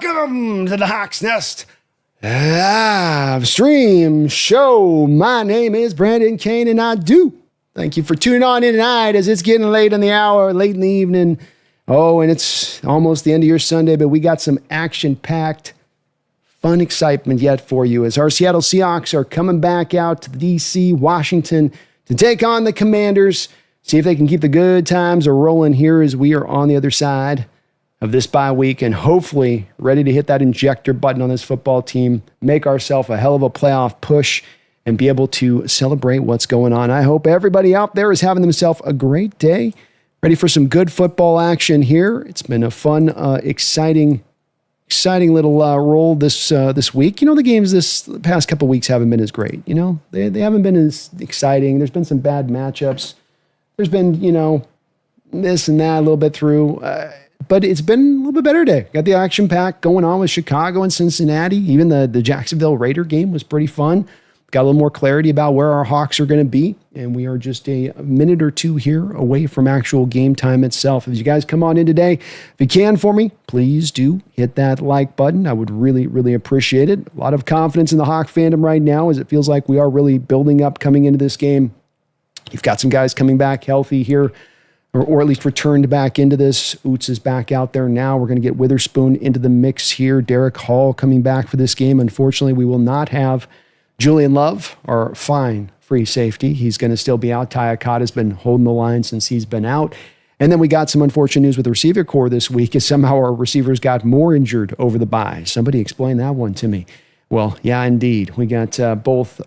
Welcome to the Hawks Nest live stream show. My name is Brandon Kane, and I do thank you for tuning on in tonight as it's getting late in the hour, late in the evening. Oh, and it's almost the end of your Sunday, but we got some action-packed, fun excitement yet for you as our Seattle Seahawks are coming back out to D.C., Washington to take on the Commanders. See if they can keep the good times rolling here as we are on the other side of this bye week and hopefully ready to hit that injector button on this football team, make ourselves a hell of a playoff push, and be able to celebrate what's going on. I hope everybody out there is having themselves a great day, ready for some good football action here. It's been a fun, exciting little roll this week. You know, the games this past couple weeks haven't been as great. You know, they haven't been as exciting. There's been some bad matchups. There's been, you know, this and that a little bit through. But it's been a little bit better today. Got the action pack going on with Chicago and Cincinnati. Even the Jacksonville Raider game was pretty fun. Got a little more clarity about where our Hawks are going to be. And we are just a minute or two here away from actual game time itself. As you guys come on in today, if you can for me, please do hit that like button. I would really, really appreciate it. A lot of confidence in the Hawk fandom right now as it feels like we are really building up coming into this game. You've got some guys coming back healthy here, or at least returned back into this. Oots is back out there now. We're going to get Witherspoon into the mix here. Derek Hall coming back for this game. Unfortunately, we will not have Julian Love, our fine free safety. He's going to still be out. Ty Akata's been holding the line since he's been out. And then we got some unfortunate news with the receiver core this week as somehow our receivers got more injured over the bye. Somebody explain that one to me. Well, yeah, indeed. We got both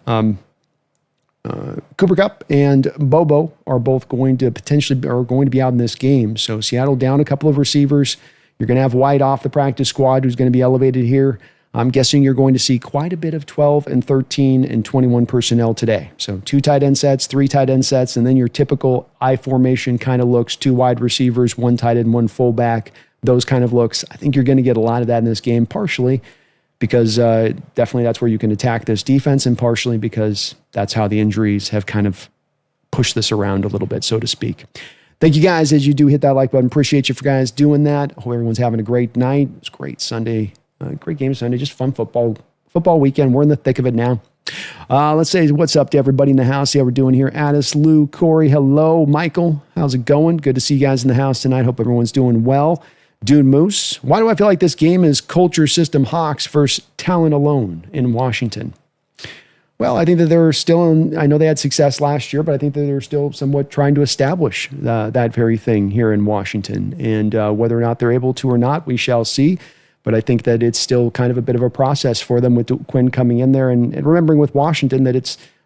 Cooper Kupp and Bobo are both going to be out in this game. So Seattle down a couple of receivers. You're going to have White off the practice squad, who's going to be elevated here. I'm guessing you're going to see quite a bit of 12 and 13 and 21 personnel today. So 2 tight end sets, 3 tight end sets, and then your typical I formation kind of looks, 2 wide receivers, 1 tight end, 1 fullback, those kind of looks. I think you're going to get a lot of that in this game, partially because definitely that's where you can attack this defense, and partially because that's how the injuries have kind of pushed this around a little bit, so to speak. Thank you guys as you do hit that like button. Appreciate you for guys doing that. Hope everyone's having a great night. It's a great Sunday, great game Sunday, just fun football weekend. We're in the thick of it now. Let's say what's up to everybody in the house. See how we're doing here. Addis, Lou, Corey, hello. Michael, how's it going? Good to see you guys in the house tonight. Hope everyone's doing well. Dune Moose, why do I feel like this game is culture system Hawks versus talent alone in Washington? Well, I think that they're still I know they had success last year, but I think that they're still somewhat trying to establish that very thing here in Washington. And whether or not they're able to or not, we shall see. But I think that it's still kind of a bit of a process for them with Quinn coming in there. And remembering with Washington that I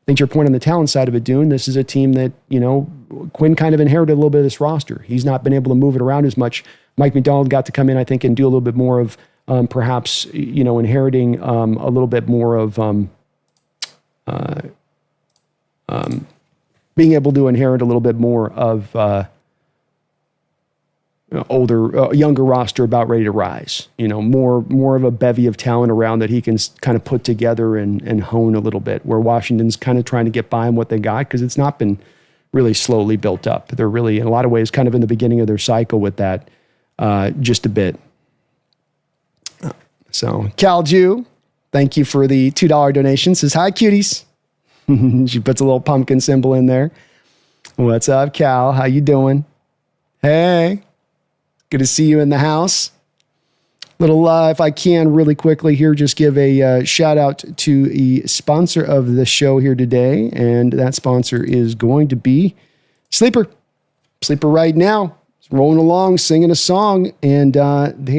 think your point on the talent side of it, Dune, this is a team that, you know, Quinn kind of inherited a little bit of this roster. He's not been able to move it around as much. Mike McDonald got to come in, I think, and do a little bit more of perhaps, you know, inheriting a little bit more of being able to inherit a little bit more of younger roster about ready to rise. You know, more of a bevy of talent around that he can kind of put together and hone a little bit, where Washington's kind of trying to get by on what they got because it's not been really slowly built up. They're really, in a lot of ways, kind of in the beginning of their cycle with that. Just a bit. So Cal Jew, thank you for the $2 donation. Says, hi, cuties. She puts a little pumpkin symbol in there. What's up, Cal? How you doing? Hey, good to see you in the house. Little, if I can really quickly here, just give a shout out to the sponsor of the show here today. And that sponsor is going to be Sleeper. Sleeper right now. Rolling along, singing a song, and they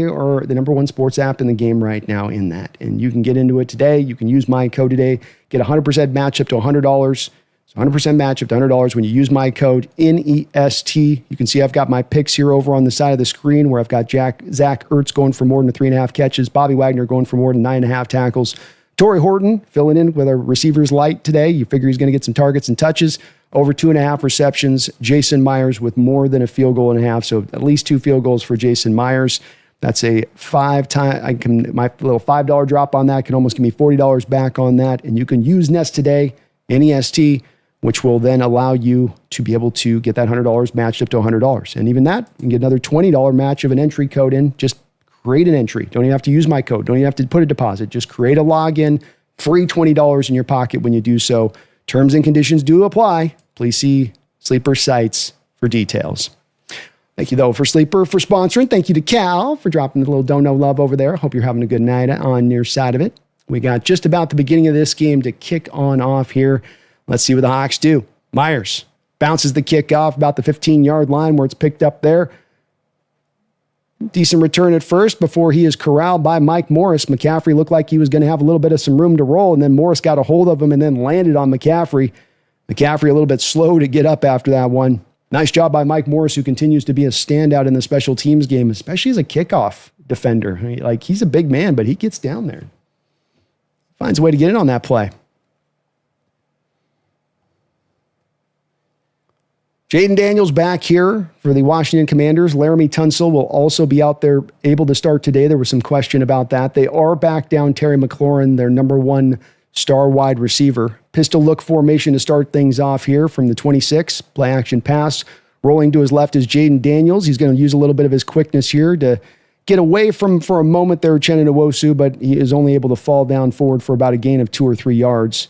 are the #1 sports app in the game right now in that. And you can get into it today. You can use my code today, get 100% match up to $100. So 100% match up to $100 when you use my code NEST. You can see I've got my picks here over on the side of the screen where I've got Zach Ertz going for more than 3.5 catches, Bobby Wagner going for more than 9.5 tackles, Torrey Horton filling in with our receivers light today. You figure he's going to get some targets and touches. Over 2.5 receptions. Jason Myers with more than a field goal and a half. So at least 2 field goals for Jason Myers. That's a my little $5 drop on that can almost give me $40 back on that. And you can use Nest today, NEST, which will then allow you to be able to get that $100 matched up to $100. And even that, you can get another $20 match of an entry code in. Just create an entry. Don't even have to use my code. Don't even have to put a deposit. Just create a login, free $20 in your pocket when you do so. Terms and conditions do apply. Please see Sleeper sites for details. Thank you, though, for Sleeper for sponsoring. Thank you to Cal for dropping a little dono love over there. Hope you're having a good night on your side of it. We got just about the beginning of this game to kick on off here. Let's see what the Hawks do. Myers bounces the kick off about the 15-yard line where it's picked up there. Decent return at first before he is corralled by Mike Morris. McCaffrey looked like he was going to have a little bit of some room to roll, and then Morris got a hold of him and then landed on McCaffrey. McCaffrey a little bit slow to get up after that one. Nice job by Mike Morris, who continues to be a standout in the special teams game, especially as a kickoff defender. I mean, like, he's a big man, but he gets down there. Finds a way to get in on that play. Jaden Daniels back here for the Washington Commanders. Laramie Tunsil will also be out there able to start today. There was some question about that. They are back down Terry McLaurin, their number one star wide receiver. Pistol look formation to start things off here from the 26. Play action pass. Rolling to his left is Jaden Daniels. He's going to use a little bit of his quickness here to get away from, for a moment there, Uchenna Nwosu, but he is only able to fall down forward for about a gain of 2 or 3 yards.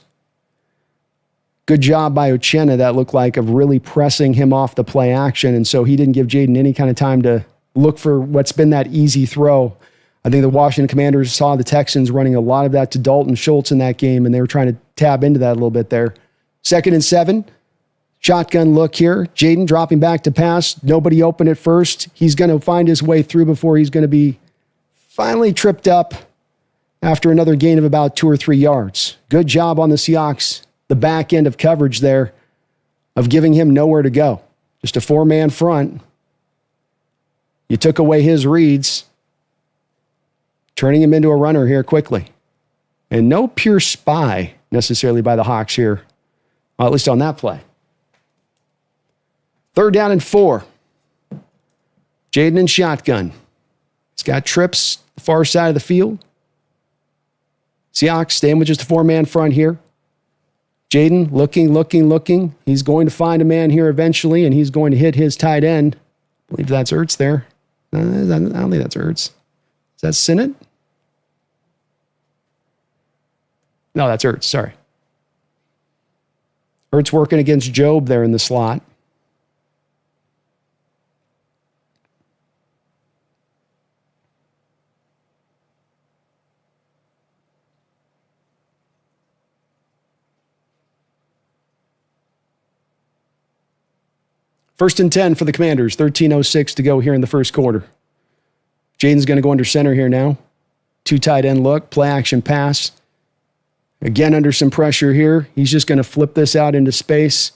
Good job by Uchenna, that looked like, of really pressing him off the play action, and so he didn't give Jaden any kind of time to look for what's been that easy throw. I think the Washington Commanders saw the Texans running a lot of that to Dalton Schultz in that game, and they were trying to tab into that a little bit there. 2nd and 7. Shotgun look here. Jaden dropping back to pass. Nobody open at first. He's going to find his way through before he's going to be finally tripped up after another gain of about 2 or 3 yards. Good job on the Seahawks, the back end of coverage there, of giving him nowhere to go. Just a 4-man front. You took away his reads, turning him into a runner here quickly. And no pure spy necessarily by the Hawks here, well, at least on that play. 3rd down and 4. Jaden in shotgun. He's got trips the far side of the field. Seahawks staying with just a 4-man front here. Jaden looking. He's going to find a man here eventually, and he's going to hit his tight end. I believe that's Ertz there. I don't think that's Ertz. Is that Sinnott? No, that's Ertz. Sorry. Ertz working against Job there in the slot. First and 10 for the Commanders. 13:06 to go here in the first quarter. Jaden's going to go under center here now. 2 tight end look, play action pass. Again, under some pressure here. He's just going to flip this out into space.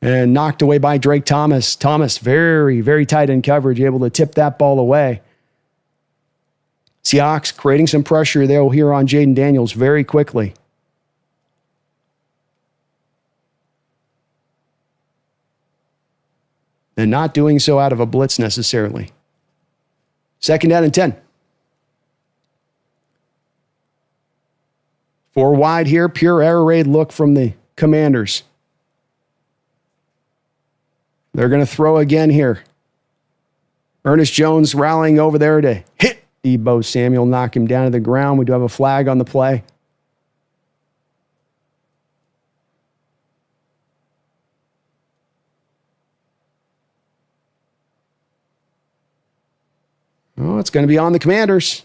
And knocked away by Drake Thomas. Thomas, very, very tight in coverage, able to tip that ball away. Seahawks creating some pressure there here on Jaden Daniels very quickly. And not doing so out of a blitz necessarily. 2nd down and 10. 4 wide here, pure air raid look from the Commanders. They're going to throw again here. Ernest Jones rallying over there to hit Deebo Samuel, knock him down to the ground. We do have a flag on the play. Oh, it's going to be on the Commanders.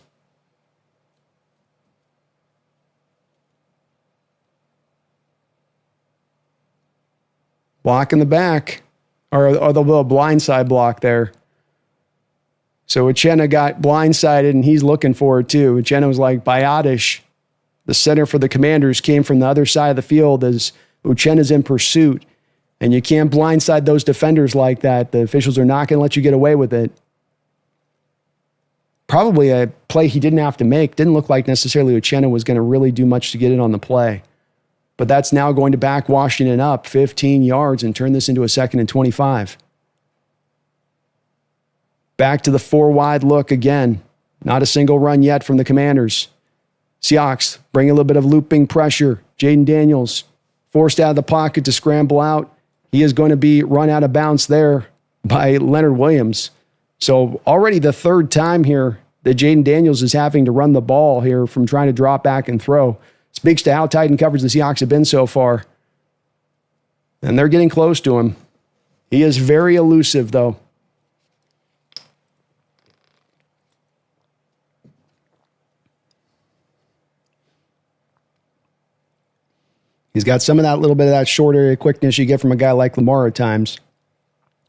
Block in the back, or the little blindside block there. So Uchenna got blindsided, and he's looking for it too. Uchenna was like Biotish. The center for the Commanders came from the other side of the field as Uchenna's in pursuit. And you can't blindside those defenders like that. The officials are not going to let you get away with it. Probably a play he didn't have to make. Didn't look like necessarily Uchenna was going to really do much to get in on the play. But that's now going to back Washington up 15 yards and turn this into a 2nd and 25. Back to the 4 wide look again. Not a single run yet from the Commanders. Seahawks bring a little bit of looping pressure. Jaden Daniels forced out of the pocket to scramble out. He is going to be run out of bounds there by Leonard Williams. So already the third time here that Jaden Daniels is having to run the ball here from trying to drop back and throw. Speaks to how tight in coverage the Seahawks have been so far. And they're getting close to him. He is very elusive, though. He's got some of that little bit of that short area quickness you get from a guy like Lamar at times,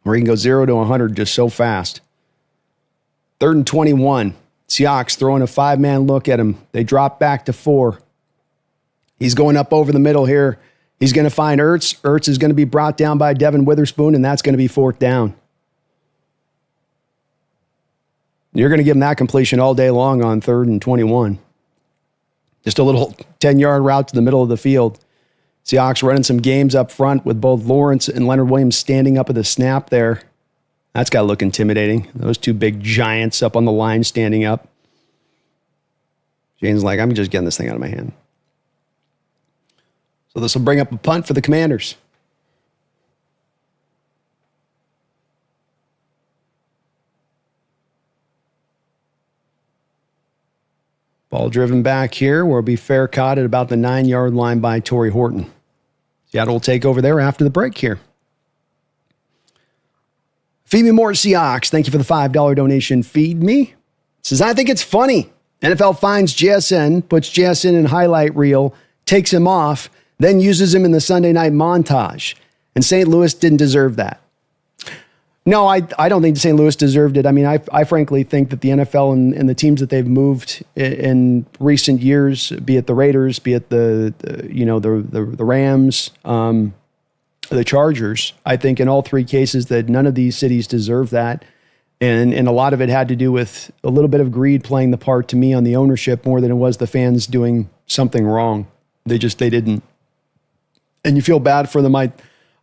where he can go 0 to 100 just so fast. 3rd and 21. Seahawks throwing a 5-man look at him. They drop back to 4. He's going up over the middle here. He's going to find Ertz. Ertz is going to be brought down by Devin Witherspoon, and that's going to be 4th down. You're going to give him that completion all day long on 3rd and 21. Just a little 10-yard route to the middle of the field. Seahawks running some games up front with both Lawrence and Leonard Williams standing up at the snap there. That's got to look intimidating. Those two big giants up on the line standing up. Jane's like, I'm just getting this thing out of my hand. So this will bring up a punt for the Commanders. Ball driven back here, where it'll be fair caught at about the 9-yard line by Torrey Horton. Seattle will take over there after the break here. Feed Me More Seahawks. Thank you for the $5 donation. Feed Me. Says, I think it's funny. NFL finds JSN, puts JSN in highlight reel, takes him off, then uses him in the Sunday night montage. And St. Louis didn't deserve that. No, I don't think St. Louis deserved it. I mean, I frankly think that the NFL and the teams that they've moved in recent years, be it the Raiders, be it the Rams, the Chargers, I think in all three cases that none of these cities deserve that. And a lot of it had to do with a little bit of greed playing the part to me on the ownership more than it was the fans doing something wrong. They didn't. And you feel bad for them.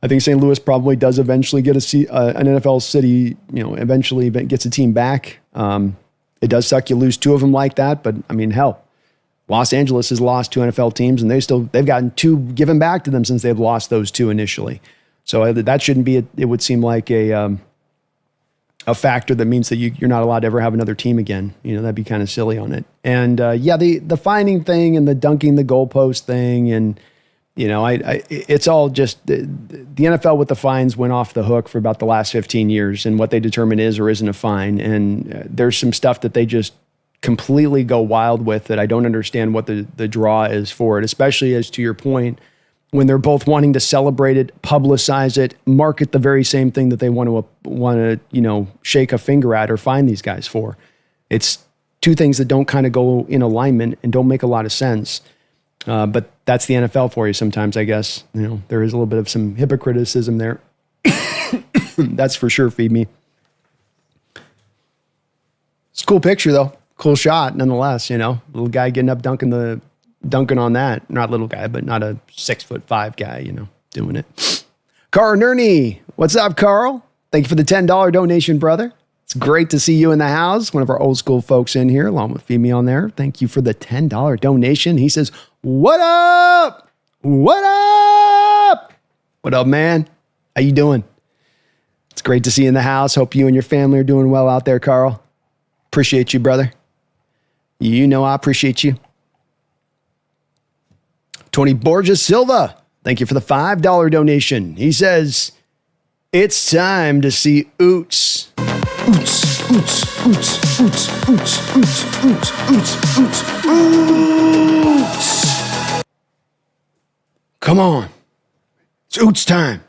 I think St. Louis probably does eventually get an NFL city, eventually gets a team back. It does suck you lose two of them like that, but I mean, hell, Los Angeles has lost two NFL teams and they've gotten two given back to them since they've lost those two initially. So that shouldn't be, it would seem like a factor that means that you're not allowed to ever have another team again. That'd be kind of silly on it. And the finding thing and the dunking the goalpost thing and, it's all just the NFL with the fines went off the hook for about the last 15 years and what they determine is or isn't a fine. And there's some stuff that they just completely go wild with that I don't understand what the draw is for it, especially as to your point, when they're both wanting to celebrate it, publicize it, market the very same thing that they want to shake a finger at or fine these guys for. It's two things that don't kind of go in alignment and don't make a lot of sense. But that's the NFL for you sometimes, I guess. There is a little bit of some hypocriticism there. That's for sure, Feed Me. It's a cool picture, though. Cool shot, nonetheless, Little guy getting up, dunking on that. Not little guy, but not a 6'5" guy, doing it. Carl Nerney. What's up, Carl? Thank you for the $10 donation, brother. It's great to see you in the house. One of our old school folks in here, along with Feed Me on there. Thank you for the $10 donation. He says, what up? What up? What up, man? How you doing? It's great to see you in the house. Hope you and your family are doing well out there, Carl. Appreciate you, brother. I appreciate you. Tony Borges Silva. Thank you for the $5 donation. He says, it's time to see Oots. Oots, oots, oots, oots, oots, oots, oots, oots, oots, oots. Come on. It's Oots time.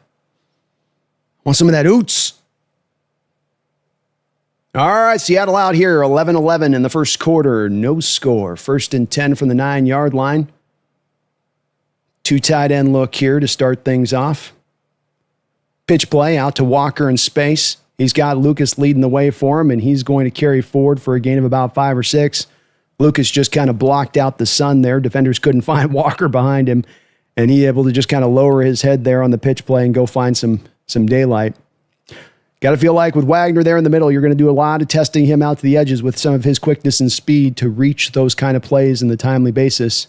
Want some of that Oots? All right, Seattle out here, 11-11 in the first quarter. No score. 1st and 10 from the 9-yard line. 2 tight end look here to start things off. Pitch play out to Walker in space. He's got Lucas leading the way for him, and he's going to carry forward for a gain of about 5 or 6. Lucas just kind of blocked out the sun there. Defenders couldn't find Walker behind him, and he able to just kind of lower his head there on the pitch play and go find some daylight. Got to feel like with Wagner there in the middle, you're going to do a lot of testing him out to the edges with some of his quickness and speed to reach those kind of plays in the timely basis.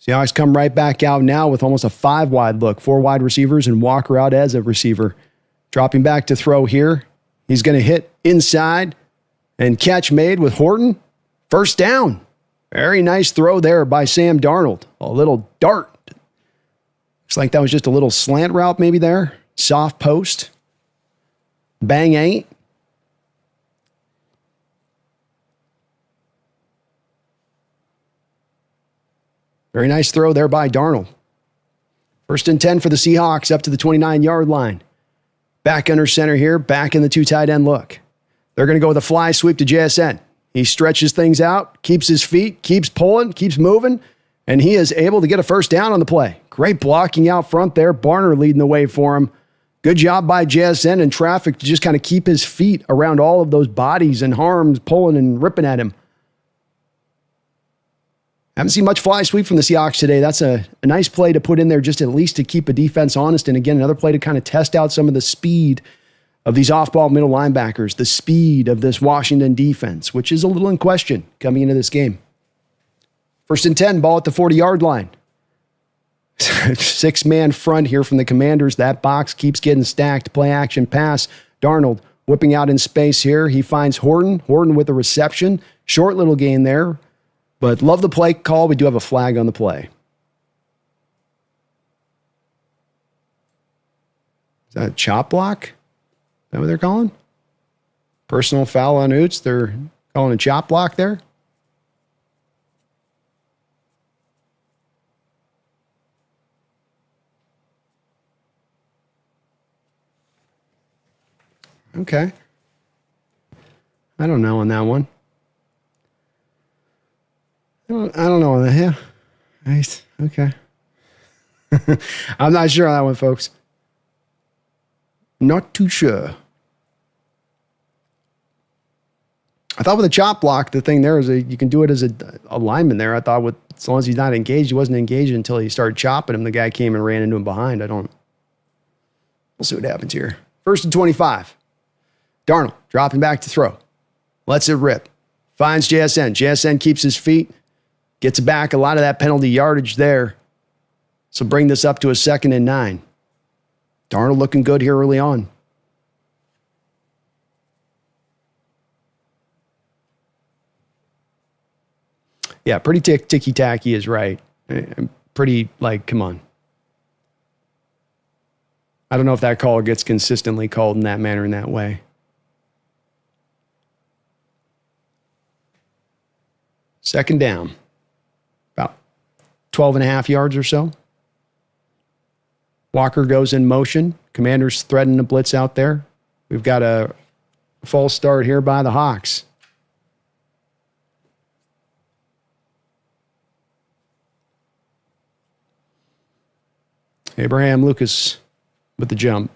Seahawks come right back out now with almost a 5-wide look. 4 wide receivers and Walker out as a receiver. Dropping back to throw here. He's going to hit inside and catch made with Horton. First down. Very nice throw there by Sam Darnold. A little dart. Looks like that was just a little slant route maybe there. Soft post. Bang ain't. Very nice throw there by Darnold. First and 10 for the Seahawks up to the 29-yard line. Back under center here, back in the 2 tight end look. They're going to go with a fly sweep to JSN. He stretches things out, keeps his feet, keeps pulling, keeps moving, and he is able to get a first down on the play. Great blocking out front there. Barner leading the way for him. Good job by JSN in traffic to just kind of keep his feet around all of those bodies and arms pulling and ripping at him. Haven't seen much fly sweep from the Seahawks today. That's a nice play to put in there just at least to keep a defense honest. And again, another play to kind of test out some of the speed of these off-ball middle linebackers, the speed of this Washington defense, which is a little in question coming into this game. First and 10, ball at the 40-yard line. 6-man front here from the Commanders. That box keeps getting stacked. Play action pass. Darnold whipping out in space here. He finds Horton. Horton with a reception. Short little gain there. But love the play call. We do have a flag on the play. Is that a chop block? Is that what they're calling? Personal foul on Oots. They're calling a chop block there. Okay. I don't know on that one. I don't know. Yeah. Nice. Okay. I'm not sure on that one, folks. Not too sure. I thought with a chop block, the thing there is you can do it as a lineman there. I thought as long as he's not engaged, he wasn't engaged until he started chopping him. The guy came and ran into him behind. We'll see what happens here. First and 25. Darnold dropping back to throw. Lets it rip. Finds JSN. JSN keeps his feet. Gets back a lot of that penalty yardage there. So bring this up to a 2nd and 9. Darnold looking good here early on. Yeah, pretty ticky-tacky is right. Pretty, come on. I don't know if that call gets consistently called in that manner, in that way. Second down. About 12 and a half yards or so. Walker goes in motion. Commanders threading the blitz out there. We've got a false start here by the Hawks. Abraham Lucas with the jump.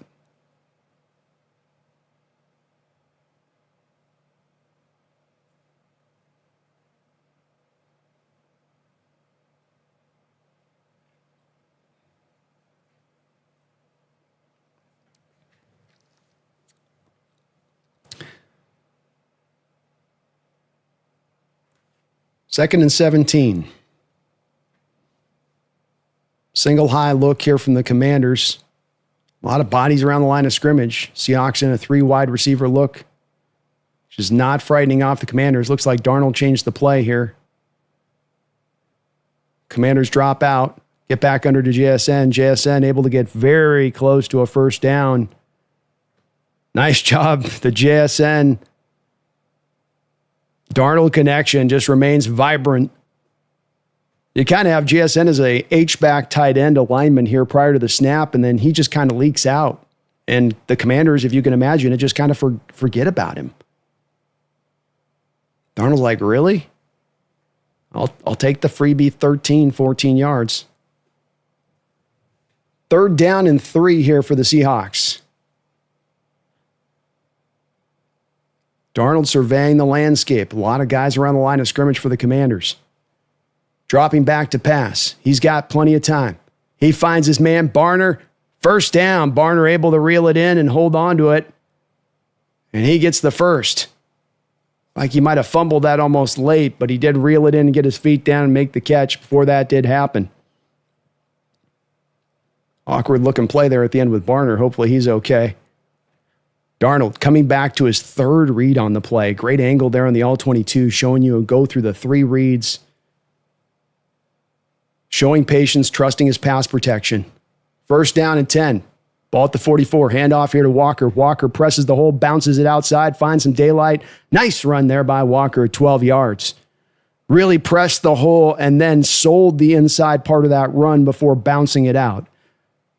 Second and 17. Single high look here from the Commanders. A lot of bodies around the line of scrimmage. Seahawks in a 3 wide receiver look, which is not frightening off the Commanders. Looks like Darnold changed the play here. Commanders drop out, get back under to JSN. JSN able to get very close to a first down. Nice job. The JSN Darnold connection just remains vibrant. You kind of have JSN as a H-back tight end alignment here prior to the snap, and then he just kind of leaks out. And the Commanders, if you can imagine it, just kind of forget about him. Darnold's like, really? I'll take the freebie 13, 14 yards. Third down and 3 here for the Seahawks. Darnold surveying the landscape. A lot of guys around the line of scrimmage for the Commanders. Dropping back to pass. He's got plenty of time. He finds his man, Barner. First down. Barner able to reel it in and hold on to it. And he gets the first. Like he might have fumbled that almost late, but he did reel it in and get his feet down and make the catch before that did happen. Awkward looking play there at the end with Barner. Hopefully he's okay. Darnold coming back to his third read on the play. Great angle there on the all-22, showing you a go through the 3 reads. Showing patience, trusting his pass protection. First down and 10. Ball at the 44. Handoff here to Walker. Walker presses the hole, bounces it outside, finds some daylight. Nice run there by Walker at 12 yards. Really pressed the hole and then sold the inside part of that run before bouncing it out,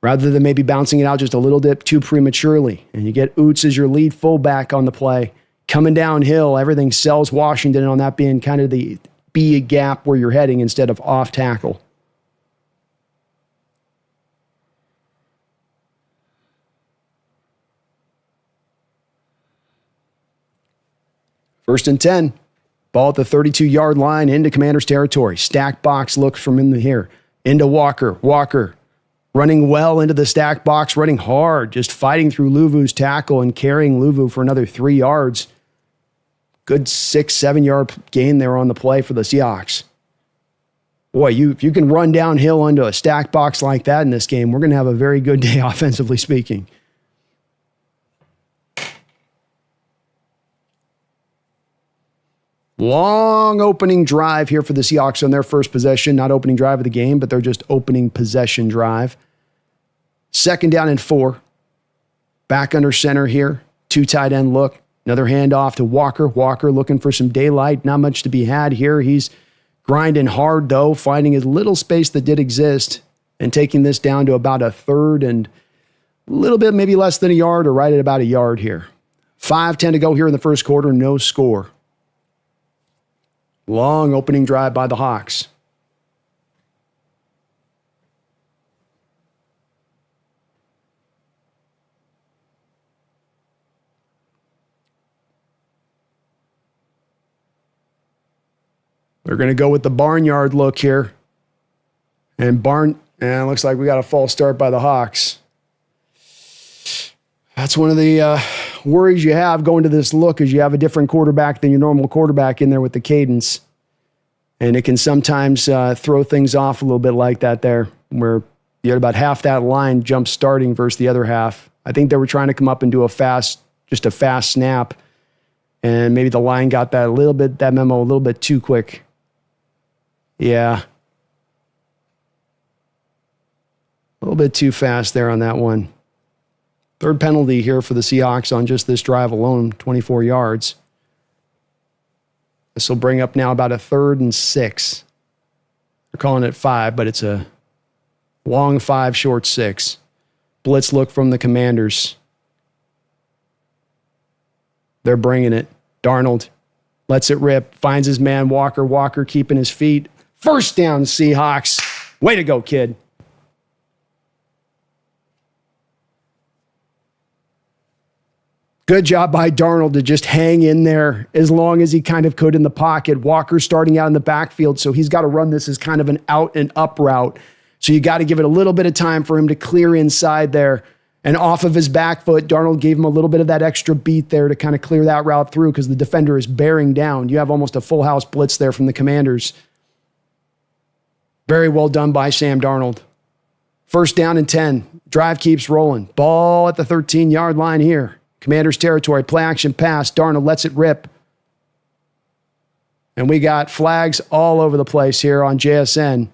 rather than maybe bouncing it out just a little bit too prematurely. And you get Oots as your lead fullback on the play. Coming downhill, everything sells Washington on that being kind of the B gap where you're heading instead of off tackle. First and 10. Ball at the 32-yard line into Commander's territory. Stack box looks from in here. Into Walker. Walker running well into the stack box, running hard, just fighting through Luvu's tackle and carrying Luvu for another 3 yards. Good 6-7 yard gain there on the play for the Seahawks. Boy, if you can run downhill into a stack box like that in this game, we're going to have a very good day offensively speaking. Long opening drive here for the Seahawks on their first possession. Not opening drive of the game, but they're just opening possession drive. Second down and 4. Back under center here. 2 tight end look. Another handoff to Walker. Walker looking for some daylight. Not much to be had here. He's grinding hard, though, finding a little space that did exist and taking this down to about a third and a little bit, maybe less than a yard or right at about a yard here. 5:10 to go here in the first quarter. No score. Long opening drive by the Hawks. They're going to go with the barnyard look here. And looks like we got a false start by the Hawks. That's one of the worries you have going to this look is you have a different quarterback than your normal quarterback in there with the cadence. And it can sometimes throw things off a little bit like that there, where you had about half that line jump starting versus the other half. I think they were trying to come up and do a fast snap. And maybe the line got that memo a little bit too quick. Yeah. A little bit too fast there on that one. Third penalty here for the Seahawks on just this drive alone, 24 yards. This will bring up now about a 3rd and 6. They're calling it 5, but it's a long 5, short 6. Blitz look from the Commanders. They're bringing it. Darnold lets it rip, finds his man Walker. Walker keeping his feet. First down, Seahawks. Way to go, kid. Good job by Darnold to just hang in there as long as he kind of could in the pocket. Walker starting out in the backfield, so he's got to run this as kind of an out and up route. So you got to give it a little bit of time for him to clear inside there. And off of his back foot, Darnold gave him a little bit of that extra beat there to kind of clear that route through because the defender is bearing down. You have almost a full house blitz there from the Commanders. Very well done by Sam Darnold. First down and 10. Drive keeps rolling. Ball at the 13-yard line here. Commander's territory, play action pass. Darnold lets it rip. And we got flags all over the place here on JSN.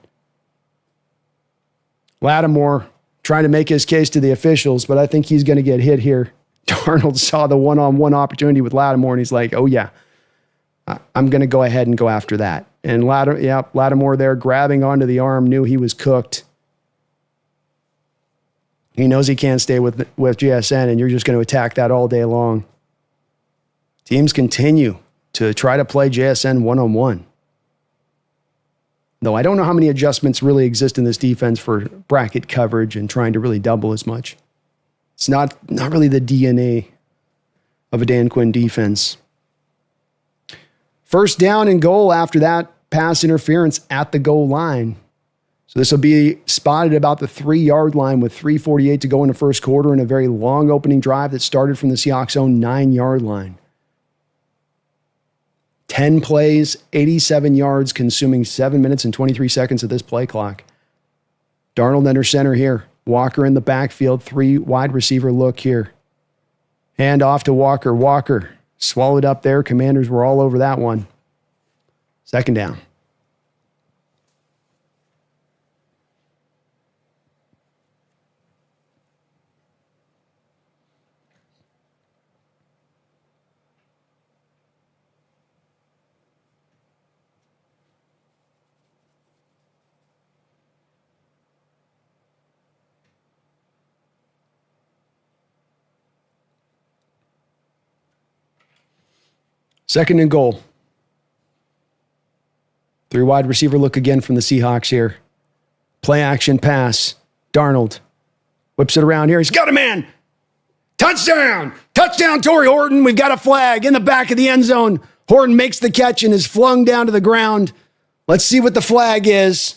Lattimore trying to make his case to the officials, but I think he's going to get hit here. Darnold saw the one-on-one opportunity with Lattimore, and he's like, oh, yeah, I'm going to go ahead and go after that. And Lattimore there grabbing onto the arm, knew he was cooked. He knows he can't stay with JSN, and you're just going to attack that all day long. Teams continue to try to play JSN one-on-one. Though I don't know how many adjustments really exist in this defense for bracket coverage and trying to really double as much. It's not really the DNA of a Dan Quinn defense. First down and goal after that pass interference at the goal line. So this will be spotted about the 3-yard line with 3:48 to go in the first quarter and a very long opening drive that started from the Seahawks' own 9-yard line. 10 plays, 87 yards, consuming 7 minutes and 23 seconds of this play clock. Darnold under center here. Walker in the backfield, 3 wide receiver look here. Hand off to Walker. Walker swallowed up there. Commanders were all over that one. Second down. Second and goal. 3 wide receiver look again from the Seahawks here. Play action pass. Darnold whips it around here. He's got a man. Touchdown. Touchdown, Torrey Horton. We've got a flag in the back of the end zone. Horton makes the catch and is flung down to the ground. Let's see what the flag is.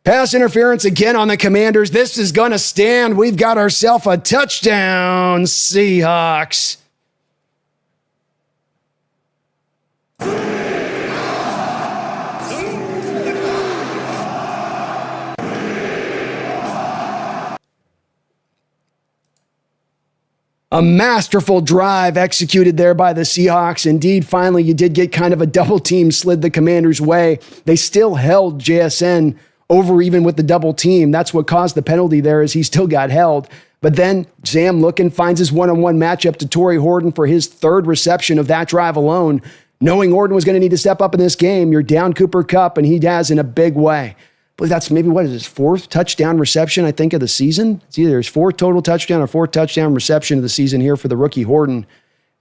Pass interference again on the Commanders. This is going to stand. We've got ourselves a touchdown, Seahawks. A masterful drive executed there by the Seahawks. Indeed, finally, you did get kind of a double team slid the Commanders' way. They still held JSN over even with the double team. That's what caused the penalty there, is he still got held. But then Sam looking finds his one-on-one matchup to Torrey Horton for his third reception of that drive alone. Knowing Horton was going to need to step up in this game, you're down Cooper Kupp, and he has in a big way. I believe that's maybe, what is his 4th touchdown reception, I think, of the season? It's either his 4th total touchdown or 4th touchdown reception of the season here for the rookie Horton.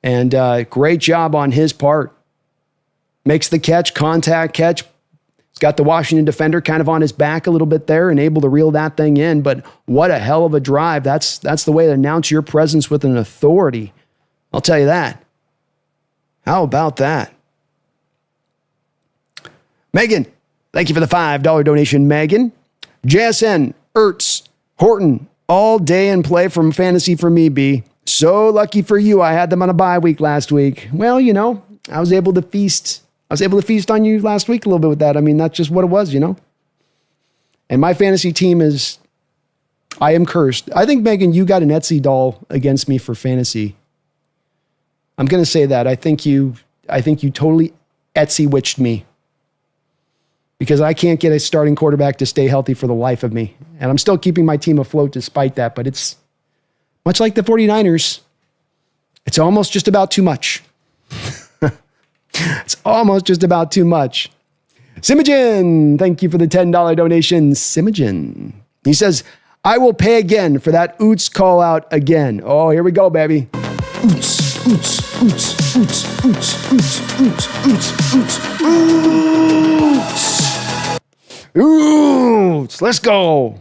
And great job on his part. Makes the catch, contact catch. He's got the Washington defender kind of on his back a little bit there and able to reel that thing in. But what a hell of a drive. That's the way to announce your presence with an authority. I'll tell you that. How about that? Megan, thank you for the $5 donation, Megan. JSN, Ertz, Horton, all day in play from fantasy for me, B. So lucky for you. I had them on a bye week last week. Well, you know, I was able to feast on you last week a little bit with that. I mean, that's just what it was, you know. And my fantasy team I am cursed. I think, Megan, you got an Etsy doll against me for fantasy. I'm going to say that. I think you totally Etsy witched me. Because I can't get a starting quarterback to stay healthy for the life of me. And I'm still keeping my team afloat despite that. But it's much like the 49ers. It's almost just about too much. It's almost just about too much. Simogen, thank you for the $10 donation. Simogen. He says, I will pay again for that Oots call out again. Oh, here we go, baby. Oots, oots, oots, oots, oots, oots, oots, oots, oots, oots. Oots, let's go.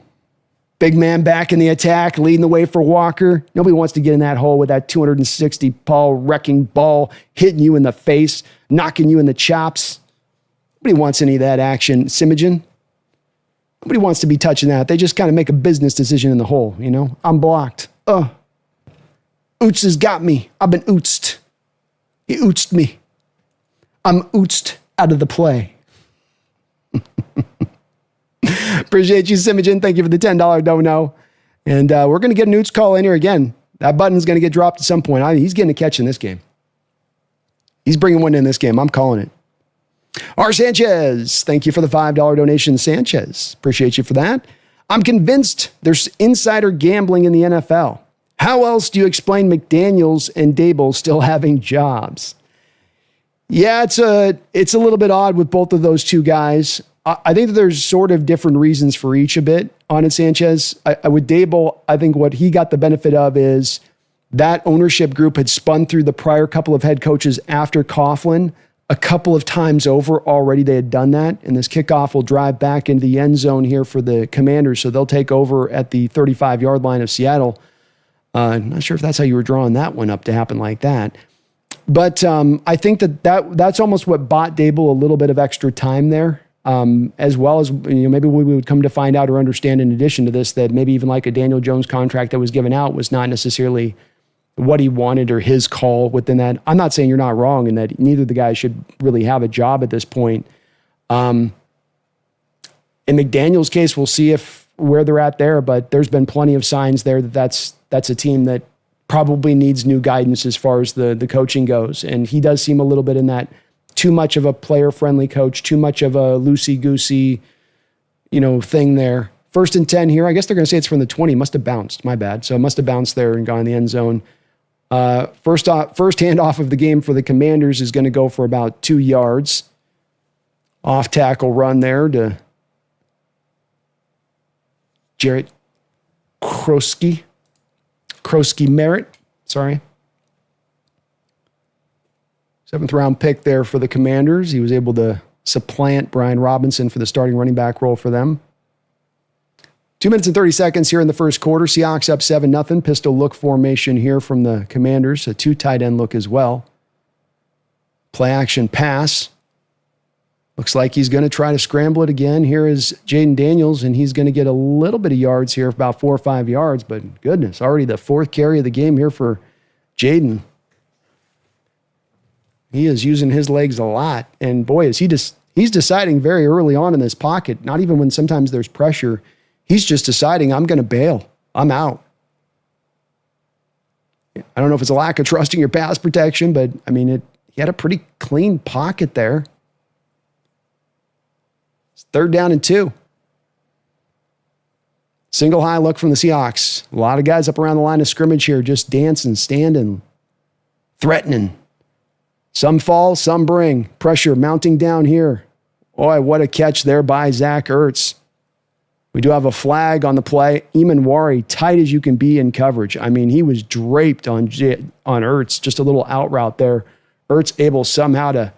Big man back in the attack, leading the way for Walker. Nobody wants to get in that hole with that 260-pound wrecking ball hitting you in the face, knocking you in the chops. Nobody wants any of that action, Simogen. Nobody wants to be touching that. They just kind of make a business decision in the hole, you know? I'm blocked. Oots has got me. I've been ootsed. He ootsed me. I'm ootsed out of the play. Appreciate you, Simogen. Thank you for the $10 dono. And we're going to get an Oots call in here again. That button's going to get dropped at some point. He's getting a catch in this game. He's bringing one in this game. I'm calling it. R. Sanchez. Thank you for the $5 donation, Sanchez. Appreciate you for that. I'm convinced there's insider gambling in the NFL. How else do you explain McDaniels and Dable still having jobs? Yeah, it's a little bit odd with both of those two guys. I think that there's sort of different reasons for each a bit on it, Sanchez. With Dable, I think what he got the benefit of is that ownership group had spun through the prior couple of head coaches after Coughlin a couple of times over already. They had done that, and this kickoff will drive back into the end zone here for the Commanders, so they'll take over at the 35-yard line of Seattle. I'm not sure if that's how you were drawing that one up to happen like that. But I think that's almost what bought Dable a little bit of extra time there. As well as, maybe we would come to find out or understand in addition to this that maybe even like a Daniel Jones contract that was given out was not necessarily what he wanted or his call within that. I'm not saying you're not wrong and that neither of the guys should really have a job at this point. In McDaniel's case, we'll see if where they're at there, but there's been plenty of signs there that's a team that probably needs new guidance as far as the coaching goes. And he does seem a little bit in that too much of a player-friendly coach, too much of a loosey-goosey, thing there. 1st and 10 here. I guess they're going to say it's from the 20. Must have bounced. My bad. So it must have bounced there and gone in the end zone. First handoff of the game for the Commanders is going to go for about 2 yards. Off tackle run there to Jarrett Kroski Merritt. Sorry. 7th round pick there for the Commanders. He was able to supplant Brian Robinson for the starting running back role for them. 2 minutes and 30 seconds here in the first quarter. Seahawks up 7-0. Pistol look formation here from the Commanders. A 2 tight end look as well. Play action pass. Looks like he's going to try to scramble it again. Here is Jaden Daniels, and he's going to get a little bit of yards here, about 4 or 5 yards. But goodness, already the 4th carry of the game here for Jaden. He is using his legs a lot. And boy, he's deciding very early on in this pocket, not even when sometimes there's pressure. He's just deciding, I'm going to bail. I'm out. I don't know if it's a lack of trusting your pass protection, but I mean, he had a pretty clean pocket there. It's 3rd down and 2. Single high look from the Seahawks. A lot of guys up around the line of scrimmage here, just dancing, standing, threatening. Some fall, some bring. Pressure mounting down here. Boy, what a catch there by Zach Ertz. We do have a flag on the play. Eamon tight as you can be in coverage. I mean, he was draped on Ertz, just a little out route there. Ertz able somehow to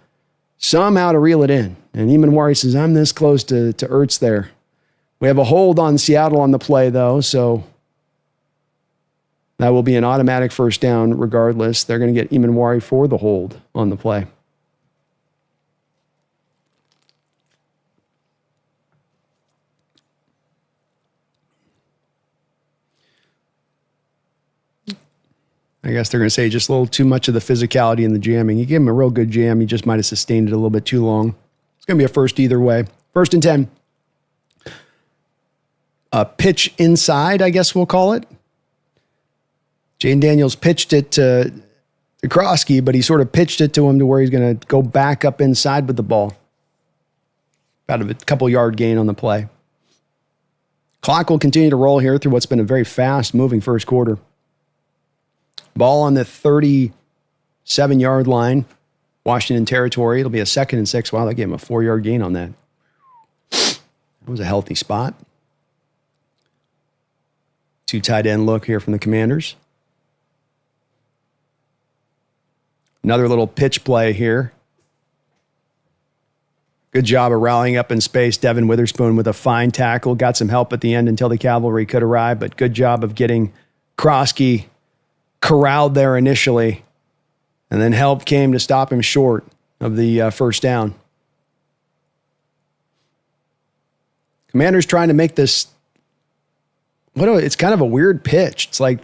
reel it in. And Eamon says, I'm this close to Ertz there. We have a hold on Seattle on the play, though, so that will be an automatic 1st down regardless. They're going to get Eamon for the hold on the play. I guess they're going to say just a little too much of the physicality in the jamming. You gave him a real good jam. He just might have sustained it a little bit too long. It's going to be a first either way. 1st and 10. A pitch inside, I guess we'll call it. Jaden Daniels pitched it to Kroski, but he sort of pitched it to him to where he's going to go back up inside with the ball. About a couple yard gain on the play. Clock will continue to roll here through what's been a very fast-moving first quarter. Ball on the 37-yard line, Washington territory. It'll be a 2nd and 6. Wow, that gave him a 4-yard gain on that. That was a healthy spot. 2 tight end look here from the Commanders. Another little pitch play here. Good job of rallying up in space. Devin Witherspoon with a fine tackle. Got some help at the end until the cavalry could arrive, but good job of getting Kroski corralled there initially. And then help came to stop him short of the 1st down. Commanders trying to make this, it's kind of a weird pitch. It's like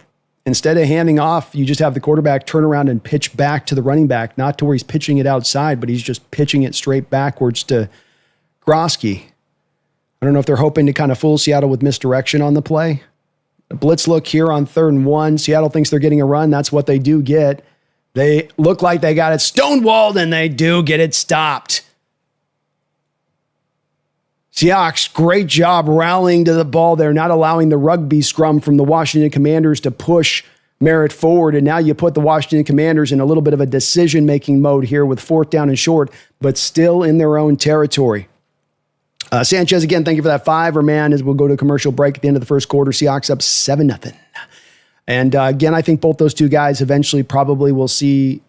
instead of handing off, you just have the quarterback turn around and pitch back to the running back, not to where he's pitching it outside, but he's just pitching it straight backwards to Kroski. I don't know if they're hoping to kind of fool Seattle with misdirection on the play. A blitz look here on 3rd and 1. Seattle thinks they're getting a run. That's what they do get. They look like they got it stonewalled, and they do get it stopped. Seahawks, great job rallying to the ball there, not allowing the rugby scrum from the Washington Commanders to push Merritt forward. And now you put the Washington Commanders in a little bit of a decision-making mode here with 4th down and short, but still in their own territory. Sanchez, again, thank you for that 5. Man, as we'll go to a commercial break at the end of the first quarter. Seahawks up 7-0. And again, I think both those two guys eventually probably will see,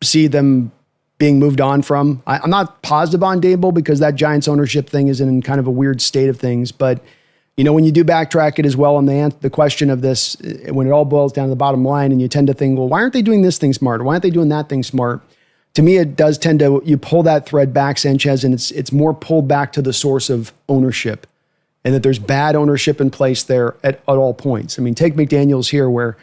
see them being moved on from. I'm not positive on Dable because that Giants ownership thing is in kind of a weird state of things. But, when you do backtrack it as well on the question of this, when it all boils down to the bottom line and you tend to think, well, why aren't they doing this thing smart? Why aren't they doing that thing smart? To me, it does tend to, you pull that thread back, Sanchez, and it's more pulled back to the source of ownership and that there's bad ownership in place there at all points. I mean, take McDaniels here where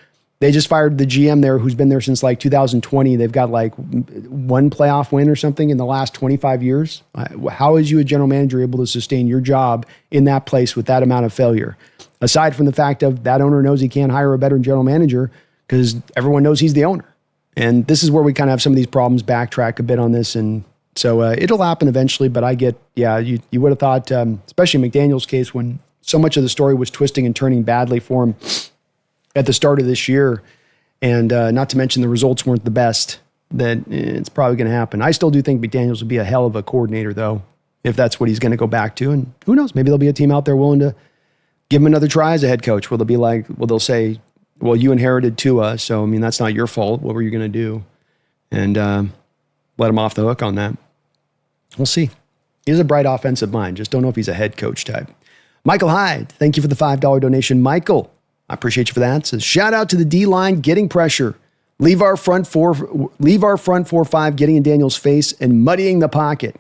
They just fired the GM there who's been there since like 2020. They've got like one playoff win or something in the last 25 years. How is you a general manager able to sustain your job in that place with that amount of failure? Aside from the fact of that owner knows he can't hire a better general manager because everyone knows he's the owner. And this is where we kind of have some of these problems, backtrack a bit on this. And so it'll happen eventually, but I get, you would have thought, especially in McDaniel's case, when so much of the story was twisting and turning badly for him at the start of this year, and not to mention the results weren't the best, that it's probably going to happen. I still do think McDaniels would be a hell of a coordinator, though, if that's what he's going to go back to. And who knows, maybe there'll be a team out there willing to give him another try as a head coach, where they'll be like, well, they'll say, well, you inherited Tua, so, I mean, that's not your fault. What were you going to do? And let him off the hook on that. We'll see. He has a bright offensive mind. Just don't know if he's a head coach type. Michael Hyde, thank you for the $5 donation. Michael, I appreciate you for that. Says, shout out to the D-line getting pressure. Leave our front 4-5 getting in Daniel's face and muddying the pocket.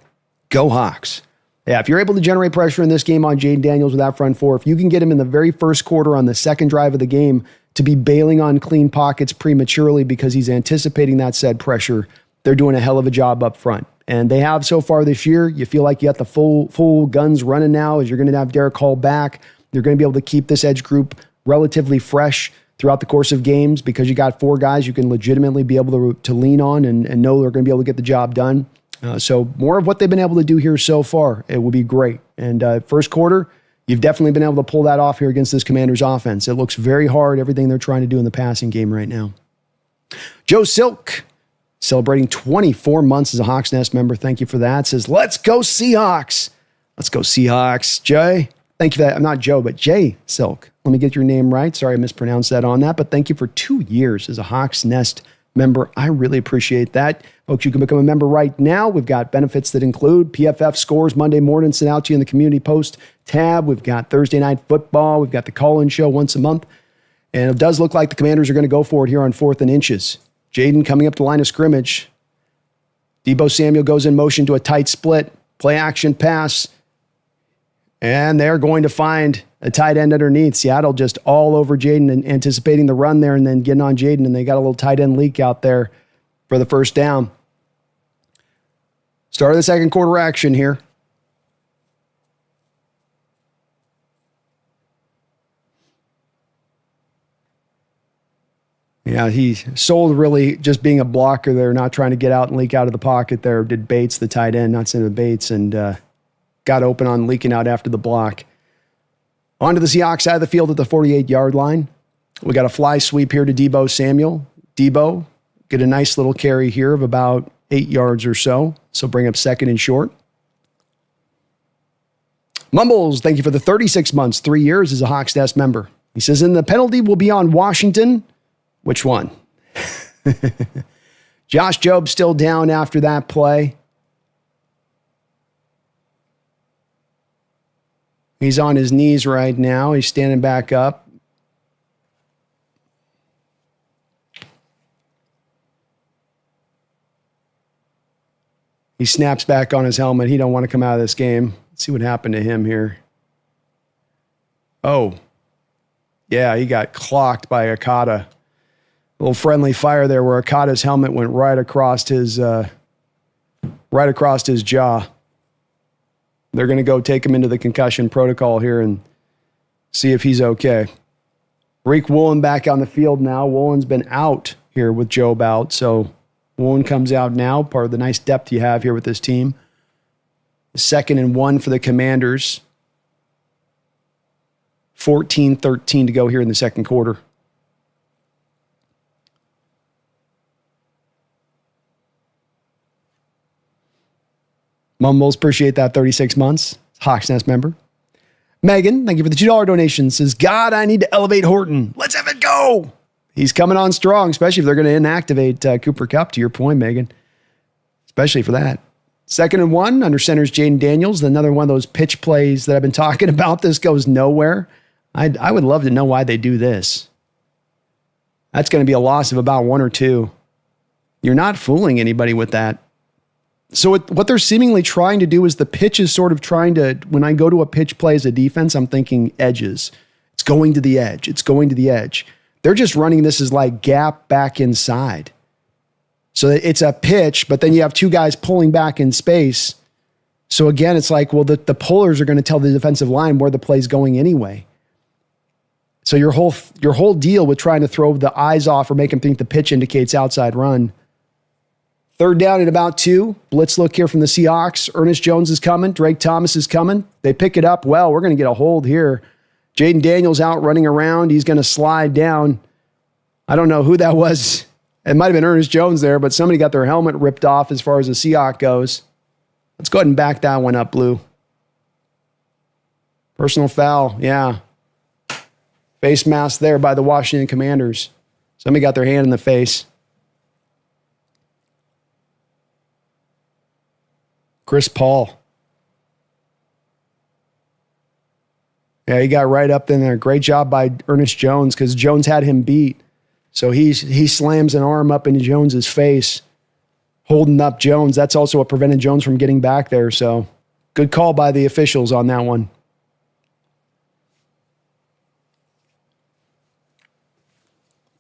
Go Hawks. Yeah, if you're able to generate pressure in this game on Jaden Daniels with that front four, if you can get him in the very first quarter on the second drive of the game to be bailing on clean pockets prematurely because he's anticipating that said pressure, they're doing a hell of a job up front. And they have so far this year. You feel like you got the full guns running now as you're going to have Derek Hall back. You're going to be able to keep this edge group relatively fresh throughout the course of games because you got four guys you can legitimately be able to lean on and know they're going to be able to get the job done. So more of what they've been able to do here so far, it would be great. And first quarter, you've definitely been able to pull that off here against this Commanders offense. It looks very hard, everything they're trying to do in the passing game right now. Joe Silk, celebrating 24 months as a Hawks Nest member. Thank you for that. Says, let's go Seahawks. Let's go Seahawks. Jay, thank you for that. I'm not Joe, but Jay Silk. Let me get your name right. Sorry, I mispronounced that on that, but thank you for 2 years as a Hawks Nest member. I really appreciate that. Folks, you can become a member right now. We've got benefits that include PFF scores Monday morning sent out to you in the community post tab. We've got Thursday night football. We've got the call-in show once a month. And it does look like the Commanders are going to go for it here on 4th and inches. Jaden coming up the line of scrimmage. Deebo Samuel goes in motion to a tight split. Play action pass. And they're going to find a tight end underneath. Seattle just all over Jaden and anticipating the run there and then getting on Jaden. And they got a little tight end leak out there for the first down. Start of the second quarter action here. Yeah, he sold really just being a blocker there, not trying to get out and leak out of the pocket there. Did Bates, the tight end, not sending Bates, and got open on leaking out after the block. On to the Seahawks side of the field at the 48-yard line. We got a fly sweep here to Deebo Samuel. Deebo get a nice little carry here of about 8 yards or so. So bring up second and short. Mumbles, thank you for the 36 months, 3 years as a Hawks Nest member. He says, and the penalty will be on Washington. Which one? Josh Jobe still down after that play. He's on his knees right now. He's standing back up. He snaps back on his helmet. He don't want to come out of this game. Let's see what happened to him here. Oh, yeah, he got clocked by Okada. A little friendly fire there where Okada's helmet went right across his jaw. They're going to go take him into the concussion protocol here and see if he's okay. Reek Woolen back on the field now. Woolen's been out here with Jobe out, so Woolen comes out now, part of the nice depth you have here with this team. 2nd and 1 for the Commanders. 14-13 to go here in the second quarter. Mumbles, appreciate that 36 months. Hawks Nest member. Megan, thank you for the $2 donation. Says, God, I need to elevate Horton. Let's have it go. He's coming on strong, especially if they're going to inactivate Cooper Kupp, to your point, Megan. Especially for that. 2nd and 1, under center's Jaden Daniels. Another one of those pitch plays that I've been talking about. This goes nowhere. I would love to know why they do this. That's going to be a loss of about 1 or 2. You're not fooling anybody with that. So what they're seemingly trying to do is the pitch is sort of trying to, when I go to a pitch play as a defense, I'm thinking edges. It's going to the edge. It's going to the edge. They're just running this as like gap back inside. So it's a pitch, but then you have two guys pulling back in space. So again, it's like, well, the pullers are going to tell the defensive line where the play's going anyway. So your whole deal with trying to throw the eyes off or make them think the pitch indicates outside run. 3rd down at about 2. Blitz look here from the Seahawks. Ernest Jones is coming. Drake Thomas is coming. They pick it up. Well, we're going to get a hold here. Jaden Daniels out running around. He's going to slide down. I don't know who that was. It might have been Ernest Jones there, but somebody got their helmet ripped off as far as the Seahawk goes. Let's go ahead and back that one up, Blue. Personal foul, yeah. Face mask there by the Washington Commanders. Somebody got their hand in the face. Chris Paul. Yeah, he got right up in there. Great job by Ernest Jones because Jones had him beat. So he slams an arm up into Jones's face, holding up Jones. That's also what prevented Jones from getting back there. So good call by the officials on that one.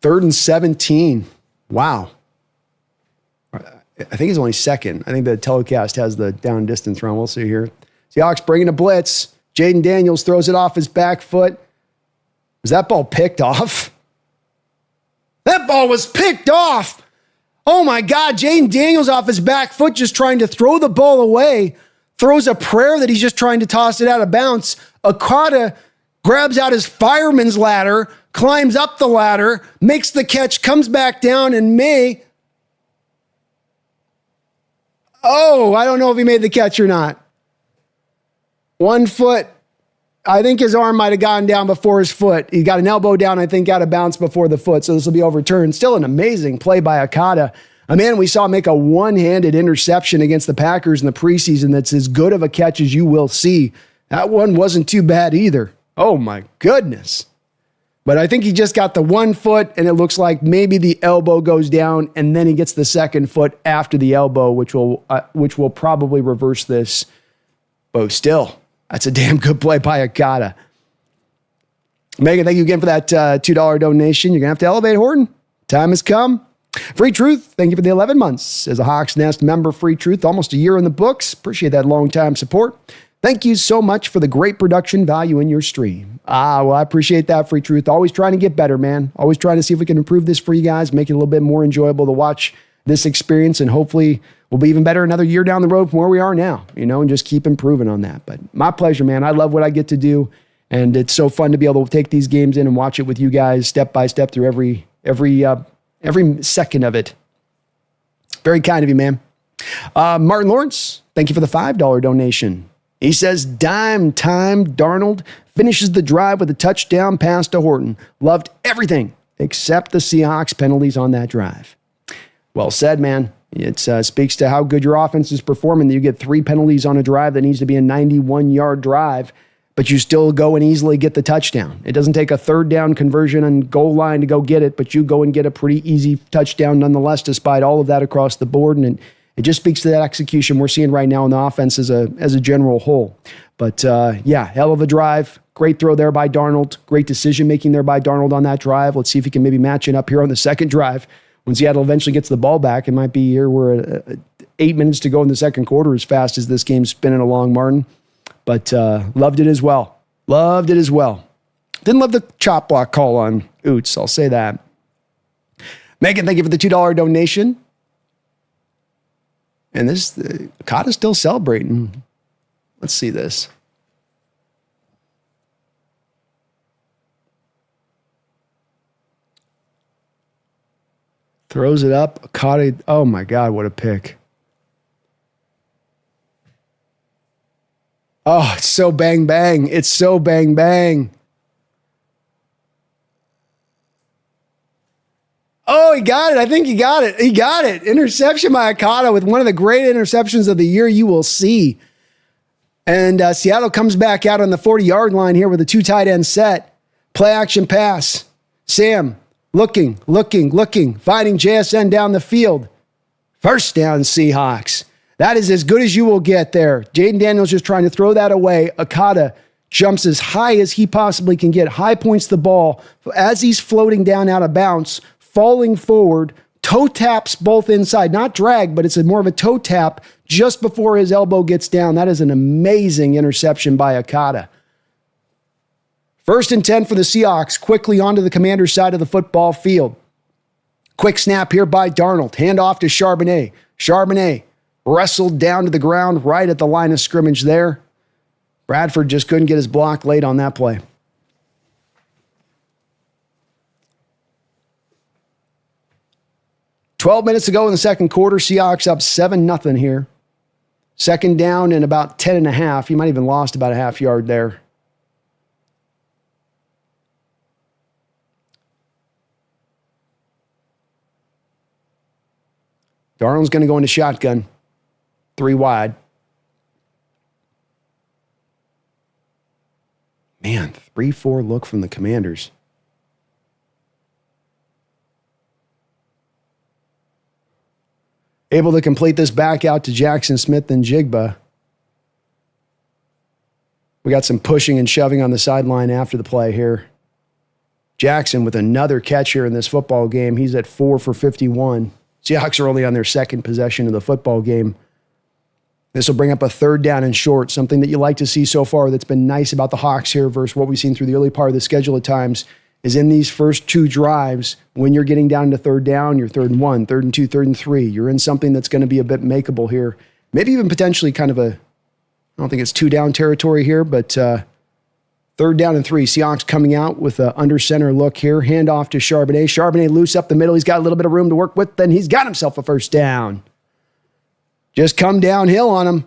Third and 17. Wow. I think it's only second. I think the telecast has the down distance run. We'll see here. Seahawks bringing a blitz. Jaden Daniels throws it off his back foot. Was that ball picked off? That ball was picked off. Oh my God, Jaden Daniels off his back foot just trying to throw the ball away. Throws a prayer that he's just trying to toss it out of bounds. Okada grabs out his fireman's ladder, climbs up the ladder, makes the catch, comes back down, and I don't know if he made the catch or not. 1 foot. I think his arm might have gone down before his foot. He got an elbow down, I think, out of bounds before the foot. So this will be overturned. Still an amazing play by Okada. A man we saw make a one-handed interception against the Packers in the preseason that's as good of a catch as you will see. That one wasn't too bad either. Oh my goodness. But I think he just got the 1 foot, and it looks like maybe the elbow goes down, and then he gets the 2nd foot after the elbow, which will probably reverse this. But still, that's a damn good play by Okada. Megan, thank you again for that $2 donation. You're going to have to elevate Horton. Time has come. Free Truth, thank you for the 11 months as a Hawks Nest member. Free Truth, almost a year in the books. Appreciate that long-time support. Thank you so much for the great production value in your stream. Well, I appreciate that, Free Truth. Always trying to get better, man. Always trying to see if we can improve this for you guys, make it a little bit more enjoyable to watch this experience, and hopefully we'll be even better another year down the road from where we are now, and just keep improving on that. But my pleasure, man. I love what I get to do, and it's so fun to be able to take these games in and watch it with you guys step by step through every second of it. Very kind of you, man. Martin Lawrence, thank you for the $5 donation. He says, dime time, Darnold finishes the drive with a touchdown pass to Horton. Loved everything except the Seahawks penalties on that drive. Well said, man. It speaks to how good your offense is performing that you get 3 penalties on a drive that needs to be a 91-yard drive, but you still go and easily get the touchdown. It doesn't take a 3rd down conversion and goal line to go get it, but you go and get a pretty easy touchdown nonetheless, despite all of that across the board. And it just speaks to that execution we're seeing right now in the offense as a general whole. But hell of a drive. Great throw there by Darnold. Great decision-making there by Darnold on that drive. Let's see if he can maybe match it up here on the 2nd drive. When Seattle eventually gets the ball back, it might be here where 8 minutes to go in the 2nd quarter as fast as this game's spinning along, Martin. But loved it as well. Loved it as well. Didn't love the chop block call on Oots, I'll say that. Megan, thank you for the $2 donation. And Okada's still celebrating. Let's see this. Throws it up. Okada, oh my God, what a pick. Oh, it's so bang, bang. It's so bang, bang. Oh, he got it. I think he got it. He got it. Interception by Okada with one of the great interceptions of the year you will see. And Seattle comes back out on the 40-yard line here with a 2 tight end set. Play action pass. Sam looking, finding JSN down the field. First down, Seahawks. That is as good as you will get there. Jaden Daniels just trying to throw that away. Okada jumps as high as he possibly can get, high points the ball as he's floating down out of bounds, falling forward, toe taps both inside, not drag, but it's more of a toe tap just before his elbow gets down. That is an amazing interception by Okada. 1st and 10 for the Seahawks, quickly onto the Commanders' side of the football field. Quick snap here by Darnold. Hand off to Charbonnet. Charbonnet wrestled down to the ground right at the line of scrimmage there. Bradford just couldn't get his block late on that play. "12 minutes to go in the second quarter. Seahawks up 7-0 here. Second down and about 10.5. He might even lost about a half yard there. Darnold's going to go into shotgun. 3 wide. Man, 3-4 look from the Commanders. Able to complete this back out to Jackson Smith and Jigba. We got some pushing and shoving on the sideline after the play here. Jackson with another catch here in this football game. He's at 4 for 51. Seahawks are only on their second possession of the football game. This will bring up a 3rd down and short, something that you like to see so far that's been nice about the Hawks here versus what we've seen through the early part of the schedule at times is in these first 2 drives, when you're getting down to 3rd down, you're 3rd and 1, 3rd and 2, 3rd and 3. You're in something that's going to be a bit makeable here. Maybe even potentially kind of I don't think it's 2 down territory here, but 3rd down and 3. Seahawks coming out with an under center look here. Hand off to Charbonnet. Charbonnet loose up the middle. He's got a little bit of room to work with. Then he's got himself a 1st down. Just come downhill on him.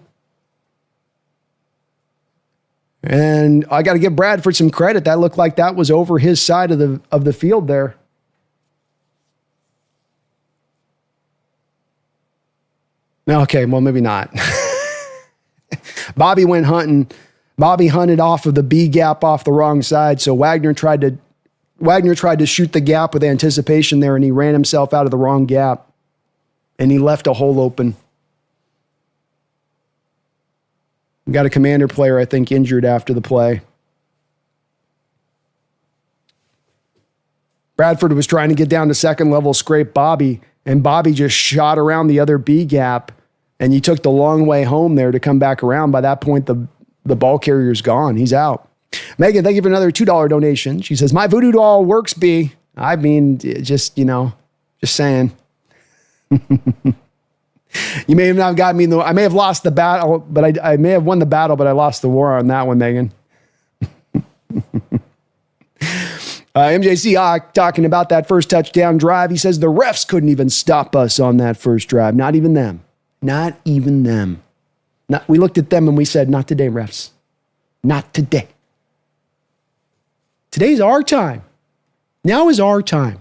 And I got to give Bradford some credit. That looked like that was over his side of the field there. Okay, well, maybe not. Bobby went hunting. Bobby hunted off of the B gap off the wrong side, so Wagner tried to shoot the gap with anticipation there, and he ran himself out of the wrong gap, and he left a hole open. We got a Commander player, I think, injured after the play. Bradford was trying to get down to second level, scrape Bobby, and Bobby just shot around the other B gap, and he took the long way home there to come back around. By that point, the ball carrier's gone. He's out. Megan, thank you for another $2 donation. She says, my voodoo doll works, B. I mean, just saying. You may have not got me I may have lost the battle, but I may have won the battle, but I lost the war on that one, Megan. MJC Hawk talking about that first touchdown drive. He says the refs couldn't even stop us on that first drive. Not even them. Not even them. We looked at them and we said, not today, refs. Not today. Today's our time. Now is our time.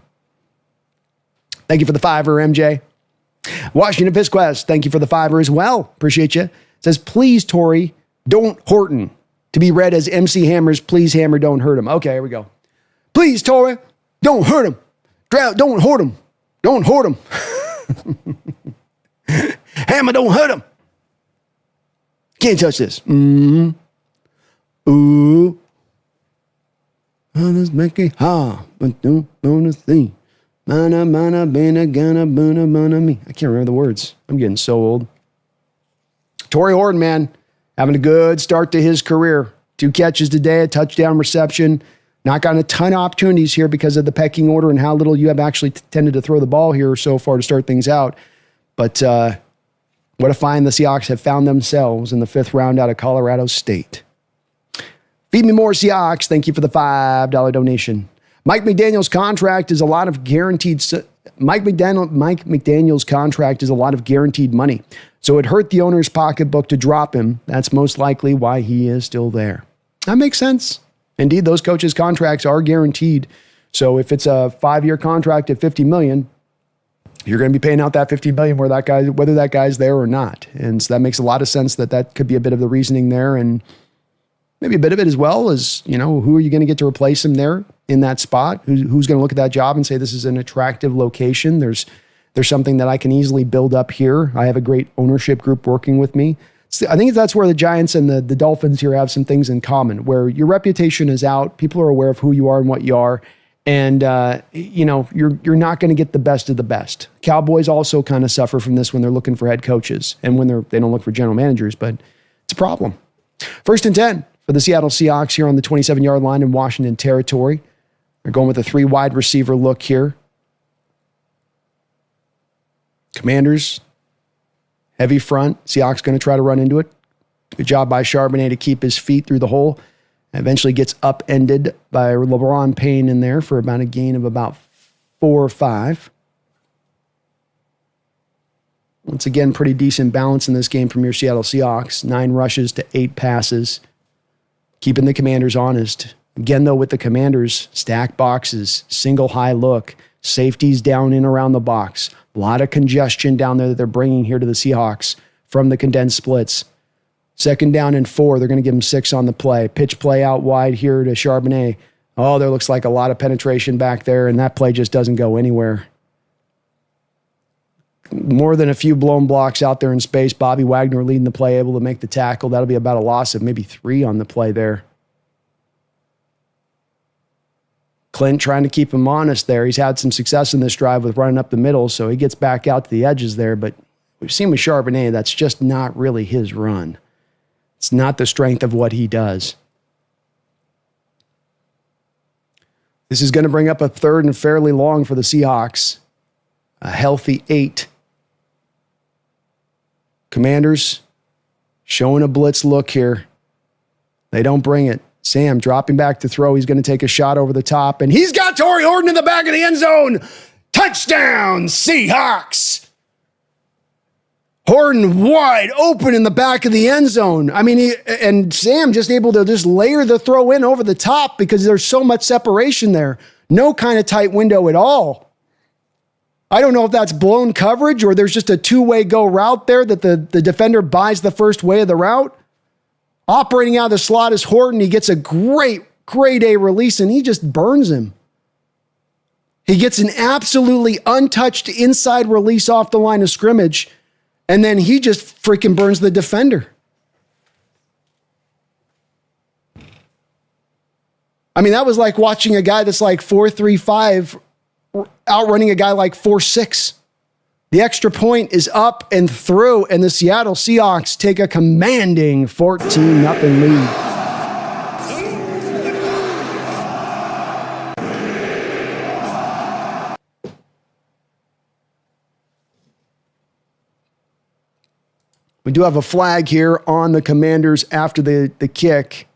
Thank you for the $5, MJ. Washington Pisquest, thank you for the $5 as well. Appreciate you. It says, please, Tori, don't Horton. To be read as MC Hammer's, please, Hammer, don't hurt him. Okay, here we go. Please, Tori, don't hurt him. Don't hurt him. Don't hurt him. Hammer, don't hurt him. Can't touch this. Mm-hmm. Ooh. Let's make it hard, but don't wanna see. Mana, mana, bana, gana, bana, bana, me. I can't remember the words. I'm getting so old. Torrey Horton, man, having a good start to his career. 2 catches today, a touchdown reception. Not gotten a ton of opportunities here because of the pecking order and how little you have actually tended to throw the ball here so far to start things out. But what a find the Seahawks have found themselves in the 5th round out of Colorado State. Feed me more, Seahawks. Thank you for the $5 donation. Mike McDaniel's contract is a lot of guaranteed. Mike McDaniel's contract is a lot of guaranteed money, so it hurt the owner's pocketbook to drop him. That's most likely why he is still there. That makes sense. Indeed, those coaches' contracts are guaranteed. So if it's a 5-year contract at $50 million, you're going to be paying out that $50 million whether that guy's there or not. And so that makes a lot of sense that could be a bit of the reasoning there, and maybe a bit of it as well as, who are you going to get to replace him there in that spot? Who's going to look at that job and say, this is an attractive location. There's something that I can easily build up here. I have a great ownership group working with me. I think that's where the Giants and the Dolphins here have some things in common, where your reputation is out. People are aware of who you are and what you are. And, you're not going to get the best of the best. Cowboys also kind of suffer from this when they're looking for head coaches and when they don't look for general managers, but it's a problem. 1st and 10 for the Seattle Seahawks here on the 27-yard line in Washington territory. They're going with a 3 wide receiver look here. Commanders, heavy front. Seahawks going to try to run into it. Good job by Charbonnet to keep his feet through the hole. Eventually gets upended by LeBron Payne in there for about a gain of about 4 or 5. Once again, pretty decent balance in this game from your Seattle Seahawks. 9 rushes to 8 passes. Keeping the Commanders honest. Again, though, with the Commanders, stack boxes, single high look, safeties down in around the box. A lot of congestion down there that they're bringing here to the Seahawks from the condensed splits. 2nd down and 4, they're going to give him 6 on the play. Pitch play out wide here to Charbonnet. Oh, there looks like a lot of penetration back there, and that play just doesn't go anywhere. More than a few blown blocks out there in space. Bobby Wagner leading the play, able to make the tackle. That'll be about a loss of maybe 3 on the play there. Clint trying to keep him honest there. He's had some success in this drive with running up the middle, so he gets back out to the edges there, but we've seen with Charbonnet, that's just not really his run. It's not the strength of what he does. This is going to bring up a 3rd and fairly long for the Seahawks. A healthy 8. Commanders showing a blitz look here. They don't bring it. Sam dropping back to throw. He's going to take a shot over the top, and he's got Torrey Horton in the back of the end zone. Touchdown, Seahawks! Horton wide open in the back of the end zone. I mean, and Sam just able to just layer the throw in over the top because there's so much separation there. No kind of tight window at all. I don't know if that's blown coverage or there's just a 2-way go route there that the defender buys the first way of the route. Operating out of the slot is Horton. He gets a great A release and he just burns him. He gets an absolutely untouched inside release off the line of scrimmage. And then he just freaking burns the defender. I mean, that was like watching a guy that's like 4.35 outrunning a guy like 4.6. The extra point is up and through, and the Seattle Seahawks take a commanding 14-0 lead. We do have a flag here on the Commanders after the kick.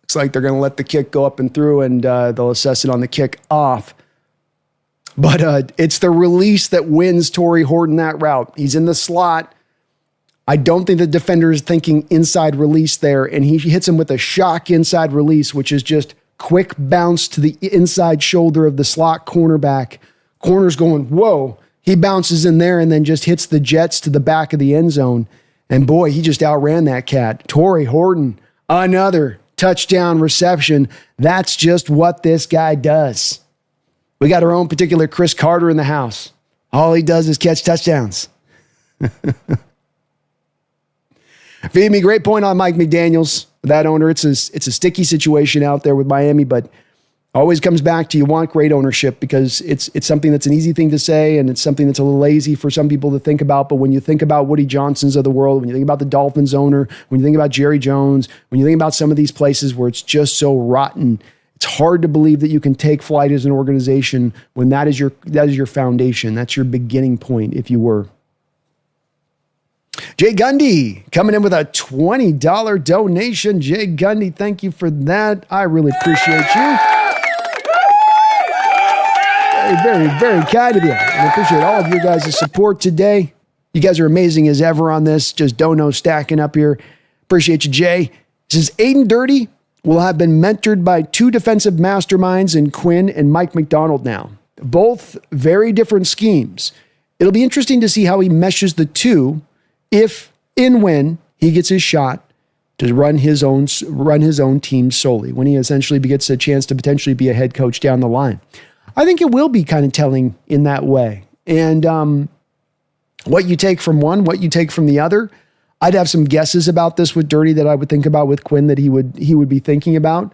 Looks like they're going to let the kick go up and through, and they'll assess it on the kick off. But it's the release that wins Torrey Horton that route. He's in the slot. I don't think the defender is thinking inside release there, and he hits him with a shock inside release, which is just quick bounce to the inside shoulder of the slot cornerback. Corner's going, whoa. He bounces in there and then just hits the Jets to the back of the end zone. And boy, he just outran that cat. Torrey Horton, another touchdown reception. That's just what this guy does. We got our own particular Chris Carter in the house. All he does is catch touchdowns. Feed me, great point on Mike McDaniels, that owner. It's a sticky situation out there with Miami, but always comes back to you want great ownership because it's something that's an easy thing to say and it's something that's a little lazy for some people to think about. But when you think about Woody Johnson's of the world, when you think about the Dolphins owner, when you think about Jerry Jones, when you think about some of these places where it's just so rotten, it's hard to believe that you can take flight as an organization when that is your foundation. That's your beginning point, if you were. Jay Gundy coming in with a $20 donation. Jay Gundy, thank you for that. I really appreciate you. Very, very kind of you. I appreciate all of you guys' support today. You guys are amazing as ever on this. Just dono stacking up here. Appreciate you, Jay. This is Aiden Dirty. Will have been mentored by 2 defensive masterminds in Quinn and Mike McDonald now. Both very different schemes. It'll be interesting to see how he meshes the two if and when he gets his shot to run his own team solely, when he essentially gets a chance to potentially be a head coach down the line. I think it will be kind of telling in that way. And What you take from one, what you take from the other. I'd have some guesses about this with Dirty that I would think about with Quinn that he would be thinking about.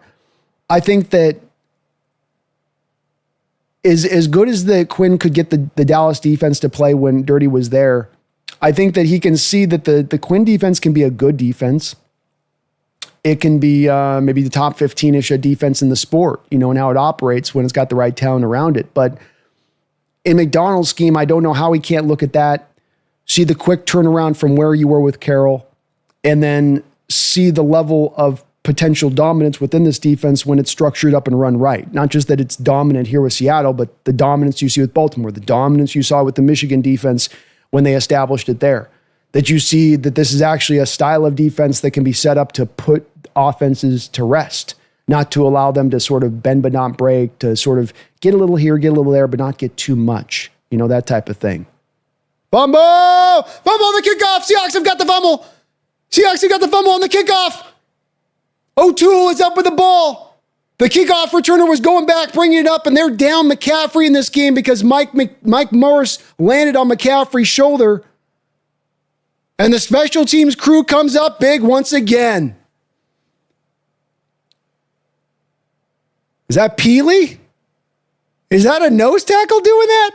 I think that is as good as the Quinn could get the Dallas defense to play when Dirty was there. I think that he can see that the Quinn defense can be a good defense. It can be maybe the top 15-ish defense in the sport, and how it operates when it's got the right talent around it. But in McDonald's scheme, I don't know how he can't look at that, see the quick turnaround from where you were with Carroll, and then see the level of potential dominance within this defense when it's structured up and run right. Not just that it's dominant here with Seattle, but the dominance you see with Baltimore, the dominance you saw with the Michigan defense when they established it there. That you see that this is actually a style of defense that can be set up to put offenses to rest, not to allow them to sort of bend but not break, to sort of get a little here, get a little there, but not get too much. That type of thing. Fumble! Fumble on the kickoff! Seahawks have got the fumble! Seahawks have got the fumble on the kickoff! O'Toole is up with the ball. The kickoff returner was going back, bringing it up, and they're down McCaffrey in this game because Mike Morris landed on McCaffrey's shoulder. And the special teams crew comes up big once again. Is that Peely? Is that a nose tackle doing that?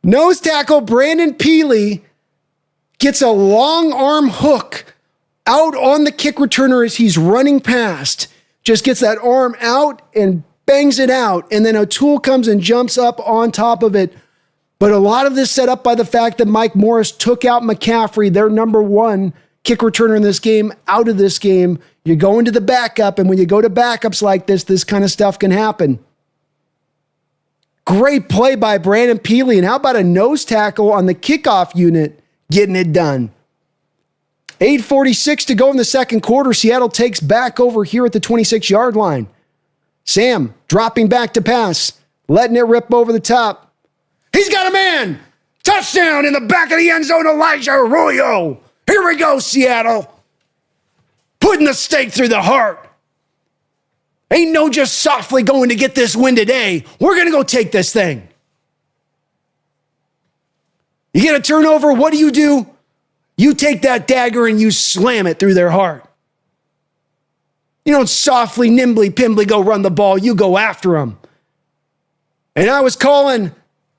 Nose tackle Brandon Peely gets a long arm hook out on the kick returner as he's running past. Just gets that arm out and bangs it out. And then O'Toole comes and jumps up on top of it. But a lot of this set up by the fact that Mike Morris took out McCaffrey, their number one kick returner in this game, out of this game. You go into the backup, and when you go to backups like this kind of stuff can happen. Great play by Brandon Peely. And how about a nose tackle on the kickoff unit getting it done? 8:46 to go in the second quarter. Seattle takes back over here at the 26-yard line. Sam dropping back to pass, letting it rip over the top. He's got a man. Touchdown in the back of the end zone, Elijah Arroyo. Here we go, Seattle. Putting the stake through the heart. Ain't no just softly going to get this win today. We're going to go take this thing. You get a turnover, what do? You take that dagger and you slam it through their heart. You don't softly, nimbly, pimbly go run the ball. You go after them. And I was calling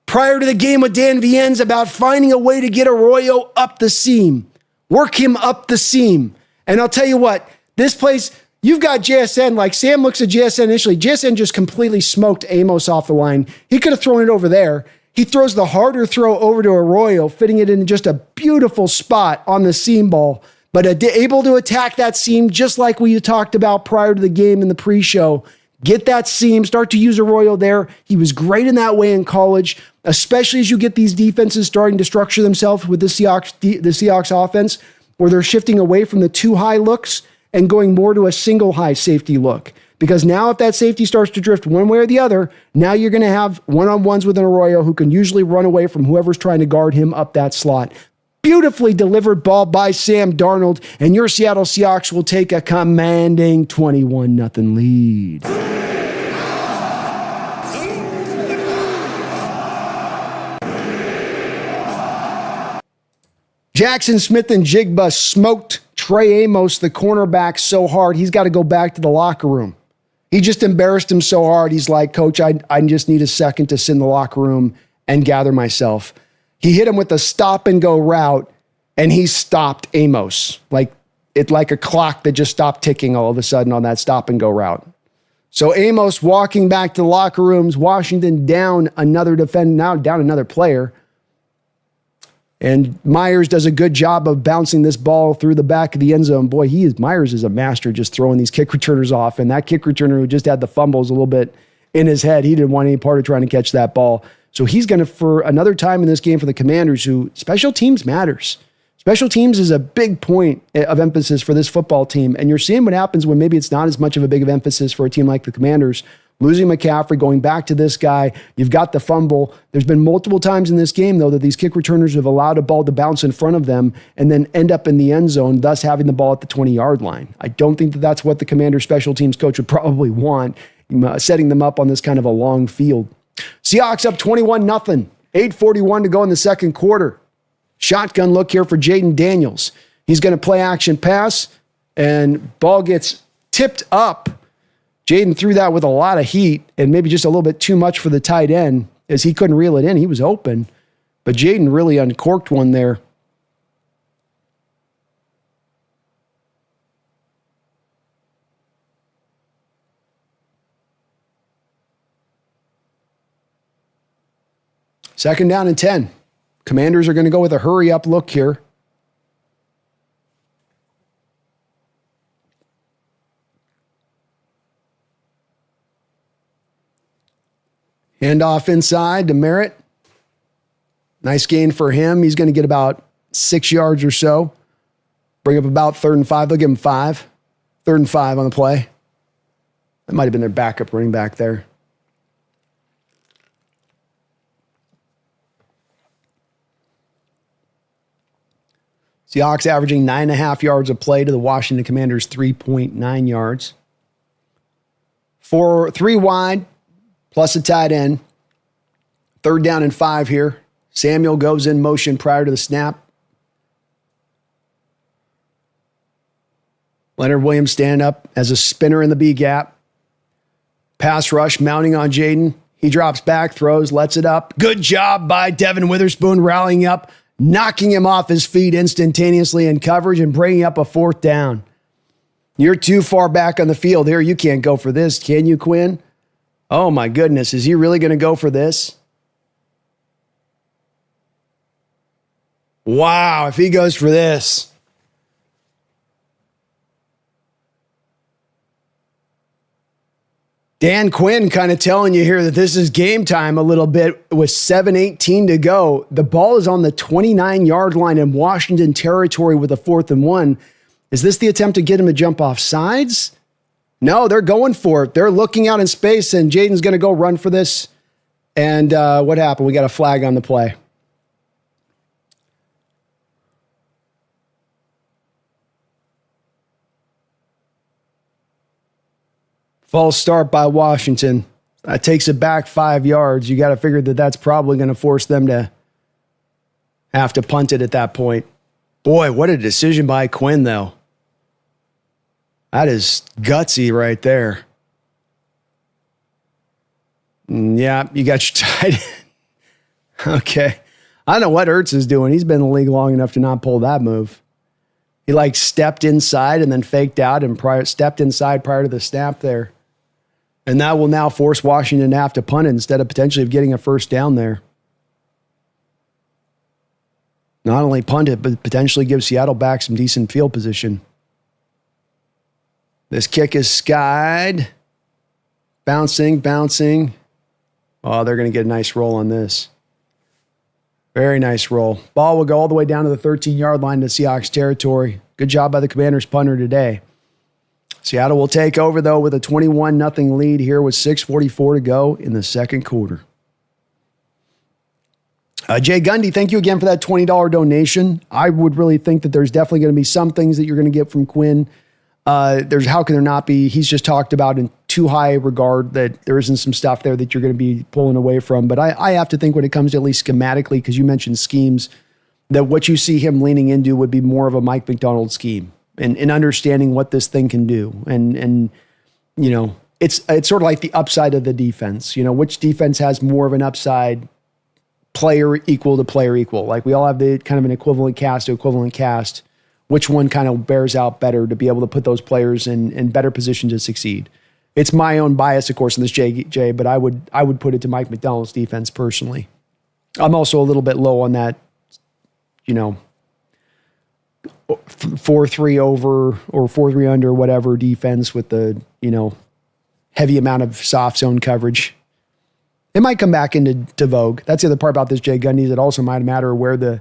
prior to the game with Dan Viennes about finding a way to get Arroyo up the seam. Work him up the seam. And I'll tell you what, this place, you've got JSN, like Sam looks at JSN initially. JSN just completely smoked Amos off the line. He could have thrown it over there. He throws the harder throw over to Arroyo, fitting it in just a beautiful spot on the seam ball, but able to attack that seam just like we talked about prior to the game in the pre-show. Get that seam, start to use Arroyo there. He was great in that way in college, especially as you get these defenses starting to structure themselves with the Seahawks offense, where they're shifting away from the two high looks and going more to a single high safety look. Because now if that safety starts to drift one way or the other, now you're going to have one-on-ones with an Arroyo who can usually run away from whoever's trying to guard him up that slot. Beautifully delivered ball by Sam Darnold, and your Seattle Seahawks will take a commanding 21-0 lead. Jackson Smith and Jigba smoked Trey Amos, the cornerback, so hard, he's got to go back to the locker room. He just embarrassed him so hard. He's like, Coach, I just need a second to sit in the locker room and gather myself. He hit him with a stop-and-go route, and he stopped Amos. Like a clock that just stopped ticking all of a sudden on that stop-and-go route. So Amos walking back to the locker rooms, Washington down another defender, now down another player. And Myers does a good job of bouncing this ball through the back of the end zone. Boy, Myers is a master just throwing these kick returners off. And that kick returner who just had the fumbles a little bit in his head, he didn't want any part of trying to catch that ball. So he's going to, for another time in this game for the Commanders, who special teams matters. Special teams is a big point of emphasis for this football team. And you're seeing what happens when maybe it's not as much of a big of emphasis for a team like the Commanders. Losing McCaffrey, going back to this guy, you've got the fumble. There's been multiple times in this game, though, that these kick returners have allowed a ball to bounce in front of them and then end up in the end zone, thus having the ball at the 20-yard line. I don't think that that's what the Commander special teams coach would probably want, setting them up on this kind of a long field. Seahawks up 21-0. 8:41 to go in the second quarter. Shotgun look here for Jaden Daniels. He's going to play action pass, and ball gets tipped up. Jaden threw that with a lot of heat and maybe just a little bit too much for the tight end as he couldn't reel it in. He was open, but Jaden really uncorked one there. Second down and 10. Commanders are going to go with a hurry-up look here. Handoff inside to Merritt. Nice gain for him. He's going to get about 6 yards or so. Bring up about 3rd and 5. They'll give him 5. 3rd and 5 on the play. That might have been their backup running back there. Seahawks averaging 9.5 yards of play to the Washington Commanders' 3.9 yards. 3 wide, plus a tight end. 3rd down and 5 here. Samuel goes in motion prior to the snap. Leonard Williams stand up as a spinner in the B gap. Pass rush mounting on Jaden. He drops back, throws, lets it up. Good job by Devin Witherspoon rallying up, knocking him off his feet instantaneously in coverage and bringing up a 4th down. You're too far back on the field here. You can't go for this, can you, Quinn? Oh, my goodness. Is he really going to go for this? Wow, if he goes for this. Dan Quinn kind of telling you here that this is game time a little bit with 7:18 to go. The ball is on the 29-yard line in Washington territory with a 4th and 1. Is this the attempt to get him to jump off sides? No, they're going for it. They're looking out in space, and Jaden's going to go run for this. And what happened? We got a flag on the play. False start by Washington. That takes it back 5 yards. You got to figure that that's probably going to force them to have to punt it at that point. Boy, what a decision by Quinn, though. That is gutsy right there. Yeah, you got your tight end. Okay. I don't know what Ertz is doing. He's been in the league long enough to not pull that move. He stepped inside and then faked out and stepped inside prior to the snap there. And that will now force Washington to have to punt it instead of potentially of getting a 1st down there. Not only punt it, but potentially give Seattle back some decent field position. This kick is skied. Bouncing. Oh, they're going to get a nice roll on this. Very nice roll. Ball will go all the way down to the 13-yard line to Seahawks territory. Good job by the Commanders punter today. Seattle will take over, though, with a 21-0 lead here with 6:44 to go in the second quarter. Jay Gundy, thank you again for that $20 donation. I would really think that there's definitely going to be some things that you're going to get from Quinn. How can there not be? He's just talked about in too high regard that there isn't some stuff there that you're going to be pulling away from. But I have to think when it comes to at least schematically, because you mentioned schemes, that what you see him leaning into would be more of a Mike McDonald scheme and understanding what this thing can do. And you know, it's sort of like the upside of the defense. You know, which defense has more of an upside, player equal to player equal? Like we all have the kind of an equivalent cast to equivalent cast. Which one kind of bears out better to be able to put those players in better position to succeed? It's my own bias, of course, in this, Jay, but I would put it to Mike McDonald's defense personally. I'm also a little bit low on that, 4-3 over or 4-3 under, whatever defense with the, heavy amount of soft zone coverage. It might come back into vogue. That's the other part about this, Jay Gundy, is it also might matter where the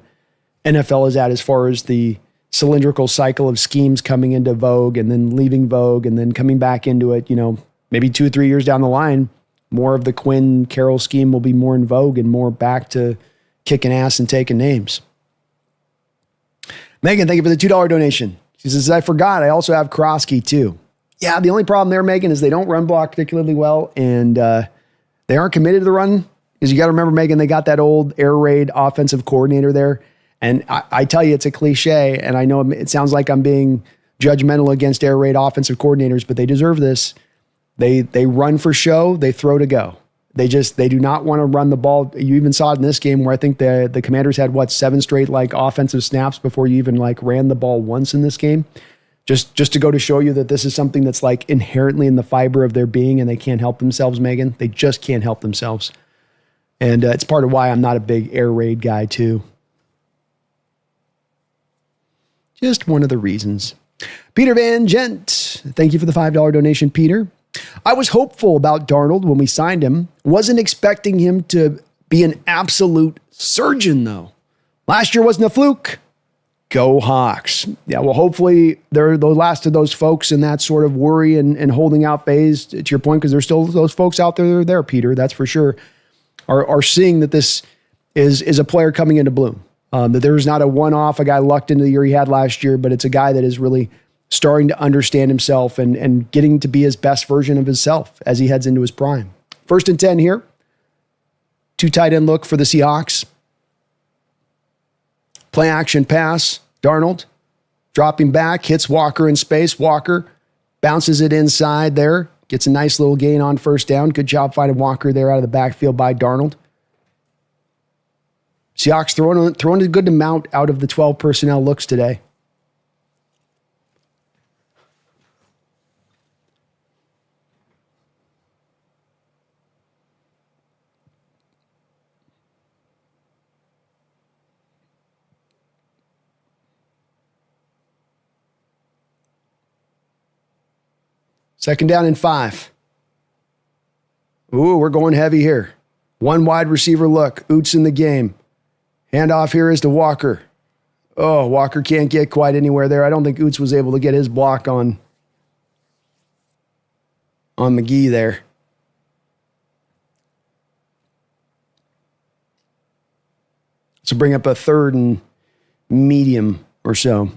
NFL is at as far as the cylindrical cycle of schemes coming into vogue and then leaving vogue and then coming back into it, maybe 2-3 years down the line, more of the Quinn Carroll scheme will be more in vogue and more back to kicking ass and taking names. Megan, thank you for the $2 donation. She says, I forgot, I also have Krosky too. Yeah, the only problem there, Megan, is they don't run block particularly well and they aren't committed to the run Because you got to remember, Megan, they got that old air raid offensive coordinator there. And I tell you, it's a cliche, and I know it sounds like I'm being judgmental against air raid offensive coordinators, but they deserve this. They run for show, they throw to go. They do not want to run the ball. You even saw it in this game where I think the Commanders had 7 straight offensive snaps before you even ran the ball once in this game. Just to go to show you that this is something that's inherently in the fiber of their being, and they can't help themselves, Megan. They just can't help themselves. And it's part of why I'm not a big air raid guy too. Just one of the reasons. Peter Van Gent, thank you for the $5 donation, Peter. I was hopeful about Darnold when we signed him. Wasn't expecting him to be an absolute surgeon, though. Last year wasn't a fluke. Go Hawks. Yeah, well, hopefully they're the last of those folks in that sort of worry and holding out phase, to your point, because there's still those folks out there, Peter, that's for sure, are seeing that this is a player coming into bloom. That there's not a one-off, a guy lucked into the year he had last year, but it's a guy that is really starting to understand himself and getting to be his best version of himself as he heads into his prime. 1st and 10 here. 2 tight end look for the Seahawks. Play action pass. Darnold dropping back, hits Walker in space. Walker bounces it inside there. Gets a nice little gain on 1st down. Good job finding Walker there out of the backfield by Darnold. Seahawks throwing a good amount out of the 12 personnel looks today. Second down and 5. Ooh, we're going heavy here. 1 wide receiver look. Oots in the game. Handoff here is to Walker. Oh, Walker can't get quite anywhere there. I don't think Oots was able to get his block on McGee there. So bring up a 3rd and medium or so.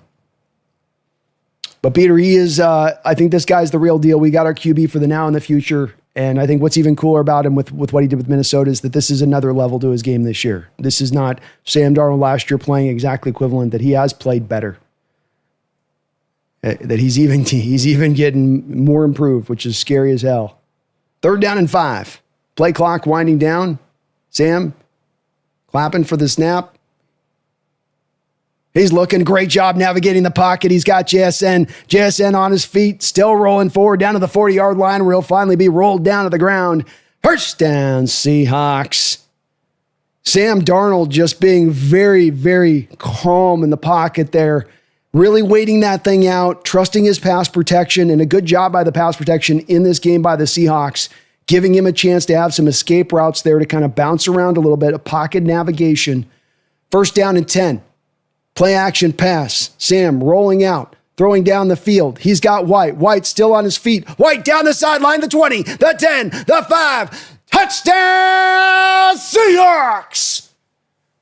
But Peter, he is, I think this guy's the real deal. We got our QB for the now and the future. And I think what's even cooler about him with what he did with Minnesota is that this is another level to his game this year. This is not Sam Darnold last year playing exactly equivalent, that he has played better. That he's even getting more improved, which is scary as hell. 3rd down and 5. Play clock winding down. Sam clapping for the snap. He's looking, great job navigating the pocket. He's got JSN on his feet, still rolling forward down to the 40-yard line where he'll finally be rolled down to the ground. First down, Seahawks. Sam Darnold just being very, very calm in the pocket there, really waiting that thing out, trusting his pass protection, and a good job by the pass protection in this game by the Seahawks, giving him a chance to have some escape routes there to kind of bounce around a little bit, a pocket navigation. 1st down and 10. Play action pass. Sam rolling out, throwing down the field. He's got White. White still on his feet. White down the sideline, the 20, the 10, the 5. Touchdown, Seahawks!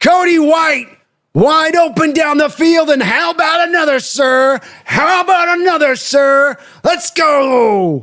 Cody White wide open down the field. And how about another, sir? How about another, sir? Let's go!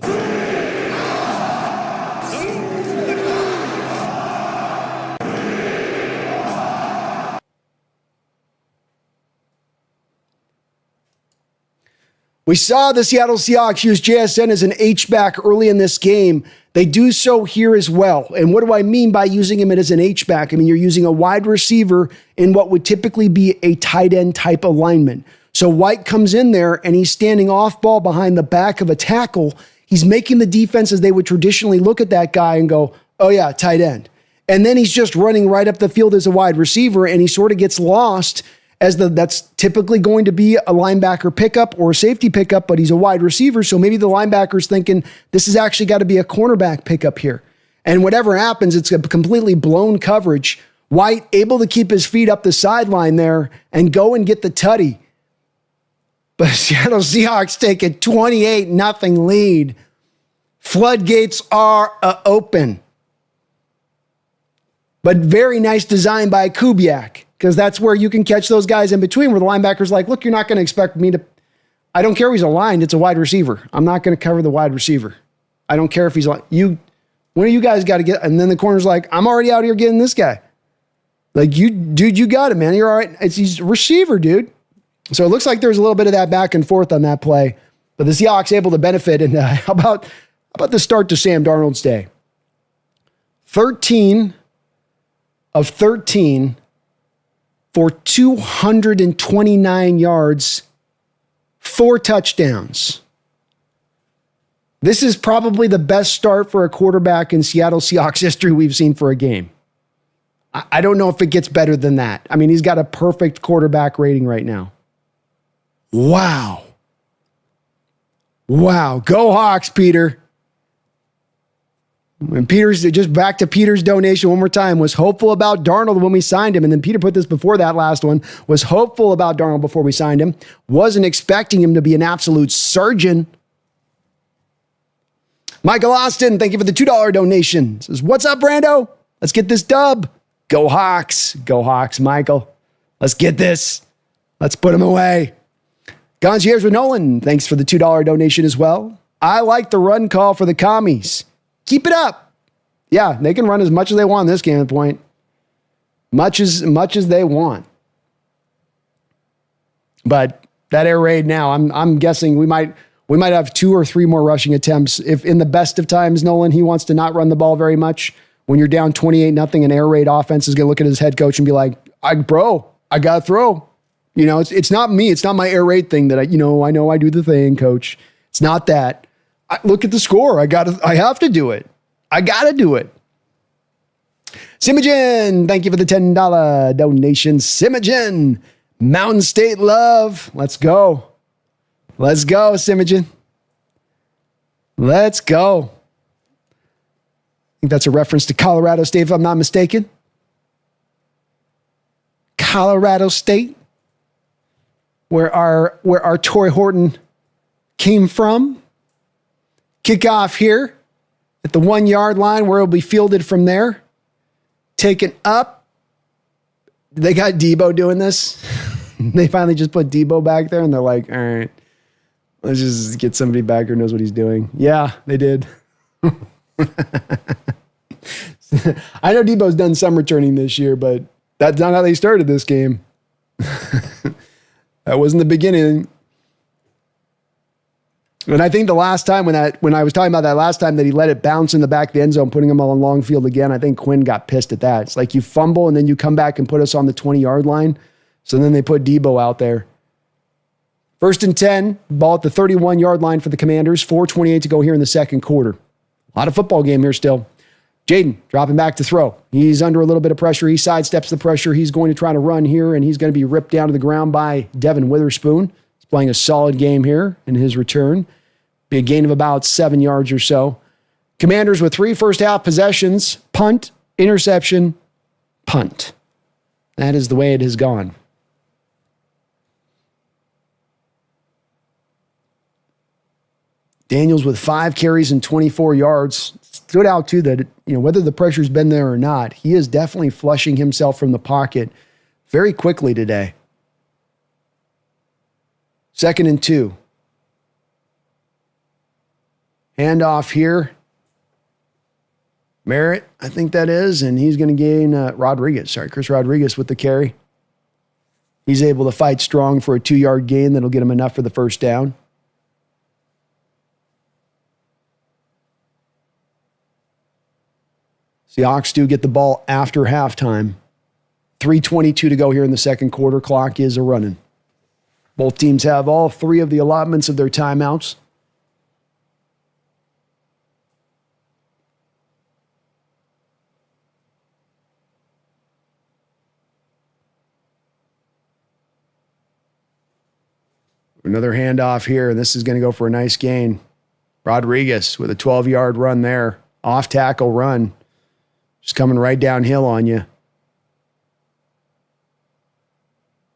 We saw the Seattle Seahawks use JSN as an H-back early in this game. They do so here as well. And what do I mean by using him as an H-back? I mean, you're using a wide receiver in what would typically be a tight end type alignment. So White comes in there and he's standing off ball behind the back of a tackle. He's making the defense as they would traditionally look at that guy and go, oh yeah, tight end. And then he's just running right up the field as a wide receiver and he sort of gets lost that's typically going to be a linebacker pickup or a safety pickup, but he's a wide receiver. So maybe the linebacker's thinking this has actually got to be a cornerback pickup here. And whatever happens, it's a completely blown coverage. White able to keep his feet up the sideline there and go and get the tutty. But Seattle Seahawks take a 28-0 lead. Floodgates are open. But very nice design by Kubiak. Because that's where you can catch those guys in between where the linebacker's like, look, you're not going to expect me to, I don't care if he's aligned, it's a wide receiver. I'm not going to cover the wide receiver. I don't care if he's, One of you guys got to get, and then the corner's like, I'm already out here getting this guy. Like, you got it, man. You're all right. He's a receiver, dude. So it looks like there's a little bit of that back and forth on that play, but the Seahawks able to benefit. And how about the start to Sam Darnold's day? 13 of 13 for 229 yards, 4 touchdowns. This is probably the best start for a quarterback in Seattle Seahawks history we've seen for a game. I don't know if it gets better than that. I mean, he's got a perfect quarterback rating right now. Wow. Go Hawks, Peter. And Peter's, just back to Peter's donation one more time, was hopeful about Darnold when we signed him. And then Peter put this before that last one, was hopeful about Darnold before we signed him. Wasn't expecting him to be an absolute surgeon. Michael Austin, thank you for the $2 donation. Says, what's up, Brando? Let's get this dub. Go Hawks. Go Hawks, Michael. Let's get this. Let's put him away. Concierge with Nolan, thanks for the $2 donation as well. I like the run call for the commies. Keep it up. Yeah, they can run as much as they want in this game at the point. Much as they want. But that air raid now, I'm guessing we might have 2 or 3 more rushing attempts. If in the best of times, Nolan, he wants to not run the ball very much. When you're down 28-0, an air raid offense is going to look at his head coach and be like, I got to throw. You know, it's not me. It's not my air raid thing that I know I do the thing, coach. It's not that. Look at the score. I have to do it. I got to do it. Simogen, thank you for the $10 donation. Simogen, Mountain State love. Let's go. Let's go, Simogen. Let's go. I think that's a reference to Colorado State, if I'm not mistaken. Colorado State, where our Troy Horton came from. Kickoff here at the 1 yard line, where it'll be fielded from there. Taken up. They got Debo doing this. They finally just put Debo back there, and they're like, all right, let's just get somebody back who knows what he's doing. Yeah, they did. I know Debo's done some returning this year, but that's not how they started this game. That wasn't the beginning. And I think the last time when I was talking about that last time that he let it bounce in the back of the end zone, putting him on long field again, I think Quinn got pissed at that. It's like you fumble and then you come back and put us on the 20-yard line. So then they put Debo out there. 1st and 10, ball at the 31-yard line for the Commanders. 4:28 to go here in the second quarter. A lot of football game here still. Jaden dropping back to throw. He's under a little bit of pressure. He sidesteps the pressure. He's going to try to run here, and he's going to be ripped down to the ground by Devin Witherspoon. He's playing a solid game here in his return. Be a gain of about 7 yards or so. Commanders with 3 first-half possessions. Punt, interception, punt. That is the way it has gone. Daniels with 5 carries and 24 yards. Stood out too that, whether the pressure's been there or not, he is definitely flushing himself from the pocket very quickly today. 2nd and 2. Handoff here. Merritt, I think that is, and he's going to gain Chris Rodriguez with the carry. He's able to fight strong for a 2-yard gain that'll get him enough for the first down. Seahawks do get the ball after halftime. 3:22 to go here in the second quarter. Clock is a-running. Both teams have all 3 of the allotments of their timeouts. Another handoff here, and this is going to go for a nice gain. Rodriguez with a 12-yard run there. Off-tackle run. Just coming right downhill on you.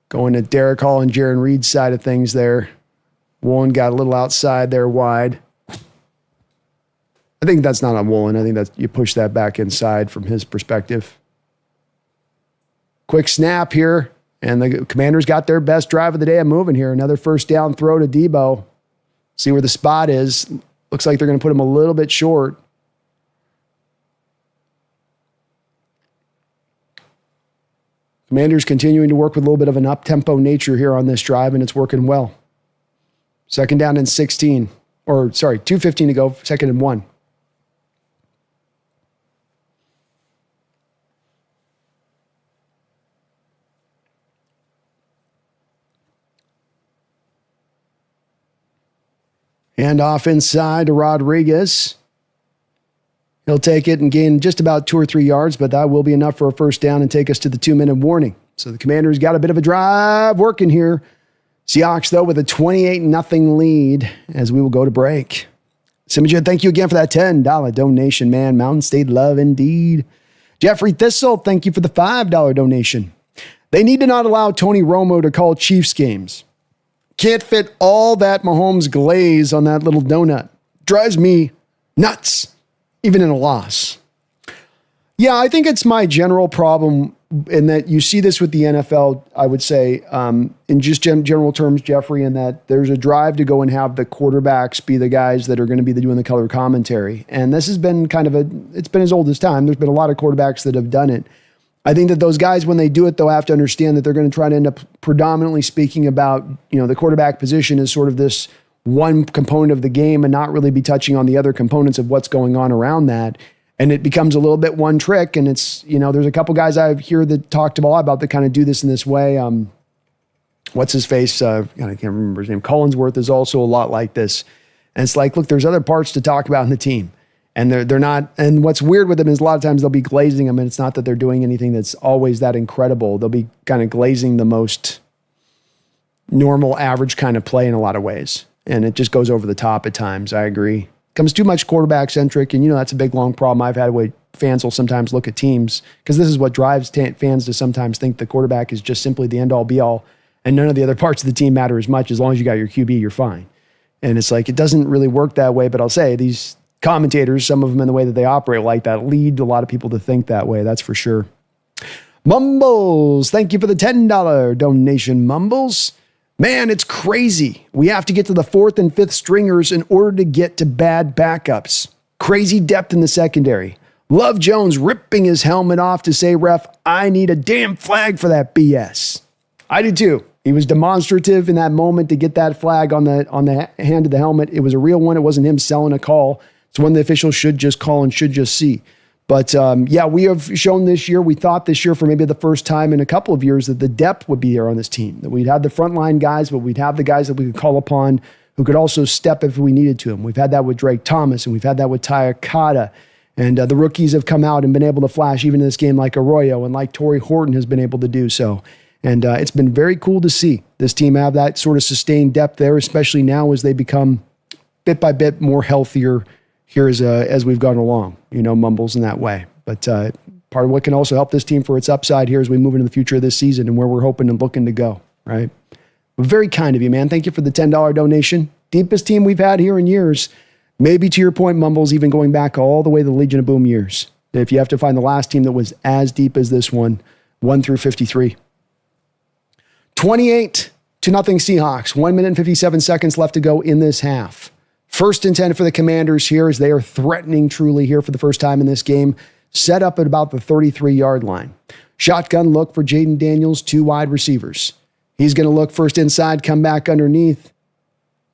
Going to Derek Hall and Jaron Reed's side of things there. Woolen got a little outside there wide. I think that's not on Woolen. I think that you push that back inside from his perspective. Quick snap here. And the Commanders got their best drive of the day. I'm moving here. Another first down throw to Debo. See where the spot is. Looks like they're going to put him a little bit short. Commanders continuing to work with a little bit of an up-tempo nature here on this drive, and it's working well. 2nd down and 16. 2:15 to go, 2nd and 1. Hand off inside to Rodriguez. He'll take it and gain just about 2 or 3 yards, but that will be enough for a first down and take us to the 2-minute warning. So the Commanders got a bit of a drive working here. Seahawks, though, with a 28-0 lead as we will go to break. Simajid, thank you again for that $10 donation, man. Mountain State love indeed. Jeffrey Thistle, thank you for the $5 donation. They need to not allow Tony Romo to call Chiefs games. Can't fit all that Mahomes glaze on that little donut. Drives me nuts, even in a loss. Yeah, I think it's my general problem in that you see this with the NFL, I would say, in just general terms, Jeffrey, in that there's a drive to go and have the quarterbacks be the guys that are going to be doing the color commentary. And this has been it's been as old as time. There's been a lot of quarterbacks that have done it. I think that those guys, when they do it, they'll have to understand that they're going to try to end up predominantly speaking about, the quarterback position as sort of this one component of the game and not really be touching on the other components of what's going on around that. And it becomes a little bit one trick. And it's, there's a couple guys I hear that talked a lot about that kind of do this in this way. What's his face? I can't remember his name. Collinsworth is also a lot like this. And it's like, look, there's other parts to talk about in the team. And they're not, and what's weird with them is a lot of times they'll be glazing them, and it's not that they're doing anything that's always that incredible. They'll be kind of glazing the most normal, average kind of play in a lot of ways. And it just goes over the top at times. I agree. Becomes too much quarterback centric, and that's a big, long problem I've had where fans will sometimes look at teams, because this is what drives fans to sometimes think the quarterback is just simply the end-all, be-all, and none of the other parts of the team matter as much. As long as you got your QB, you're fine. And it's like, it doesn't really work that way, but I'll say these commentators, some of them in the way that they operate like that, lead a lot of people to think that way. That's for sure. Mumbles, thank you for the $10 donation, Mumbles. Man, it's crazy. We have to get to the 4th and 5th stringers in order to get to bad backups. Crazy depth in the secondary. Love Jones ripping his helmet off to say, ref, I need a damn flag for that BS. I do too. He was demonstrative in that moment to get that flag on the hand of the helmet. It was a real one. It wasn't him selling a call. It's one the officials should just call and should just see. But we have shown this year, we thought this year for maybe the first time in a couple of years that the depth would be there on this team, that we'd have the frontline guys, but we'd have the guys that we could call upon who could also step if we needed to. We've had that with Drake Thomas, and we've had that with Tyakata. And the rookies have come out and been able to flash even in this game like Arroyo and like Torrey Horton has been able to do so. And it's been very cool to see this team have that sort of sustained depth there, especially now as they become bit by bit more healthier here as we've gone along, Mumbles in that way. But part of what can also help this team for its upside here as we move into the future of this season and where we're hoping and looking to go, right? But very kind of you, man. Thank you for the $10 donation. Deepest team we've had here in years. Maybe to your point, Mumbles, even going back all the way to the Legion of Boom years. If you have to find the last team that was as deep as this one, 1 through 53. 28-0 Seahawks. 1 minute and 57 seconds left to go in this half. 1st and 10 for the Commanders here as they are threatening truly here for the first time in this game. Set up at about the 33-yard line. Shotgun look for Jaden Daniels, 2 wide receivers. He's going to look first inside, come back underneath.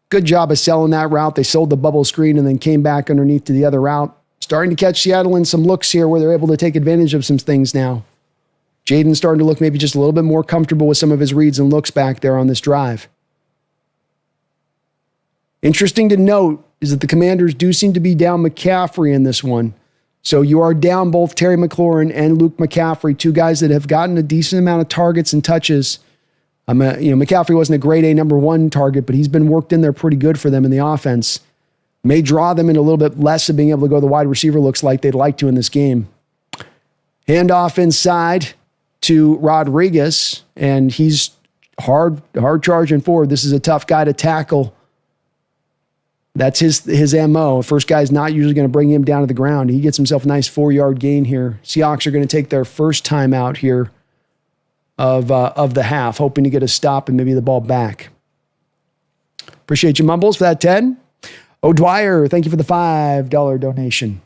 Good job of selling that route. They sold the bubble screen and then came back underneath to the other route. Starting to catch Seattle in some looks here where they're able to take advantage of some things now. Jaden's starting to look maybe just a little bit more comfortable with some of his reads and looks back there on this drive. Interesting to note is that the Commanders do seem to be down McCaffrey in this one. So you are down both Terry McLaurin and Luke McCaffrey, 2 guys that have gotten a decent amount of targets and touches. McCaffrey wasn't a grade A number 1 target, but he's been worked in there pretty good for them in the offense. May draw them in a little bit less of being able to go the wide receiver looks like they'd like to in this game. Handoff inside to Rodriguez, and he's hard charging forward. This is a tough guy to tackle. That's his MO. First guy's not usually going to bring him down to the ground. He gets himself a nice 4-yard gain here. Seahawks are going to take their first time out here of the half, hoping to get a stop and maybe the ball back. Appreciate you, Mumbles, for that 10. O'Dwyer, thank you for the $5 donation.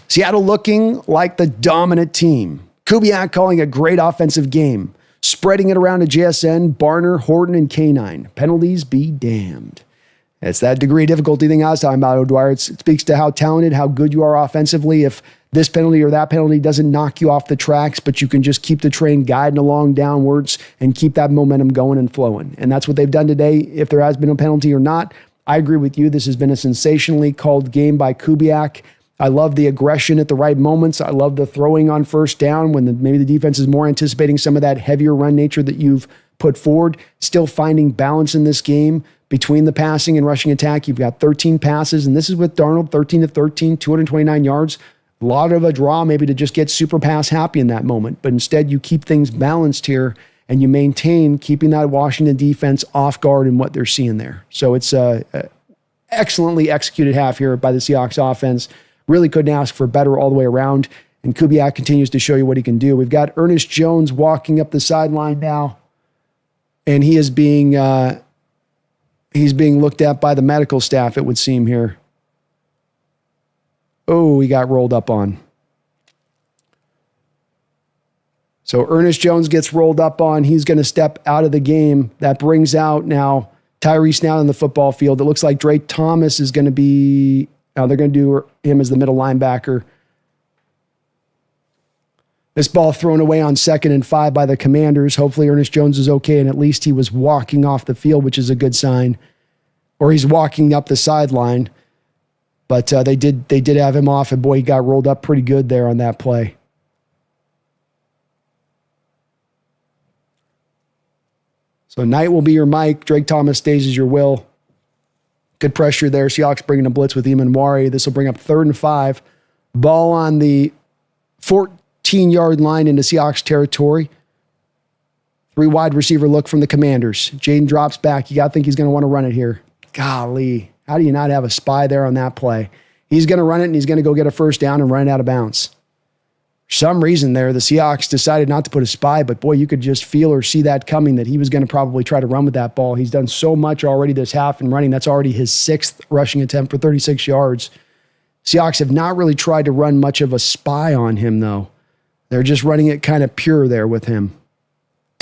Seattle looking like the dominant team. Kubiak calling a great offensive game, spreading it around to JSN, Barner, Horton, and K9. Penalties be damned. It's that degree of difficulty thing I was talking about, O'Dwyer. It speaks to how talented, how good you are offensively. If this penalty or that penalty doesn't knock you off the tracks, but you can just keep the train guiding along downwards and keep that momentum going and flowing. And that's what they've done today. If there has been a penalty or not, I agree with you. This has been a sensationally called game by Kubiak. I love the aggression at the right moments. I love the throwing on first down when maybe the defense is more anticipating some of that heavier run nature that you've put forward. Still finding balance in this game between the passing and rushing attack. You've got 13 passes, and this is with Darnold, 13 to 13, 229 yards. A lot of a draw maybe to just get super pass happy in that moment. But instead, you keep things balanced here, and you maintain keeping that Washington defense off guard in what they're seeing there. So it's a excellently executed half here by the Seahawks offense. Really couldn't ask for better all the way around. And Kubiak continues to show you what he can do. We've got Ernest Jones walking up the sideline now, and he's being looked at by the medical staff, it would seem here. Oh, he got rolled up on. So Ernest Jones gets rolled up on. He's going to step out of the game. That brings out now Tyree Snout in the football field. It looks like Drake Thomas is going to be, they're going to do him as the middle linebacker. This ball thrown away on 2nd and 5 by the Commanders. Hopefully Ernest Jones is okay, and at least he was walking off the field, which is a good sign. Or he's walking up the sideline. But they did have him off, and boy, he got rolled up pretty good there on that play. So Knight will be your Mike. Drake Thomas stays as your Will. Good pressure there. Seahawks bringing a blitz with Imanwari. This will bring up 3rd and 5. Ball on the 14-yard line into Seahawks territory. 3 wide receiver look from the Commanders. Jaden drops back. You got to think he's going to want to run it here. Golly. How do you not have a spy there on that play? He's going to run it, and he's going to go get a first down and run it out of bounds. For some reason there, the Seahawks decided not to put a spy, but boy, you could just feel or see that coming, that he was going to probably try to run with that ball. He's done so much already this half in running. That's already his 6th rushing attempt for 36 yards. Seahawks have not really tried to run much of a spy on him, though. They're just running it kind of pure there with him.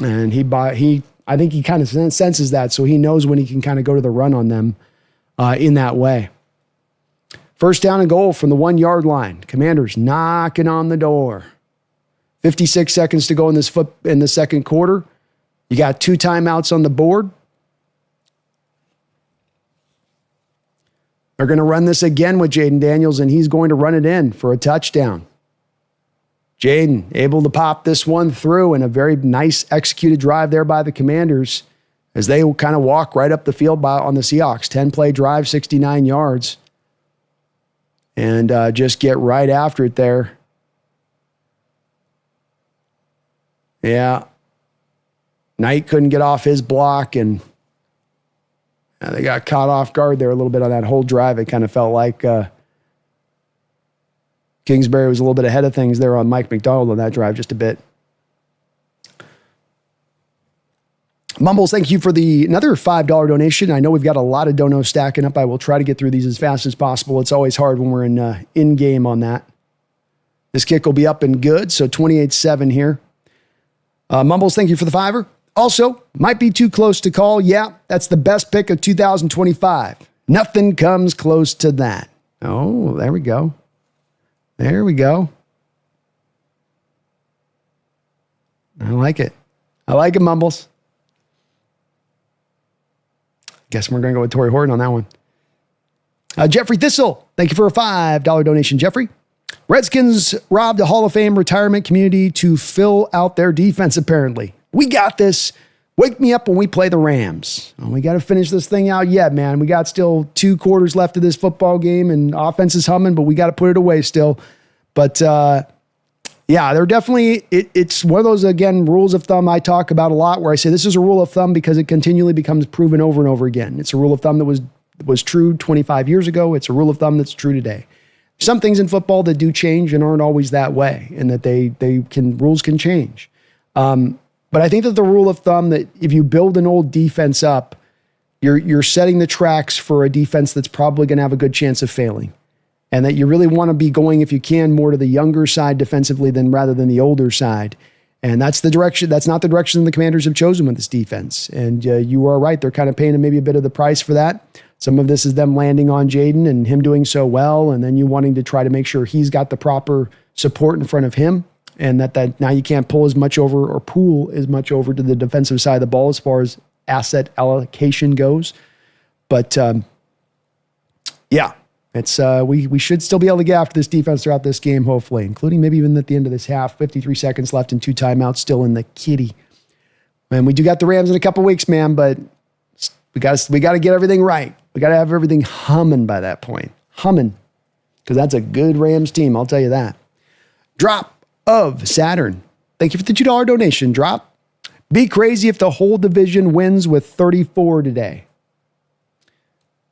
And I think he kind of senses that, so he knows when he can kind of go to the run on them in that way. First down and goal from the 1-yard line. Commanders knocking on the door. 56 seconds to go in the second quarter. You got 2 timeouts on the board. They're going to run this again with Jaden Daniels, and he's going to run it in for a touchdown. Jaden able to pop this one through, and a very nice executed drive there by the Commanders as they kind of walk right up the field on the Seahawks. 10-play drive, 69 yards. And just get right after it there. Yeah. Knight couldn't get off his block, and they got caught off guard there a little bit on that whole drive. It kind of felt like Kingsbury was a little bit ahead of things there on Mike McDonald on that drive just a bit. Mumbles, thank you for another $5 donation. I know we've got a lot of donos stacking up. I will try to get through these as fast as possible. It's always hard when we're in game on that. This kick will be up and good, so 28-7 here. Mumbles, thank you for the $5. Also, might be too close to call. Yeah, that's the best pick of 2025. Nothing comes close to that. Oh, there we go. There we go. I like it. I like it, Mumbles. Guess we're going to go with Torrey Horton on that one. Jeffrey Thistle, thank you for a $5 donation, Jeffrey. Redskins robbed a Hall of Fame retirement community to fill out their defense, apparently. We got this. Wake me up when we play the Rams. Oh, we got to finish this thing out yet, man. We got still 2 quarters left of this football game, and offense is humming, but we got to put it away still. But, yeah, they're definitely, it's one of those, again, rules of thumb I talk about a lot, where I say this is a rule of thumb because it continually becomes proven over and over again. It's a rule of thumb that was true 25 years ago. It's a rule of thumb that's true today. Some things in football that do change and aren't always that way, and that rules can change. But I think that the rule of thumb that if you build an old defense up, you're setting the tracks for a defense that's probably going to have a good chance of failing. and that you really want to be going, if you can, more to the younger side defensively rather than the older side. And that's the direction. That's not the direction the Commanders have chosen with this defense. And you are right. They're kind of paying maybe a bit of the price for that. Some of this is them landing on Jaden and him doing so well, and then you wanting to try to make sure he's got the proper support in front of him, and that now you can't pull as much over or pool as much over to the defensive side of the ball as far as asset allocation goes. But yeah, it's we should still be able to get after this defense throughout this game, hopefully, including maybe even at the end of this half. 53 seconds left and 2 timeouts still in the kitty. And we do got the Rams in a couple weeks, man, but we got to get everything right. We got to have everything humming by that point. Humming. Because that's a good Rams team, I'll tell you that. Drop of Saturn. Thank you for the $2 donation. Drop. Be crazy if the whole division wins with 34 today.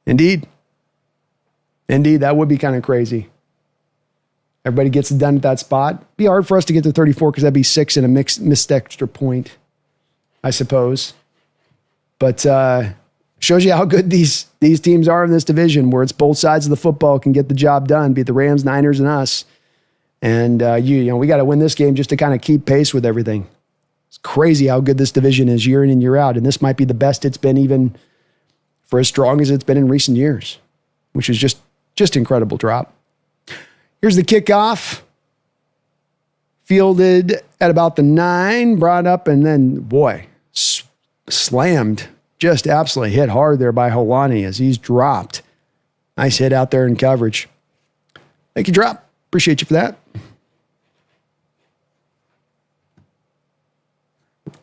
Indeed. Indeed, that would be kind of crazy. Everybody gets it done at that spot. Be hard for us to get to 34 because that'd be 6 and a missed extra point, I suppose. But shows you how good these teams are in this division, where it's both sides of the football can get the job done, be it the Rams, Niners, and us. And you know, we got to win this game just to kind of keep pace with everything. It's crazy how good this division is year in and year out, and this might be the best it's been even for as strong as it's been in recent years, which is just incredible. Drop. Here's the kickoff. Fielded at about the 9, brought up, and then, boy, slammed. Just absolutely hit hard there by Holani as he's dropped. Nice hit out there in coverage. Thank you, Drop. Appreciate you for that.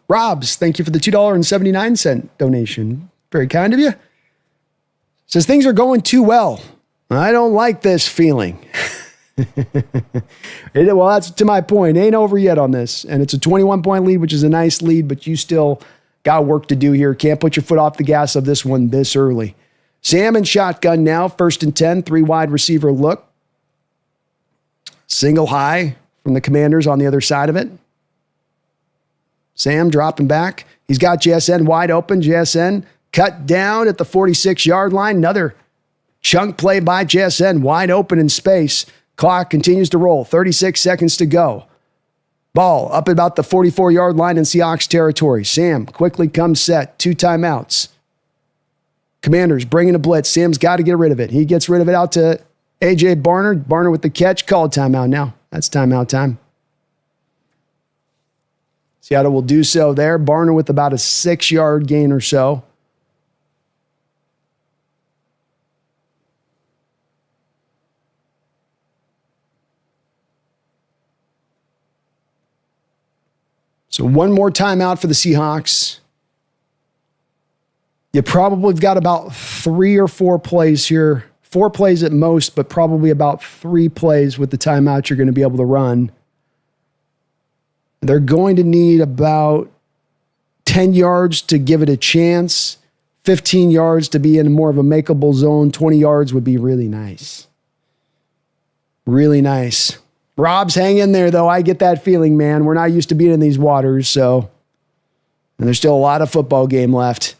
Robs, thank you for the $2.79 donation. Very kind of you. Says, things are going too well. I don't like this feeling. Well, that's to my point. Ain't over yet on this. And it's a 21-point lead, which is a nice lead, but you still got work to do here. Can't put your foot off the gas of this one this early. Sam in shotgun now, 1st and 10, 3 wide receiver look. Single high from the Commanders on the other side of it. Sam dropping back. He's got JSN wide open. JSN cut down at the 46-yard line. Another chunk play by JSN wide open in space. Clock continues to roll. 36 seconds to go. Ball up at about the 44-yard line in Seahawks territory. Sam quickly comes set. 2 timeouts. Commanders bringing a blitz. Sam's got to get rid of it. He gets rid of it out to A.J. Barner. Barner with the catch. Called timeout now. That's timeout time. Seattle will do so there. Barner with about a 6-yard gain or so. So one more timeout for the Seahawks. You probably got about 3 or 4 plays here. 4 plays at most, but probably about 3 plays with the timeout you're going to be able to run. They're going to need about 10 yards to give it a chance, 15 yards to be in more of a makeable zone. 20 yards would be really nice. Really nice. Rob's hang in there, though. I get that feeling, man. We're not used to being in these waters, so. And there's still a lot of football game left.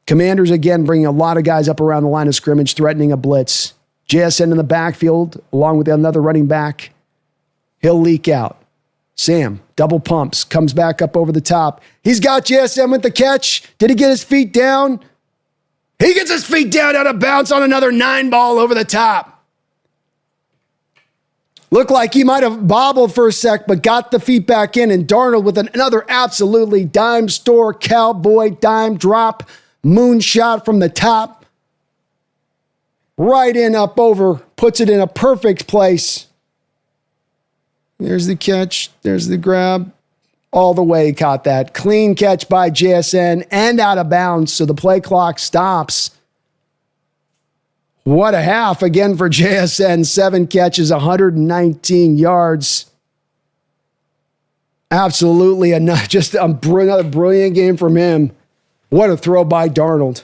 Commanders, again, bringing a lot of guys up around the line of scrimmage, threatening a blitz. JSN in the backfield, along with another running back. He'll leak out. Sam, double pumps, comes back up over the top. He's got JSN with the catch. Did he get his feet down? He gets his feet down out of bounds on another 9 ball over the top. Looked like he might have bobbled for a sec, but got the feet back in. And Darnold with another absolutely dime store, cowboy dime drop, moonshot from the top. Right in, up over, puts it in a perfect place. There's the catch. There's the grab. All the way caught that. Clean catch by JSN and out of bounds, so the play clock stops. What a half again for JSN. 7 catches, 119 yards. Absolutely just another brilliant game from him. What a throw by Darnold.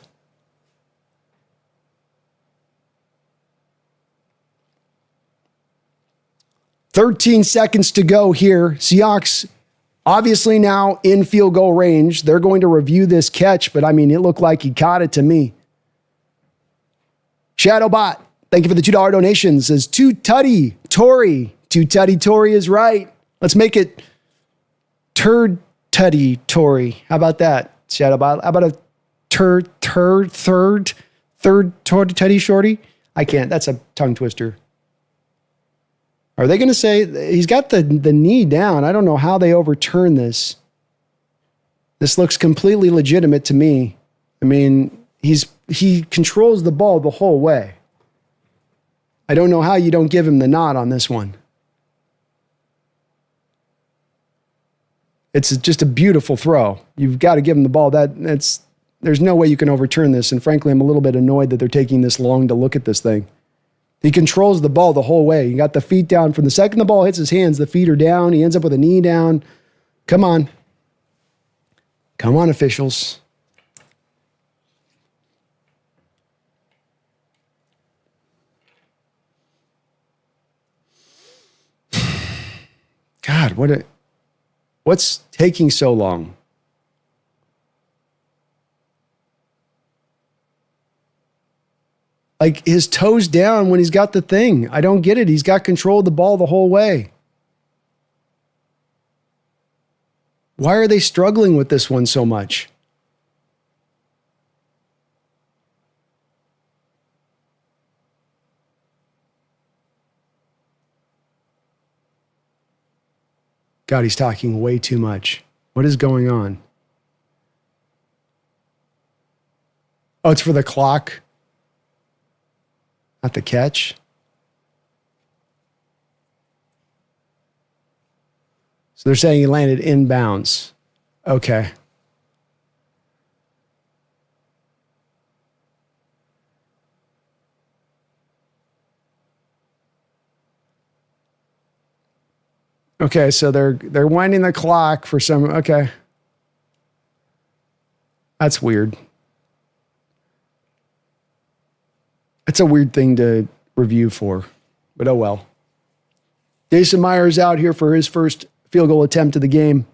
"13 seconds to go here. Seahawks obviously now in field goal range. They're going to review this catch, but I mean, it looked like he caught it to me. Shadowbot Thank you for the $2 donations. Says Two Tutty Tory. Two Tutty Tory is right. Let's make it Turd Tutty Tory. How about that? How about a third Tutty Shorty? I can't. That's a tongue twister. Are they going to say he's got the knee down? I don't know how they overturn this. This looks completely legitimate to me. I mean, he controls the ball the whole way. I don't know how you don't give him the nod on this one. It's just a beautiful throw. You've got to give him the ball. There's no way you can overturn this. And frankly, I'm a little bit annoyed that they're taking this long to look at this thing. He controls the ball the whole way. He got the feet down. From the second the ball hits his hands, the feet are down. He ends up with a knee down. Come on. Come on, officials. God, what's taking so long? Like his toes down when he's got the thing. I don't get it. He's got control of the ball the whole way. Why are they struggling with this one so much? God, he's talking way too much. What is going on? Oh, it's for the clock, not the catch. So they're saying he landed inbounds. Okay. Okay, so they're winding the clock for some. Okay. That's weird. It's a weird thing to review for, but oh well. Jason Myers out here for his first field goal attempt of the game.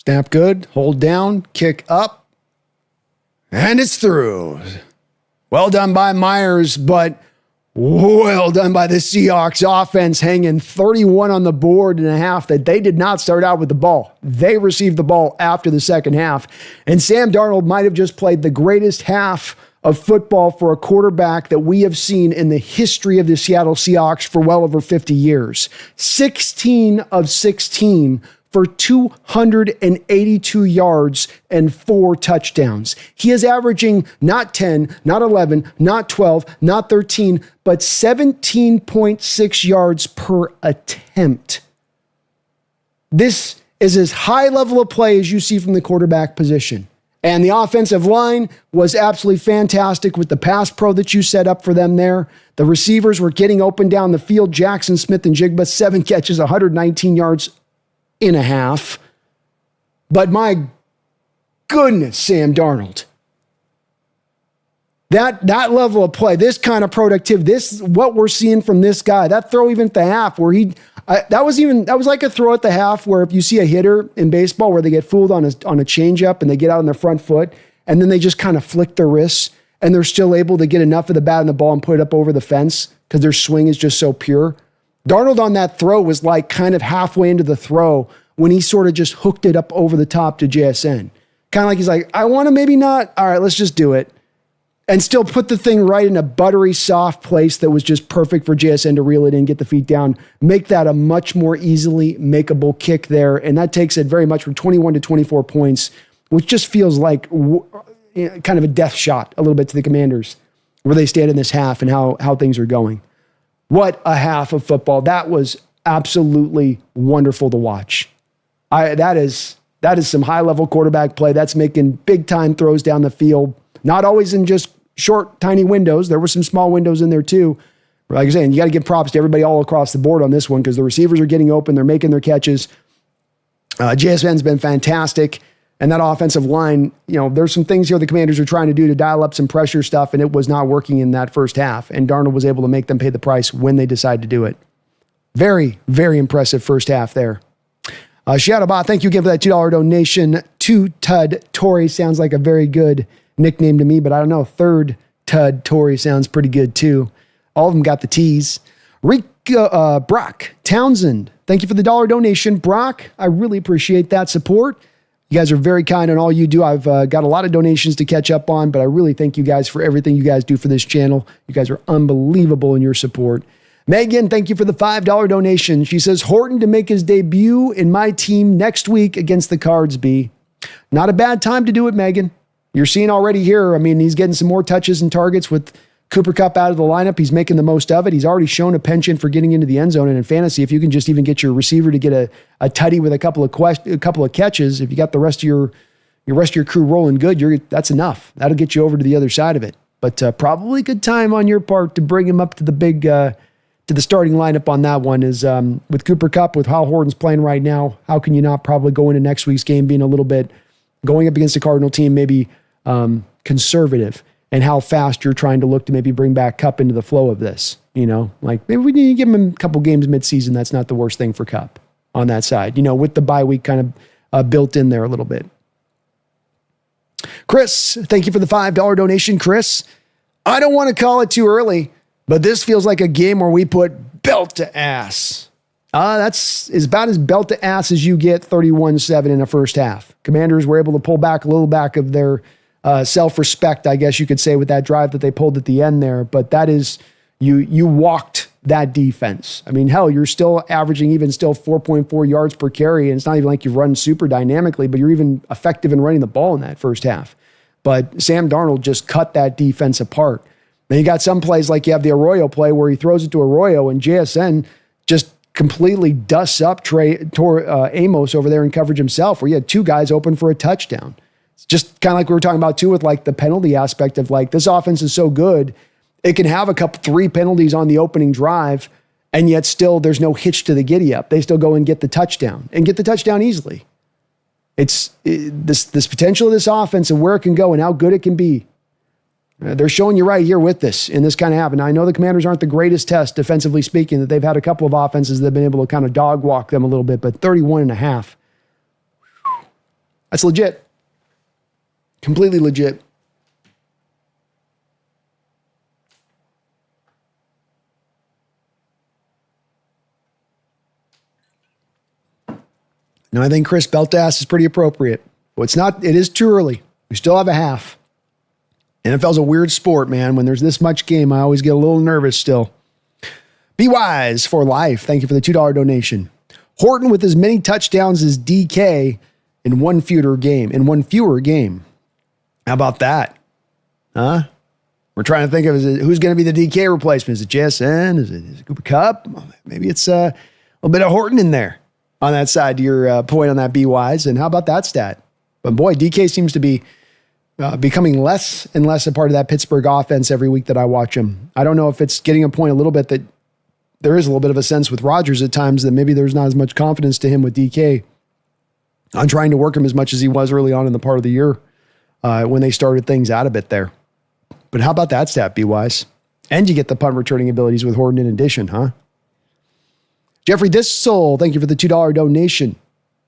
Snap good, hold down, kick up, and it's through. Well done by Myers, but well done by the Seahawks offense, hanging 31 on the board and a half that they did not start out with the ball. They received the ball after the second half, and Sam Darnold might have just played the greatest half of football for a quarterback that we have seen in the history of the Seattle Seahawks for well over 50 years. 16 of 16 for 282 yards and 4 touchdowns. He is averaging not 10, not 11, not 12, not 13, but 17.6 yards per attempt. This is as high level of play as you see from the quarterback position. And the offensive line was absolutely fantastic with the pass pro that you set up for them there. The receivers were getting open down the field. Jackson Smith and Jigba, 7 catches, 119 yards and a half. But my goodness, Sam Darnold. That level of play, this kind of productivity, this what we're seeing from this guy. That throw even at the half where that was like a throw at the half where if you see a hitter in baseball where they get fooled on a changeup and they get out on their front foot and then they just kind of flick their wrists and they're still able to get enough of the bat and the ball and put it up over the fence because their swing is just so pure. Darnold on that throw was like kind of halfway into the throw when he sort of just hooked it up over the top to JSN. Kind of like he's like, I want to maybe not. All right, let's just do it. And still put the thing right in a buttery, soft place that was just perfect for JSN to reel it in, get the feet down, make that a much more easily makeable kick there. And that takes it very much from 21 to 24 points, which just feels like kind of a death shot a little bit to the Commanders, where they stand in this half and how things are going. What a half of football. That was absolutely wonderful to watch. That is some high-level quarterback play. That's making big-time throws down the field. Not always in just short, tiny windows. There were some small windows in there too. Like I'm saying, you got to give props to everybody all across the board on this one because the receivers are getting open. They're making their catches. JSN's been fantastic. And that offensive line, there's some things here the Commanders are trying to do to dial up some pressure stuff, and it was not working in that first half. And Darnold was able to make them pay the price when they decide to do it. Very, very impressive first half there. Shadowbot, thank you again for that $2 donation. Two Tud Tory sounds like a very good nickname to me, but I don't know. Third Tud Tory sounds pretty good too. All of them got the T's. Brock Townsend, thank you for the $1 donation. Brock, I really appreciate that support. You guys are very kind on all you do. I've got a lot of donations to catch up on, but I really thank you guys for everything you guys do for this channel. You guys are unbelievable in your support. Megan, thank you for the $5 donation. She says, Horton to make his debut in my team next week against the Cards, B. Not a bad time to do it, Megan. You're seeing already here. I mean, he's getting some more touches and targets with Cooper Kupp out of the lineup. He's making the most of it. He's already shown a penchant for getting into the end zone. And in fantasy, if you can just even get your receiver to get a tutty with a couple of catches, if you got the rest of your crew rolling good, that's enough. That'll get you over to the other side of it. But probably good time on your part to bring him up to the starting lineup on that one is with Cooper Kupp, with how Horton's playing right now. How can you not probably go into next week's game being a little bit going up against the Cardinal team, maybe conservative? And how fast you're trying to look to maybe bring back Kupp into the flow of this. Like maybe we need to give him a couple games midseason. That's not the worst thing for Kupp on that side, with the bye week kind of built in there a little bit. Chris, thank you for the $5 donation. Chris, I don't want to call it too early, but this feels like a game where we put belt to ass. That's about as belt to ass as you get, 31-7 in the first half. Commanders were able to pull back a little back of their self-respect, I guess you could say, with that drive that they pulled at the end there. But that is, you walked that defense. I mean, hell, you're still averaging even still 4.4 yards per carry, and it's not even like you've run super dynamically, but you're even effective in running the ball in that first half. But Sam Darnold just cut that defense apart. Then you got some plays like you have the Arroyo play where he throws it to Arroyo, and JSN just completely dusts up Amos over there in coverage himself, where you had two guys open for a touchdown. Just kind of like we were talking about too with like the penalty aspect of like this offense is so good, it can have three penalties on the opening drive, and yet still there's no hitch to the giddy up. They still go and get the touchdown easily. It's this potential of this offense and where it can go and how good it can be. They're showing you right here with this in this kind of happen. I know the Commanders aren't the greatest test defensively speaking, that they've had a couple of offenses that have been able to kind of dog walk them a little bit, but 31.5. That's legit. Completely legit. Now, I think Chris Beltass is pretty appropriate. Well, it is too early. We still have a half. NFL's a weird sport, man. When there's this much game, I always get a little nervous still. Be wise for life. Thank you for the $2 donation. Horton with as many touchdowns as DK in one fewer game. How about that? Huh? We're trying to think of who's going to be the DK replacement. Is it JSN? Is it Cooper Kupp? Maybe it's a little bit of Horton in there on that side to your point on that Be Wise. And how about that stat? But boy, DK seems to be becoming less and less a part of that Pittsburgh offense every week that I watch him. I don't know if it's getting a point a little bit that there is a little bit of a sense with Rodgers at times that maybe there's not as much confidence to him with DK on trying to work him as much as he was early on in the part of the year. When they started things out a bit there. But how about that stat, Be Wise? And you get the punt returning abilities with Horton in addition, huh? Jeffrey Thistle, thank you for the $2 donation.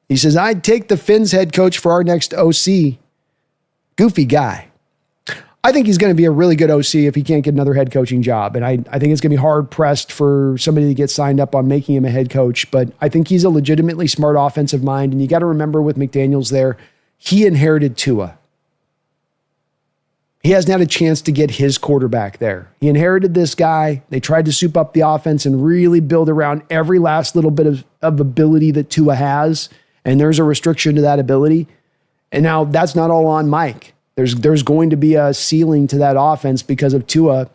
He says, I'd take the Finns head coach for our next OC. Goofy guy. I think he's going to be a really good OC if he can't get another head coaching job. And I think it's going to be hard pressed for somebody to get signed up on making him a head coach. But I think he's a legitimately smart offensive mind. And you got to remember with McDaniels there, he inherited Tua. He hasn't had a chance to get his quarterback there. He inherited this guy. They tried to soup up the offense and really build around every last little bit of ability that Tua has. And there's a restriction to that ability. And now that's not all on Mike. There's going to be a ceiling to that offense because of Tua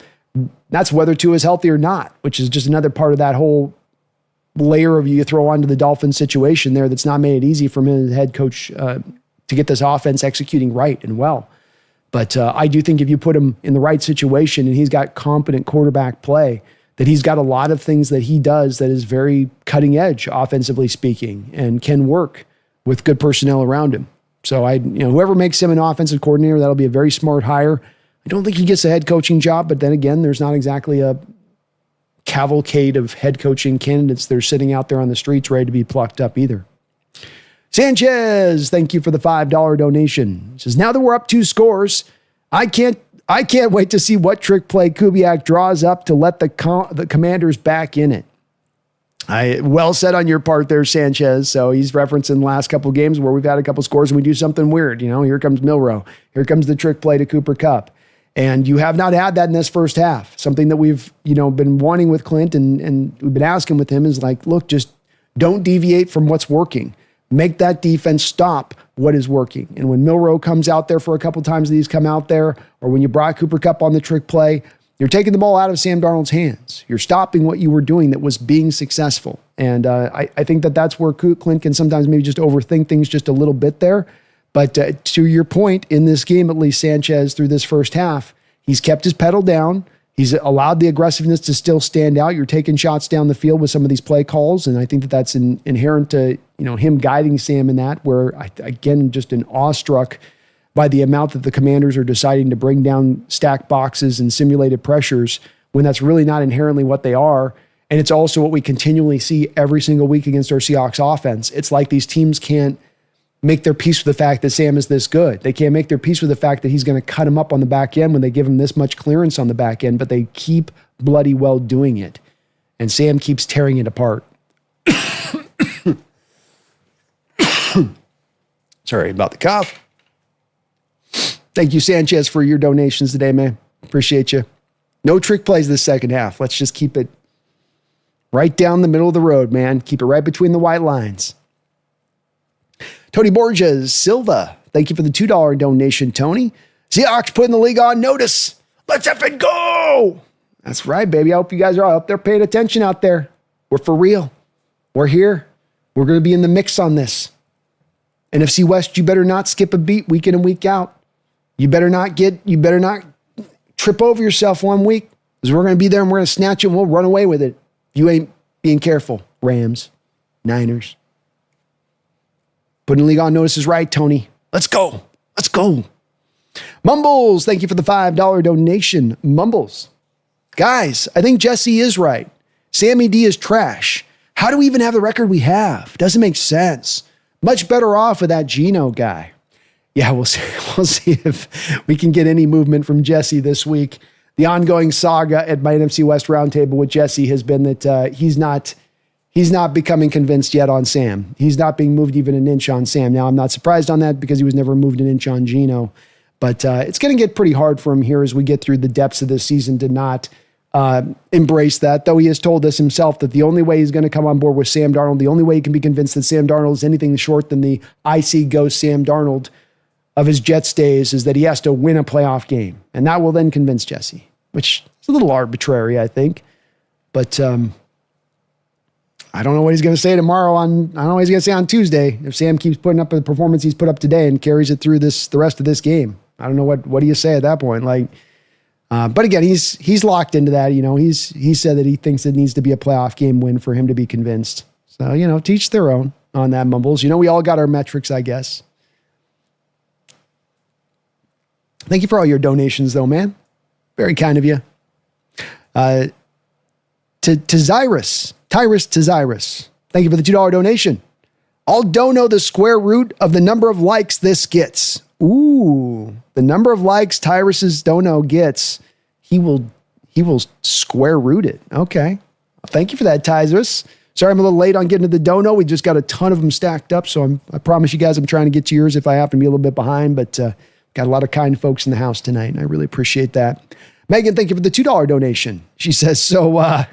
That's whether Tua is healthy or not, which is just another part of that whole layer of you throw onto the Dolphins situation there that's not made it easy for him as head coach to get this offense executing right and well. But I do think if you put him in the right situation and he's got competent quarterback play, that he's got a lot of things that he does that is very cutting edge, offensively speaking, and can work with good personnel around him. So whoever makes him an offensive coordinator, that'll be a very smart hire. I don't think he gets a head coaching job, but then again, there's not exactly a cavalcade of head coaching candidates that are sitting out there on the streets ready to be plucked up either. Sanchez, thank you for the $5 donation. He says, now that we're up 2 scores, I can't wait to see what trick play Kubiak draws up to let the Commanders back in it. Well said on your part there, Sanchez. So he's referencing the last couple of games where we've had a couple scores and we do something weird. Here comes Milroe. Here comes the trick play to Cooper Kupp. And you have not had that in this first half. Something that we've, been wanting with Clint and we've been asking with him is like, look, just don't deviate from what's working. Make that defense stop what is working. And when Milroe comes out there for a couple times that he's come out there, or when you brought Cooper Kupp on the trick play, you're taking the ball out of Sam Darnold's hands. You're stopping what you were doing that was being successful. And I think that's where Clint can sometimes maybe just overthink things just a little bit there. But to your point, in this game, at least Sanchez, through this first half, he's kept his pedal down. He's allowed the aggressiveness to still stand out. You're taking shots down the field with some of these play calls, and I think that's inherent to him guiding Sam in that, where, again, just an awestruck by the amount that the Commanders are deciding to bring down stacked boxes and simulated pressures when that's really not inherently what they are. And it's also what we continually see every single week against our Seahawks offense. It's like these teams can't make their peace with the fact that Sam is this good. They can't make their peace with the fact that he's going to cut him up on the back end when they give him this much clearance on the back end, but they keep bloody well doing it. And Sam keeps tearing it apart. Sorry about the cough. Thank you, Sanchez, for your donations today, man. Appreciate you. No trick plays this second half. Let's just keep it right down the middle of the road, man. Keep it right between the white lines. Tony Borges Silva, thank you for the $2 donation, Tony. Seahawks putting the league on notice. Let's effing go. That's right, baby. I hope you guys are all up there paying attention out there. We're for real. We're here. We're going to be in the mix on this. NFC West, you better not skip a beat week in and week out. You better not trip over yourself one week, because we're going to be there and we're going to snatch it and we'll run away with it. You ain't being careful. Rams, Niners. Putting the league on notice is right, Tony. Let's go. Let's go. Mumbles, thank you for the $5 donation. Mumbles. Guys, I think Jesse is right. Sammy D is trash. How do we even have the record we have? Doesn't make sense. Much better off with that Geno guy. Yeah, we'll see. We'll see if we can get any movement from Jesse this week. The ongoing saga at my NFC West roundtable with Jesse has been that he's not becoming convinced yet on Sam. He's not being moved even an inch on Sam. Now, I'm not surprised on that because he was never moved an inch on Geno. But it's going to get pretty hard for him here as we get through the depths of this season to not embrace that, though he has told us himself that the only way he's going to come on board with Sam Darnold, the only way he can be convinced that Sam Darnold is anything short than the I see ghost Sam Darnold of his Jets days is that he has to win a playoff game. And that will then convince Jesse, which is a little arbitrary, I think. But I don't know what he's going to say tomorrow I don't know what he's going to say on Tuesday if Sam keeps putting up the performance he's put up today and carries it through the rest of this game. I don't know what do you say at that point? But again, he's locked into that. He said that he thinks it needs to be a playoff game win for him to be convinced. So, teach their own on that, Mumbles. We all got our metrics, I guess. Thank you for all your donations, though, man. Very kind of you. To Tyrus to Zyrus. Thank you for the $2 donation. I'll dono the square root of the number of likes this gets. Ooh, the number of likes Tyrus's dono gets, he will square root it. Okay. Thank you for that, Tyrus. Sorry, I'm a little late on getting to the dono. We just got a ton of them stacked up. So I promise you guys I'm trying to get to yours if I happen to be a little bit behind, but got a lot of kind folks in the house tonight, and I really appreciate that. Megan, thank you for the $2 donation. She says, so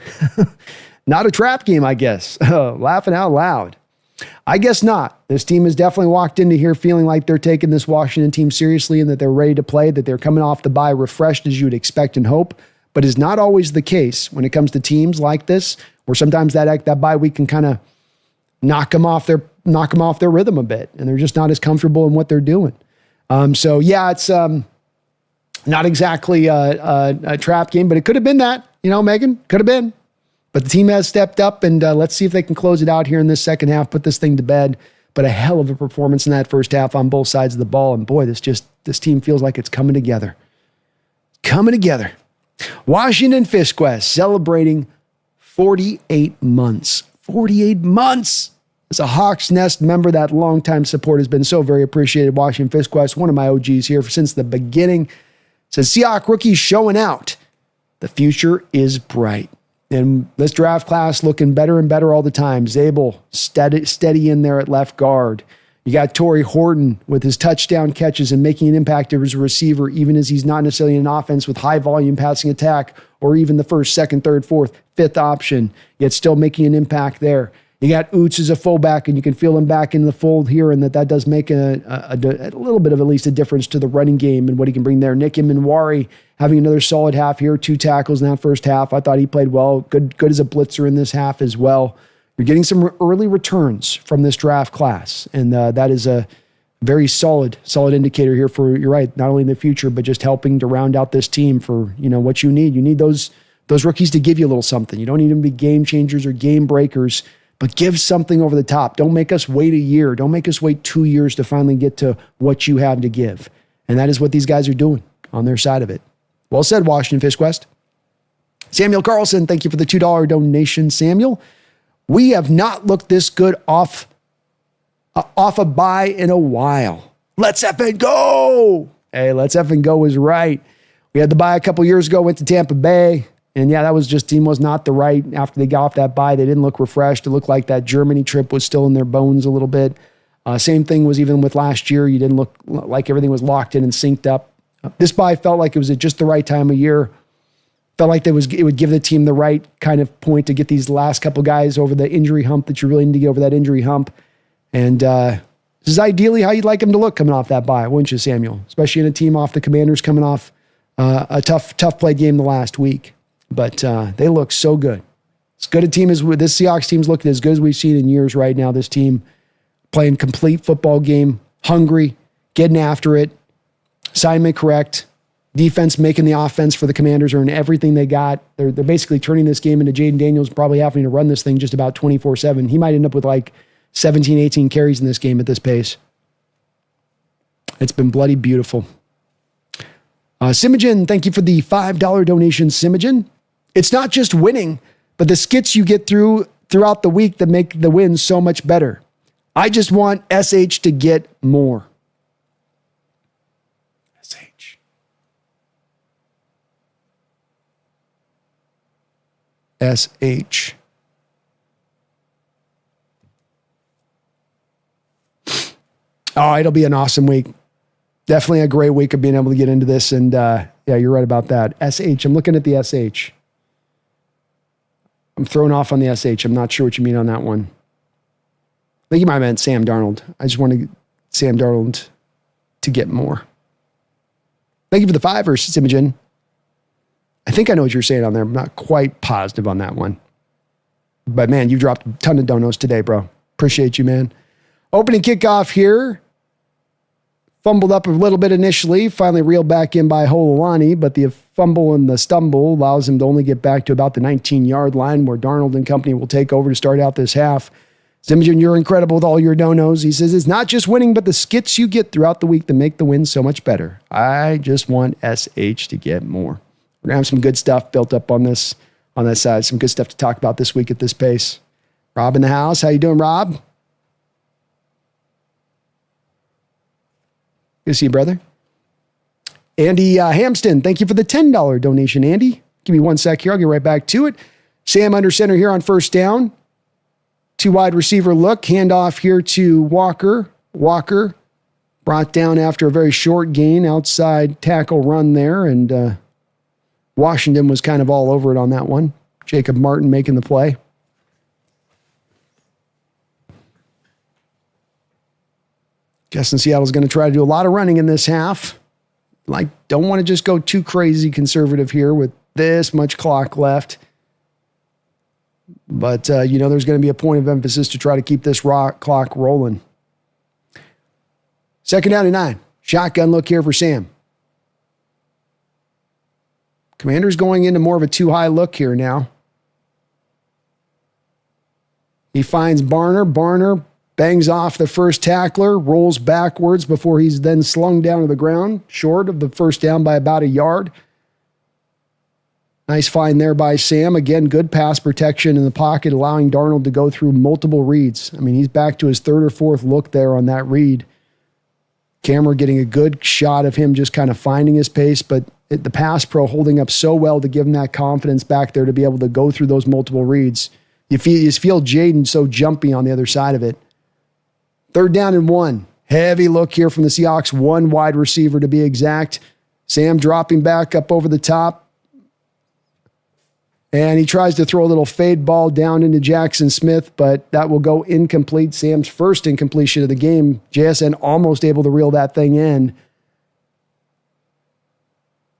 not a trap game, I guess. Laughing out loud. I guess not. This team has definitely walked into here feeling like they're taking this Washington team seriously and that they're ready to play, that they're coming off the bye refreshed as you would expect and hope. but is not always the case when it comes to teams like this, where sometimes that bye week can kind of knock them off their rhythm a bit, and they're just not as comfortable in what they're doing. So yeah, it's not exactly a trap game, but it could have been that, Megan, could have been. But the team has stepped up, and let's see if they can close it out here in this second half, put this thing to bed. But a hell of a performance in that first half on both sides of the ball. And boy, this team feels like it's coming together. Coming together. Washington Fish Quest celebrating 48 months. 48 months! As a Hawks Nest member, that longtime support has been so very appreciated. Washington Fish Quest, one of my OGs here since the beginning. Says, Seahawks rookies showing out. The future is bright. And this draft class looking better and better all the time. Zabel steady in there at left guard. You got Torrey Horton with his touchdown catches and making an impact as a receiver, even as he's not necessarily in an offense with high volume passing attack or even the first, second, third, fourth, fifth option, yet still making an impact there. You got Oots as a fullback, and you can feel him back in the fold here, and that does make a little bit of at least a difference to the running game and what he can bring there. Nick Imanwari having another solid half here, 2 tackles in that first half. I thought he played well, good as a blitzer in this half as well. You're getting some early returns from this draft class, and that is a very solid indicator here for, you're right, not only in the future, but just helping to round out this team for what you need. You need those rookies to give you a little something. You don't need them to be game changers or game breakers, but give something over the top. Don't make us wait a year. Don't make us wait 2 years to finally get to what you have to give. And that is what these guys are doing on their side of it. Well said, Washington Fish Quest. Samuel Carlson, thank you for the $2 donation, Samuel. We have not looked this good off a bye in a while. Let's effing go. Hey, let's effing go is right. We had the bye a couple years ago, went to Tampa Bay. And yeah, that was just, team was not the right. After they got off that bye, they didn't look refreshed. It looked like that Germany trip was still in their bones a little bit. Same thing was even with last year. You didn't look like everything was locked in and synced up. This bye felt like it was at just the right time of year. Felt like it would give the team the right kind of point to get these last couple guys over the injury hump that you really need to get over that injury hump. And this is ideally how you'd like them to look coming off that bye, wouldn't you, Samuel? Especially in a team off the Commanders coming off a tough play game the last week. But they look so good. As good a team as this Seahawks team's looking as good as we've seen in years right now. This team playing complete football game, hungry, getting after it, assignment correct, defense making the offense for the Commanders earn everything they got. They're basically turning this game into Jaden Daniels probably having to run this thing just about 24/7. He might end up with like 17, 18 carries in this game at this pace. It's been bloody beautiful. Simogen, thank you for the $5 donation, Simogen. It's not just winning, but the skits you get throughout the week that make the win so much better. I just want SH to get more. SH. SH. Oh, it'll be an awesome week. Definitely a great week of being able to get into this. And yeah, you're right about that. SH. I'm looking at the SH. I'm thrown off on the SH. I'm not sure what you mean on that one. I think you might have meant Sam Darnold. I just wanted Sam Darnold to get more. Thank you for the $5, Simogen. I think I know what you're saying on there. I'm not quite positive on that one. But man, you dropped a ton of donos today, bro. Appreciate you, man. Opening kickoff here. Fumbled up a little bit initially, finally reeled back in by Hololani, but the fumble and the stumble allows him to only get back to about the 19-yard line where Darnold and company will take over to start out this half. Simogen, you're incredible with all your donos. He says, it's not just winning, but the skits you get throughout the week that make the win so much better. I just want SH to get more. We're going to have some good stuff built up on this side. Some good stuff to talk about this week at this pace. Rob in the house. How you doing, Rob? Good to see you, brother. Andy Hamston, thank you for the $10 donation, Andy. Give me 1 sec here. I'll get right back to it. Sam under center here on first down. 2 wide receiver look. Handoff here to Walker. Walker brought down after a very short gain. Outside tackle run there. And Washington was kind of all over it on that one. Jacob Martin making the play. Guessing Seattle's going to try to do a lot of running in this half. Don't want to just go too crazy conservative here with this much clock left. But, there's going to be a point of emphasis to try to keep this clock rolling. 2nd down and 9. Shotgun look here for Sam. Commanders going into more of a too-high look here now. He finds Barner. Barner bangs off the first tackler, rolls backwards before he's then slung down to the ground, short of the first down by about a yard. Nice find there by Sam. Again, good pass protection in the pocket, allowing Darnold to go through multiple reads. I mean, he's back to his 3rd or 4th look there on that read. Camera getting a good shot of him just kind of finding his pace, but the pass pro holding up so well to give him that confidence back there to be able to go through those multiple reads. You feel Jaden so jumpy on the other side of it. 3rd down and 1. Heavy look here from the Seahawks. 1 wide receiver to be exact. Sam dropping back up over the top. And he tries to throw a little fade ball down into Jackson Smith, but that will go incomplete. Sam's first incompletion of the game. JSN almost able to reel that thing in.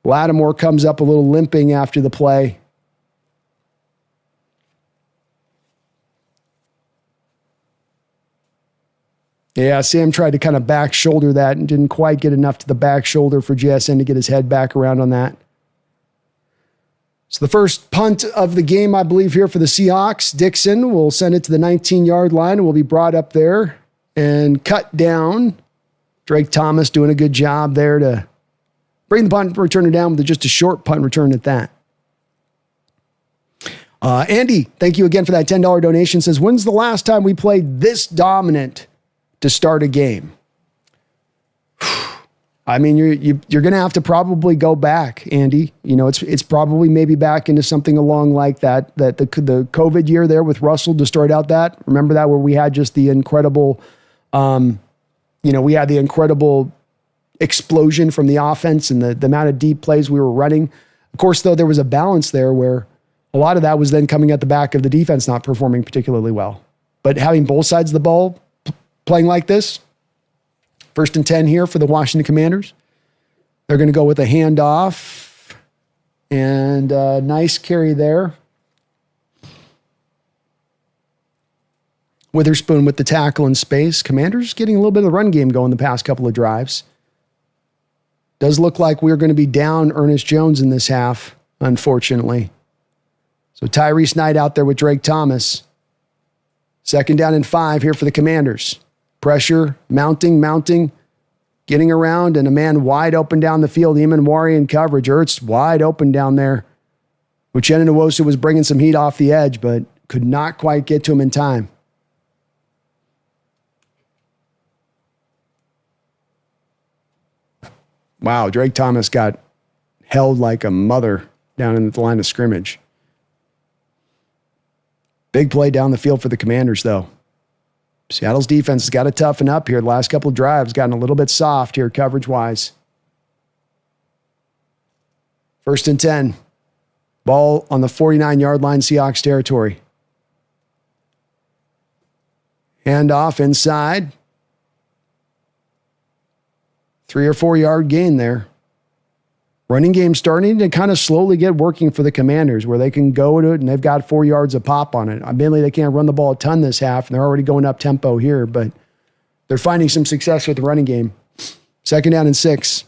Lattimore comes up a little limping after the play. Yeah, Sam tried to kind of back shoulder that and didn't quite get enough to the back shoulder for JSN to get his head back around on that. So the first punt of the game, I believe, here for the Seahawks. Dixon will send it to the 19-yard line and will be brought up there and cut down. Drake Thomas doing a good job there to bring the punt returner down with just a short punt return at that. Andy, thank you again for that $10 donation. Says, when's the last time we played this dominant to start a game? I mean, you're going to have to probably go back, Andy. It's probably maybe back into something along like that the COVID year there with Russell to start out that. Remember that where we had just the incredible, we had the incredible explosion from the offense and the amount of deep plays we were running. Of course, though, there was a balance there where a lot of that was then coming at the back of the defense not performing particularly well. But having both sides of the ball playing like this, 1st and 10 here for the Washington Commanders. They're going to go with a handoff and a nice carry there. Witherspoon with the tackle in space. Commanders getting a little bit of the run game going the past couple of drives. Does look like we're going to be down Ernest Jones in this half, unfortunately. So Tyrese Knight out there with Drake Thomas. 2nd down and 5 here for the Commanders. Pressure, mounting, getting around, and a man wide open down the field. Imanwari in coverage. Ertz wide open down there. Uchenna Nwosu was bringing some heat off the edge, but could not quite get to him in time. Wow, Drake Thomas got held like a mother down in the line of scrimmage. Big play down the field for the Commanders, though. Seattle's defense has got to toughen up here. The last couple of drives gotten a little bit soft here coverage-wise. 1st and 10. Ball on the 49-yard line, Seahawks territory. Handoff inside. 3 or 4 yard gain there. Running game starting to kind of slowly get working for the Commanders where they can go to it and they've got 4 yards of pop on it. Admittedly, they can't run the ball a ton this half and they're already going up tempo here, but they're finding some success with the running game. 2nd down and 6.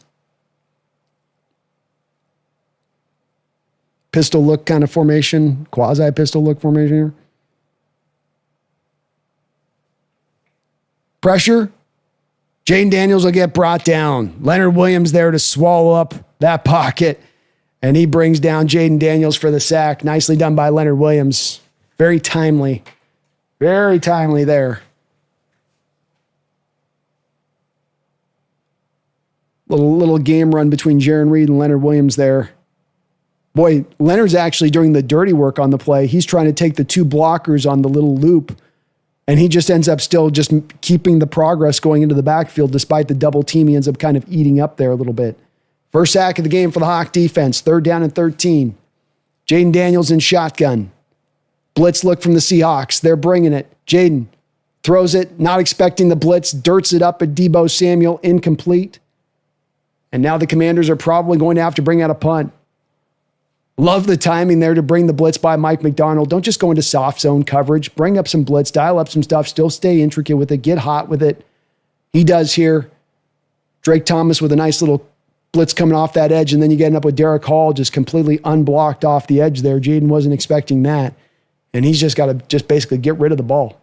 Pistol look kind of formation, quasi-pistol look formation here. Pressure. Jaden Daniels will get brought down. Leonard Williams there to swallow up that pocket, and he brings down Jaden Daniels for the sack. Nicely done by Leonard Williams. Very timely. Very timely there. Little game run between Jaron Reed and Leonard Williams there. Boy, Leonard's actually doing the dirty work on the play. He's trying to take the 2 blockers on the little loop, and he just ends up still just keeping the progress going into the backfield despite the double team. He ends up kind of eating up there a little bit. First sack of the game for the Hawk defense. 3rd down and 13. Jaden Daniels in shotgun. Blitz look from the Seahawks. They're bringing it. Jaden throws it, not expecting the blitz, dirts it up at Deebo Samuel, incomplete. And now the Commanders are probably going to have to bring out a punt. Love the timing there to bring the blitz by Mike McDonald. Don't just go into soft zone coverage. Bring up some blitz, dial up some stuff, still stay intricate with it, get hot with it. He does here. Drake Thomas with a nice little blitz coming off that edge, and then you get up with Derek Hall just completely unblocked off the edge there. Jaden wasn't expecting that, and he's just got to just basically get rid of the ball.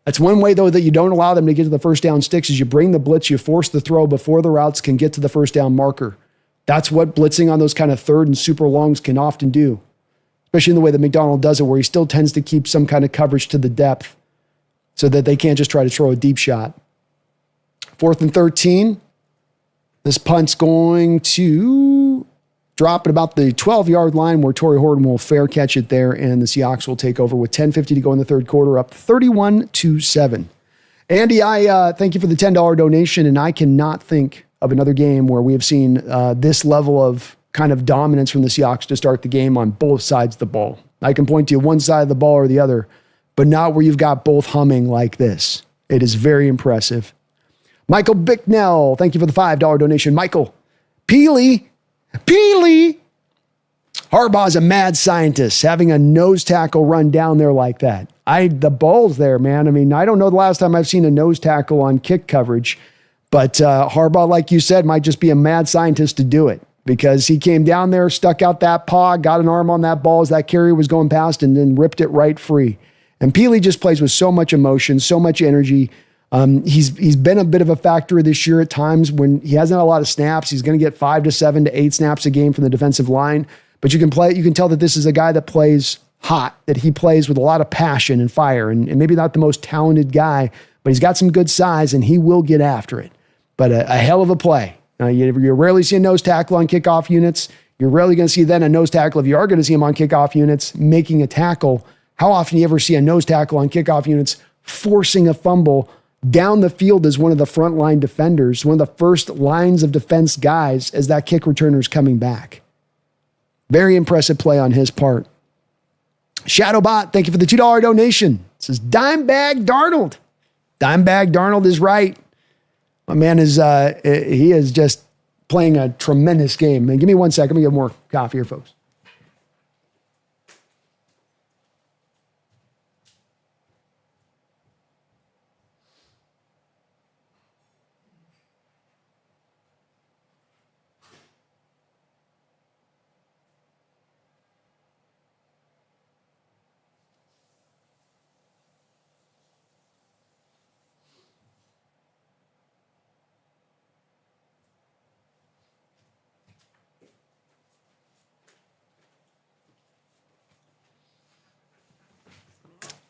That's one way, though, that you don't allow them to get to the first down sticks is you bring the blitz, you force the throw before the routes can get to the first down marker. That's what blitzing on those kind of third and super longs can often do, especially in the way that McDonald does it, where he still tends to keep some kind of coverage to the depth so that they can't just try to throw a deep shot. 4th and 13. This punt's going to drop at about the 12-yard line where Torrey Horton will fair catch it there, and the Seahawks will take over with 10:50 to go in the third quarter, up 31-7. Andy, I thank you for the $10 donation, and I cannot think of another game where we have seen this level of kind of dominance from the Seahawks to start the game on both sides of the ball. I can point to one side of the ball or the other, but not where you've got both humming like this. It is very impressive. Michael Bicknell, thank you for the $5 donation. Michael, Peely, Harbaugh's a mad scientist, having a nose tackle run down there like that. The balls there, man. I mean, I don't know the last time I've seen a nose tackle on kick coverage, but Harbaugh, like you said, might just be a mad scientist to do it because he came down there, stuck out that paw, got an arm on that ball as that carrier was going past, and then ripped it right free. And Peely just plays with so much emotion, so much energy. He's been a bit of a factor this year at times when he hasn't had a lot of snaps. He's going to get 5 to 7 to 8 snaps a game from the defensive line, but you can tell that this is a guy that plays hot, that he plays with a lot of passion and fire, and maybe not the most talented guy, but he's got some good size and he will get after it. But a hell of a play. You rarely see a nose tackle on kickoff units. You're rarely going to see then a nose tackle, if you are going to see him on kickoff units, making a tackle. How often do you ever see a nose tackle on kickoff units forcing a fumble down the field as one of the frontline defenders, one of the first lines of defense guys as that kick returner is coming back? Very impressive play on his part. Shadowbot, thank you for the $2 donation. It says Dimebag Darnold. Dimebag Darnold is right. My man he is just playing a tremendous game. Man, give me 1 second. Let me get more coffee here, folks.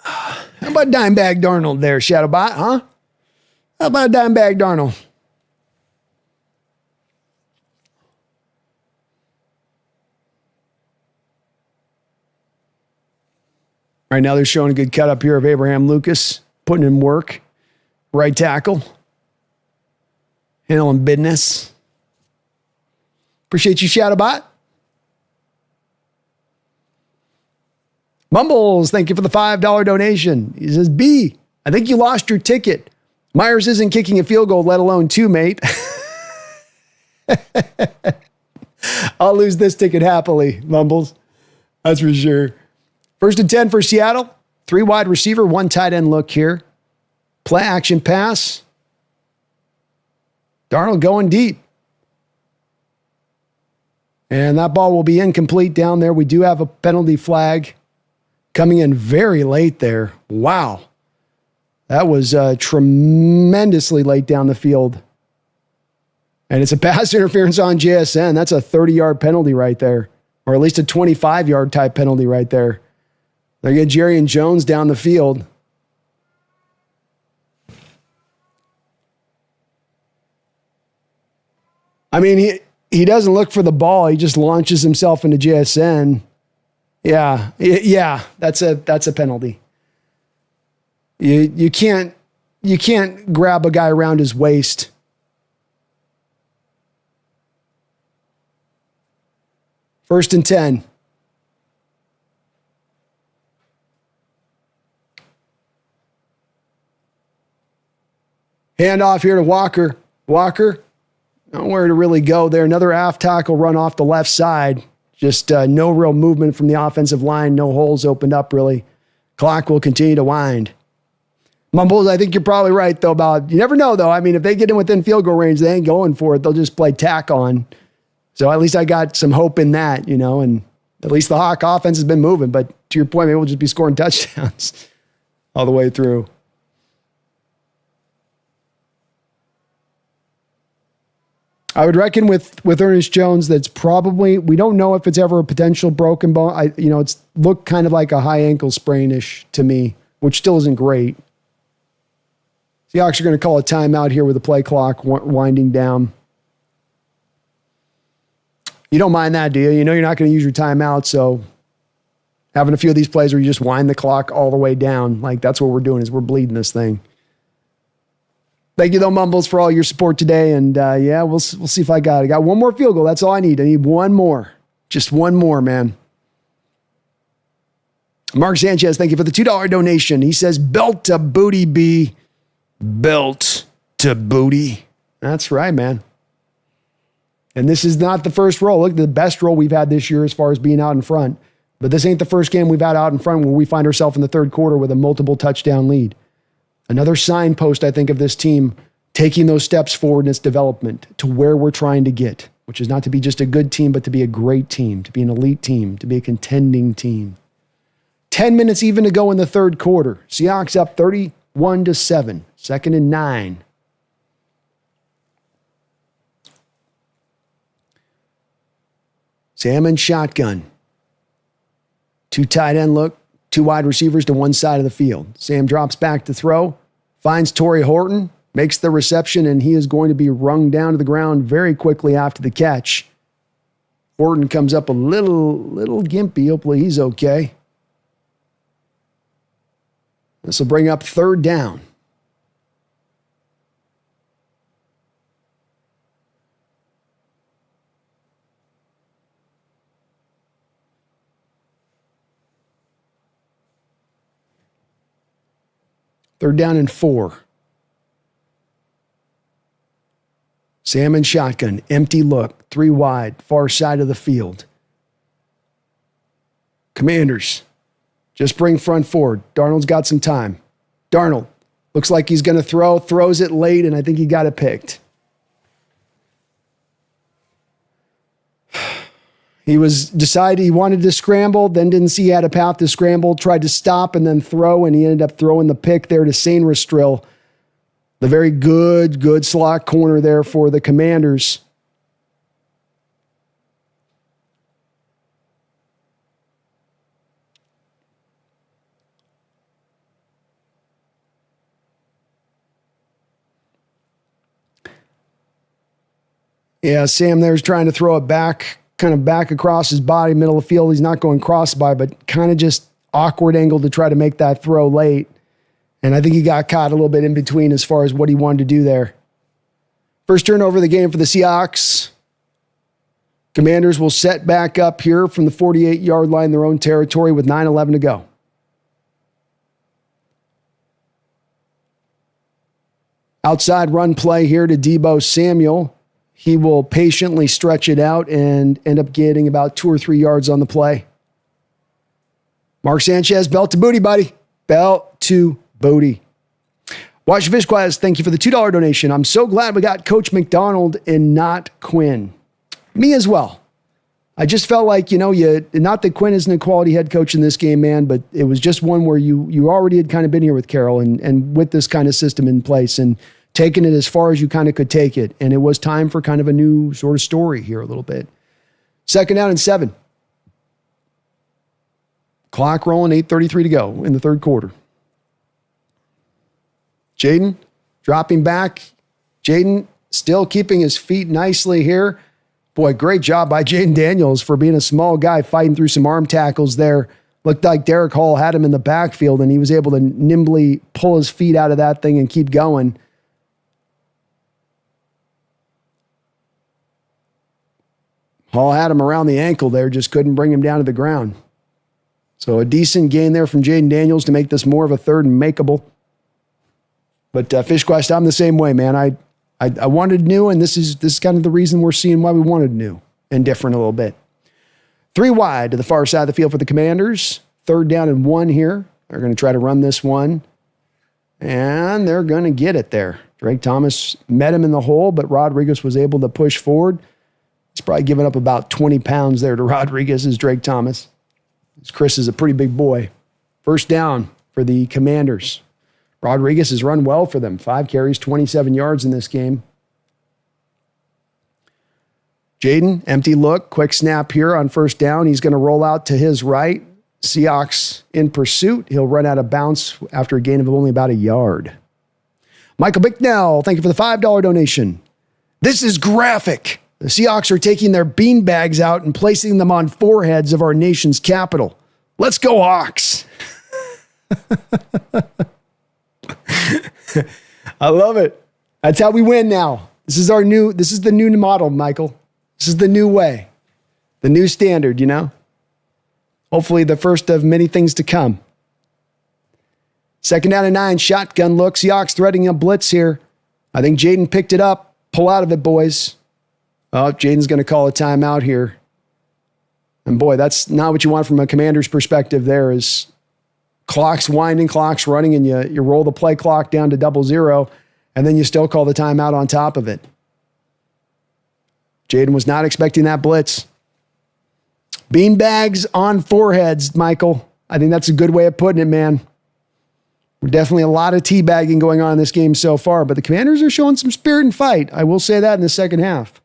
How about Dimebag Darnold there, Shadowbot, huh? How about Dimebag Darnold? Right now they're showing a good cut up here of Abraham Lucas, putting in work. Right tackle. Handling business. Appreciate you, Shadowbot. Mumbles, thank you for the $5 donation. He says, B, I think you lost your ticket. Myers isn't kicking a field goal, let alone 2, mate. I'll lose this ticket happily, Mumbles. That's for sure. 1st and 10 for Seattle. 3 wide receiver, 1 tight end look here. Play action pass. Darnold going deep. And that ball will be incomplete down there. We do have a penalty flag coming in very late there. Wow. That was tremendously late down the field. And it's a pass interference on JSN. That's a 30-yard penalty right there, or at least a 25-yard type penalty right there. They get Jerry and Jones down the field. I mean, he doesn't look for the ball. He just launches himself into JSN. Yeah, that's a penalty. You can't grab a guy around his waist. First and 10. Hand off here to Walker. Nowhere to really go there. Another half tackle run off the left side. Just no real movement from the offensive line. No holes opened up, really. Clock will continue to wind. Mumbles, I think you're probably right, though, about, you never know, though. I mean, if they get in within field goal range, they ain't going for it. They'll just play tack on. So at least I got some hope in that, and at least the Hawk offense has been moving. But to your point, maybe we'll just be scoring touchdowns all the way through. I would reckon with Ernest Jones, that's probably, we don't know if it's ever a potential broken bone. It's looked kind of like a high ankle sprain-ish to me, which still isn't great. Seahawks are going to call a timeout here with the play clock winding down. You don't mind that, do you? You know you're not going to use your timeout, so having a few of these plays where you just wind the clock all the way down, like that's what we're doing, is we're bleeding this thing. Thank you, though, Mumbles, for all your support today, and we'll see if I got it. I got one more field goal. That's all I need. I need one more. Just one more, man. Mark Sanchez, thank you for the $2 donation. He says, belt to booty, B. Belt to booty. That's right, man. And this is not the first roll. Look, the best roll we've had this year as far as being out in front. But this ain't the first game we've had out in front where we find ourselves in the third quarter with a multiple touchdown lead. Another signpost, I think, of this team taking those steps forward in its development to where we're trying to get, which is not to be just a good team, but to be a great team, to be an elite team, to be a contending team. 10 minutes even to go in the third quarter. Seahawks up 31-7, 2nd and 9. Sam in shotgun. 2 tight end look, 2 wide receivers to one side of the field. Sam drops back to throw, finds Torrey Horton, makes the reception, and he is going to be rung down to the ground very quickly after the catch. Horton comes up a little gimpy. Hopefully he's okay. This will bring up 3rd down. Third down and 4. Sam in shotgun, empty look, 3 wide, far side of the field. Commanders, just bring front forward. Darnold's got some time. Darnold looks like he's going to throws it late, and I think he got it picked. He decided he wanted to scramble, then didn't see he had a path to scramble, tried to stop and then throw, and he ended up throwing the pick there to Sane Rastrill. The very good slot corner there for the Commanders. Yeah, Sam there's trying to throw it back, kind of back across his body, middle of the field. He's not going cross-by, but kind of just awkward angle to try to make that throw late. And I think he got caught a little bit in between as far as what he wanted to do there. First turnover of the game for the Seahawks. Commanders will set back up here from the 48-yard line in their own territory with 9:11 to go. Outside run play here to Deebo Samuel. He will patiently stretch it out and end up getting about 2 or 3 yards on the play. Mark Sanchez, belt to booty, buddy. Belt to booty. Watch Fishquest, thank you for the $2 donation. I'm so glad we got Coach McDonald and not Quinn. Me as well. I just felt like, not that Quinn isn't a quality head coach in this game, man, but it was just one where you already had kind of been here with Carroll and with this kind of system in place and taking it as far as you kind of could take it. And it was time for kind of a new sort of story here a little bit. 2nd down and 7. Clock rolling, 8:33 to go in the third quarter. Jaden dropping back. Jaden still keeping his feet nicely here. Boy, great job by Jaden Daniels for being a small guy fighting through some arm tackles there. Looked like Derek Hall had him in the backfield and he was able to nimbly pull his feet out of that thing and keep going. Hall had him around the ankle there, just couldn't bring him down to the ground. So a decent gain there from Jaden Daniels to make this more of a 3rd and makeable. But Fishquest, I'm the same way, man. I wanted new, and this is kind of the reason we're seeing why we wanted new and different a little bit. 3 wide to the far side of the field for the Commanders. 3rd down and 1 here. They're going to try to run this one. And they're going to get it there. Drake Thomas met him in the hole, but Rodriguez was able to push forward. He's probably given up about 20 pounds there to Rodriguez as Drake Thomas. Chris is a pretty big boy. 1st down for the Commanders. Rodriguez has run well for them. 5 carries, 27 yards in this game. Jaden, empty look, quick snap here on 1st down. He's going to roll out to his right. Seahawks in pursuit. He'll run out of bounds after a gain of only about a yard. Michael Bicknell, thank you for the $5 donation. This is graphic. The Seahawks are taking their beanbags out and placing them on foreheads of our nation's capital. Let's go, Hawks. I love it. That's how we win now. This is the new model, Michael. This is the new way. The new standard, you know? Hopefully the first of many things to come. 2nd down and 9, shotgun look. Seahawks threading a blitz here. I think Jaden picked it up. Pull out of it, boys. Oh, Jaden's going to call a timeout here. And boy, that's not what you want from a Commander's perspective there is clock's winding, clock's running, and you roll the play clock down to 0-0, and then you still call the timeout on top of it. Jaden was not expecting that blitz. Beanbags on foreheads, Michael. I think that's a good way of putting it, man. We're definitely a lot of teabagging going on in this game so far, but the Commanders are showing some spirit and fight. I will say that in the second half.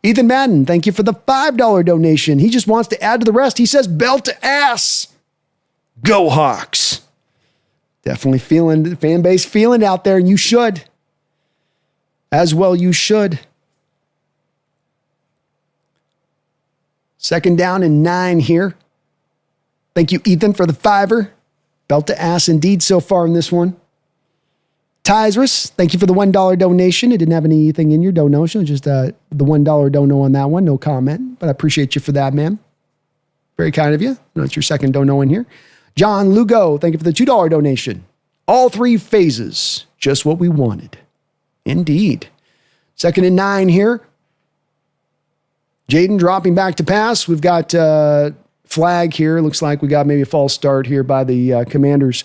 Ethan Madden, thank you for the $5 donation. He just wants to add to the rest. He says, belt to ass. Go Hawks. Definitely feeling the fan base feeling it out there, and you should. As well, you should. 2nd down and 9 here. Thank you, Ethan, for the $5. Belt to ass indeed so far in this one. Tizerus, thank you for the $1 donation. It didn't have anything in your donation, just the $1 dono on that one. No comment, but I appreciate you for that, man. Very kind of you. I know it's your 2nd dono in here. John Lugo, thank you for the $2 donation. All 3 phases, just what we wanted. Indeed. 2nd and 9 here. Jaden dropping back to pass. We've got flag here. Looks like we got maybe a false start here by the Commanders.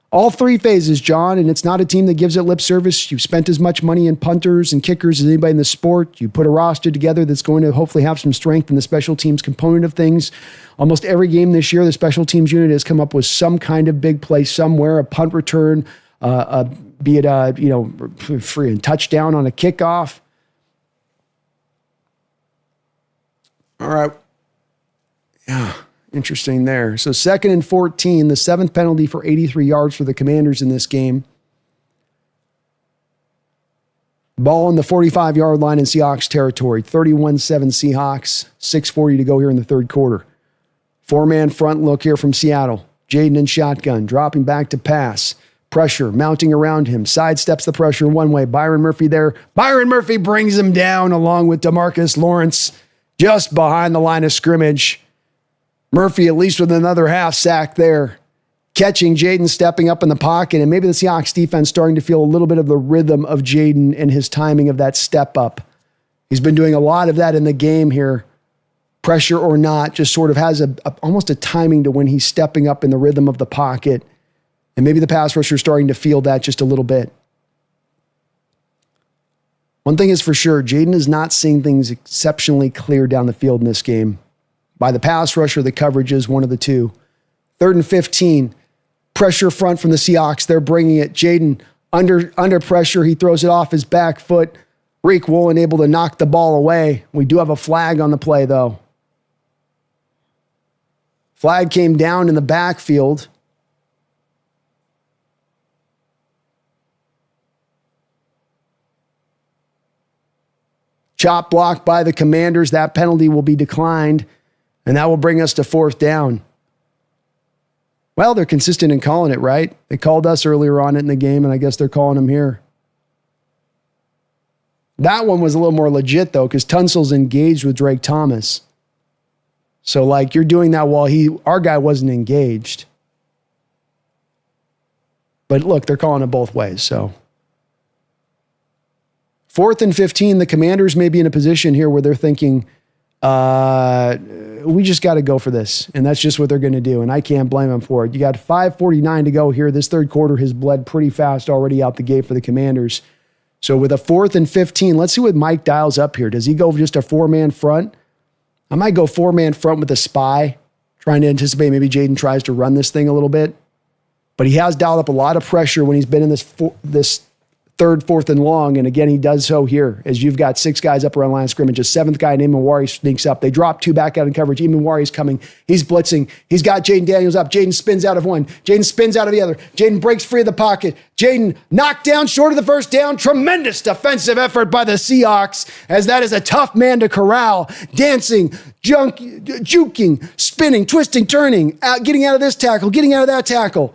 All 3 phases, John, and it's not a team that gives it lip service. You've spent as much money in punters and kickers as anybody in the sport. You put a roster together that's going to hopefully have some strength in the special teams component of things. Almost every game this year, the special teams unit has come up with some kind of big play somewhere, a punt return, be it a free and touchdown on a kickoff. All right. Yeah, interesting there. So 2nd and 14, the 7th penalty for 83 yards for the Commanders in this game. Ball on the 45-yard line in Seahawks territory. 31-7 Seahawks. 6:40 to go here in the 3rd quarter. 4-man front look here from Seattle. Jaden in shotgun, dropping back to pass. Pressure mounting around him. Sidesteps the pressure one way. Byron Murphy there. Byron Murphy brings him down along with DeMarcus Lawrence just behind the line of scrimmage. Murphy at least with another half sack there. Catching Jaden stepping up in the pocket, and maybe the Seahawks defense starting to feel a little bit of the rhythm of Jaden and his timing of that step up. He's been doing a lot of that in the game here. Pressure or not, just sort of has almost a timing to when he's stepping up in the rhythm of the pocket. And maybe the pass rusher is starting to feel that just a little bit. One thing is for sure, Jaden is not seeing things exceptionally clear down the field in this game. By the pass rush or the coverage is one of the two. 3rd and 15. Pressure front from the Seahawks. They're bringing it. Jaden under pressure. He throws it off his back foot. Reek Woolen able to knock the ball away. We do have a flag on the play, though. Flag came down in the backfield. Chop block by the Commanders. That penalty will be declined, and that will bring us to 4th down. Well, they're consistent in calling it, right? They called us earlier on in the game, and I guess they're calling them here. That one was a little more legit, though, because Tunsil's engaged with Drake Thomas. So, you're doing that while our guy wasn't engaged. But look, they're calling it both ways, so. 4th and 15, the Commanders may be in a position here where they're thinking, We just got to go for this. And that's just what they're going to do. And I can't blame them for it. You got 5:49 to go here. This third quarter has bled pretty fast already out the gate for the Commanders. So with a 4th and 15, let's see what Mike dials up here. Does he go just a 4-man front? I might go 4-man front with a spy, trying to anticipate maybe Jaden tries to run this thing a little bit. But he has dialed up a lot of pressure when he's been in this 3rd, 4th, and long. And again, he does so here as you've got 6 guys up around line of scrimmage. A 7th guy named Mawari sneaks up. They drop 2 back out in coverage. Mawari's coming. He's blitzing. He's got Jaden Daniels up. Jaden spins out of one. Jaden spins out of the other. Jaden breaks free of the pocket. Jaden knocked down short of the first down. Tremendous defensive effort by the Seahawks, as that is a tough man to corral. Dancing, juking, spinning, twisting, turning, getting out of this tackle, getting out of that tackle.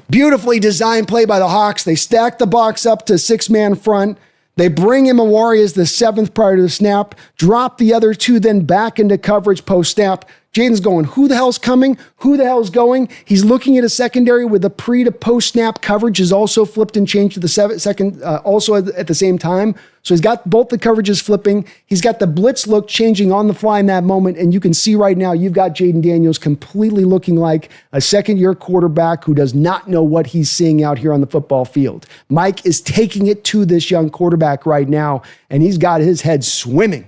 Beautifully designed play by the Hawks. They stack the box up to 6-man front. They bring in Mawari as the 7th prior to the snap, drop the other 2 then back into coverage post-snap. Jaden's going, who the hell's coming? Who the hell's going? He's looking at a secondary with the pre to post-snap coverage is also flipped and changed to the second, also at the same time. So he's got both the coverages flipping. He's got the blitz look changing on the fly in that moment. And you can see right now, you've got Jaden Daniels completely looking like a second-year quarterback who does not know what he's seeing out here on the football field. Mike is taking it to this young quarterback right now, and he's got his head swimming.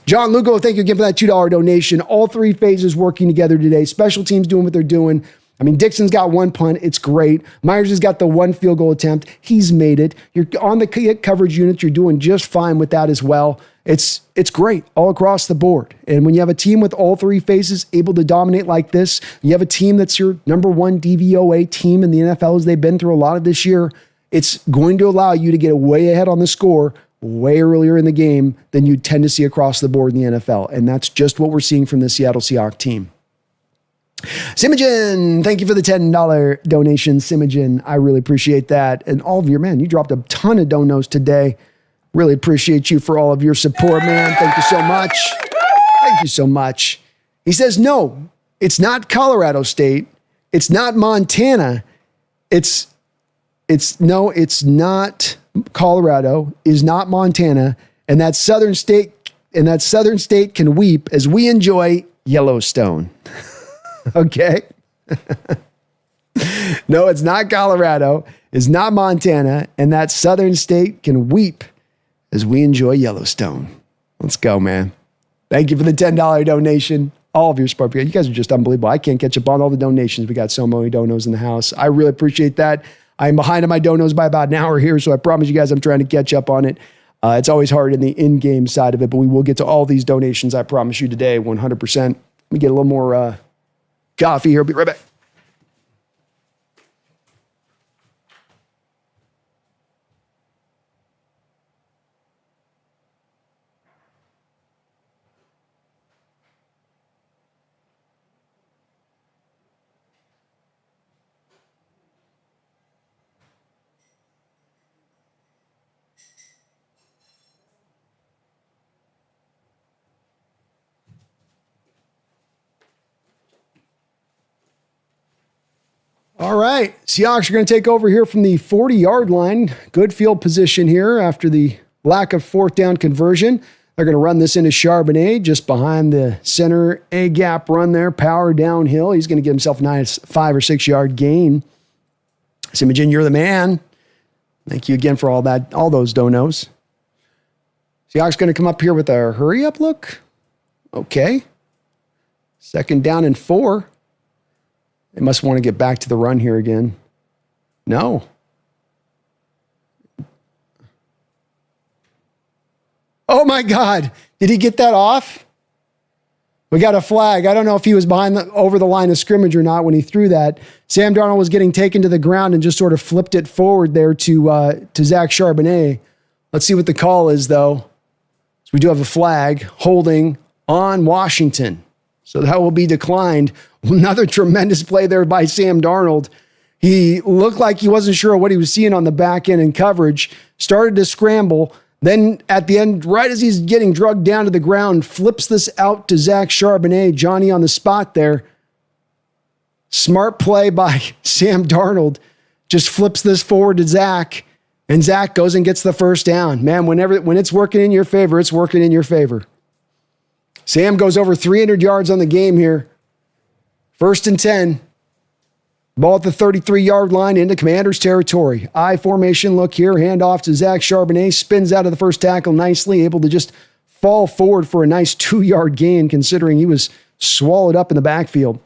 John Lugo, thank you again for that $2 donation. All 3 phases working together today. Special teams doing what they're doing. I mean, Dixon's got 1 punt. It's great. Myers has got the 1 field goal attempt. He's made it. You're on the coverage units. You're doing just fine with that as well. It's great all across the board. And when you have a team with all 3 phases able to dominate like this, you have a team that's your number 1 DVOA team in the NFL as they've been through a lot of this year, it's going to allow you to get way ahead on the score way earlier in the game than you tend to see across the board in the NFL. And that's just what we're seeing from the Seattle Seahawks team. Simogen, thank you for the $10 donation. Simogen, I really appreciate that. And all of your, man, you dropped a ton of donos today. Really appreciate you for all of your support, man. Thank you so much. Thank you so much. He says, no, it's not Colorado State. It's not Montana. It's not Colorado, is not Montana, and that southern state can weep as we enjoy Yellowstone. Okay? No, it's not Colorado, it's not Montana, and that southern state can weep as we enjoy Yellowstone. Let's go, man. Thank you for the $10 donation. All of your support. You guys are just unbelievable. I can't catch up on all the donations. We got so many donos in the house. I really appreciate that. I'm behind on my donos by about an hour here, so I promise you guys I'm trying to catch up on it. It's always hard in the in-game side of it, but we will get to all these donations, I promise you today, 100%. Let me get a little more coffee here. I'll be right back. All right, Seahawks are going to take over here from the 40-yard line. Good field position here after the lack of 4th down conversion. They're going to run this into Charbonnet just behind the center A-gap run there, power downhill. He's going to get himself a nice 5 or 6 yard gain. Simogen, you're the man. Thank you again for all those donos. Seahawks going to come up here with a hurry-up look. Okay. 2nd down and 4. They must want to get back to the run here again. No. Oh my God. Did he get that off? We got a flag. I don't know if he was over the line of scrimmage or not when he threw that. Sam Darnold was getting taken to the ground and just sort of flipped it forward there to Zach Charbonnet. Let's see what the call is, though. So we do have a flag holding on Washington. So that will be declined. Another tremendous play there by Sam Darnold. He looked like he wasn't sure what he was seeing on the back end in coverage, started to scramble. Then at the end, right as he's getting drugged down to the ground, flips this out to Zach Charbonnet, Johnny on the spot there. Smart play by Sam Darnold. Just flips this forward to Zach. And Zach goes and gets the first down. Man, when it's working in your favor, it's working in your favor. Sam goes over 300 yards on the game here. 1st and 10. Ball at the 33-yard line into Commanders territory. I formation look here. Handoff to Zach Charbonnet. Spins out of the first tackle nicely. Able to just fall forward for a nice 2-yard gain considering he was swallowed up in the backfield.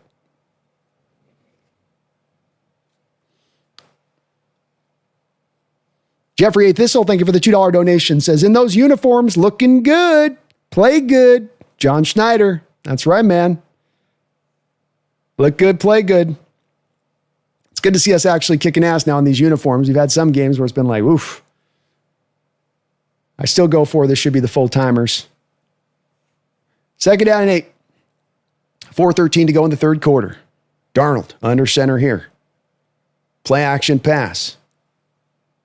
Jeffrey A. Thistle, thank you for the $2 donation. Says, in those uniforms, looking good. Play good. John Schneider. That's right, man. Look good, play good. It's good to see us actually kicking ass now in these uniforms. We've had some games where it's been like, oof. I still go for this should be the full-timers. 2nd down and 8. 4:13 to go in the third quarter. Darnold under center here. Play action pass.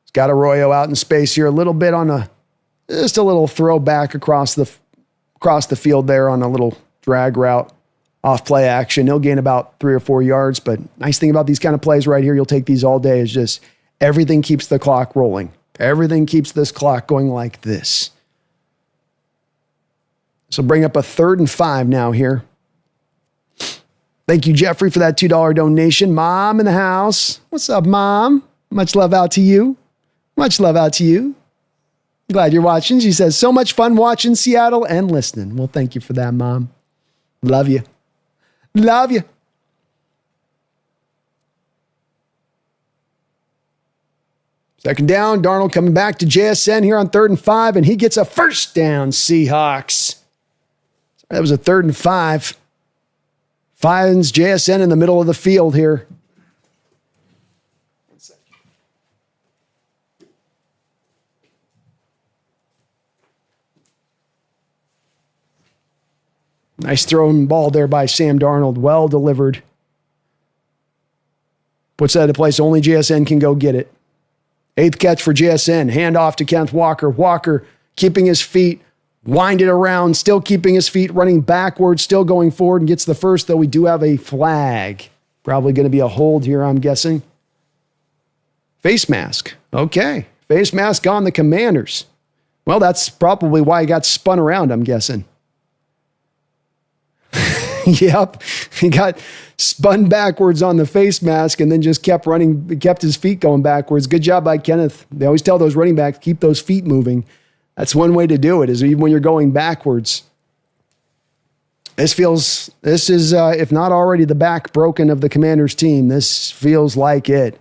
He's got Arroyo out in space here a little bit on just a little throw back across the field there on a little drag route. Off play action. He'll gain about 3 or 4 yards, but nice thing about these kind of plays right here, you'll take these all day, is just everything keeps the clock rolling. Everything keeps this clock going like this. So bring up a 3rd and 5 now here. Thank you, Jeffrey, for that $2 donation. Mom in the house. What's up, Mom? Much love out to you. Much love out to you. Glad you're watching. She says, so much fun watching Seattle and listening. Well, thank you for that, Mom. Love you. Love you. Second down, Darnold coming back to JSN here on 3rd and 5, and he gets a first down, Seahawks. That was a 3rd and 5. Finds JSN in the middle of the field here. Nice thrown ball there by Sam Darnold. Well delivered. Puts that in a place only JSN can go get it. 8th catch for JSN. Hand off to Kenneth Walker. Walker keeping his feet, winded around, still keeping his feet, running backwards, still going forward, and gets the first, though we do have a flag. Probably going to be a hold here, I'm guessing. Face mask. Okay. Face mask on the Commanders. Well, that's probably why he got spun around, I'm guessing. Yep. He got spun backwards on the face mask and then just kept running, kept his feet going backwards. Good job by Kenneth. They always tell those running backs, keep those feet moving. That's one way to do it, is even when you're going backwards. This is, if not already the back broken of the Commanders team, this feels like it.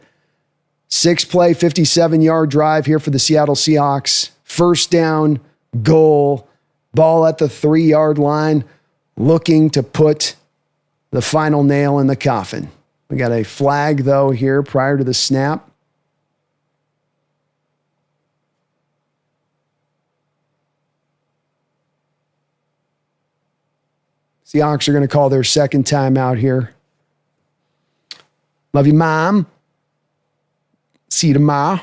6-play, 57-yard drive here for the Seattle Seahawks. First down, goal, ball at the 3-yard line, looking to put the final nail in the coffin. We got a flag, though, here prior to the snap. Seahawks are going to call their second timeout here. Love you, Mom. See you tomorrow.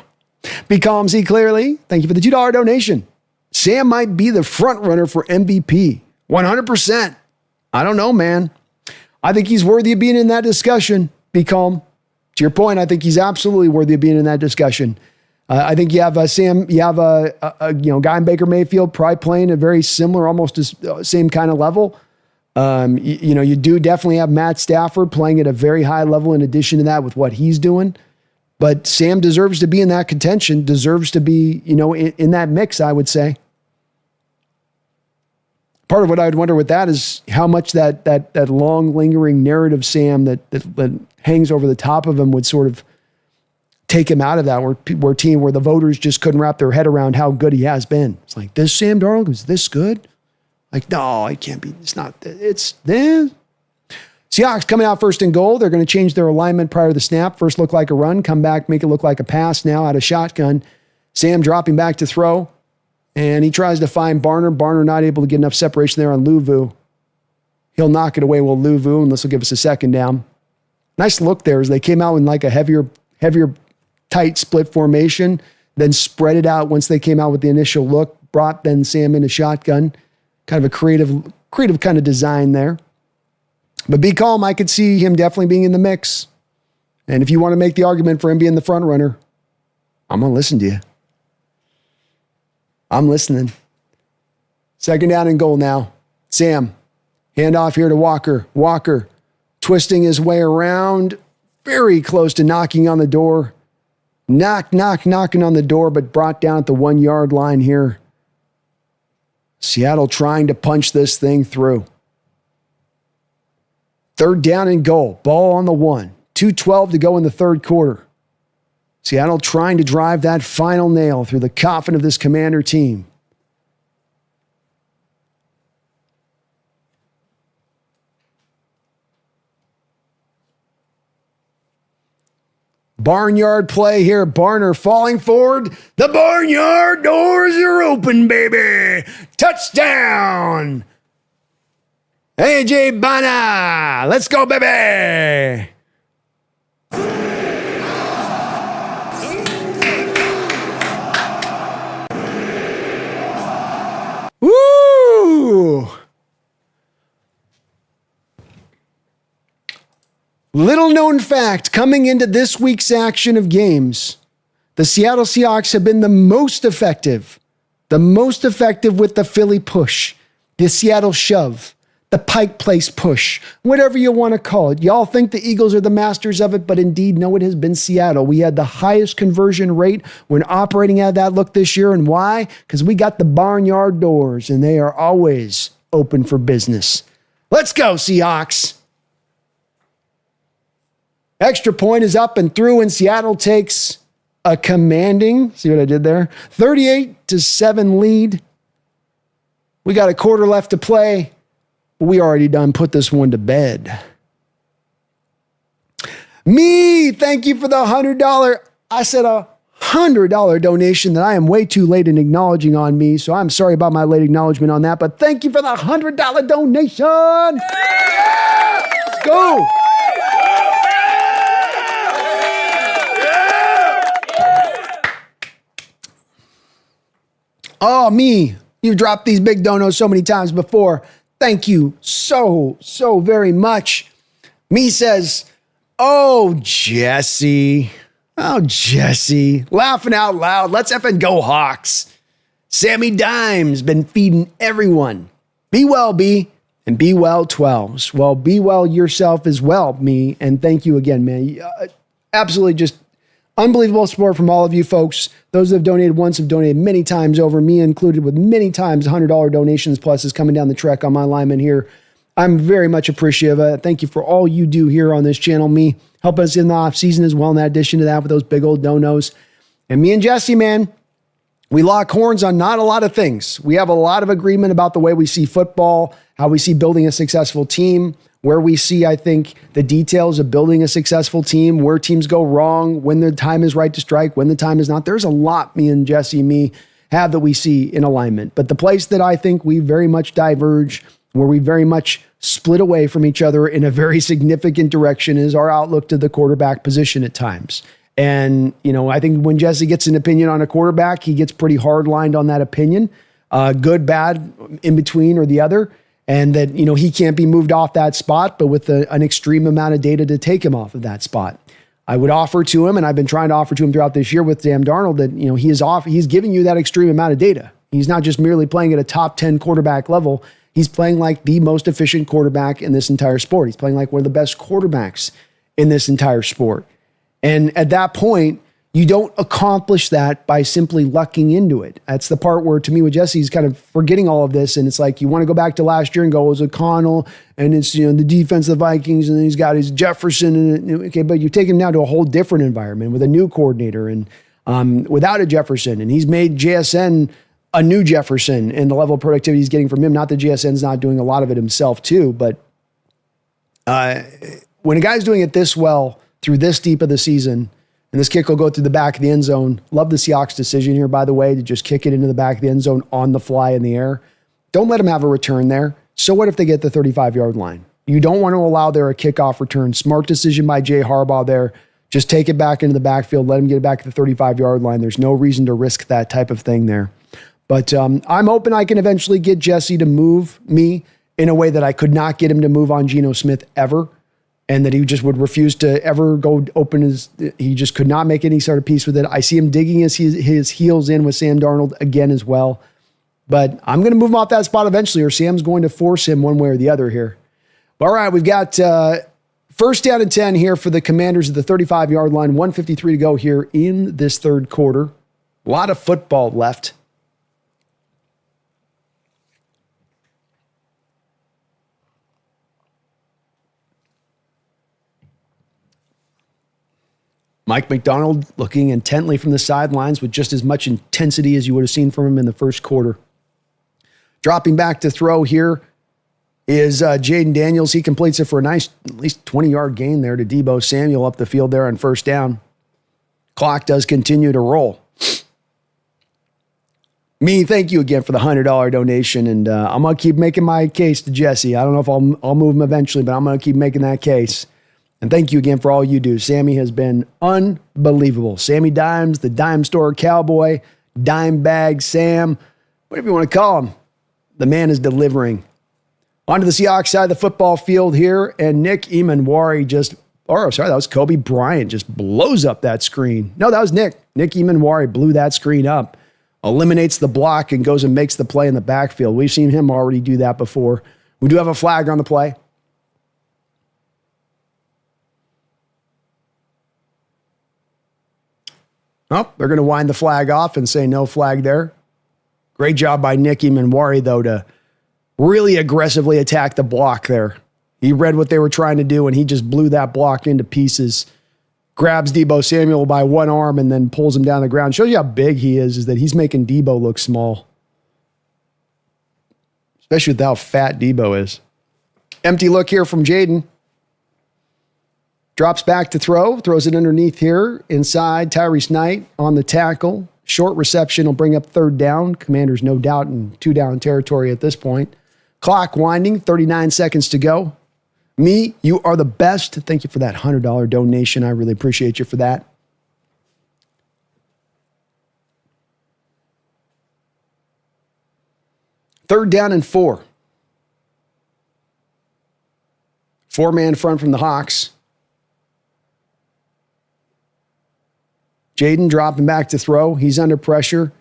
Be calm, see clearly. Thank you for the $2 donation. Sam might be the front runner for MVP. 100%. I don't know, man. I think he's worthy of being in that discussion. Be calm. To your point, I think he's absolutely worthy of being in that discussion. I think you have Sam. You have a guy in Baker Mayfield probably playing a very similar, almost same kind of level. You do definitely have Matt Stafford playing at a very high level in addition to that with what he's doing. But Sam deserves to be in that contention, deserves to be, in that mix, I would say. Part of what I would wonder with that is how much that long lingering narrative Sam that hangs over the top of him would sort of take him out of that, where the voters just couldn't wrap their head around how good he has been. It's like, this Sam Darnold was this good? Like, no, it can't be. It's not. It's this. Seahawks coming out 1st and goal. They're going to change their alignment prior to the snap. First look like a run, come back, make it look like a pass now out of shotgun. Sam dropping back to throw. And he tries to find Barner. Barner not able to get enough separation there on Luvu. He'll knock it away with Luvu, and this will give us a second down. Nice look there as they came out in like a heavier, tight split formation, then spread it out once they came out with the initial look, brought then Sam into shotgun. Kind of a creative kind of design there. But be calm. I could see him definitely being in the mix. And if you want to make the argument for him being the front runner, I'm going to listen to you. I'm listening. Second down and goal now. Sam, hand off here to Walker. Walker twisting his way around, very close to knocking on the door. Knocking on the door, but brought down at the 1 yard line here. Seattle trying to punch this thing through. Third down and goal. Ball on the 1. 2:12 to go in the third quarter. Seattle trying to drive that final nail through the coffin of this Commander team. Barnyard play here. Barner falling forward. The barnyard doors are open, baby. Touchdown. AJ Bana. Let's go, baby. Woo! Little known fact, coming into this week's action of games, the Seattle Seahawks have been the most effective with the Philly push, the Seattle shove, the Pike Place push, whatever you want to call it. Y'all think the Eagles are the masters of it, but indeed, no, it has been Seattle. We had the highest conversion rate when operating out of that look this year. And why? Because we got the barnyard doors, and they are always open for business. Let's go, Seahawks. Extra point is up and through, and Seattle takes a commanding, see what I did there? 38-7 lead. We got a quarter left to play. We already done put this one to bed. Me, thank you for the $100. I said $100 donation that I am way too late in acknowledging on me, so I'm sorry about my late acknowledgement on that, but thank you for the $100 donation. Let's go. Oh, me, you've dropped these big donos so many times before. Thank you so very much. Me says, oh, Jesse. Oh, Jesse. Laughing out loud. Let's effing go, Hawks. Sammy Dime's been feeding everyone. Be well, B, and be well, 12s. Well, be well yourself as well, me, and thank you again, man. Absolutely just unbelievable support from all of you folks. Those that have donated once have donated many times over, me included, with many times $100 donations plus is coming down the trek on my lineman here. I'm very much appreciative. Thank you for all you do here on this channel. Me, help us in the off season as well. In addition to that, with those big old donos. And me and Jesse, man, we lock horns on not a lot of things. We have a lot of agreement about the way we see football, how we see building a successful team, where we see, I think, the details of building a successful team, where teams go wrong, when the time is right to strike, when the time is not. There's a lot me and Jesse, me, have that we see in alignment. But the place that I think we very much diverge, where we very much split away from each other in a very significant direction, is our outlook to the quarterback position at times. And, you know, I think when Jesse gets an opinion on a quarterback, he gets pretty hard-lined on that opinion, good, bad, in between, or the other. And that, you know, he can't be moved off that spot, but with an extreme amount of data to take him off of that spot. I would offer to him, and I've been trying to offer to him throughout this year with Sam Darnold, that, you know, he's giving you that extreme amount of data. He's not just merely playing at a top 10 quarterback level. He's playing like the most efficient quarterback in this entire sport. He's playing like one of the best quarterbacks in this entire sport. And at that point, you don't accomplish that by simply lucking into it. That's the part where, to me, with Jesse, he's kind of forgetting all of this. And it's like, you want to go back to last year and go, it was O'Connell, and it's, you know, the defense of the Vikings, and then he's got his Jefferson. And okay, but you take him now to a whole different environment with a new coordinator and without a Jefferson. And he's made JSN a new Jefferson and the level of productivity he's getting from him. Not that JSN's not doing a lot of it himself too, but when a guy's doing it this well through this deep of the season, and this kick will go through the back of the end zone. Love the Seahawks decision here, by the way, to just kick it into the back of the end zone on the fly in the air. Don't let them have a return there. So what if they get the 35-yard line? You don't want to allow there a kickoff return. Smart decision by Jay Harbaugh there. Just take it back into the backfield. Let him get it back to the 35-yard line. There's no reason to risk that type of thing there. But I'm hoping I can eventually get Jesse to move me in a way that I could not get him to move on Geno Smith ever. and that he just would refuse to ever go open he just could not make any sort of peace with it. I see him digging his heels in with Sam Darnold again as well. But I'm going to move him off that spot eventually, or Sam's going to force him one way or the other here. All right, we've got first down and 10 here for the Commanders at the 35-yard line, 1:53 to go here in this third quarter. A lot of football left. Mike McDonald looking intently from the sidelines with just as much intensity as you would have seen from him in the first quarter. Dropping back to throw here is Jaden Daniels. He completes it for a nice, at least 20-yard gain there to Deebo Samuel up the field there on first down. Clock does continue to roll. Thank you again for the $100 donation, and I'm going to keep making my case to Jesse. I don't know if I'll move him eventually, but I'm going to keep making that case. And thank you again for all you do. Sammy has been unbelievable. Sammy Dimes, the Dime Store Cowboy, Dime Bag Sam, whatever you want to call him. The man is delivering. Onto the Seahawks side of the football field here, and Nick Emanwari that was Kobe Bryant, just blows up that screen. No, that was Nick. Nick Emanwari blew that screen up, eliminates the block, and goes and makes the play in the backfield. We've seen him already do that before. We do have a flag on the play. Oh, they're going to wind the flag off and say no flag there. Great job by Nick Emanwari, though, to really aggressively attack the block there. He read what they were trying to do, and he just blew that block into pieces. Grabs Deebo Samuel by one arm and then pulls him down the ground. Shows you how big he is that he's making Deebo look small. Especially with how fat Deebo is. Empty look here from Jaden. Drops back to throw, throws it underneath here, inside. Tyrese Knight on the tackle. Short reception will bring up third down. Commanders no doubt in two-down territory at this point. Clock winding, 39 seconds to go. You are the best. Thank you for that $100 donation. I really appreciate you for that. Third down and 4. Four-man front from the Hawks. Jaden dropping back to throw. He's under pressure.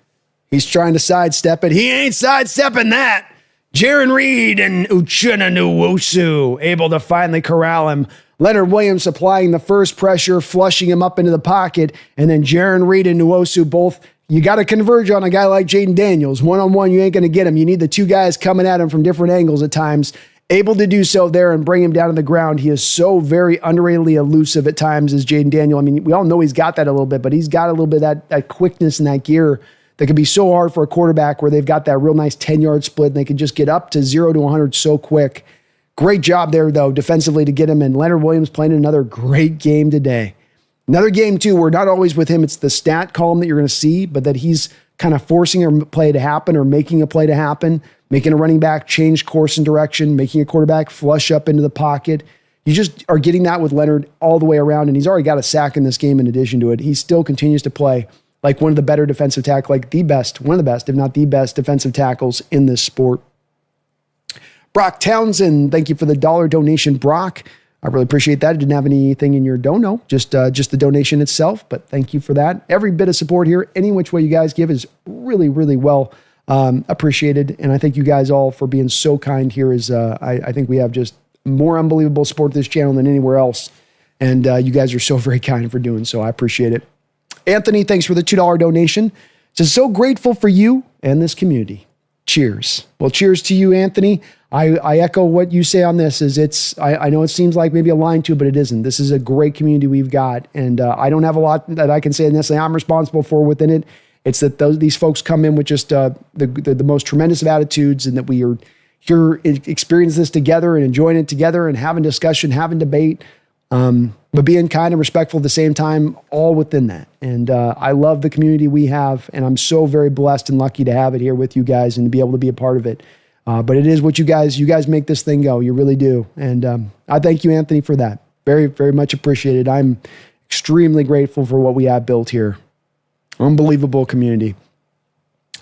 He's trying to sidestep it. He ain't sidestepping that. Jaron Reed and Uchenna Nwosu able to finally corral him. Leonard Williams applying the first pressure, flushing him up into the pocket. And then Jaron Reed and Nwosu both, you got to converge on a guy like Jaden Daniels. One-on-one, you ain't going to get him. You need the two guys coming at him from different angles at times. Able to do so there and bring him down to the ground. He is so very underratedly elusive at times as Jaden Daniel. I mean, we all know he's got that a little bit, but he's got a little bit of that quickness and that gear that can be so hard for a quarterback where they've got that real nice 10-yard split and they can just get up to 0 to 100 so quick. Great job there, though, defensively to get him. And Leonard Williams playing another great game today. Another game, too, where not always with him, it's the stat column that you're going to see, but that he's kind of forcing a play to happen or making a play to happen, making a running back change course and direction, making a quarterback flush up into the pocket. You just are getting that with Leonard all the way around, and he's already got a sack in this game in addition to it. He still continues to play like one of the better defensive tackles, like one of the best, if not the best defensive tackles in this sport. Brock Townsend, thank you for the $1 donation, Brock. I really appreciate that. I didn't have anything in your dono, just the donation itself, but thank you for that. Every bit of support here, any which way you guys give is really, really well appreciated, and I thank you guys all for being so kind here. I think we have just more unbelievable support to this channel than anywhere else, and you guys are so very kind for doing so. I appreciate it. Anthony, thanks for the $2 donation. Just so grateful for you and this community. Cheers. Well, cheers to you, Anthony. I echo what you say on this. I know it seems like maybe a line to, but it isn't. This is a great community we've got, and I don't have a lot that I can say necessarily I'm responsible for within it. It's that these folks come in with just the most tremendous of attitudes, and that we are here experience this together and enjoying it together and having discussion, having debate, but being kind and respectful at the same time, all within that. And I love the community we have, and I'm so very blessed and lucky to have it here with you guys and to be able to be a part of it. But it is what you guys make this thing go. You really do. And I thank you, Anthony, for that. Very, very much appreciated. I'm extremely grateful for what we have built here. Unbelievable community.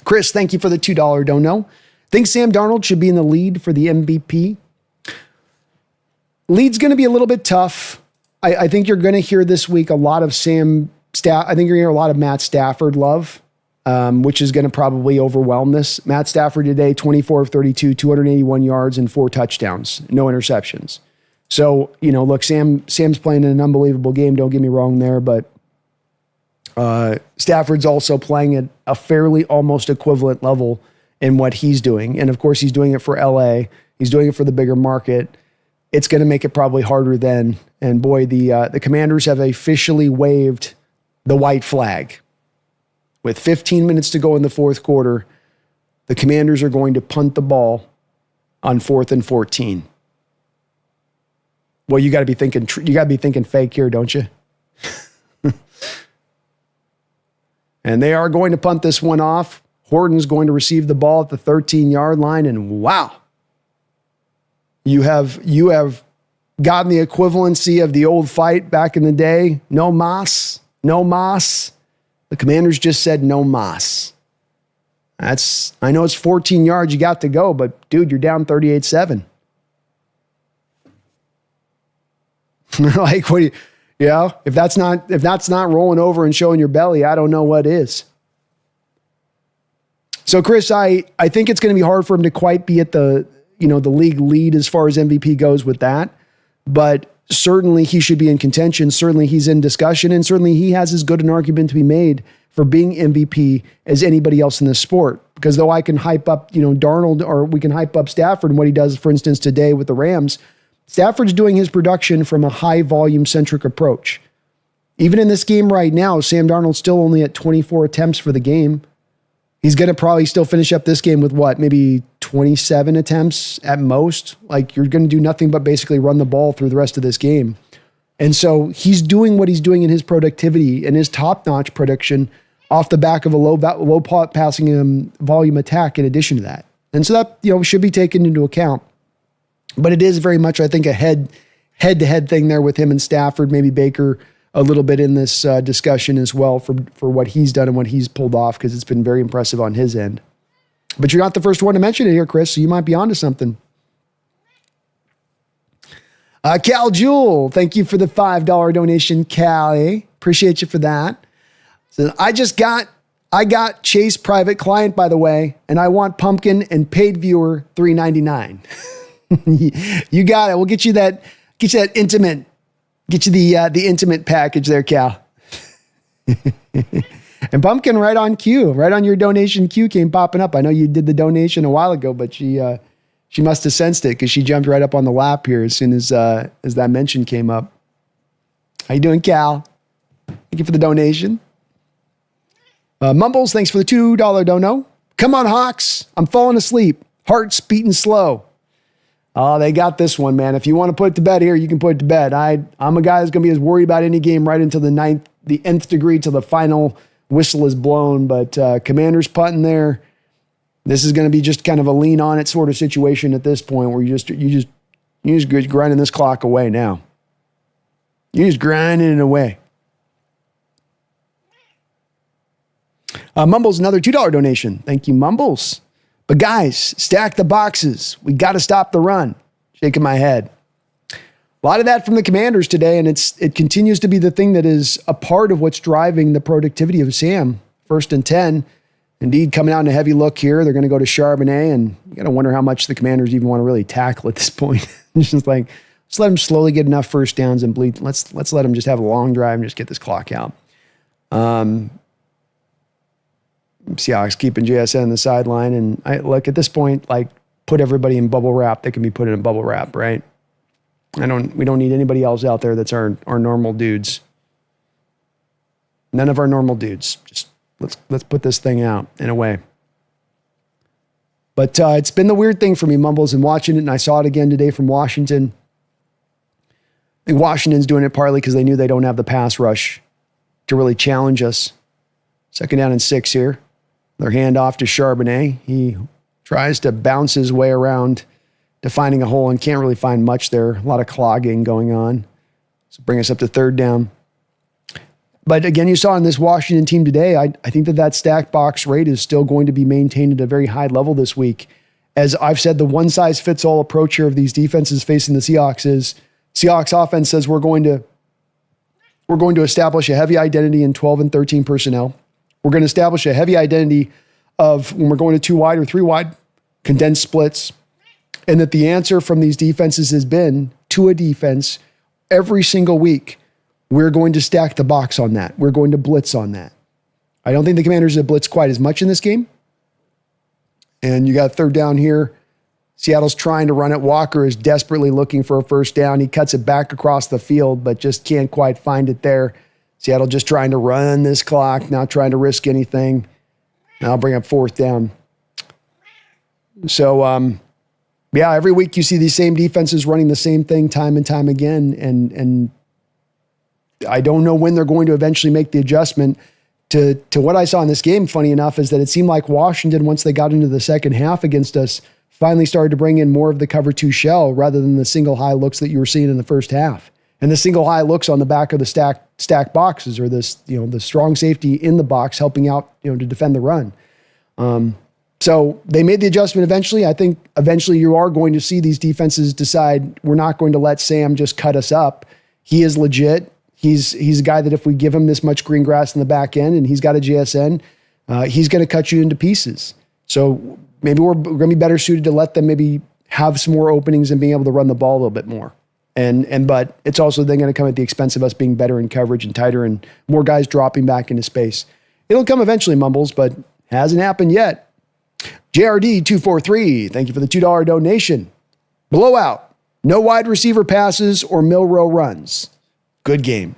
Chris, thank you for the $2 dono. Think Sam Darnold should be in the lead for the MVP? Lead's going to be a little bit tough. I think you're going to hear this week a lot of I think you're going to hear a lot of Matt Stafford love, which is going to probably overwhelm this. Matt Stafford today, 24 of 32, 281 yards and 4 touchdowns, no interceptions. So, look, Sam's playing an unbelievable game. Don't get me wrong there, but Stafford's also playing at a fairly almost equivalent level in what he's doing. And of course, he's doing it for LA. He's doing it for the bigger market. It's going to make it probably harder then. And boy, the Commanders have officially waved the white flag. With 15 minutes to go in the fourth quarter, the Commanders are going to punt the ball on 4th and 14. Well, you got to be thinking fake here, don't you? And they are going to punt this one off. Horton's going to receive the ball at the 13-yard line, and wow. You have gotten the equivalency of the old fight back in the day. No mas, no mas. The Commanders just said no mas. I know it's 14 yards you got to go, but dude, you're down 38-7. Like, what do you, if that's not rolling over and showing your belly, I don't know what is. So Chris, I think it's going to be hard for him to quite be at the league lead as far as MVP goes with that, but certainly he should be in contention. Certainly he's in discussion, and certainly he has as good an argument to be made for being MVP as anybody else in this sport. Because though I can hype up, Darnold, or we can hype up Stafford and what he does, for instance, today with the Rams, Stafford's doing his production from a high volume centric approach. Even in this game right now, Sam Darnold's still only at 24 attempts for the game. He's going to probably still finish up this game with maybe 27 attempts at most. Like, you're going to do nothing but basically run the ball through the rest of this game. And so he's doing what he's doing in his productivity and his top-notch production off the back of a low passing volume attack in addition to that. And so that, should be taken into account. But it is very much, I think, a head-to-head thing there with him and Stafford, maybe Baker a little bit in this discussion as well for what he's done and what he's pulled off, because it's been very impressive on his end. But you're not the first one to mention it here, Chris, so you might be onto something. Cal Jewell, thank you for the $5 donation, Callie. Appreciate you for that. So I got Chase Private Client, by the way, and I want Pumpkin and Paid Viewer $3.99. You got it. We'll get you that intimate. Get you the intimate package there, Cal. And Pumpkin, right on cue, right on your donation queue came popping up. I know you did the donation a while ago, but she must have sensed it because she jumped right up on the lap here as soon as that mention came up. How you doing, Cal? Thank you for the donation. Mumbles, thanks for the $2 dono. Come on, Hawks. I'm falling asleep. Heart's beating slow. Oh, they got this one, man. If you want to put it to bed here, you can put it to bed. I'm a guy that's going to be as worried about any game right until the nth degree till the final whistle is blown. But Commanders punting there. This is going to be just kind of a lean on it sort of situation at this point, where you just grinding this clock away now. You're just grinding it away. Mumbles, another $2 donation. Thank you, Mumbles. But guys, stack the boxes. We got to stop the run. Shaking my head. A lot of that from the Commanders today, and it continues to be the thing that is a part of what's driving the productivity of Sam. 1st and 10. Indeed, coming out in a heavy look here. They're going to go to Charbonnet, and you got to wonder how much the Commanders even want to really tackle at this point. It's just like, let's let them slowly get enough first downs and bleed. Let's let them just have a long drive and just get this clock out. Seahawks keeping JSN on the sideline, and look at this point, like, put everybody in bubble wrap. They can be put in bubble wrap, right? We don't need anybody else out there that's our normal dudes. None of our normal dudes. Just let's put this thing out in a way. But it's been the weird thing for me, Mumbles, and watching it, and I saw it again today from Washington. I think Washington's doing it partly because they knew they don't have the pass rush to really challenge us. 2nd down and 6 here. Their handoff to Charbonnet. He tries to bounce his way around to finding a hole and can't really find much there. A lot of clogging going on. So bring us up to 3rd down. But again, you saw in this Washington team today, I think that stack box rate is still going to be maintained at a very high level this week. As I've said, the one-size-fits-all approach here of these defenses facing the Seahawks is Seahawks offense says we're going to establish a heavy identity in 12 and 13 personnel. We're going to establish a heavy identity of when we're going to 2 wide or 3 wide, condensed splits, and that the answer from these defenses has been to a defense every single week. We're going to stack the box on that. We're going to blitz on that. I don't think the Commanders have blitzed quite as much in this game. And you got 3rd down here. Seattle's trying to run it. Walker is desperately looking for a 1st down. He cuts it back across the field, but just can't quite find it there. Seattle just trying to run this clock, not trying to risk anything. Now I'll bring up 4th down. So, yeah, every week you see these same defenses running the same thing time and time again. And I don't know when they're going to eventually make the adjustment to what I saw in this game. Funny enough, is that it seemed like Washington, once they got into the second half against us, finally started to bring in more of the cover 2 shell rather than the single high looks that you were seeing in the first half. And the single high looks on the back of the stack boxes, or this, the strong safety in the box helping out, to defend the run. So they made the adjustment eventually. I think eventually you are going to see these defenses decide we're not going to let Sam just cut us up. He is legit. He's a guy that if we give him this much green grass in the back end and he's got a JSN, he's going to cut you into pieces. So maybe we're going to be better suited to let them maybe have some more openings and being able to run the ball a little bit more. But it's also then going to come at the expense of us being better in coverage and tighter and more guys dropping back into space. It'll come eventually, Mumbles, but hasn't happened yet. JRD243, thank you for the $2 donation. Blowout. No wide receiver passes or Milrow runs. Good game.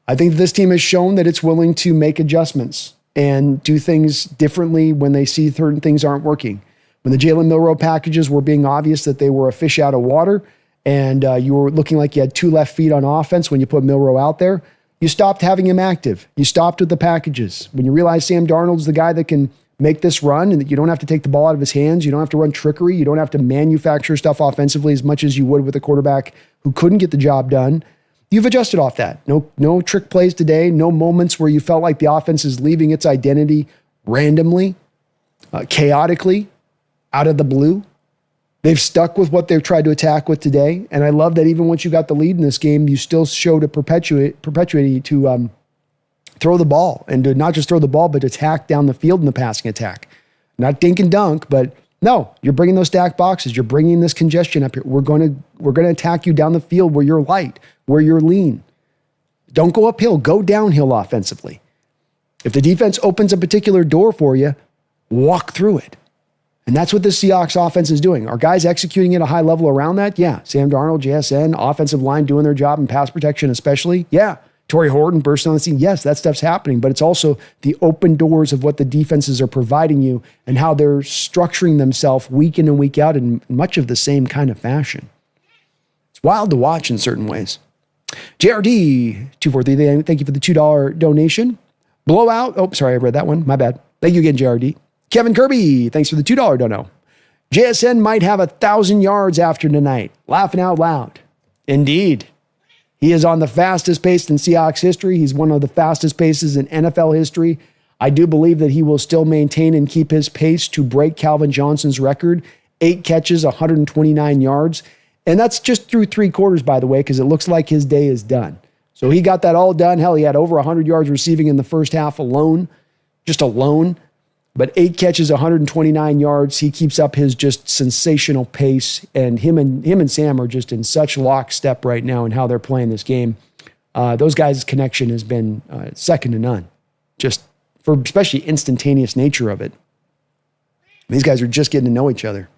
I think this team has shown that it's willing to make adjustments and do things differently when they see certain things aren't working. When the Jalen Milrow packages were being obvious that they were a fish out of water and you were looking like you had 2 left feet on offense when you put Milrow out there, you stopped having him active. You stopped with the packages. When you realize Sam Darnold's the guy that can make this run and that you don't have to take the ball out of his hands, you don't have to run trickery, you don't have to manufacture stuff offensively as much as you would with a quarterback who couldn't get the job done, you've adjusted off that. No trick plays today, no moments where you felt like the offense is leaving its identity randomly, chaotically, out of the blue. They've stuck with what they've tried to attack with today, and I love that even once you got the lead in this game, you still showed a perpetuity to throw the ball, and to not just throw the ball, but attack down the field in the passing attack. Not dink and dunk, but no, you're bringing those stacked boxes. You're bringing this congestion up here. We're going to attack you down the field where you're light, where you're lean. Don't go uphill, go downhill offensively. If the defense opens a particular door for you, walk through it. And that's what the Seahawks offense is doing. Are guys executing at a high level around that? Yeah. Sam Darnold, JSN, offensive line doing their job in pass protection especially? Yeah. Torrey Horton bursting on the scene. Yes, that stuff's happening, but it's also the open doors of what the defenses are providing you and how they're structuring themselves week in and week out in much of the same kind of fashion. It's wild to watch in certain ways. JRD243, thank you for the $2 donation. Blowout. Oh, sorry, I read that one. My bad. Thank you again, JRD. Kevin Kirby, thanks for the $2 dono. JSN might have 1,000 yards after tonight. Laughing out loud. Indeed. He is on the fastest pace in Seahawks history. He's one of the fastest paces in NFL history. I do believe that he will still maintain and keep his pace to break Calvin Johnson's record. 8 catches, 129 yards. And that's just through 3 quarters, by the way, because it looks like his day is done. So he got that all done. Hell, he had over 100 yards receiving in the first half alone, just alone. But 8 catches, 129 yards. He keeps up his just sensational pace, and him and Sam are just in such lockstep right now in how they're playing this game. Those guys' connection has been second to none, just for especially instantaneous nature of it. These guys are just getting to know each other.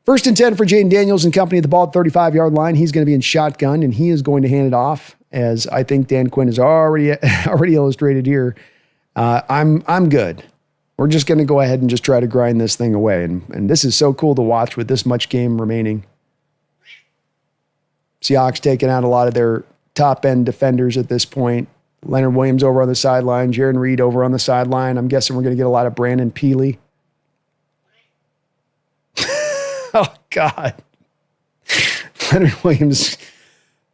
1st and 10 for Jaden Daniels and company at the ball at 35-yard line. He's going to be in shotgun, and he is going to hand it off, as I think Dan Quinn has already illustrated here. I'm good. We're just going to go ahead and just try to grind this thing away. And this is so cool to watch with this much game remaining. Seahawks taking out a lot of their top-end defenders at this point. Leonard Williams over on the sideline. Jaron Reed over on the sideline. I'm guessing we're going to get a lot of Brandon Peely. Oh, God. Leonard Williams.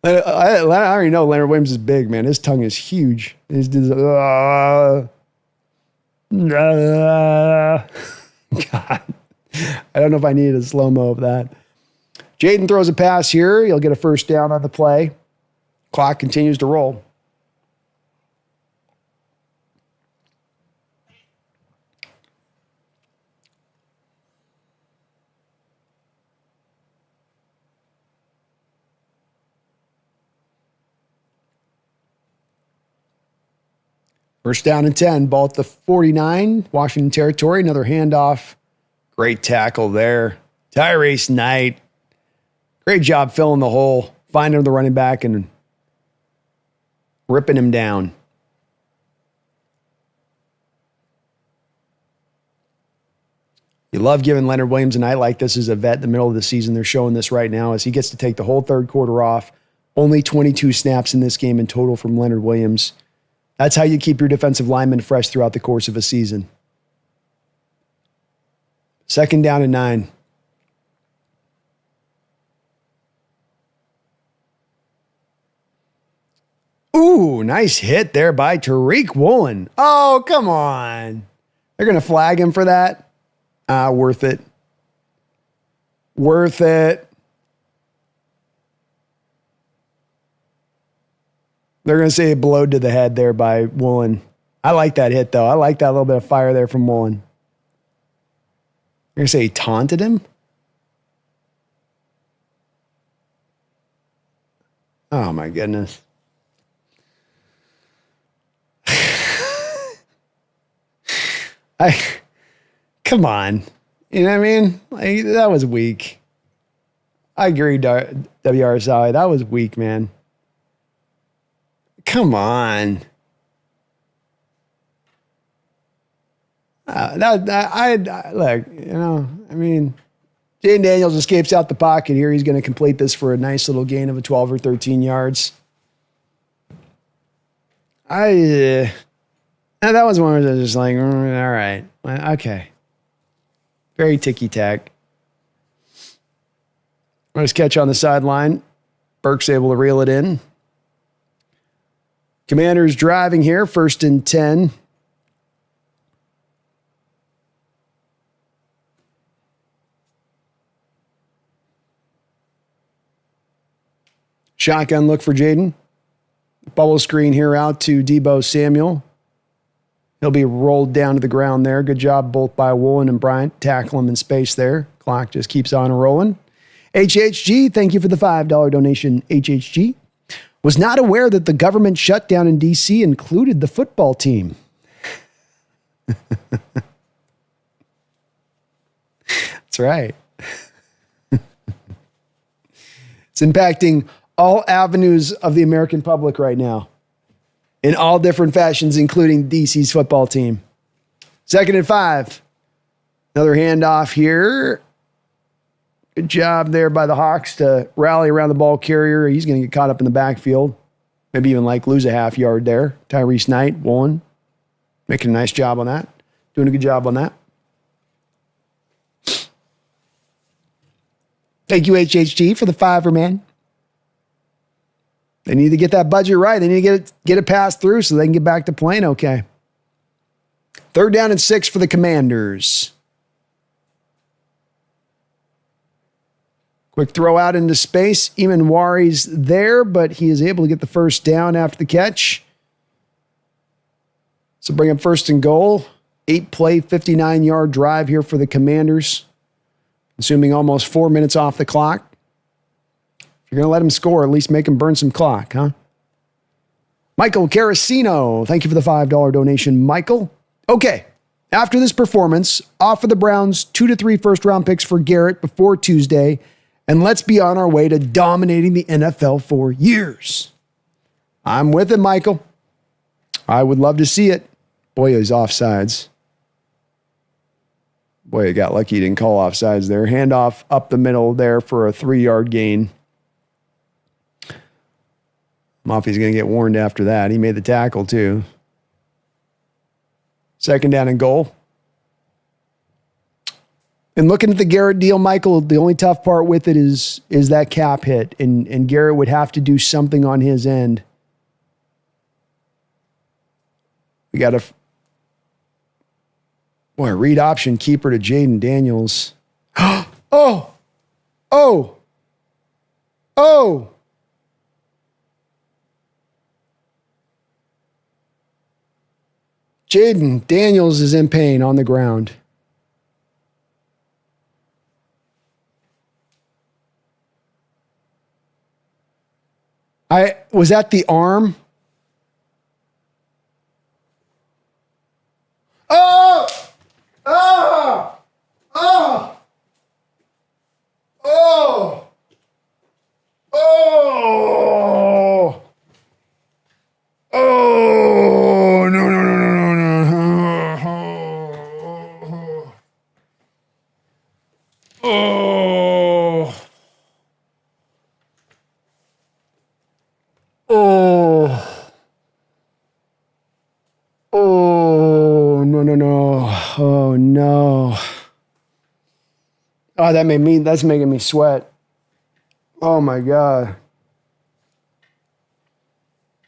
I already know Leonard Williams is big, man. His tongue is huge. God, I don't know if I needed a slow-mo of that. Jaden throws a pass here. He'll get a first down on the play. Clock continues to roll. First down and 10, ball at the 49, Washington territory. Another handoff. Great tackle there. Tyrese Knight. Great job filling the hole, finding the running back and ripping him down. You love giving Leonard Williams a night like this as a vet in the middle of the season. They're showing this right now as he gets to take the whole third quarter off. Only 22 snaps in this game in total from Leonard Williams. That's how you keep your defensive linemen fresh throughout the course of a season. Second down and 9. Ooh, nice hit there by Tariq Woolen. Oh, come on. They're going to flag him for that? Worth it. Worth it. They're going to say blowed to the head there by Woolen. I like that hit, though. I like that little bit of fire there from Woolen. You're going to say he taunted him? Oh, my goodness. Come on. You know what I mean? Like, that was weak. I agree, WRSI. That was weak, man. Come on. Look, you know, I mean, Jaden Daniels escapes out the pocket here. He's going to complete this for a nice little gain of a 12 or 13 yards. That was one where I was just like, all right, okay. Very ticky-tack. Nice catch on the sideline. Burke's able to reel it in. Commanders driving here, 1st and 10. Shotgun look for Jaden. Bubble screen here out to Deebo Samuel. He'll be rolled down to the ground there. Good job both by Woolen and Bryant. Tackle him in space there. Clock just keeps on rolling. HHG, thank you for the $5 donation, HHG. Was not aware that the government shutdown in D.C. included the football team. That's right. It's impacting all avenues of the American public right now in all different fashions, including DC's football team. 2nd and 5. Another handoff here. Good job there by the Hawks to rally around the ball carrier. He's going to get caught up in the backfield. Maybe even like lose a half yard there. Tyrese Knight, Woolen, making a nice job on that. Doing a good job on that. Thank you, HHG, for the $5, man. They need to get that budget right. They need to get it passed through so they can get back to playing okay. 3rd down and 6 for the Commanders. Quick throw out into space. Eamon Wari's there, but he is able to get the first down after the catch. So bring up 1st and goal. 8-play, 59-yard drive here for the Commanders. Consuming almost 4 minutes off the clock. If you're going to let them score, at least make them burn some clock, huh? Michael Carasino, thank you for the $5 donation, Michael. Okay, after this performance, offer the Browns 2 to 3 first-round picks for Garrett before Tuesday, and let's be on our way to dominating the NFL for years. I'm with it, Michael. I would love to see it. Boy, he's offsides. Boy, he got lucky he didn't call offsides there. Handoff up the middle there for a 3-yard gain. Maffia's going to get warned after that. He made the tackle, too. 2nd down and goal. And looking at the Garrett deal, Michael, the only tough part with it is that cap hit. And Garrett would have to do something on his end. We got a read option keeper to Jaden Daniels. Oh! Oh! Jaden Daniels is in pain on the ground. Was that the arm? Oh! Oh! Oh! Oh! Oh! Oh! No, no, no, no, no, no. Oh! Oh! Oh, no, no, no. Oh, no. Oh, that's making me sweat. Oh, my God.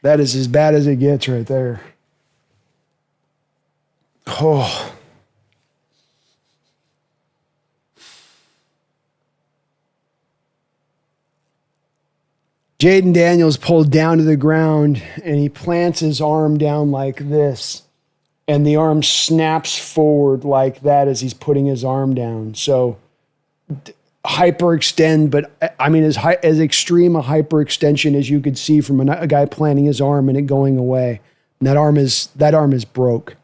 That is as bad as it gets right there. Oh. Jaden Daniels pulled down to the ground, and he plants his arm down like this. And the arm snaps forward like that as he's putting his arm down. So hyperextend, but I mean as extreme a hyperextension as you could see from a guy planting his arm and it going away. And that arm is broke.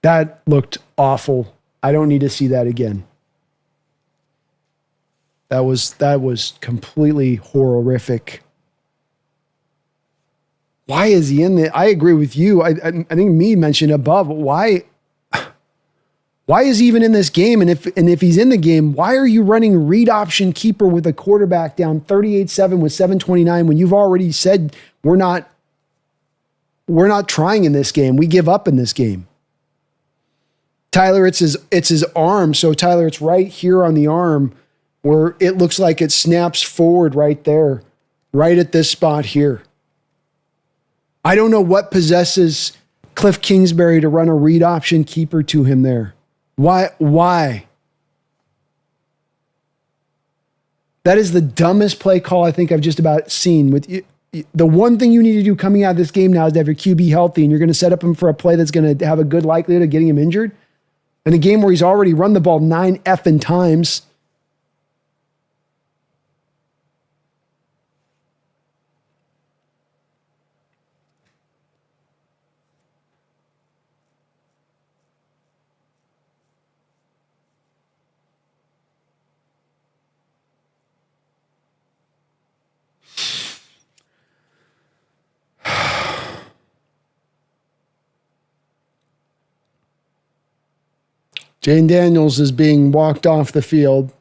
That looked awful. I don't need to see that again. That was completely horrific. Why is he in there? I agree with you. I think me mentioned above. Why is he even in this game? And if he's in the game, why are you running read option keeper with a quarterback down 38-7 with 7:29 when you've already said we're not trying in this game. We give up in this game. Tyler, it's his arm. So Tyler, it's right here on the arm where it looks like it snaps forward right there, right at this spot here. I don't know what possesses Cliff Kingsbury to run a read option keeper to him there. Why? That is the dumbest play call I think I've just about seen. With you, the one thing you need to do coming out of this game now is to have your QB healthy, and you're going to set up him for a play that's going to have a good likelihood of getting him injured. In a game where he's already run the ball 9 effing times. Jane Daniels is being walked off the field.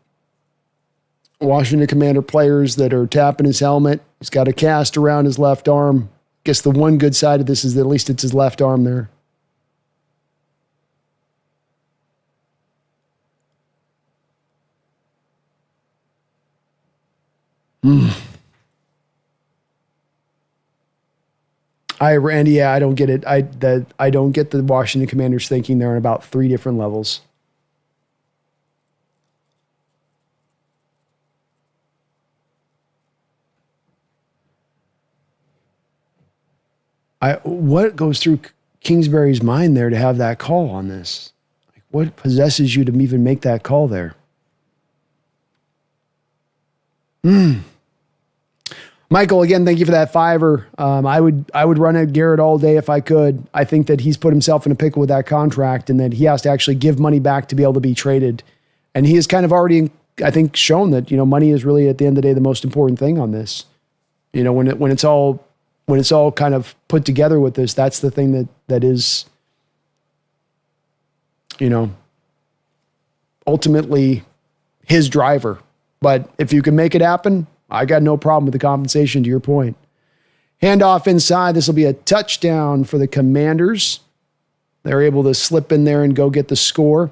Washington Commander players that are tapping his helmet. He's got a cast around his left arm. Guess the one good side of this is that at least it's his left arm there. Randy, I don't get it. I don't get the Washington Commanders thinking they're on about 3 different levels. What goes through Kingsbury's mind there to have that call on this? Like, what possesses you to even make that call there? Michael, again, thank you for that $5. I would run at Garrett all day if I could. I think that he's put himself in a pickle with that contract and that he has to actually give money back to be able to be traded. And he has kind of already, I think, shown that, money is really at the end of the day the most important thing on this. When it's all kind of put together with this, that's the thing that is, ultimately his driver. But if you can make it happen, I got no problem with the compensation, to your point. Handoff inside. This will be a touchdown for the Commanders. They're able to slip in there and go get the score.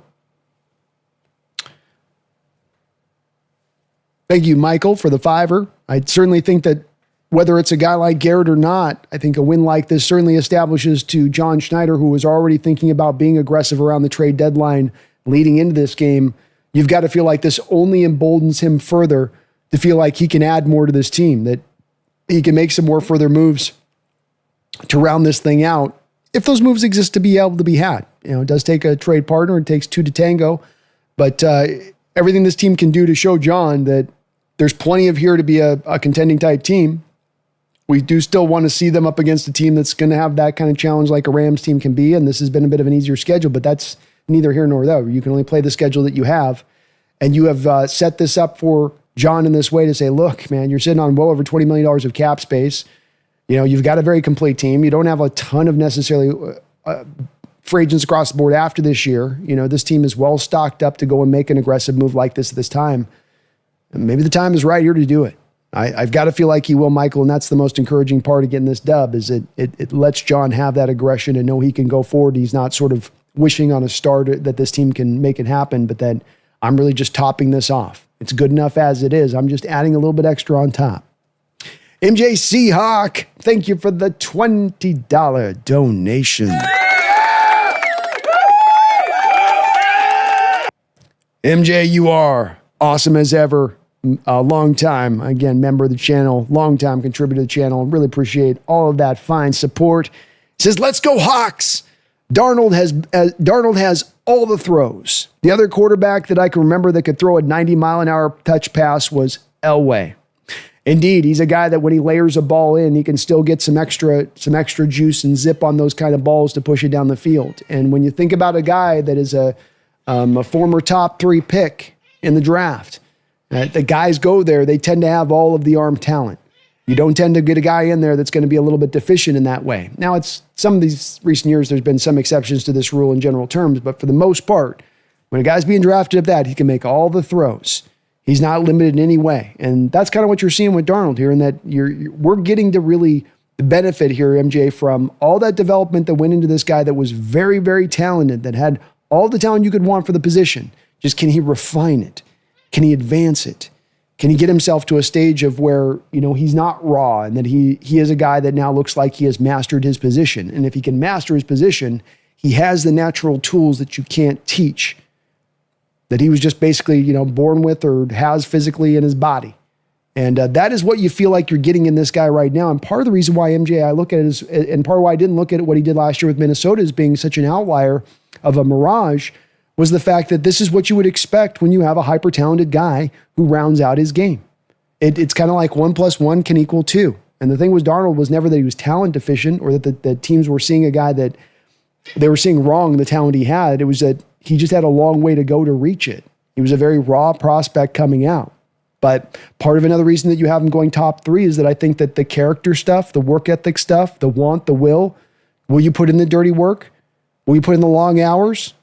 Thank you, Michael, for the $5. I certainly think that whether it's a guy like Garrett or not, I think a win like this certainly establishes to John Schneider, who was already thinking about being aggressive around the trade deadline leading into this game, you've got to feel like this only emboldens him further to feel like he can add more to this team, that he can make some more further moves to round this thing out. If those moves exist to be able to be had, it does take a trade partner. It takes two to tango, but everything this team can do to show John that there's plenty of here to be a contending type team. We do still want to see them up against a team that's going to have that kind of challenge like a Rams team can be. And this has been a bit of an easier schedule, but that's neither here nor there. You can only play the schedule that you have. And you have set this up for John in this way to say, look, man, you're sitting on well over $20 million of cap space. You've got a very complete team. You don't have a ton of necessarily free agents across the board after this year. This team is well stocked up to go and make an aggressive move like this at this time. And maybe the time is right here to do it. I've got to feel like he will, Michael, and that's the most encouraging part of getting this dub is it lets John have that aggression and know he can go forward. He's not sort of wishing on a star that this team can make it happen, but then I'm really just topping this off. It's good enough as it is. I'm just adding a little bit extra on top. MJ Seahawk, thank you for the $20 donation. MJ, you are awesome as ever. A long time, again, member of the channel, long time contributor to the channel. Really appreciate all of that fine support. It says, let's go Hawks. Darnold has all the throws. The other quarterback that I can remember that could throw a 90-mile-an-hour touch pass was Elway. Indeed, he's a guy that when he layers a ball in, he can still get some extra juice and zip on those kind of balls to push it down the field. And when you think about a guy that is a former top 3 pick in the draft, the guys go there, they tend to have all of the arm talent. You don't tend to get a guy in there that's going to be a little bit deficient in that way. Now, it's some of these recent years, there's been some exceptions to this rule in general terms, but for the most part, when a guy's being drafted at that, he can make all the throws. He's not limited in any way. And that's kind of what you're seeing with Darnold here, in that we're getting to really benefit here, MJ, from all that development that went into this guy that was very, very talented, that had all the talent you could want for the position. Just can he refine it? Can he advance it? Can he get himself to a stage of where, he's not raw and that he is a guy that now looks like he has mastered his position? And if he can master his position, he has the natural tools that you can't teach, that he was just basically, born with or has physically in his body. And that is what you feel like you're getting in this guy right now. And part of the reason why MJ, I look at it is, and part of why I didn't look at what he did last year with Minnesota as being such an outlier of a mirage, was the fact that this is what you would expect when you have a hyper-talented guy who rounds out his game. It's kind of like 1 + 1 can equal 2. And the thing with Darnold was never that he was talent deficient or that the teams were seeing a guy that they were seeing wrong the talent he had. It was that he just had a long way to go to reach it. He was a very raw prospect coming out. But part of another reason that you have him going top 3 is that I think that the character stuff, the work ethic stuff, the want, the will you put in the dirty work? Will you put in the long hours?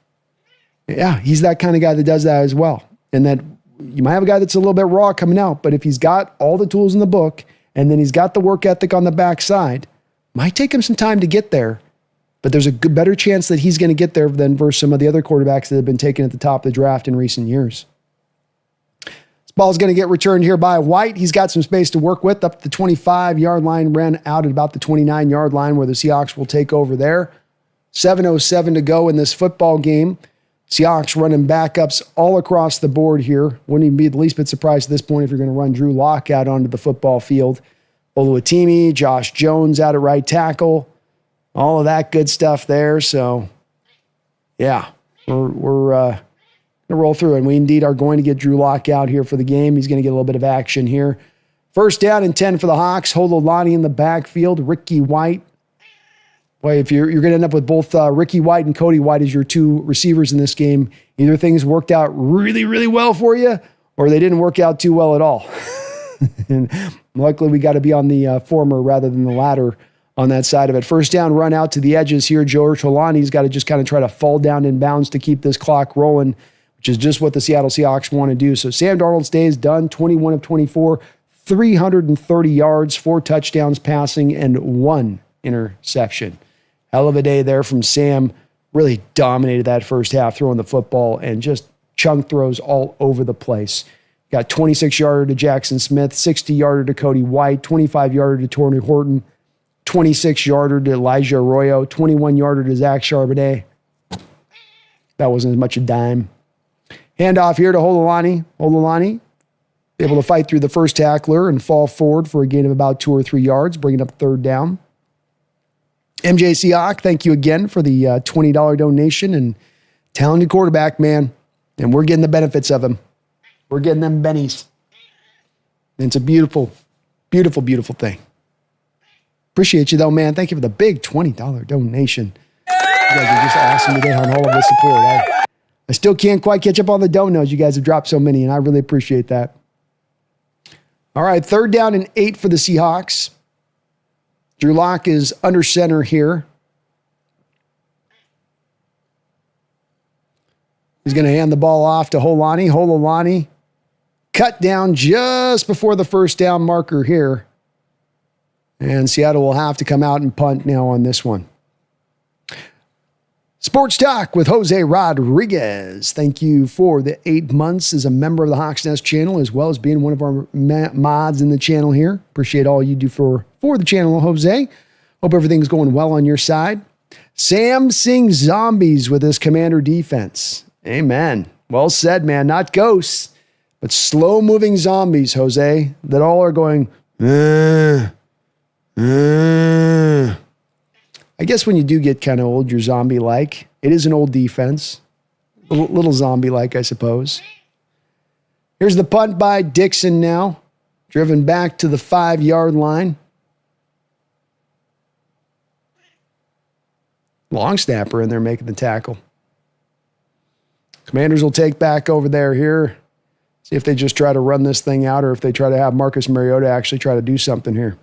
Yeah, he's that kind of guy that does that as well. And that you might have a guy that's a little bit raw coming out, but if he's got all the tools in the book and then he's got the work ethic on the backside, might take him some time to get there, but there's a better chance that he's going to get there than versus some of the other quarterbacks that have been taken at the top of the draft in recent years. This ball's going to get returned here by White. He's got some space to work with up to the 25-yard line, ran out at about the 29-yard line where the Seahawks will take over there. 7:07 to go in this football game. Seahawks running backups all across the board here. Wouldn't even be the least bit surprised at this point if you're going to run Drew Lock out onto the football field. Oluwatimi, Josh Jones out at right tackle. All of that good stuff there. So, yeah, we're going to roll through. And we indeed are going to get Drew Lock out here for the game. He's going to get a little bit of action here. First down and 10 for the Hawks. Hololani in the backfield. Ricky White. Boy, if you're going to end up with both Ricky White and Cody White as your 2 receivers in this game, either things worked out really, really well for you, or they didn't work out too well at all. And luckily, we got to be on the former rather than the latter on that side of it. First down, run out to the edges here. Joe Hololani's got to just kind of try to fall down in bounds to keep this clock rolling, which is just what the Seattle Seahawks want to do. So Sam Darnold stays done, 21 of 24, 330 yards, 4 touchdowns passing, and 1 interception. Hell of a day there from Sam. Really dominated that first half, throwing the football and just chunk throws all over the place. Got 26-yarder to Jackson Smith, 60-yarder to Cody White, 25-yarder to Torrey Horton, 26-yarder to Elijah Arroyo, 21-yarder to Zach Charbonnet. That wasn't as much a dime. Handoff here to Hololani. Hololani able to fight through the first tackler and fall forward for a gain of about 2 or 3 yards, bringing up third down. MJ Seahawk, thank you again for the $20 donation, and talented quarterback, man. And we're getting the benefits of him. We're getting them bennies. And it's a beautiful, beautiful, beautiful thing. Appreciate you, though, man. Thank you for the big $20 donation. You guys are just awesome today on all of the support. I still can't quite catch up on the donos. You guys have dropped so many, and I really appreciate that. All right, 3rd down and 8 for the Seahawks. Drew Lock is under center here. He's going to hand the ball off to Hololani. Hololani cut down just before the first down marker here. And Seattle will have to come out and punt now on this one. Sports Talk with Jose Rodriguez. Thank you for the 8 months as a member of the Hawks Nest channel, as well as being one of our mods in the channel here. Appreciate all you do for the channel, Jose. Hope everything's going well on your side. Sam sings zombies with his commander defense. Amen. Well said, man. Not ghosts, but slow-moving zombies, Jose, that all are going, I guess when you do get kind of old, you're zombie-like. It is an old defense. A little zombie-like, I suppose. Here's the punt by Dixon now. Driven back to the 5-yard line. Long snapper in there making the tackle. Commanders will take back over there here. See if they just try to run this thing out or if they try to have Marcus Mariota actually try to do something here.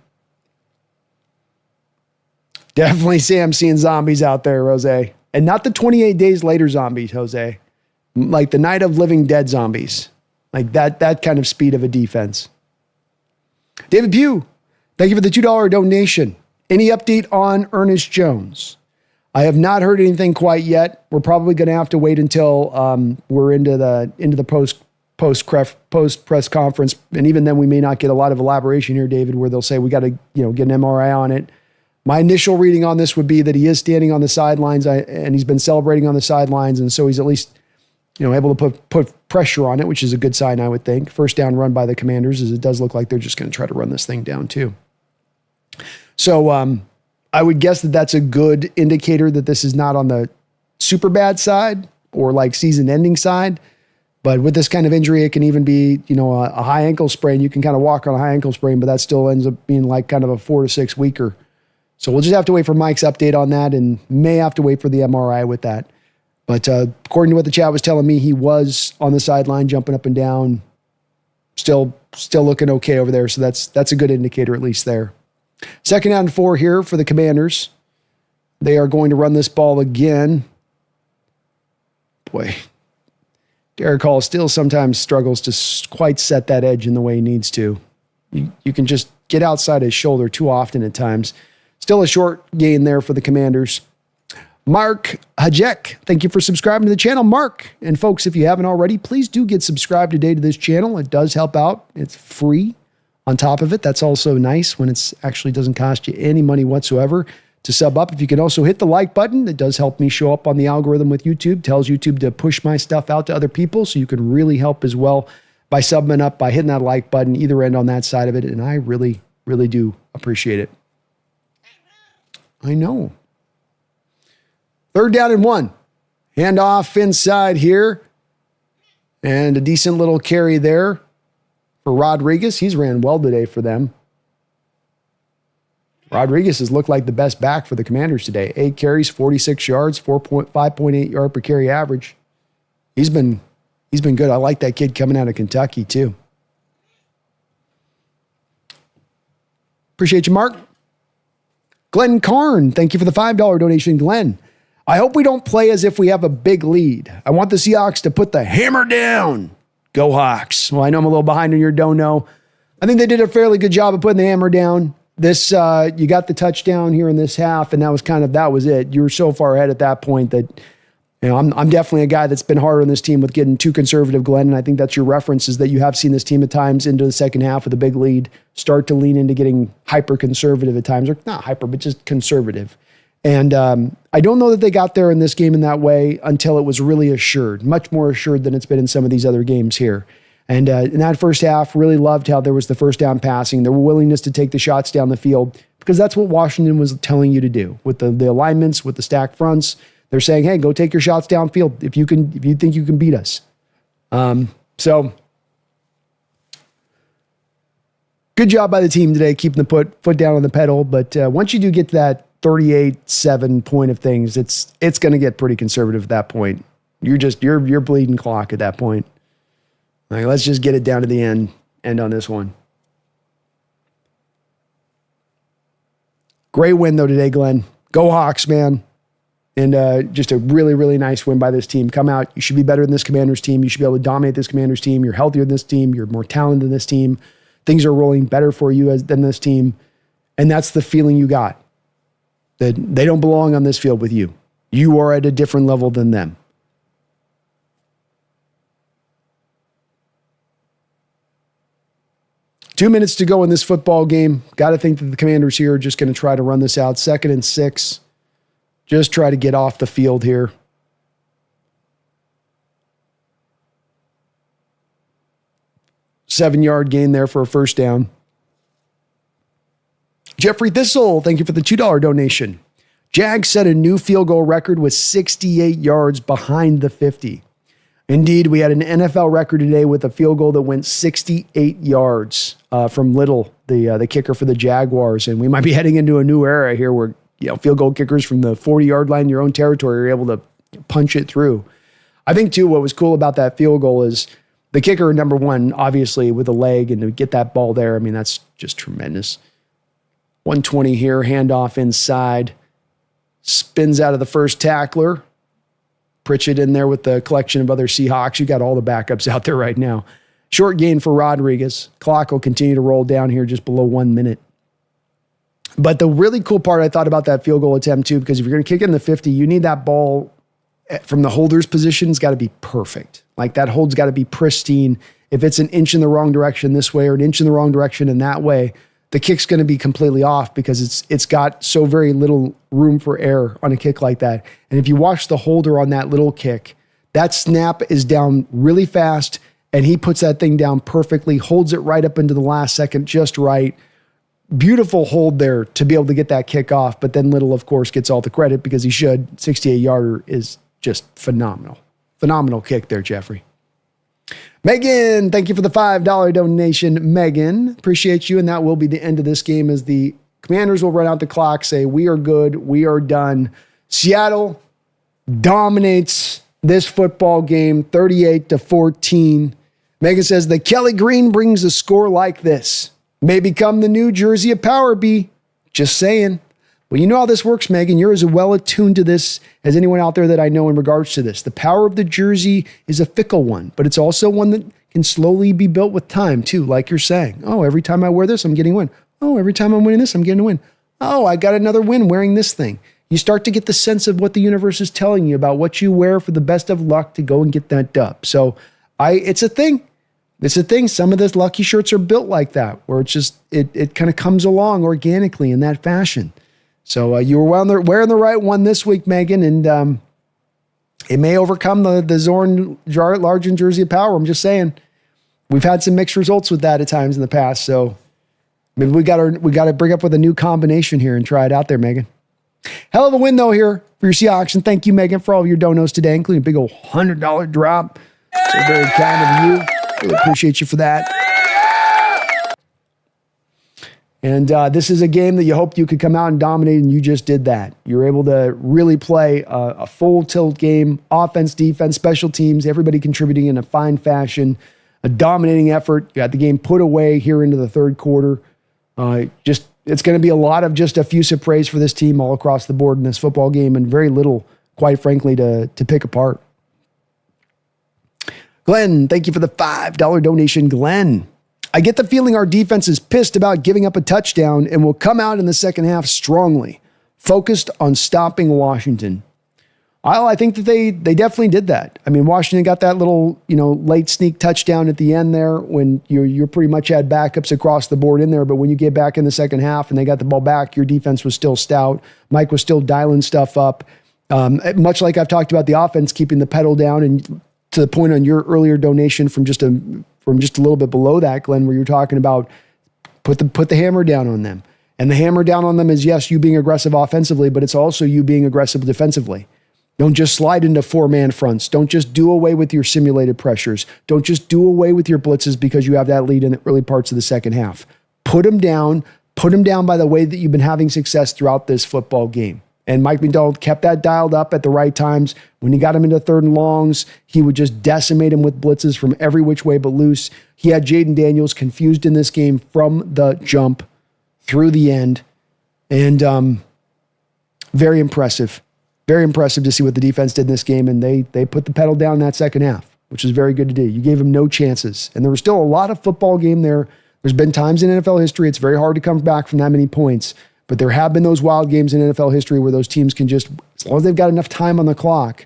Definitely Sam seeing zombies out there, Jose. And not the 28 days later zombies, Jose. Like the Night of Living Dead zombies. Like that kind of speed of a defense. David Pugh, thank you for the $2 donation. Any update on Ernest Jones? I have not heard anything quite yet. We're probably going to have to wait until we're into the post press conference, and even then we may not get a lot of elaboration here, David, where they'll say we got to get an MRI on it. My initial reading on this would be that he is standing on the sidelines and he's been celebrating on the sidelines, and so he's at least able to put pressure on it, which is a good sign, I would think. First down run by the Commanders, as it does look like they're just going to try to run this thing down too. So I would guess that that's a good indicator that this is not on the super bad side or like season-ending side. But with this kind of injury, it can even be, a high ankle sprain. You can kind of walk on a high ankle sprain, but that still ends up being like kind of a 4 to 6 weeker. So we'll just have to wait for Mike's update on that and may have to wait for the MRI with that. But according to what the chat was telling me, he was on the sideline jumping up and down, still looking okay over there. So that's a good indicator, at least there. 2nd down and 4 here for the Commanders. They are going to run this ball again. Boy, Derek Hall still sometimes struggles to quite set that edge in the way he needs to. You can just get outside his shoulder too often at times. Still a short gain there for the Commanders. Mark Hajek, thank you for subscribing to the channel, Mark. And folks, if you haven't already, please do get subscribed today to this channel. It does help out. It's free. On top of it, that's also nice when it actually doesn't cost you any money whatsoever to sub up. If you can also hit the like button, it does help me show up on the algorithm with YouTube. Tells YouTube to push my stuff out to other people, so you can really help as well by subbing up, by hitting that like button, either end on that side of it. And I really, really do appreciate it. I know. 3rd down and 1. Handoff inside here. And a decent little carry there for Rodriguez. He's ran well today for them. Rodriguez has looked like the best back for the Commanders today. 8 carries, 46 yards, 5.8 yard per carry average. He's been good. I like that kid coming out of Kentucky too. Appreciate you, Mark. Glenn Karn, thank you for the $5 donation, Glenn. I hope we don't play as if we have a big lead. I want the Seahawks to put the hammer down. Go Hawks. Well, I know I'm a little behind on your dono. I think they did a fairly good job of putting the hammer down. This, you got the touchdown here in this half, and that was it. You were so far ahead at that point that, I'm definitely a guy that's been hard on this team with getting too conservative, Glenn, and I think that's your reference, is that you have seen this team at times into the second half with a big lead start to lean into getting hyper-conservative at times, or not hyper, but just conservative. And I don't know that they got there in this game in that way until it was really assured, much more assured than it's been in some of these other games here. And in that first half, really loved how there was the first down passing, their willingness to take the shots down the field, because that's what Washington was telling you to do with the alignments, with the stacked fronts. They're saying, hey, go take your shots downfield if you think you can beat us. So good job by the team today, keeping the foot down on the pedal. But once you do get to that 38-7 point of things, it's going to get pretty conservative at that point. You're bleeding clock at that point. Like, let's just get it down to the end on this one. Great win though today, Glenn. Go Hawks, man. And just a really, really nice win by this team. Come out. You should be better than this Commanders team. You should be able to dominate this Commanders team. You're healthier than this team. You're more talented than this team. Things are rolling better for you than this team. And that's the feeling you got. That they don't belong on this field with you. You are at a different level than them. Two minutes to go in this football game. Got to think that the Commanders here are just going to try to run this out. 2nd and 6. Just try to get off the field here. Seven-yard gain there for a first down. Jeffrey Thistle, thank you for the $2 donation. Jags set a new field goal record with 68 yards behind the 50. Indeed, we had an NFL record today with a field goal that went 68 yards from Little, the kicker for the Jaguars. And we might be heading into a new era here where field goal kickers from the 40-yard line in your own territory are able to punch it through. I think, too, what was cool about that field goal is the kicker, number one, obviously, with a leg, and to get that ball there, I mean, that's just tremendous. 120 here, handoff inside. Spins out of the first tackler. Pritchett in there with the collection of other Seahawks. You got all the backups out there right now. Short gain for Rodriguez. Clock will continue to roll down here just below 1 minute. But the really cool part I thought about that field goal attempt too, because if you're going to kick it in the 50, you need that ball from the holder's position. It's got to be perfect. Like that hold's got to be pristine. If it's an inch in the wrong direction this way or an inch in the wrong direction in that way, the kick's going to be completely off because it's got so very little room for error on a kick like that. And if you watch the holder on that little kick, that snap is down really fast and he puts that thing down perfectly, holds it right up into the last second just right. Beautiful hold there to be able to get that kick off. But then Little, of course, gets all the credit because he should. 68-yarder is just phenomenal. Phenomenal kick there, Jeffrey. Megan, thank you for the $5 donation. Megan, appreciate you. And that will be the end of this game as the Commanders will run out the clock, say, we are good, we are done. Seattle dominates this football game, 38-14. Megan says, the Kelly Green brings a score like this. May become the new jersey of Power B. Just saying. Well, you know how this works, Megan. You're as well attuned to this as anyone out there that I know in regards to this. The power of the jersey is a fickle one, but it's also one that can slowly be built with time, too, like you're saying. Oh, every time I wear this, I'm getting a win. Oh, every time I'm winning this, I'm getting a win. Oh, I got another win wearing this thing. You start to get the sense of what the universe is telling you about what you wear for the best of luck to go and get that dub. So it's a thing. It's a thing. Some of the lucky shirts are built like that, where it's just, it kind of comes along organically in that fashion. So you were wearing the right one this week, Megan, and it may overcome the Zorn large and jersey of power. I'm just saying, we've had some mixed results with that at times in the past. So maybe we got to bring up with a new combination here and try it out there, Megan. Hell of a win though here for your Seahawks, and thank you, Megan, for all of your donos today, including a big old $100 drop. So very kind of you. Really appreciate you for that. And this is a game that you hoped you could come out and dominate, and you just did that. You were able to really play a full tilt game, offense, defense, special teams, everybody contributing in a fine fashion, a dominating effort. You got the game put away here into the third quarter. It's going to be a lot of just effusive praise for this team all across the board in this football game, and very little, quite frankly, to pick apart. Glenn, thank you for the $5 donation, Glenn. I get the feeling our defense is pissed about giving up a touchdown and will come out in the second half strongly, focused on stopping Washington. I think that they definitely did that. I mean, Washington got that little, late sneak touchdown at the end there when you pretty much had backups across the board in there. But when you get back in the second half and they got the ball back, your defense was still stout. Mike was still dialing stuff up. Much like I've talked about the offense, keeping the pedal down, and to the point on your earlier donation from just a little bit below that, Glenn, where you're talking about put the hammer down on them. And the hammer down on them is, yes, you being aggressive offensively, but it's also you being aggressive defensively. Don't just slide into 4-man fronts. Don't just do away with your simulated pressures. Don't just do away with your blitzes because you have that lead in the early parts of the second half. Put them down by the way that you've been having success throughout this football game. And Mike McDonald kept that dialed up at the right times. When he got him into third and longs, he would just decimate him with blitzes from every which way but loose. He had Jaden Daniels confused in this game from the jump through the end. And very impressive. Very impressive to see what the defense did in this game, and they put the pedal down in that second half, which is very good to do. You gave them no chances, and there was still a lot of football game there. There's been times in NFL history it's very hard to come back from that many points, but there have been those wild games in NFL history where those teams can just, as long as they've got enough time on the clock,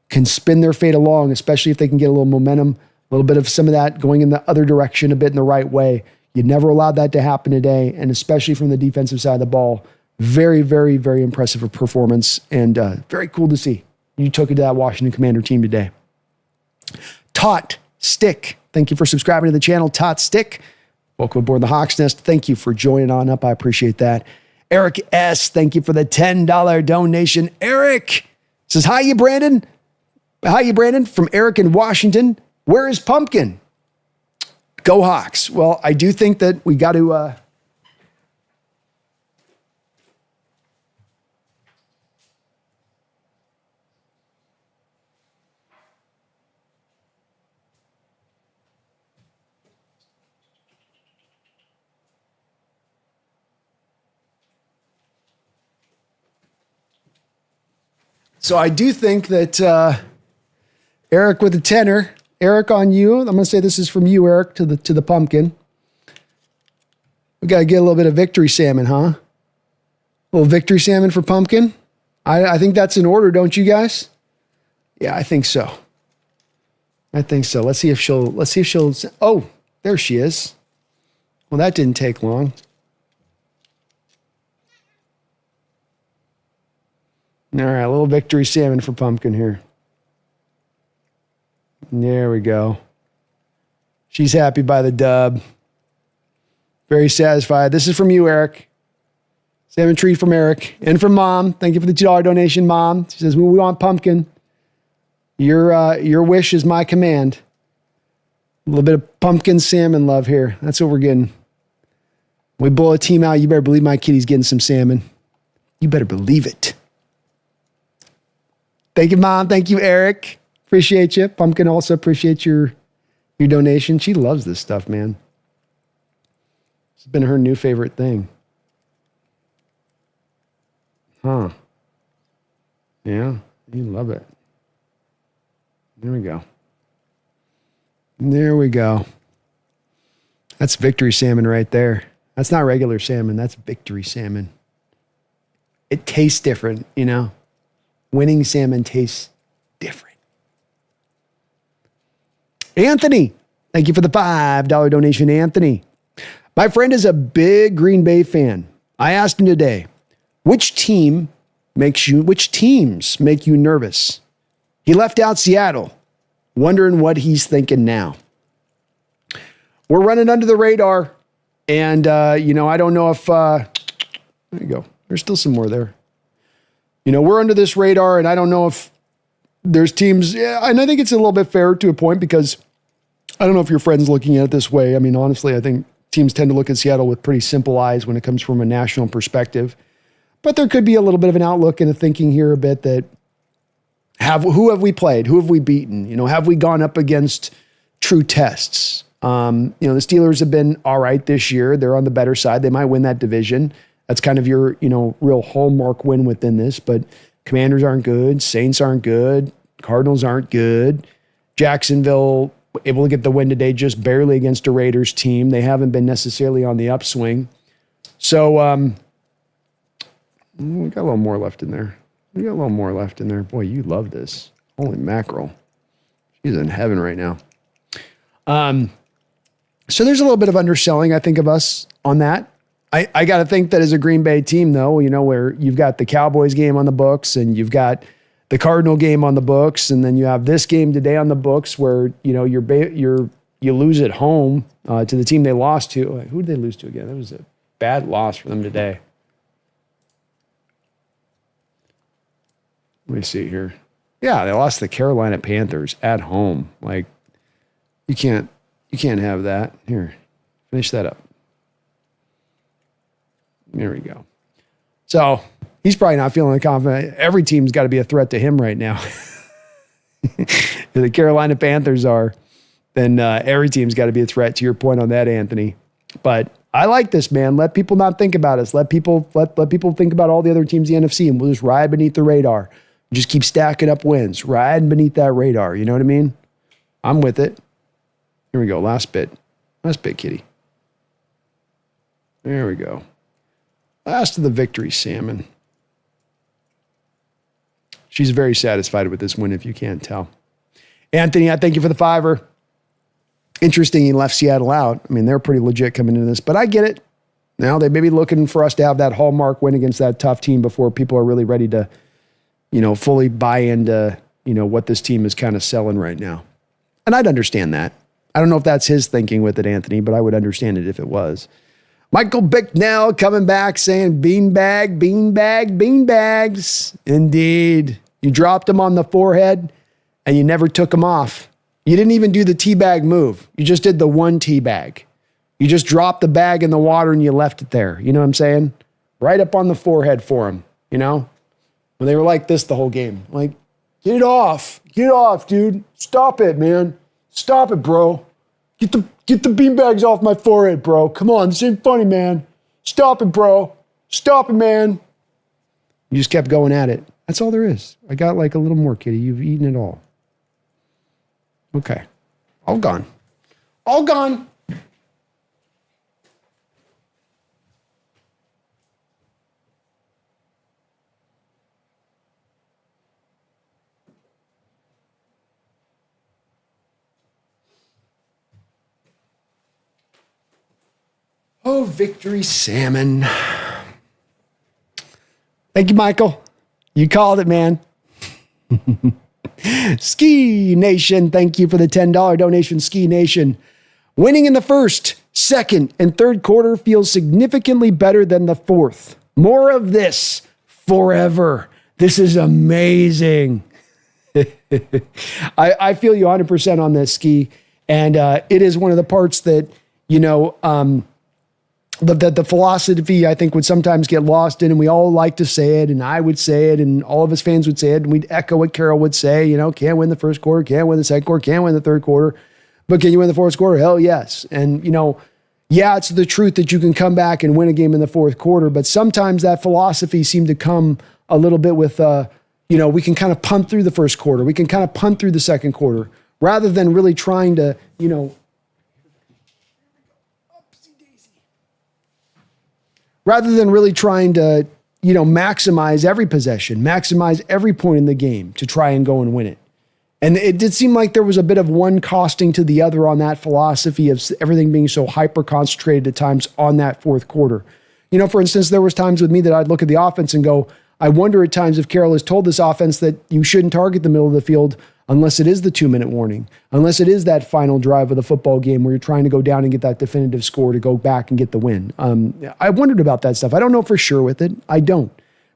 can spin their fate along, especially if they can get a little momentum, a little bit of some of that going in the other direction a bit in the right way. You never allowed that to happen today, and especially from the defensive side of the ball. Very, very, very impressive performance, and very cool to see. You took it to that Washington Commander team today. Tot Stick, thank you for subscribing to the channel. Tot Stick, welcome aboard the Hawks Nest. Thank you for joining on up. I appreciate that. Eric S., thank you for the $10 donation. Eric says, hi, you, Brandon. Hi, you, Brandon, from Eric in Washington. Where is Pumpkin? Go Hawks. Well, I do think that we got to... So I do think that Eric with a tenner, Eric on you. I'm going to say this is from you, Eric, to the pumpkin. We got to get a little bit of victory salmon, huh? A little victory salmon for pumpkin. I think that's in order, don't you guys? Yeah, I think so. I think so. Let's see if she'll. Oh, there she is. Well, that didn't take long. All right, a little victory salmon for pumpkin here. There we go. She's happy by the dub. Very satisfied. This is from you, Eric. Salmon treat from Eric and from Mom. Thank you for the $2 donation, Mom. She says, we want pumpkin. Your wish is my command. A little bit of pumpkin salmon love here. That's what we're getting. We blow a team out. You better believe my kitty's getting some salmon. You better believe it. Thank you, Mom. Thank you, Eric. Appreciate you. Pumpkin also appreciates your donation. She loves this stuff, man. It's been her new favorite thing. Huh. Yeah, you love it. There we go. There we go. That's victory salmon right there. That's not regular salmon. That's victory salmon. It tastes different, you know? Winning salmon tastes different. Anthony, thank you for the $5 donation, Anthony. My friend is a big Green Bay fan. I asked him today, which teams make you nervous? He left out Seattle, wondering what he's thinking now. We're running under the radar, and I don't know if there you go. There's still some more there. We're under this radar, and I don't know if there's teams. Yeah, and I think it's a little bit fair to a point because I don't know if your friend's looking at it this way. I mean, honestly, I think teams tend to look at Seattle with pretty simple eyes when it comes from a national perspective. But there could be a little bit of an outlook and a thinking here a bit that who have we played? Who have we beaten? Have we gone up against true tests? The Steelers have been all right this year. They're on the better side. They might win that division. That's kind of your, real hallmark win within this, but Commanders aren't good. Saints aren't good. Cardinals aren't good. Jacksonville able to get the win today just barely against a Raiders team. They haven't been necessarily on the upswing. So we got a little more left in there. We got a little more left in there. Boy, you love this. Holy mackerel. She's in heaven right now. So there's a little bit of underselling, I think, of us on that. I got to think that as a Green Bay team, though, where you've got the Cowboys game on the books and you've got the Cardinal game on the books, and then you have this game today on the books where, you lose at home to the team they lost to. Who did they lose to again? That was a bad loss for them today. Let me see here. Yeah, they lost to the Carolina Panthers at home. Like, you can't have that. Here, finish that up. There we go. So he's probably not feeling confident. Every team's got to be a threat to him right now. If the Carolina Panthers are, then every team's got to be a threat, to your point on that, Anthony. But I like this, man. Let people not think about us. Let people think about all the other teams in the NFC, and we'll just ride beneath the radar. Just keep stacking up wins, riding beneath that radar. You know what I mean? I'm with it. Here we go. Last bit, kitty. There we go. Last of the victory, salmon. She's very satisfied with this win, if you can't tell. Anthony, I thank you for the $5. Interesting, he left Seattle out. I mean, they're pretty legit coming into this, but I get it. Now they may be looking for us to have that hallmark win against that tough team before people are really ready to, fully buy into, what this team is kind of selling right now. And I'd understand that. I don't know if that's his thinking with it, Anthony, but I would understand it if it was. Michael Bicknell coming back saying beanbag, beanbag, beanbags. Indeed. You dropped them on the forehead and you never took them off. You didn't even do the teabag move. You just did the one teabag. You just dropped the bag in the water and you left it there. You know what I'm saying? Right up on the forehead for him, When they were like this the whole game. Like, get off, dude. Stop it, man. Stop it, bro. Get the beanbags off my forehead, bro. Come on, this ain't funny, man. Stop it, bro. Stop it, man. You just kept going at it. That's all there is. I got like a little more, kitty. You've eaten it all. Okay. All gone. All gone. Oh, victory salmon. Thank you, Michael. You called it, man. Ski Nation, thank you for the $10 donation, Ski Nation. Winning in the first, second, and third quarter feels significantly better than the fourth. More of this forever. This is amazing. I feel you 100% on this, Ski. And it is one of the parts that, the philosophy, I think, would sometimes get lost in, and we all like to say it, and I would say it, and all of us fans would say it, and we'd echo what Carol would say, can't win the first quarter, can't win the second quarter, can't win the third quarter, but can you win the fourth quarter? Hell yes. And, yeah, it's the truth that you can come back and win a game in the fourth quarter, but sometimes that philosophy seemed to come a little bit with, we can kind of punt through the first quarter, we can kind of punt through the second quarter, rather than really trying to, maximize every possession, maximize every point in the game to try and go and win it. And it did seem like there was a bit of one costing to the other on that philosophy of everything being so hyper-concentrated at times on that fourth quarter. For instance, there was times with me that I'd look at the offense and go, I wonder at times if Carroll has told this offense that you shouldn't target the middle of the field unless it is the 2-minute warning, unless it is that final drive of the football game where you're trying to go down and get that definitive score to go back and get the win. I wondered about that stuff. I don't know for sure with it. I don't.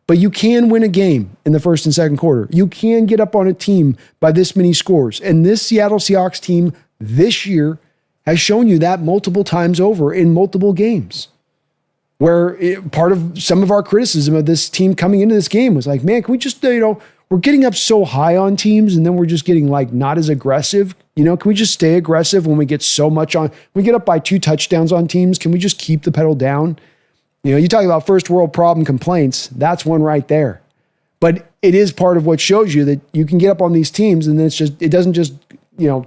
But you can win a game in the first and second quarter. You can get up on a team by this many scores. And this Seattle Seahawks team this year has shown you that multiple times over in multiple games. Where part of some of our criticism of this team coming into this game was like, man, can we just, we're getting up so high on teams and then we're just getting like not as aggressive. Can we just stay aggressive when we get so much on, we get up by 2 touchdowns on teams? Can we just keep the pedal down? You talk about first world problem complaints. That's one right there. But it is part of what shows you that you can get up on these teams and then it doesn't just,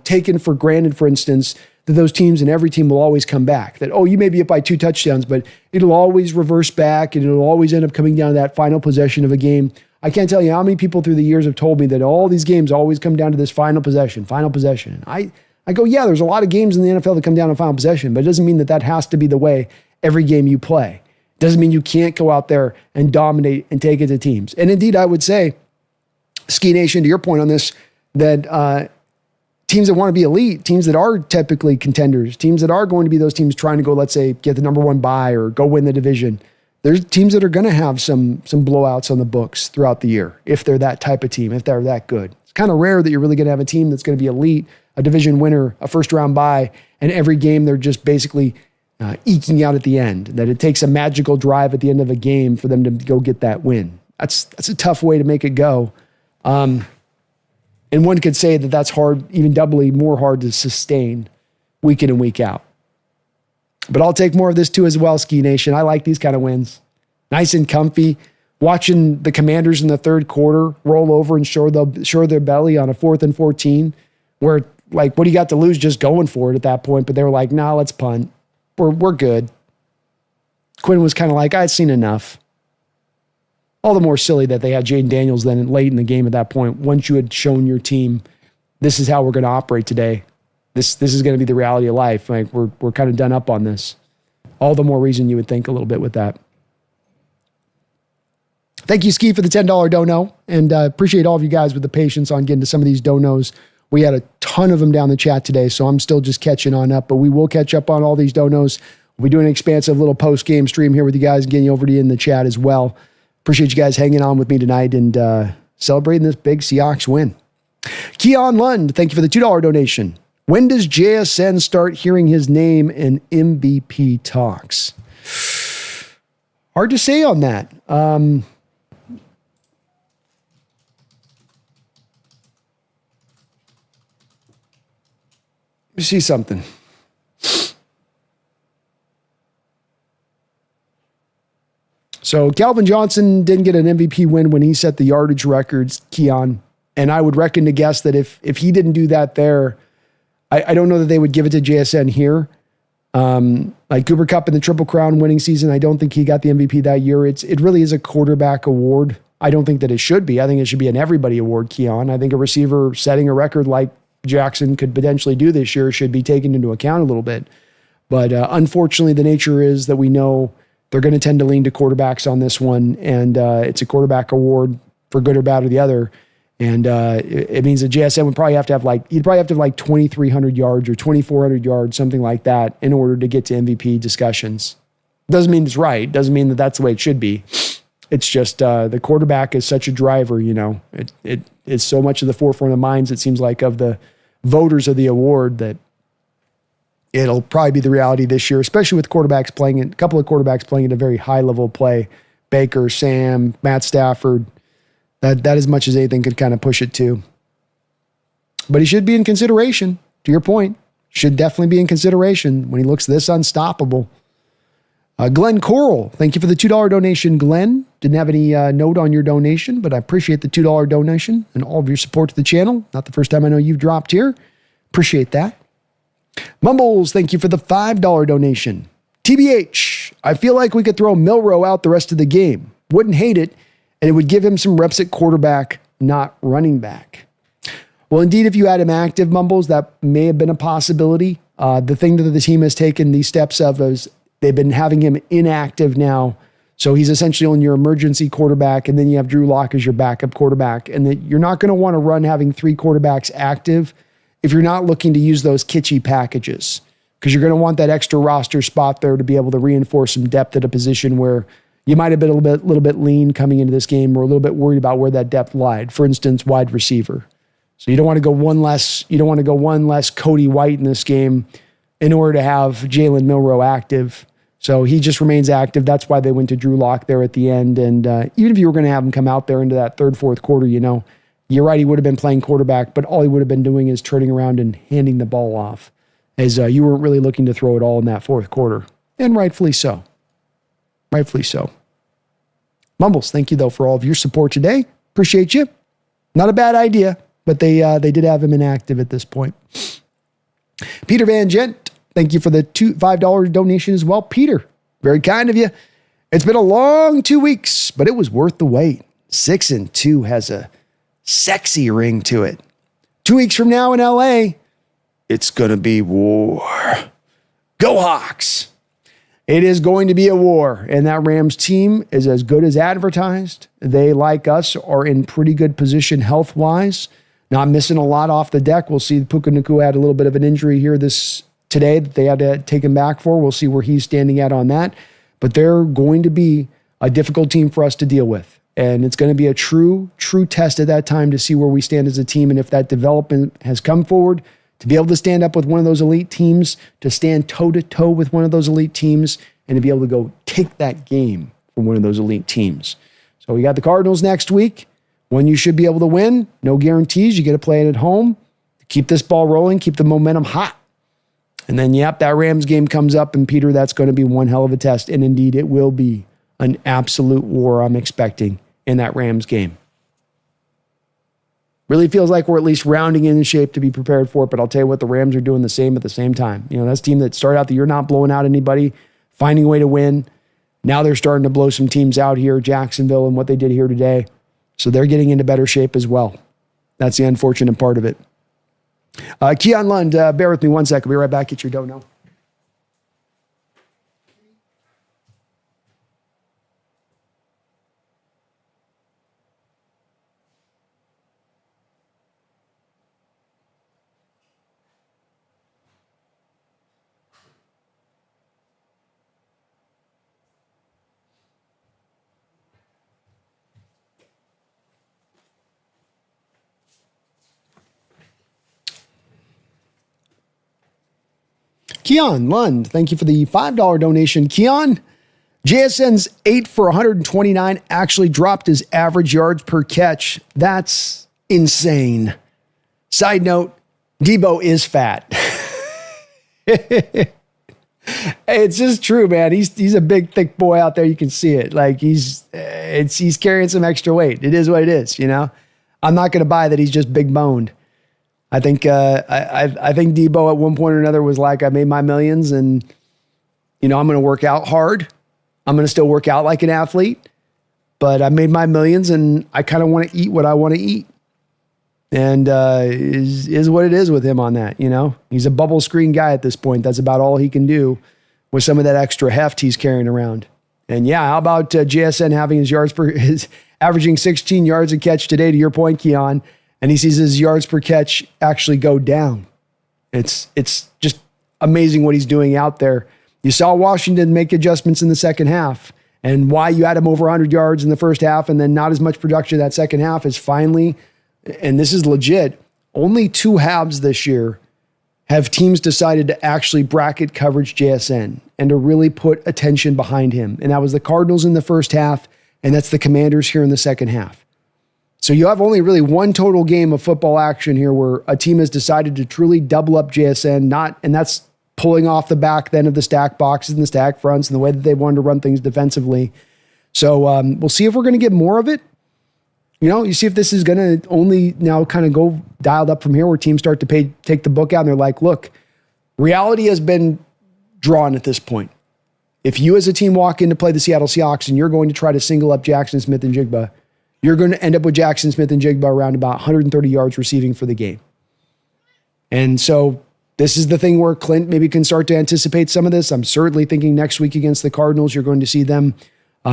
taken for granted, for instance, that those teams and every team will always come back. That, you may be up by 2 touchdowns, but it'll always reverse back and it'll always end up coming down to that final possession of a game. I can't tell you how many people through the years have told me that all these games always come down to this final possession. I go, yeah, there's a lot of games in the NFL that come down to final possession, but it doesn't mean that that has to be the way every game you play. It doesn't mean you can't go out there and dominate and take it to teams. And indeed, I would say, Ski Nation, to your point on this, that teams that want to be elite, teams that are typically contenders, teams that are going to be those teams trying to go, let's say, get the number one bye or go win the division, there's teams that are going to have some blowouts on the books throughout the year if they're that type of team, if they're that good. It's kind of rare that you're really going to have a team that's going to be elite, a division winner, a first-round bye, and every game they're just basically eking out at the end, that it takes a magical drive at the end of a game for them to go get that win. That's a tough way to make it go. And one could say that that's hard, even doubly more hard to sustain week in and week out. But I'll take more of this too as well, Ski Nation. I like these kind of wins. Nice and comfy. Watching the Commanders in the third quarter roll over and shore their belly on a 4th and 14, where, like, what do you got to lose? Just going for it at that point. But they were like, nah, let's punt. We're good. Quinn was kind of like, I'd seen enough. All the more silly that they had Jaden Daniels then late in the game at that point. Once you had shown your team, this is how we're going to operate today. This is going to be the reality of life. Like, we're kind of done up on this. All the more reason you would think a little bit with that. Thank you, Ski, for the $10 dono, and appreciate all of you guys with the patience on getting to some of these donos. We had a ton of them down the chat today, so I'm still just catching on up, but we will catch up on all these donos. We'll be doing an expansive little post-game stream here with you guys and getting you over to you in the chat as well. Appreciate you guys hanging on with me tonight and celebrating this big Seahawks win. Keon Lund, thank you for the $2 donation. When does JSN start hearing his name in MVP talks? Hard to say on that. Let me see something. So Calvin Johnson didn't get an MVP win when he set the yardage records, Keon. And I would reckon to guess that if he didn't do that there, I don't know that they would give it to JSN here. Like Cooper Kupp in the Triple Crown winning season, I don't think he got the MVP that year. It really is a quarterback award. I don't think that it should be. I think it should be an everybody award, Keon. I think a receiver setting a record like Jackson could potentially do this year should be taken into account a little bit. But unfortunately, the nature is that we know they're going to tend to lean to quarterbacks on this one, and it's a quarterback award for good or bad or the other. And it means that JSN would probably have to have like 2,300 yards or 2,400 yards, something like that, in order to get to MVP discussions. Doesn't mean it's right. Doesn't mean that that's the way it should be. It's just the quarterback is such a driver, you know. It is so much of the forefront of minds, it seems like, of the voters of the award that it'll probably be the reality this year, especially with quarterbacks playing, a couple of quarterbacks playing at a very high level of play. Baker, Sam, Matt Stafford. That as much as anything could kind of push it to. But he should be in consideration, to your point. Should definitely be in consideration when he looks this unstoppable. Glenn Coral, thank you for the $2 donation, Glenn. Didn't have any note on your donation, but I appreciate the $2 donation and all of your support to the channel. Not the first time I know you've dropped here. Appreciate that. Mumbles, thank you for the $5 donation. TBH, I feel like we could throw Milroe out the rest of the game. Wouldn't hate it, and it would give him some reps at quarterback, not running back. Well, indeed, if you had him active, Mumbles, that may have been a possibility. The thing that the team has taken these steps of is they've been having him inactive now. So he's essentially on your emergency quarterback, and then you have Drew Lock as your backup quarterback. And that you're not going to want to run having three quarterbacks active if you're not looking to use those kitschy packages, because you're going to want that extra roster spot there to be able to reinforce some depth at a position where you might have been a little bit lean coming into this game, or a little bit worried about where that depth lied. For instance, wide receiver. So you don't want to go one less Cody White in this game in order to have Jalen Milroe active. So he just remains active. That's why they went to Drew Lock there at the end. And even if you were going to have him come out there into that third, fourth quarter, you know, you're right, he would have been playing quarterback, but all he would have been doing is turning around and handing the ball off, as you weren't really looking to throw it all in that fourth quarter. And rightfully so. Rightfully so. Mumbles, thank you, though, for all of your support today. Appreciate you. Not a bad idea, but they did have him inactive at this point. Peter Van Gent, thank you for the $5 donation as well. Peter, very kind of you. It's been a long 2 weeks, but it was worth the wait. 6-2 has a sexy ring to it. 2 weeks from now in LA, it's going to be war. Go Hawks. It is going to be a war, and that Rams team is as good as advertised. They, like us, are in pretty good position health-wise, not missing a lot off the deck. We'll see Puka Nacua had a little bit of an injury here today that they had to take him back for. We'll see where he's standing at on that. But they're going to be a difficult team for us to deal with, and it's going to be a true test at that time to see where we stand as a team, and if that development has come forward, to be able to stand up with one of those elite teams, to stand toe-to-toe with one of those elite teams, and to be able to go take that game from one of those elite teams. So we got the Cardinals next week, one you should be able to win. No guarantees. You get to play it at home. Keep this ball rolling. Keep the momentum hot. And then, that Rams game comes up, and Peter, that's going to be one hell of a test. And indeed, it will be an absolute war I'm expecting in that Rams game. Really feels like we're at least rounding in shape to be prepared for it, but I'll tell you what, the Rams are doing the same at the same time. That's a team that started out the year not blowing out anybody, finding a way to win. Now they're starting to blow some teams out here, Jacksonville and what they did here today. So they're getting into better shape as well. That's the unfortunate part of it. Keon Lund, bear with me one second. I'll be right back. Get your dono. Keon Lund, thank you for the $5 donation. Keon, JSN's 8 for 129 actually dropped his average yards per catch. That's insane. Side note, Debo is fat. It's just true, man. He's a big, thick boy out there. You can see it. Like he's carrying some extra weight. It is what it is, I'm not going to buy that he's just big boned. I think I think Debo at one point or another was like, I made my millions and, I'm going to work out hard. I'm going to still work out like an athlete, but I made my millions and I kind of want to eat what I want to eat. And is what it is with him on that, He's a bubble screen guy at this point. That's about all he can do with some of that extra heft he's carrying around. And how about JSN having his averaging 16 yards a catch today, to your point, Keon, and he sees his yards per catch actually go down. It's just amazing what he's doing out there. You saw Washington make adjustments in the second half, and why you had him over 100 yards in the first half and then not as much production that second half is finally, and this is legit, only 2 halves this year have teams decided to actually bracket coverage JSN and to really put attention behind him. And that was the Cardinals in the first half, and that's the Commanders here in the second half. So you have only really one total game of football action here where a team has decided to truly double up JSN, and that's pulling off the back then of the stack boxes and the stack fronts and the way that they wanted to run things defensively. So we'll see if we're going to get more of it. You see if this is going to only now kind of go dialed up from here where teams start to take the book out and they're like, look, reality has been drawn at this point. If you as a team walk in to play the Seattle Seahawks and you're going to try to single up Jackson Smith and Jigba, you're going to end up with Jackson Smith and Jigba around about 130 yards receiving for the game. And so this is the thing where Clint maybe can start to anticipate some of this. I'm certainly thinking next week against the Cardinals, you're going to see them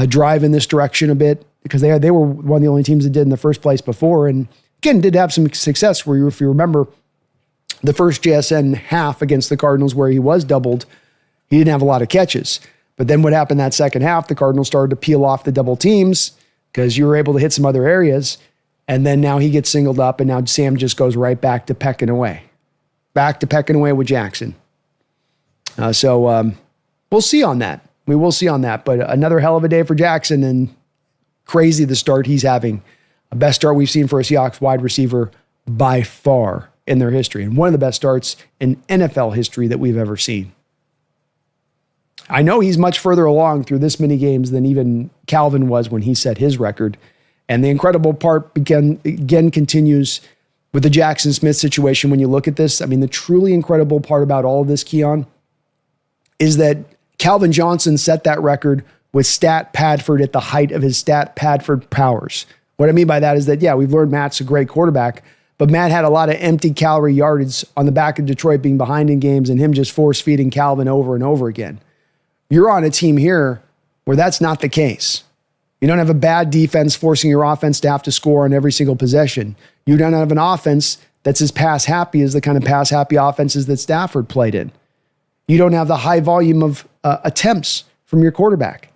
drive in this direction a bit because they were one of the only teams that did in the first place before. And again, did have some success where, if you remember, the first JSN half against the Cardinals where he was doubled, he didn't have a lot of catches. But then what happened that second half, the Cardinals started to peel off the double teams because you were able to hit some other areas. And then now he gets singled up, and now Sam just goes right back to pecking away. Back to pecking away with Jackson. So we'll see on that. We will see on that. But another hell of a day for Jackson, and crazy the start he's having. The best start we've seen for a Seahawks wide receiver by far in their history, and one of the best starts in NFL history that we've ever seen. I know he's much further along through this many games than even Calvin was when he set his record. And the incredible part again continues with the Jackson Smith situation. When you look at this, I mean, the truly incredible part about all of this, Keon, is that Calvin Johnson set that record with Stat Padford at the height of his Stat Padford powers What I mean by that is that, yeah, we've learned Matt's a great quarterback, but Matt had a lot of empty calorie yardage on the back of Detroit being behind in games and him just force feeding Calvin over and over again. You're on a team here where that's not the case. You don't have a bad defense forcing your offense to have to score on every single possession. You don't have an offense that's as pass happy as the kind of pass happy offenses that Stafford played in. You don't have the high volume of attempts from your quarterback.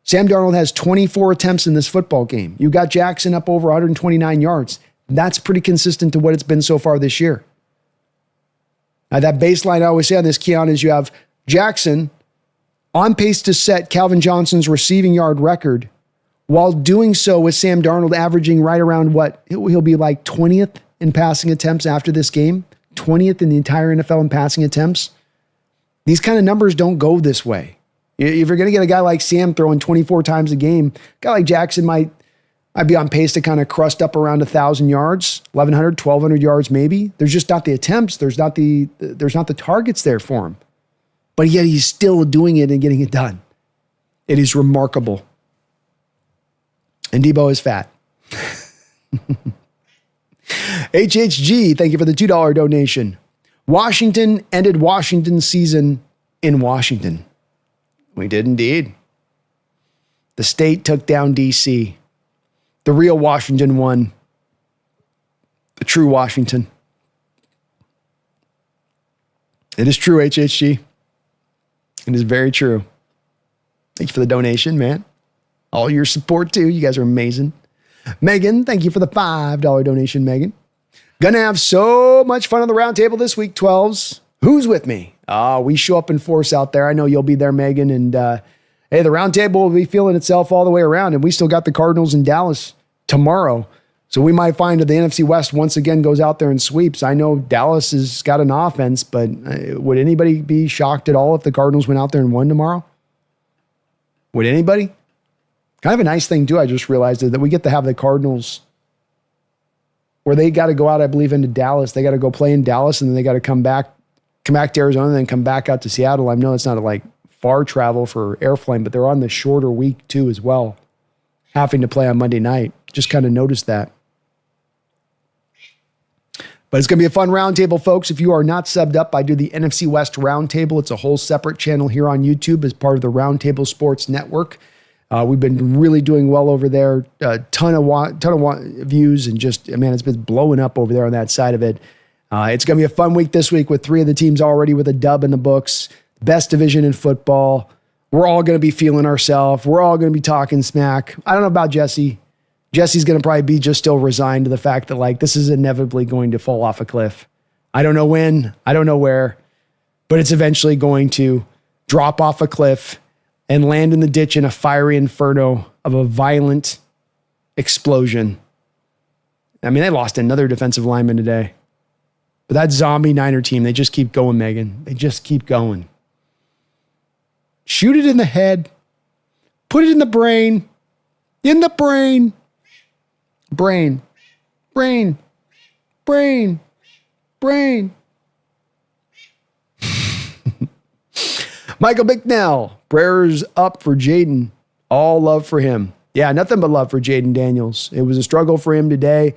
Sam Darnold has 24 attempts in this football game. You got Jackson up over 129 yards. That's pretty consistent to what it's been so far this year. Now, that baseline I always say on this, Keon, is you have Jackson on pace to set Calvin Johnson's receiving yard record, while doing so with Sam Darnold averaging right around what? He'll be like 20th in passing attempts after this game, 20th in the entire NFL in passing attempts. These kind of numbers don't go this way. If you're going to get a guy like Sam throwing 24 times a game, a guy like Jackson might be on pace to kind of crust up around 1,000 yards, 1,100, 1,200 yards maybe. There's just not the attempts. There's not the targets there for him. But yet he's still doing it and getting it done. It is remarkable. And Debo is fat. HHG, thank you for the $2 donation. Washington ended Washington's season in Washington. We did indeed. The state took down D.C. The real Washington won. The true Washington. It is true, HHG. It is very true. Thank you for the donation, man. All your support, too. You guys are amazing. Megan, thank you for the $5 donation, Megan. Gonna have so much fun on the roundtable this week, 12s. Who's with me? We show up in force out there. I know you'll be there, Megan. And hey, the roundtable will be feeling itself all the way around. And we still got the Cardinals in Dallas tomorrow. So we might find that the NFC West once again goes out there and sweeps. I know Dallas has got an offense, but would anybody be shocked at all if the Cardinals went out there and won tomorrow? Would anybody? Kind of a nice thing, too, I just realized that we get to have the Cardinals where they got to go out, I believe, into Dallas. They got to go play in Dallas, and then they got to come back to Arizona, and then come back out to Seattle. I know it's not like far travel for airplane, but they're on the shorter week, too, as well, having to play on Monday night. Just kind of noticed that. But it's going to be a fun roundtable, folks. If you are not subbed up, I do the NFC West Roundtable. It's a whole separate channel here on YouTube as part of the Roundtable Sports Network. We've been really doing well over there. Ton of views, and just, man, it's been blowing up over there on that side of it. It's going to be a fun week this week with 3 of the teams already with a dub in the books. Best division in football. We're all going to be feeling ourselves. We're all going to be talking smack. I don't know about Jesse. Jesse's going to probably be just still resigned to the fact that, like, this is inevitably going to fall off a cliff. I don't know when. I don't know where. But it's eventually going to drop off a cliff and land in the ditch in a fiery inferno of a violent explosion. I mean, they lost another defensive lineman today. But that zombie Niner team, they just keep going, Megan. They just keep going. Shoot it in the head. Put it in the brain. In the brain. Brain. Brain. Brain. Brain. Michael Bicknell, prayers up for Jaden. All love for him. Yeah, nothing but love for Jaden Daniels. It was a struggle for him today.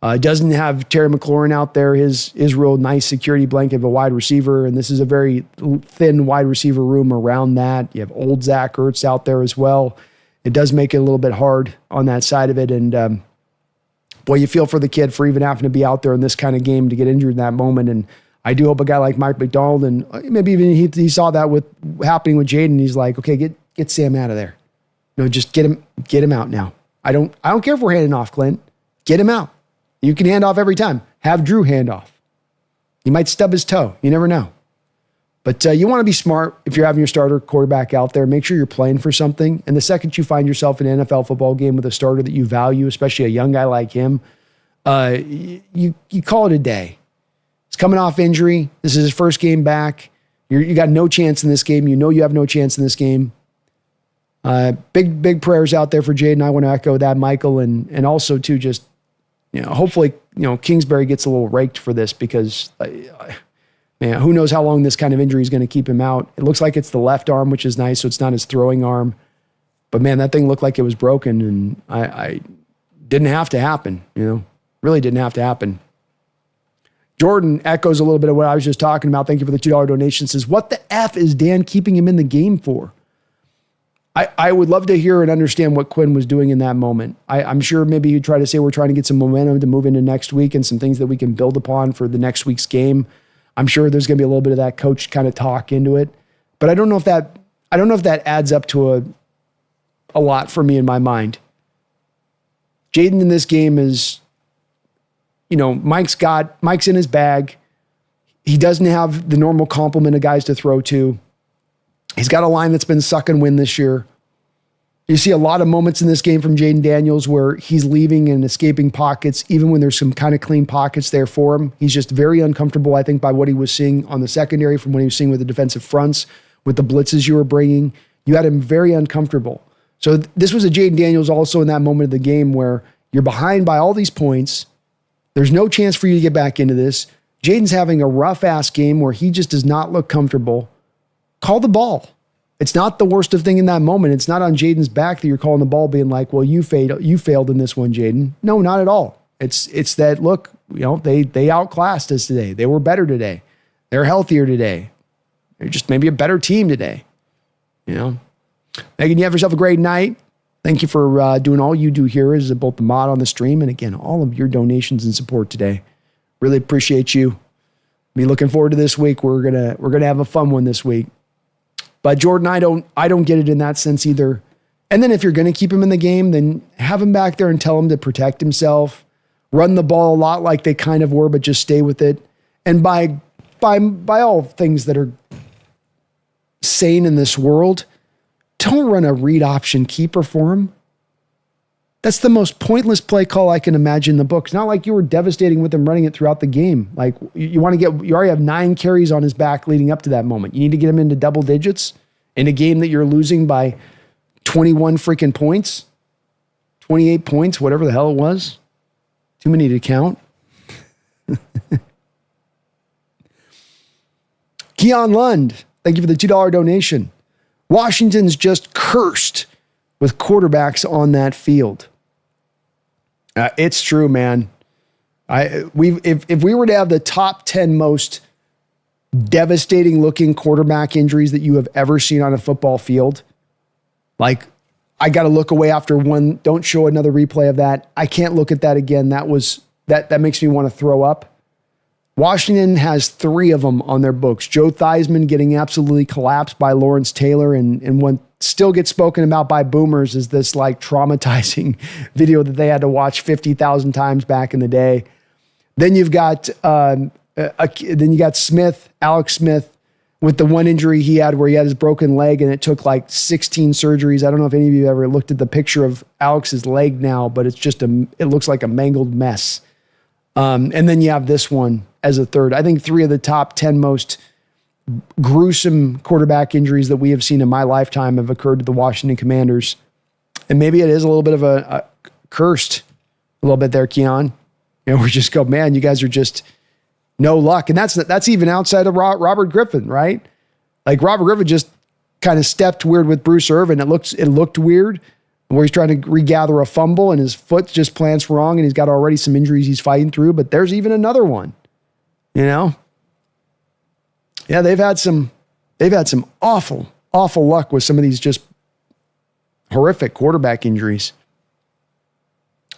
Doesn't have Terry McLaurin out there, his real nice security blanket of a wide receiver, and this is a very thin wide receiver room around that. You have old Zach Ertz out there as well. It does make it a little bit hard on that side of it, and boy, you feel for the kid for even having to be out there in this kind of game to get injured in that moment. And I do hope a guy like Mike McDonald, and maybe even he saw that with happening with Jaden. He's like, okay, get Sam out of there. Just get him out now. I don't care if we're handing off, Clint. Get him out. You can hand off every time. Have Drew hand off. He might stub his toe. You never know. But you want to be smart if you're having your starter quarterback out there. Make sure you're playing for something. And the second you find yourself in an NFL football game with a starter that you value, especially a young guy like him, you call it a day. He's coming off injury. This is his first game back. You got no chance in this game. You know you have no chance in this game. Big prayers out there for Jaden. I want to echo that, Michael, and also too, just hopefully Kingsbury gets a little raked for this, because man, who knows how long this kind of injury is going to keep him out. It looks like it's the left arm, which is nice, so it's not his throwing arm. But man, that thing looked like it was broken, and didn't have to happen, really didn't have to happen. Jordan echoes a little bit of what I was just talking about. Thank you for the $2 donation. Says, what the F is Dan keeping him in the game for? I would love to hear and understand what Quinn was doing in that moment. I'm sure maybe he'd try to say we're trying to get some momentum to move into next week and some things that we can build upon for the next week's game. I'm sure there's going to be a little bit of that coach kind of talk into it. But I don't know if that adds up to a lot for me in my mind. Jaden in this game is, Mike's in his bag. He doesn't have the normal complement of guys to throw to. He's got a line that's been sucking wind this year. You see a lot of moments in this game from Jaden Daniels where he's leaving and escaping pockets, even when there's some kind of clean pockets there for him. He's just very uncomfortable, I think, by what he was seeing on the secondary from what he was seeing with the defensive fronts, with the blitzes you were bringing. You had him very uncomfortable. So this was a Jaden Daniels also in that moment of the game where you're behind by all these points. There's no chance for you to get back into this. Jaden's having a rough-ass game where he just does not look comfortable. Call the ball. It's not the worst of thing in that moment. It's not on Jaden's back that you're calling the ball being like, well, you failed in this one, Jaden. No, not at all. It's that, look, they outclassed us today. They were better today. They're healthier today. They're just maybe a better team today. Megan, you have yourself a great night. Thank you for doing all you do here as both the mod on the stream and, again, all of your donations and support today. Really appreciate you. Be looking forward to this week. We're gonna have a fun one this week. But Jordan, I don't get it in that sense either. And then if you're going to keep him in the game, then have him back there and tell him to protect himself, run the ball a lot like they kind of were, but just stay with it. And by all things that are sane in this world, don't run a read option keeper for him. That's the most pointless play call I can imagine in the book. It's not like you were devastating with him running it throughout the game. Like you already have 9 carries on his back leading up to that moment. You need to get him into double digits in a game that you're losing by 21 freaking points, 28 points, whatever the hell it was. Too many to count. Keon Lund, thank you for the $2 donation. Washington's just cursed with quarterbacks on that field. It's true, man. If we were to have the top 10 most devastating looking quarterback injuries that you have ever seen on a football field, like I got to look away after one. Don't show another replay of that. I can't look at that again. That makes me want to throw up. Washington has 3 of them on their books. Joe Theismann getting absolutely collapsed by Lawrence Taylor, and one still gets spoken about by boomers is this like traumatizing video that they had to watch 50,000 times back in the day. Then you've got Smith, Alex Smith, with the one injury he had where he had his broken leg and it took like 16 surgeries. I don't know if any of you ever looked at the picture of Alex's leg now, but it's just it looks like a mangled mess. And then you have this one as a third. I think 3 of the top 10 most gruesome quarterback injuries that we have seen in my lifetime have occurred to the Washington Commanders. And maybe it is a little bit of a cursed a little bit there, Keon. We just go, man, you guys are just no luck. And that's even outside of Robert Griffin, right? Like Robert Griffin just kind of stepped weird with Bruce Irvin. It looked weird where he's trying to regather a fumble and his foot just plants wrong and he's got already some injuries he's fighting through, but there's even another one, Yeah, they've had some awful luck with some of these just horrific quarterback injuries.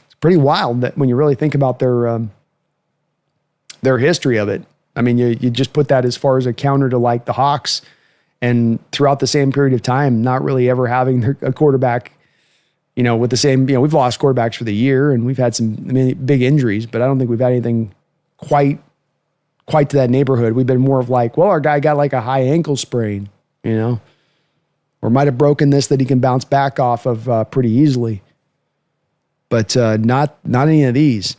It's pretty wild that when you really think about their history of it. I mean, you just put that as far as a counter to like the Hawks, and throughout the same period of time, not really ever having a quarterback, with the same, we've lost quarterbacks for the year and we've had some big injuries, but I don't think we've had anything quite to that neighborhood. We've been more of like, well, our guy got like a high ankle sprain, or might have broken this that he can bounce back off of pretty easily. But not any of these.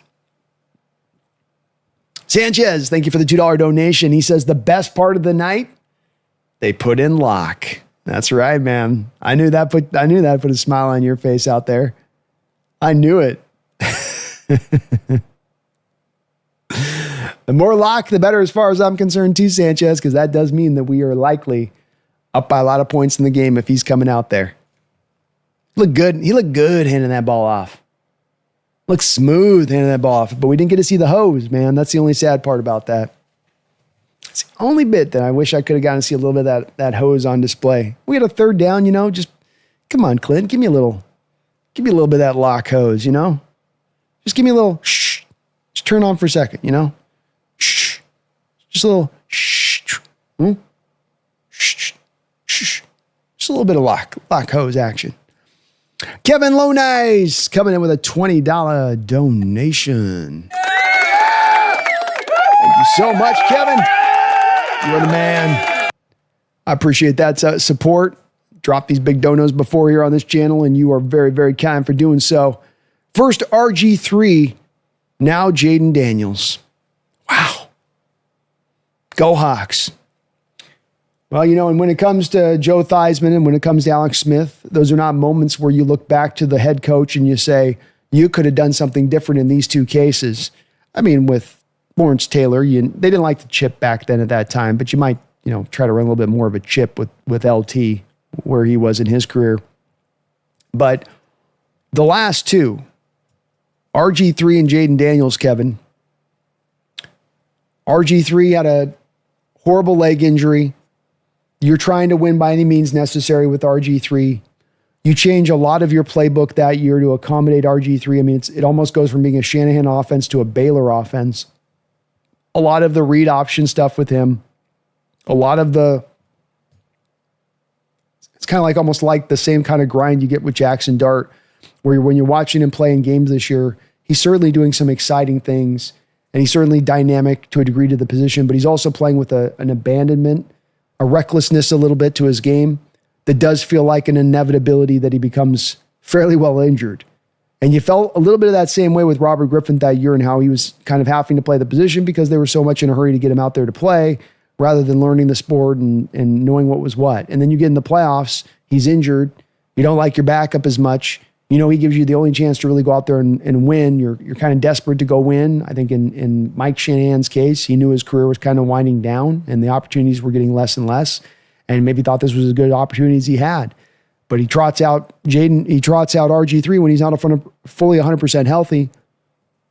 Sanchez, thank you for the $2 donation. He says the best part of the night, they put in Locke. That's right, man. I knew that put a smile on your face out there. I knew it. The more Locke, the better as far as I'm concerned too, Sanchez, because that does mean that we are likely up by a lot of points in the game if he's coming out there. He looked good handing that ball off. Looks smooth handing that ball off, but we didn't get to see the hose, man. That's the only sad part about that. It's the only bit that I wish I could have gotten to see a little bit of that hose on display. We had a third down, just come on, Clint, give me a little bit of that lock hose, Just give me a little shh. Just turn on for a second, Shh. Just a little shh. Shh. Shh. Just a little bit of lock hose action. Kevin Lonice coming in with a $20 donation. Thank you so much, Kevin. You're the man. I appreciate that support. Dropped these big donos before here on this channel, and you are very, very kind for doing so. First RG3, now Jaden Daniels. Wow. Go Hawks. Well, and when it comes to Joe Theismann and when it comes to Alex Smith, those are not moments where you look back to the head coach and you say, you could have done something different in these two cases. I mean, with Lawrence Taylor, they didn't like the chip back then at that time, but you might, try to run a little bit more of a chip with LT where he was in his career. But the last two, RG3 and Jaden Daniels, Kevin. RG3 had a horrible leg injury. You're trying to win by any means necessary with RG3. You change a lot of your playbook that year to accommodate RG3. I mean, it almost goes from being a Shanahan offense to a Baylor offense. A lot of the read option stuff with him. A lot of it's kind of like almost like the same kind of grind you get with Jackson Dart, where when you're watching him play in games this year, he's certainly doing some exciting things, and he's certainly dynamic to a degree to the position, but he's also playing with an abandonment, a recklessness a little bit to his game that does feel like an inevitability that he becomes fairly well injured. And you felt a little bit of that same way with Robert Griffin that year and how he was kind of having to play the position because they were so much in a hurry to get him out there to play rather than learning the sport and knowing what was what. And then you get in the playoffs, he's injured. You don't like your backup as much. He gives you the only chance to really go out there and win. You're kind of desperate to go win. I think in Mike Shanahan's case, he knew his career was kind of winding down and the opportunities were getting less and less, and maybe thought this was as good opportunities he had. But he trots out RG3 when he's not fully 100% healthy,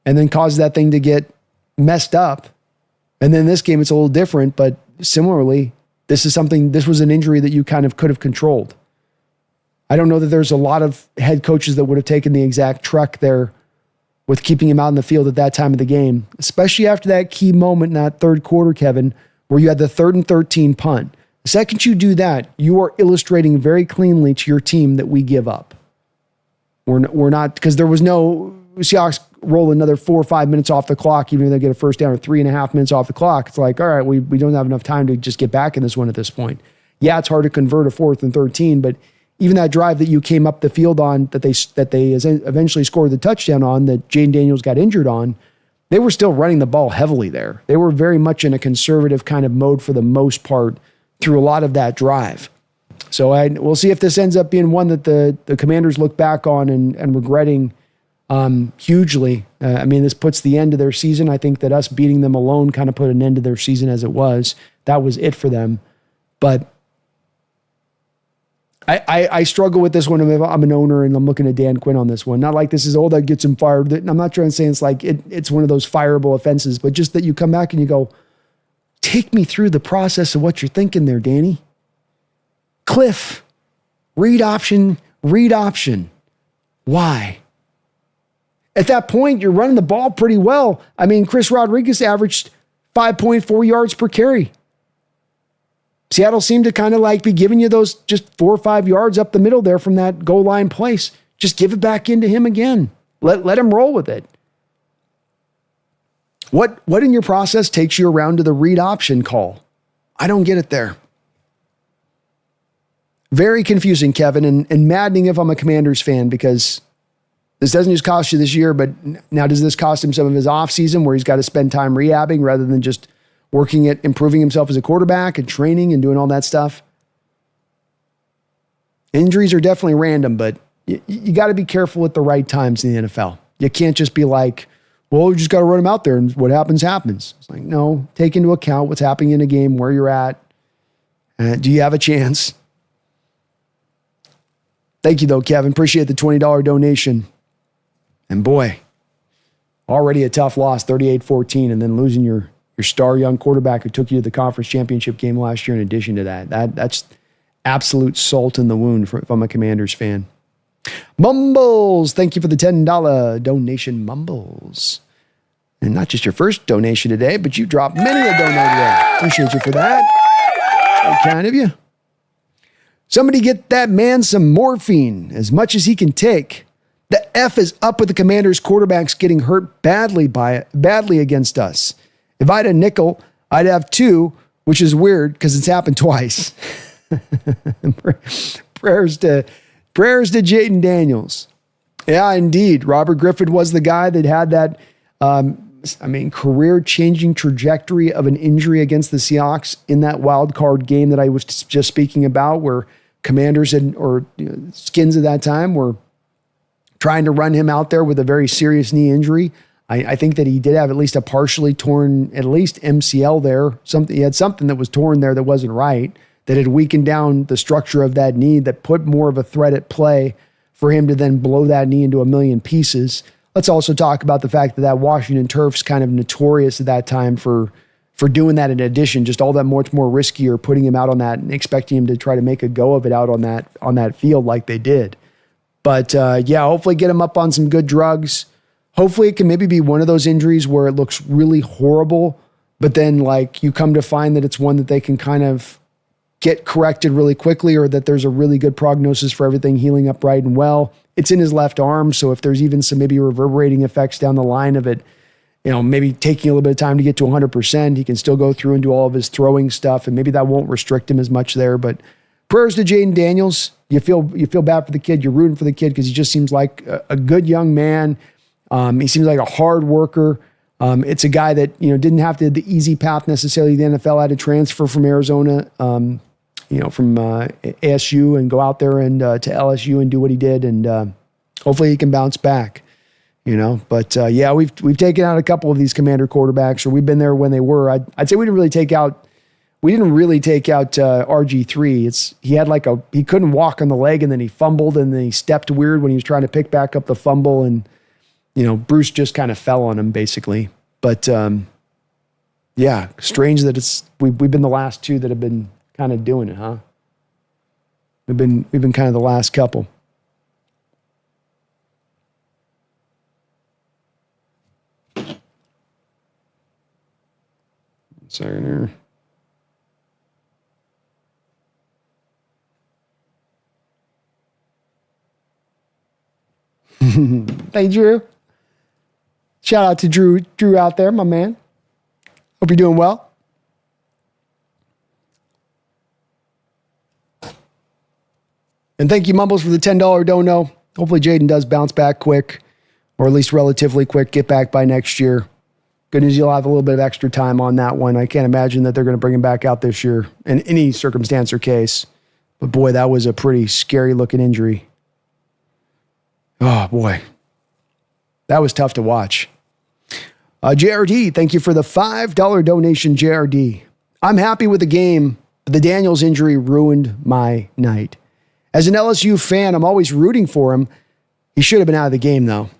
and then causes that thing to get messed up. And then this game, it's a little different, but similarly, this was an injury that you kind of could have controlled. I don't know that there's a lot of head coaches that would have taken the exact truck there with keeping him out in the field at that time of the game, especially after that key moment in that third quarter, Kevin, where you had the 3rd and 13 punt. The second you do that, you are illustrating very cleanly to your team that we give up. We're not, because there was no Seahawks roll another 4 or 5 minutes off the clock, even if they get a first down, or 3.5 minutes off the clock. It's like, all right, we don't have enough time to just get back in this one at this point. Yeah, it's hard to convert a 4th and 13, but even that drive that you came up the field on that they eventually scored the touchdown on, that Jaden Daniels got injured on, they were still running the ball heavily there. They were very much in a conservative kind of mode for the most part through a lot of that drive. So we'll see if this ends up being one that the Commanders look back on and regretting hugely. This puts the end of their season. I think that us beating them alone kind of put an end to their season as it was. That was it for them. But I struggle with this one. I'm an owner and I'm looking at Dan Quinn on this one. Not like this is all that gets him fired. I'm not trying to say it's like it's one of those fireable offenses, but just that you come back and you go, take me through the process of what you're thinking there, Danny. Cliff, read option. Why? At that point, you're running the ball pretty well. Chris Rodriguez averaged 5.4 yards per carry. Seattle seemed to kind of like be giving you those just 4 or 5 yards up the middle there from that goal line place. Just give it back into him again. Let him roll with it. What in your process takes you around to the read option call? I don't get it there. Very confusing, Kevin, and maddening if I'm a Commanders fan, because this doesn't just cost you this year, but now does this cost him some of his offseason where he's got to spend time rehabbing rather than just working at improving himself as a quarterback and training and doing all that stuff? Injuries are definitely random, but you got to be careful at the right times in the NFL. You can't just be like, well, you just got to run them out there and what happens, happens. It's like, no, take into account what's happening in a game, where you're at. Do you have a chance? Thank you, though, Kevin. Appreciate the $20 donation. And boy, Already a tough loss, 38-14, and then losing your star young quarterback who took you to the conference championship game last year in addition to that. That's absolute salt in the wound if I'm a Commanders fan. Mumbles, thank you for the $10 donation, Mumbles. And not just your first donation today, but you dropped many a donation today. Appreciate you for that. Very kind of you. Somebody get that man some morphine, as much as he can take. The F is up with the Commanders quarterbacks getting hurt badly against us. If I had a nickel, I'd have two, which is weird because it's happened twice. Prayers to Jaden Daniels. Yeah, indeed. Robert Griffin was the guy that had that, career-changing trajectory of an injury against the Seahawks in that wild card game that I was just speaking about, where Commanders Skins at that time were trying to run him out there with a very serious knee injury. I think that he did have at least a partially torn, at least MCL there. He had something that was torn there that wasn't right, that had weakened down the structure of that knee, that put more of a threat at play for him to then blow that knee into a million pieces. Let's also talk about the fact that Washington turf's kind of notorious at that time for doing that in addition, just all that much more riskier, putting him out on that and expecting him to try to make a go of it out on that field like they did. But hopefully get him up on some good drugs. Hopefully it can maybe be one of those injuries where it looks really horrible, but then you come to find that it's one that they can kind of get corrected really quickly, or that there's a really good prognosis for everything healing up right and well. It's in his left arm, so if there's even some maybe reverberating effects down the line of it, maybe taking a little bit of time to get to 100%, he can still go through and do all of his throwing stuff, and maybe that won't restrict him as much there. But prayers to Jaden Daniels. You feel bad for the kid. You're rooting for the kid because he just seems like a good young man. He seems like a hard worker. It's a guy that didn't have the easy path necessarily. The NFL had to transfer from Arizona, from ASU, and go out there and to LSU and do what he did, and hopefully he can bounce back. But we've taken out a couple of these Commander quarterbacks, or we've been there when they were. I'd say we didn't really take out RG3. He couldn't walk on the leg, and then he fumbled, and then he stepped weird when he was trying to pick back up the fumble, and Bruce just kind of fell on him basically. But strange that we've been the last two that have been kind of doing it, huh? We've been kind of the last couple. Sorry there. Hey, Drew. Shout out to Drew out there, my man. Hope you're doing well. And thank you, Mumbles, for the $10 dono. Hopefully Jaden does bounce back quick, or at least relatively quick, get back by next year. Good news, you'll have a little bit of extra time on that one. I can't imagine that they're going to bring him back out this year in any circumstance or case. But boy, that was a pretty scary looking injury. Oh boy, that was tough to watch. JRD, thank you for the $5 donation, JRD. I'm happy with the game, but the Daniels injury ruined my night. As an LSU fan, I'm always rooting for him. He should have been out of the game, though.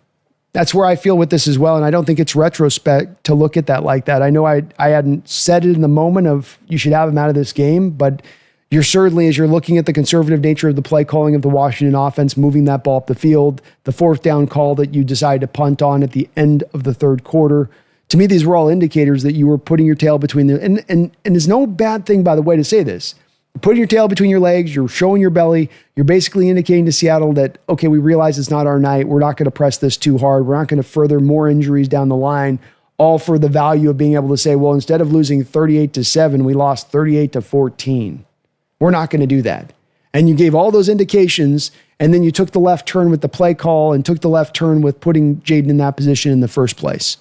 That's where I feel with this as well, and I don't think it's retrospect to look at that like that. I know I hadn't said it in the moment of you should have him out of this game, but you're certainly, as you're looking at the conservative nature of the play calling of the Washington offense, moving that ball up the field, the fourth down call that you decided to punt on at the end of the third quarter. To me, these were all indicators that you were putting your tail between the, and it's no bad thing, by the way, to say this. You're putting your tail between your legs, you're showing your belly, you're basically indicating to Seattle that, okay, we realize it's not our night, we're not going to press this too hard, we're not going to further more injuries down the line, all for the value of being able to say, well, instead of losing 38-7, we lost 38-14. We're not going to do that. And you gave all those indications, and then you took the left turn with the play call and took the left turn with putting Jaden in that position in the first place.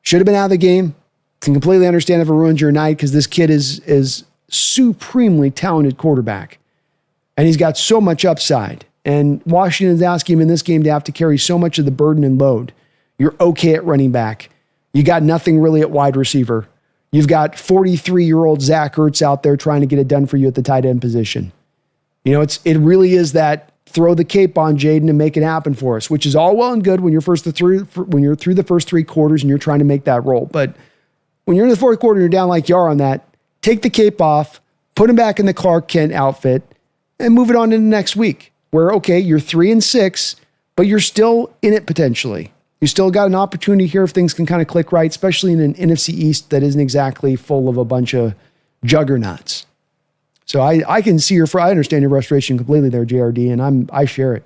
Should have been out of the game. Can completely understand if it ruins your night, because this kid is supremely talented quarterback. And he's got so much upside. And Washington's asking him in this game to have to carry so much of the burden and load. You're okay at running back. You got nothing really at wide receiver. You've got 43-year-old Zach Ertz out there trying to get it done for you at the tight end position. You know, it really is that throw the cape on Jaden and make it happen for us, which is all well and good when you're through the first 3 quarters and you're trying to make that roll. But when you're in the fourth quarter, you're down like you are on that, take the cape off, put him back in the Clark Kent outfit, and move it on into next week where, okay, you're 3-6, but you're still in it potentially. You still got an opportunity here if things can kind of click right, especially in an NFC East that isn't exactly full of a bunch of juggernauts. So I can see I understand your frustration completely there, JRD, and I share it.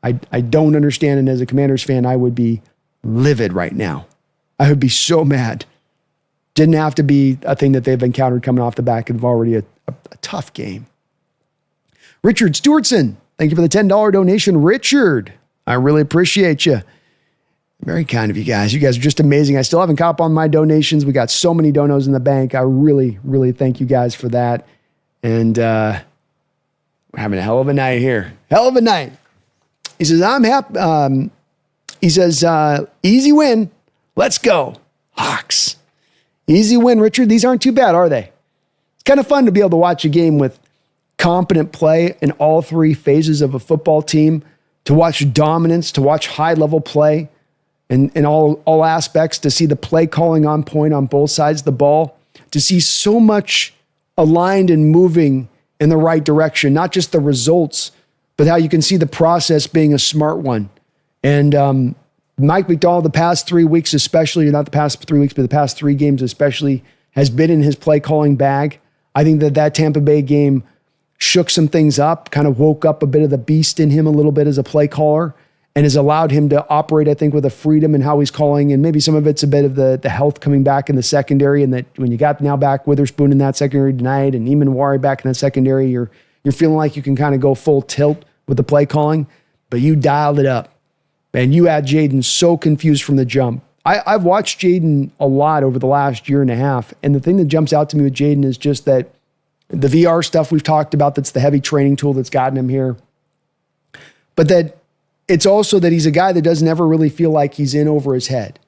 I don't understand, and as a Commanders fan, I would be livid right now. I would be so mad. Didn't have to be a thing that they've encountered coming off the back of already a tough game. Richard Stewartson, thank you for the $10 donation. Richard, I really appreciate you. Very kind of you guys. You guys are just amazing. I still haven't caught up on my donations. We got so many donos in the bank. I really, really thank you guys for that. And we're having a hell of a night here. Hell of a night. He says, I'm happy. He says, easy win. Let's go. Hawks. Easy win, Richard. These aren't too bad, are they? It's kind of fun to be able to watch a game with competent play in all 3 phases of a football team, to watch dominance, to watch high-level play in all aspects, to see the play calling on point on both sides of the ball, to see so much aligned and moving in the right direction, not just the results, but how you can see the process being a smart one. And Mike McDonald, the past 3 weeks especially, not the past 3 weeks, but the past 3 games especially, has been in his play calling bag. I think that Tampa Bay game shook some things up, kind of woke up a bit of the beast in him a little bit as a play caller, and has allowed him to operate, I think, with a freedom in how he's calling. And maybe some of it's a bit of the health coming back in the secondary, and that when you got now back Witherspoon in that secondary tonight and Eamon Wari back in that secondary, you're feeling like you can kind of go full tilt with the play calling, but you dialed it up. And you had Jaden so confused from the jump. I've watched Jaden a lot over the last year and a half, and the thing that jumps out to me with Jaden is just that the VR stuff we've talked about, that's the heavy training tool that's gotten him here. But that it's also that he's a guy that doesn't ever really feel like he's in over his head.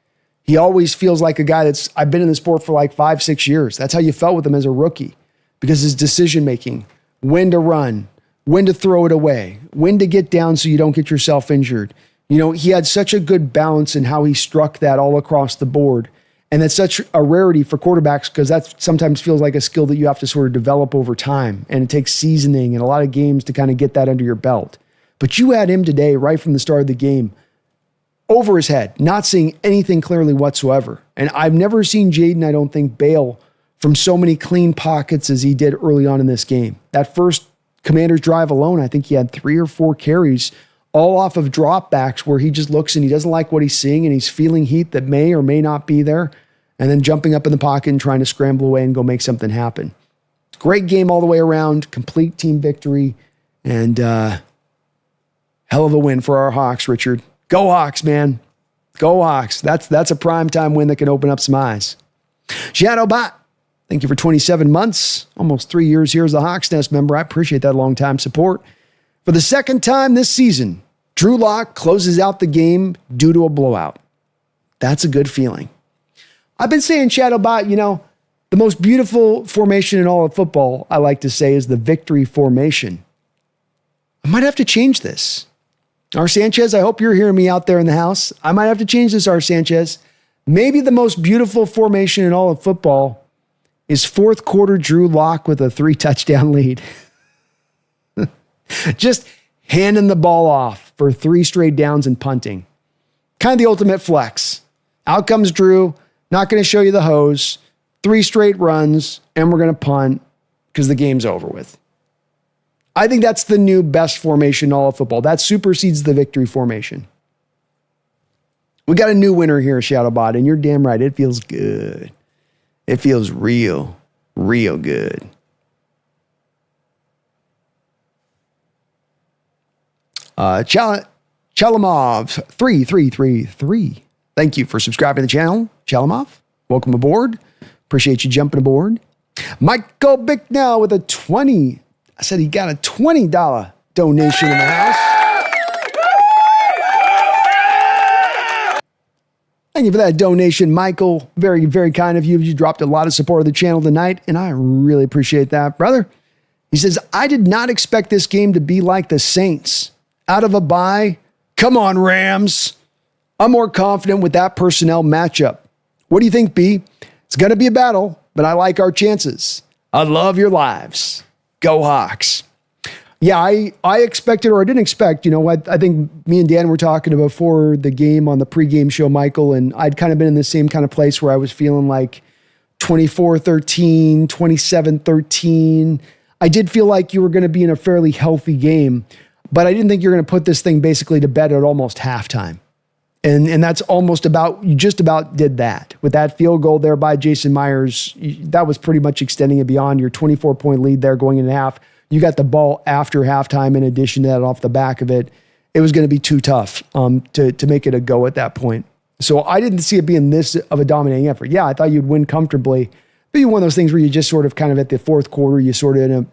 He always feels like a guy I've been in the sport for like 5-6 years. That's how you felt with him as a rookie, because his decision-making, when to run, when to throw it away, when to get down so you don't get yourself injured. You know, he had such a good balance in how he struck that all across the board. And that's such a rarity for quarterbacks, because that sometimes feels like a skill that you have to sort of develop over time. And it takes seasoning and a lot of games to kind of get that under your belt. But you had him today, right from the start of the game, over his head, not seeing anything clearly whatsoever. And I've never seen Jaden, I don't think, bail from so many clean pockets as he did early on in this game. That first Commanders drive alone, I think he had 3 or 4 carries, all off of dropbacks where he just looks and he doesn't like what he's seeing and he's feeling heat that may or may not be there, and then jumping up in the pocket and trying to scramble away and go make something happen. Great game all the way around, complete team victory, and hell of a win for our Hawks, Richard. Go Hawks, man. Go Hawks. That's a primetime win that can open up some eyes. Shadowbot, thank you for 27 months, almost 3 years here as a Hawks Nest member. I appreciate that long-time support. For the second time this season, Drew Lock closes out the game due to a blowout. That's a good feeling. I've been saying, Shadowbot, the most beautiful formation in all of football, I like to say, is the victory formation. I might have to change this. R. Sanchez, I hope you're hearing me out there in the house. I might have to change this, R. Sanchez. Maybe the most beautiful formation in all of football is fourth quarter Drew Lock with a 3-touchdown lead. Just handing the ball off for 3 straight downs and punting. Kind of the ultimate flex. Out comes Drew, not going to show you the hose, 3 straight runs, and we're going to punt because the game's over with. I think that's the new best formation in all of football. That supersedes the victory formation. We got a new winner here, Shadowbot, and you're damn right. It feels good. It feels real good. Chalamov 3333. Thank you for subscribing to the channel, Chalamov. Welcome aboard. Appreciate you jumping aboard. Michael Bicknell with a 20. I said he got a $20 donation in the house. Thank you for that donation, Michael. Very, very kind of you. You dropped a lot of support of the channel tonight, and I really appreciate that, brother. He says, I did not expect this game to be like the Saints. out of a bye. Come on, Rams. I'm more confident with that personnel matchup. What do you think, B? It's going to be a battle, but I like our chances. I love your lives. Go Hawks. Yeah, I expected, or I didn't expect, I think me and Dan were talking before the game on the pregame show, Michael, and I'd kind of been in the same kind of place where I was feeling like 24-13, 27-13. I did feel like you were going to be in a fairly healthy game, but I didn't think you were going to put this thing basically to bed at almost halftime. And that's almost about, you just about did that. With that field goal there by Jason Myers, that was pretty much extending it beyond your 24-point lead there going into half. You got the ball after halftime in addition to that off the back of it. It was going to be too tough to make it a go at that point. So I didn't see it being this of a dominating effort. Yeah, I thought you'd win comfortably. But one of those things where you just sort of kind of at the fourth quarter, you sort of,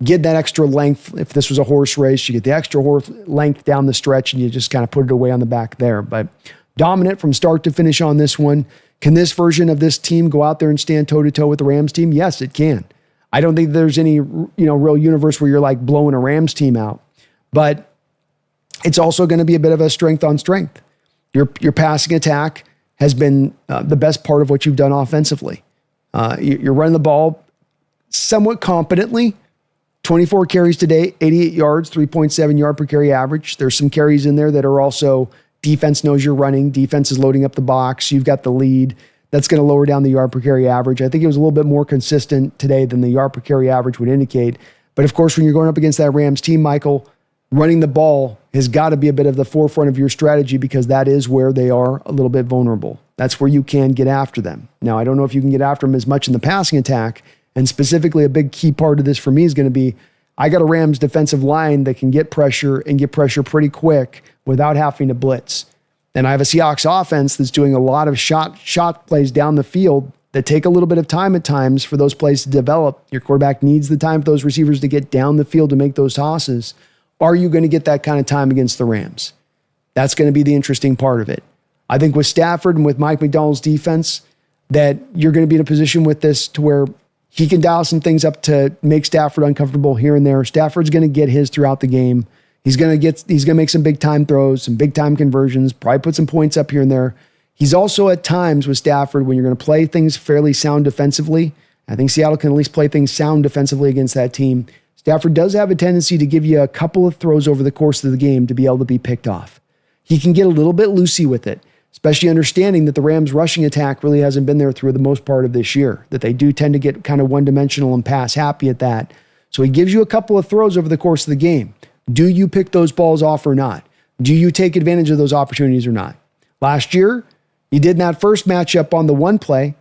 get that extra length. If this was a horse race, you get the extra horse length down the stretch and you just kind of put it away on the back there. But dominant from start to finish on this one. Can this version of this team go out there and stand toe-to-toe with the Rams team? Yes, it can. I don't think there's any, real universe where you're like blowing a Rams team out. But it's also going to be a bit of a strength on strength. Your passing attack has been the best part of what you've done offensively. You're running the ball somewhat competently. 24 carries today, 88 yards, 3.7 yard per carry average. There's some carries in there that are also defense knows you're running. Defense is loading up the box. You've got the lead. That's going to lower down the yard per carry average. I think it was a little bit more consistent today than the yard per carry average would indicate. But of course, when you're going up against that Rams team, Michael, running the ball has got to be a bit of the forefront of your strategy because that is where they are a little bit vulnerable. That's where you can get after them. Now, I don't know if you can get after them as much in the passing attack. And specifically, a big key part of this for me is going to be, I got a Rams defensive line that can get pressure and get pressure pretty quick without having to blitz. And I have a Seahawks offense that's doing a lot of shot plays down the field that take a little bit of time at times for those plays to develop. Your quarterback needs the time for those receivers to get down the field to make those tosses. Are you going to get that kind of time against the Rams? That's going to be the interesting part of it. I think with Stafford and with Mike McDonald's defense, that you're going to be in a position with this to where he can dial some things up to make Stafford uncomfortable here and there. Stafford's going to get his throughout the game. He's going to make some big time throws, some big time conversions, probably put some points up here and there. He's also at times with Stafford when you're going to play things fairly sound defensively. I think Seattle can at least play things sound defensively against that team. Stafford does have a tendency to give you a couple of throws over the course of the game to be able to be picked off. He can get a little bit loosey with it, especially understanding that the Rams rushing attack really hasn't been there through the most part of this year, that they do tend to get kind of one-dimensional and pass happy at that. So he gives you a couple of throws over the course of the game. Do you pick those balls off or not? Do you take advantage of those opportunities or not? Last year, you did in that first matchup on the one play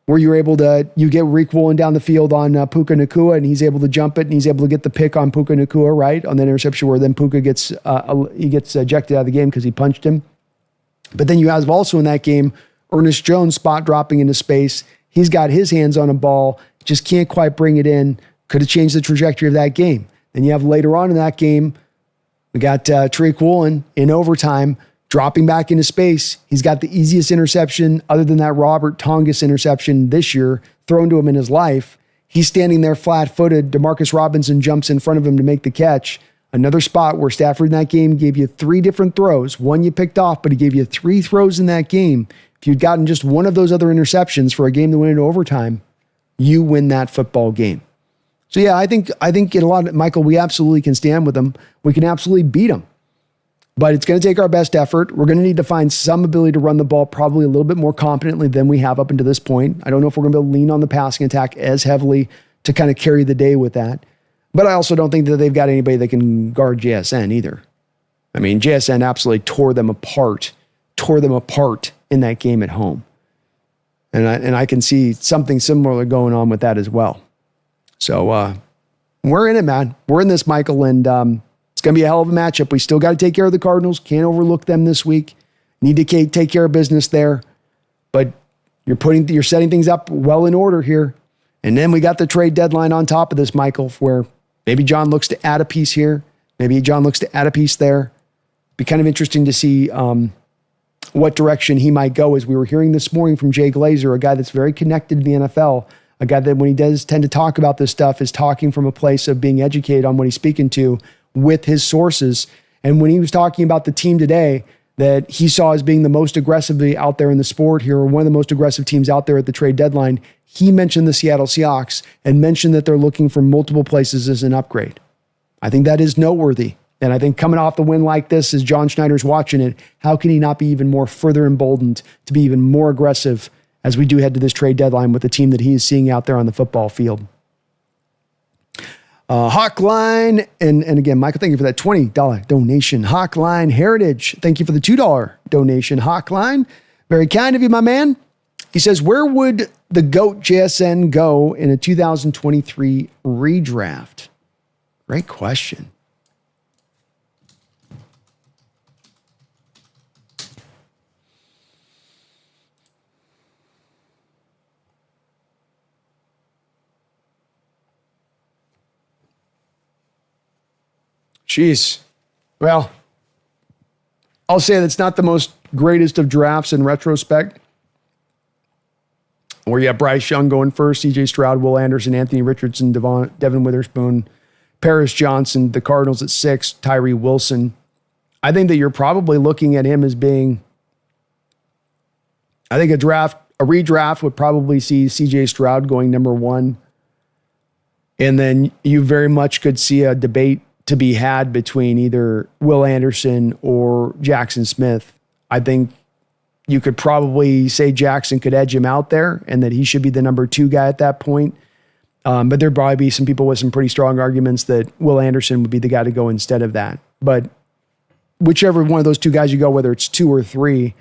where you get Rick Woolen down the field on Puka Nacua, and he's able to jump it, and he's able to get the pick on Puka Nacua, right, on the interception where then Puka gets ejected out of the game because he punched him. But then you have also in that game, Ernest Jones spot dropping into space. He's got his hands on a ball, just can't quite bring it in. Could have changed the trajectory of that game. Then you have later on in that game, we got Tariq Woolen in overtime, dropping back into space. He's got the easiest interception other than that Robert Tongas interception this year thrown to him in his life. He's standing there flat-footed. Demarcus Robinson jumps in front of him to make the catch. Another spot where Stafford in that game gave you 3 different throws. One you picked off, but he gave you 3 throws in that game. If you'd gotten just one of those other interceptions for a game that went into overtime, you win that football game. So yeah, I think in a lot of, Michael, we absolutely can stand with them. We can absolutely beat them. But it's going to take our best effort. We're going to need to find some ability to run the ball probably a little bit more competently than we have up until this point. I don't know if we're going to be able to lean on the passing attack as heavily to kind of carry the day with that. But I also don't think that they've got anybody that can guard JSN either. I mean, JSN absolutely tore them apart in that game at home. And I can see something similar going on with that as well. So we're in it, man. We're in this, Michael, and it's going to be a hell of a matchup. We still got to take care of the Cardinals. Can't overlook them this week. Need to take care of business there. But you're setting things up well in order here. And then we got the trade deadline on top of this, Michael, where maybe John looks to add a piece here. Maybe John looks to add a piece there. Be kind of interesting to see what direction he might go, as we were hearing this morning from Jay Glazer, a guy that's very connected to the NFL, a guy that when he does tend to talk about this stuff is talking from a place of being educated on what he's speaking to with his sources. And when he was talking about the team today that he saw as being the most aggressively out there in the sport here, or one of the most aggressive teams out there at the trade deadline, he mentioned the Seattle Seahawks and mentioned that they're looking for multiple places as an upgrade. I think that is noteworthy. And I think coming off the win like this, as John Schneider's watching it, how can he not be even more further emboldened to be even more aggressive as we do head to this trade deadline with the team that he is seeing out there on the football field? Hawkline, and again, Michael, thank you for that $20 donation. Hawkline Heritage, thank you for the $2 donation. Hawkline, very kind of you, my man. He says, where would the GOAT JSN go in a 2023 redraft? Great question. Jeez. Well, I'll say that's not the most greatest of drafts in retrospect, where you have Bryce Young going first, CJ Stroud, Will Anderson, Anthony Richardson, Devin Witherspoon, Paris Johnson, the Cardinals at 6, Tyree Wilson. I think that you're probably looking at him as being, I think a redraft would probably see CJ Stroud going number 1. And then you very much could see a debate to be had between either Will Anderson or Jackson Smith. I think you could probably say Jackson could edge him out there and that he should be the number 2 guy at that point. But there'd probably be some people with some pretty strong arguments that Will Anderson would be the guy to go instead of that. But whichever one of those 2 guys you go, whether it's 2 or 3,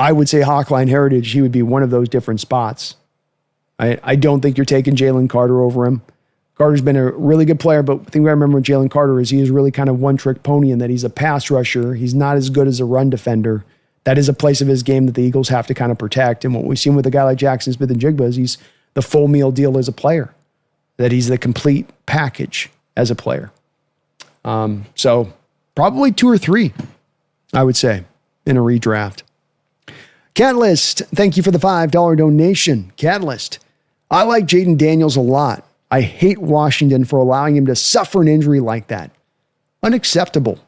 I would say Hawkline Heritage, he would be one of those different spots. I don't think you're taking Jalen Carter over him. Carter's been a really good player, but the thing I remember with Jalen Carter is he is really kind of one-trick pony in that he's a pass rusher. He's not as good as a run defender. That is a place of his game that the Eagles have to kind of protect. And what we've seen with a guy like Jackson Smith and Jigba is he's the full meal deal as a player, that he's the complete package as a player. So probably 2 or 3, I would say, in a redraft. Catalyst, thank you for the $5 donation. Catalyst, I like Jaden Daniels a lot. I hate Washington for allowing him to suffer an injury like that. Unacceptable.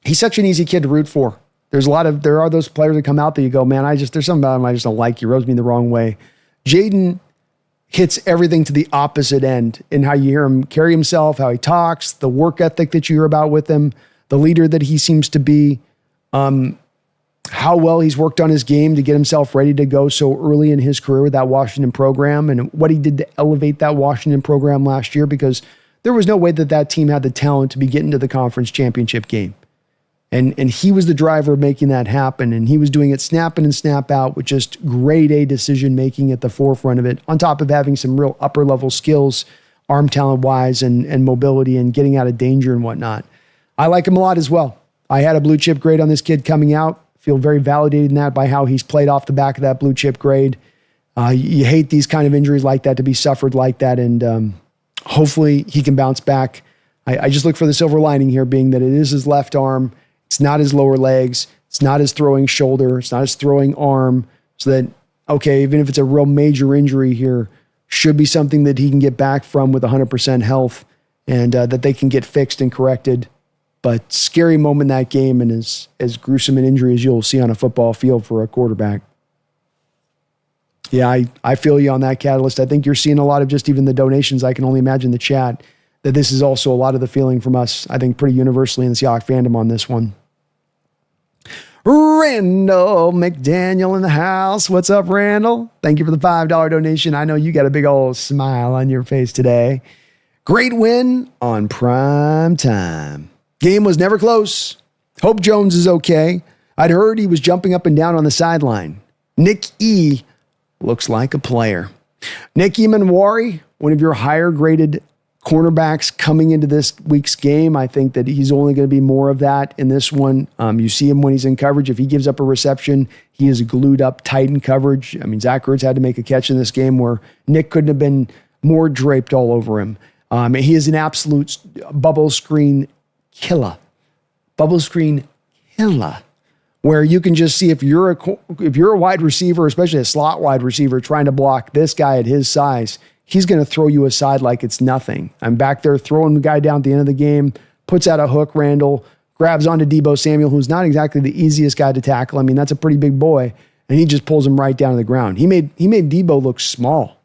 He's such an easy kid to root for. There are those players that come out that you go, man, there's something about him I just don't like. He rubs me the wrong way. Jaden hits everything to the opposite end in how you hear him carry himself, how he talks, the work ethic that you hear about with him, the leader that he seems to be, how well he's worked on his game to get himself ready to go so early in his career with that Washington program, and what he did to elevate that Washington program last year, because there was no way that team had the talent to be getting to the conference championship game. And he was the driver of making that happen, and he was doing it snap in and snap out with just grade A decision making at the forefront of it, on top of having some real upper level skills, arm talent wise, and mobility and getting out of danger and whatnot. I like him a lot as well. I had a blue chip grade on this kid coming out. Feel very validated in that by how he's played off the back of that blue chip grade. You hate these kind of injuries like that to be suffered like that, and hopefully he can bounce back. I just look for the silver lining here being that it is his left arm. It's not his lower legs. It's not his throwing shoulder. It's not his throwing arm. So that, okay, even if it's a real major injury here, should be something that he can get back from with 100% health, and that they can get fixed and corrected. But scary moment in that game, and as gruesome an injury as you'll see on a football field for a quarterback. Yeah, I feel you on that, Catalyst. I think you're seeing a lot of just even the donations. I can only imagine the chat, that this is also a lot of the feeling from us, I think, pretty universally in the Seahawks fandom on this one. Randall McDaniel in the house. What's up, Randall? Thank you for the $5 donation. I know you got a big old smile on your face today. Great win on prime time. Game was never close. Hope Jones is okay. I'd heard he was jumping up and down on the sideline. Nick E. looks like a player. Nick Emanwari, one of your higher graded cornerbacks coming into this week's game. I think that he's only going to be more of that in this one. You see him when he's in coverage. If he gives up a reception, he is glued up tight in coverage. I mean, Zach Ertz had to make a catch in this game where Nick couldn't have been more draped all over him. He is an absolute bubble screen killer. Bubble screen killer. Where you can just see if you're a wide receiver, especially a slot wide receiver, trying to block this guy at his size, he's going to throw you aside like it's nothing. I'm back there throwing the guy down at the end of the game, puts out a hook, Randall, grabs onto Deebo Samuel, who's not exactly the easiest guy to tackle. I mean, that's a pretty big boy, and he just pulls him right down to the ground. He made Deebo look small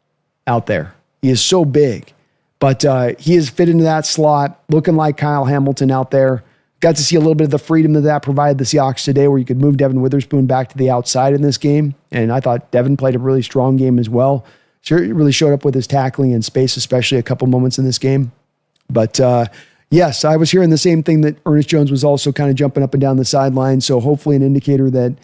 out there. He is so big, but he is fit into that slot, looking like Kyle Hamilton out there. Got to see a little bit of the freedom that provided the Seahawks today, where you could move Devin Witherspoon back to the outside in this game. And I thought Devin played a really strong game as well. Sure, he really showed up with his tackling in space, especially a couple moments in this game. But yes, I was hearing the same thing, that Ernest Jones was also kind of jumping up and down the sideline. So hopefully an indicator that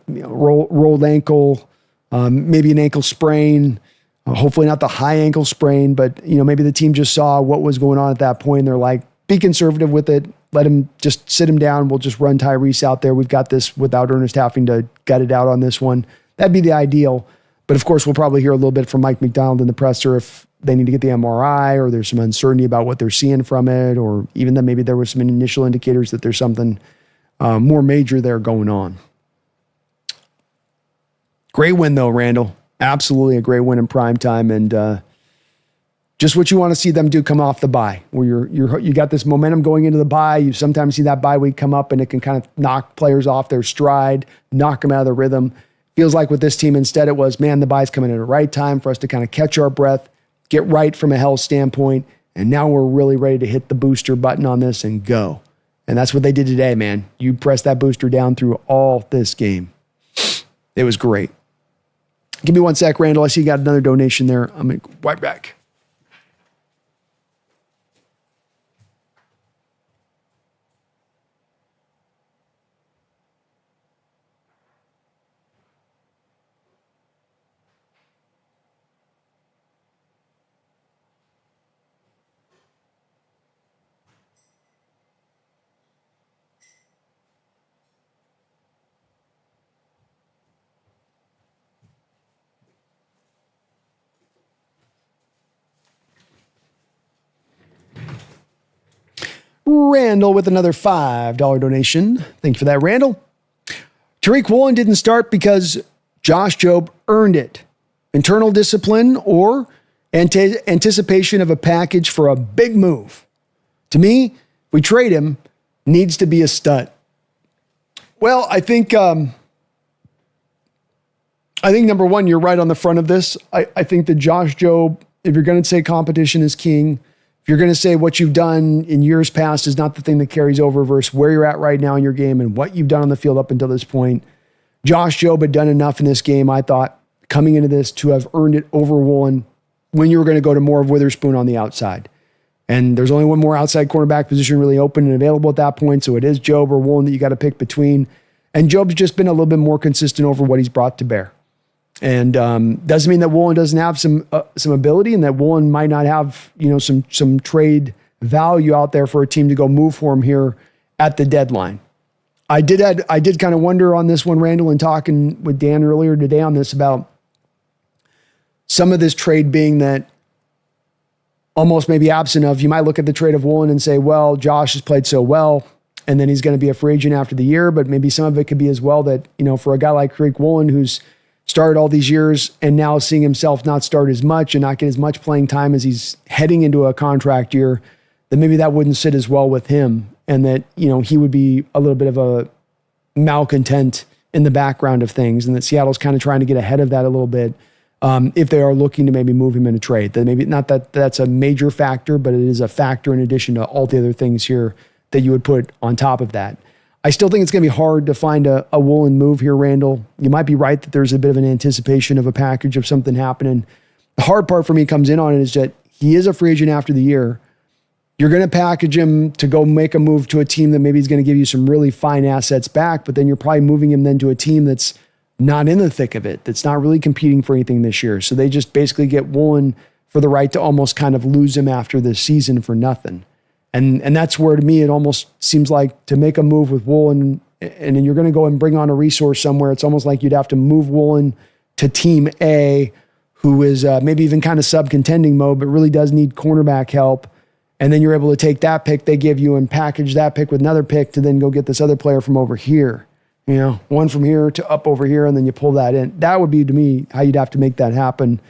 rolled ankle, maybe an ankle sprain. Hopefully not the high ankle sprain, but maybe the team just saw what was going on at that point. And they're like, be conservative with it. Let him just sit him down. We'll just run Tyrese out there. We've got this without Ernest having to gut it out on this one. That'd be the ideal. But of course, we'll probably hear a little bit from Mike McDonald in the presser if they need to get the MRI or there's some uncertainty about what they're seeing from it, or even that maybe there was some initial indicators that there's something more major there going on. Great win though, Randall. Absolutely a great win in prime time, and just what you want to see them do come off the bye, where you got this momentum going into the bye. You sometimes see that bye week come up and it can kind of knock players off their stride, knock them out of the rhythm. Feels like with this team instead it was, man, the bye's coming at the right time for us to kind of catch our breath, get right from a health standpoint, and now we're really ready to hit the booster button on this and go. And that's what they did today, man. You pressed that booster down through all this game. It was great. Give me one sec, Randall. I see you got another donation there. I'm going to right back. Randall with another $5 donation. Thank you for that, Randall. Tariq Woolen didn't start because Josh Jobe earned it. Internal discipline or anticipation of a package for a big move. To me, if we trade him, needs to be a stud. Well, I think number one, you're right on the front of this. I think that Josh Jobe, if you're going to say competition is king, if you're going to say what you've done in years past is not the thing that carries over versus where you're at right now in your game and what you've done on the field up until this point, Josh Jobe had done enough in this game, I thought, coming into this to have earned it over Woolen when you were going to go to more of Witherspoon on the outside. And there's only one more outside cornerback position really open and available at that point, so it is Jobe or Woolen that you got to pick between. And Jobe's just been a little bit more consistent over what he's brought to bear. And doesn't mean that Woolen doesn't have some ability, and that Woolen might not have some trade value out there for a team to go move for him here at the deadline. I did kind of wonder on this one, Randall, and talking with Dan earlier today on this about some of this trade being that almost maybe absent of. You might look at the trade of Woolen and say, well, Josh has played so well, and then he's going to be a free agent after the year. But maybe some of it could be as well that for a guy like Tariq Woolen who's started all these years and now seeing himself not start as much and not get as much playing time as he's heading into a contract year, that maybe that wouldn't sit as well with him, and that, he would be a little bit of a malcontent in the background of things, and that Seattle's kind of trying to get ahead of that a little bit if they are looking to maybe move him in a trade. That maybe not that that's a major factor, but it is a factor in addition to all the other things here that you would put on top of that. I still think it's going to be hard to find a Woolen move here, Randall. You might be right that there's a bit of an anticipation of a package of something happening. The hard part for me comes in on it is that he is a free agent after the year. You're going to package him to go make a move to a team that maybe is going to give you some really fine assets back, but then you're probably moving him then to a team that's not in the thick of it, that's not really competing for anything this year. So they just basically get Woolen for the right to almost kind of lose him after this season for nothing. And that's where, to me, it almost seems like to make a move with Woolen, and then you're going to go and bring on a resource somewhere. It's almost like you'd have to move Woolen to Team A, who is maybe even kind of sub-contending mode, but really does need cornerback help. And then you're able to take that pick they give you and package that pick with another pick to then go get this other player from over here. One from here to up over here, and then you pull that in. That would be, to me, how you'd have to make that happen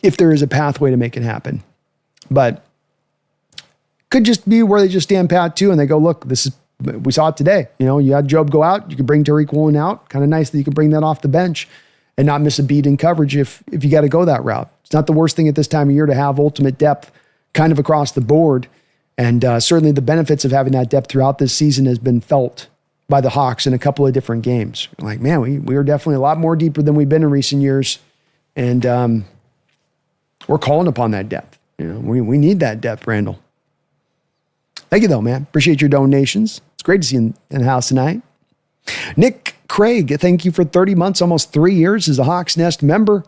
if there is a pathway to make it happen. But could just be where they just stand pat too, and they go, look, this is We saw it today. You had Job go out. You could bring Tariq Woolen out. Kind of nice that you could bring that off the bench and not miss a beat in coverage if you got to go that route. It's not the worst thing at this time of year to have ultimate depth kind of across the board. And certainly the benefits of having that depth throughout this season has been felt by the Hawks in a couple of different games. Like, man, we are definitely a lot more deeper than we've been in recent years. And we're calling upon that depth. We need that depth, Randall. Thank you, though, man. Appreciate your donations. It's great to see you in the house tonight. Nick Craig, thank you for 30 months, almost 3 years as a Hawks Nest member.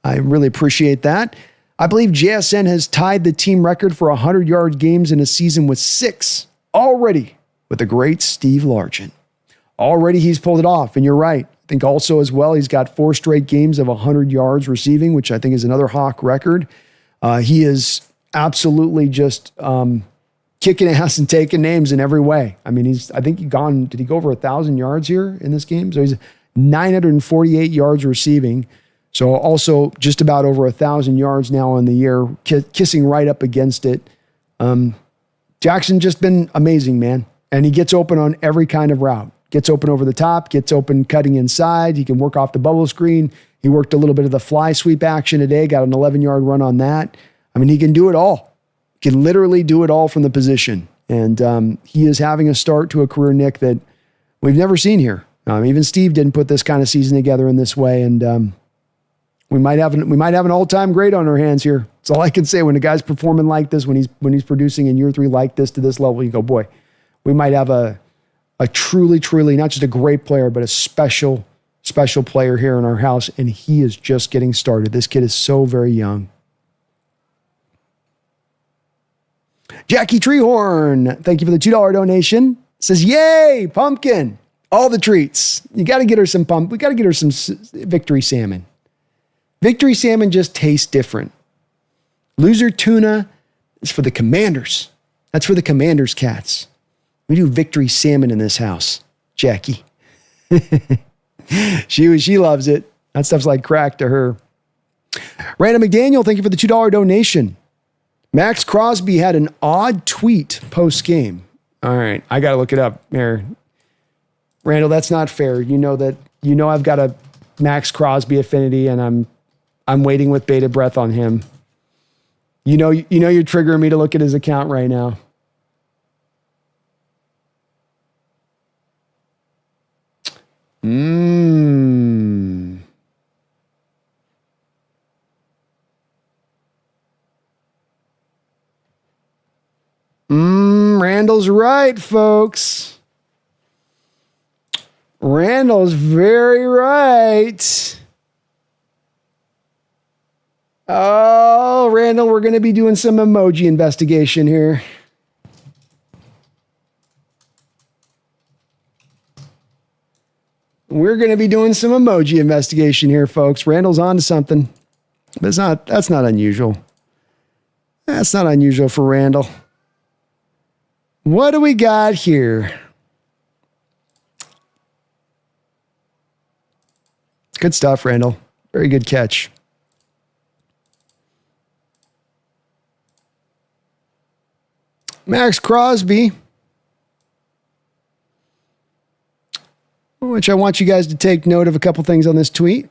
I really appreciate that. I believe JSN has tied the team record for 100-yard games in a season with 6 already with the great Steve Largent. Already he's pulled it off, and you're right. I think also as well, he's got 4 straight games of 100 yards receiving, which I think is another Hawk record. He is absolutely just kicking ass and taking names in every way. I mean, did he go over 1,000 yards here in this game? So he's 948 yards receiving. So also just about over 1,000 yards now on the year, kissing right up against it. Jackson just been amazing, man. And he gets open on every kind of route. Gets open over the top, gets open cutting inside. He can work off the bubble screen. He worked a little bit of the fly sweep action today, got an 11-yard run on that. I mean, he can do it all. He can literally do it all from the position. And he is having a start to a career, Nick, that we've never seen here. Even Steve didn't put this kind of season together in this way. And we might have an all-time great on our hands here. That's all I can say. When a guy's performing like this, when he's producing in year 3 like this to this level, you go, boy, we might have a truly, truly, not just a great player, but a special player here in our house. And he is just getting started. This kid is so very young. Jackie Treehorn, thank you for the $2 donation. Says, yay, pumpkin. All the treats. You got to get her some we got to get her some victory salmon. Victory salmon just tastes different. Loser tuna is for the Commanders. That's for the Commanders cats. We do victory salmon in this house, Jackie. She loves it. That stuff's like crack to her. Randall McDaniel, thank you for the $2 donation. Max Crosby had an odd tweet post-game. All right, I got to look it up here. Randall, that's not fair. I've got a Max Crosby affinity, and I'm waiting with bated breath on him. You're triggering me to look at his account right now. Randall's right, folks. Randall's very right. Oh, Randall, we're going to be doing some emoji investigation here. We're going to be doing some emoji investigation here, folks. Randall's on to something. But that's not unusual. That's not unusual for Randall. What do we got here? Good stuff, Randall. Very good catch. Max Crosby, which I want you guys to take note of a couple things on this tweet.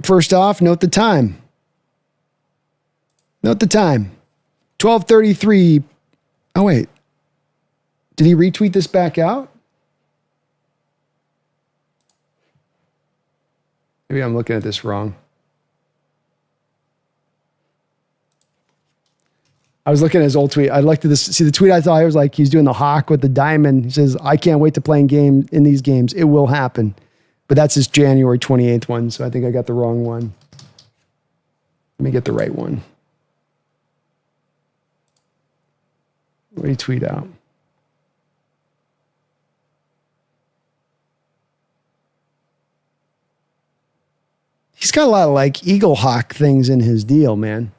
First off, note the time. Note the time. 12:33. Oh, wait. Did he retweet this back out? Maybe I'm looking at this wrong. I was looking at his old tweet. I looked at this. See the tweet I thought, I was like, he's doing the hawk with the diamond. He says, I can't wait to play in these games. It will happen. But that's his January 28th one. So I think I got the wrong one. Let me get the right one. What did he tweet out? He's got a lot of like Eagle Hawk things in his deal, man.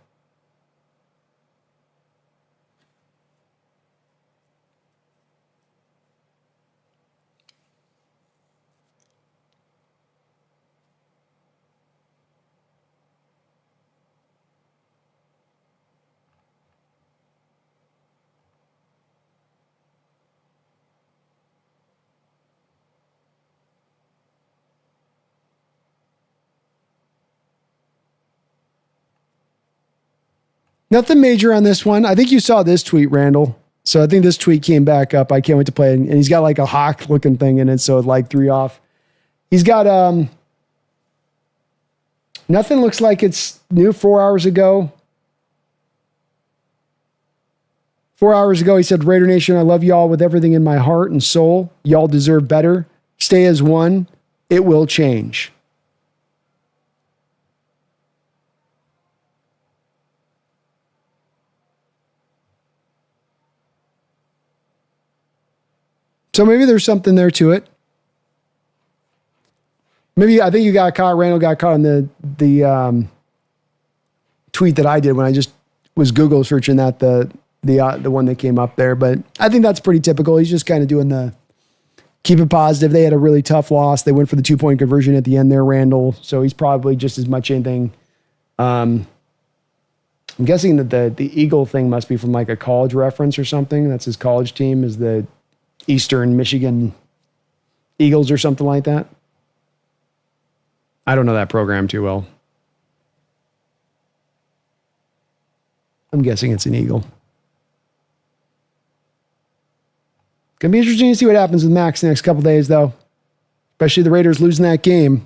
Nothing major on this one. I think you saw this tweet, Randall. So I think this tweet came back up. I can't wait to play it. And he's got like a hawk looking thing in it. So it like threw off. He's got, nothing looks like it's new 4 hours ago. 4 hours ago, he said, Raider Nation, I love y'all with everything in my heart and soul. Y'all deserve better. Stay as one. It will change. So maybe there's something there to it. Maybe I think you got caught. Randall got caught on the tweet that I did when I just was Google searching that the one that came up there. But I think that's pretty typical. He's just kind of doing the keep it positive. They had a really tough loss. They went for the 2-point conversion at the end there, Randall. So he's probably just as much anything. I'm guessing that the Eagle thing must be from like a college reference or something. That's his college team, is the Eastern Michigan Eagles or something like that. I don't know that program too well. I'm guessing it's an Eagle. Gonna be interesting to see what happens with Max the next couple days, though. Especially the Raiders losing that game.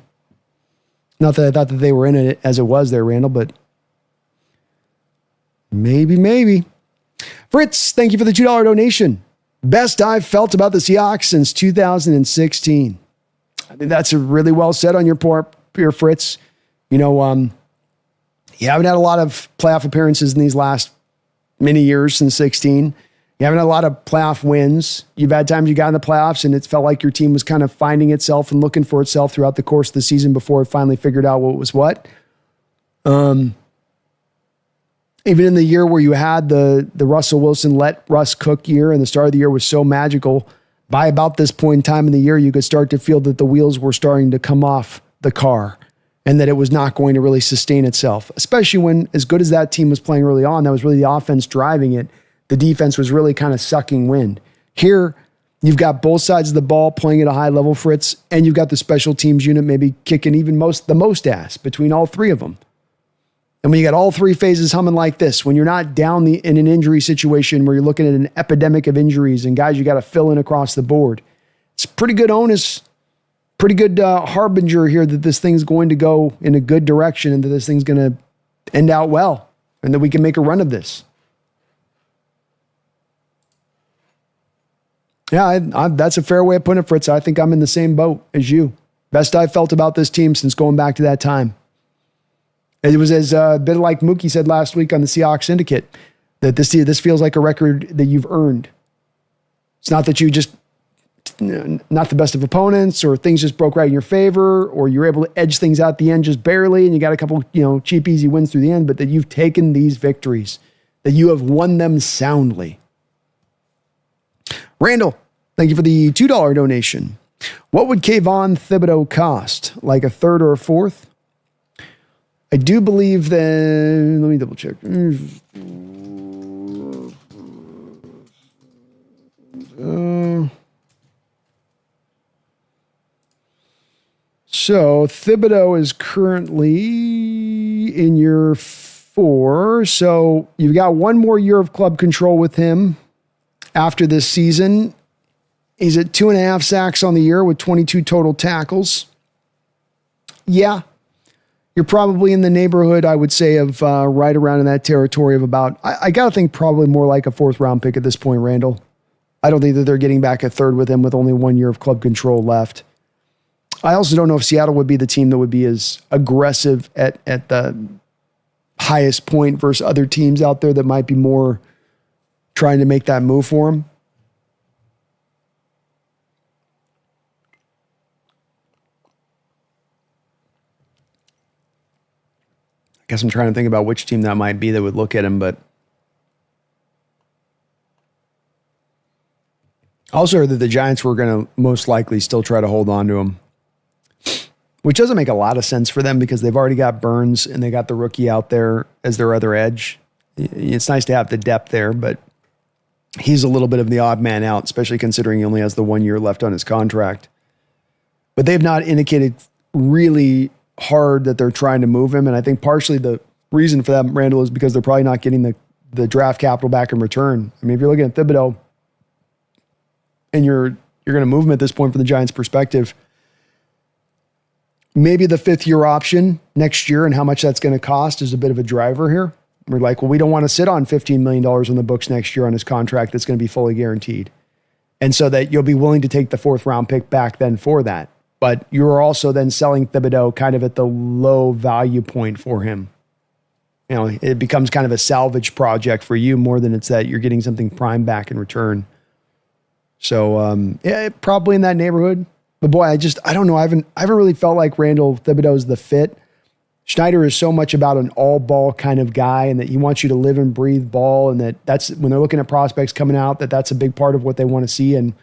Not that I thought that they were in it as it was there, Randall, but maybe. Fritz, thank you for the $2 donation. Best I've felt about the Seahawks since 2016. I think that's really well said on your part, Fritz. You know, you haven't had a lot of playoff appearances in these last many years since 16. You haven't had a lot of playoff wins. You've had times you got in the playoffs and it felt like your team was kind of finding itself and looking for itself throughout the course of the season before it finally figured out what was what. Even in the year where you had the Russell Wilson let Russ cook year and the start of the year was so magical, by about this point in time in the year, you could start to feel that the wheels were starting to come off the car and that it was not going to really sustain itself, especially when, as good as that team was playing early on, that was really the offense driving it. The defense was really kind of sucking wind. Here, you've got both sides of the ball playing at a high level, Fritz, and you've got the special teams unit maybe kicking even the most ass between all three of them. And when you got all three phases humming like this, when you're not down in an injury situation where you're looking at an epidemic of injuries and guys you got to fill in across the board, it's pretty good onus, pretty good harbinger here that this thing's going to go in a good direction and that this thing's going to end out well and that we can make a run of this. Yeah, that's a fair way of putting it, Fritz. I think I'm in the same boat as you. Best I've felt about this team since going back to that time. It was as a bit like Mookie said last week on the Seahawks Syndicate, that this feels like a record that you've earned. It's not that you just, not the best of opponents or things just broke right in your favor or you're able to edge things out the end just barely and you got a couple, cheap, easy wins through the end, but that you've taken these victories, that you have won them soundly. Randall, thank you for the $2 donation. What would Kayvon Thibodeau cost? Like a third or a fourth? I do believe that, let me double check. So Thibodeau is currently in year 4. So you've got one more year of club control with him after this season. He's at 2.5 sacks on the year with 22 total tackles. Yeah. You're probably in the neighborhood, I would say, of right around in that territory of about, I got to think probably more like a 4th round pick at this point, Randall. I don't think that they're getting back a third with him with only 1 year of club control left. I also don't know if Seattle would be the team that would be as aggressive at the highest point versus other teams out there that might be more trying to make that move for him. I guess I'm trying to think about which team that might be that would look at him, but I also heard that the Giants were going to most likely still try to hold on to him, which doesn't make a lot of sense for them because they've already got Burns and they got the rookie out there as their other edge. It's nice to have the depth there, but he's a little bit of the odd man out, especially considering he only has the 1 year left on his contract. But they've not indicated really hard that they're trying to move him. And I think partially the reason for that, Randall, is because they're probably not getting the draft capital back in return. I mean, if you're looking at Thibodeau and you're going to move him at this point from the Giants' perspective, maybe the 5th-year option next year and how much that's going to cost is a bit of a driver here. We're like, well, we don't want to sit on $15 million on the books next year on his contract that's going to be fully guaranteed. And so that you'll be willing to take the 4th-round pick back then for that. But you're also then selling Thibodeau kind of at the low value point for him. You know, it becomes kind of a salvage project for you more than it's that you're getting something prime back in return. So, yeah, probably in that neighborhood. But boy, I don't know. I haven't really felt like Randall Thibodeau is the fit. Schneider is so much about an all ball kind of guy, and that he wants you to live and breathe ball. And that's when they're looking at prospects coming out, that's a big part of what they want to see. And,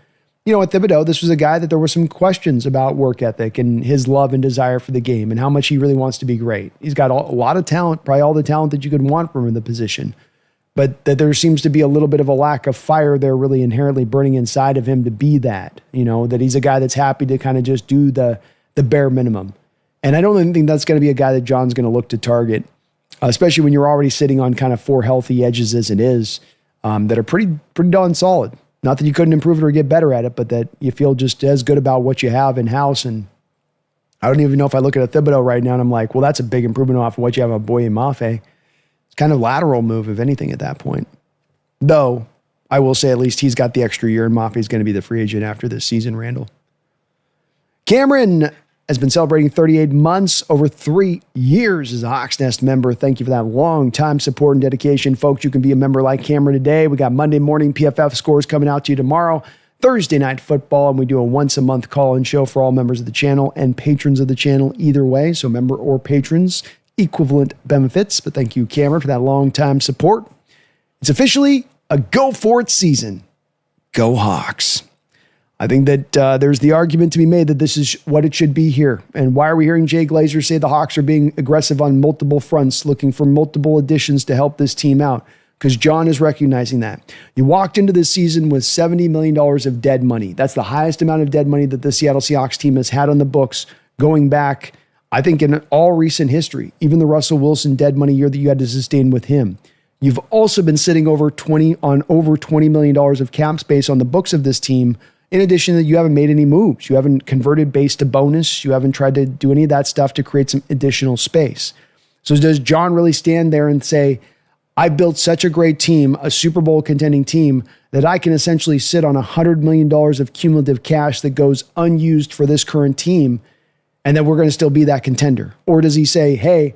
you know, at Thibodeau, this was a guy that there were some questions about work ethic and his love and desire for the game and how much he really wants to be great. He's got a lot of talent, probably all the talent that you could want from him in the position. But that there seems to be a little bit of a lack of fire there really inherently burning inside of him to be that, you know, that he's a guy that's happy to kind of just do the bare minimum. And I don't even think that's going to be a guy that John's going to look to target, especially when you're already sitting on kind of 4 healthy edges as it is, that are pretty darn solid. Not that you couldn't improve it or get better at it, but that you feel just as good about what you have in-house. And I don't even know if I look at a Thibodeau right now and I'm like, well, that's a big improvement off of what you have on Boye Mafe. Kind of lateral move, if anything, at that point. Though, I will say at least he's got the extra year, and Maffey's going to be the free agent after this season, Randall. Cameron has been celebrating 38 months, over 3 years as a Hawks Nest member. Thank you for that long time support and dedication. Folks, you can be a member like Cameron today. We got Monday morning PFF scores coming out to you tomorrow, Thursday night football, and we do a once-a-month call-in show for all members of the channel and patrons of the channel either way, so member or patrons. Equivalent benefits, but thank you, Cameron, for that long-time support. It's officially a go-for-it season. Go Hawks. I think that there's the argument to be made that this is what it should be here. And why are we hearing Jay Glazer say the Hawks are being aggressive on multiple fronts, looking for multiple additions to help this team out? Because John is recognizing that. You walked into this season with $70 million of dead money. That's the highest amount of dead money that the Seattle Seahawks team has had on the books going back, I think, in all recent history, even the Russell Wilson dead money year that you had to sustain with him. You've also been sitting over $20 million of cap space on the books of this team. In addition, that you haven't made any moves. You haven't converted base to bonus. You haven't tried to do any of that stuff to create some additional space. So does John really stand there and say, I built such a great team, a Super Bowl contending team, that I can essentially sit on $100 million of cumulative cash that goes unused for this current team, and that we're going to still be that contender? Or does he say, hey,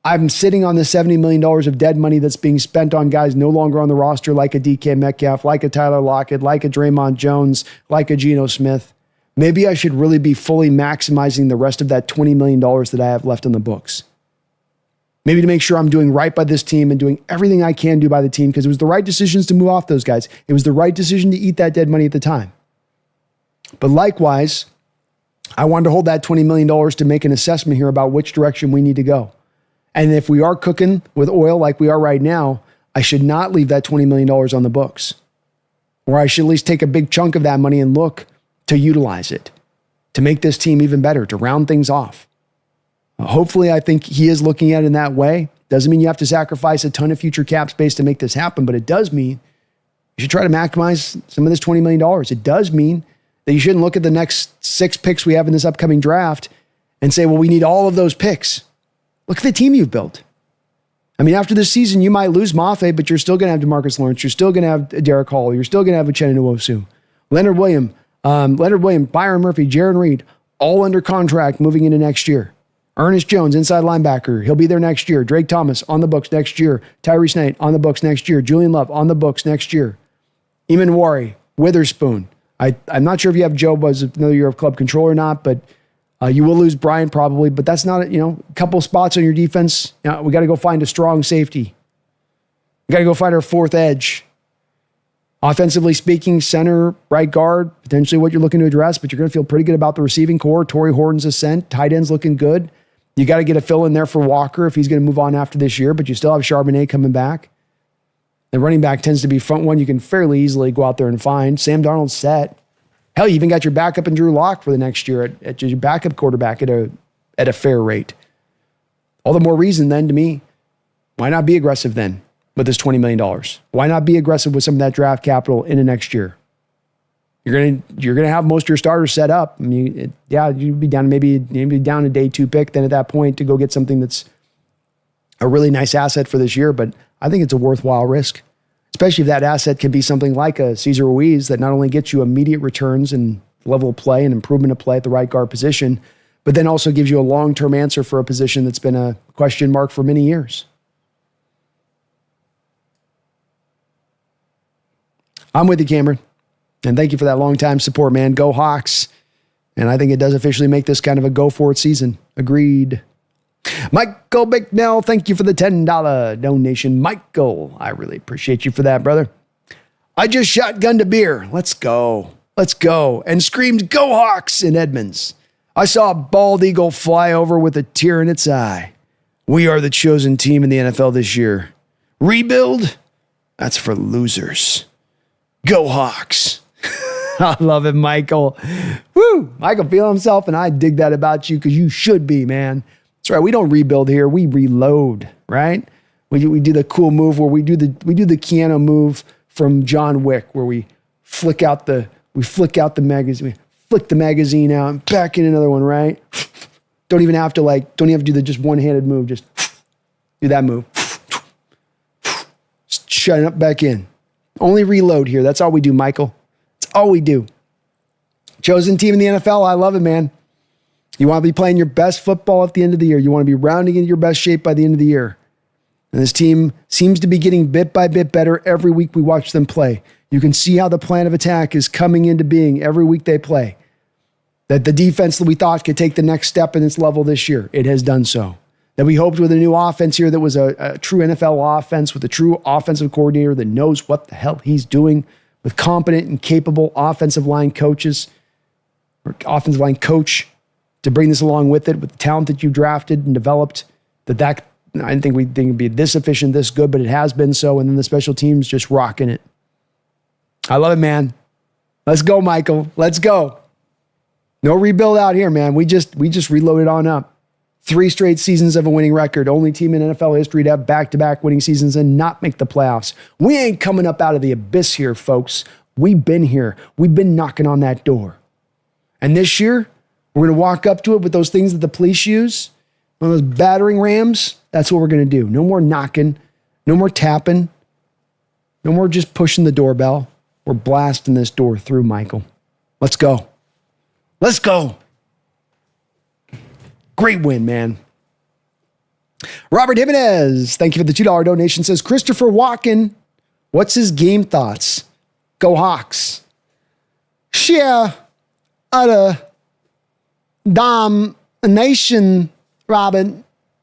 I'm sitting on the $70 million of dead money that's being spent on guys no longer on the roster, like a DK Metcalf, like a Tyler Lockett, like a Draymond Jones, like a Geno Smith. Maybe I should really be fully maximizing the rest of that $20 million that I have left on the books. Maybe to make sure I'm doing right by this team and doing everything I can do by the team, because it was the right decisions to move off those guys. It was the right decision to eat that dead money at the time. But likewise, I wanted to hold that $20 million to make an assessment here about which direction we need to go. And if we are cooking with oil like we are right now, I should not leave that $20 million on the books. Or I should at least take a big chunk of that money and look to utilize it, to make this team even better, to round things off. Hopefully, I think he is looking at it in that way. Doesn't mean you have to sacrifice a ton of future cap space to make this happen, but it does mean you should try to maximize some of this $20 million. It does mean that you shouldn't look at the next 6 picks we have in this upcoming draft and say, well, we need all of those picks. Look at the team you've built. I mean, after this season, you might lose Mafe, but you're still going to have DeMarcus Lawrence. You're still going to have Derek Hall. You're still going to have Uchenna Nwosu. Leonard Williams, Byron Murphy, Jaron Reed, all under contract moving into next year. Ernest Jones, inside linebacker. He'll be there next year. Drake Thomas on the books next year. Tyrese Knight on the books next year. Julian Love on the books next year. Eamon Wari, Witherspoon. I'm not sure if you have Joe as another year of club control or not, but you will lose Brian probably, but that's not, a couple spots on your defense. We got to go find a strong safety. We got to go find our 4th edge. Offensively speaking, center, right guard, potentially what you're looking to address, but you're going to feel pretty good about the receiving core. Torrey Horton's ascent, tight end's looking good. You got to get a fill in there for Walker if he's going to move on after this year, but you still have Charbonnet coming back. The running back tends to be front one you can fairly easily go out there and find. Sam Darnold's set. Hell, you even got your backup in Drew Lock for the next year at your backup quarterback at a fair rate. All the more reason then to me Why not be aggressive then with this $20 million? Why not be aggressive with some of that draft capital into next year? You're gonna have most of your starters set up. I mean, you'd be down maybe down a day 2 pick. Then at that point to go get something that's a really nice asset for this year. But I think it's a worthwhile risk, especially if that asset can be something like a Cesar Ruiz that not only gets you immediate returns and level of play and improvement of play at the right guard position, but then also gives you a long-term answer for a position that's been a question mark for many years. I'm with you, Cameron. And thank you for that long-time support, man. Go Hawks. And I think it does officially make this kind of a go-for-it season. Agreed. Michael Bicknell, thank you for the $10 donation. Michael, I really appreciate you for that, brother. I just shotgunned a beer. Let's go. Let's go. And screamed, Go Hawks in Edmonds. I saw a bald eagle fly over with a tear in its eye. We are the chosen team in the NFL this year. Rebuild? That's for losers. Go Hawks. I love it, Michael. Woo! Michael feeling himself, and I dig that about you because you should be, man. That's right. We don't rebuild here. We reload, right? We do the cool move where we do the Keanu move from John Wick, where we flick out the magazine, we flick the magazine out and back in another one, right? Don't even have to do the just one-handed move. Just do that move. Just shut it up back in. Only reload here. That's all we do, Michael. That's all we do. Chosen team in the NFL. I love it, man. You want to be playing your best football at the end of the year. You want to be rounding into your best shape by the end of the year. And this team seems to be getting bit by bit better every week we watch them play. You can see how the plan of attack is coming into being every week they play. That the defense that we thought could take the next step in its level this year, it has done so. That we hoped with a new offense here that was a true NFL offense with a true offensive coordinator that knows what the hell he's doing, with competent and capable offensive line coaches or offensive line coach to bring this along with it, with the talent that you drafted and developed, I didn't think it'd be this efficient, this good, but it has been so. And then the special teams just rocking it. I love it, man. Let's go, Michael. Let's go. No rebuild out here, man. We just reloaded on up. 3 straight seasons of a winning record. Only team in NFL history to have back-to-back winning seasons and not make the playoffs. We ain't coming up out of the abyss here, folks. We've been here. We've been knocking on that door. And this year, we're going to walk up to it with those things that the police use, one of those battering rams. That's what we're going to do. No more knocking. No more tapping. No more just pushing the doorbell. We're blasting this door through, Michael. Let's go. Let's go. Great win, man. Robert Jimenez, thank you for the $2 donation, says, Christopher Walken, what's his game thoughts? Go Hawks. Share utter domination, Robert,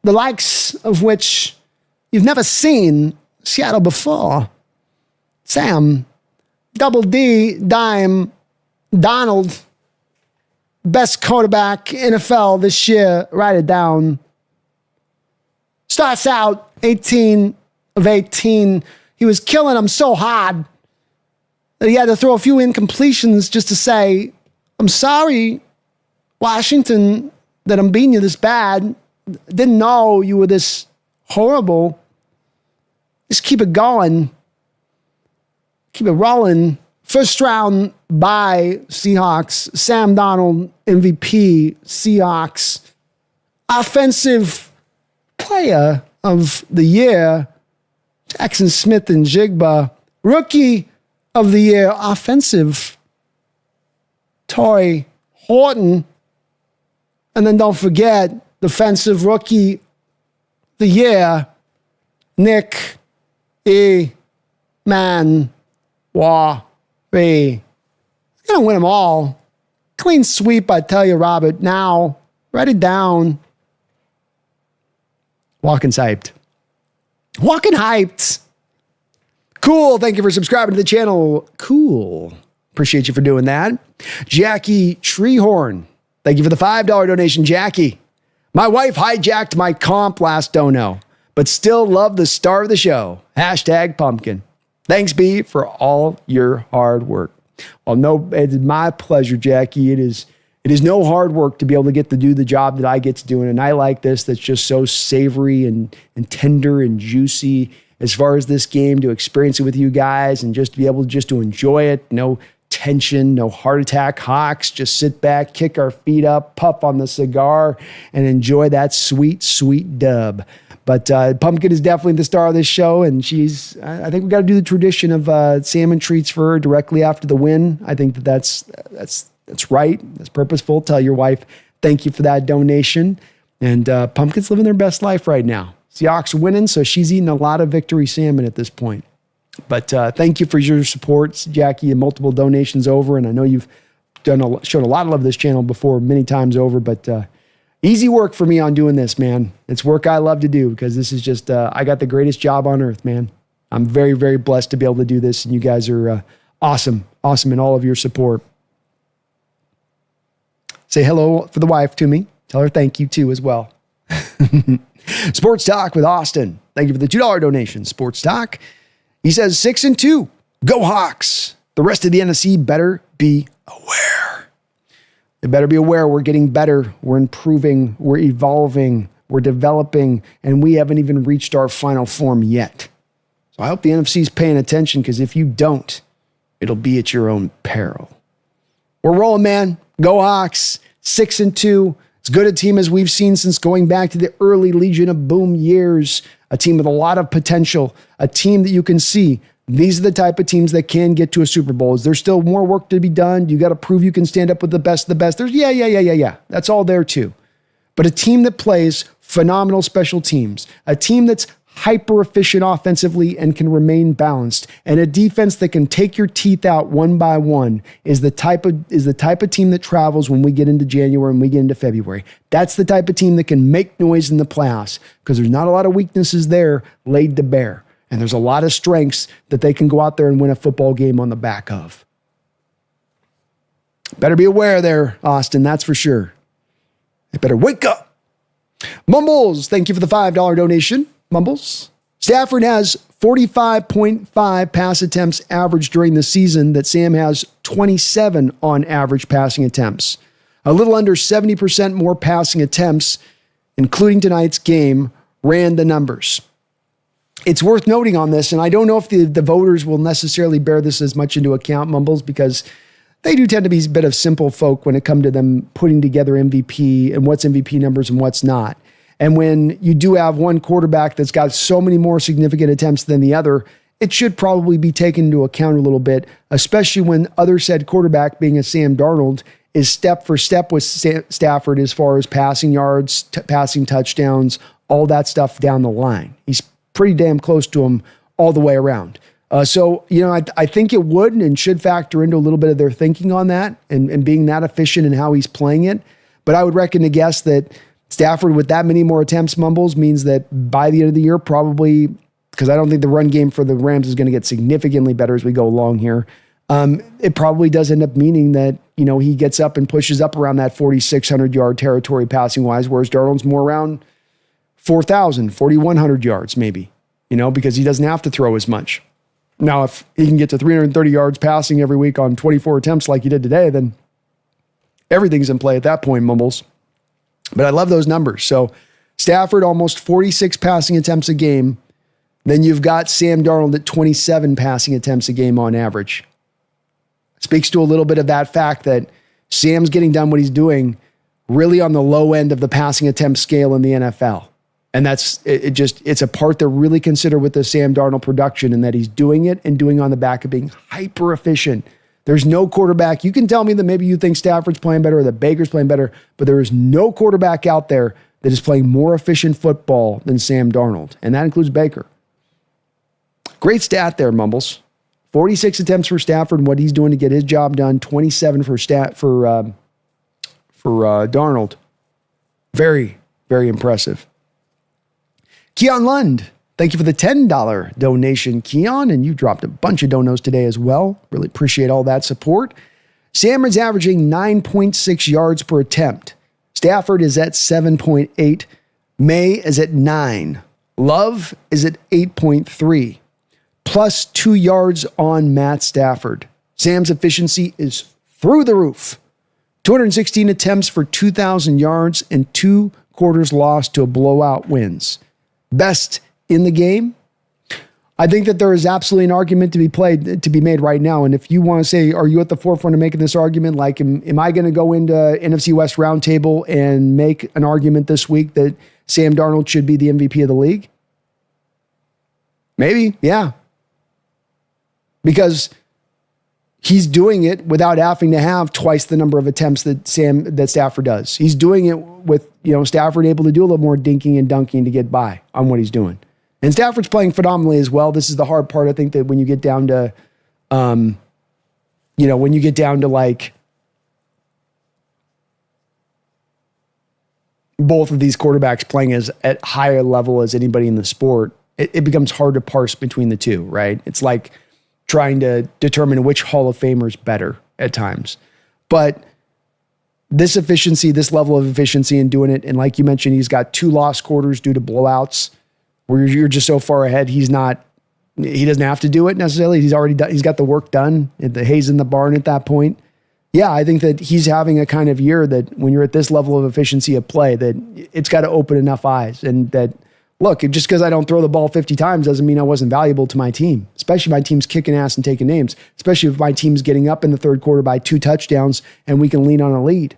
the likes of which you've never seen Seattle before. Sam, Double D, Dime, Donald, best quarterback NFL this year. Write it down. Starts out 18 of 18. He was killing them so hard that he had to throw a few incompletions just to say, I'm sorry, Washington, that I'm beating you this bad. Didn't know you were this horrible. Just keep it going. Keep it rolling. First round by Seahawks. Sam Darnold, MVP, Seahawks. Offensive player of the year, Jackson Smith and Jigba. Rookie of the year, offensive, Torrey Horton. And then don't forget, defensive rookie of the year, Nick E. Man. Wah. He's going to win them all. Clean sweep, I tell you, Robert. Now, write it down. Walking hyped. Walking hyped. Cool. Thank you for subscribing to the channel. Cool. Appreciate you for doing that. Jackie Treehorn. Thank you for the $5 donation, Jackie. My wife hijacked my comp last dono, but still love the star of the show. #pumpkin. Thanks, B, for all your hard work. Well, no, it's my pleasure, Jackie. It is It is no hard work to be able to get to do the job that I get to do. And I like this that's just so savory and tender and juicy as far as this game, to experience it with you guys and just to be able to enjoy it. No tension, no heart attack. Hawks, just sit back, kick our feet up, puff on the cigar, and enjoy that sweet, sweet dub. But Pumpkin is definitely the star of this show, and I think we got to do the tradition of salmon treats for her directly after the win. I think that's right. That's purposeful. Tell your wife thank you for that donation. And Pumpkin's living their best life right now. Seahawks are winning, so she's eating a lot of victory salmon at this point. But thank you for your support, Jackie, and multiple donations over. And I know you've shown a lot of love this channel before, many times over. But easy work for me on doing this, man. It's work I love to do because this is just, I got the greatest job on earth, man. I'm very, very blessed to be able to do this. And you guys are awesome in all of your support. Say hello for the wife to me. Tell her thank you too as well. Sports Talk with Austin. Thank you for the $2 donation. Sports Talk. He says 6-2. Go Hawks. The rest of the NFC better be aware. They better be aware we're getting better. We're improving. We're evolving. We're developing. And we haven't even reached our final form yet. So I hope the NFC is paying attention, because if you don't, it'll be at your own peril. We're rolling, man. Go Hawks. 6-2. As good a team as we've seen since going back to the early Legion of Boom years. A team with a lot of potential. A team that you can see. These are the type of teams that can get to a Super Bowl. Is there still more work to be done? You got to prove you can stand up with the best of the best. There's yeah. That's all there too. But a team that plays phenomenal special teams. A team that's hyper efficient offensively and can remain balanced, and a defense that can take your teeth out one by one is the type of team that travels when we get into January and we get into February. That's the type of team that can make noise in the playoffs, because there's not a lot of weaknesses there laid to bear, and there's a lot of strengths that they can go out there and win a football game on the back of. Better be aware there, Austin, that's for sure. They better wake up. Mumbles, thank you for the $5 donation. Mumbles. Stafford has 45.5 pass attempts average during the season that Sam has 27 on average passing attempts. A little under 70% more passing attempts, including tonight's game, ran the numbers. It's worth noting on this, and I don't know if the voters will necessarily bear this as much into account, Mumbles, because they do tend to be a bit of simple folk when it comes to them putting together MVP and what's MVP numbers and what's not. And when you do have one quarterback that's got so many more significant attempts than the other, it should probably be taken into account a little bit, especially when other said quarterback, being a Sam Darnold, is step for step with Stafford as far as passing yards, passing touchdowns, all that stuff down the line. He's pretty damn close to him all the way around. So, I think it would and should factor into a little bit of their thinking on that and being that efficient in how he's playing it. But I would reckon to guess that Stafford with that many more attempts, Mumbles, means that by the end of the year, probably, because I don't think the run game for the Rams is going to get significantly better as we go along here, it probably does end up meaning that, he gets up and pushes up around that 4,600 yard territory passing wise, whereas Darnold's more around 4,000, 4,100 yards maybe, because he doesn't have to throw as much. Now, if he can get to 330 yards passing every week on 24 attempts like he did today, then everything's in play at that point, Mumbles. But I love those numbers. So Stafford, almost 46 passing attempts a game. Then you've got Sam Darnold at 27 passing attempts a game on average. Speaks to a little bit of that fact that Sam's getting done what he's doing really on the low end of the passing attempt scale in the NFL. And it's a part to really consider with the Sam Darnold production, and that he's doing it and doing on the back of being hyper efficient. There's no quarterback. You can tell me that maybe you think Stafford's playing better or that Baker's playing better, but there is no quarterback out there that is playing more efficient football than Sam Darnold, and that includes Baker. Great stat there, Mumbles. 46 attempts for Stafford and what he's doing to get his job done. 27 for Darnold. Very, very impressive. Keon Lund, thank you for the $10 donation, Keon, and you dropped a bunch of donos today as well. Really appreciate all that support. Sam is averaging 9.6 yards per attempt. Stafford is at 7.8. May is at 9. Love is at 8.3. Plus 2 yards on Matt Stafford. Sam's efficiency is through the roof. 216 attempts for 2,000 yards and 2 quarters lost to a blowout wins. Best in the game. I think that there is absolutely an argument to be made right now. And if you want to say, are you at the forefront of making this argument? Like, am I going to go into NFC West roundtable and make an argument this week that Sam Darnold should be the MVP of the league? Maybe, yeah. Because he's doing it without having to have twice the number of attempts that Stafford does. He's doing it with, Stafford able to do a little more dinking and dunking to get by on what he's doing. And Stafford's playing phenomenally as well. This is the hard part. I think that when you get down to, like both of these quarterbacks playing at higher level as anybody in the sport, it becomes hard to parse between the two, right? It's like trying to determine which Hall of Famer is better at times. But this efficiency, this level of efficiency in doing it, and like you mentioned, he's got 2 lost quarters due to blowouts where you're just so far ahead. He doesn't have to do it necessarily. He's got the work done. The hay's in the barn at that point. Yeah, I think that he's having a kind of year that when you're at this level of efficiency of play, that it's got to open enough eyes. And that, look, just because I don't throw the ball 50 times doesn't mean I wasn't valuable to my team, especially if my team's kicking ass and taking names, especially if my team's getting up in the third quarter by 2 touchdowns and we can lean on a lead.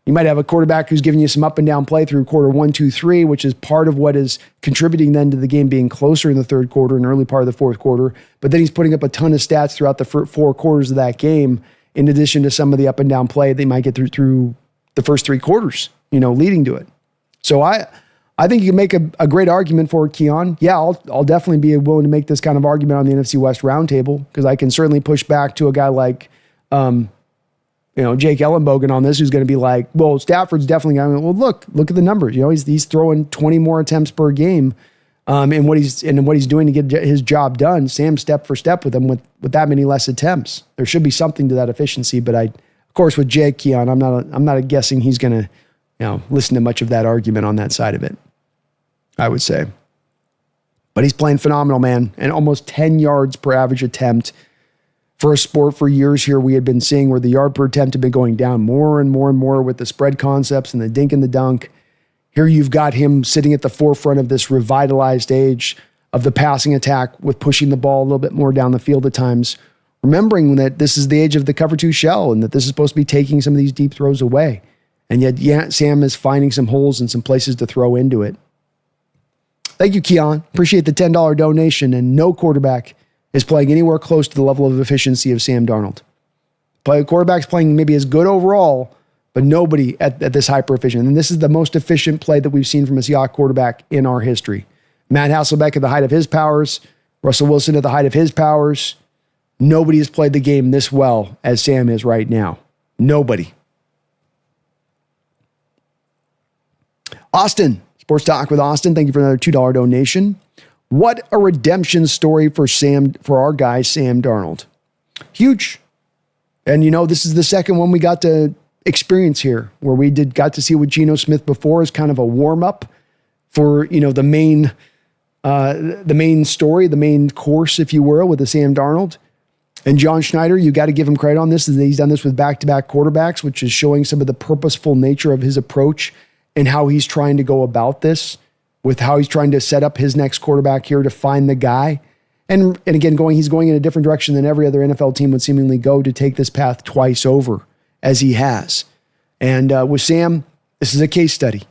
You might have a quarterback who's giving you some up and down play through quarter 1, 2, 3, which is part of what is contributing then to the game being closer in the third quarter and early part of the fourth quarter. But then he's putting up a ton of stats throughout the 4 quarters of that game, in addition to some of the up and down play they might get through the first 3 quarters, leading to it. So I think you can make a great argument for it, Keon. Yeah, I'll definitely be willing to make this kind of argument on the NFC West roundtable, because I can certainly push back to a guy like, Jake Ellenbogen on this, who's going to be like, well, Stafford's definitely going to, well, look at the numbers. He's throwing 20 more attempts per game, and what he's doing to get his job done. Sam step for step with him with that many less attempts. There should be something to that efficiency, but of course, with Jake, Keon, I'm not guessing he's going to, listen to much of that argument on that side of it, I would say. But he's playing phenomenal, man, and almost 10 yards per average attempt. For a sport for years here, we had been seeing where the yard per attempt had been going down more and more and more with the spread concepts and the dink and the dunk. Here you've got him sitting at the forefront of this revitalized age of the passing attack with pushing the ball a little bit more down the field at times, remembering that this is the age of the cover 2 shell and that this is supposed to be taking some of these deep throws away. And yet, Sam is finding some holes and some places to throw into it. Thank you, Keon. Appreciate the $10 donation. And no quarterback is playing anywhere close to the level of efficiency of Sam Darnold. Quarterback's playing maybe as good overall, but nobody at this hyper efficient. And this is the most efficient play that we've seen from a Seahawks quarterback in our history. Matt Hasselbeck at the height of his powers, Russell Wilson at the height of his powers. Nobody has played the game this well as Sam is right now. Nobody. Austin, Sports Talk with Austin. Thank you for another $2 donation. What a redemption story for our guy, Sam Darnold. Huge. And this is the second one we got to experience here, where we got to see with Geno Smith before as kind of a warm-up for, the main story, the main course, if you will, with the Sam Darnold. And John Schneider, you got to give him credit on this. He's done this with back-to-back quarterbacks, which is showing some of the purposeful nature of his approach and how he's trying to go about this, with how he's trying to set up his next quarterback here to find the guy. And again, he's going in a different direction than every other NFL team would seemingly go to take this path twice over, as he has. And with Sam, this is a case study.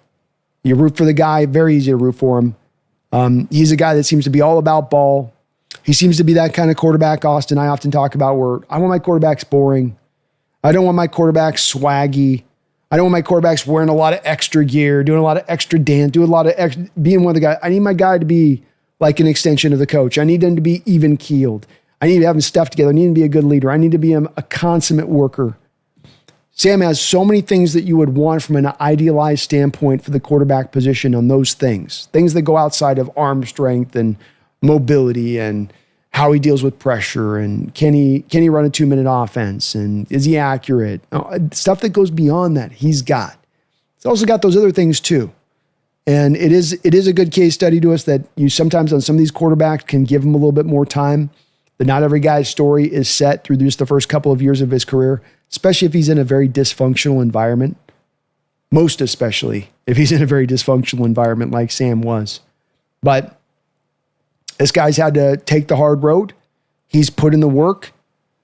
You root for the guy, very easy to root for him. He's a guy that seems to be all about ball. He seems to be that kind of quarterback, Austin, I often talk about, where I want my quarterbacks boring. I don't want my quarterbacks swaggy. I don't want my quarterbacks wearing a lot of extra gear, doing a lot of extra dance, doing a lot of being one of the guys. I need my guy to be like an extension of the coach. I need him to be even keeled. I need to have him stuff together. I need him to be a good leader. I need to be a consummate worker. Sam has so many things that you would want from an idealized standpoint for the quarterback position on those things that go outside of arm strength and mobility and how he deals with pressure, and can he run a 2-minute offense, and is he accurate? Stuff that goes beyond that, he's got. He's also got those other things too. And it is a good case study to us that you sometimes on some of these quarterbacks can give them a little bit more time that not every guy's story is set through just the first couple of years of his career, especially if he's in a very dysfunctional environment. Most especially if he's in a very dysfunctional environment like Sam was. But this guy's had to take the hard road. He's put in the work.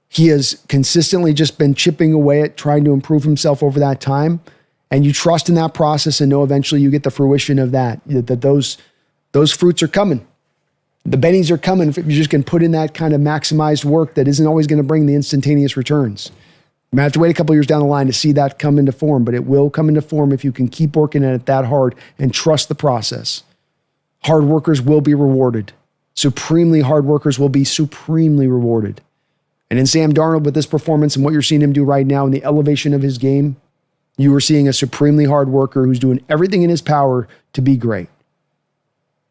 He has consistently just been chipping away at trying to improve himself over that time. And you trust in that process and know eventually you get the fruition of that those fruits are coming. The bennies are coming if you just can put in that kind of maximized work that isn't always going to bring the instantaneous returns. You might have to wait a couple years down the line to see that come into form, but it will come into form if you can keep working at it that hard and trust the process. Hard workers will be rewarded. Supremely hard workers will be supremely rewarded. And in Sam Darnold, with this performance and what you're seeing him do right now in the elevation of his game, you are seeing a supremely hard worker who's doing everything in his power to be great.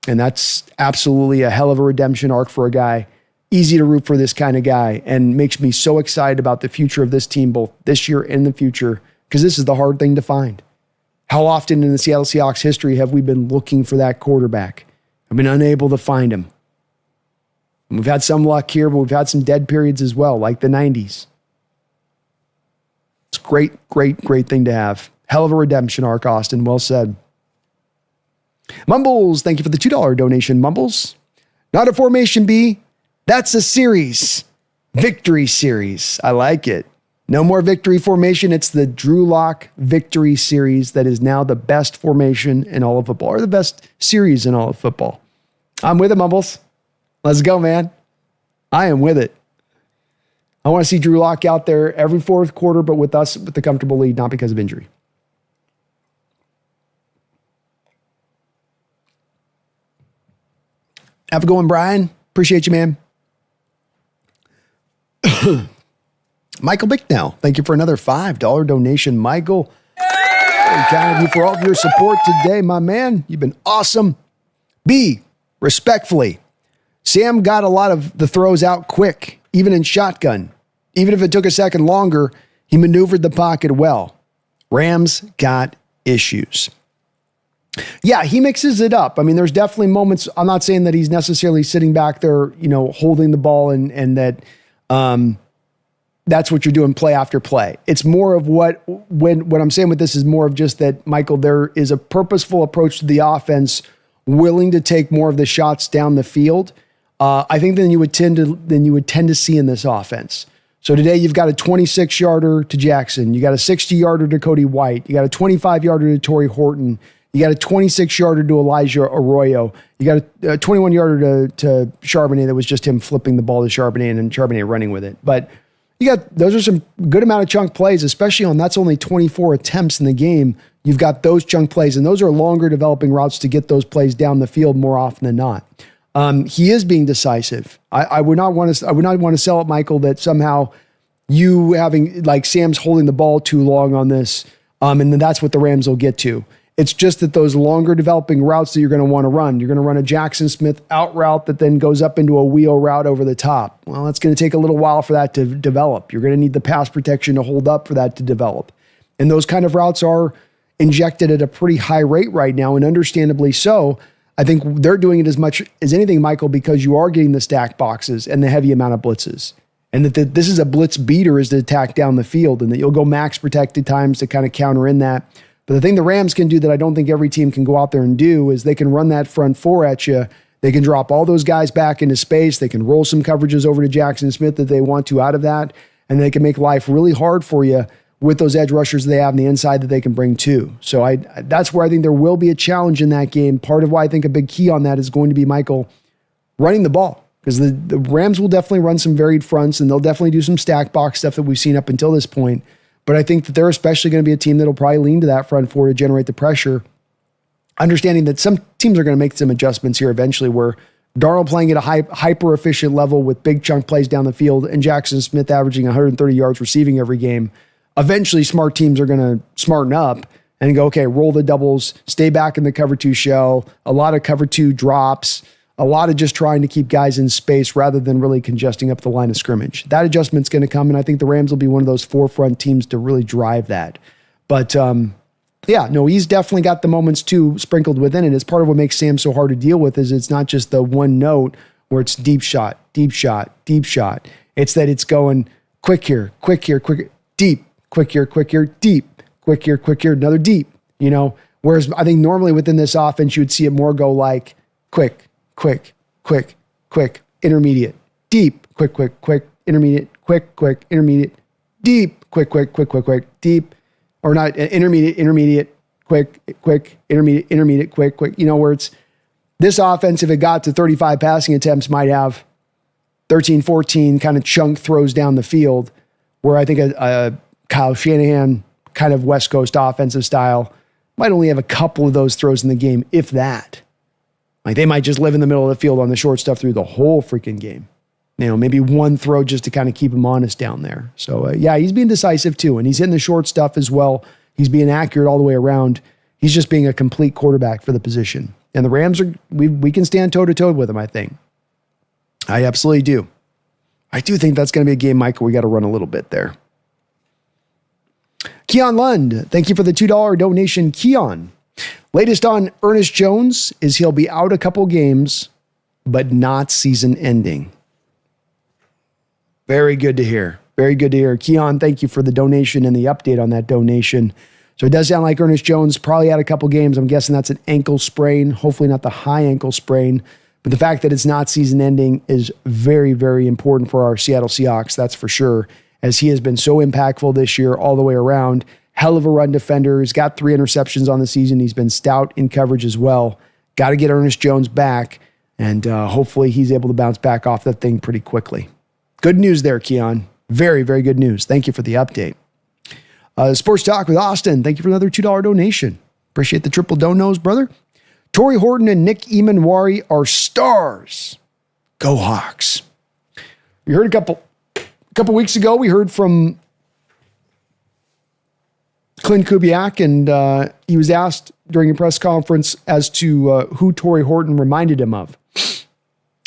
And that's absolutely a hell of a redemption arc for a guy. Easy to root for this kind of guy and makes me so excited about the future of this team, both this year and the future, because this is the hard thing to find. How often in the Seattle Seahawks history have we been looking for that quarterback? I've been unable to find him. And we've had some luck here, but we've had some dead periods as well, like the 90s. It's a great, great, great thing to have. Hell of a redemption arc, Austin. Well said. Mumbles, thank you for the $2 donation, Mumbles. Not a formation B. That's a series. Victory series. I like it. No more victory formation. It's the Drew Lock Victory Series that is now the best formation in all of football, or the best series in all of football. I'm with it, Mumbles. Let's go, man. I am with it. I want to see Drew Lock out there every fourth quarter, but with us with the comfortable lead, not because of injury. Have a good one, Brian. Appreciate you, man. Michael Bicknell, thank you for another $5 donation, Michael. Very kind of you for all of your support today, my man. You've been awesome. B, respectfully, Sam got a lot of the throws out quick, even in shotgun. Even if it took a second longer, he maneuvered the pocket well. Rams got issues. Yeah, he mixes it up. I mean, there's definitely moments. I'm not saying that he's necessarily sitting back there, holding the ball and that that's what you're doing play after play. It's more of what I'm saying with this is more of just that, Michael, there is a purposeful approach to the offense, willing to take more of the shots down the field. I think than you would tend to see in this offense. So today you've got a 26-yarder to Jackson. You got a 60-yarder to Cody White. You got a 25-yarder to Torrey Horton. You got a 26-yarder to Elijah Arroyo. You got a 21-yarder to Charbonnet that was just him flipping the ball to Charbonnet and then Charbonnet running with it. But those are some good amount of chunk plays, especially on that's only 24 attempts in the game. You've got those chunk plays, and those are longer developing routes to get those plays down the field more often than not. He is being decisive. I would not want to sell it, Michael, that somehow you having like Sam's holding the ball too long on this, and then that's what the Rams will get to. It's just that those longer developing routes that you're going to want to run, you're going to run a Jackson Smith out route that then goes up into a wheel route over the top. Well, that's going to take a little while for that to develop. You're going to need the pass protection to hold up for that to develop. And those kind of routes are injected at a pretty high rate right now, and understandably so. I think they're doing it as much as anything, Michael, because you are getting the stack boxes and the heavy amount of blitzes. And that this is a blitz beater is to attack down the field, and that you'll go max protected times to kind of counter in that. But the thing the Rams can do that I don't think every team can go out there and do is they can run that front four at you. They can drop all those guys back into space. They can roll some coverages over to Jackson Smith that they want to out of that. And they can make life really hard for you with those edge rushers they have on the inside that they can bring too. So that's where I think there will be a challenge in that game. Part of why I think a big key on that is going to be, Michael, running the ball. Because the Rams will definitely run some varied fronts, and they'll definitely do some stack box stuff that we've seen up until this point. But I think that they're especially going to be a team that'll probably lean to that front four to generate the pressure, understanding that some teams are going to make some adjustments here eventually where Darnold playing at a hyper-efficient level with big chunk plays down the field and Jackson Smith averaging 130 yards receiving every game. Eventually, smart teams are going to smarten up and go, okay, roll the doubles, stay back in the cover two shell, a lot of cover two drops, a lot of just trying to keep guys in space rather than really congesting up the line of scrimmage. That adjustment's going to come, and I think the Rams will be one of those forefront teams to really drive that. But he's definitely got the moments too sprinkled within it. It's part of what makes Sam so hard to deal with is it's not just the one note where it's deep shot, deep shot, deep shot. It's that it's going quick here, deep, quick here, deep, quick here, another deep, Whereas I think normally within this offense, you would see it more go like quick, intermediate, deep, quick, intermediate, quick, intermediate, deep, quick, deep, or not intermediate, quick, intermediate, quick, where it's this offense, if it got to 35 passing attempts, might have 13, 14 kind of chunk throws down the field, where I think a Kyle Shanahan kind of West Coast offensive style might only have a couple of those throws in the game, if that. Like they might just live in the middle of the field on the short stuff through the whole freaking game. Maybe one throw just to kind of keep him honest down there. So yeah, he's being decisive too. And he's hitting the short stuff as well. He's being accurate all the way around. He's just being a complete quarterback for the position. And the Rams we can stand toe to toe with him, I think. I absolutely do. I do think that's going to be a game, Michael, we got to run a little bit there. Keon Lund, thank you for the $2 donation, Keon. Latest on Ernest Jones is he'll be out a couple games, but not season ending. Very good to hear. Very good to hear. Keon, thank you for the donation and the update on that donation. So it does sound like Ernest Jones probably had a couple games. I'm guessing that's an ankle sprain, hopefully not the high ankle sprain. But the fact that it's not season ending is very, very important for our Seattle Seahawks, that's for sure, as he has been so impactful this year all the way around. Hell of a run defender. He's got 3 interceptions on the season. He's been stout in coverage as well. Got to get Ernest Jones back, and hopefully he's able to bounce back off that thing pretty quickly. Good news there, Keon. Very, very good news. Thank you for the update. Sports Talk with Austin. Thank you for another $2 donation. Appreciate the triple donos, brother. Torrey Horton and Nick Emanwari are stars. Go Hawks. We heard a couple weeks ago, we heard from Clint Kubiak, and he was asked during a press conference as to who Torrey Horton reminded him of.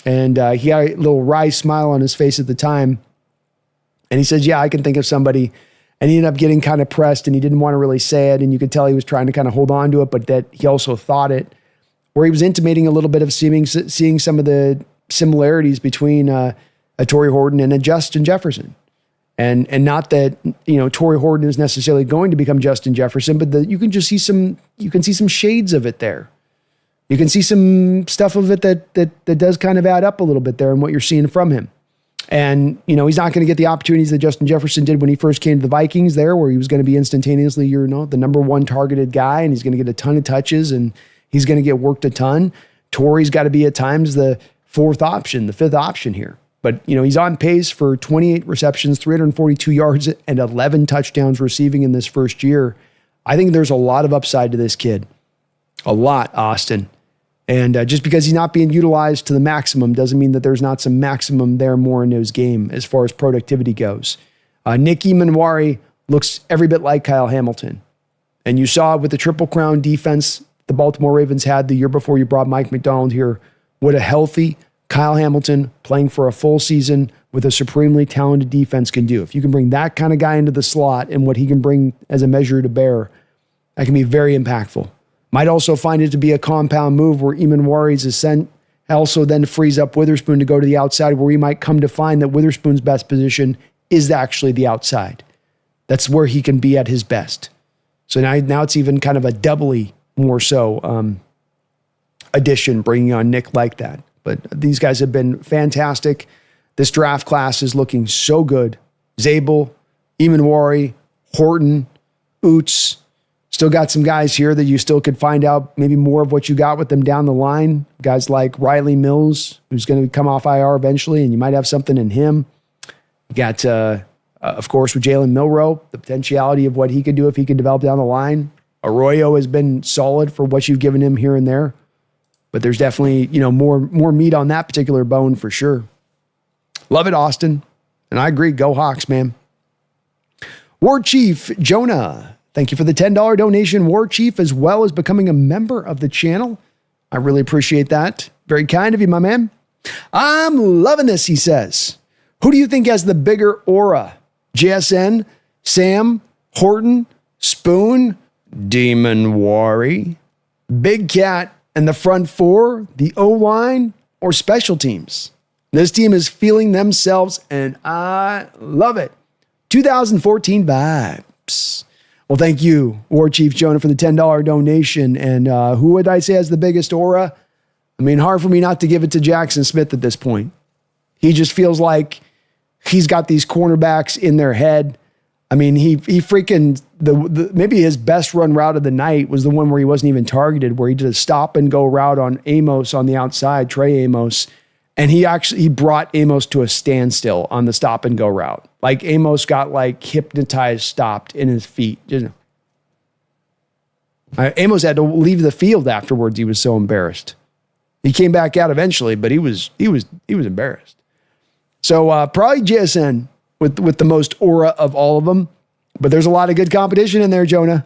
And he had a little wry smile on his face at the time. And he says, yeah, I can think of somebody. And he ended up getting kind of pressed, and he didn't want to really say it. And you could tell he was trying to kind of hold on to it, but that he also thought it, where he was intimating a little bit of seeing some of the similarities between a Torrey Horton and a Justin Jefferson. And not that, Torrey Horton is necessarily going to become Justin Jefferson, but you can just see some shades of it there. You can see some stuff of it that does kind of add up a little bit there in what you're seeing from him. And, he's not going to get the opportunities that Justin Jefferson did when he first came to the Vikings there, where he was going to be instantaneously, the number one targeted guy, and he's going to get a ton of touches, and he's going to get worked a ton. Torrey's got to be at times the fourth option, the fifth option here. But, he's on pace for 28 receptions, 342 yards, and 11 touchdowns receiving in this first year. I think there's a lot of upside to this kid. A lot, Austin. And just because he's not being utilized to the maximum doesn't mean that there's not some maximum there more in his game as far as productivity goes. Nick Emanwari looks every bit like Kyle Hamilton. And you saw it with the Triple Crown defense the Baltimore Ravens had the year before you brought Mike McDonald here. What a healthy Kyle Hamilton playing for a full season with a supremely talented defense can do. If you can bring that kind of guy into the slot and what he can bring as a measure to bear, that can be very impactful. Might also find it to be a compound move where Emanwari's ascent also then frees up Witherspoon to go to the outside, where we might come to find that Witherspoon's best position is actually the outside. That's where he can be at his best. So now it's even kind of a doubly more so addition, bringing on Nick like that. But these guys have been fantastic. This draft class is looking so good. Zabel, Emanwari, Horton, Oots. Still got some guys here that you still could find out maybe more of what you got with them down the line. Guys like Riley Mills, who's going to come off IR eventually, and you might have something in him. You got, of course, with Jalen Milroe, the potentiality of what he could do if he could develop down the line. Arroyo has been solid for what you've given him here and there. But there's definitely, more meat on that particular bone for sure. Love it, Austin. And I agree. Go Hawks, man. War Chief Jonah, thank you for the $10 donation, War Chief, as well as becoming a member of the channel. I really appreciate that. Very kind of you, my man. I'm loving this, he says. Who do you think has the bigger aura? JSN, Sam, Horton, Spoon, Emanwari, Big Cat, and the front four, the O-line, or special teams. This team is feeling themselves, and I love it. 2014 vibes. Well, thank you, War Chief Jonah, for the $10 donation. And who would I say has the biggest aura? I mean, hard for me not to give it to Jackson Smith at this point. He just feels like he's got these cornerbacks in their head. I mean, he freaking, maybe his best run route of the night was the one where he wasn't even targeted, where he did a stop and go route on Amos on the outside, Trey Amos. And he brought Amos to a standstill on the stop and go route. Like Amos got like hypnotized, stopped in his feet. Amos had to leave the field afterwards. He was so embarrassed. He came back out eventually, but he was embarrassed. So probably JSN with the most aura of all of them. But there's a lot of good competition in there, Jonah.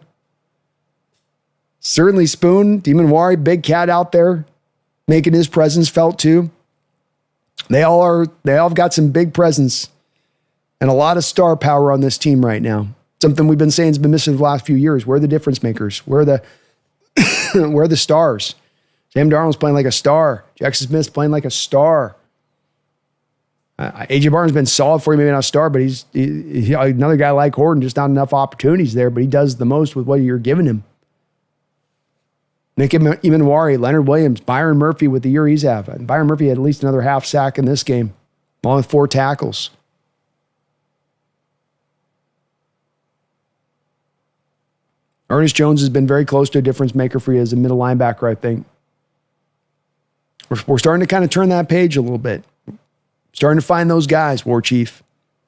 Certainly Spoon, Demon Wari, Big Cat out there making his presence felt too. They all have got some big presence and a lot of star power on this team right now. Something we've been saying has been missing the last few years. Where are the difference makers? Where are the stars? Sam Darnold's playing like a star. Jackson Smith's playing like a star. AJ Barnes has been solid for you, maybe not a star, but he's another guy like Horton, just not enough opportunities there, but he does the most with what you're giving him. Nick Imanwari, Leonard Williams, Byron Murphy with the year he's having. Byron Murphy had at least another half sack in this game, along with 4 tackles. Ernest Jones has been very close to a difference maker for you as a middle linebacker, I think. We're starting to kind of turn that page a little bit. Starting to find those guys, War Chief.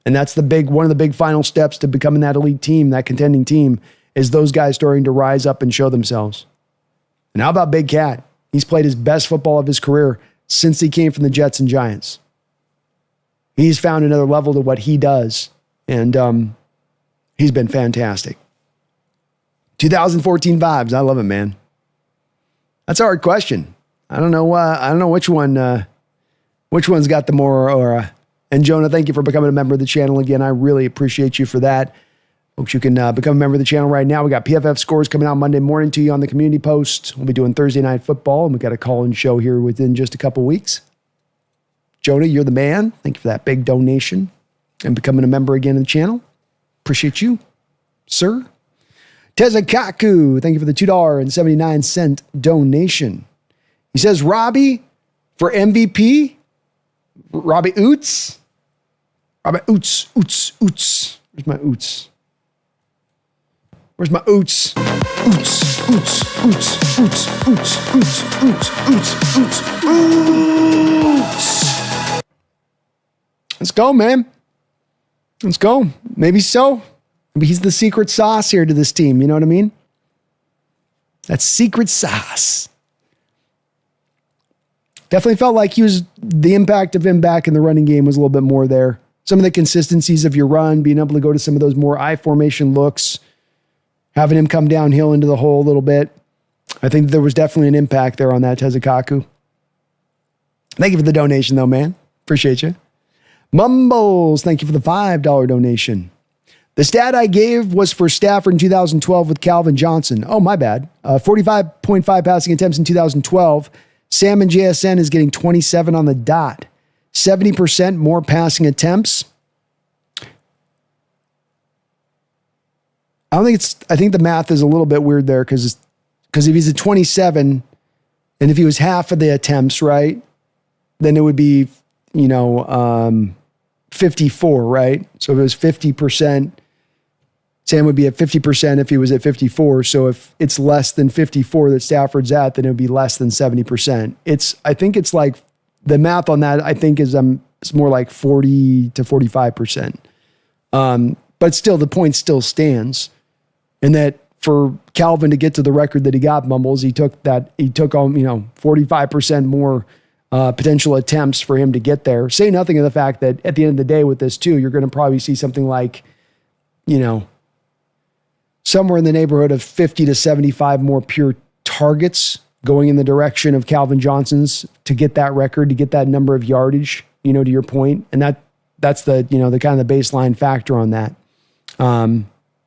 And that's one of the big final steps to becoming that elite team, that contending team, is those guys starting to rise up and show themselves. And how about Big Cat? He's played his best football of his career since he came from the Jets and Giants. He's found another level to what he does, and he's been fantastic. 2014 vibes. I love it, man. That's a hard question. I don't know which one's got the more aura. And Jonah, thank you for becoming a member of the channel again. I really appreciate you for that. Folks, you can become a member of the channel right now. We got PFF scores coming out Monday morning to you on the community post. We'll be doing Thursday night football, and we got a call-in show here within just a couple weeks. Jonah, you're the man. Thank you for that big donation and becoming a member again of the channel. Appreciate you, sir. Tezakaku, thank you for the $2.79 donation. He says, Robbie for MVP. Robbie Oots. Robbie Oots. Where's my Oots? Where's my Oots? Oots. Let's go, man. Let's go. Maybe so. Maybe he's the secret sauce here to this team. You know what I mean? That's secret sauce. Definitely felt like the impact of him back in the running game was a little bit more there. Some of the consistencies of your run, being able to go to some of those more I formation looks, having him come downhill into the hole a little bit. I think there was definitely an impact there on that, Tezakaku. Thank you for the donation, though, man. Appreciate you. Mumbles, thank you for the $5 donation. The stat I gave was for Stafford in 2012 with Calvin Johnson. Oh, my bad. 45.5 passing attempts in 2012. Sam and JSN is getting 27 on the dot. 70% more passing attempts. I think the math is a little bit weird there because if he's at 27 and if he was half of the attempts, right, then it would be, 54, right? So if it was 50%, Sam would be at 50% if he was at 54. So if it's less than 54 that Stafford's at, then it would be less than 70%. I think it's like the math on that, I think it's more like 40 to 45%. But still, the point still stands. And that for Calvin to get to the record that he got, Mumbles, he took on, 45% more potential attempts for him to get there. Say nothing of the fact that at the end of the day with this too, you're going to probably see something like, somewhere in the neighborhood of 50 to 75 more pure targets going in the direction of Calvin Johnson's to get that record, to get that number of yardage, to your point. And that's the, the kind of the baseline factor on that.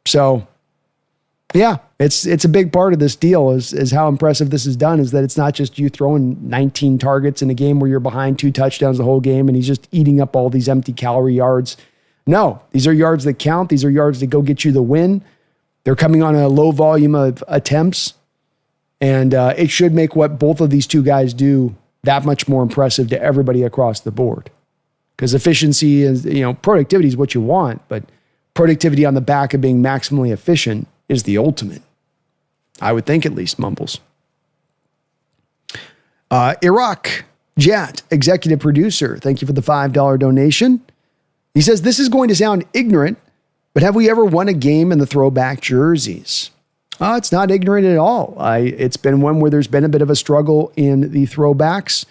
So yeah, It's a big part of this deal is how impressive this is done, is that it's not just you throwing 19 targets in a game where you're behind 2 touchdowns the whole game and he's just eating up all these empty calorie yards. No, these are yards that count. These are yards that go get you the win. They're coming on a low volume of attempts, and it should make what both of these two guys do that much more impressive to everybody across the board. Because efficiency is, productivity is what you want, but productivity on the back of being maximally efficient is the ultimate. I would think, at least, Mumbles. Iraq Jat, executive producer, thank you for the $5 donation. He says, this is going to sound ignorant, but have we ever won a game in the throwback jerseys? It's not ignorant at all. It's been one where there's been a bit of a struggle in the throwbacks.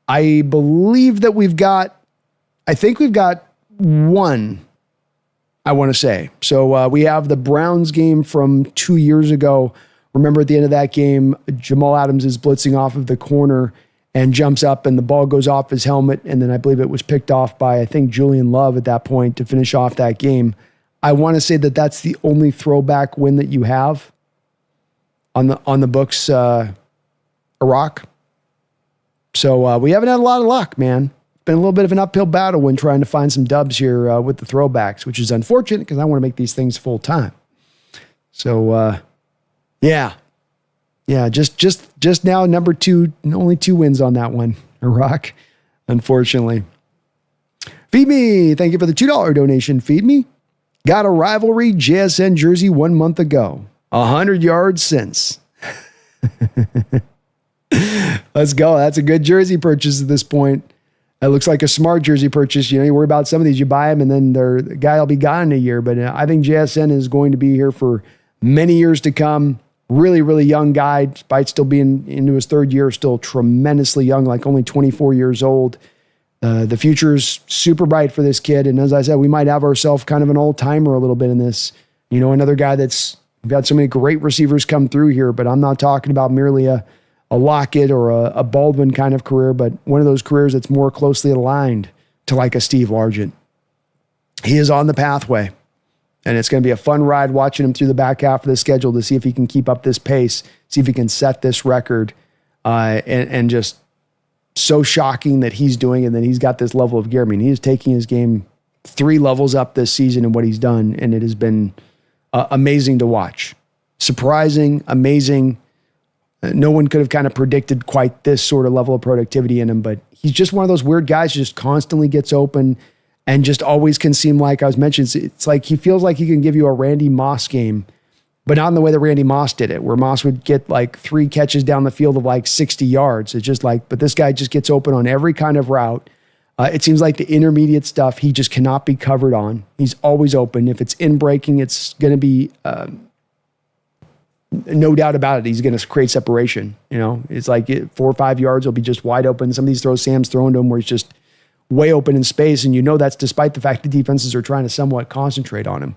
I believe that we've got one, I want to say. So we have the Browns game from 2 years ago. Remember at the end of that game, Jamal Adams is blitzing off of the corner and jumps up and the ball goes off his helmet. And then I believe it was picked off by, I think, Julian Love at that point to finish off that game. I want to say that that's the only throwback win that you have on the books, Iraq. So we haven't had a lot of luck, man. Been a little bit of an uphill battle when trying to find some dubs here with the throwbacks, which is unfortunate because I want to make these things full time. So, yeah, just now, number 2, only 2 wins on that one, Iraq, unfortunately. Feed Me, thank you for the $2 donation. Feed Me. Got a rivalry JSN jersey 1 month ago. 100 yards since. Let's go. That's a good jersey purchase at this point. It looks like a smart jersey purchase. You worry about some of these, you buy them and then the guy will be gone in a year. But I think JSN is going to be here for many years to come. Really, really young guy, despite still being into his 3rd year, still tremendously young, like only 24 years old. The future is super bright for this kid. And as I said, we might have ourselves kind of an old timer a little bit in this. Another guy we've got so many great receivers come through here, but I'm not talking about merely a Lockett or a Baldwin kind of career, but one of those careers that's more closely aligned to like a Steve Largent. He is on the pathway, and it's going to be a fun ride watching him through the back half of the schedule to see if he can keep up this pace, see if he can set this record, and just so shocking that he's doing it and that he's got this level of gear. I mean, he is taking his game 3 levels up this season in what he's done, and it has been amazing to watch. Surprising, amazing. No one could have kind of predicted quite this sort of level of productivity in him, but he's just one of those weird guys who just constantly gets open and just always can seem like, I was mentioning, it's like he feels like he can give you a Randy Moss game, but not in the way that Randy Moss did it, where Moss would get like 3 catches down the field of like 60 yards. It's just like, but this guy just gets open on every kind of route. It seems like the intermediate stuff, he just cannot be covered on. He's always open. If it's in breaking, it's going to be... no doubt about it, he's going to create separation. It's like 4 or 5 yards will be just wide open. Some of these throws Sam's throwing to him where he's just way open in space, and that's despite the fact that defenses are trying to somewhat concentrate on him.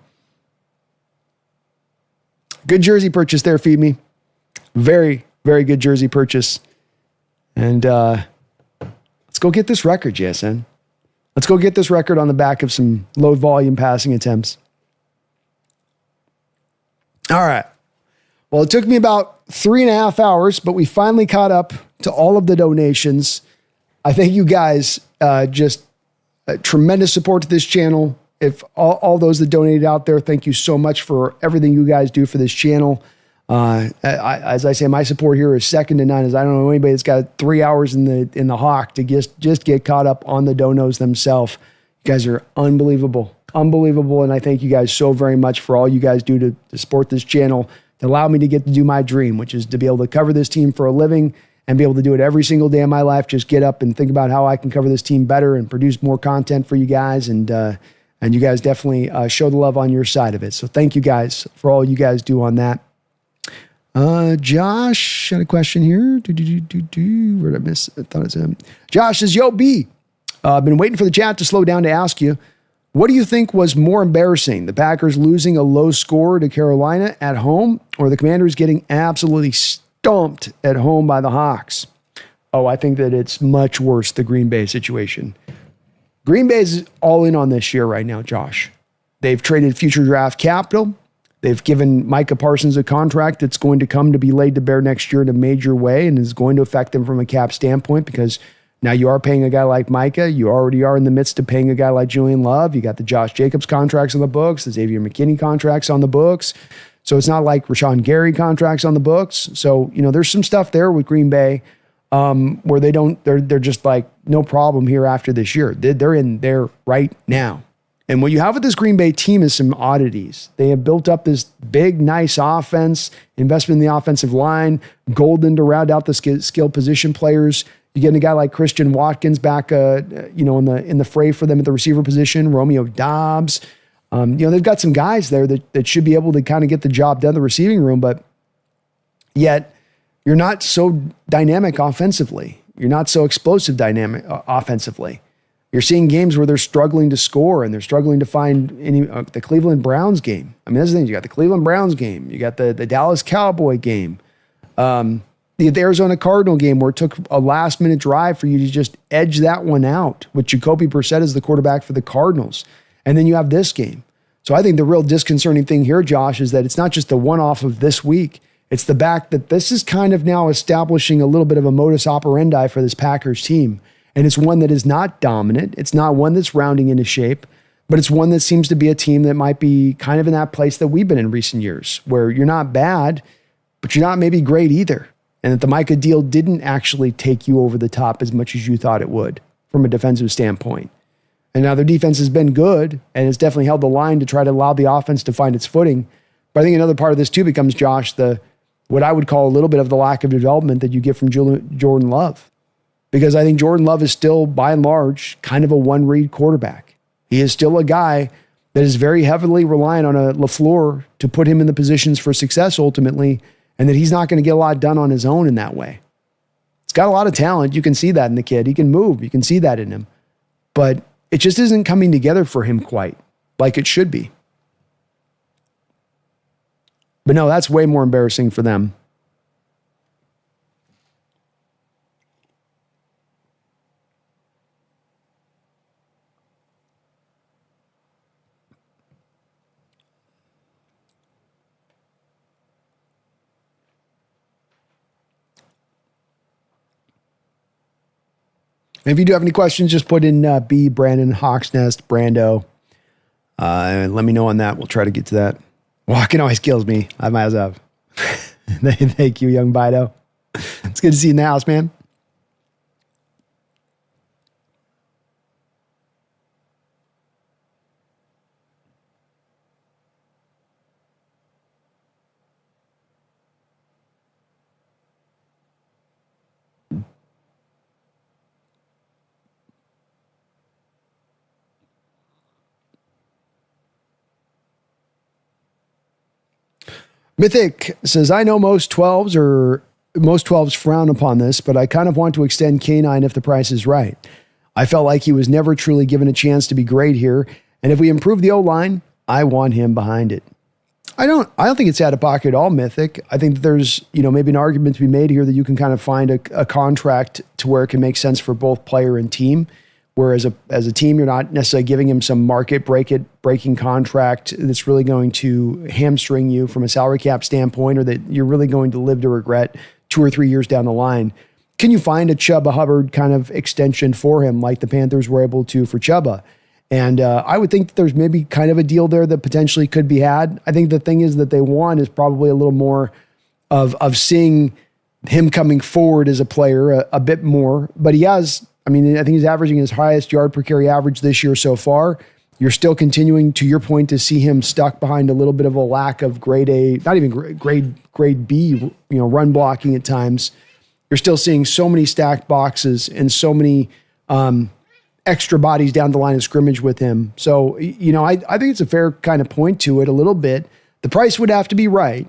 Good jersey purchase there, Feed Me. Very, very good jersey purchase. And let's go get this record, JSN. Let's go get this record on the back of some low volume passing attempts. All right. Well, it took me about 3.5 hours, but we finally caught up to all of the donations. I thank you guys. Just tremendous support to this channel. If all those that donated out there, thank you so much for everything you guys do for this channel. As I say, my support here is second to none, as I don't know anybody that's got 3 hours in the hawk to just get caught up on the donos themselves. You guys are unbelievable. And I thank you guys so very much for all you guys do to support this channel, to allow me to get to do my dream, which is to be able to cover this team for a living and be able to do it every single day of my life. Just get up and think about how I can cover this team better and produce more content for you guys. And you guys definitely show the love on your side of it. So thank you guys for all you guys do on that. Josh had a question here. Where did I miss? I thought it was Josh says, "Yo, B, I've been waiting for the chat to slow down to ask you, what do you think was more embarrassing, the Packers losing a low score to Carolina at home, or the Commanders getting absolutely stomped at home by the Hawks?" Oh, I think that it's much worse, the Green Bay situation. Green Bay is all in on this year right now, Josh. They've traded future draft capital. They've given Micah Parsons a contract that's going to come to be laid to bear next year in a major way and is going to affect them from a cap standpoint because now you are paying a guy like Micah. You already are in the midst of paying a guy like Julian Love. You got the Josh Jacobs contracts on the books, the Xavier McKinney contracts on the books. So it's not like Rashawn Gary contracts on the books. So, there's some stuff there with Green Bay where they're just like, no problem here after this year. They're in there right now. And what you have with this Green Bay team is some oddities. They have built up this big, nice offense, investment in the offensive line, Golden to round out the skill position players. You get a guy like Christian Watkins back, in the fray for them at the receiver position, Romeo Doubs. They've got some guys there that should be able to kind of get the job done in the receiving room, but yet you're not so dynamic offensively. You're not so explosive dynamic offensively. You're seeing games where they're struggling to score and they're struggling to find the Cleveland Browns game. I mean, that's the thing. You got the Cleveland Browns game. You got the Dallas Cowboy game. The Arizona Cardinal game where it took a last-minute drive for you to just edge that one out with Jacoby Brissett as the quarterback for the Cardinals. And then you have this game. So I think the real disconcerting thing here, Josh, is that it's not just the one-off of this week. It's the fact that this is kind of now establishing a little bit of a modus operandi for this Packers team. And it's one that is not dominant. It's not one that's rounding into shape, but it's one that seems to be a team that might be kind of in that place that we've been in recent years, where you're not bad, but you're not maybe great either. And that the Micah deal didn't actually take you over the top as much as you thought it would from a defensive standpoint. And now their defense has been good, and it's definitely held the line to try to allow the offense to find its footing. But I think another part of this too becomes, Josh, what I would call a little bit of the lack of development that you get from Jordan Love. Because I think Jordan Love is still, by and large, kind of a one-read quarterback. He is still a guy that is very heavily reliant on a LaFleur to put him in the positions for success ultimately, and that he's not going to get a lot done on his own in that way. He's got a lot of talent. You can see that in the kid. He can move. You can see that in him. But it just isn't coming together for him quite like it should be. But no, that's way more embarrassing for them. If you do have any questions, just put in B, Brandon, HawksNest, Brando. And let me know on that. We'll try to get to that. Walking always kills me. I might as well. Thank you, young Bido. It's good to see you in the house, man. Mythic says, I know most 12s frown upon this, but I kind of want to extend K9 if the price is right. I felt like he was never truly given a chance to be great here. And if we improve the O-line, I want him behind it. I don't think it's out of pocket at all, Mythic. I think that there's, maybe an argument to be made here that you can kind of find a contract to where it can make sense for both player and team. Whereas as a team, you're not necessarily giving him some market breaking contract that's really going to hamstring you from a salary cap standpoint, or that you're really going to live to regret 2 or 3 years down the line. Can you find a Chuba Hubbard kind of extension for him like the Panthers were able to for Chuba? And I would think that there's maybe kind of a deal there that potentially could be had. I think the thing is that they want is probably a little more of seeing him coming forward as a player a bit more, but he has. I think he's averaging his highest yard per carry average this year so far. You're still continuing, to your point, to see him stuck behind a little bit of a lack of grade A, not even grade B, run blocking at times. You're still seeing so many stacked boxes and so many extra bodies down the line of scrimmage with him. So, I think it's a fair kind of point to it a little bit. The price would have to be right.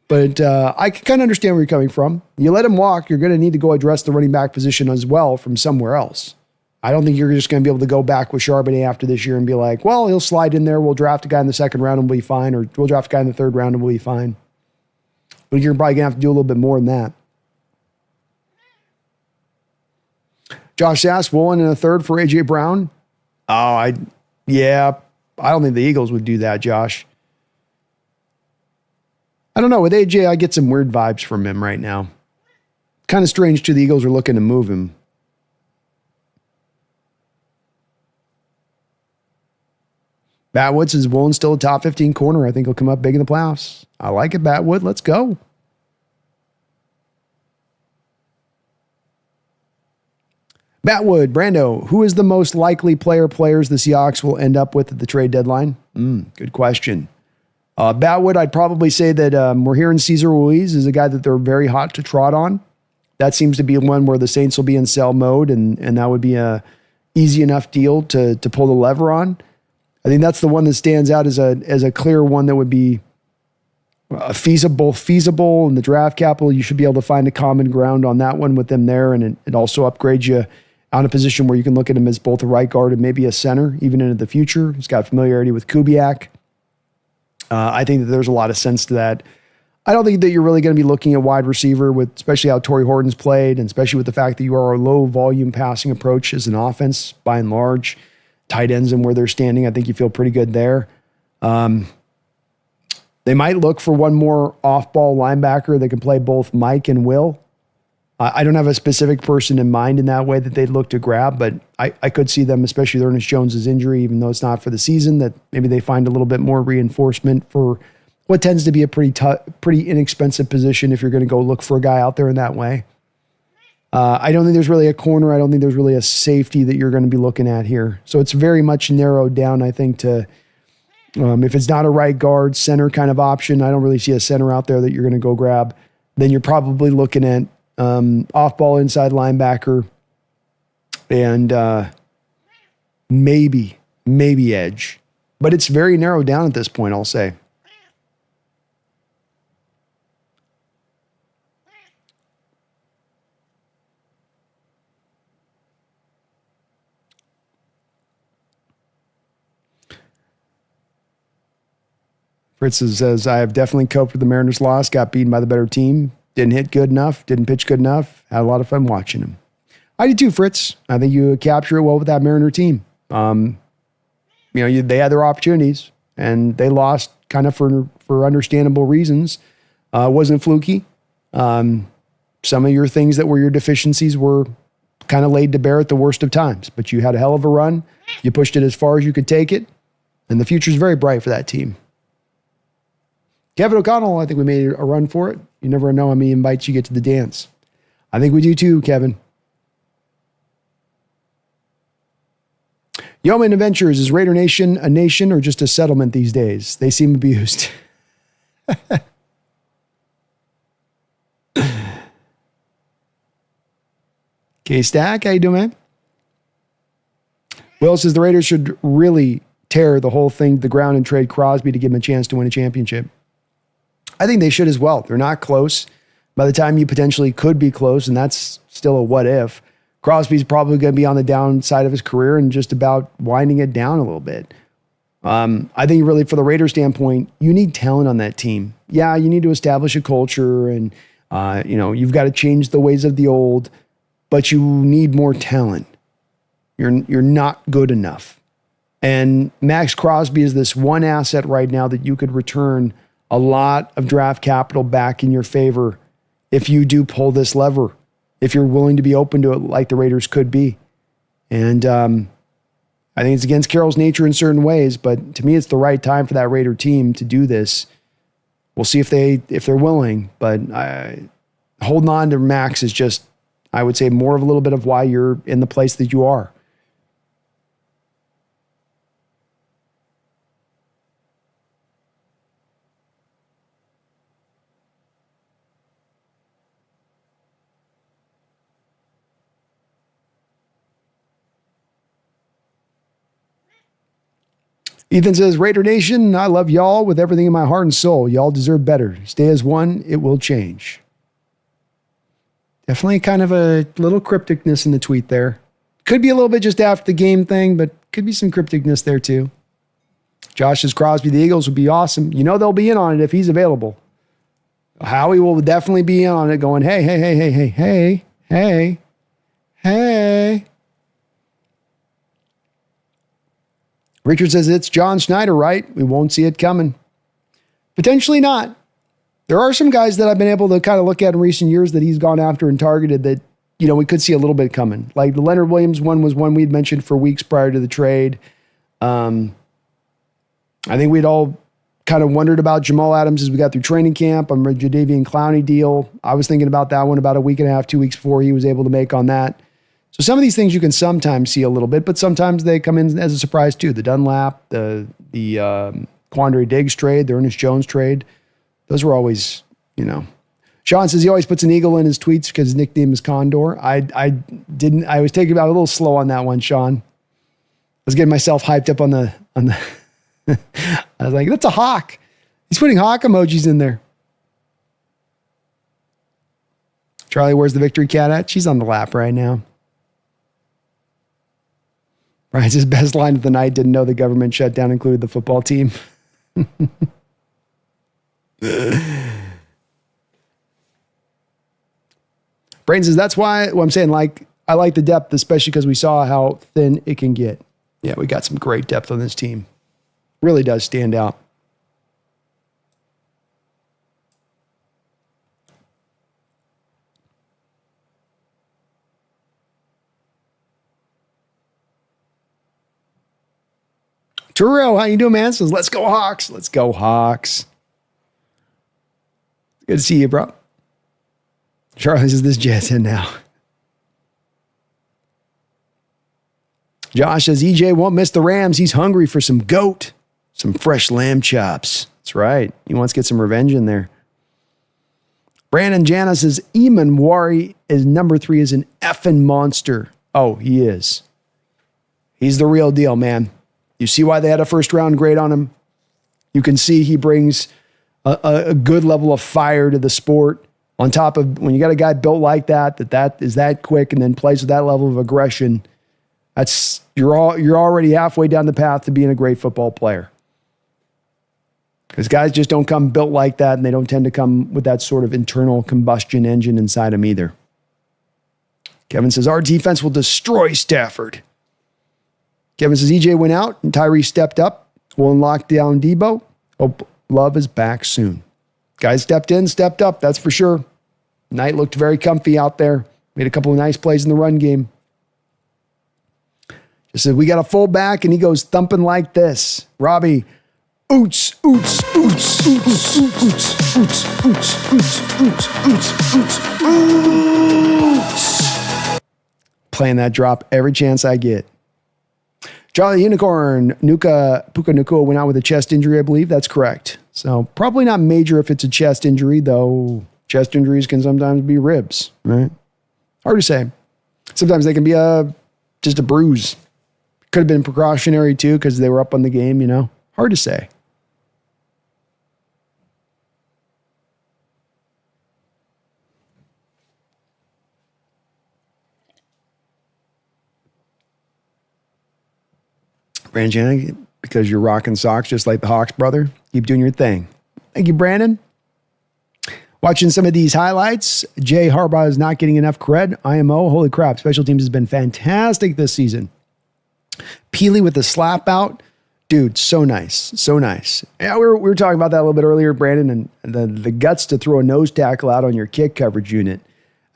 But I can kind of understand where you're coming from. You let him walk, you're going to need to go address the running back position as well from somewhere else. I don't think you're just going to be able to go back with Charbonnet after this year and be like, well, he'll slide in there. We'll draft a guy in the second round and we'll be fine. Or we'll draft a guy in the third round and we'll be fine. But you're probably going to have to do a little bit more than that. Josh asked, Woolen in a third for A.J. Brown? I don't think the Eagles would do that, Josh. I don't know. With AJ, I get some weird vibes from him right now. Kind of strange too. The Eagles are looking to move him. Batwood says Woolen's still a top 15 corner. I think he'll come up big in the playoffs. I like it, Batwood. Let's go. Batwood, Brando, who is the most likely players the Seahawks will end up with at the trade deadline? Good question. Batwood, I'd probably say that we're hearing Cesar Ruiz is a guy that they're very hot to trot on. That seems to be one where the Saints will be in sell mode, and that would be a easy enough deal to pull the lever on. I think that's the one that stands out as a clear one that would be feasible in the draft capital. You should be able to find a common ground on that one with them there, and it also upgrades you on a position where you can look at him as both a right guard and maybe a center, even into the future. He's got familiarity with Kubiak. I think that there's a lot of sense to that. I don't think that you're really going to be looking at wide receiver, with especially how Torrey Horton's played, and especially with the fact that you are a low volume passing approach as an offense by and large. Tight ends and where they're standing, I think you feel pretty good there. They might look for one more off-ball linebacker that can play both Mike and Will. I don't have a specific person in mind in that way that they'd look to grab, but I could see them, especially with Ernest Jones's injury, even though it's not for the season, that maybe they find a little bit more reinforcement for what tends to be a pretty inexpensive position if you're going to go look for a guy out there in that way. I don't think there's really a corner. I don't think there's really a safety that you're going to be looking at here. So it's very much narrowed down, I think, to if it's not a right guard, center kind of option, I don't really see a center out there that you're going to go grab. Then you're probably looking at off-ball inside linebacker and maybe edge. But it's very narrowed down at this point, I'll say. Fritz says, I have definitely coped with the Mariners' loss, got beaten by the better team, didn't hit good enough, didn't pitch good enough, had a lot of fun watching him. I do too, Fritz. I think you capture it well with that Mariner team. They had their opportunities, and they lost kind of for understandable reasons. It wasn't fluky. Some of your things that were your deficiencies were kind of laid to bear at the worst of times, but you had a hell of a run. You pushed it as far as you could take it, and the future is very bright for that team. Kevin O'Connell, I think we made a run for it. You never know how many invites you get to the dance. I think we do too, Kevin. Yeoman Adventures, is Raider Nation a nation or just a settlement these days? They seem abused. K-Stack, how you doing, man? Will says the Raiders should really tear the whole thing to the ground and trade Crosby to give him a chance to win a championship. I think they should as well. They're not close. By the time you potentially could be close, and that's still a what if, Crosby's probably going to be on the downside of his career and just about winding it down a little bit. I think really for the Raiders standpoint, you need talent on that team. Yeah, you need to establish a culture and, you've got to change the ways of the old, but you need more talent. You're not good enough. And Max Crosby is this one asset right now that you could return a lot of draft capital back in your favor if you do pull this lever, if you're willing to be open to it like the Raiders could be. And I think it's against Carroll's nature in certain ways, but to me, it's the right time for that Raider team to do this. We'll see if they're willing, but holding on to Max is just, I would say, more of a little bit of why you're in the place that you are. Ethan says, Raider Nation, I love y'all with everything in my heart and soul. Y'all deserve better. Stay as one. It will change. Definitely kind of a little crypticness in the tweet there. Could be a little bit just after the game thing, but could be some crypticness there too. Josh says, Crosby, the Eagles would be awesome. They'll be in on it if he's available. Howie will definitely be in on it going, hey. Richard says, it's John Schneider, right? We won't see it coming. Potentially not. There are some guys that I've been able to kind of look at in recent years that he's gone after and targeted that, we could see a little bit coming. Like the Leonard Williams one was one we'd mentioned for weeks prior to the trade. I think we'd all kind of wondered about Jamal Adams as we got through training camp. I'm a Jadeveon Clowney deal. I was thinking about that one about a week and a half, 2 weeks before he was able to make on that. So some of these things you can sometimes see a little bit, but sometimes they come in as a surprise too. The Dunlap, the Quandre Diggs trade, the Ernest Jones trade. Those were always, Sean says he always puts an eagle in his tweets because his nickname is Condor. I was taking about a little slow on that one, Sean. I was getting myself hyped up on the I was like, that's a hawk. He's putting hawk emojis in there. Charlie, where's the victory cat at? She's on the lap right now. Brian says best line of the night, didn't know the government shutdown included the football team. Brain says, that's why I'm saying, I like the depth, especially because we saw how thin it can get. Yeah, we got some great depth on this team. Really does stand out. Turo, how you doing, man? Says, let's go Hawks. Let's go Hawks. Good to see you, bro. Charlie says, this Jazz in now. Josh says, EJ won't miss the Rams. He's hungry for some goat, some fresh lamb chops. That's right. He wants to get some revenge in there. Brandon Jana says, Eamon Wari is number 3 is an effing monster. Oh, he is. He's the real deal, man. You see why they had a first round grade on him? You can see he brings a good level of fire to the sport. On top of when you got a guy built like that is that quick and then plays with that level of aggression, you're already halfway down the path to being a great football player. Because guys just don't come built like that, and they don't tend to come with that sort of internal combustion engine inside them either. Kevin says, our defense will destroy Stafford. Kevin says, EJ went out and Tyree stepped up. We'll unlock down Debo. Hope Love is back soon. Guys stepped in, stepped up, that's for sure. Knight looked very comfy out there. Made a couple of nice plays in the run game. Just said, we got a fullback, and he goes thumping like this. Robbie, oots, oots, oots, oots, oots, oots, oots, oots, oots, oots, oots, oots. Playing that drop every chance I get. Charlie Unicorn, Puka Nacua went out with a chest injury, I believe. That's correct. So probably not major if it's a chest injury, though chest injuries can sometimes be ribs, right? Hard to say. Sometimes they can be just a bruise. Could have been precautionary too because they were up on the game, Hard to say. Brandon, because you're rocking socks just like the Hawks, brother. Keep doing your thing. Thank you, Brandon. Watching some of these highlights, Jay Harbaugh is not getting enough cred. IMO, holy crap. Special teams has been fantastic this season. Peely with the slap out. Dude, so nice. So nice. Yeah, we were talking about that a little bit earlier, Brandon, and the guts to throw a nose tackle out on your kick coverage unit.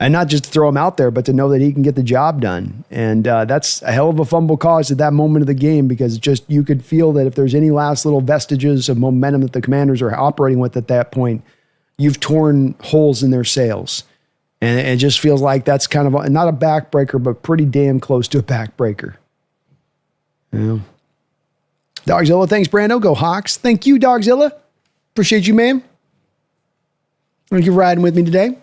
And not just to throw him out there, but to know that he can get the job done. And that's a hell of a fumble cause at that moment of the game because just you could feel that if there's any last little vestiges of momentum that the Commanders are operating with at that point, you've torn holes in their sails. And it just feels like that's kind of not a backbreaker, but pretty damn close to a backbreaker. Yeah. Dogzilla, thanks, Brando. Go Hawks. Thank you, Dogzilla. Appreciate you, man. Thank you for riding with me today.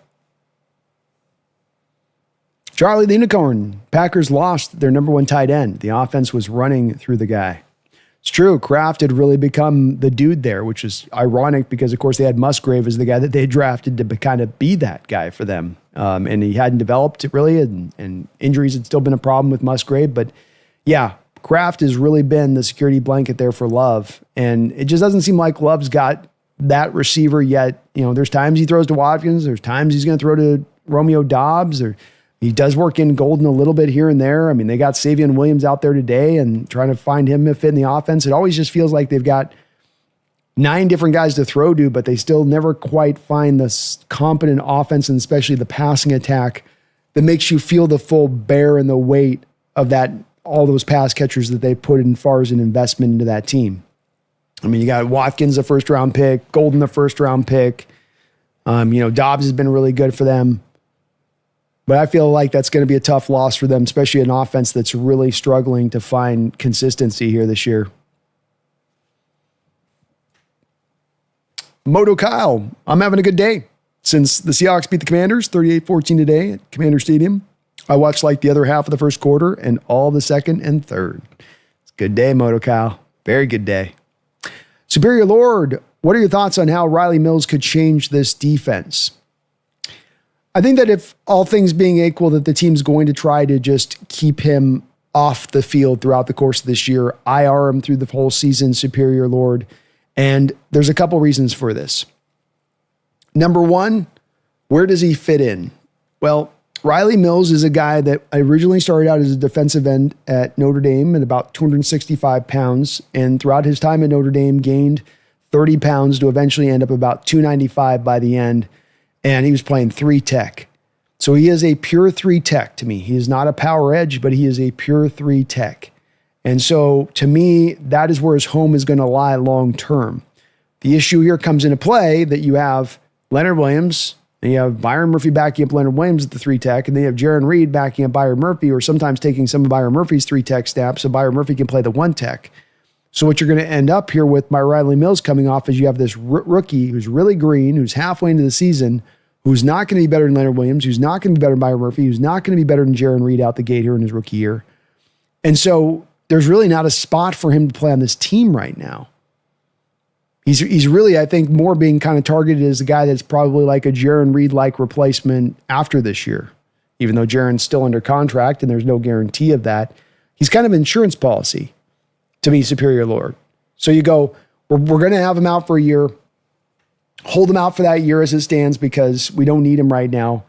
Charlie the Unicorn. Packers lost their number 1 tight end. The offense was running through the guy. It's true. Kraft had really become the dude there, which is ironic because, of course, they had Musgrave as the guy that they drafted to kind of be that guy for them. And he hadn't developed it really, and injuries had still been a problem with Musgrave. But yeah, Kraft has really been the security blanket there for Love. And it just doesn't seem like Love's got that receiver yet. There's times he throws to Watkins. There's times he's going to throw to Romeo Doubs, or he does work in Golden a little bit here and there. I mean, they got Savion Williams out there today and trying to find him a fit in the offense. It always just feels like they've got 9 different guys to throw to, but they still never quite find this competent offense, and especially the passing attack that makes you feel the full bear and the weight of that, all those pass catchers that they put in far as an investment into that team. I mean, you got Watkins, a first-round pick, Golden, a first-round pick. Dobbs has been really good for them. But I feel like that's going to be a tough loss for them, especially an offense that's really struggling to find consistency here this year. Moto Kyle, I'm having a good day. Since the Seahawks beat the Commanders 38-14 today at Commander Stadium, I watched like the other half of the first quarter and all the second and third. It's a good day, Moto Kyle. Very good day. Superior Lord, what are your thoughts on how Riley Mills could change this defense? I think that if all things being equal, that the team's going to try to just keep him off the field throughout the course of this year, IR him through the whole season, Superior Lord. And there's a couple reasons for this. Number one, where does he fit in? Well, Riley Mills is a guy that originally started out as a defensive end at Notre Dame at about 265 pounds. And throughout his time at Notre Dame, gained 30 pounds to eventually end up about 295 by the end. And he was playing 3 tech. So he is a pure 3 tech to me. He is not a power edge, but he is a pure 3 tech. And so to me, that is where his home is going to lie long term. The issue here comes into play that you have Leonard Williams, and you have Byron Murphy backing up Leonard Williams at the 3 tech, and then you have Jaron Reed backing up Byron Murphy, or sometimes taking some of Byron Murphy's 3 tech snaps so Byron Murphy can play the 1 tech. So what you're going to end up here with my Riley Mills coming off is you have this rookie who's really green, who's halfway into the season, who's not going to be better than Leonard Williams, who's not going to be better than Byron Murphy, who's not going to be better than Jaron Reed out the gate here in his rookie year. And so there's really not a spot for him to play on this team right now. He's really, I think, more being kind of targeted as a guy that's probably like a Jaron Reed-like replacement after this year. Even though Jaron's still under contract and there's no guarantee of that, he's kind of insurance policy to me, Superior Lord. So you go, we're going to have him out for a year, hold him out for that year as it stands because we don't need him right now.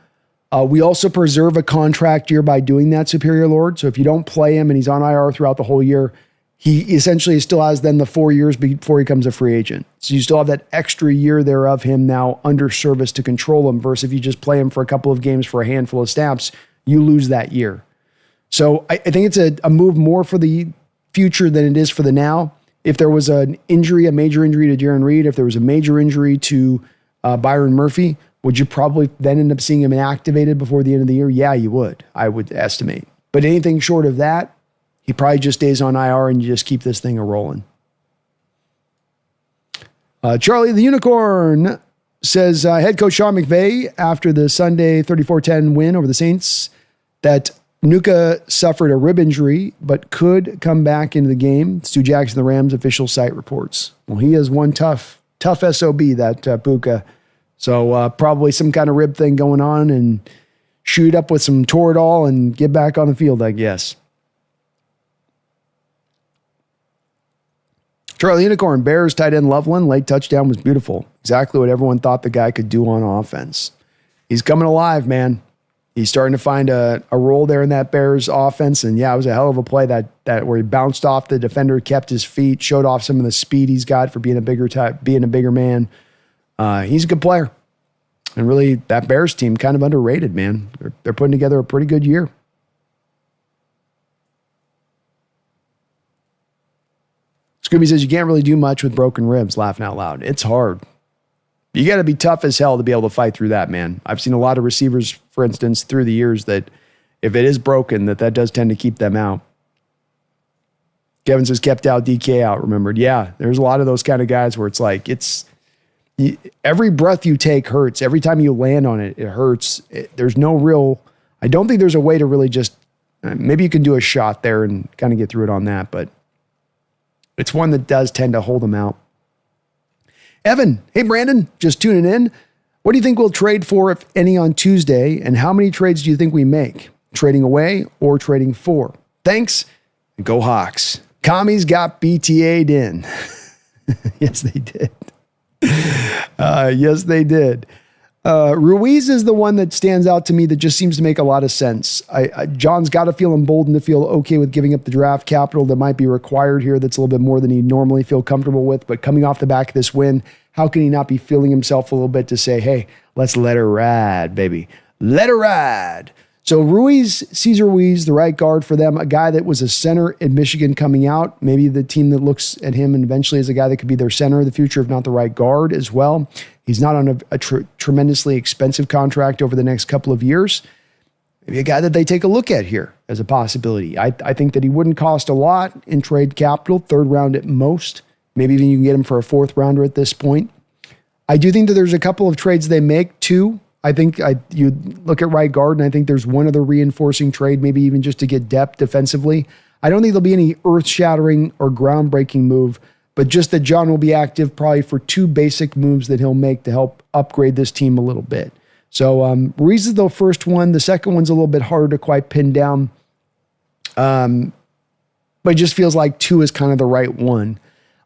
We also preserve a contract year by doing that, Superior Lord. So if you don't play him and he's on IR throughout the whole year, he essentially still has then the 4 years before he becomes a free agent. So you still have that extra year there of him now under service to control him versus if you just play him for a couple of games for a handful of snaps, you lose that year. So I think it's a move more for the future than it is for the now. If there was an injury, a major injury to Jaron Reed, if there was a major injury to Byron Murphy, would you probably then end up seeing him inactivated before the end of the year? Yeah, you would, I would estimate. But anything short of that, he probably just stays on IR and you just keep this thing a-rolling. Charlie the Unicorn says, head coach Sean McVay, after the Sunday 34-10 win over the Saints, that Nuka suffered a rib injury, but could come back into the game. Stu Jackson, the Rams official site reports. Well, he is one tough SOB, that Puka. So probably some kind of rib thing going on and shoot up with some Toradol and get back on the field, I guess. Charlie Unicorn, Bears tight end Loveland, late touchdown was beautiful. Exactly what everyone thought the guy could do on offense. He's coming alive, man. He's starting to find a role there in that Bears offense. And yeah, it was a hell of a play that where he bounced off the defender, kept his feet, showed off some of the speed he's got for being a bigger man. He's a good player. And really, that Bears team kind of underrated, man. They're putting together a pretty good year. Scooby says, you can't really do much with broken ribs, laughing out loud. It's hard. You got to be tough as hell to be able to fight through that, man. I've seen a lot of receivers, for instance, through the years that if it is broken, that does tend to keep them out. Kevin says, kept out, DK out, remembered. Yeah, there's a lot of those kind of guys where it's like, every breath you take hurts. Every time you land on it, it hurts. There's no real, I don't think there's a way to really just, maybe you can do a shot there and kind of get through it on that, but it's one that does tend to hold them out. Evan, hey Brandon, just tuning in. What do you think we'll trade for, if any, on Tuesday? And how many trades do you think we make? Trading away or trading for? Thanks. Go Hawks. Commies got BTA'd in. Yes, they did. Yes, they did. Ruiz is the one that stands out to me that just seems to make a lot of sense. John's got to feel emboldened to feel okay with giving up the draft capital that might be required here. That's a little bit more than he'd normally feel comfortable with. But coming off the back of this win, how can he not be feeling himself a little bit to say, hey, let's let her ride, baby. Let her ride. So Cesar Ruiz, the right guard for them, a guy that was a center in Michigan coming out. Maybe the team that looks at him and eventually as a guy that could be their center of the future, if not the right guard as well. He's not on a tremendously expensive contract over the next couple of years. Maybe a guy that they take a look at here as a possibility. I think that he wouldn't cost a lot in trade capital, third round at most. Maybe even you can get him for a fourth rounder at this point. I do think that there's a couple of trades they make too. I think you look at right guard, and I think there's one other reinforcing trade, maybe even just to get depth defensively. I don't think there'll be any earth-shattering or groundbreaking move, but just that John will be active probably for two basic moves that he'll make to help upgrade this team a little bit. So Ruiz is the first one. The second one's a little bit harder to quite pin down, but it just feels like 2 is kind of the right one.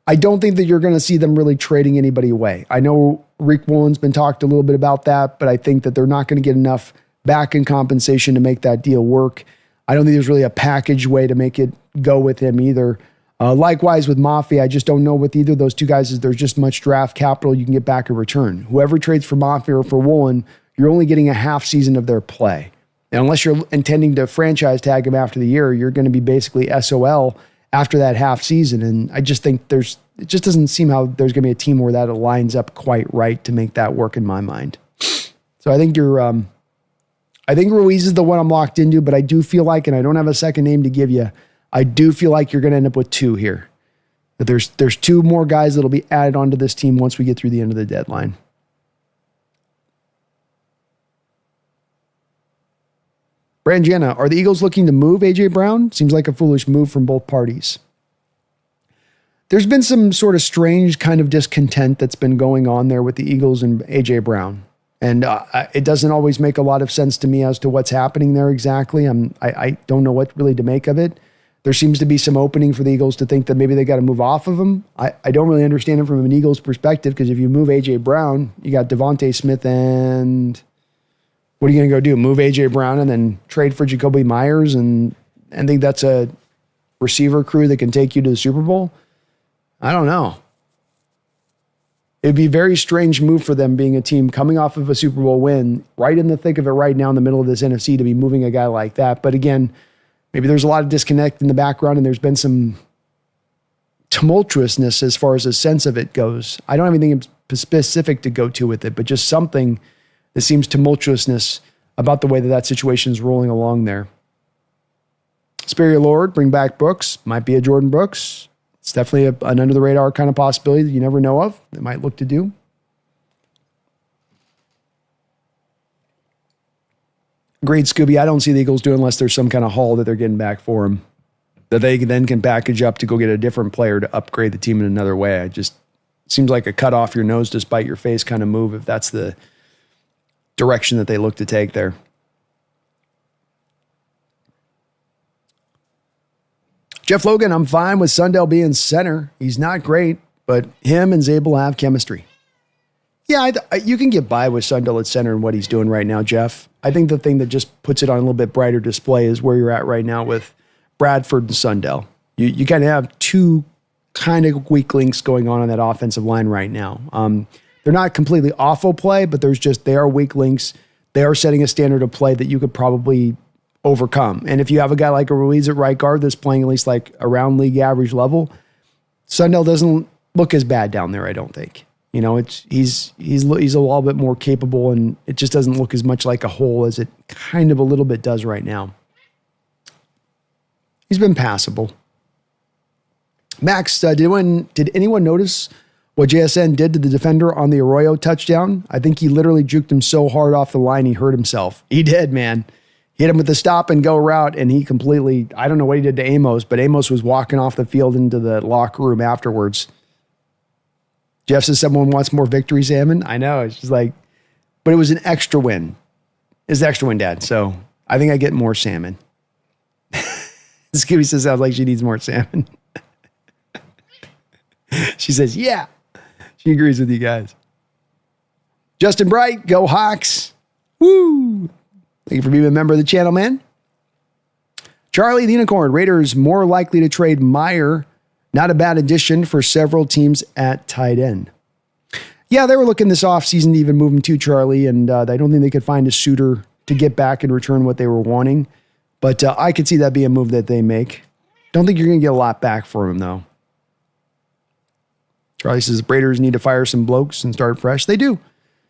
I don't think that you're going to see them really trading anybody away. I know Rick Woolen's been talked a little bit about that, but I think that they're not going to get enough back in compensation to make that deal work. I don't think there's really a package way to make it go with him either. Likewise with Mafia, I just don't know with either of those two guys is there's just much draft capital you can get back in return. Whoever trades for Mafia or for Woolen, you're only getting a half season of their play. And unless you're intending to franchise tag him after the year, you're going to be basically SOL after that half season. And I just think it just doesn't seem how there's going to be a team where that aligns up quite right to make that work in my mind. So I think I think Ruiz is the one I'm locked into, but I do feel like, and I don't have a second name to give you, I do feel like you're going to end up with 2 here. But there's 2 more guys that'll be added onto this team once we get through the end of the deadline. Brangiana, are the Eagles looking to move A.J. Brown? Seems like a foolish move from both parties. There's been some sort of strange kind of discontent that's been going on there with the Eagles and A.J. Brown. And it doesn't always make a lot of sense to me as to what's happening there exactly. I don't know what really to make of it. There seems to be some opening for the Eagles to think that maybe they got to move off of him. I don't really understand it from an Eagles perspective because if you move A.J. Brown, you got Devontae Smith and... what are you going to go do? Move A.J. Brown and then trade for Jacoby Myers and think that's a receiver crew that can take you to the Super Bowl? I don't know. It'd be a very strange move for them being a team coming off of a Super Bowl win, right in the thick of it right now in the middle of this NFC to be moving a guy like that. But again, maybe there's a lot of disconnect in the background and there's been some tumultuousness as far as the sense of it goes. I don't have anything specific to go to with it, but just something that seems tumultuousness about the way that situation is rolling along there. Spare your Lord, bring back Brooks. Might be a Jordan Brooks. It's definitely an under-the-radar kind of possibility that you never know of that might look to do. Agreed, Scooby. I don't see the Eagles doing unless there's some kind of haul that they're getting back for him that they then can package up to go get a different player to upgrade the team in another way. It just seems like a cut off your nose to spite your face kind of move if that's the direction that they look to take there. Jeff Logan, I'm fine with Sundell being center. He's not great, but him and Zabel have chemistry. Yeah, you can get by with Sundell at center and what he's doing right now, Jeff. I think the thing that just puts it on a little bit brighter display is where you're at right now with Bradford and Sundell. You kind of have 2 kind of weak links going on that offensive line right now. They're not completely awful play, but they are weak links. They are setting a standard of play that you could probably overcome. And if you have a guy like a Ruiz at right guard that's playing at least like around league average level, Sundell doesn't look as bad down there, I don't think. You know, he's a little bit more capable and it just doesn't look as much like a hole as it kind of a little bit does right now. He's been passable. Max, did anyone notice what JSN did to the defender on the Arroyo touchdown? I think he literally juked him so hard off the line he hurt himself. He did, man. Hit him with the stop and go route, and he completely, I don't know what he did to Amos, but Amos was walking off the field into the locker room afterwards. Jeff says someone wants more victory salmon. I know, it's just like, but it was an extra win. It's an extra win, Dad, so I think I get more salmon. Scooby says sounds like she needs more salmon. She says, yeah. She agrees with you guys. Justin Bright, go Hawks. Woo! Thank you for being a member of the channel, man. Charlie the Unicorn, Raiders more likely to trade Meyer. Not a bad addition for several teams at tight end. Yeah, they were looking this offseason to even move him to Charlie, and I don't think they could find a suitor to get back and return what they were wanting. But I could see that be a move that they make. Don't think you're going to get a lot back for him, though. Charlie says Raiders need to fire some blokes and start fresh. They do.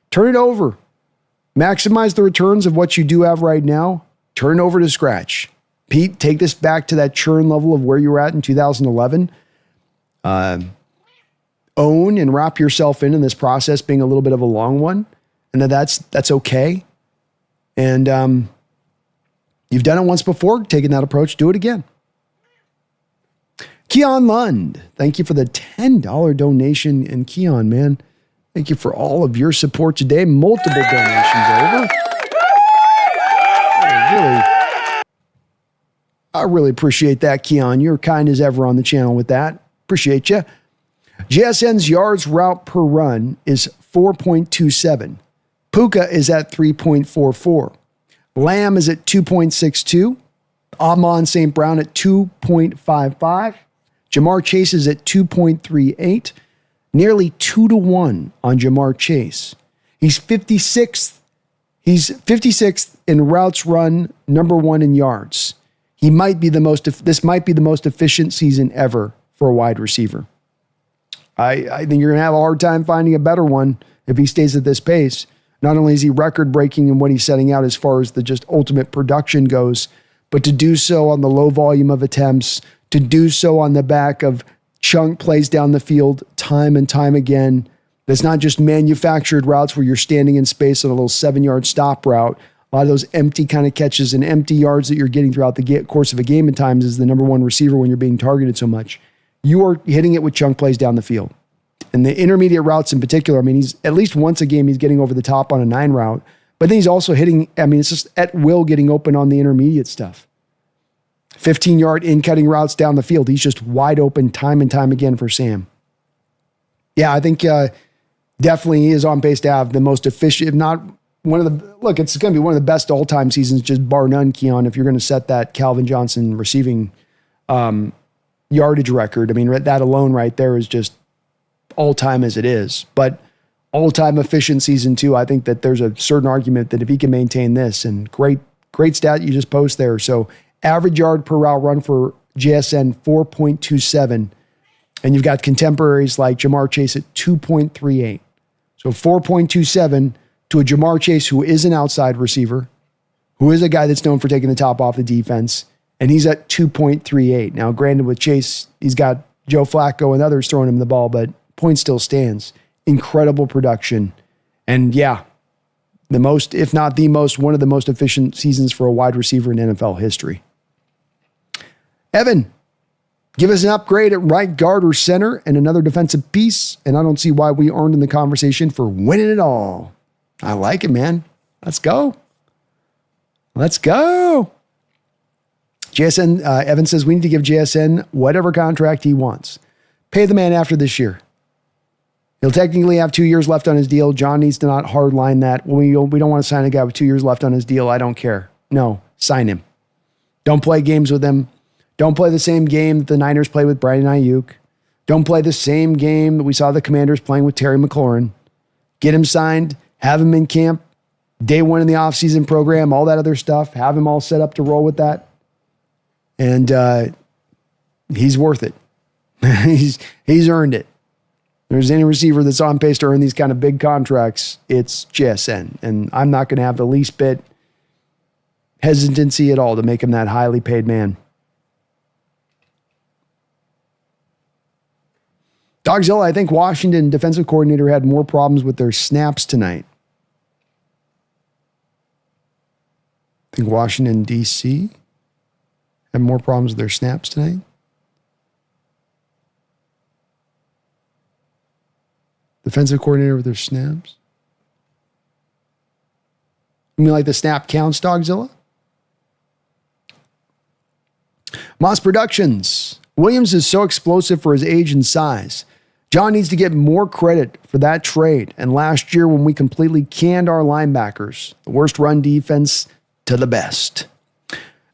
Turn it over. Maximize the returns of what you do have right now. Turn over to scratch. Pete, take this back to that churn level of where you were at in 2011. Own and wrap yourself in this process being a little bit of a long one. And that's okay. And you've done it once before, taking that approach, do it again. Keon Lund, thank you for the $10 donation. And Keon, man, thank you for all of your support today. Multiple donations over. I really appreciate that, Keon. You're kind as ever on the channel with that. Appreciate you. JSN's yards route per run is 4.27. Puka is at 3.44. Lamb is at 2.62. Amon St. Brown at 2.55. Jamar Chase is at 2.38. Nearly 2-1 on Jamar Chase. He's 56th. He's 56th in routes run, number 1 in yards. This might be the most efficient season ever for a wide receiver. I think you're going to have a hard time finding a better one if he stays at this pace. Not only is he record-breaking in what he's setting out as far as the just ultimate production goes, but to do so on the low volume of attempts, to do so on the back of chunk plays down the field time and time again. That's not just manufactured routes where you're standing in space on a little 7-yard stop route. A lot of those empty kind of catches and empty yards that you're getting throughout the course of a game at times is the number one receiver when you're being targeted so much. You are hitting it with chunk plays down the field. And the intermediate routes in particular, I mean, he's at least once a game, he's getting over the top on a 9 route, but then he's also hitting, I mean, it's just at will getting open on the intermediate stuff. 15-yard in-cutting routes down the field. He's just wide open time and time again for Sam. Yeah, I think definitely he is on pace to have the most efficient, if not one of the, look, it's going to be one of the best all-time seasons, just bar none, Keon, if you're going to set that Calvin Johnson receiving yardage record. I mean, that alone right there is just all-time as it is. But all-time efficient season too, I think that there's a certain argument that if he can maintain this, and great stat you just post there. So average yard per route run for JSN, 4.27. And you've got contemporaries like Jamar Chase at 2.38. So 4.27 to a Jamar Chase who is an outside receiver, who is a guy that's known for taking the top off the defense, and he's at 2.38. Now, granted, with Chase, he's got Joe Flacco and others throwing him the ball, but point still stands. Incredible production. And yeah, the most, if not the most, one of the most efficient seasons for a wide receiver in NFL history. Evan, give us an upgrade at right guard or center and another defensive piece, and I don't see why we aren't in the conversation for winning it all. I like it, man. Let's go. Let's go. JSN, Evan says we need to give JSN whatever contract he wants. Pay the man after this year. He'll technically have 2 years left on his deal. John needs to not hardline that. We don't want to sign a guy with 2 years left on his deal. I don't care. No, sign him. Don't play games with him. Don't play the same game that the Niners play with Brandon Ayuk. Don't play the same game that we saw the Commanders playing with Terry McLaurin. Get him signed. Have him in camp. Day one in the offseason program. All that other stuff. Have him all set up to roll with that. And he's worth it. he's earned it. If there's any receiver that's on pace to earn these kind of big contracts, it's JSN. And I'm not going to have the least bit hesitancy at all to make him that highly paid man. Dogzilla, I think Washington defensive coordinator had more problems with their snaps tonight. I think Washington, D.C. had more problems with their snaps tonight. Defensive coordinator with their snaps. You mean like the snap counts, Dogzilla? Moss Productions. Williams is so explosive for his age and size. John needs to get more credit for that trade. And last year when we completely canned our linebackers, the worst run defense to the best.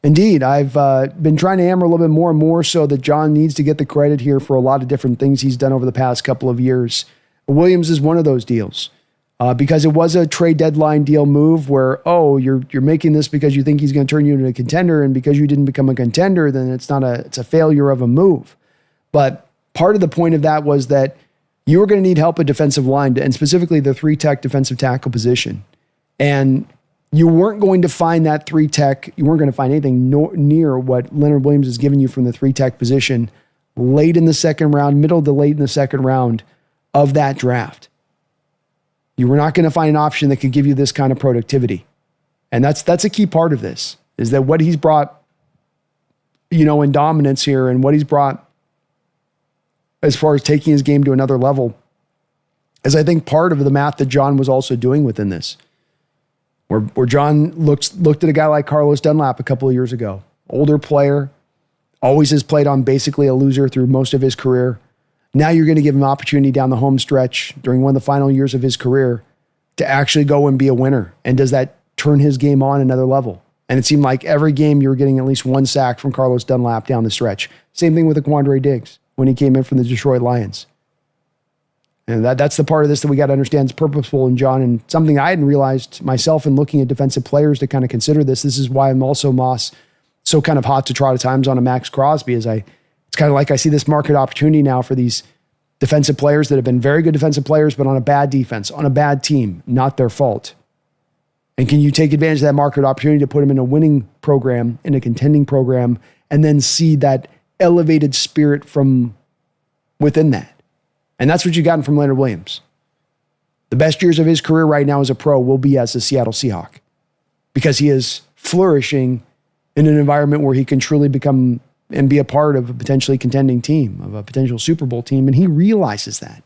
Indeed, I've been trying to hammer a little bit more and more so that John needs to get the credit here for a lot of different things he's done over the past couple of years. Williams is one of those deals because it was a trade deadline deal move where, you're making this because you think he's going to turn you into a contender, and because you didn't become a contender, then it's a failure of a move. But part of the point of that was that you were going to need help at defensive line, and specifically the 3-tech defensive tackle position. And you weren't going to find that 3-tech. You weren't going to find anything near what Leonard Williams has given you from the 3-tech position late in the second round, middle to late in the second round of that draft. You were not going to find an option that could give you this kind of productivity. And that's a key part of this, is that what he's brought, in dominance here, and what he's brought as far as taking his game to another level is, I think, part of the math that John was also doing within this. Where John looked at a guy like Carlos Dunlap a couple of years ago, older player, always has played on basically a loser through most of his career. Now you're going to give him an opportunity down the home stretch during one of the final years of his career to actually go and be a winner. And does that turn his game on another level? And it seemed like every game you were getting at least one sack from Carlos Dunlap down the stretch. Same thing with Quandre Diggs when he came in from the Detroit Lions. And that's the part of this that we got to understand is purposeful in John, and something I hadn't realized myself in looking at defensive players to kind of consider this. This is why I'm also, Moss, so kind of hot to trot at times on a Max Crosby, it's kind of like I see this market opportunity now for these defensive players that have been very good defensive players, but on a bad defense, on a bad team, not their fault. And can you take advantage of that market opportunity to put them in a winning program, in a contending program, and then see that elevated spirit from within that? And that's what you gotten from Leonard Williams. The best years of his career right now as a pro will be as a Seattle Seahawk, because he is flourishing in an environment where he can truly become and be a part of a potentially contending team, of a potential Super Bowl team, and he realizes that.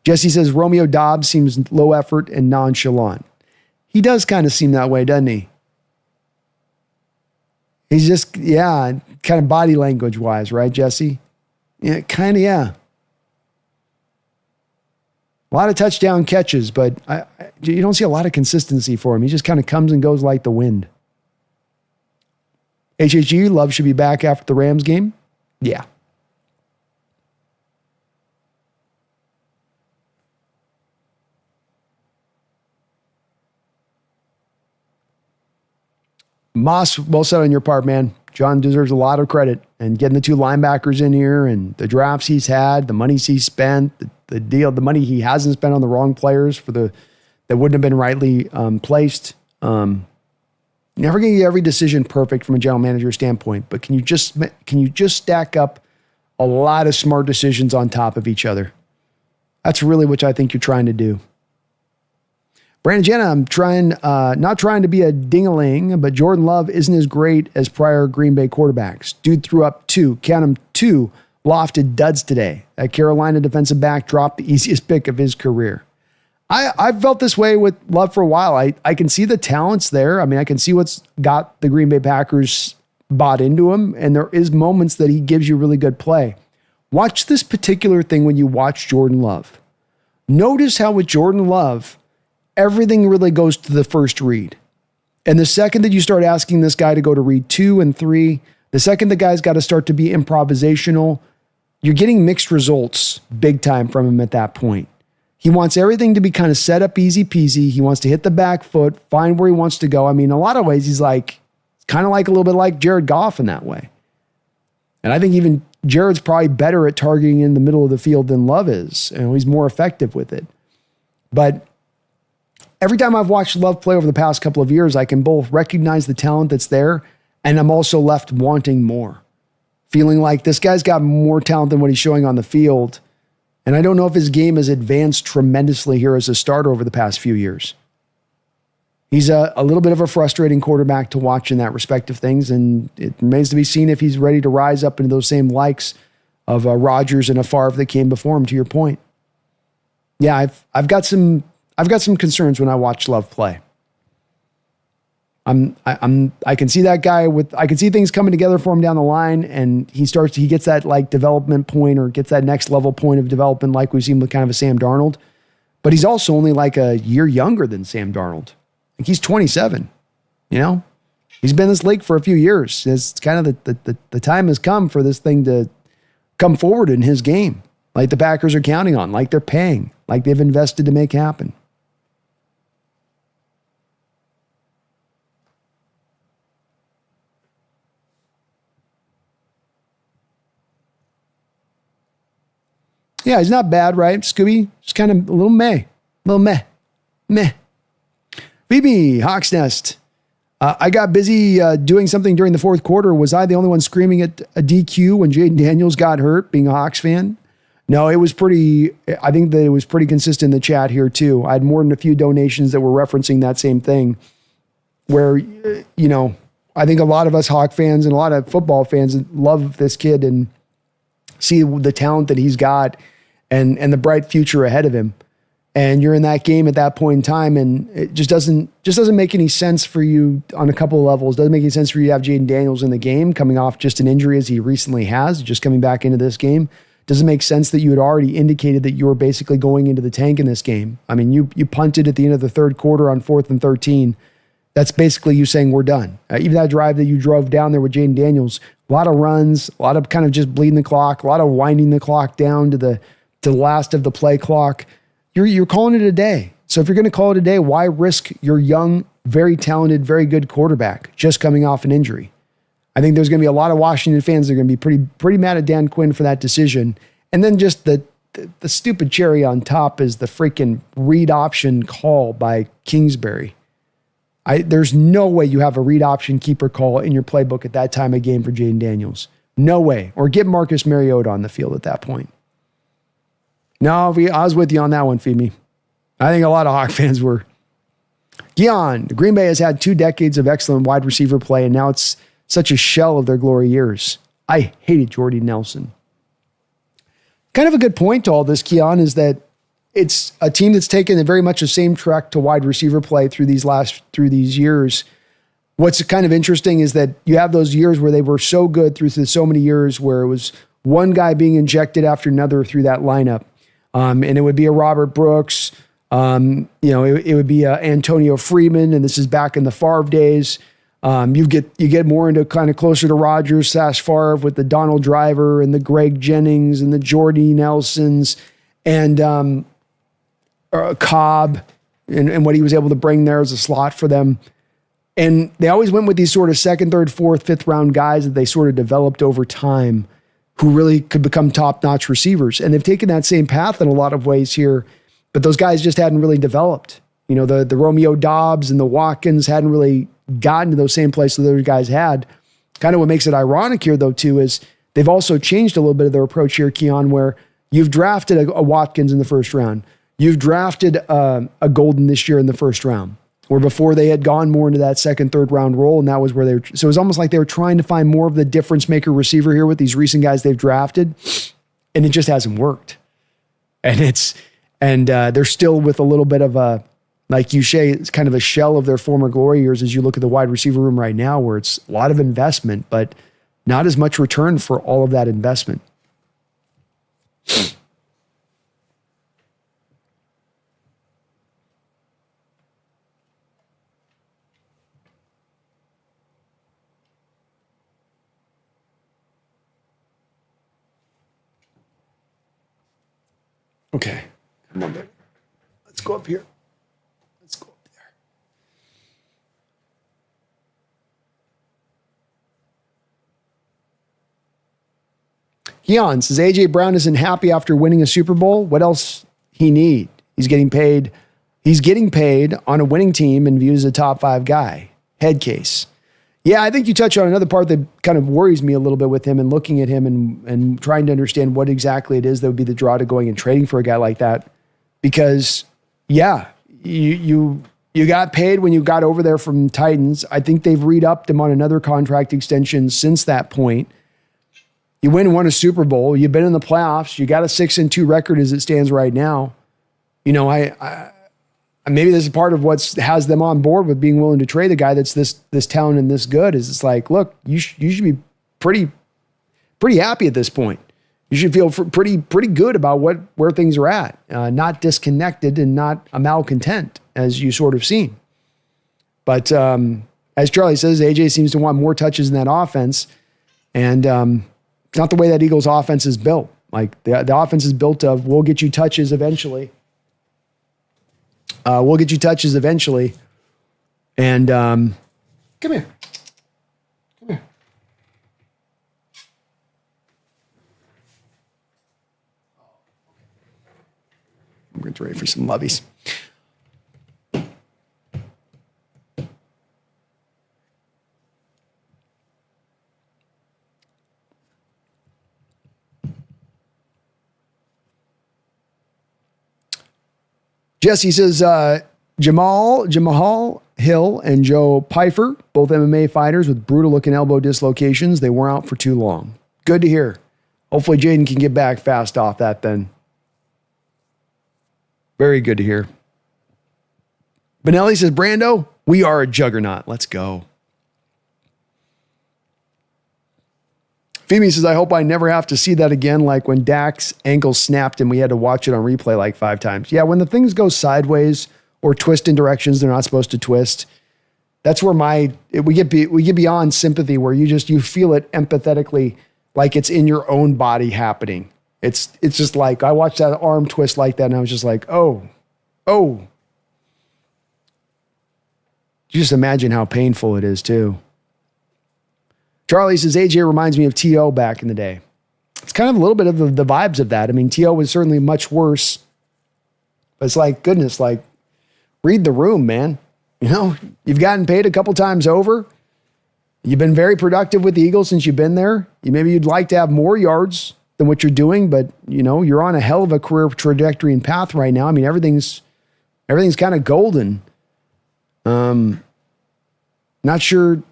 Jesse says Romeo Doubs seems low effort and nonchalant. He does kind of seem that way, doesn't he? He's just, kind of body language wise, right, Jesse? Yeah, kind of, yeah. A lot of touchdown catches, but you don't see a lot of consistency for him. He just kind of comes and goes like the wind. HHG, Love should be back after the Rams game. Yeah. Moss, well said on your part, man. John deserves a lot of credit, and getting the 2 linebackers in here and the drafts he's had, the monies he's spent, the money he hasn't spent on the wrong players that wouldn't have been rightly placed. Never going to get every decision perfect from a general manager standpoint, but can you just stack up a lot of smart decisions on top of each other? That's really what I think you're trying to do. Brandon Jenna, I'm not trying to be a ding-a-ling, but Jordan Love isn't as great as prior Green Bay quarterbacks. Dude threw up 2 lofted duds today. That Carolina defensive back dropped the easiest pick of his career. I've felt this way with Love for a while. I can see the talents there. I mean, I can see what's got the Green Bay Packers bought into him, and there is moments that he gives you really good play. Watch this particular thing when you watch Jordan Love. Notice how with Jordan Love, everything really goes to the first read. And the second that you start asking this guy to go to read 2 and 3, the second the guy's got to start to be improvisational, you're getting mixed results big time from him at that point. He wants everything to be kind of set up easy peasy. He wants to hit the back foot, find where he wants to go. I mean, in a lot of ways, he's kind of like a little bit like Jared Goff in that way. And I think even Jared's probably better at targeting in the middle of the field than Love is. And he's more effective with it. But every time I've watched Love play over the past couple of years, I can both recognize the talent that's there, and I'm also left wanting more. Feeling like this guy's got more talent than what he's showing on the field. And I don't know if his game has advanced tremendously here as a starter over the past few years. He's a little bit of a frustrating quarterback to watch in that respect of things, and it remains to be seen if he's ready to rise up into those same likes of Rodgers and Favre that came before him, to your point. Yeah, I've got some concerns when I watch Love play. I can see that guy I can see things coming together for him down the line, and he gets that like development point or gets that next level point of development like we've seen with kind of a Sam Darnold. But he's also only like a year younger than Sam Darnold. Like he's 27, He's been in this league for a few years. It's kind of the time has come for this thing to come forward in his game. Like the Packers are counting on, like they're paying, like they've invested to make happen. Yeah, he's not bad, right? Scooby, just kind of a little meh. BB, Hawks Nest. I got busy doing something during the fourth quarter. Was I the only one screaming at a DQ when Jaden Daniels got hurt, being a Hawks fan? No, I think that it was pretty consistent in the chat here too. I had more than a few donations that were referencing that same thing where, I think a lot of us Hawk fans and a lot of football fans love this kid and see the talent that he's got and the bright future ahead of him. And you're in that game at that point in time, and it just doesn't make any sense for you on a couple of levels. It doesn't make any sense for you to have Jaden Daniels in the game coming off just an injury as he recently has, just coming back into this game. Doesn't make sense that you had already indicated that you were basically going into the tank in this game. I mean, you punted at the end of the third quarter on 4th and 13. That's basically you saying we're done. Even that drive that you drove down there with Jaden Daniels, a lot of runs, a lot of kind of just bleeding the clock, a lot of winding the clock down to the last of the play clock. You're calling it a day. So if you're going to call it a day, why risk your young, very talented, very good quarterback just coming off an injury? I think there's going to be a lot of Washington fans that are going to be pretty mad at Dan Quinn for that decision. And then just the stupid cherry on top is the freaking read option call by Kingsbury. There's no way you have a read option keeper call in your playbook at that time of game for Jaden Daniels. No way. Or get Marcus Mariota on the field at that point. No, I was with you on that one, Femi. I think a lot of Hawk fans were. Gian, Green Bay has had 2 decades of excellent wide receiver play, and now it's such a shell of their glory years. I hated Jordy Nelson. Kind of a good point to all this, Keon, is that it's a team that's taken very much the same track to wide receiver play through these years. What's kind of interesting is that you have those years where they were so good through so many years where it was one guy being injected after another through that lineup. And it would be a Robert Brooks, it would be a Antonio Freeman, and this is back in the Favre days. You get more into kind of closer to Rodgers / Favre with the Donald Driver and the Greg Jennings and the Jordy Nelsons and Cobb and what he was able to bring there as a slot for them. And they always went with these sort of 2nd, 3rd, 4th, 5th round guys that they sort of developed over time who really could become top-notch receivers. And they've taken that same path in a lot of ways here, but those guys just hadn't really developed. The Romeo Dobbs and the Watkins hadn't really gotten to those same places that those guys had. Kind of what makes it ironic here, though, too, is they've also changed a little bit of their approach here, Keon, where you've drafted a Watkins in the first round. You've drafted a Golden this year in the first round, where before they had gone more into that 2nd, 3rd round role, and that was where they were. So it was almost like they were trying to find more of the difference maker receiver here with these recent guys they've drafted, and it just hasn't worked. And they're still with a little bit of a, like you say, it's kind of a shell of their former glory years as you look at the wide receiver room right now, where it's a lot of investment, but not as much return for all of that investment. Okay, come on, baby. Let's go up here. Let's go up there. Keon says AJ Brown isn't happy after winning a Super Bowl. What else he need? He's getting paid. He's getting paid on a winning team and viewed as a top 5 guy. Head case. Yeah, I think you touch on another part that kind of worries me a little bit with him and looking at him and trying to understand what exactly it is that would be the draw to going and trading for a guy like that. Because, yeah, you got paid when you got over there from Titans. I think they've re-upped him on another contract extension since that point. You win and won a Super Bowl. You've been in the playoffs. You got a 6-2 record as it stands right now. I maybe this is part of what has them on board with being willing to trade the guy that's this talented and this good. Is it's like, look, you should be pretty happy at this point. You should feel pretty good about where things are at, not disconnected and not a malcontent as you sort of seen. But as Charlie says, AJ seems to want more touches in that offense, and it's not the way that Eagles offense is built. Like the offense is built of, we'll get you touches eventually. We'll get you touches eventually. And come here. Come here. I'm going to ready for some lovies. Jesse says, Jamal Hill and Joe Pfeiffer, both MMA fighters with brutal-looking elbow dislocations. They weren't out for too long. Good to hear. Hopefully Jaden can get back fast off that then. Very good to hear. Benelli says, Brando, we are a juggernaut. Let's go. Femi says, I hope I never have to see that again, like when Dak's ankle snapped and we had to watch it on replay like 5 times. Yeah, when the things go sideways or twist in directions they're not supposed to twist, that's where we get beyond sympathy, where you feel it empathetically, like it's in your own body happening. It's just like, I watched that arm twist like that and I was just like, oh. Just imagine how painful it is too. Charlie says, AJ reminds me of T.O. back in the day. It's kind of a little bit of the vibes of that. I mean, T.O. was certainly much worse. But it's like, goodness, like, read the room, man. You know, you've gotten paid a couple times over. You've been very productive with the Eagles since you've been there. Maybe you'd like to have more yards than what you're doing, but, you know, you're on a hell of a career trajectory and path right now. I mean, everything's kind of golden. Not sure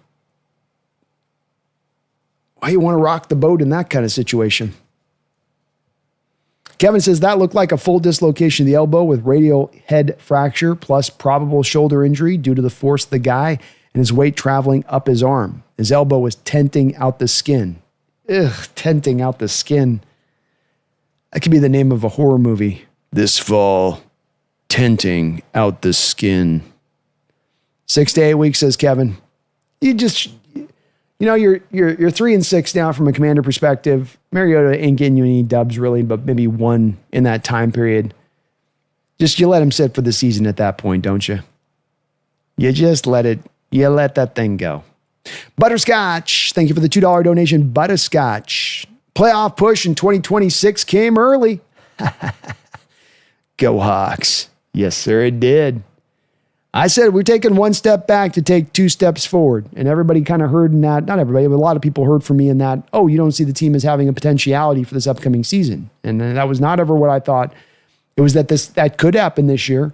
why you want to rock the boat in that kind of situation. Kevin says that looked like a full dislocation of the elbow with radial head fracture plus probable shoulder injury due to the force of the guy and his weight traveling up his arm. His elbow was tenting out the skin. Tenting out the skin. That could be the name of a horror movie. This fall, tenting out the skin. 6 to 8 weeks, says Kevin. You know, you're 3-6 now from a Commander perspective. Mariota ain't getting you any dubs really, but maybe one in that time period. You let him sit for the season at that point, don't you? You let that thing go. Butterscotch, thank you for the $2 donation, Butterscotch. Playoff push in 2026 came early. Go Hawks. Yes, sir, it did. I said we're taking 1 step back to take 2 steps forward. And everybody kind of heard in that, not everybody, but a lot of people heard from me in that, oh, you don't see the team as having a potentiality for this upcoming season. And that was not ever what I thought. It was that could happen this year.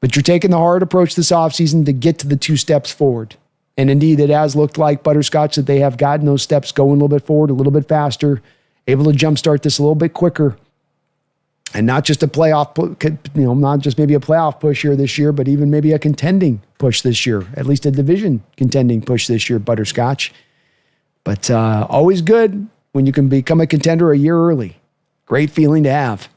But you're taking the hard approach this offseason to get to the 2 steps forward. And indeed, it has looked like Butterscotch that they have gotten those steps going a little bit forward, a little bit faster, able to jumpstart this a little bit quicker. And not just a playoff, not just maybe a playoff push here this year, but even maybe a contending push this year, at least a division contending push this year, Butterscotch. But always good when you can become a contender a year early. Great feeling to have.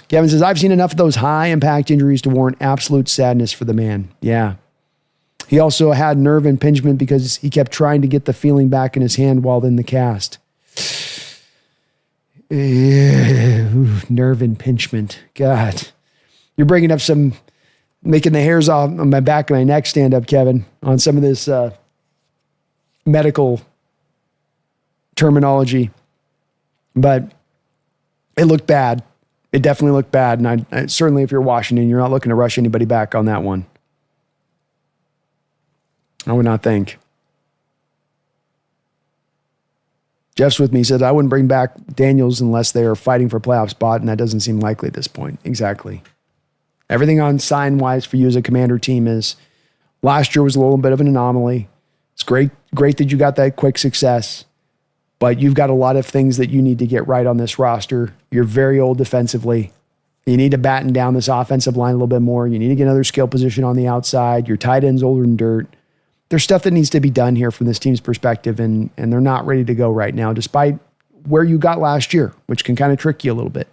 Kevin says, I've seen enough of those high-impact injuries to warrant absolute sadness for the man. Yeah. He also had nerve impingement because he kept trying to get the feeling back in his hand while in the cast. Nerve impingement. God. You're bringing up making the hairs off on my back of my neck stand up, Kevin, on some of this medical terminology. But it looked bad. It definitely looked bad. And I certainly, if you're Washington, you're not looking to rush anybody back on that one. I would not think. Jeff's with me. He said, I wouldn't bring back Daniels unless they are fighting for a playoff spot, and that doesn't seem likely at this point. Exactly. Everything on sign-wise for you as a Commander team is last year was a little bit of an anomaly. It's great that you got that quick success, but you've got a lot of things that you need to get right on this roster. You're very old defensively. You need to batten down this offensive line a little bit more. You need to get another skill position on the outside. Your tight end's older than dirt. There's stuff that needs to be done here from this team's perspective, and they're not ready to go right now, despite where you got last year, which can kind of trick you a little bit.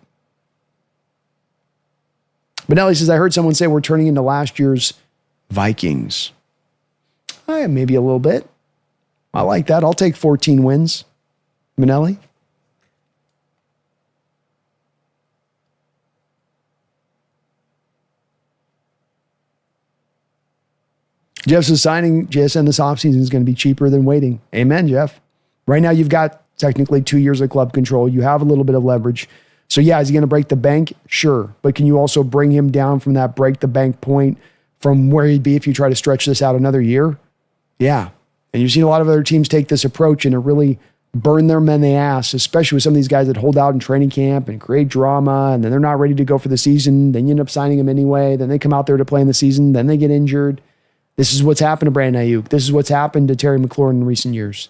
Benelli says, I heard someone say we're turning into last year's Vikings. Maybe a little bit. I like that. I'll take 14 wins. Benelli? Jeff says signing JSN this offseason is going to be cheaper than waiting. Amen, Jeff. Right now, you've got technically 2 years of club control. You have a little bit of leverage. So, yeah, is he going to break the bank? Sure. But can you also bring him down from that break the bank point from where he'd be if you try to stretch this out another year? Yeah. And you've seen a lot of other teams take this approach and it really burn their men in the ass, especially with some of these guys that hold out in training camp and create drama, and then they're not ready to go for the season. Then you end up signing them anyway. Then they come out there to play in the season. Then they get injured. This is what's happened to Brandon Ayuk. This is what's happened to Terry McLaurin in recent years.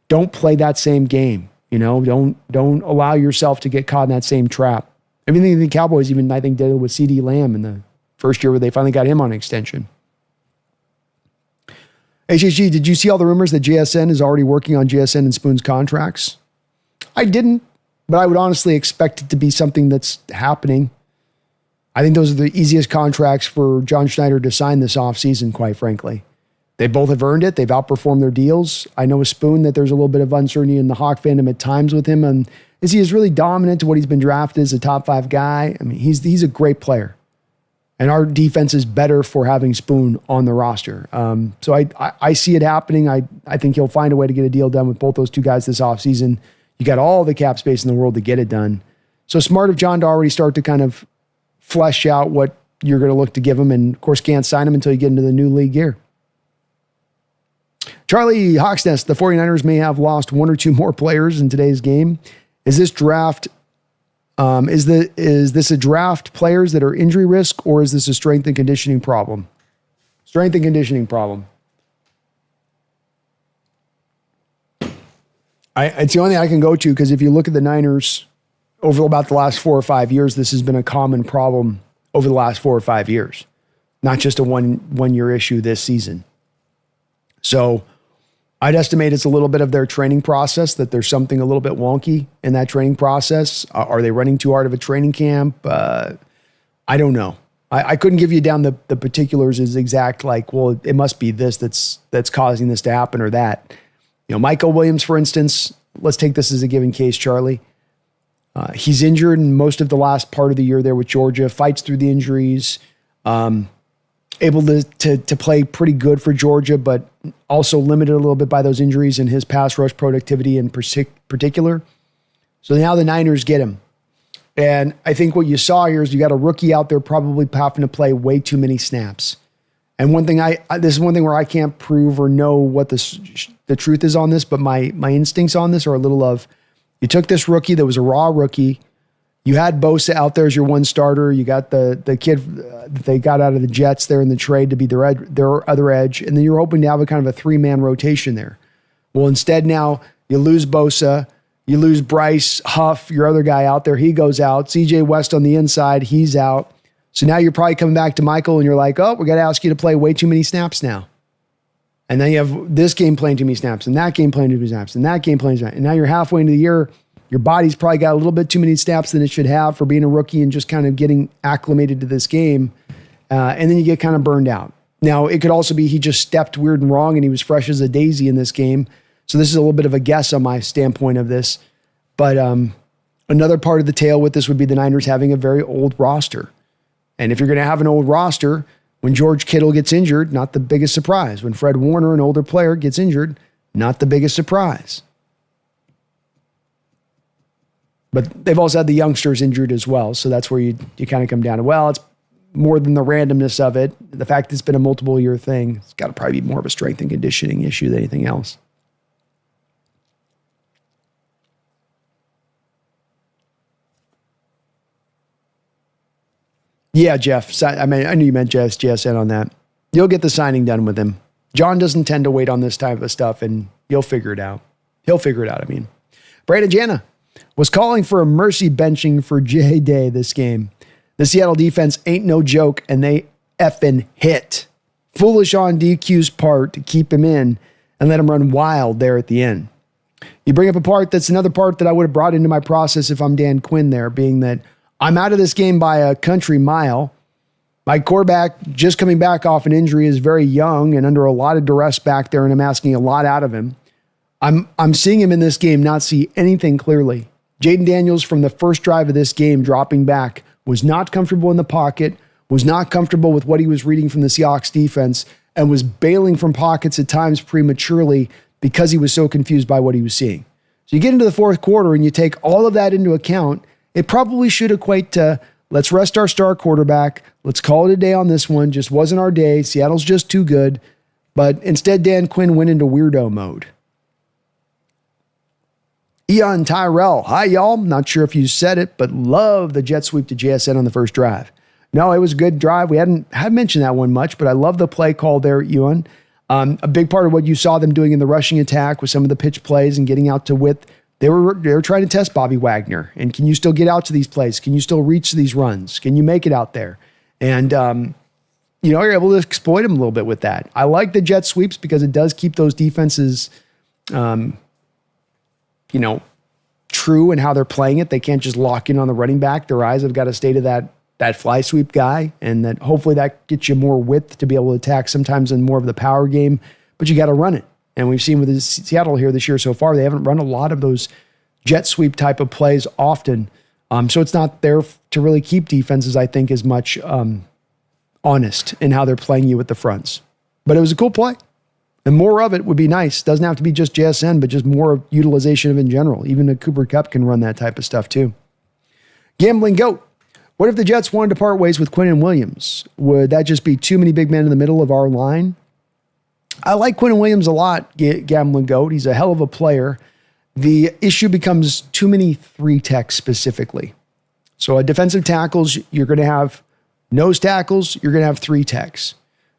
Don't play that same game. Don't allow yourself to get caught in that same trap. Everything the Cowboys even, I think, did with CeeDee Lamb in the first year where they finally got him on an extension. HHG, did you see all the rumors that JSN is already working on JSN and Spoon's contracts? I didn't, but I would honestly expect it to be something that's happening. I think those are the easiest contracts for John Schneider to sign this offseason, quite frankly. They both have earned it. They've outperformed their deals. I know with Spoon that there's a little bit of uncertainty in the Hawk fandom at times with him. And is he as really dominant to what he's been drafted as a top 5 guy? I mean, he's a great player. And our defense is better for having Spoon on the roster. So I see it happening. I think he'll find a way to get a deal done with both those two guys this offseason. You got all the cap space in the world to get it done. So smart of John to already start to kind of flesh out what you're going to look to give him, and of course can't sign him until you get into the new league year. Charlie HawksNest, the 49ers may have lost 1 or 2 more players in today's game. Is this draft, is this a draft players that are injury risk, or is this a strength and conditioning problem? Strength and conditioning problem. It's the only thing I can go to, because if you look at the Niners over about the last 4 or 5 years, this has been a common problem over the last 4 or 5 years, not just a one year issue this season. So I'd estimate it's a little bit of their training process, that there's something a little bit wonky in that training process. Are they running too hard of a training camp? I don't know. I couldn't give you down the particulars as exact, like, well, it must be this that's causing this to happen or that. Michael Williams, for instance, let's take this as a given case, Charlie. He's injured in most of the last part of the year there with Georgia, fights through the injuries, able to play pretty good for Georgia, but also limited a little bit by those injuries and his pass rush productivity in particular. So now the Niners get him. And I think what you saw here is you got a rookie out there probably having to play way too many snaps. And one thing this is one thing where I can't prove or know what the truth is on this, but my instincts on this are a little of, you took this rookie that was a raw rookie. You had Bosa out there as your one starter. You got the kid that they got out of the Jets there in the trade to be their other edge. And then you're hoping to have a kind of a 3-man rotation there. Well, instead now you lose Bosa. You lose Bryce Huff, your other guy out there. He goes out. CJ West on the inside. He's out. So now you're probably coming back to Michael and you're like, oh, we got to ask you to play way too many snaps now. And then you have this game playing too many snaps, and that game playing too many snaps, and that game playing too many snaps. And now you're halfway into the year. Your body's probably got a little bit too many snaps than it should have for being a rookie and just kind of getting acclimated to this game. And then you get kind of burned out. Now, it could also be he just stepped weird and wrong and he was fresh as a daisy in this game. So this is a little bit of a guess on my standpoint of this. But another part of the tale with this would be the Niners having a very old roster. And if you're going to have an old roster, when George Kittle gets injured, not the biggest surprise. When Fred Warner, an older player, gets injured, not the biggest surprise. But they've also had the youngsters injured as well. So that's where you kind of come down to, well, it's more than the randomness of it. The fact it's been a multiple year thing, it's got to probably be more of a strength and conditioning issue than anything else. Yeah, Jeff. I mean, I knew you meant JSN on that. You'll get the signing done with him. John doesn't tend to wait on this type of stuff, and you'll figure it out. He'll figure it out, I mean. Brandon Jana was calling for a mercy benching for J-Day this game. The Seattle defense ain't no joke, and they effing hit. Foolish on DQ's part to keep him in and let him run wild there at the end. You bring up a part that's another part that I would have brought into my process if I'm Dan Quinn there, being that I'm out of this game by a country mile. My quarterback, just coming back off an injury, is very young and under a lot of duress back there, and I'm asking a lot out of him. I'm seeing him in this game not see anything clearly. Jaden Daniels, from the first drive of this game, dropping back, was not comfortable in the pocket, was not comfortable with what he was reading from the Seahawks defense, and was bailing from pockets at times prematurely because he was so confused by what he was seeing. So you get into the fourth quarter and you take all of that into account. It probably should equate to, let's rest our star quarterback. Let's call it a day on this one. Just wasn't our day. Seattle's just too good. But instead, Dan Quinn went into weirdo mode. Eon Tyrell. Hi, y'all. Not sure if you said it, but love the jet sweep to JSN on the first drive. No, it was a good drive. We hadn't mentioned that one much, but I love the play call there, Ewan. A big part of what you saw them doing in the rushing attack with some of the pitch plays and getting out to width. They were trying to test Bobby Wagner. And can you still get out to these plays? Can you still reach these runs? Can you make it out there? And, you're able to exploit them a little bit with that. I like the jet sweeps because it does keep those defenses, true in how they're playing it. They can't just lock in on the running back. Their eyes have got to stay to that fly sweep guy, and that hopefully that gets you more width to be able to attack sometimes in more of the power game, but you got to run it. And we've seen with Seattle here this year so far, they haven't run a lot of those jet sweep type of plays often. So it's not there to really keep defenses, I think, as much honest in how they're playing you with the fronts. But it was a cool play. And more of it would be nice. Doesn't have to be just JSN, but just more utilization of it in general. Even a Cooper Kupp can run that type of stuff too. Gambling Goat. What if the Jets wanted to part ways with Quinnen Williams? Would that just be too many big men in the middle of our line? I like Quinnen Williams a lot, Gambling Goat. He's a hell of a player. The issue becomes too many 3-techs specifically. So at defensive tackles, you're going to have nose tackles, you're going to have 3-techs.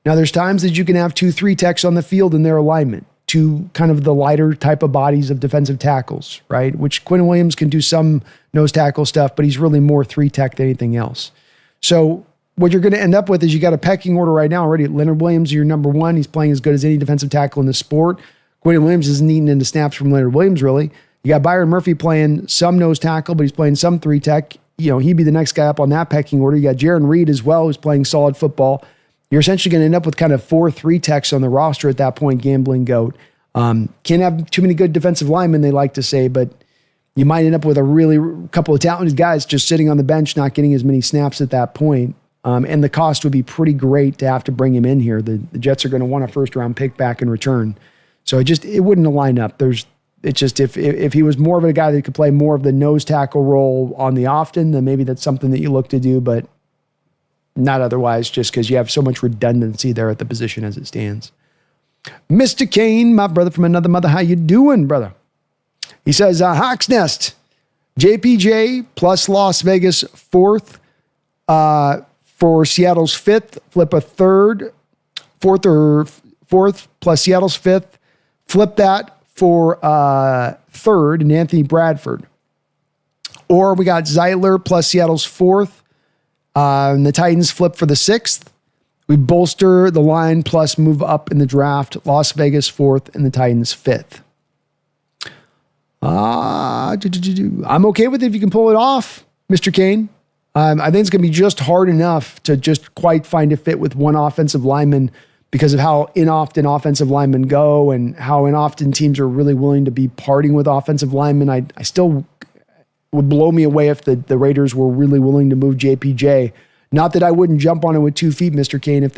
Now, there's times that you can have 2 3-techs on the field in their alignment, 2 kind of the lighter type of bodies of defensive tackles, right? Which Quinnen Williams can do some nose tackle stuff, but he's really more 3-tech than anything else. So what you're going to end up with is you got a pecking order right now already. Leonard Williams, your number 1. He's playing as good as any defensive tackle in the sport. Quinnen Williams isn't eating into snaps from Leonard Williams, really. You got Byron Murphy playing some nose tackle, but he's playing some 3-tech. He'd be the next guy up on that pecking order. You got Jaron Reed as well, who's playing solid football. You're essentially going to end up with kind of 4 3-techs on the roster at that point, Gambling Goat. Can't have too many good defensive linemen, they like to say, but you might end up with a couple of talented guys just sitting on the bench, not getting as many snaps at that point. And the cost would be pretty great to have to bring him in here. The Jets are going to want a first-round pick back in return. So it wouldn't line up. If he was more of a guy that could play more of the nose tackle role on the often, then maybe that's something that you look to do, but not otherwise, just because you have so much redundancy there at the position as it stands. Mr. Kane, my brother from another mother, how you doing, brother? He says, Hawks Nest, JPJ plus Las Vegas 4th for Seattle's 5th, flip a 3rd, 4th plus Seattle's 5th, flip that for 3rd and Anthony Bradford. Or we got Zeitler plus Seattle's 4th, and the Titans flip for the 6th. We bolster the line plus move up in the draft. Las Vegas 4th and the Titans 5th. I'm okay with it if you can pull it off, Mr. Kane. I think it's going to be just hard enough to just quite find a fit with one offensive lineman because of how inoften offensive linemen go and how inoften teams are really willing to be parting with offensive linemen. I still would blow me away if the Raiders were really willing to move JPJ. Not that I wouldn't jump on it with 2 feet, Mr. Kane, if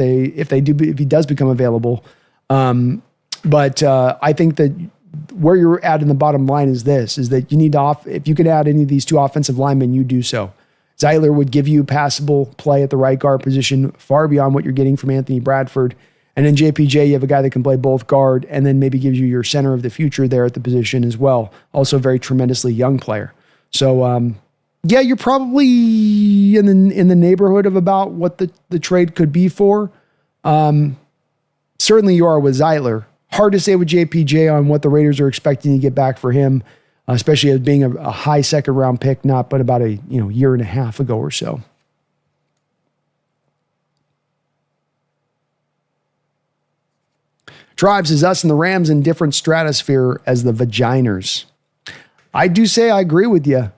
he does become available. But I think that where you're at in the bottom line is that you need to if you could add any of these 2 offensive linemen, you do so. Zeitler would give you passable play at the right guard position, far beyond what you're getting from Anthony Bradford. And then JPJ, you have a guy that can play both guard and then maybe gives you your center of the future there at the position as well. Also a very tremendously young player. So, you're probably in the neighborhood of about what the trade could be for. Certainly you are with Zeitler. Hard to say with JPJ on what the Raiders are expecting to get back for him, especially as being a high second round pick, but about a year and a half ago or so. Tribes is us and the Rams in different stratosphere as the vaginers. I do say I agree with you.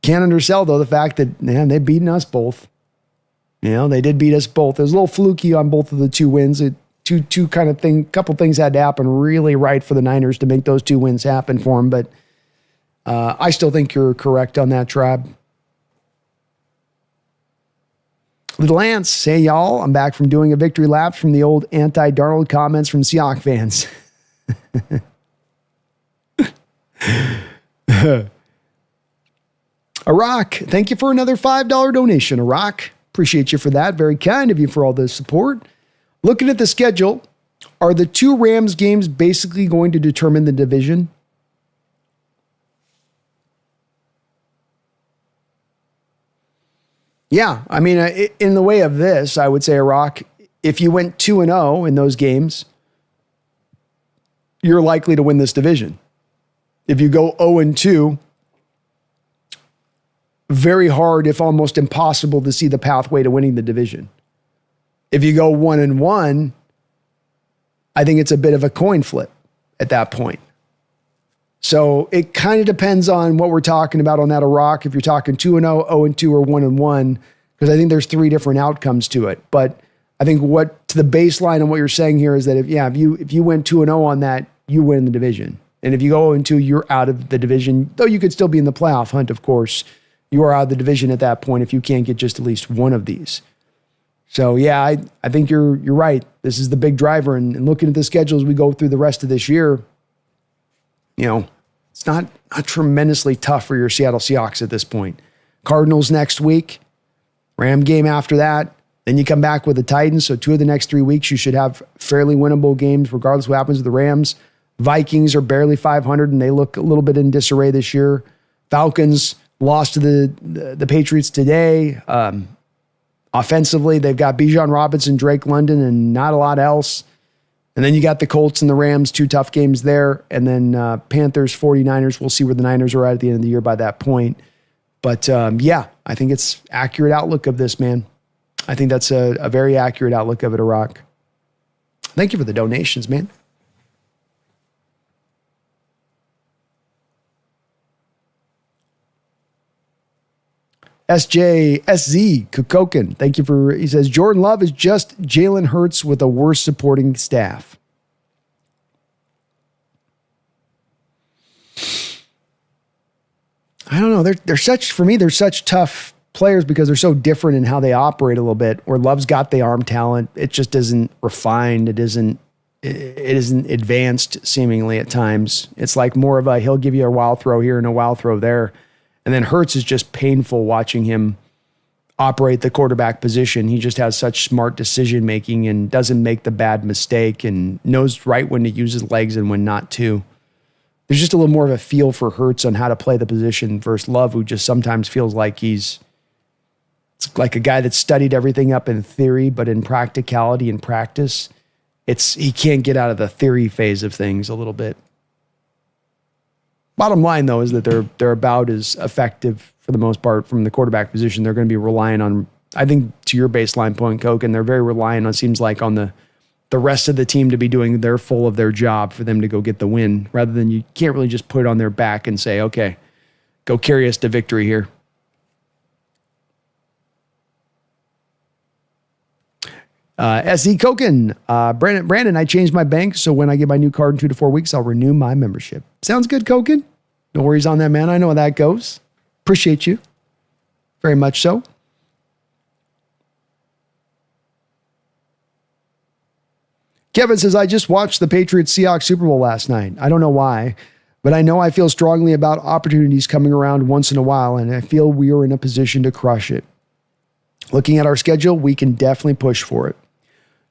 Can't undersell, though, the fact that, man, they've beaten us both. They did beat us both. It was a little fluky on both of the 2 wins. Couple things had to happen really right for the Niners to make those 2 wins happen for them. But I still think you're correct on that, Tribe. Little Ants, hey, y'all. I'm back from doing a victory lap from the old anti-Darnold comments from Seahawks fans. Iraq, thank you for another $5 donation, Iraq. Appreciate you for that. Very kind of you for all the support. Looking at the schedule, are the 2 Rams games basically going to determine the division? Yeah, I mean, in the way of this, I would say, Iraq, if you went 2-0 in those games, you're likely to win this division. If you go 0-2, very hard, if almost impossible, to see the pathway to winning the division. If you go 1-1, I think it's a bit of a coin flip at that point. So it kind of depends on what we're talking about on that Iraq. If you're talking 2-0, 0-2, or 1-1, because I think there's 3 different outcomes to it. But I think to the baseline of what you're saying here is that if you went 2-0 on that, you win the division. And if you go 0-2, you're out of the division. Though you could still be in the playoff hunt, of course. You are out of the division at that point if you can't get just at least one of these. So yeah, I think you're right. This is the big driver. And looking at the schedule as we go through the rest of this year, it's not tremendously tough for your Seattle Seahawks at this point. Cardinals next week, Ram game after that. Then you come back with the Titans. So 2 of the next 3 weeks, you should have fairly winnable games, regardless of what happens with the Rams. Vikings are barely 500, and they look a little bit in disarray this year. Falcons lost to the Patriots today. Offensively, they've got Bijan Robinson, Drake London, and not a lot else. And then you got the Colts and the Rams, 2 tough games there. And then Panthers, 49ers. We'll see where the Niners are at the end of the year by that point. But yeah, I think it's accurate outlook of this, man. I think that's a very accurate outlook of it, Iraq. Thank you for the donations, man. SZ Kukokin, thank you for, he says, Jordan Love is just Jalen Hurts with a worse supporting staff. I don't know. They're such tough players because they're so different in how they operate a little bit. Where Love's got the arm talent, it just isn't refined. It isn't advanced seemingly at times. It's like more of a, he'll give you a wild throw here and a wild throw there. And then Hurts is just painful watching him operate the quarterback position. He just has such smart decision making and doesn't make the bad mistake and knows right when to use his legs and when not to. There's just a little more of a feel for Hurts on how to play the position versus Love, who just sometimes feels like it's like a guy that studied everything up in theory, but in practicality and practice, he can't get out of the theory phase of things a little bit. Bottom line, though, is that they're about as effective for the most part from the quarterback position. They're going to be relying on, I think, to your baseline point, Coke, and they're very reliant on, seems like, on the rest of the team to be doing their full of their job for them to go get the win, rather than you can't really just put it on their back and say, okay, go carry us to victory here. SE Koken, Brandon, I changed my bank, so when I get my new card in 2 to 4 weeks, I'll renew my membership. Sounds good, Koken. No worries on that, man. I know how that goes. Appreciate you. Very much so. Kevin says, I just watched the Patriots-Seahawks Super Bowl last night. I don't know why, but I know I feel strongly about opportunities coming around once in a while, and I feel we are in a position to crush it. Looking at our schedule, we can definitely push for it.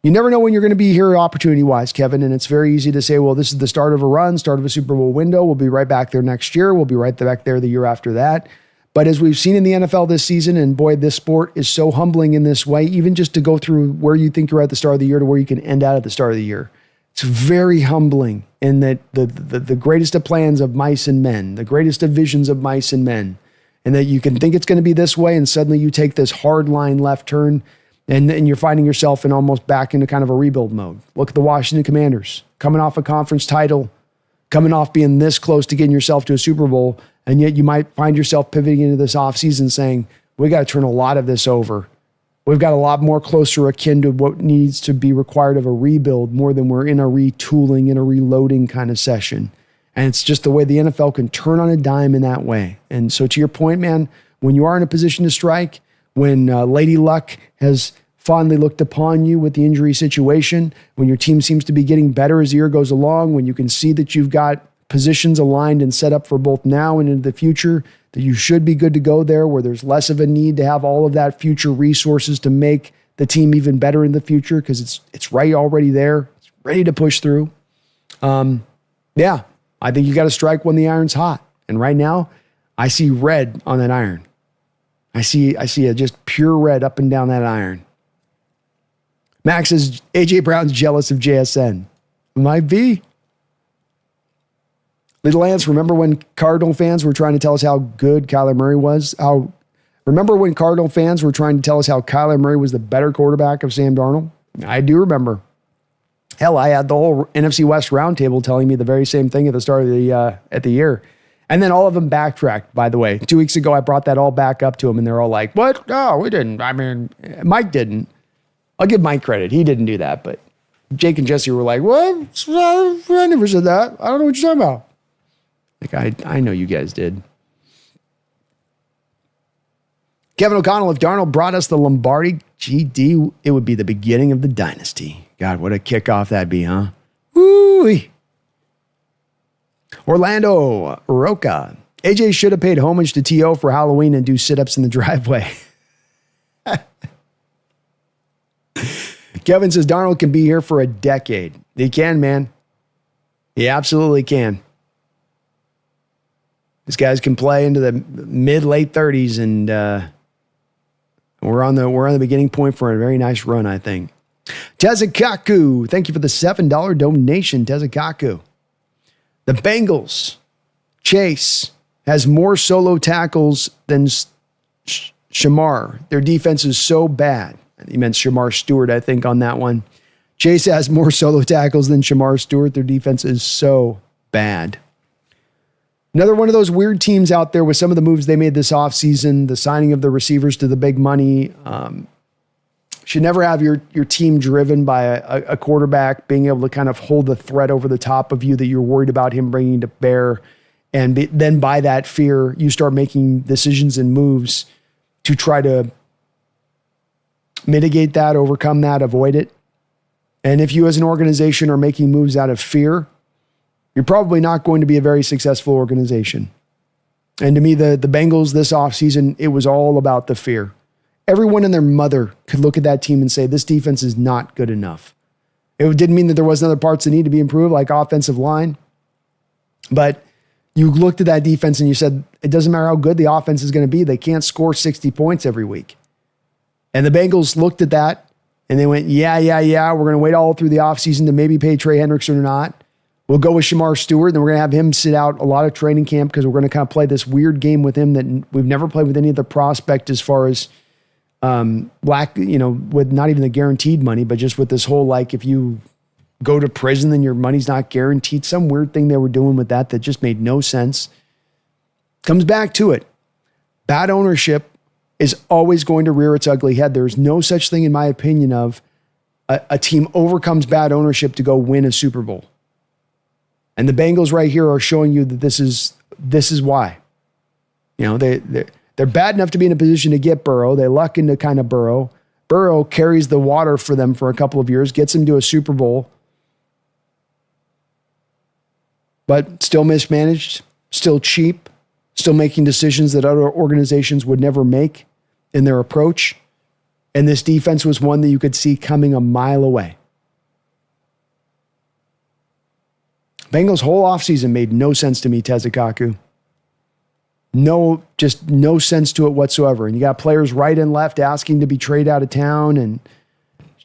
You never know when you're going to be here opportunity-wise, Kevin, and it's very easy to say, well, this is the start of a run, start of a Super Bowl window. We'll be right back there next year. We'll be right back there the year after that. But as we've seen in the NFL this season, and boy, this sport is so humbling in this way, even just to go through where you think you're at the start of the year to where you can end out at the start of the year. It's very humbling in that the greatest of plans of mice and men, the greatest of visions of mice and men, and that you can think it's going to be this way, and suddenly you take this hard line left turn, And you're finding yourself in almost back into kind of a rebuild mode. Look at the Washington Commanders, coming off a conference title, coming off being this close to getting yourself to a Super Bowl, and yet you might find yourself pivoting into this offseason saying, we got to turn a lot of this over. We've got a lot more closer akin to what needs to be required of a rebuild more than we're in a retooling and a reloading kind of session. And it's just the way the NFL can turn on a dime in that way. And so to your point, man, when you are in a position to strike, when Lady Luck has fondly looked upon you with the injury situation, when your team seems to be getting better as the year goes along, when you can see that you've got positions aligned and set up for both now and into the future, that you should be good to go there, where there's less of a need to have all of that future resources to make the team even better in the future because it's right already there. It's ready to push through. Yeah, I think you got to strike when the iron's hot. And right now, I see red on that iron. I see a just pure red up and down that iron. Max says, AJ Brown's jealous of JSN. Might be. Little Lance, remember when Cardinal fans were trying to tell us how good Kyler Murray was? Remember when Cardinal fans were trying to tell us how Kyler Murray was the better quarterback of Sam Darnold? I do remember. Hell, I had the whole NFC West roundtable telling me the very same thing at the start of the year. And then all of them backtracked, by the way. 2 weeks ago, I brought that all back up to them, and they're all like, what? No, we didn't. I mean, Mike didn't. I'll give Mike credit. He didn't do that. But Jake and Jesse were like, what? I never said that. I don't know what you're talking about. Like, I know you guys did. Kevin O'Connell, if Darnold brought us the Lombardi GD, it would be the beginning of the dynasty. God, what a kickoff that'd be, huh? Woo-wee. Orlando Roca. AJ should have paid homage to T.O. for Halloween and do sit-ups in the driveway. Kevin says Darnold can be here for a decade. He can, man. He absolutely can. These guys can play into the mid-late 30s, and we're on the beginning point for a very nice run, I think. Tezakaku, thank you for the $7 donation, Tezakaku. The Bengals, Chase, has more solo tackles than Shamar. Their defense is so bad. He meant Shamar Stewart, I think, on that one. Chase has more solo tackles than Shamar Stewart. Their defense is so bad. Another one of those weird teams out there with some of the moves they made this offseason, the signing of the receivers to the big money. Should never have your team driven by a quarterback being able to kind of hold the threat over the top of you that you're worried about him bringing to bear. And then by that fear, you start making decisions and moves to try to mitigate that, overcome that, avoid it. And if you as an organization are making moves out of fear, you're probably not going to be a very successful organization. And to me, the Bengals this offseason, it was all about the fear. Everyone and their mother could look at that team and say, this defense is not good enough. It didn't mean that there wasn't other parts that need to be improved, like offensive line. But you looked at that defense and you said, it doesn't matter how good the offense is going to be. They can't score 60 points every week. And the Bengals looked at that and they went, yeah. We're going to wait all through the offseason to maybe pay Trey Hendrickson or not. We'll go with Shamar Stewart, then we're going to have him sit out a lot of training camp because we're going to kind of play this weird game with him that we've never played with any other prospect as far as with not even the guaranteed money, but just with this whole, like, if you go to prison, then your money's not guaranteed. Some weird thing they were doing with that just made no sense. Comes back to it. Bad ownership is always going to rear its ugly head. There's no such thing, in my opinion, of a team overcomes bad ownership to go win a Super Bowl. And the Bengals right here are showing you that this is why. You know, they're bad enough to be in a position to get Burrow. They luck into kind of Burrow. Burrow carries the water for them for a couple of years, gets them to a Super Bowl, but still mismanaged, still cheap, still making decisions that other organizations would never make in their approach. And this defense was one that you could see coming a mile away. Bengals' whole offseason made no sense to me, Tezakaku. Just no sense to it whatsoever. And you got players right and left asking to be traded out of town, and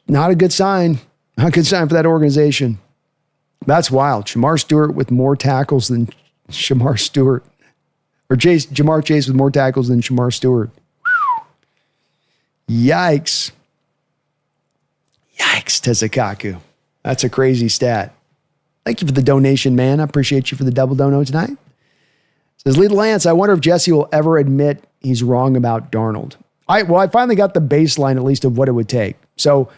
not a good sign. Not a good sign for that organization. That's wild. Shamar Stewart with more tackles than Shamar Stewart. Or Jamar Chase with more tackles than Shamar Stewart. Yikes. Max Tezakaku. That's a crazy stat. Thank you for the donation, man. I appreciate you for the double dono tonight. Says Little Lance, I wonder if Jesse will ever admit he's wrong about Darnold. I finally got the baseline, at least, of what it would take. So,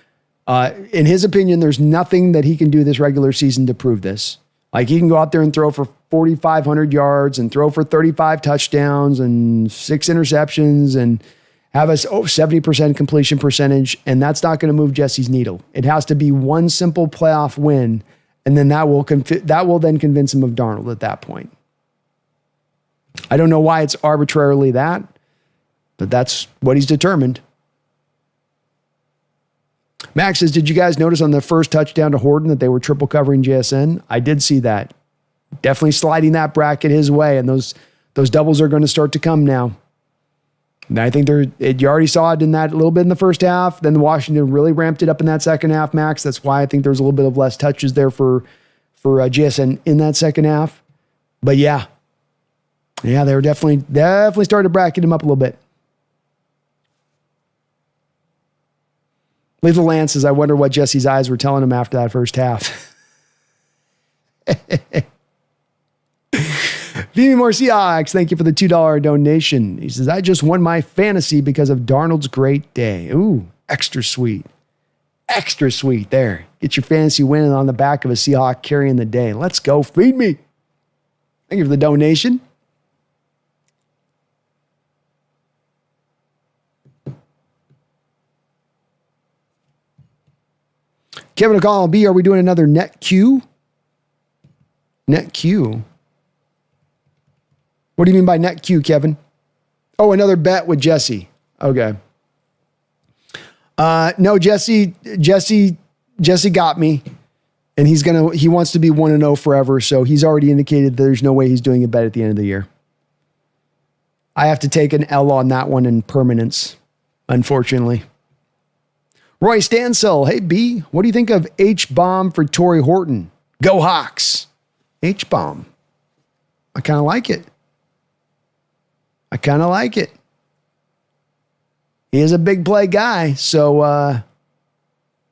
in his opinion, there's nothing that he can do this regular season to prove this. Like, he can go out there and throw for 4,500 yards and throw for 35 touchdowns and 6 interceptions and have a 70% completion percentage, and that's not going to move Jesse's needle. It has to be one simple playoff win, and then that will then convince him of Darnold at that point. I don't know why it's arbitrarily that, but that's what he's determined. Max says, did you guys notice on the first touchdown to Horton that they were triple covering JSN? I did see that. Definitely sliding that bracket his way, and those doubles are going to start to come now. And I think you already saw it in that a little bit in the first half. Then Washington really ramped it up in that second half, Max. That's why I think there's a little bit of less touches there for JSN in that second half. But yeah, they were definitely started to bracket him up a little bit. Lethal Lance says, I wonder what Jesse's eyes were telling him after that first half. Vimy More Seahawks, thank you for the $2 donation. He says, I just won my fantasy because of Darnold's great day. Ooh, extra sweet. Extra sweet there. Get your fantasy winning on the back of a Seahawk carrying the day. Let's go. Feed me. Thank you for the donation. Kevin O'Connell B, are we doing another net Q? Net Q? What do you mean by net Q, Kevin? Oh, another bet with Jesse. Okay. No, Jesse got me, and he wants to be 1-0 forever. So he's already indicated that there's no way he's doing a bet at the end of the year. I have to take an L on that one in permanence, unfortunately. Roy Stansell, hey B, what do you think of H-bomb for Torrey Horton? Go Hawks. H-bomb. I kind of like it. He is a big play guy, so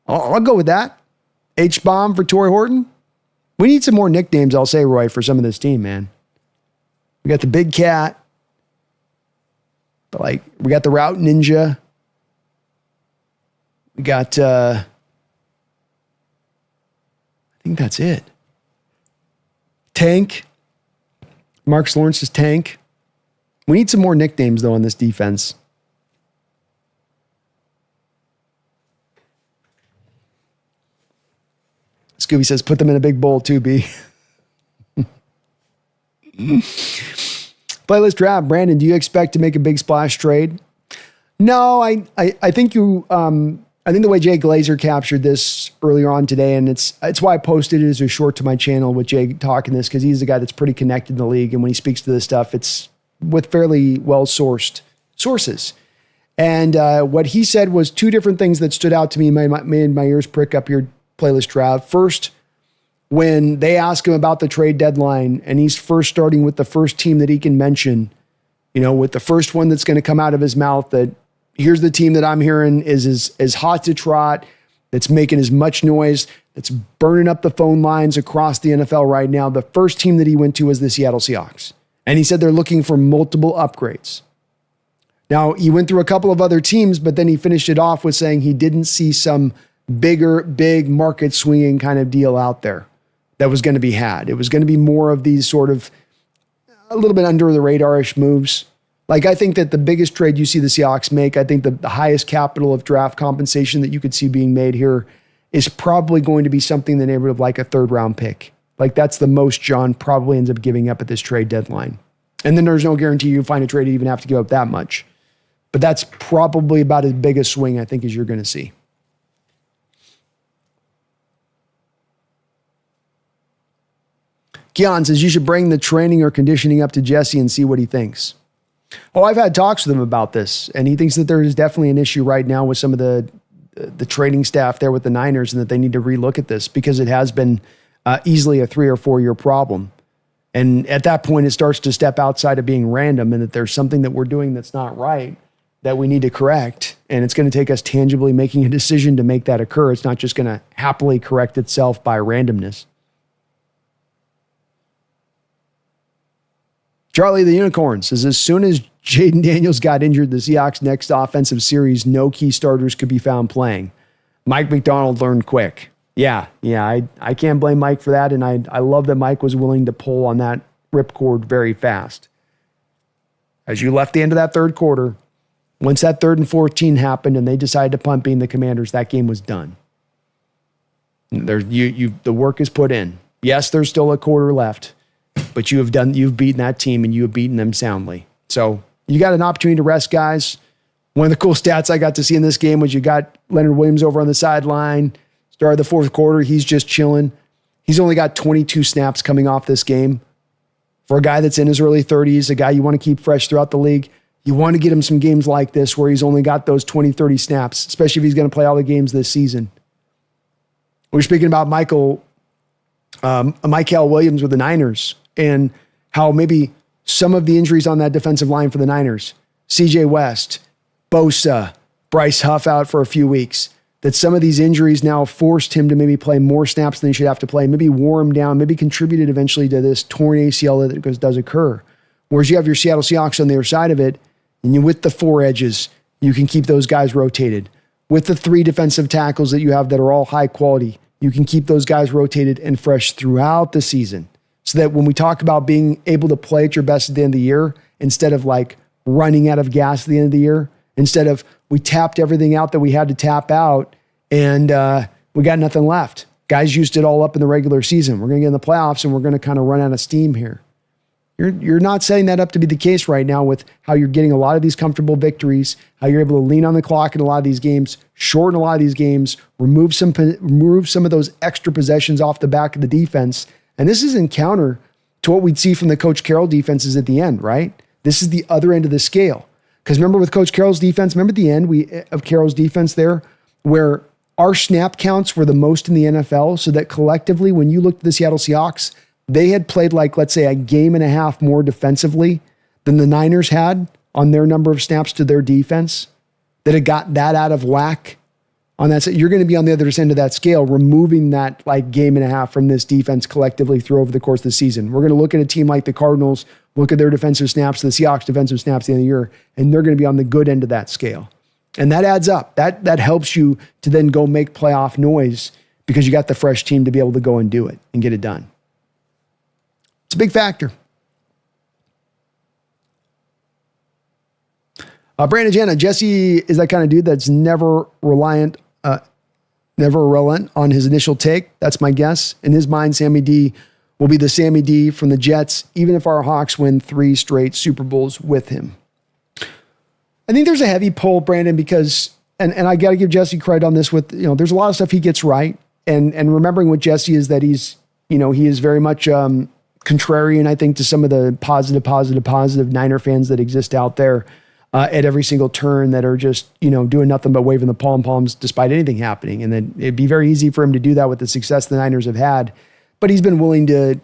I'll go with that. H-bomb for Torrey Horton. We need some more nicknames, I'll say, Roy, for some of this team, man. We got the Big Cat. But we got the Route Ninja. We got, I think that's it. Tank. Marcus Lawrence's Tank. We need some more nicknames, though, on this defense. Scooby says, put them in a big bowl, too, B. Playlist draft. Brandon, do you expect to make a big splash trade? No, I think I think the way Jay Glazer captured this earlier on today, and it's why I posted it as a short to my channel with Jay talking this, because he's the guy that's pretty connected in the league, and when he speaks to this stuff, it's with fairly well-sourced sources. And what he said was two different things that stood out to me, made my ears prick up your playlist draft. First, when they ask him about the trade deadline, and he's first starting with the first team that he can mention, with the first one that's going to come out of his mouth, that here's the team that I'm hearing is as hot to trot, that's making as much noise, that's burning up the phone lines across the NFL right now. The first team that he went to was the Seattle Seahawks. And he said they're looking for multiple upgrades. Now, he went through a couple of other teams, but then he finished it off with saying he didn't see some big market swinging kind of deal out there that was going to be had. It was going to be more of these sort of a little bit under the radar-ish moves. I think that the biggest trade you see the Seahawks make, I think the highest capital of draft compensation that you could see being made here is probably going to be something in the neighborhood of a third-round pick. That's the most John probably ends up giving up at this trade deadline. And then there's no guarantee you find a trade to even have to give up that much. But that's probably about as big a swing, I think, as you're going to see. Keon says you should bring the training or conditioning up to Jesse and see what he thinks. Oh, I've had talks with him about this, and he thinks that there is definitely an issue right now with some of the training staff there with the Niners, and that they need to relook at this because it has been easily a 3 or 4 year problem. And at that point, it starts to step outside of being random, and that there's something that we're doing that's not right, that we need to correct. And it's going to take us tangibly making a decision to make that occur. It's not just going to happily correct itself by randomness. Charlie the Unicorn says, as soon as Jaden Daniels got injured, the Seahawks' next offensive series, no key starters could be found playing. Mike McDonald learned quick. Yeah, I can't blame Mike for that. And I love that Mike was willing to pull on that ripcord very fast. As you left the end of that third quarter, once that 3rd and 14 happened and they decided to punt being the Commanders, that game was done. The work is put in. Yes, there's still a quarter left, but you've beaten that team and you have beaten them soundly. So you got an opportunity to rest guys. One of the cool stats I got to see in this game was you got Leonard Williams over on the sideline. Started the fourth quarter. He's just chilling. He's only got 22 snaps coming off this game. For a guy that's in his early 30s, a guy you want to keep fresh throughout the league, you want to get him some games like this where he's only got those 20, 30 snaps, especially if he's going to play all the games this season. We're speaking about Michael Williams with the Niners and how maybe some of the injuries on that defensive line for the Niners, CJ West, Bosa, Bryce Huff out for a few weeks, that some of these injuries now forced him to maybe play more snaps than he should have to play, maybe wore him down, maybe contributed eventually to this torn ACL that does occur. Whereas you have your Seattle Seahawks on the other side of it, and with the 4 edges, you can keep those guys rotated. With the 3 defensive tackles that you have that are all high quality, you can keep those guys rotated and fresh throughout the season. So that when we talk about being able to play at your best at the end of the year, instead of like running out of gas at the end of the year, instead of we tapped everything out that we had to tap out and we got nothing left. Guys used it all up in the regular season. We're going to get in the playoffs and we're going to kind of run out of steam here. You're not setting that up to be the case right now with how you're getting a lot of these comfortable victories, how you're able to lean on the clock in a lot of these games, shorten a lot of these games, remove some of those extra possessions off the back of the defense. And this is in counter to what we'd see from the Coach Carroll defenses at the end, right? This is the other end of the scale. Because remember with Coach Carroll's defense, remember the end of Carroll's defense there, where our snap counts were the most in the NFL, so that collectively, when you looked at the Seattle Seahawks, they had played like, let's say, a game and a half more defensively than the Niners had on their number of snaps to their defense, that it got that out of whack on that. You're going to be on the other end of that scale, removing that like game and a half from this defense collectively through over the course of the season. We're going to look at a team like the Cardinals, look at their defensive snaps, the Seahawks defensive snaps at the end of the year, and they're going to be on the good end of that scale. And that adds up. That helps you to then go make playoff noise because you got the fresh team to be able to go and do it and get it done. It's a big factor. Brandon Jana, Jesse is that kind of dude that's never relent on his initial take. That's my guess. In his mind, Sammy D will be the Sammy D from the Jets, even if our Hawks win 3 straight Super Bowls with him. I think there's a heavy pull, Brandon, because, and I got to give Jesse credit on this with, there's a lot of stuff he gets right. And remembering what Jesse is that he is very much contrarian, I think, to some of the positive Niner fans that exist out there at every single turn that are just, doing nothing but waving the pom-poms despite anything happening. And then it'd be very easy for him to do that with the success the Niners have had. But he's been willing to,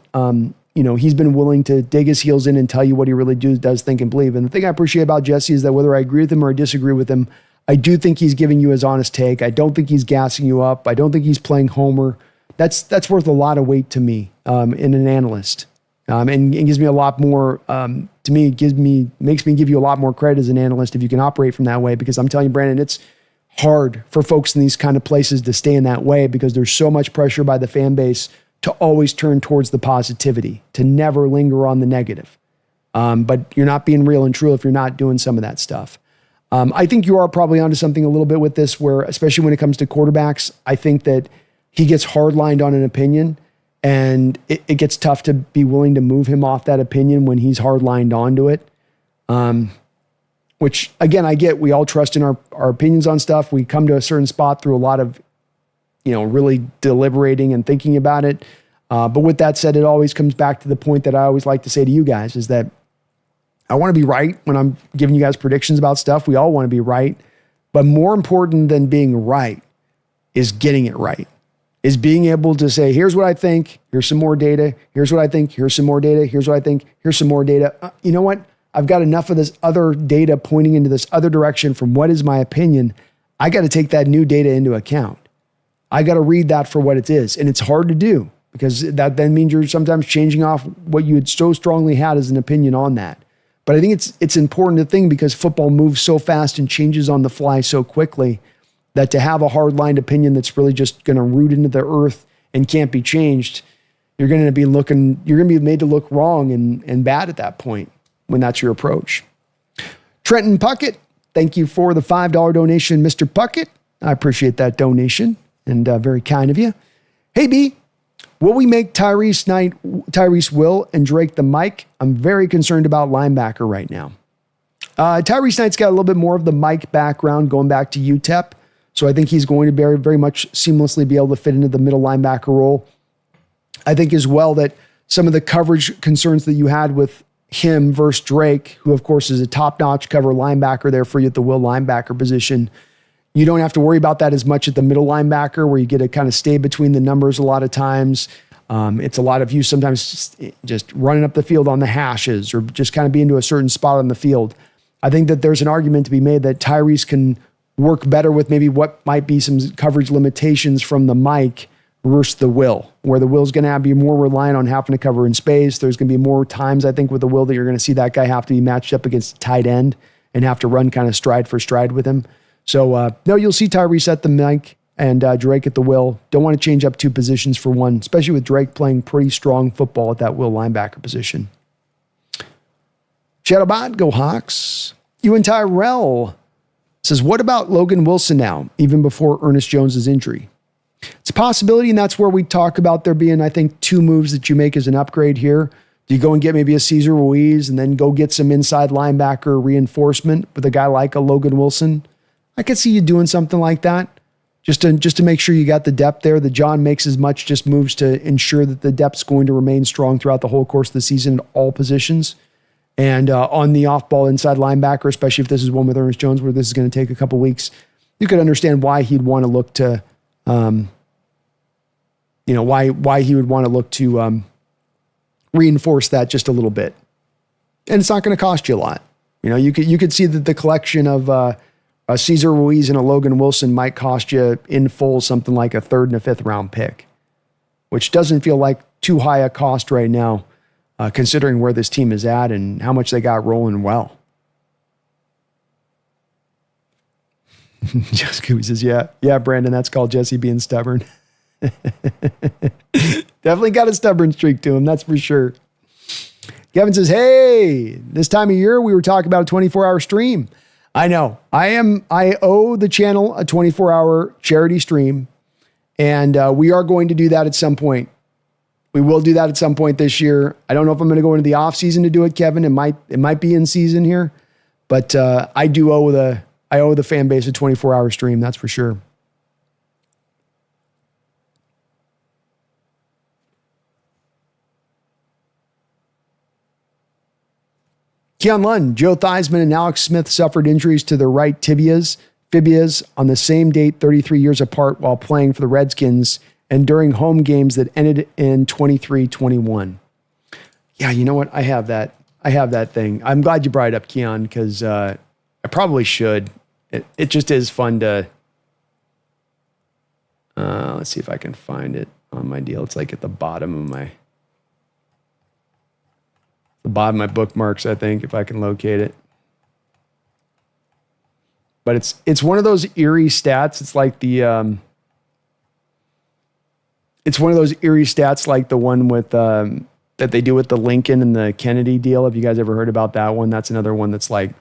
dig his heels in and tell you what he really does think and believe. And the thing I appreciate about Jesse is that whether I agree with him or I disagree with him, I do think he's giving you his honest take. I don't think he's gassing you up. I don't think he's playing homer. That's worth a lot of weight to me in an analyst. And gives me a lot more, to me, makes me give you a lot more credit as an analyst if you can operate from that way, because I'm telling you, Brandon, it's hard for folks in these kind of places to stay in that way because there's so much pressure by the fan base to always turn towards the positivity, to never linger on the negative. But you're not being real and true if you're not doing some of that stuff. I think you are probably onto something a little bit with this where, especially when it comes to quarterbacks, I think that he gets hard-lined on an opinion. And it gets tough to be willing to move him off that opinion when he's hard-lined onto it. Which, again, I get. We all trust in our opinions on stuff. We come to a certain spot through a lot of, really deliberating and thinking about it. But with that said, it always comes back to the point that I always like to say to you guys is that I want to be right when I'm giving you guys predictions about stuff. We all want to be right. But more important than being right is getting it right. Is being able to say, here's what I think, here's some more data, here's what I think, here's some more data, here's what I think, here's some more data. You know what? I've got enough of this other data pointing into this other direction from what is my opinion. I got to take that new data into account. I got to read that for what it is. And it's hard to do because that then means you're sometimes changing off what you had so strongly had as an opinion on that. But I think it's important to think because football moves so fast and changes on the fly so quickly that to have a hard-lined opinion that's really just going to root into the earth and can't be changed, you're going to be made to look wrong and bad at that point when that's your approach. Trenton Puckett, thank you for the $5 donation, Mr. Puckett. I appreciate that donation and very kind of you. Hey, B, will we make Tyrese Will and Drake the Mike? I'm very concerned about linebacker right now. Tyrese Knight's got a little bit more of the Mike background going back to UTEP. So I think he's going to very, very much seamlessly be able to fit into the middle linebacker role. I think as well that some of the coverage concerns that you had with him versus Drake, who of course is a top-notch cover linebacker there for you at the will linebacker position, you don't have to worry about that as much at the middle linebacker where you get to kind of stay between the numbers a lot of times. It's a lot of you sometimes just running up the field on the hashes or just kind of being to a certain spot on the field. I think that there's an argument to be made that Tyrese can work better with maybe what might be some coverage limitations from the Mike versus the Will, where the Will's going to be more reliant on having to cover in space. There's going to be more times, I think, with the Will that you're going to see that guy have to be matched up against a tight end and have to run kind of stride for stride with him. So, no, you'll see Tyrese at the Mike and Drake at the Will. Don't want to change up two positions for one, especially with Drake playing pretty strong football at that Will linebacker position. Shadowbot, go Hawks. You and Tyrell says, what about Logan Wilson now, even before Ernest Jones's injury? It's a possibility, and that's where we talk about there being, I think, two moves that you make as an upgrade here. Do you go and get maybe a Cesar Ruiz and then go get some inside linebacker reinforcement with a guy like a Logan Wilson? I could see you doing something like that just to make sure you got the depth there. The John makes as much just moves to ensure that the depth's going to remain strong throughout the whole course of the season at all positions. And on the off-ball inside linebacker, especially if this is one with Ernest Jones where this is going to take a couple weeks, you could understand why he'd want to look to, why he would want to look to reinforce that just a little bit. And it's not going to cost you a lot. You could see that the collection of a Cesar Ruiz and a Logan Wilson might cost you in full something like a 3rd and a 5th round pick, which doesn't feel like too high a cost right now. Considering where this team is at and how much they got rolling well. Jessica says, yeah, Brandon, that's called Jesse being stubborn. Definitely got a stubborn streak to him, that's for sure. Kevin says, hey, this time of year, we were talking about a 24-hour stream. I know. I owe the channel a 24-hour charity stream, and we are going to do that at some point. We will do that at some point this year. I don't know if I'm going to go into the off season to do it, Kevin. It might be in season here, but I owe the fan base a 24-hour stream. That's for sure. Keon Lund, Joe Theismann, and Alex Smith suffered injuries to their right fibulas on the same date, 33 years apart, while playing for the Redskins and during home games that ended in 23-21. Yeah, you know what? I have that thing. I'm glad you brought it up, Keon, because I probably should. It just is fun to... let's see if I can find it on my deal. It's like at the bottom of my bookmarks, I think, if I can locate it. But it's one of those eerie stats. It's like the... It's one of those eerie stats like the one with that they do with the Lincoln and the Kennedy deal. Have you guys ever heard about that one? That's another one that's like,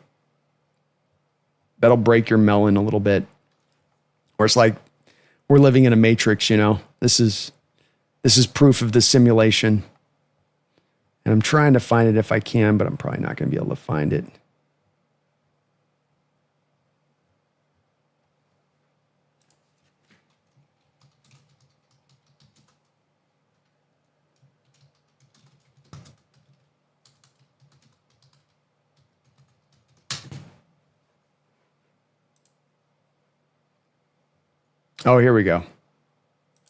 that'll break your melon a little bit. Or it's like, we're living in a matrix, This is proof of the simulation. And I'm trying to find it if I can, but I'm probably not going to be able to find it. Oh, here we go.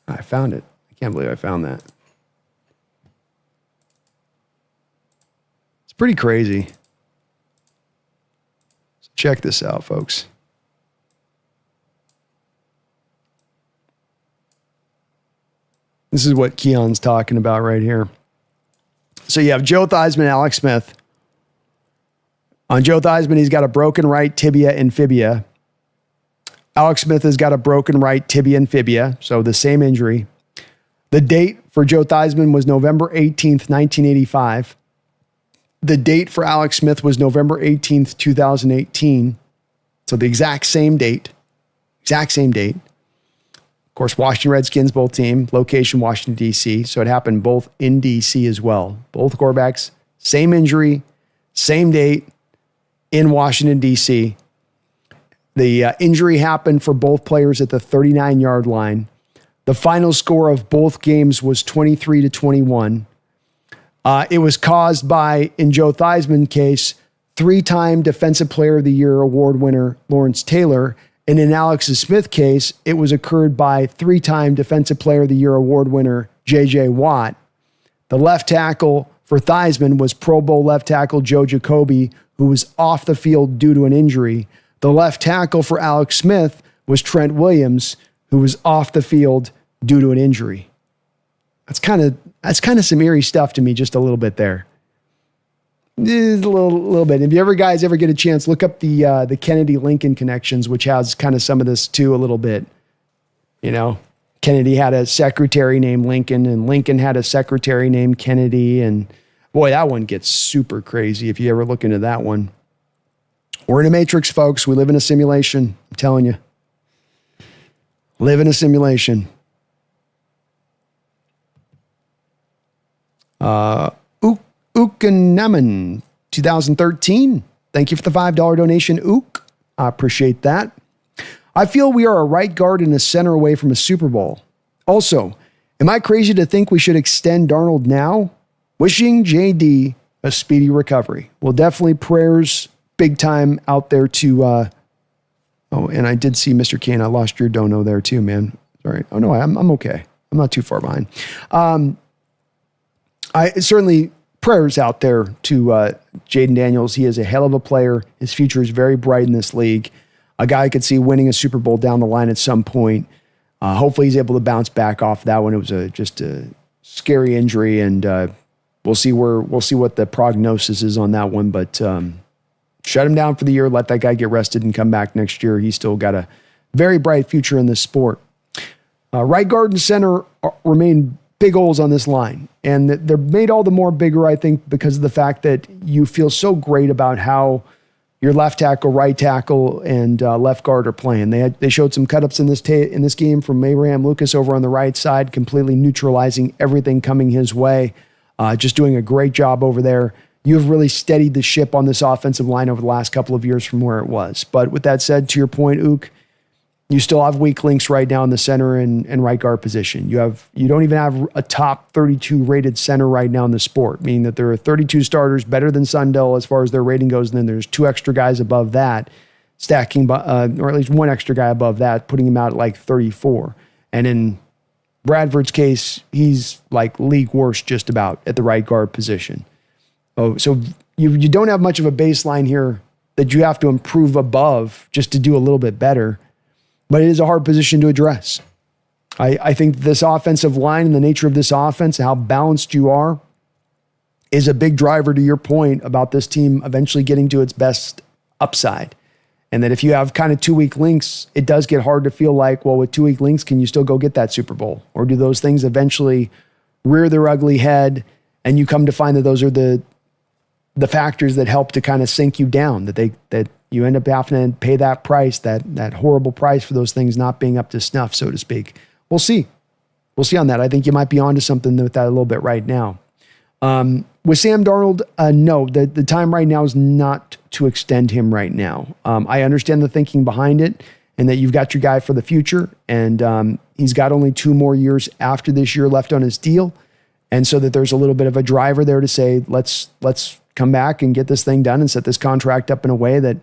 I found it. I can't believe I found that. It's pretty crazy. Check this out, folks. This is what Keon's talking about right here. So you have Joe Theismann, Alex Smith. On Joe Theismann, he's got a broken right tibia and fibia. Alex Smith has got a broken right tibia and fibia, so the same injury. The date for Joe Theismann was November 18th, 1985. The date for Alex Smith was November 18th, 2018. So the exact same date. Exact same date. Of course, Washington Redskins, both team. Location, Washington, D.C. So it happened both in D.C. as well. Both quarterbacks, same injury, same date in Washington, D.C. The injury happened for both players at the 39-yard line. The final score of both games was 23-21. It was caused by, in Joe Theismann's case, 3-time Defensive Player of the Year award winner Lawrence Taylor. And in Alex Smith's case, it was occurred by 3-time Defensive Player of the Year award winner J.J. Watt. The left tackle for Theismann was Pro Bowl left tackle Joe Jacoby, who was off the field due to an injury. The left tackle for Alex Smith was Trent Williams, who was off the field due to an injury. That's kind of some eerie stuff to me, just a little bit there. A little bit. If you guys ever get a chance, look up the Kennedy Lincoln connections, which has kind of some of this too a little bit. You know, Kennedy had a secretary named Lincoln, and Lincoln had a secretary named Kennedy, and boy, that one gets super crazy if you ever look into that one. We're in a matrix, folks. We live in a simulation. I'm telling you. Live in a simulation. Ukanaman, 2013. Thank you for the $5 donation, Ook. I appreciate that. I feel we are a right guard and a center away from a Super Bowl. Also, am I crazy to think we should extend Darnold now? Wishing JD a speedy recovery. Well, definitely prayers big time out there to, oh, and I did see Mr. Kane. I lost your dono there too, man. Sorry. Oh no, I'm okay. I'm not too far behind. I certainly prayers out there to Jaden Daniels. He is a hell of a player. His future is very bright in this league. A guy I could see winning a Super Bowl down the line at some point. Hopefully he's able to bounce back off that one. It was just a scary injury, and we'll see what the prognosis is on that one. But shut him down for the year. Let that guy get rested and come back next year. He's still got a very bright future in this sport. Right guard and center remain big holes on this line. And they're made all the more bigger, I think, because of the fact that you feel so great about how your left tackle, right tackle, and left guard are playing. They showed some cut-ups in this game from Abraham Lucas over on the right side, completely neutralizing everything coming his way. Just doing a great job over there. You have really steadied the ship on this offensive line over the last couple of years from where it was. But with that said, to your point, Ook, you still have weak links right now in the center and right guard position. You don't even have a top 32 rated center right now in the sport, meaning that there are 32 starters better than Sundell as far as their rating goes, and then there's 2 extra guys above that, stacking, or at least 1 extra guy above that, putting him out at like 34. And in Bradford's case, he's like league worst just about at the right guard position. Oh, so you don't have much of a baseline here that you have to improve above just to do a little bit better. But it is a hard position to address. I think this offensive line and the nature of this offense, how balanced you are, is a big driver to your point about this team eventually getting to its best upside. And that if you have kind of 2 weak links, it does get hard to feel like, well, with 2 weak links, can you still go get that Super Bowl? Or do those things eventually rear their ugly head and you come to find that those are the factors that help to kind of sink you down, that you end up having to pay that price, that horrible price for those things not being up to snuff, so to speak. We'll see. We'll see on that. I think you might be onto something with that a little bit right now. With Sam Darnold, no, the time right now is not to extend him right now. I understand the thinking behind it and that you've got your guy for the future, and he's got only 2 more years after this year left on his deal. And so that there's a little bit of a driver there to say, let's come back and get this thing done and set this contract up in a way that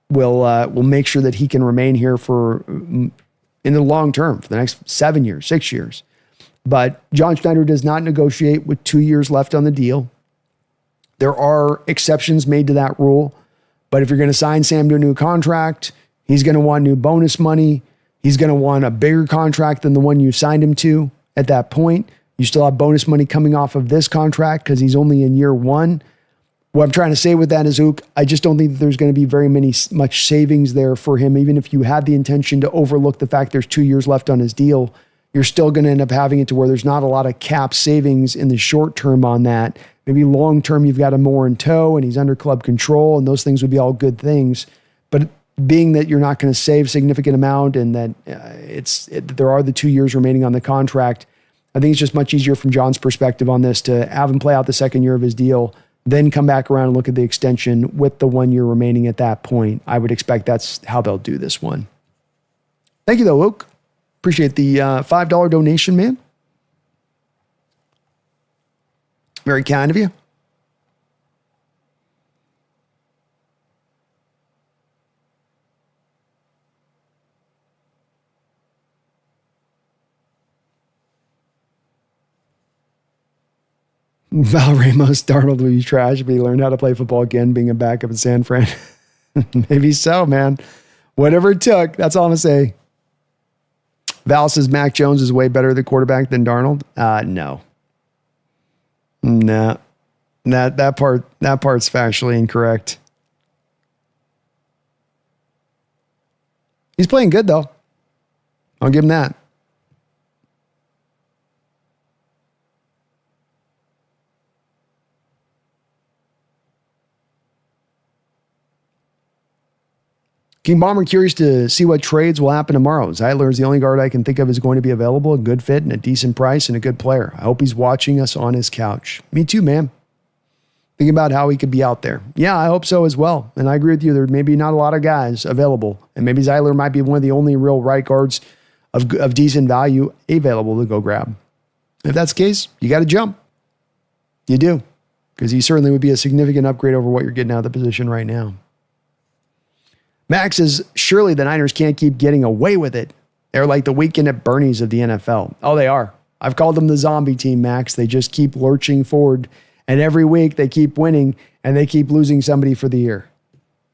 will make sure that he can remain here for in the long term, for the next 7 years, 6 years. But John Schneider does not negotiate with 2 years left on the deal. There are exceptions made to that rule. But if you're going to sign Sam to a new contract, he's going to want new bonus money. He's going to want a bigger contract than the one you signed him to at that point. You still have bonus money coming off of this contract because he's only in year one. What I'm trying to say with that is, Ook, I just don't think that there's going to be much savings there for him. Even if you had the intention to overlook the fact there's 2 years left on his deal, you're still going to end up having it to where there's not a lot of cap savings in the short term on that. Maybe long term, you've got him more in tow and he's under club control, and those things would be all good things. But being that you're not going to save significant amount and that there are the 2 years remaining on the contract, I think it's just much easier from John's perspective on this to have him play out the second year of his deal, then come back around and look at the extension with the 1 year remaining at that point. I would expect that's how they'll do this one. Thank you, though, Oak. Appreciate the $5 donation, man. Very kind of you. Val Ramos, Darnold will be trash, but he learned how to play football again, being a backup in San Fran. Maybe so, man. Whatever it took, that's all I'm going to say. Val says Mac Jones is way better the quarterback than Darnold. No. No. That part's factually incorrect. He's playing good, though. I'll give him that. King Bomber, curious to see what trades will happen tomorrow. Zeitler is the only guard I can think of is going to be available, a good fit and a decent price and a good player. I hope he's watching us on his couch. Me too, man. Thinking about how he could be out there. Yeah, I hope so as well. And I agree with you. There may be not a lot of guys available. And maybe Zeitler might be one of the only real right guards of decent value available to go grab. If that's the case, you got to jump. You do. Because he certainly would be a significant upgrade over what you're getting out of the position right now. Max says, surely the Niners can't keep getting away with it. They're like the weekend at Bernie's of the NFL. Oh, they are. I've called them the zombie team, Max. They just keep lurching forward. And every week they keep winning and they keep losing somebody for the year.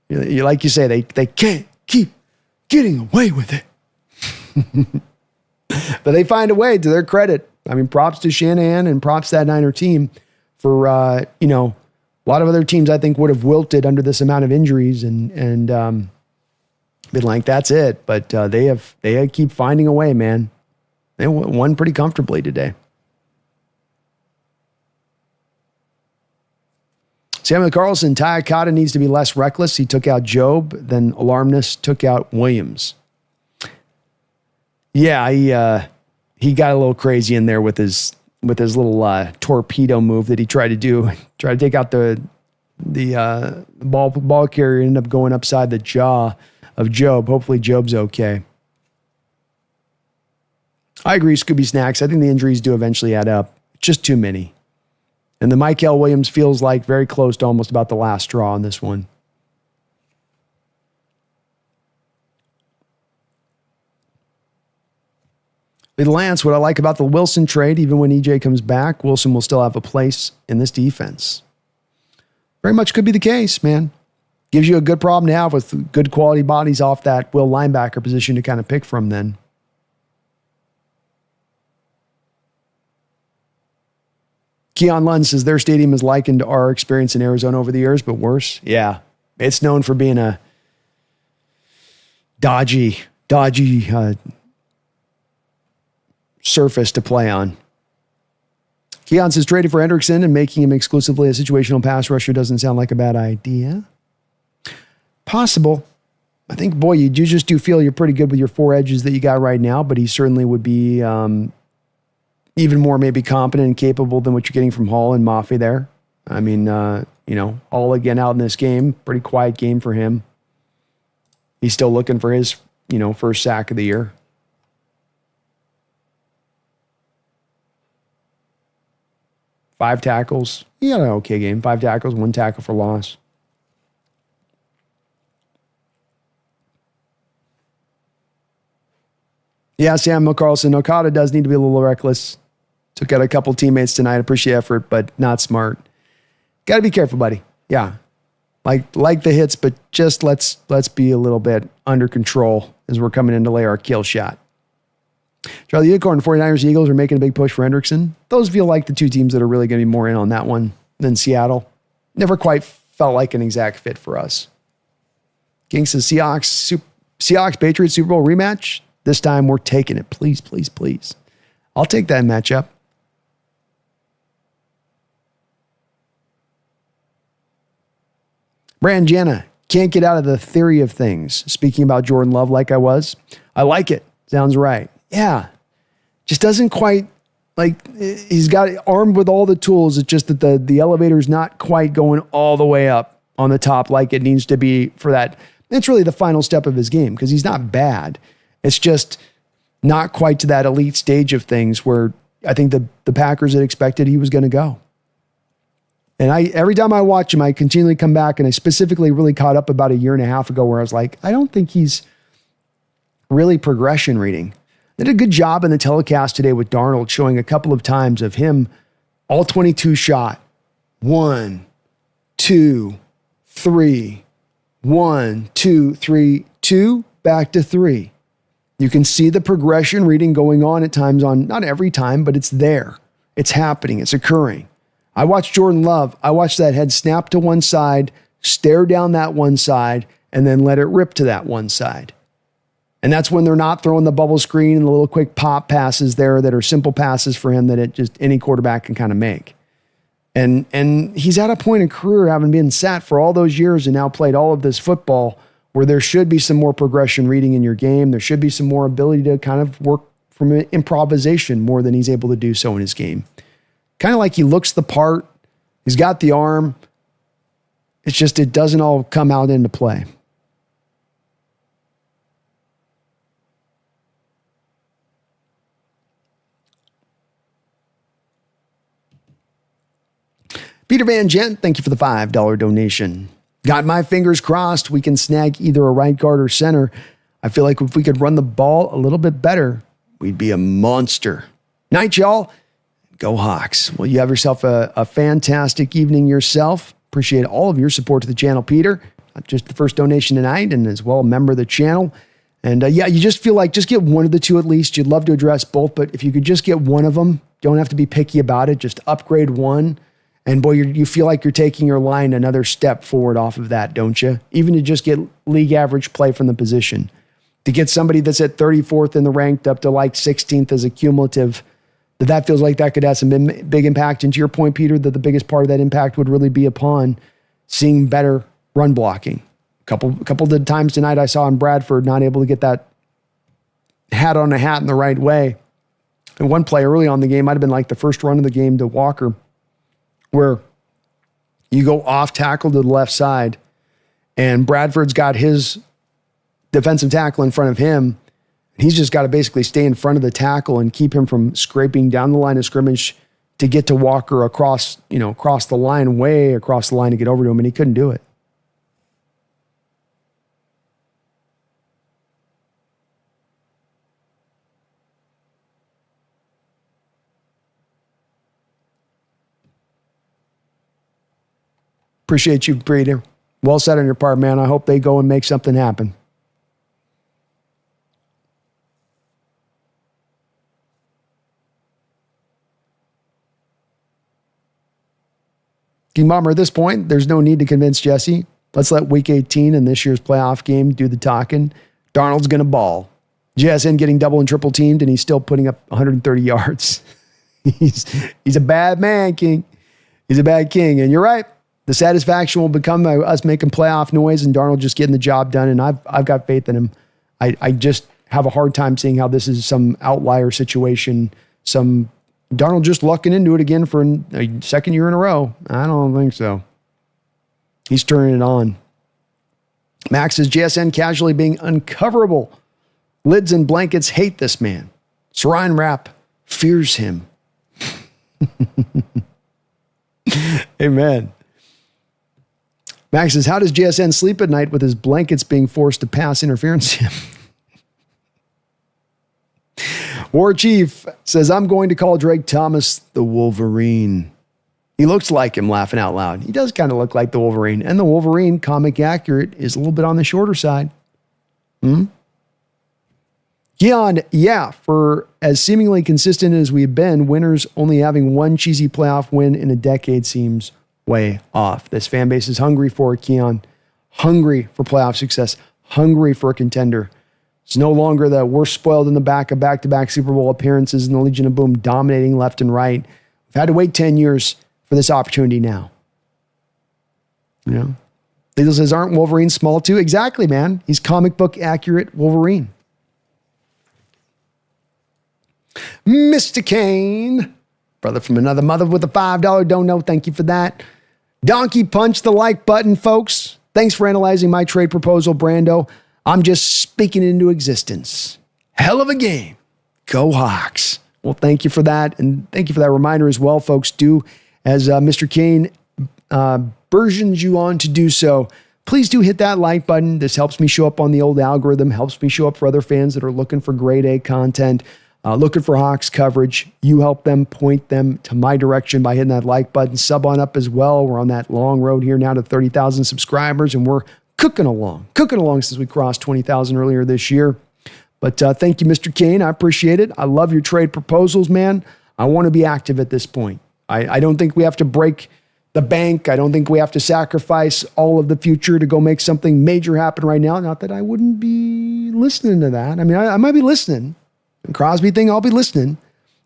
Like you say, they can't keep getting away with it. But they find a way, to their credit. I mean, props to Shanahan and props to that Niner team for, a lot of other teams I think would have wilted under this amount of injuries and been like, that's it. But they keep finding a way, man. They won pretty comfortably today. Samuel Carlson, Ty Akata needs to be less reckless. He took out Job, then Alarmness took out Williams. Yeah, he got a little crazy in there with his little torpedo move that he tried to do. Tried to take out the ball carrier, ended up going upside the jaw of Job. Hopefully Job's okay. I agree, Scooby Snacks. I think the injuries do eventually add up. Just too many. And the Michael Williams feels like very close to almost about the last straw on this one. With Lance, what I like about the Wilson trade, even when EJ comes back, Wilson will still have a place in this defense. Very much could be the case, man. Gives you a good problem to have with good quality bodies off that will linebacker position to kind of pick from then. Keon Lund says their stadium is likened to our experience in Arizona over the years, but worse. Yeah, it's known for being a dodgy surface to play on. Keon says trading for Hendrickson and making him exclusively a situational pass rusher doesn't sound like a bad idea. Possible. I think, boy, you just do feel you're pretty good with your four edges that you got right now, but he certainly would be even more maybe competent and capable than what you're getting from Hall and Maffei there. I mean, Hall again out in this game. Pretty quiet game for him. He's still looking for his, first sack of the year. Five tackles. He had an okay game. 5 tackles, 1 tackle for loss. Yeah, Samuel Carlson. Okada does need to be a little reckless. Took out a couple teammates tonight. Appreciate effort, but not smart. Got to be careful, buddy. Yeah. Like the hits, but just let's be a little bit under control as we're coming in to lay our kill shot. Charlie Unicorn, 49ers, Eagles are making a big push for Hendrickson. Those feel like the two teams that are really going to be more in on that one than Seattle. Never quite felt like an exact fit for us. King says Seahawks Patriots Super Bowl rematch. This time we're taking it. Please, please, please. I'll take that matchup. Brand Jana, can't get out of the theory of things. Speaking about Jordan Love like I was. I like it. Sounds right. Yeah. Just doesn't quite, he's got armed with all the tools. It's just that the elevator's not quite going all the way up on the top like it needs to be for that. It's really the final step of his game because he's not bad. It's just not quite to that elite stage of things where I think the Packers had expected he was going to go. And every time I watch him, I continually come back, and I specifically really caught up about a year and a half ago where I was like, I don't think he's really progression reading. They did a good job in the telecast today with Darnold showing a couple of times of him all 22 shot. 1, 2, 3, 1, 2, 3, 2, back to 3. You can see the progression reading going on at times on, not every time, but it's there. It's happening. It's occurring. I watched Jordan Love. I watched that head snap to one side, stare down that one side, and then let it rip to that one side. And that's when they're not throwing the bubble screen and the little quick pop passes there that are simple passes for him that it just any quarterback can kind of make. And he's at a point in career having been sat for all those years and now played all of this football where there should be some more progression reading in your game. There should be some more ability to kind of work from improvisation more than he's able to do so in his game. Kind of like he looks the part. He's got the arm. It's just it doesn't all come out into play. Peter Van Gent, thank you for the $5 donation. Got my fingers crossed we can snag either a right guard or center. I feel like if we could run the ball a little bit better, we'd be a monster. Night, y'all. Go Hawks. Well, you have yourself a fantastic evening yourself. Appreciate all of your support to the channel, Peter. Not just the first donation tonight, and as well a member of the channel. And yeah, you just feel like just get one of the two at least. You'd love to address both, but if you could just get one of them, don't have to be picky about it. Just upgrade one. And boy, you feel like you're taking your line another step forward off of that, don't you? Even to just get league average play from the position. To get somebody that's at 34th in the ranked up to like 16th as a cumulative, that feels like that could have some big impact. And to your point, Peter, that the biggest part of that impact would really be upon seeing better run blocking. A couple of the times tonight I saw in Bradford not able to get that hat on a hat in the right way. And one play early on the game might have been like the first run of the game to Walker, where you go off tackle to the left side and Bradford's got his defensive tackle in front of him. He's just got to basically stay in front of the tackle and keep him from scraping down the line of scrimmage to get to Walker across the line, way across the line to get over to him, and he couldn't do it. Appreciate you, Breeder. Well said on your part, man. I hope they go and make something happen. King Bomber, at this point, there's no need to convince Jesse. Let's let Week 18 and this year's playoff game do the talking. Darnold's going to ball. JSN getting double and triple teamed, and he's still putting up 130 yards. He's a bad man, King. He's a bad king. And you're right. The satisfaction will become us making playoff noise and Darnold just getting the job done. And I've got faith in him. I just have a hard time seeing how this is some outlier situation, some Darnold just lucking into it again for a second year in a row. I don't think so. He's turning it on. Max says JSN casually being uncoverable. Lids and blankets hate this man. Saran wrap fears him. Amen. Max says, how does JSN sleep at night with his blankets being forced to pass interference to him? War Chief says, I'm going to call Drake Thomas the Wolverine. He looks like him laughing out loud. He does kind of look like the Wolverine. And the Wolverine, comic accurate, is a little bit on the shorter side. Keon, yeah, for as seemingly consistent as we've been, winners only having one cheesy playoff win in a decade seems way off. This fan base is hungry for it, Keon. Hungry for playoff success. Hungry for a contender. It's no longer the we're spoiled in the back of back-to-back Super Bowl appearances and the Legion of Boom dominating left and right. We've had to wait 10 years for this opportunity now. You know? Legal says, aren't Wolverines small too? Exactly, man. He's comic book accurate Wolverine. Mr. Kane, brother from another mother with a $5 don't know. Thank you for that. Donkey punch the like button, folks. Thanks for analyzing my trade proposal, Brando. I'm just speaking into existence. Hell of a game. Go Hawks. Well, thank you for that. And thank you for that reminder as well, folks. Do as Mr. Kane versions you on to do so. Please do hit that like button. This helps me show up on the old algorithm, helps me show up for other fans that are looking for grade A content. Looking for Hawks coverage. You help them, point them to my direction by hitting that like button. Sub on up as well. We're on that long road here now to 30,000 subscribers, and we're cooking along since we crossed 20,000 earlier this year. But thank you, Mr. Kane. I appreciate it. I love your trade proposals, man. I want to be active at this point. I don't think we have to break the bank. I don't think we have to sacrifice all of the future to go make something major happen right now. Not that I wouldn't be listening to that. I mean, I might be listening. Crosby thing, I'll be listening,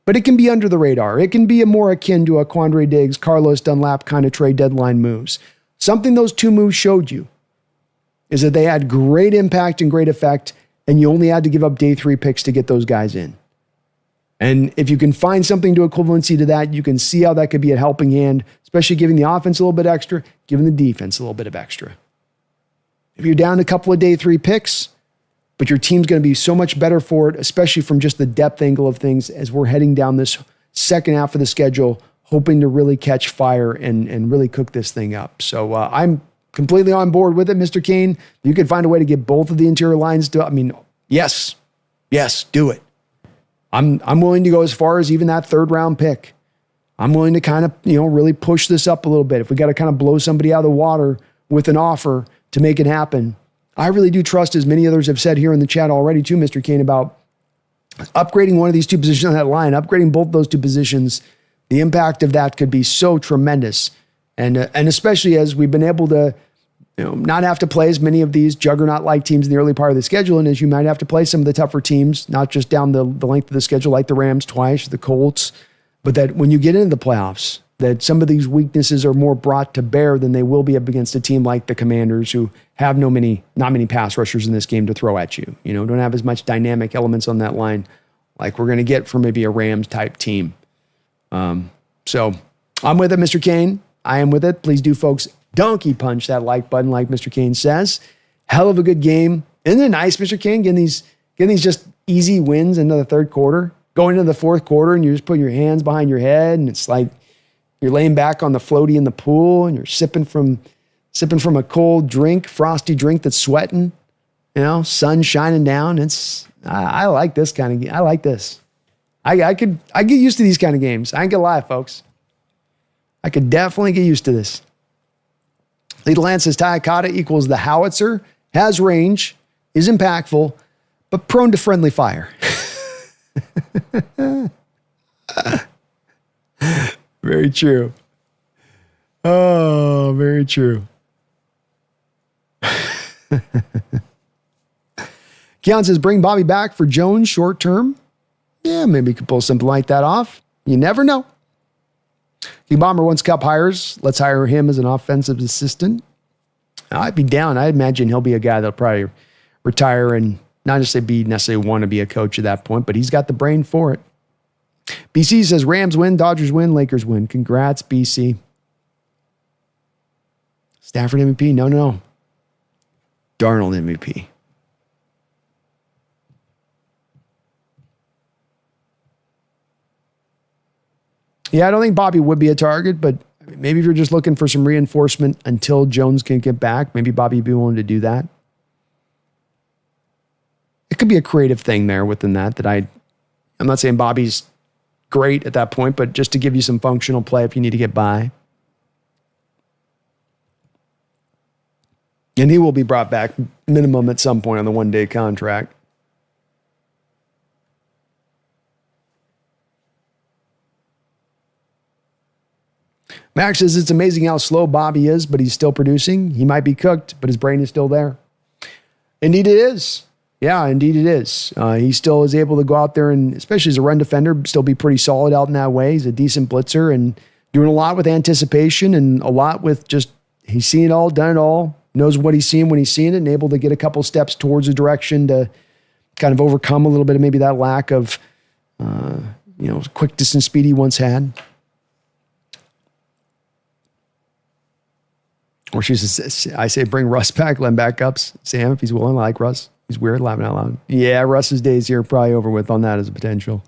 but it can be under the radar. It can be a more akin to a Quandre Diggs, Carlos Dunlap kind of trade deadline moves. Something those two moves showed you is that they had great impact and great effect, and you only had to give up day 3 picks to get those guys in. And if you can find something to equivalency to that, you can see how that could be a helping hand, especially giving the offense a little bit extra, giving the defense a little bit of extra. If you're down a couple of day 3 picks, but your team's going to be so much better for it, especially from just the depth angle of things as we're heading down this second half of the schedule, hoping to really catch fire and really cook this thing up. So I'm completely on board with it, Mr. Kane. You can find a way to get both of the interior lines to, I mean, yes, do it. I'm willing to go as far as even that 3rd round pick. I'm willing to kind of, really push this up a little bit. If we got to kind of blow somebody out of the water with an offer to make it happen, I really do trust, as many others have said here in the chat already too, Mr. Kane, about upgrading one of these two positions on that line, upgrading both those two positions. The impact of that could be so tremendous. And especially as we've been able to not have to play as many of these juggernaut-like teams in the early part of the schedule, and as you might have to play some of the tougher teams, not just down the length of the schedule like the Rams twice, the Colts, but that when you get into the playoffs, that some of these weaknesses are more brought to bear than they will be up against a team like the Commanders, who have not many pass rushers in this game to throw at you. Don't have as much dynamic elements on that line like we're going to get from maybe a Rams type team. So I'm with it, Mr. Kane. I am with it. Please do, folks, donkey punch that like button, like Mr. Kane says. Hell of a good game. Isn't it nice, Mr. Kane, getting these just easy wins into the 3rd quarter, going into the 4th quarter, and you're just putting your hands behind your head, and it's like you're laying back on the floaty in the pool, and you're sipping from a cold drink, frosty drink that's sweating, sun shining down. I like this kind of game. I like this. I get used to these kind of games. I ain't gonna lie, folks. I could definitely get used to this. Lethal Lance says Tayakata equals the howitzer, has range, is impactful, but prone to friendly fire. Very true. Oh, very true. Keon says, bring Bobby back for Jones short term. Yeah, maybe you could pull something like that off. You never know. King Bomber wants Cup hires. Let's hire him as an offensive assistant. I'd be down. I imagine he'll be a guy that'll probably retire and not necessarily want to be a coach at that point, but he's got the brain for it. BC says Rams win, Dodgers win, Lakers win. Congrats, BC. Stafford MVP? No. Darnold MVP. Yeah, I don't think Bobby would be a target, but maybe if you're just looking for some reinforcement until Jones can get back, maybe Bobby would be willing to do that. It could be a creative thing there within that I'm not saying Bobby's great at that point, but just to give you some functional play if you need to get by. And he will be brought back minimum at some point on the one-day contract. Max says it's amazing how slow Bobby is, but he's still producing. He might be cooked, but his brain is still there. Indeed it is. Yeah, indeed it is. He still is able to go out there and, especially as a run defender, still be pretty solid out in that way. He's a decent blitzer and doing a lot with anticipation and a lot with just, he's seen it all, done it all, knows what he's seeing when he's seeing it, and able to get a couple steps towards a direction to kind of overcome a little bit of maybe that lack of, quick distance speed he once had. Or she says, I say, bring Russ back, let him back up. Sam, if he's willing, I like Russ. He's weird, laughing out loud. Yeah, Russ's days here are probably over with on that as a potential.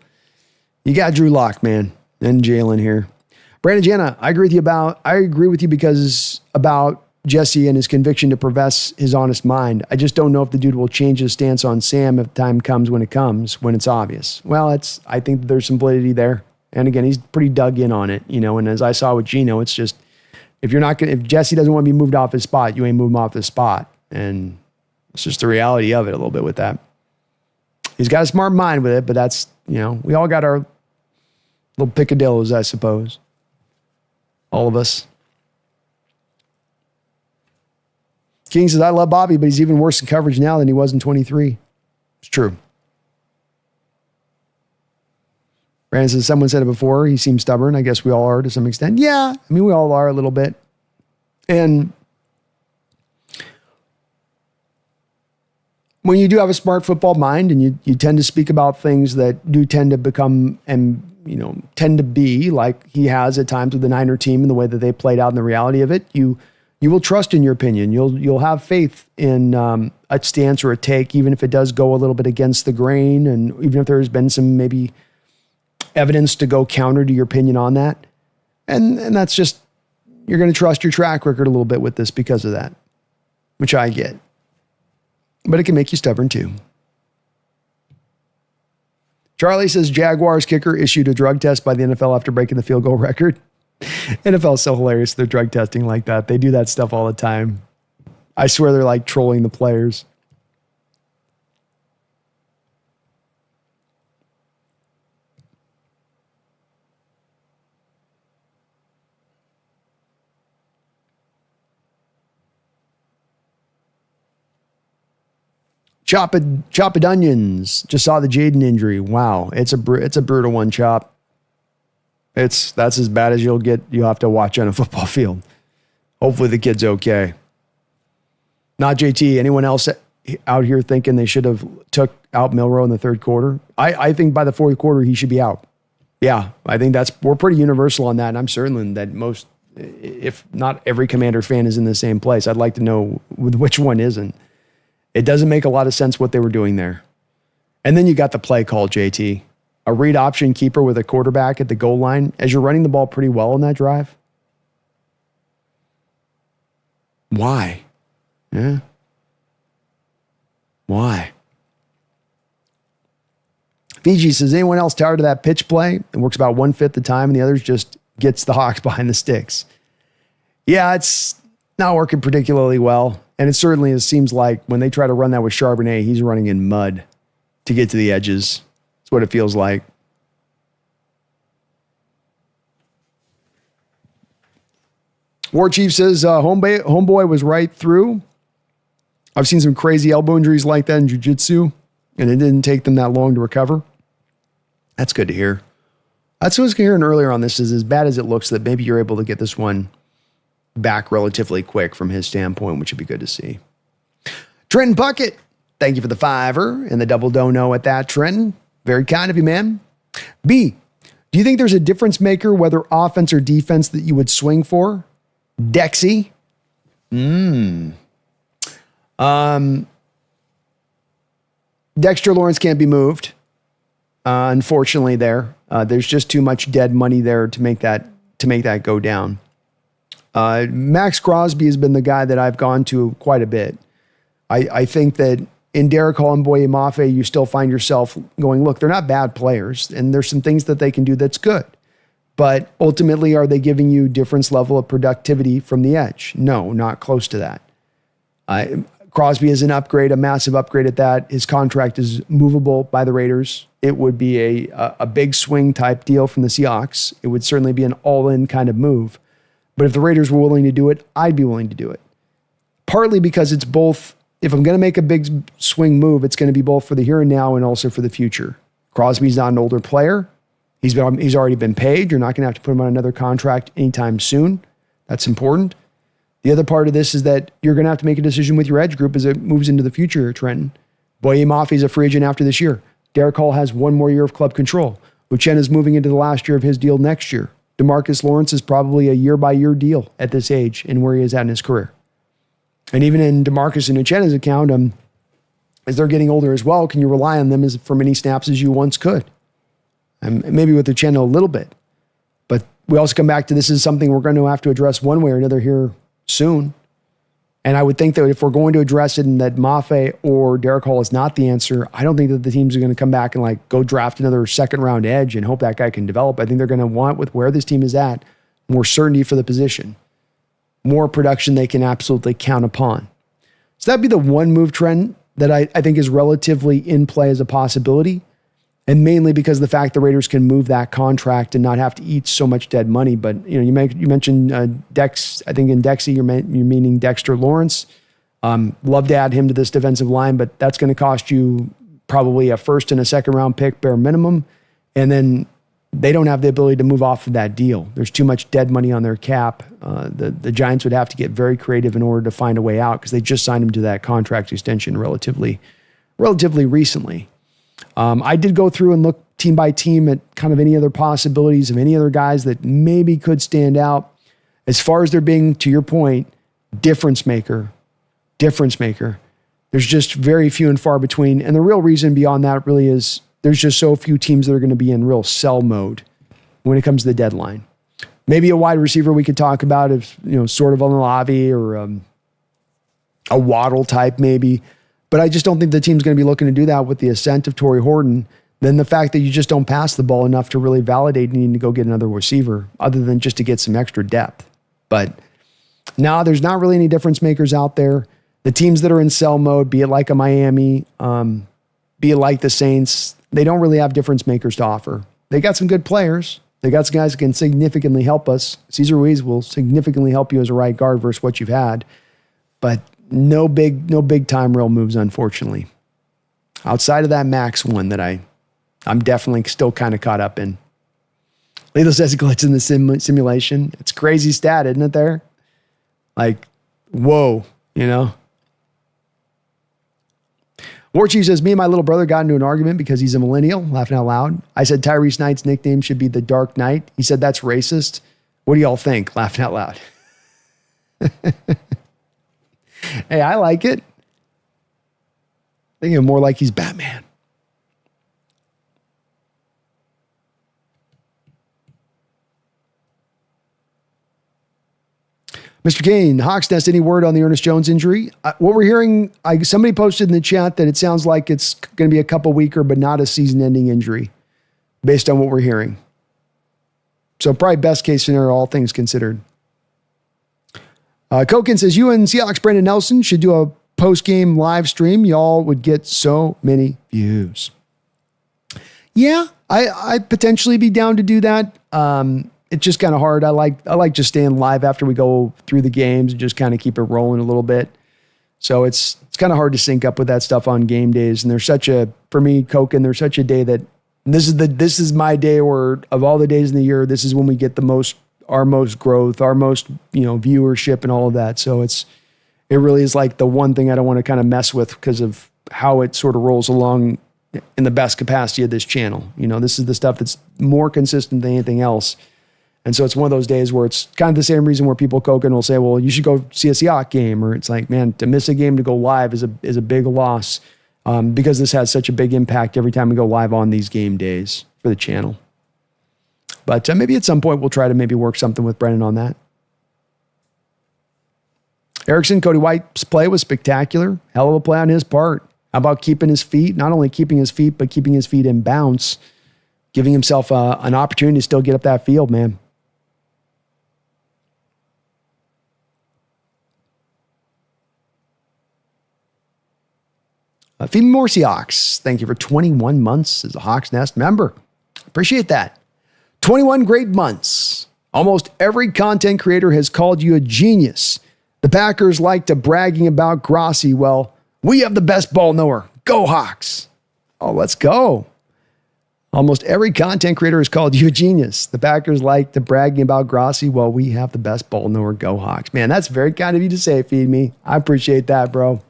You got Drew Lock, man, and Jalen here. Brandon Jana, I agree with you because about Jesse and his conviction to profess his honest mind. I just don't know if the dude will change his stance on Sam if time comes, when it's obvious. Well, I think there's some validity there. And again, he's pretty dug in on it, and as I saw with Gino, it's just, if Jesse doesn't want to be moved off his spot, you ain't move him off his spot. And it's just the reality of it a little bit with that. He's got a smart mind with it, but that's, we all got our little picadillos, I suppose. All of us. King says, I love Bobby, but he's even worse in coverage now than he was in 23. It's true. Brandon says, someone said it before, he seems stubborn. I guess we all are to some extent. Yeah, I mean, we all are a little bit. And when you do have a smart football mind and you tend to speak about things that do tend to become and, tend to be like he has at times with the Niner team and the way that they played out in the reality of it, you will trust in your opinion. You'll have faith in a stance or a take, even if it does go a little bit against the grain, and even if there's been some maybe evidence to go counter to your opinion on that. And that's just, you're going to trust your track record a little bit with this because of that, which I get. But it can make you stubborn too. Charlie says Jaguars kicker issued a drug test by the NFL after breaking the field goal record. NFL is so hilarious. They're drug testing like that. They do that stuff all the time. I swear they're like trolling the players. Chopped onions. Just saw the Jaden injury. Wow, it's a brutal one, Chop. That's as bad as you'll have to watch on a football field. Hopefully the kid's okay. Not JT. Anyone else out here thinking they should have took out Milroe in the third quarter? I think by the fourth quarter he should be out. Yeah, I think we're pretty universal on that, and I'm certain that most, if not every Commander fan, is in the same place. I'd like to know which one isn't. It doesn't make a lot of sense what they were doing there. And then you got the play call, JT. A read option keeper with a quarterback at the goal line as you're running the ball pretty well on that drive. Why? Yeah. Why? Fiji says, anyone else tired of that pitch play? It works about 1/5 the time and the others just gets the Hawks behind the sticks. Yeah, it's not working particularly well. And it certainly seems like when they try to run that with Charbonnet, he's running in mud to get to the edges. That's what it feels like. War Chief says, homeboy was right through. I've seen some crazy elbow injuries like that in jiu-jitsu, and it didn't take them that long to recover. That's good to hear. That's what I was hearing earlier on this, is as bad as it looks that maybe you're able to get this one back relatively quick from his standpoint, which would be good to see. Trenton Puckett, thank you for the $5 and the double dono at that, Trenton. Very kind of you, man. B, do you think there's a difference maker, whether offense or defense, that you would swing for? Dexy. Dexter Lawrence can't be moved. Unfortunately there's just too much dead money there to make that go down. Max Crosby has been the guy that I've gone to quite a bit. I think that in Derek Hall and Boye Mafe, you still find yourself going, look, they're not bad players, and there's some things that they can do that's good. But ultimately, are they giving you different level of productivity from the edge? No, not close to that. Crosby is an upgrade, a massive upgrade at that. His contract is movable by the Raiders. It would be a big swing type deal from the Seahawks. It would certainly be an all-in kind of move. But if the Raiders were willing to do it, I'd be willing to do it. Partly because it's both, if I'm going to make a big swing move, it's going to be both for the here and now and also for the future. Crosby's not an older player. He's already been paid. You're not going to have to put him on another contract anytime soon. That's important. The other part of this is that you're going to have to make a decision with your edge group as it moves into the future, Trenton. Boye Mafi's a free agent after this year. Derek Hall has one more year of club control. Uchenna's moving into the last year of his deal next year. DeMarcus Lawrence is probably a year-by-year deal at this age and where he is at in his career. And even in DeMarcus and Uchenna's account, as they're getting older as well, can you rely on them for many snaps as you once could? And maybe with Uchenna a little bit. But we also come back to this is something we're going to have to address one way or another here soon. And I would think that if we're going to address it and that Mafe or Derek Hall is not the answer, I don't think that the teams are going to come back and go draft another second round edge and hope that guy can develop. I think they're going to want, with where this team is at, more certainty for the position, more production they can absolutely count upon. So that'd be the one move trend that I think is relatively in play as a possibility. And mainly because of the fact the Raiders can move that contract and not have to eat so much dead money. But you mentioned Dex. I think in Dexy you're meaning Dexter Lawrence. Love to add him to this defensive line, but that's going to cost you probably a first and a second round pick bare minimum. And then they don't have the ability to move off of that deal. There's too much dead money on their cap. The Giants would have to get very creative in order to find a way out because they just signed him to that contract extension relatively recently. I did go through and look team by team at kind of any other possibilities of any other guys that maybe could stand out as far as there being, to your point, difference maker. There's just very few and far between. And the real reason beyond that really is there's just so few teams that are going to be in real sell mode when it comes to the deadline. Maybe a wide receiver we could talk about if, sort of on Olavi or a Waddle type maybe. But I just don't think the team's going to be looking to do that with the ascent of Torrey Horton. Then the fact that you just don't pass the ball enough to really validate needing to go get another receiver other than just to get some extra depth. But no, there's not really any difference makers out there. The teams that are in sell mode, be it like a Miami, be it like the Saints, they don't really have difference makers to offer. They got some good players. They got some guys that can significantly help us. Cesar Ruiz will significantly help you as a right guard versus what you've had. But no big time real moves, unfortunately. Outside of that Max one that I'm definitely still kind of caught up in. Lethal says it glitch in the simulation. It's crazy stat, isn't it there? Whoa, War Chief says, me and my little brother got into an argument because he's a millennial, laughing out loud. I said Tyrese Knight's nickname should be the Dark Knight. He said that's racist. What do y'all think? Laughing out loud. Hey, I like it. Thinking more like he's Batman. Mr. Kane, Hawks Nest, any word on the Ernest Jones injury? What we're hearing, somebody posted in the chat that it sounds like it's going to be a couple weaker, but not a season-ending injury, based on what we're hearing. So probably best case scenario, all things considered. Koken says, you and Seahawks Brandon Nelson should do a post-game live stream. Y'all would get so many views. Yeah, I'd potentially be down to do that. It's just kind of hard. I like just staying live after we go through the games and just kind of keep it rolling a little bit. So it's kind of hard to sync up with that stuff on game days. And for me, Koken, there's such a day that this is my day where of all the days in the year, this is when we get our most growth, our most, viewership and all of that. So it really is like the one thing I don't want to kind of mess with because of how it sort of rolls along in the best capacity of this channel. This is the stuff that's more consistent than anything else. And so it's one of those days where it's kind of the same reason where people Koken will say, well, you should go see a Seahawks game. Or it's like, man, to miss a game to go live is a big loss because this has such a big impact every time we go live on these game days for the channel. But maybe at some point we'll try to maybe work something with Brennan on that. Erickson, Cody White's play was spectacular. Hell of a play on his part. How about keeping his feet? Not only keeping his feet, but keeping his feet in bounce. Giving himself an opportunity to still get up that field, man. Phoebe Moore Seahawks, thank you for 21 months as a Hawks Nest member. Appreciate that. 21 great months. Almost every content creator has called you a genius. The Packers like to bragging about Grossi. Well, we have the best ball knower. Go Hawks. Oh, let's go. Almost every content creator has called you a genius. The Packers like to bragging about Grossi. Well, we have the best ball knower. Go Hawks. Man, that's very kind of you to say, Feed Me. I appreciate that, bro.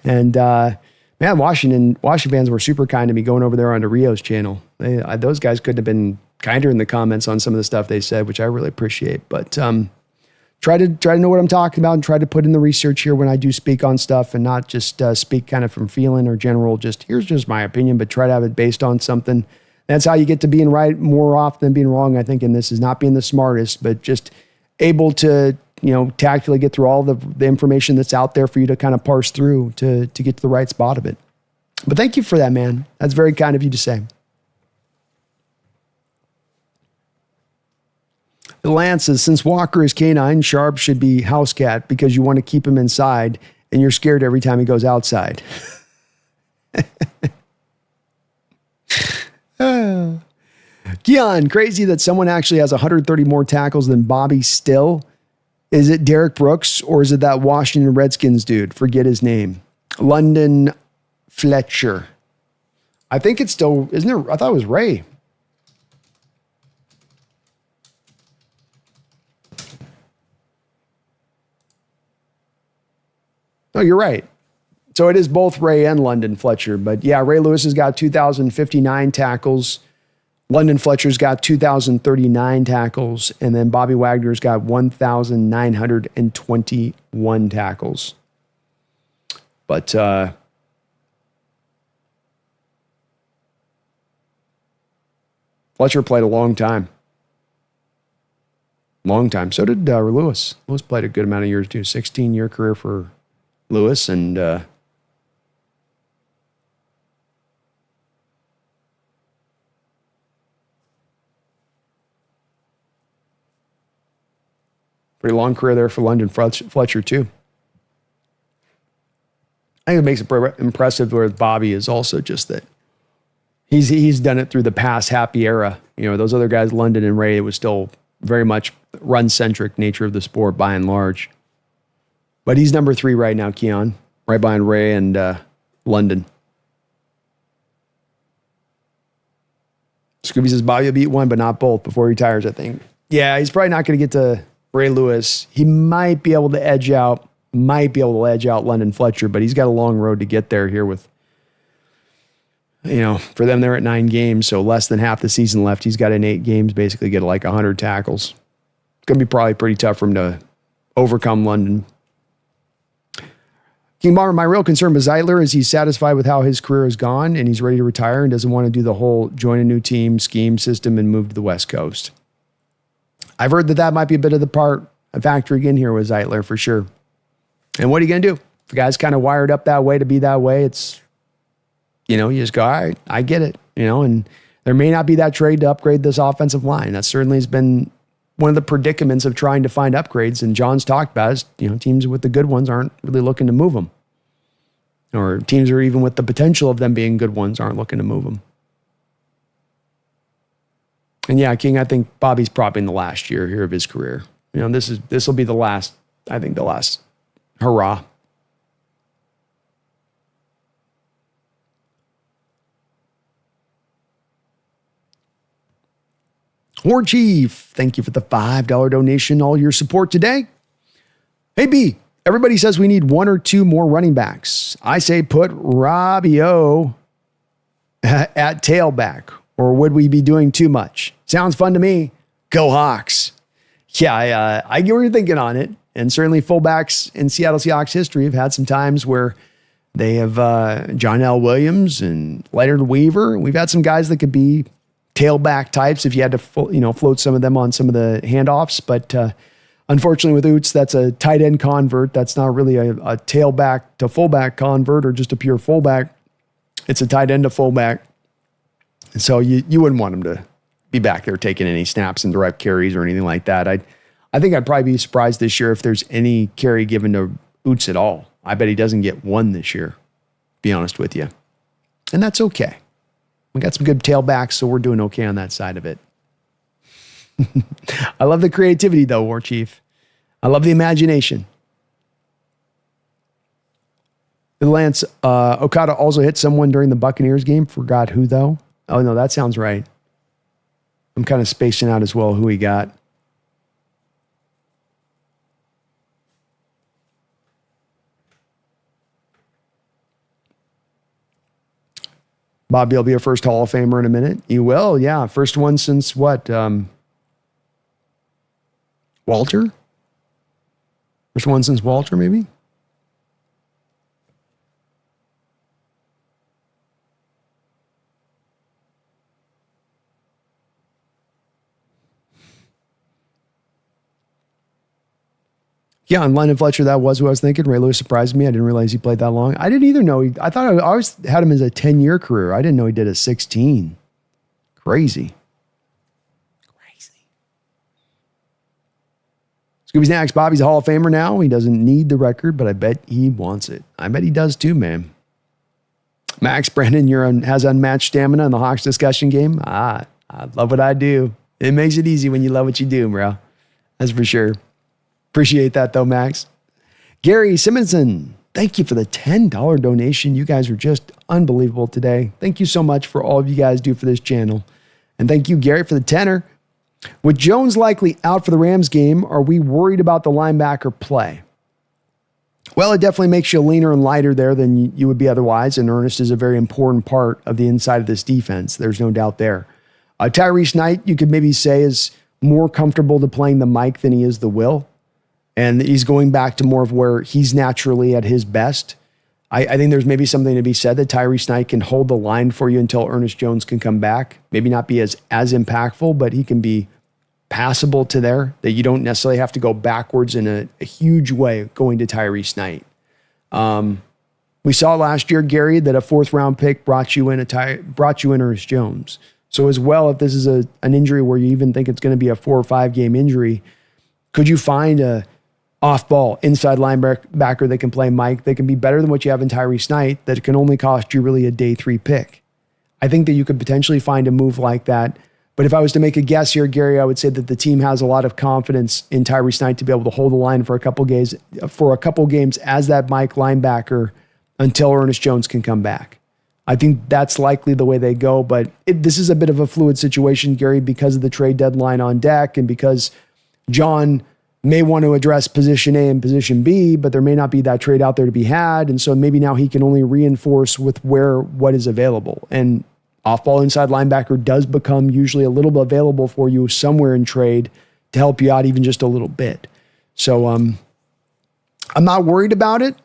And man, Washington fans were super kind to me going over there onto Rio's channel. Those guys couldn't have been kinder in the comments on some of the stuff they said, which I really appreciate. But try to know what I'm talking about and try to put in the research here when I do speak on stuff and not just speak kind of from feeling or general, just here's just my opinion, but try to have it based on something. That's how you get to being right more often than being wrong, I think, in this is not being the smartest, but just able to, tactically get through all the information that's out there for you to kind of parse through to get to the right spot of it. But thank you for that, man. That's very kind of you to say. Lance says, since Walker is canine, Sharp should be house cat because you want to keep him inside and you're scared every time he goes outside. Keon, crazy that someone actually has 130 more tackles than Bobby Still. Is it Derek Brooks or is it that Washington Redskins dude? Forget his name. London Fletcher. I think it's still, isn't it? I thought it was Ray. No, you're right. So it is both Ray and London Fletcher. But yeah, Ray Lewis has got 2,059 tackles. London Fletcher's got 2,039 tackles. And then Bobby Wagner's got 1,921 tackles. But Fletcher played a long time. Long time. So did Lewis. Lewis played a good amount of years too. 16-year career for Lewis and pretty long career there for London Fletcher too. I think it makes it impressive with Bobby is also just that he's done it through the past happy era. Those other guys, London and Ray, it was still very much run-centric nature of the sport by and large. But he's number 3 right now, Keon, right behind Ray and London. Scooby says Bobby will beat one, but not both before he retires, I think. Yeah, he's probably not going to get to Ray Lewis. He might be able to edge out London Fletcher, but he's got a long road to get there here with, for them, they're at 9 games, so less than half the season left. He's got in 8 games, basically get like 100 tackles. It's going to be probably pretty tough for him to overcome London. King Bomber, my real concern with Zeitler is he's satisfied with how his career has gone and he's ready to retire and doesn't want to do the whole join a new team, scheme, system, and move to the West Coast. I've heard that might be a bit of a factor again here with Zeitler for sure. And what are you going to do? If the guy's kind of wired up that way to be that way, it's, you just go, all right, I get it, and there may not be that trade to upgrade this offensive line. That certainly has been one of the predicaments of trying to find upgrades. And John's talked about is, teams with the good ones aren't really looking to move them. Or teams are even with the potential of them being good ones aren't looking to move them. And yeah, King, I think Bobby's probably in the last year here of his career. This will be the last hurrah. War Chief, thank you for the $5 donation, all your support today. Hey, B, everybody says we need 1 or 2 more running backs. I say put Robbie-O at tailback, or would we be doing too much? Sounds fun to me. Go Hawks. Yeah, I get what you're thinking on it. And certainly fullbacks in Seattle Seahawks history have had some times where they have John L. Williams and Leonard Weaver. We've had some guys that could be tailback types if you had to float some of them on some of the handoffs. But unfortunately with Oots, that's a tight end convert. That's not really a tailback to fullback convert or just a pure fullback. It's a tight end to fullback. And so you wouldn't want him to be back there taking any snaps and direct carries or anything like that. I think I'd probably be surprised this year if there's any carry given to Oots at all. I bet he doesn't get one this year. be honest with you. And that's okay. We got some good tailbacks, so we're doing okay on that side of it. I love the creativity, though, War Chief. I love the imagination. Lance, Okada also hit someone during the Buccaneers game. Forgot who, though. Oh, no, that sounds right. I'm kind of spacing out as well who he got. Bobby will be a first Hall of Famer in a minute. You will, yeah. First one since what? Walter? First one since Walter, maybe? Yeah, and London Fletcher, that was who I was thinking. Ray Lewis surprised me. I didn't realize he played that long. I didn't either know. I thought I always had him as a 10-year career. I didn't know he did a 16. Crazy. Scooby Snacks, Bobby's a Hall of Famer now. He doesn't need the record, but I bet he wants it. I bet he does too, man. Max, Brandon, has unmatched stamina in the Hawks discussion game. I love what I do. It makes it easy when you love what you do, bro. That's for sure. Appreciate that, though, Max. Gary Simonson, thank you for the $10 donation. You guys are just unbelievable today. Thank you so much for all of you guys do for this channel. And thank you, Gary, for the $10. With Jones likely out for the Rams game, are we worried about the linebacker play? Well, it definitely makes you leaner and lighter there than you would be otherwise, and Ernest is a very important part of the inside of this defense. There's no doubt there. Tyrese Knight, you could maybe say, is more comfortable to playing the Mike than he is the Will. And he's going back to more of where he's naturally at his best. I think there's maybe something to be said that Tyrese Knight can hold the line for you until Ernest Jones can come back. Maybe not be as impactful, but he can be passable to there, that you don't necessarily have to go backwards in a huge way going to Tyrese Knight. We saw last year, Gary, that a 4th-round pick brought you in Ernest Jones. So as well, if this is an injury where you even think it's going to be a 4 or 5 game injury, could you find a off-ball inside linebacker that can play Mike, that can be better than what you have in Tyrese Knight, that can only cost you really a day 3 pick? I think that you could potentially find a move like that. But if I was to make a guess here, Gary, I would say that the team has a lot of confidence in Tyrese Knight to be able to hold the line for a couple games as that Mike linebacker until Ernest Jones can come back. I think that's likely the way they go, but this is a bit of a fluid situation, Gary, because of the trade deadline on deck and because John may want to address position A and position B, but there may not be that trade out there to be had. And so maybe now he can only reinforce with what is available. And off-ball inside linebacker does become usually a little bit available for you somewhere in trade to help you out even just a little bit. So I'm not worried about it,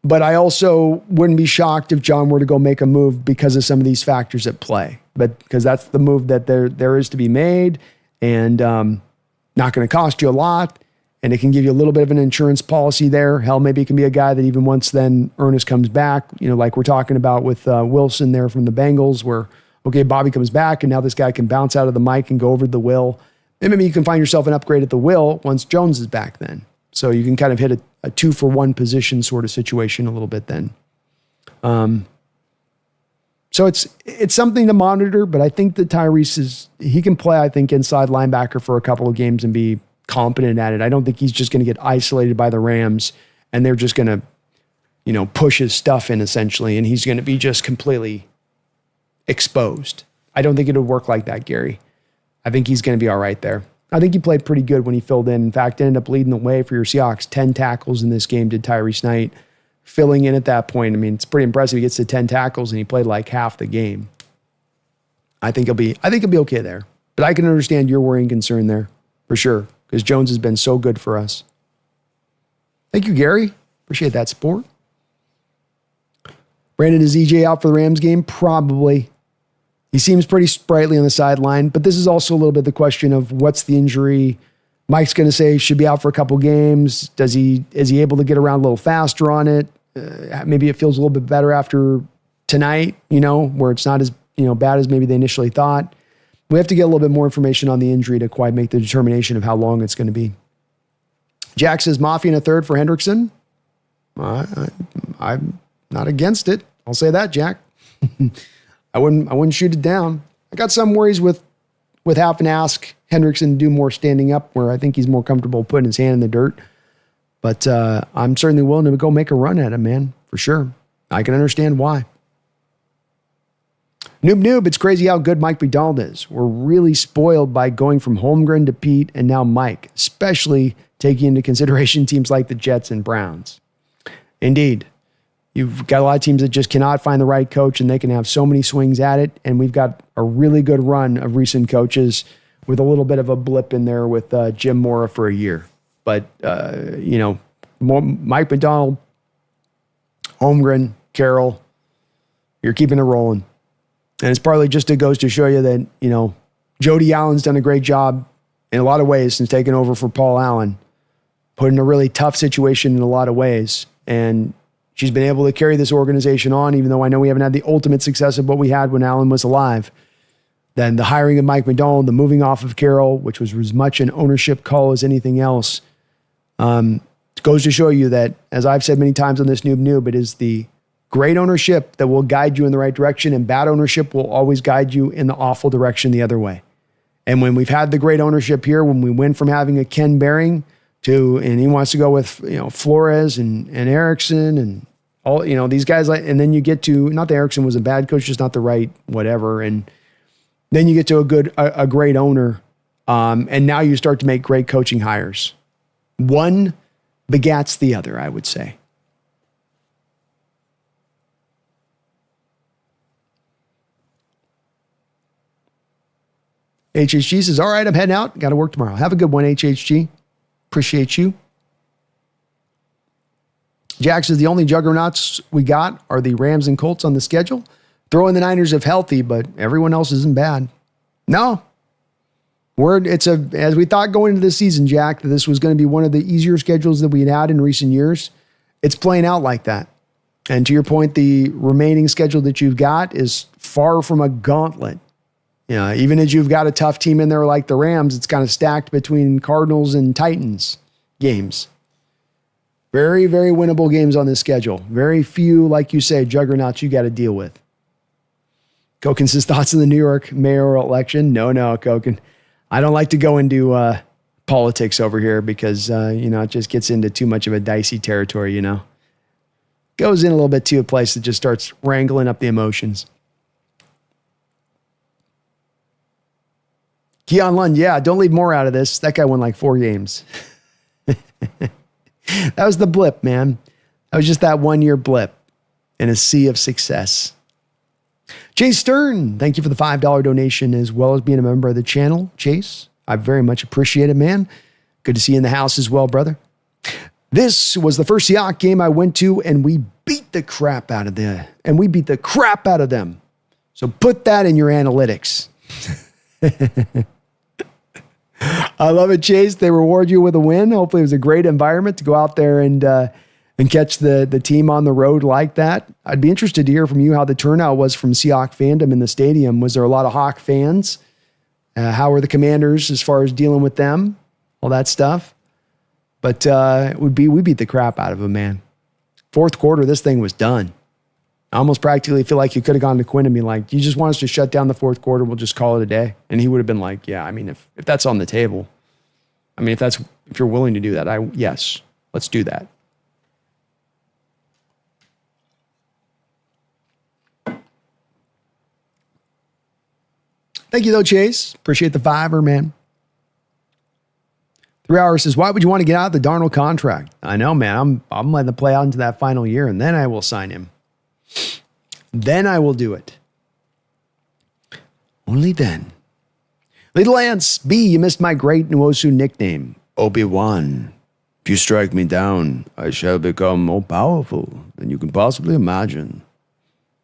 but I also wouldn't be shocked if John were to go make a move because of some of these factors at play. But because that's the move that there is to be made, and not going to cost you a lot, and it can give you a little bit of an insurance policy there. Hell, maybe it can be a guy that even once then Ernest comes back, like we're talking about with Wilson there from the Bengals, where, okay, Bobby comes back, and now this guy can bounce out of the Mike and go over to the Will. And maybe you can find yourself an upgrade at the Will once Jones is back then. So you can kind of hit a 2-for-1 position sort of situation a little bit then. So it's something to monitor, but I think that Tyrese he can play, I think, inside linebacker for a couple of games and be competent at it. I don't think he's just going to get isolated by the Rams and they're just going to, push his stuff in essentially, and he's going to be just completely exposed. I don't think it would work like that, Gary. I think he's going to be all right there. I think he played pretty good when he filled in. In fact, ended up leading the way for your Seahawks. 10 tackles in this game did Tyrese Knight. Filling in at that point, I mean, it's pretty impressive. He gets to 10 tackles and he played like half the game. I think he'll be okay there. But I can understand your worry and concern there for sure, because Jones has been so good for us. Thank you, Gary. Appreciate that support. Brandon, is EJ out for the Rams game? Probably. He seems pretty sprightly on the sideline, but this is also a little bit the question of what's the injury. Mike's going to say should be out for a couple games. Is he able to get around a little faster on it? Maybe it feels a little bit better after tonight, where it's not as bad as maybe they initially thought. We have to get a little bit more information on the injury to quite make the determination of how long it's going to be. Jack says Mafia in a third for Hendrickson. I'm Not against it. I'll say that, Jack. I wouldn't shoot it down. I got some worries with half and ask Hendrickson to do more standing up, where I think he's more comfortable putting his hand in the dirt. But I'm certainly willing to go make a run at him, man, for sure. I can understand why. Noob, it's crazy how good Mike McDonald is. We're really spoiled by going from Holmgren to Pete and now Mike, especially taking into consideration teams like the Jets and Browns. Indeed. You've got a lot of teams that just cannot find the right coach, and they can have so many swings at it. And we've got a really good run of recent coaches with a little bit of a blip in there with Jim Mora for a year. But, Mike McDonald, Holmgren, Carroll, you're keeping it rolling. And it's partly just it goes to show you that, Jody Allen's done a great job in a lot of ways since taking over for Paul Allen, put in a really tough situation in a lot of ways. And she's been able to carry this organization on, even though I know we haven't had the ultimate success of what we had when Allen was alive. Then the hiring of Mike McDonald, the moving off of Carroll, which was as much an ownership call as anything else, goes to show you that, as I've said many times on this Noob, it is the great ownership that will guide you in the right direction, and bad ownership will always guide you in the awful direction the other way. And when we've had the great ownership here, when we went from having a Ken Behring and he wants to go with, Flores and Erickson and all, these guys, and then you get to, not that Erickson was a bad coach, just not the right whatever. And then you get to a great owner. And now you start to make great coaching hires. One begats the other, I would say. HHG says, all right, I'm heading out. Got to work tomorrow. Have a good one, HHG. Appreciate you. Jack says, the only juggernauts we got are the Rams and Colts on the schedule. Throw in the Niners if healthy, but everyone else isn't bad. No. As we thought going into this season, Jack, that this was going to be one of the easier schedules that we had in recent years. It's playing out like that. And to your point, the remaining schedule that you've got is far from a gauntlet. Even as you've got a tough team in there like the Rams, it's kind of stacked between Cardinals and Titans games. Very, very winnable games on this schedule. Very few, like you say, juggernauts you got to deal with. Koken says, thoughts on the New York mayoral election? No, Koken. I don't like to go into politics over here because, it just gets into too much of a dicey territory, Goes in a little bit to a place that just starts wrangling up the emotions. Keon Lund, yeah, don't leave more out of this. That guy won like 4 games. That was the blip, man. That was just that 1-year blip in a sea of success. Chase Stern, thank you for the $5 donation as well as being a member of the channel. Chase, I very much appreciate it, man. Good to see you in the house as well, brother. This was the first Seahawks game I went to, and we beat the crap out of them. So put that in your analytics. I love it, Chase. They reward you with a win. Hopefully it was a great environment to go out there and catch the team on the road like that. I'd be interested to hear from you how the turnout was from Seahawks fandom in the stadium. Was there a lot of Hawk fans? How were the Commanders as far as dealing with them? All that stuff. But we beat the crap out of them, man. Fourth quarter, this thing was done. I almost practically feel like you could have gone to Quinn and be like, do you just want us to shut down the fourth quarter? We'll just call it a day. And he would have been like, yeah, I mean, if that's on the table, I mean, if you're willing to do that, yes, let's do that. Thank you though, Chase. Appreciate the $5, man. 3 Hours says, why would you want to get out of the Darnold contract? I know, man. I'm letting it play out into that final year, and then I will sign him. Then I will do it. Only then. Little Lance, B, you missed my great Nwosu nickname, Obi-Wan. If you strike me down, I shall become more powerful than you can possibly imagine.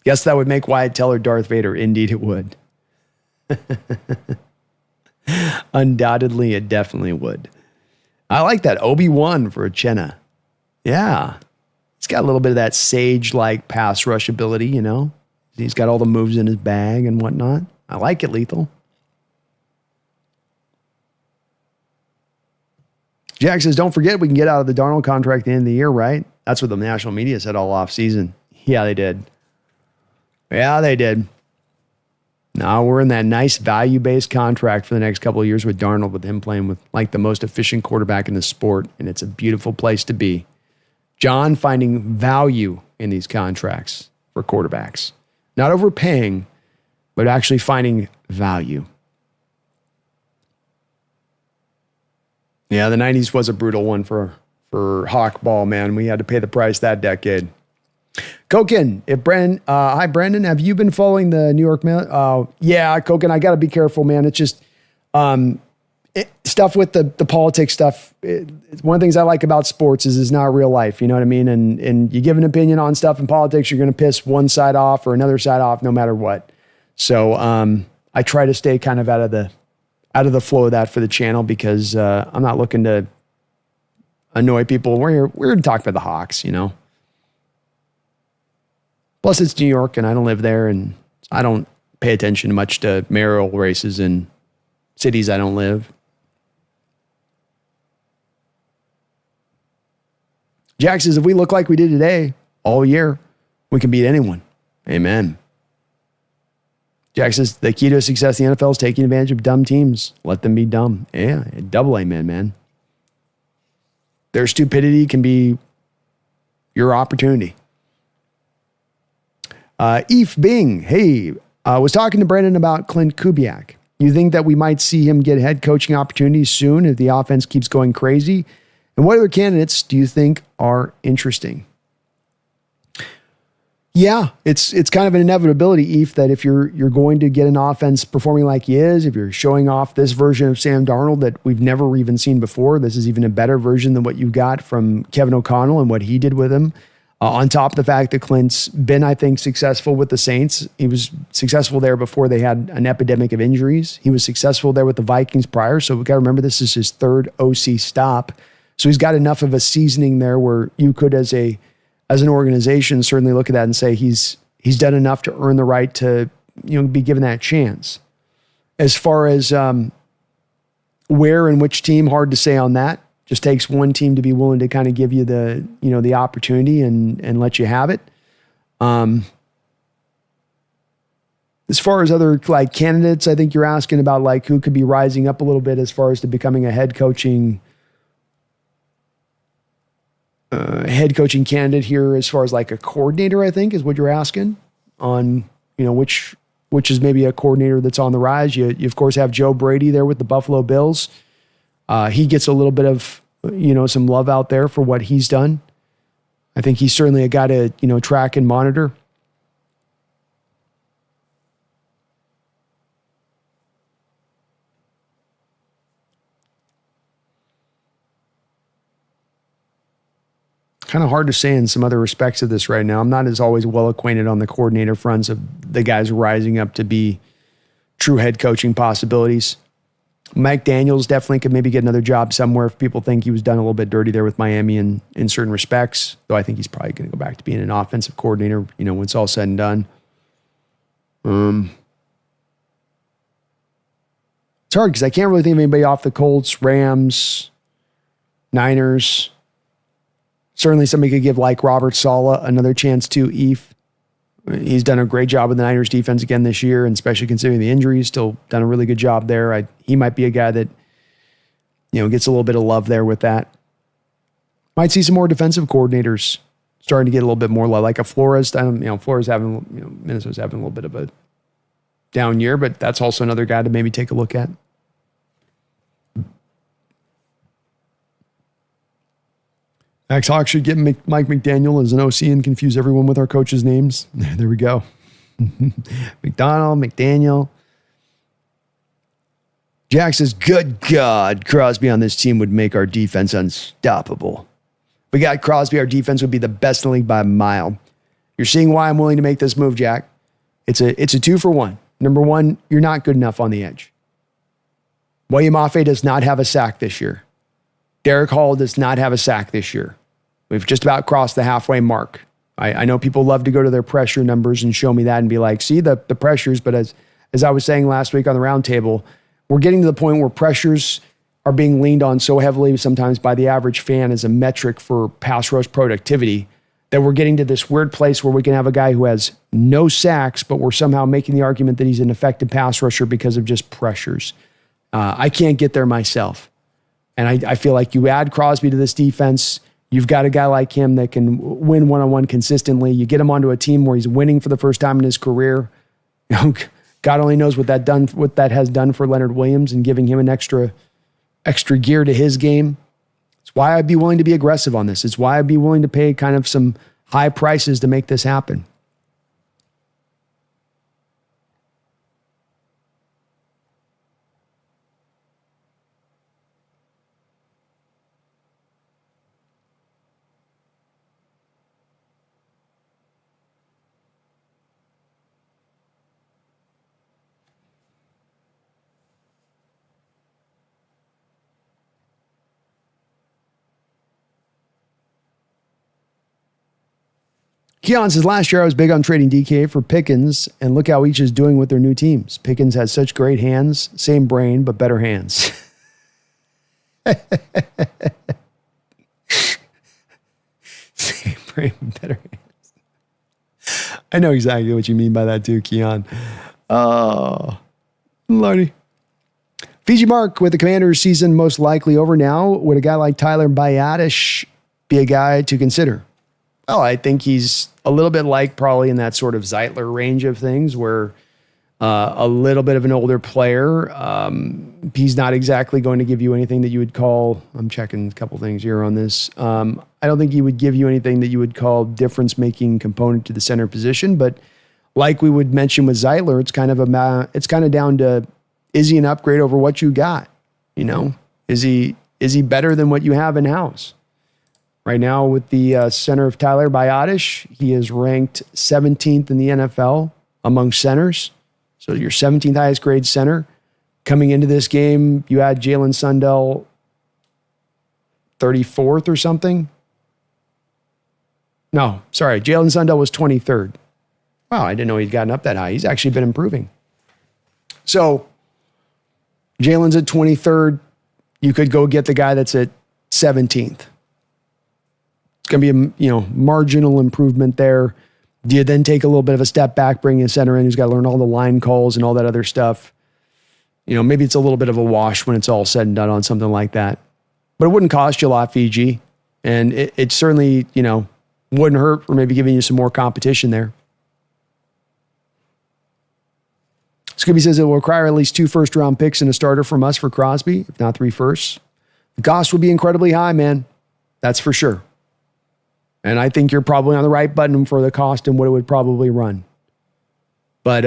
Guess that would make Wyatt Teller Darth Vader. Indeed it would. Undoubtedly, it definitely would. I like that. Obi-Wan for Uchenna. Yeah. He's got a little bit of that sage-like pass rush ability, you know. He's got all the moves in his bag and whatnot. I like it, Lethal. Jack says, don't forget we can get out of the Darnold contract at the end of the year, right? That's what the national media said all off season. Yeah, they did. Yeah, they did. Now we're in that nice value-based contract for the next couple of years with Darnold, with him playing with like the most efficient quarterback in the sport, and it's a beautiful place to be. John finding value in these contracts for quarterbacks. Not overpaying, but actually finding value. Yeah, the 90s was a brutal one for Hawk ball, man. We had to pay the price that decade. Koken, hi Brandon, have you been following the New York Mail? Yeah, Koken, I got to be careful, man. It's just stuff with the politics stuff. One of the things I like about sports is it's not real life. You know what I mean? And you give an opinion on stuff in politics, you're going to piss one side off or another side off, no matter what. So I try to stay kind of out of the flow of that for the channel because I'm not looking to annoy people. We're here to talk about the Hawks, you know. Plus, it's New York, and I don't live there, and I don't pay attention much to mayoral races in cities I don't live. Jack says, if we look like we did today, all year, we can beat anyone. Amen. Jack says, the key to success in the NFL is taking advantage of dumb teams. Let them be dumb. Yeah, double amen, man. Their stupidity can be your opportunity. Eve Bing, hey, I was talking to Brandon about Clint Kubiak. You think that we might see him get head coaching opportunities soon if the offense keeps going crazy? And what other candidates do you think are interesting? Yeah, it's kind of an inevitability, Eve, that if you're going to get an offense performing like he is, if you're showing off this version of Sam Darnold that we've never even seen before, this is even a better version than what you got from Kevin O'Connell and what he did with him. On top of the fact that Clint's been, I think, successful with the Saints. He was successful there before they had an epidemic of injuries. He was successful there with the Vikings prior. So we got to remember this is his third OC stop. So he's got enough of a seasoning there where you could, as an organization, certainly look at that and say he's done enough to earn the right to, you know, be given that chance. As far as where and which team, hard to say on that. Just takes one team to be willing to kind of give you the, you know, the opportunity and let you have it. As far as other like candidates, I think you're asking about like who could be rising up a little bit as far as to becoming a head coaching candidate here, as far as like a coordinator, I think is what you're asking on, you know, which is maybe a coordinator that's on the rise. You of course have Joe Brady there with the Buffalo Bills. He gets a little bit of, you know, some love out there for what he's done. I think he's certainly a guy to, you know, track and monitor. Kind of hard to say in some other respects of this right now. I'm not as always well acquainted on the coordinator fronts of the guys rising up to be true head coaching possibilities. Mike Daniels definitely could maybe get another job somewhere if people think he was done a little bit dirty there with Miami in certain respects, though I think he's probably going to go back to being an offensive coordinator, you know, when it's all said and done. It's hard because I can't really think of anybody off the Colts, Rams, Niners. Certainly somebody could give like Robert Saleh another chance too, Eve. He's done a great job with the Niners defense again this year, and especially considering the injuries, still done a really good job there. He might be a guy that, you know, gets a little bit of love there with that. Might see some more defensive coordinators starting to get a little bit more love, like a Flores. Flores having, you know, Minnesota's having a little bit of a down year, but that's also another guy to maybe take a look at. Hawks should get Mike McDaniel as an OC and confuse everyone with our coaches' names. There we go. McDonald, McDaniel. Jack says, good God, Crosby on this team would make our defense unstoppable. We got Crosby, our defense would be the best in the league by a mile. You're seeing why I'm willing to make this move, Jack. It's a 2-for-1. Number one, you're not good enough on the edge. William Mafe does not have a sack this year. Derek Hall does not have a sack this year. We've just about crossed the halfway mark. I know people love to go to their pressure numbers and show me that and be like, see the pressures. But as I was saying last week on the roundtable, we're getting to the point where pressures are being leaned on so heavily sometimes by the average fan as a metric for pass rush productivity that we're getting to this weird place where we can have a guy who has no sacks, but we're somehow making the argument that he's an effective pass rusher because of just pressures. I can't get there myself. And I feel like you add Crosby to this defense, you've got a guy like him that can win one-on-one consistently. You get him onto a team where he's winning for the first time in his career. God only knows what that has done for Leonard Williams and giving him an extra gear to his game. It's why I'd be willing to be aggressive on this. It's why I'd be willing to pay kind of some high prices to make this happen. Keon says, last year I was big on trading DK for Pickens, and look how each is doing with their new teams. Pickens has such great hands, same brain, but better hands. Same brain, but better hands. I know exactly what you mean by that too, Keon. Oh, Lordy. Fiji Mark, with the Commanders season most likely over now, would a guy like Tyler Biadasz be a guy to consider? Well, I think he's a little bit like probably in that sort of Zeitler range of things where a little bit of an older player. He's not exactly going to give you anything that you would call, I'm checking a couple things here on this. I don't think he would give you anything that you would call difference-making component to the center position, but like we would mention with Zeitler, it's kind of down to, is he an upgrade over what you got? You know, is he better than what you have in-house? Right now, with the center of Tyler Biadasz, he is ranked 17th in the NFL among centers. So your 17th highest grade center. Coming into this game, you had Jalen Sundell 34th or something. No, sorry. Jalen Sundell was 23rd. Wow, I didn't know he'd gotten up that high. He's actually been improving. So Jalen's at 23rd. You could go get the guy that's at 17th. Going to be a marginal improvement there. Do you then take a little bit of a step back, bring a center in who's got to learn all the line calls and all that other stuff? Maybe it's a little bit of a wash when it's all said and done on something like that. But it wouldn't cost you a lot, Fiji. And it certainly, wouldn't hurt for maybe giving you some more competition there. Scooby says it will require at least 2 first-round picks and a starter from us for Crosby, if not 3 firsts. The cost would be incredibly high, man. That's for sure. And I think you're probably on the right button for the cost and what it would probably run. But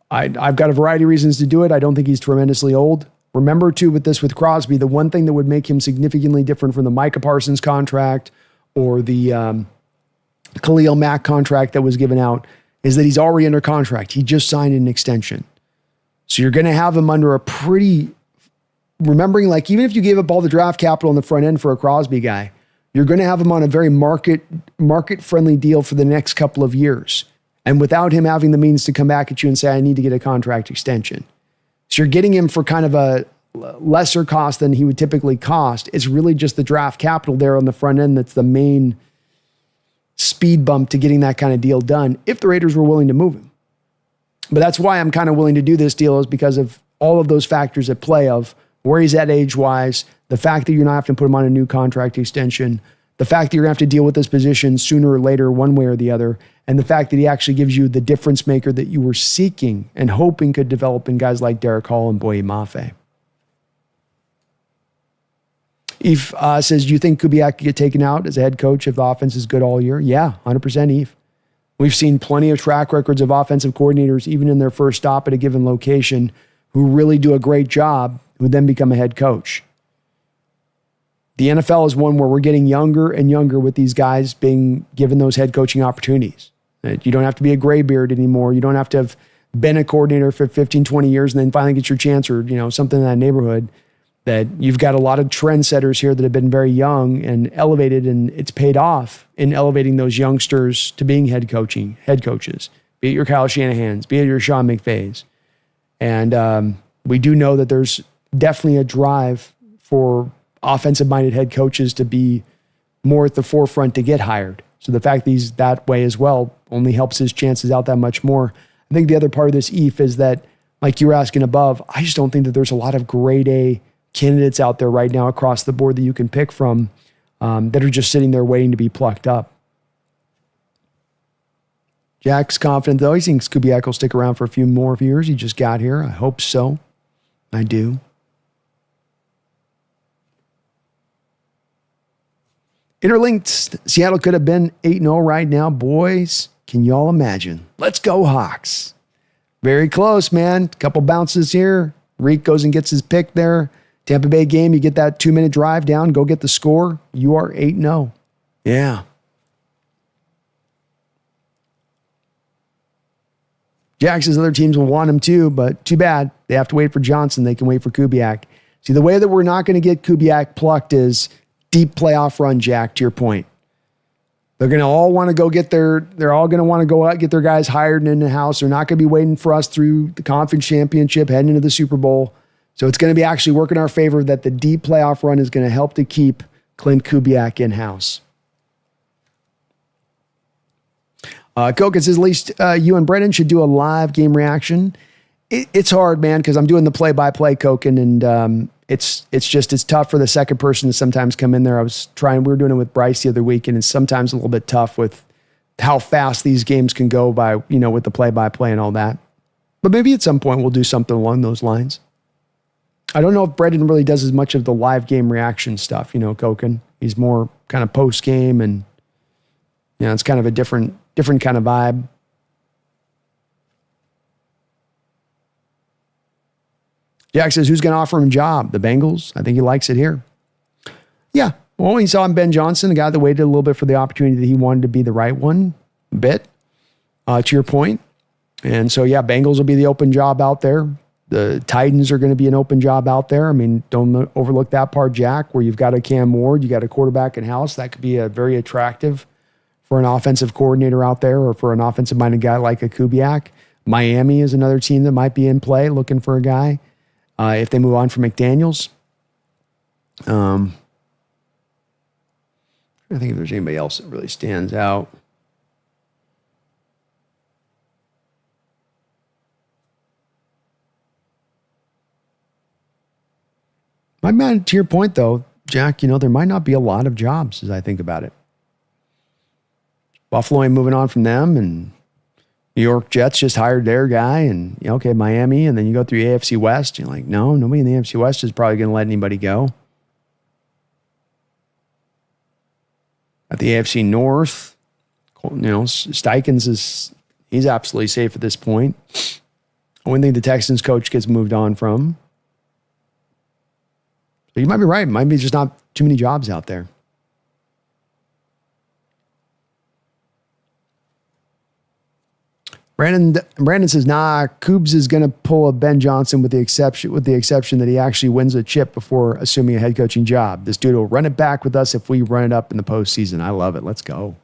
I've got a variety of reasons to do it. I don't think he's tremendously old. Remember, too, with Crosby, the one thing that would make him significantly different from the Micah Parsons contract or the Khalil Mack contract that was given out is that he's already under contract. He just signed an extension. So you're going to have him under a pretty... Remembering, even if you gave up all the draft capital in the front end for a Crosby guy, you're going to have him on a very market-friendly deal for the next couple of years. And without him having the means to come back at you and say, I need to get a contract extension. So you're getting him for kind of a lesser cost than he would typically cost. It's really just the draft capital there on the front end that's the main speed bump to getting that kind of deal done if the Raiders were willing to move him. But that's why I'm kind of willing to do this deal, is because of all of those factors at play of where he's at age-wise, the fact that you're not having to put him on a new contract extension, the fact that you're going to have to deal with this position sooner or later, one way or the other, and the fact that he actually gives you the difference maker that you were seeking and hoping could develop in guys like Derek Hall and Boye Mafe. Eve says, do you think Kubiak could get taken out as a head coach if the offense is good all year? Yeah, 100% Eve. We've seen plenty of track records of offensive coordinators, even in their first stop at a given location, who really do a great job, who then become a head coach. The NFL is one where we're getting younger and younger with these guys being given those head coaching opportunities. You don't have to be a graybeard anymore. You don't have to have been a coordinator for 15, 20 years and then finally get your chance, or something in that neighborhood. That you've got a lot of trendsetters here that have been very young and elevated, and it's paid off in elevating those youngsters to being head coaches, be it your Kyle Shanahan's, be it your Sean McVay's. And we do know that there's definitely a drive for offensive-minded head coaches to be more at the forefront to get hired. So the fact that he's that way as well only helps his chances out that much more. I think the other part of this EAF is that, like you were asking above, I just don't think that there's a lot of grade A candidates out there right now across the board that you can pick from that are just sitting there waiting to be plucked up. Jack's confident, though. He thinks Kubiak will stick around for a few more years. He just got here. I hope so. I do. Interlinked, Seattle could have been 8-0 right now. Boys, can y'all imagine? Let's go, Hawks. Very close, man. Couple bounces here. Reek goes and gets his pick there. Tampa Bay game, you get that 2-minute drive down, go get the score. You are 8-0. Yeah. Jack says other teams will want him too, but too bad. They have to wait for Johnson. They can wait for Kubiak. See, the way that we're not going to get Kubiak plucked is deep playoff run, Jack, to your point. They're going to all want to go get they're all going to want to go out, get their guys hired and in the house. They're not going to be waiting for us through the conference championship, heading into the Super Bowl. So it's going to be actually working in our favor that the deep playoff run is going to help to keep Clint Kubiak in-house. Koken says, at least you and Brendan should do a live game reaction. It's hard, man, because I'm doing the play-by-play, Koken, and it's tough for the second person to sometimes come in there. We were doing it with Bryce the other week, and it's sometimes a little bit tough with how fast these games can go by, with the play-by-play and all that. But maybe at some point we'll do something along those lines. I don't know if Brendan really does as much of the live game reaction stuff, Koken. He's more kind of post-game, and it's kind of a different kind of vibe. Jack says, who's going to offer him a job? The Bengals? I think he likes it here. Yeah. Well, he saw Ben Johnson, a guy that waited a little bit for the opportunity that he wanted to be the right one, a bit, to your point. And so, yeah, Bengals will be the open job out there. The Titans are going to be an open job out there. I mean, don't overlook that part, Jack, where you've got a Cam Ward, you got a quarterback in-house. That could be a very attractive for an offensive coordinator out there, or for an offensive-minded guy like a Kubiak. Miami is another team that might be in play looking for a guy. If they move on from McDaniels. I think if there's anybody else that really stands out. To your point, though, Jack, there might not be a lot of jobs as I think about it. Buffalo ain't moving on from them, and New York Jets just hired their guy, and okay, Miami, and then you go through AFC West. You're like, no, nobody in the AFC West is probably going to let anybody go. At the AFC North, Steikens he's absolutely safe at this point. I wouldn't think the Texans coach gets moved on from. So you might be right. Might be just not too many jobs out there. Brandon says, nah, Coobs is going to pull a Ben Johnson with the exception that he actually wins a chip before assuming a head coaching job. This dude will run it back with us if we run it up in the postseason. I love it. Let's go.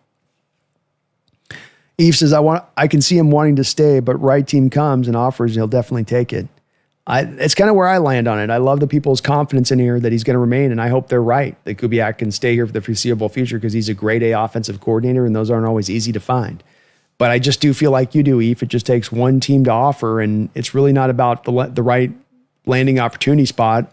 Eve says, I can see him wanting to stay, but right team comes and offers, he'll definitely take it. It's kind of where I land on it. I love the people's confidence in here that he's going to remain, and I hope they're right that Kubiak can stay here for the foreseeable future because he's a grade A offensive coordinator, and those aren't always easy to find. But I just do feel like you do, Eve. It just takes one team to offer, and it's really not about the right landing opportunity spot.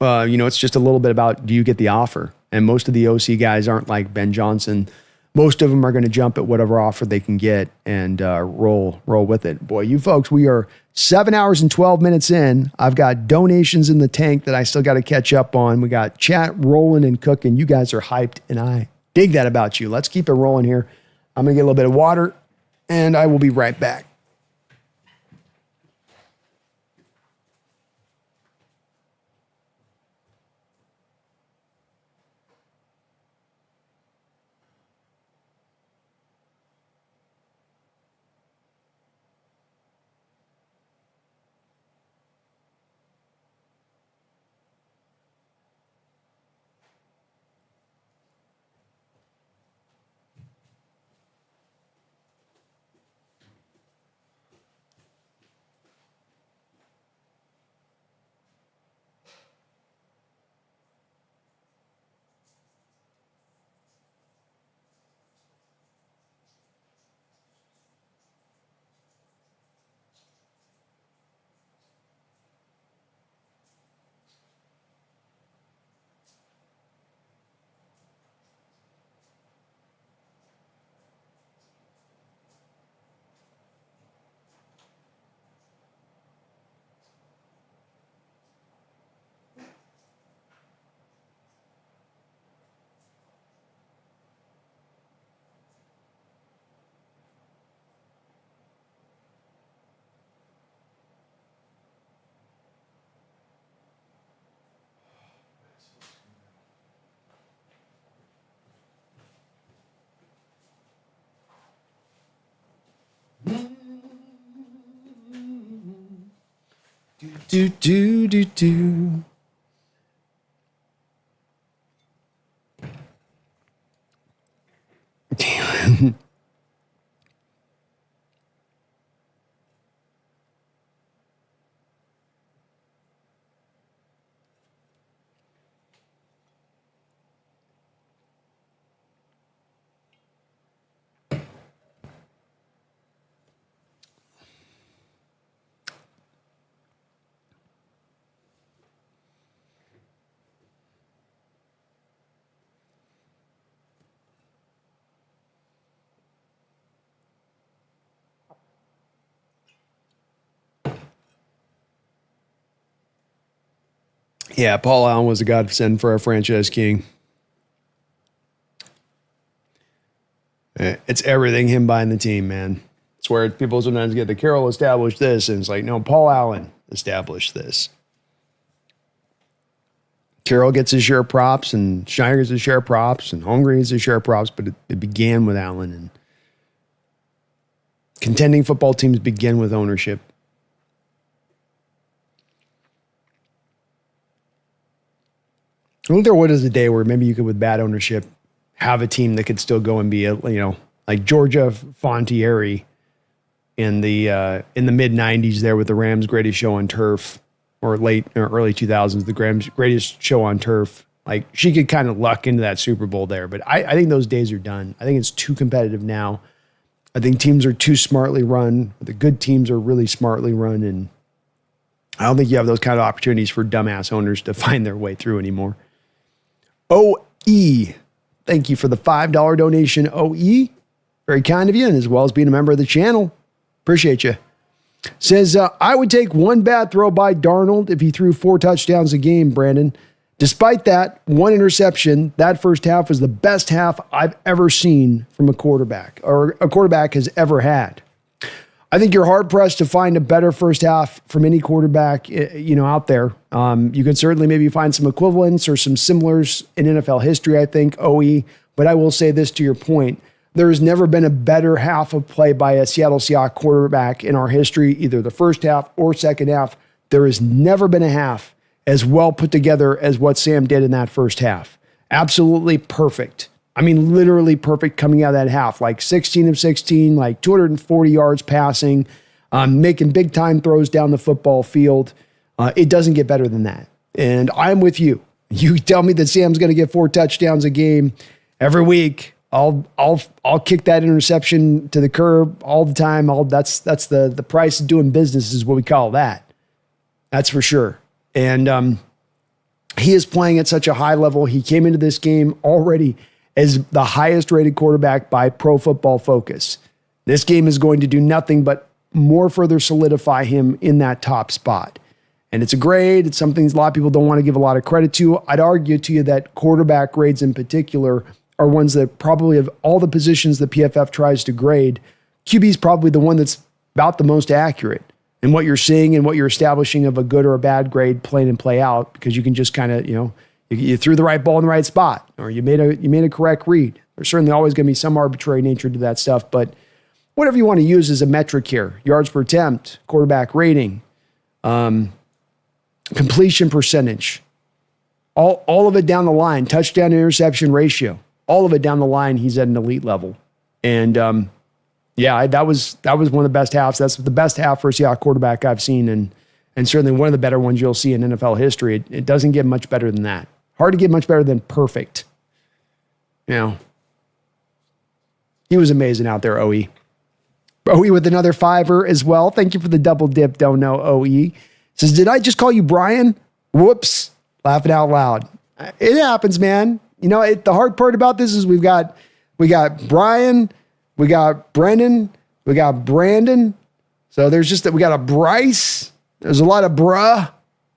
It's just a little bit about, do you get the offer? And most of the OC guys aren't like Ben Johnson. Most of them are going to jump at whatever offer they can get and roll with it. Boy, you folks, we are 7 hours and 12 minutes in. I've got donations in the tank that I still got to catch up on. We got chat rolling and cooking. You guys are hyped, and I dig that about you. Let's keep it rolling here. I'm going to get a little bit of water, and I will be right back. Do, do, do, do. Yeah, Paul Allen was a godsend for our franchise king. It's everything him buying the team, man. It's where people sometimes get the Carroll established this, and it's like, no, Paul Allen established this. Carroll gets his share of props, and Schneider gets his share of props, and Holmgren gets his share of props, but it began with Allen. And contending football teams begin with ownership. I think there was a day where maybe you could, with bad ownership, have a team that could still go and be, like Georgia Fontieri in the mid '90s there with the Rams' greatest show on turf, or early 2000s, the Rams' greatest show on turf. Like, she could kind of luck into that Super Bowl there, but I think those days are done. I think it's too competitive now. I think teams are too smartly run. The good teams are really smartly run, and I don't think you have those kind of opportunities for dumbass owners to find their way through anymore. OE, thank you for the $5 donation, OE. Very kind of you, and as well as being a member of the channel. Appreciate you. Says, I would take one bad throw by Darnold if he threw 4 touchdowns a game, Brandon. Despite that, 1 interception, that first half was the best half I've ever seen from a quarterback, or a quarterback has ever had. I think you're hard-pressed to find a better first half from any quarterback, out there. You could certainly maybe find some equivalents or some similars in NFL history, I think, OE. But I will say this to your point. There has never been a better half of play by a Seattle Seahawks quarterback in our history, either the first half or second half. There has never been a half as well put together as what Sam did in that first half. Absolutely perfect. I mean, literally perfect coming out of that half, like 16 of 16, like 240 yards passing, making big time throws down the football field. It doesn't get better than that. And I'm with you. You tell me that Sam's going to get 4 touchdowns a game every week. I'll kick that interception to the curb all the time. That's the price of doing business is what we call that. That's for sure. And he is playing at such a high level. He came into this game already as the highest rated quarterback by Pro Football Focus. This game is going to do nothing but more further solidify him in that top spot. And it's a grade. It's something a lot of people don't want to give a lot of credit to. I'd argue to you that quarterback grades in particular are ones that probably of all the positions that PFF tries to grade, QB is probably the one that's about the most accurate in what you're seeing and what you're establishing of a good or a bad grade play in and play out, because you can just kind of, you threw the right ball in the right spot, or you made a correct read. There's certainly always going to be some arbitrary nature to that stuff, but whatever you want to use as a metric here, yards per attempt, quarterback rating, completion percentage, all of it down the line, touchdown to interception ratio, all of it down the line, he's at an elite level. And that was one of the best halves. That's the best half for a Seahawks quarterback I've seen, and certainly one of the better ones you'll see in NFL history. It doesn't get much better than that. Hard to get much better than perfect. He was amazing out there, OE. OE with another $5 as well. Thank you for the double dip, don't know, OE. Says, did I just call you Brian? Whoops. Laughing out loud. It happens, man. The hard part about this is we got Brian, we got Brendan, we got Brandon. So there's just that we got a Bryce. There's a lot of bruh.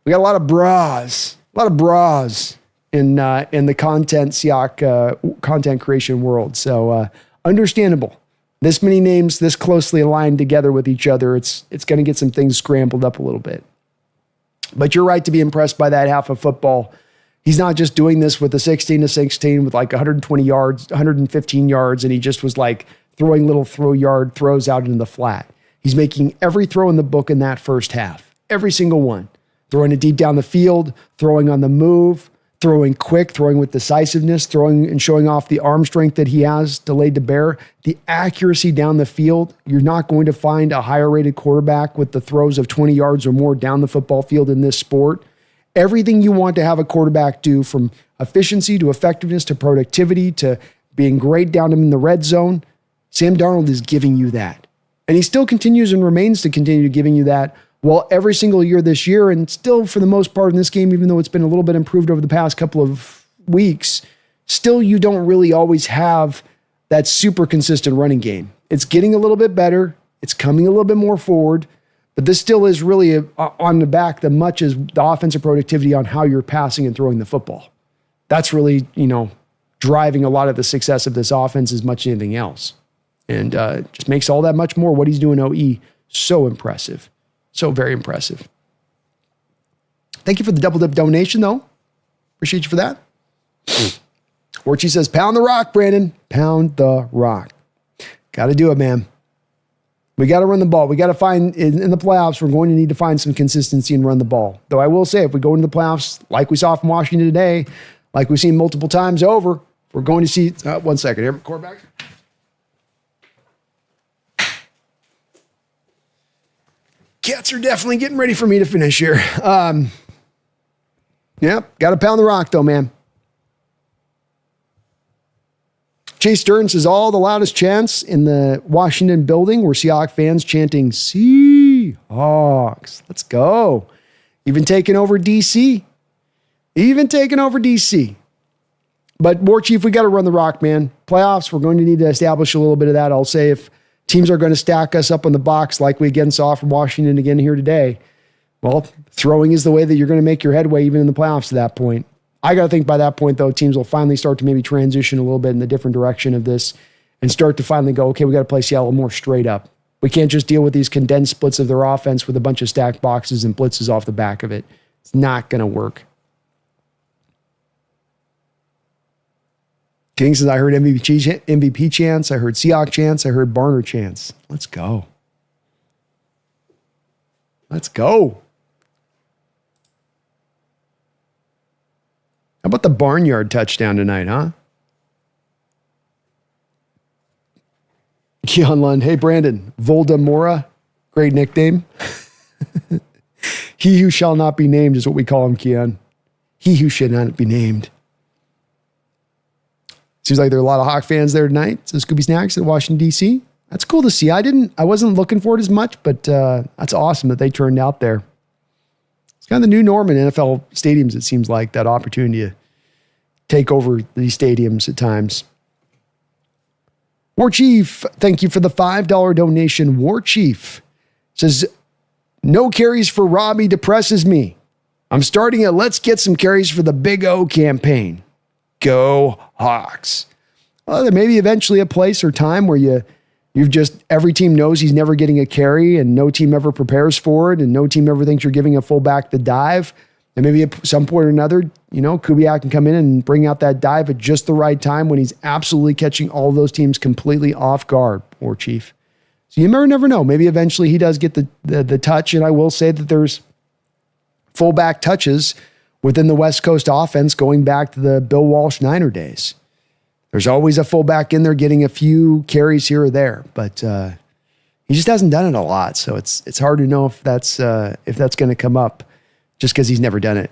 We got a lot of bras. A lot of bras in the content Seahawks content creation world. So understandable. This many names this closely aligned together with each other, it's going to get some things scrambled up a little bit. But you're right to be impressed by that half of football. He's not just doing this with the 16 to 16 with like 120 yards, 115 yards, and he just was like throwing little throws out into the flat. He's making every throw in the book in that first half. Every single one. Throwing it deep down the field, throwing on the move, throwing quick, throwing with decisiveness, throwing and showing off the arm strength that he has delayed to bear. The accuracy down the field, you're not going to find a higher rated quarterback with the throws of 20 yards or more down the football field in this sport. Everything you want to have a quarterback do, from efficiency to effectiveness to productivity to being great down in the red zone, Sam Darnold is giving you that. And he still continues and remains to continue giving you that. Well, every single year this year, and still for the most part in this game, even though it's been a little bit improved over the past couple of weeks, still you don't really always have that super consistent running game. It's getting a little bit better. It's coming a little bit more forward, but this still is really on the back that much as the offensive productivity on how you're passing and throwing the football. That's really, driving a lot of the success of this offense as much as anything else. And just makes all that much more what he's doing OE so impressive. So very impressive. Thank you for the double dip donation, though. Appreciate you for that. Orchie says, pound the rock, Brandon. Pound the rock. Got to do it, man. We got to run the ball. We got to find, in the playoffs, we're going to need to find some consistency and run the ball. Though I will say, if we go into the playoffs, like we saw from Washington today, like we've seen multiple times over, we're going to see, one second here, quarterback. Cats are definitely getting ready for me to finish here. Yep, got to pound the rock though, man. Chase Stern says, all the loudest chants in the Washington building were Seahawks fans chanting, Seahawks. Let's go. Even taking over DC. But War Chief, we got to run the rock, man. Playoffs, we're going to need to establish a little bit of that. I'll say if teams are going to stack us up on the box like we again saw from Washington again here today, well, throwing is the way that you're going to make your headway even in the playoffs to that point. I got to think by that point, though, teams will finally start to maybe transition a little bit in the different direction of this and start to finally go, okay, we got to play Seattle more straight up. We can't just deal with these condensed splits of their offense with a bunch of stacked boxes and blitzes off the back of it. It's not going to work. King says, I heard MVP chants. I heard Seahawks chants. I heard Barner chants. Let's go. Let's go. How about the barnyard touchdown tonight, huh? Keon Lund. Hey, Brandon. Voldemora. Great nickname. He who shall not be named is what we call him, Keon. He who should not be named. Seems like there are a lot of Hawk fans there tonight. So Scooby Snacks in Washington, D.C. That's cool to see. I wasn't looking for it as much, but that's awesome that they turned out there. It's kind of the new norm in NFL stadiums, it seems like, that opportunity to take over these stadiums at times. War Chief, thank you for the $5 donation. War Chief says, no carries for Robbie depresses me. I'm starting at let's get some carries for the Big O campaign. Go Hawks. Well, there may be eventually a place or time where you've just, every team knows he's never getting a carry and no team ever prepares for it and no team ever thinks you're giving a fullback the dive. And maybe at some point or another, Kubiak can come in and bring out that dive at just the right time when he's absolutely catching all of those teams completely off guard, War Chief. So you never know. Maybe eventually he does get the touch. And I will say that there's fullback touches within the West Coast offense going back to the Bill Walsh Niner days. There's always a fullback in there getting a few carries here or there, but he just hasn't done it a lot. So it's hard to know if that's going to come up just because he's never done it,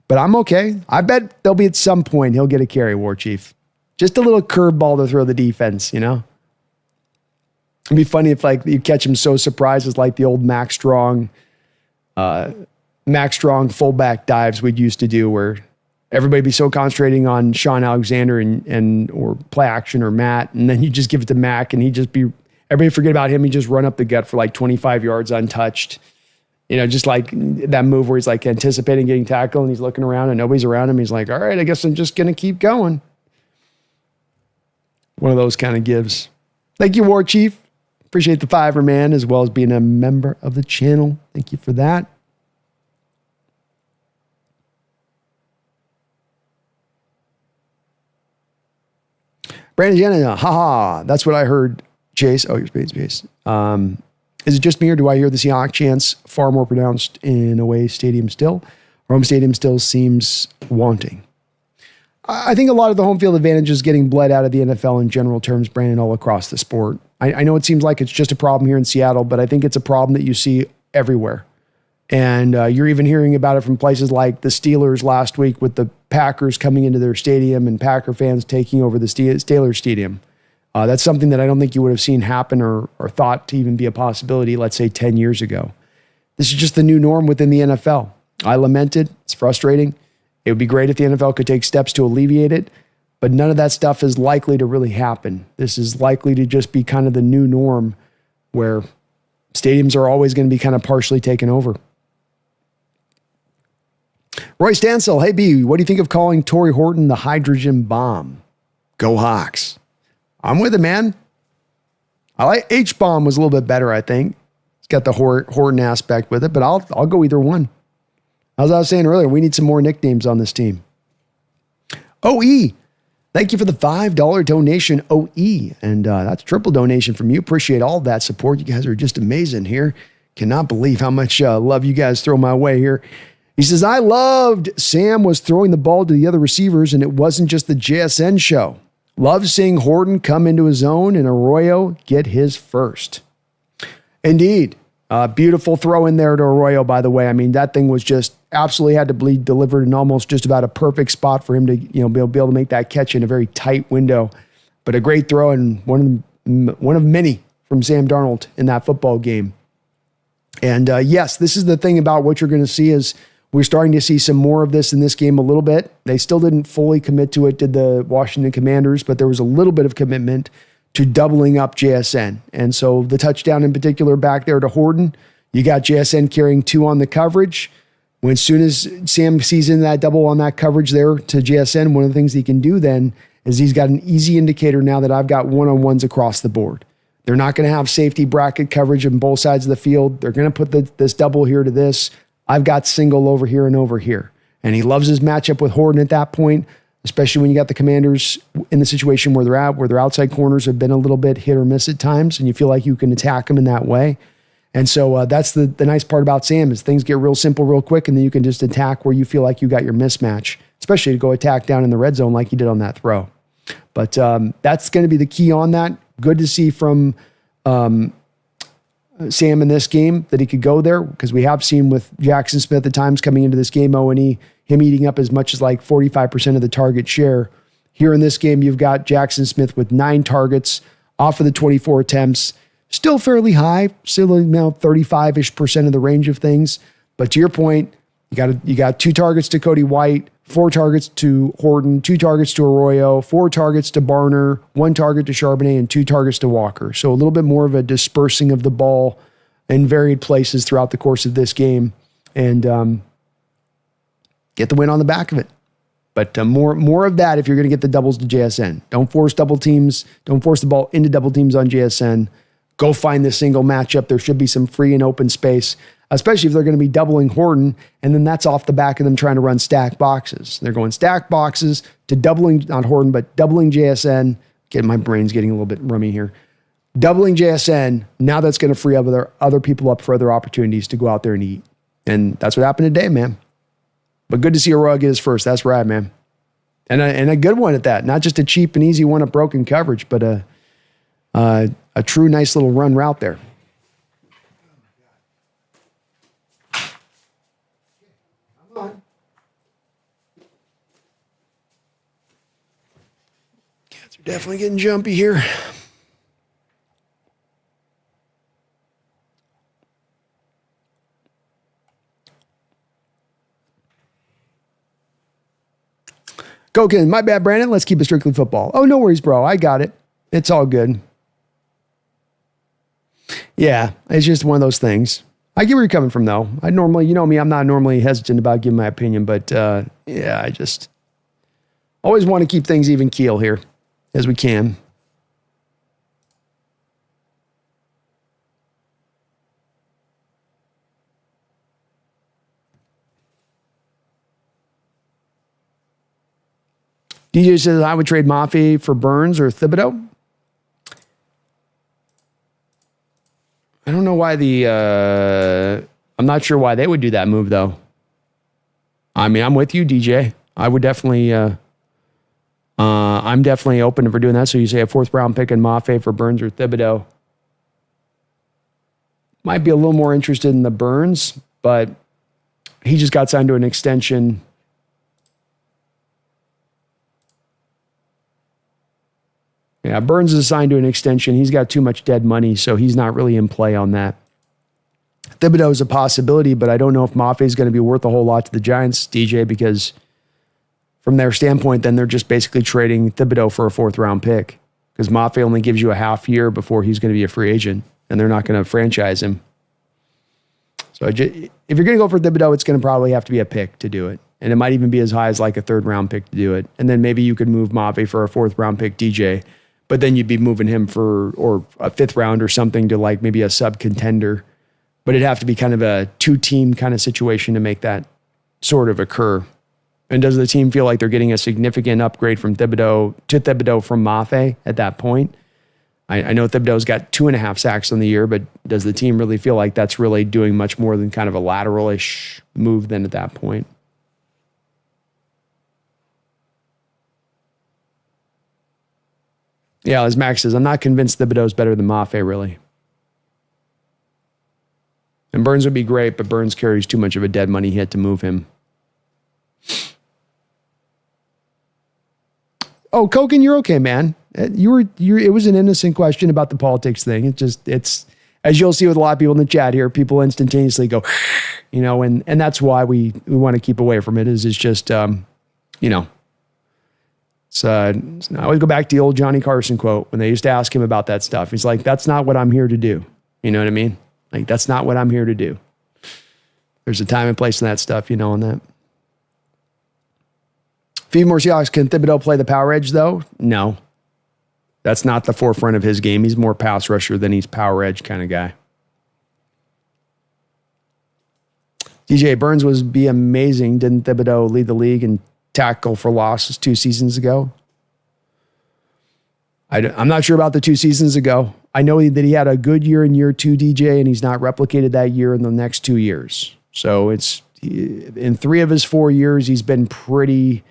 But I'm okay. I bet there'll be at some point he'll get a carry, War Chief. Just a little curveball to throw the defense, It'd be funny if you catch him so surprised as like the old Max Strong fullback dives we'd used to do where everybody be so concentrating on Sean Alexander and or play action or Matt, and then you just give it to Mac and everybody forget about him. He just run up the gut for like 25 yards untouched. Just like that move where he's like anticipating getting tackled and he's looking around and nobody's around him. He's like, all right, I guess I'm just going to keep going. One of those kind of gives. Thank you, War Chief. Appreciate the $5, man, as well as being a member of the channel. Thank you for that. Brandon Jenna, haha, that's what I heard, Chase. Oh, your space. Is it just me, or do I hear the Seahawks chants far more pronounced in away stadium still? Home stadium still seems wanting. I think a lot of the home field advantage is getting bled out of the NFL in general terms, Brandon, all across the sport. I know it seems like it's just a problem here in Seattle, but I think it's a problem that you see everywhere. And you're even hearing about it from places like the Steelers last week with the Packers coming into their stadium and Packer fans taking over the Steelers stadium. That's something that I don't think you would have seen happen or thought to even be a possibility, let's say 10 years ago. This is just the new norm within the NFL. I lament it. It's frustrating. It would be great if the NFL could take steps to alleviate it, but none of that stuff is likely to really happen. This is likely to just be kind of the new norm where stadiums are always going to be kind of partially taken over. Roy Stansel, hey B, what do you think of calling Torrey Horton the hydrogen bomb? Go Hawks. I'm with it, man. I like H-bomb was a little bit better, I think. It's got the Horton aspect with it, but I'll go either one. As I was saying earlier, we need some more nicknames on this team. OE, thank you for the $5 donation, OE. And that's a triple donation from you. Appreciate all that support. You guys are just amazing here. Cannot believe how much love you guys throw my way here. He says, I loved Sam was throwing the ball to the other receivers, and it wasn't just the JSN show. Love seeing Horton come into his own and Arroyo get his first. Indeed. Beautiful throw in there to Arroyo, by the way. I mean, that thing was just absolutely had to be delivered in almost just about a perfect spot for him to be able to make that catch in a very tight window. But a great throw and one of many from Sam Darnold in that football game. And yes, this is the thing about what you're going to see is we're starting to see some more of this in this game a little bit. They still didn't fully commit to it, did the Washington Commanders, but there was a little bit of commitment to doubling up JSN. And so the touchdown in particular back there to Horton, you got JSN carrying 2 on the coverage. As soon as Sam sees in that double on that coverage there to JSN, one of the things he can do then is he's got an easy indicator now that I've got one-on-ones across the board. They're not going to have safety bracket coverage on both sides of the field. They're going to put this double here to this. I've got single over here and over here. And he loves his matchup with Horton at that point, especially when you got the Commanders in the situation where they're at, where their outside corners have been a little bit hit or miss at times, and you feel like you can attack them in that way. And so that's the nice part about Sam is things get real simple real quick, and then you can just attack where you feel like you got your mismatch, especially to go attack down in the red zone like you did on that throw. But that's going to be the key on that. Good to see from Sam in this game that he could go there, because we have seen with Jackson Smith at times coming into this game, him eating up as much as like 45% of the target share. Here in this game, you've got Jackson Smith with 9 targets off of the 24 attempts. Still fairly high, still now 35-ish% of the range of things. But to your point, you got 2 targets to Cody White, 4 targets to Horton, 2 targets to Arroyo, 4 targets to Barner, 1 target to Charbonnet, and 2 targets to Walker. So a little bit more of a dispersing of the ball in varied places throughout the course of this game, and get the win on the back of it. But more of that if you're going to get the doubles to JSN. Don't force double teams. Don't force the ball into double teams on JSN. Go find the single matchup. There should be some free and open space, especially if they're going to be doubling Horton, and then that's off the back of them trying to run stack boxes. They're going stack boxes to doubling, not Horton, but doubling JSN. My brain's getting a little bit rummy here. Doubling JSN, now that's going to free other people up for other opportunities to go out there and eat. And that's what happened today, man. But good to see Aurora get his first. That's right, man. And a good one at that. Not just a cheap and easy one at broken coverage, but a true nice little run route there. Come on. Cats are definitely getting jumpy here. Go, Ken. My bad, Brandon. Let's keep it strictly football. Oh, no worries, bro. I got it. It's all good. Yeah, it's just one of those things. I get where you're coming from, though. I normally, you know me, I'm not normally hesitant about giving my opinion, but yeah, I just always want to keep things even keel here as we can. DJ says, I would trade Mafi for Burns or Thibodeau. I don't know why I'm not sure why they would do that move though. I mean, I'm with you, DJ. I would definitely, I'm definitely open for doing that. So you say a 4th round pick in Mafe for Burns or Thibodeau. Might be a little more interested in the Burns, but he just got signed to an extension. Yeah, Burns is signed to an extension. He's got too much dead money, so he's not really in play on that. Thibodeau is a possibility, but I don't know if Mafe is going to be worth a whole lot to the Giants, DJ, because from their standpoint, then they're just basically trading Thibodeau for a 4th round pick because Mafe only gives you a half year before he's going to be a free agent, and they're not going to franchise him. So if you're going to go for Thibodeau, it's going to probably have to be a pick to do it. And it might even be as high as like a 3rd round pick to do it. And then maybe you could move Mafe for a 4th round pick, DJ, but then you'd be moving him or a 5th round or something to like maybe a sub contender. But it'd have to be kind of a 2-team kind of situation to make that sort of occur. And does the team feel like they're getting a significant upgrade from Thibodeau from Mafe at that point? I know Thibodeau's got 2.5 sacks on the year, but does the team really feel like that's really doing much more than kind of a lateral-ish move then at that point? Yeah, as Max says, I'm not convinced Thibodeau's better than Mafe, really. And Burns would be great, but Burns carries too much of a dead money hit to move him. Oh, Kogan, you're okay, man. It was an innocent question about the politics thing. It's as you'll see with a lot of people in the chat here, people instantaneously go, and that's why we want to keep away from it. It's just, So I always go back to the old Johnny Carson quote when they used to ask him about that stuff. He's like, that's not what I'm here to do. You know what I mean? Like, that's not what I'm here to do. There's a time and place in that stuff, on that. Few more Seahawks. Can Thibodeau play the power edge, though? No. That's not the forefront of his game. He's more pass rusher than he's power edge kind of guy. DJ Burns would be amazing. Didn't Thibodeau lead the league in tackle for losses 2 seasons ago? I'm not sure about the 2 seasons ago. I know that he had a good year in year 2, DJ, and he's not replicated that year in the next 2 years. So it's in 3 of his 4 years, he's been pretty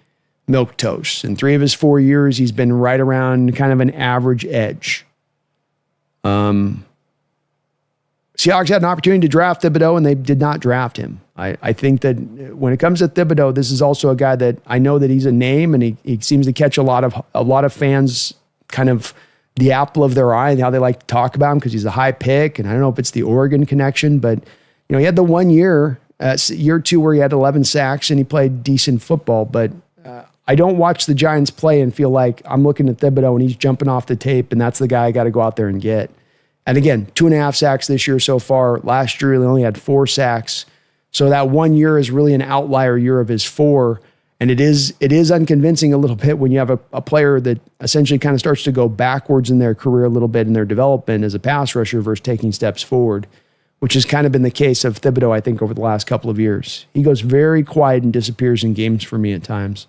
milquetoast. In 3 of his 4 years, he's been right around kind of an average edge. Seahawks had an opportunity to draft Thibodeau, and they did not draft him. I think that when it comes to Thibodeau, this is also a guy that I know that he's a name, and he seems to catch a lot of fans kind of the apple of their eye and how they like to talk about him because he's a high pick. And I don't know if it's the Oregon connection, but he had the 1 year, year 2, where he had 11 sacks and he played decent football. But I don't watch the Giants play and feel like I'm looking at Thibodeau and he's jumping off the tape and that's the guy I got to go out there and get. And again, 2.5 sacks this year so far. Last year, he only had 4 sacks. So that 1 year is really an outlier year of his 4. And it is unconvincing a little bit when you have a player that essentially kind of starts to go backwards in their career a little bit in their development as a pass rusher versus taking steps forward, which has kind of been the case of Thibodeau, I think, over the last couple of years. He goes very quiet and disappears in games for me at times.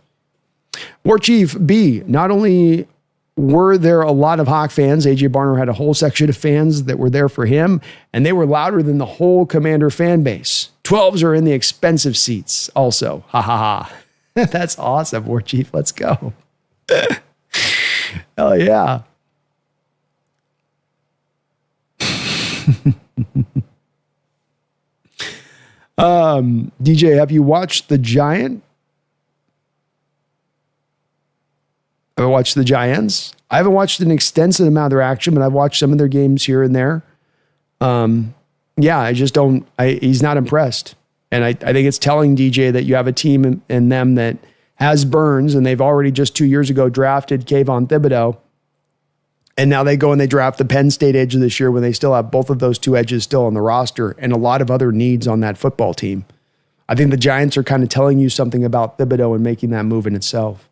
War Chief B, not only were there a lot of Hawk fans, AJ Barner had a whole section of fans that were there for him, and they were louder than the whole Commander fan base. 12s are in the expensive seats also. Ha ha ha. That's awesome, War Chief. Let's go. Hell yeah. DJ, have you watched The Giant? Have I watched The Giants? I haven't watched an extensive amount of their action, but I've watched some of their games here and there. Yeah, I just don't, he's not impressed. And I think it's telling, DJ, that you have a team in them that has Burns, and they've already just 2 years ago drafted Kayvon Thibodeau. And now they go and they draft the Penn State edge this year when they still have both of those 2 edges still on the roster and a lot of other needs on that football team. I think the Giants are kind of telling you something about Thibodeau and making that move in itself.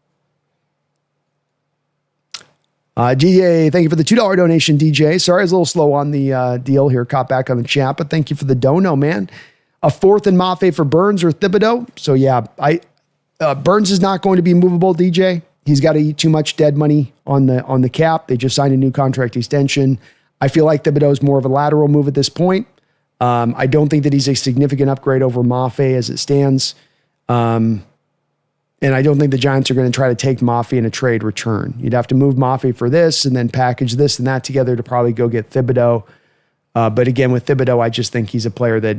DJ, thank you for the $2 donation, DJ. Sorry, I was a little slow on the deal here. Caught back on the chat, but thank you for the dono, man. A 4th and Mafe for Burns or Thibodeau. So yeah, Burns is not going to be movable, DJ. He's got to eat too much dead money on the cap. They just signed a new contract extension. I feel like Thibodeau is more of a lateral move at this point. I don't think that he's a significant upgrade over Mafe as it stands. And I don't think the Giants are going to try to take Mafe in a trade return. You'd have to move Mafe for this and then package this and that together to probably go get Thibodeau. But again, with Thibodeau, I just think he's a player that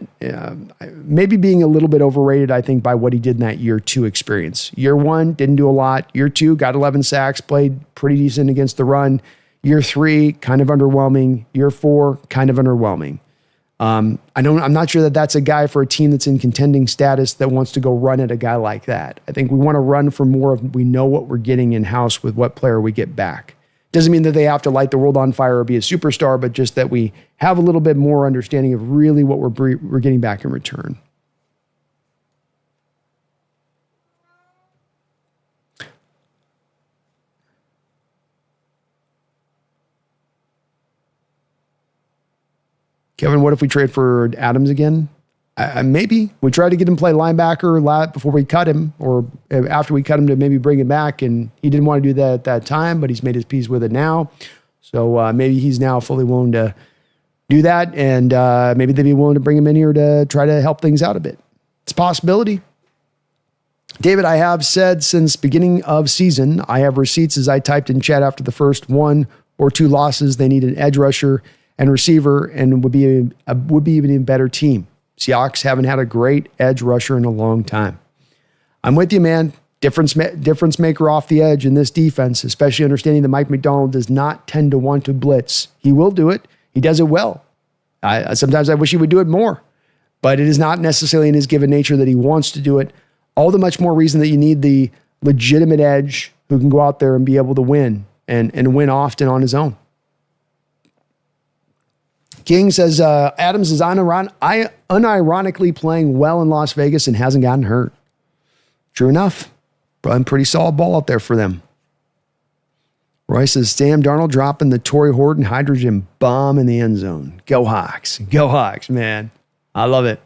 maybe being a little bit overrated, I think, by what he did in that year 2 experience. Year 1, didn't do a lot. Year 2, got 11 sacks, played pretty decent against the run. Year 3, kind of underwhelming. Year 4, kind of underwhelming. I'm not sure that that's a guy for a team that's in contending status that wants to go run at a guy like that. I think we want to run for more of, we know what we're getting in-house with what player we get back. Doesn't mean that they have to light the world on fire or be a superstar, but just that we have a little bit more understanding of really what we're getting back in return. Kevin, what if we trade for Adams again? Maybe. We tried to get him to play linebacker before we cut him, or after we cut him to maybe bring him back, and he didn't want to do that at that time, but he's made his peace with it now. So maybe he's now fully willing to do that, and maybe they'd be willing to bring him in here to try to help things out a bit. It's a possibility. David, I have said since beginning of season, I have receipts as I typed in chat after the first 1 or 2 losses. They need an edge rusher and receiver and would be even a better team. Seahawks haven't had a great edge rusher in a long time. I'm with you, man. Difference maker off the edge in this defense, especially understanding that Mike McDonald does not tend to want to blitz. He will do it. He does it well. Sometimes I wish he would do it more, but it is not necessarily in his given nature that he wants to do it. All the much more reason that you need the legitimate edge who can go out there and be able to win and win often on his own. King says, Adams is unironically playing well in Las Vegas and hasn't gotten hurt. True enough. But pretty solid ball out there for them. Roy says, Sam Darnold dropping the Torrey Horton hydrogen bomb in the end zone. Go Hawks. Go Hawks, man. I love it.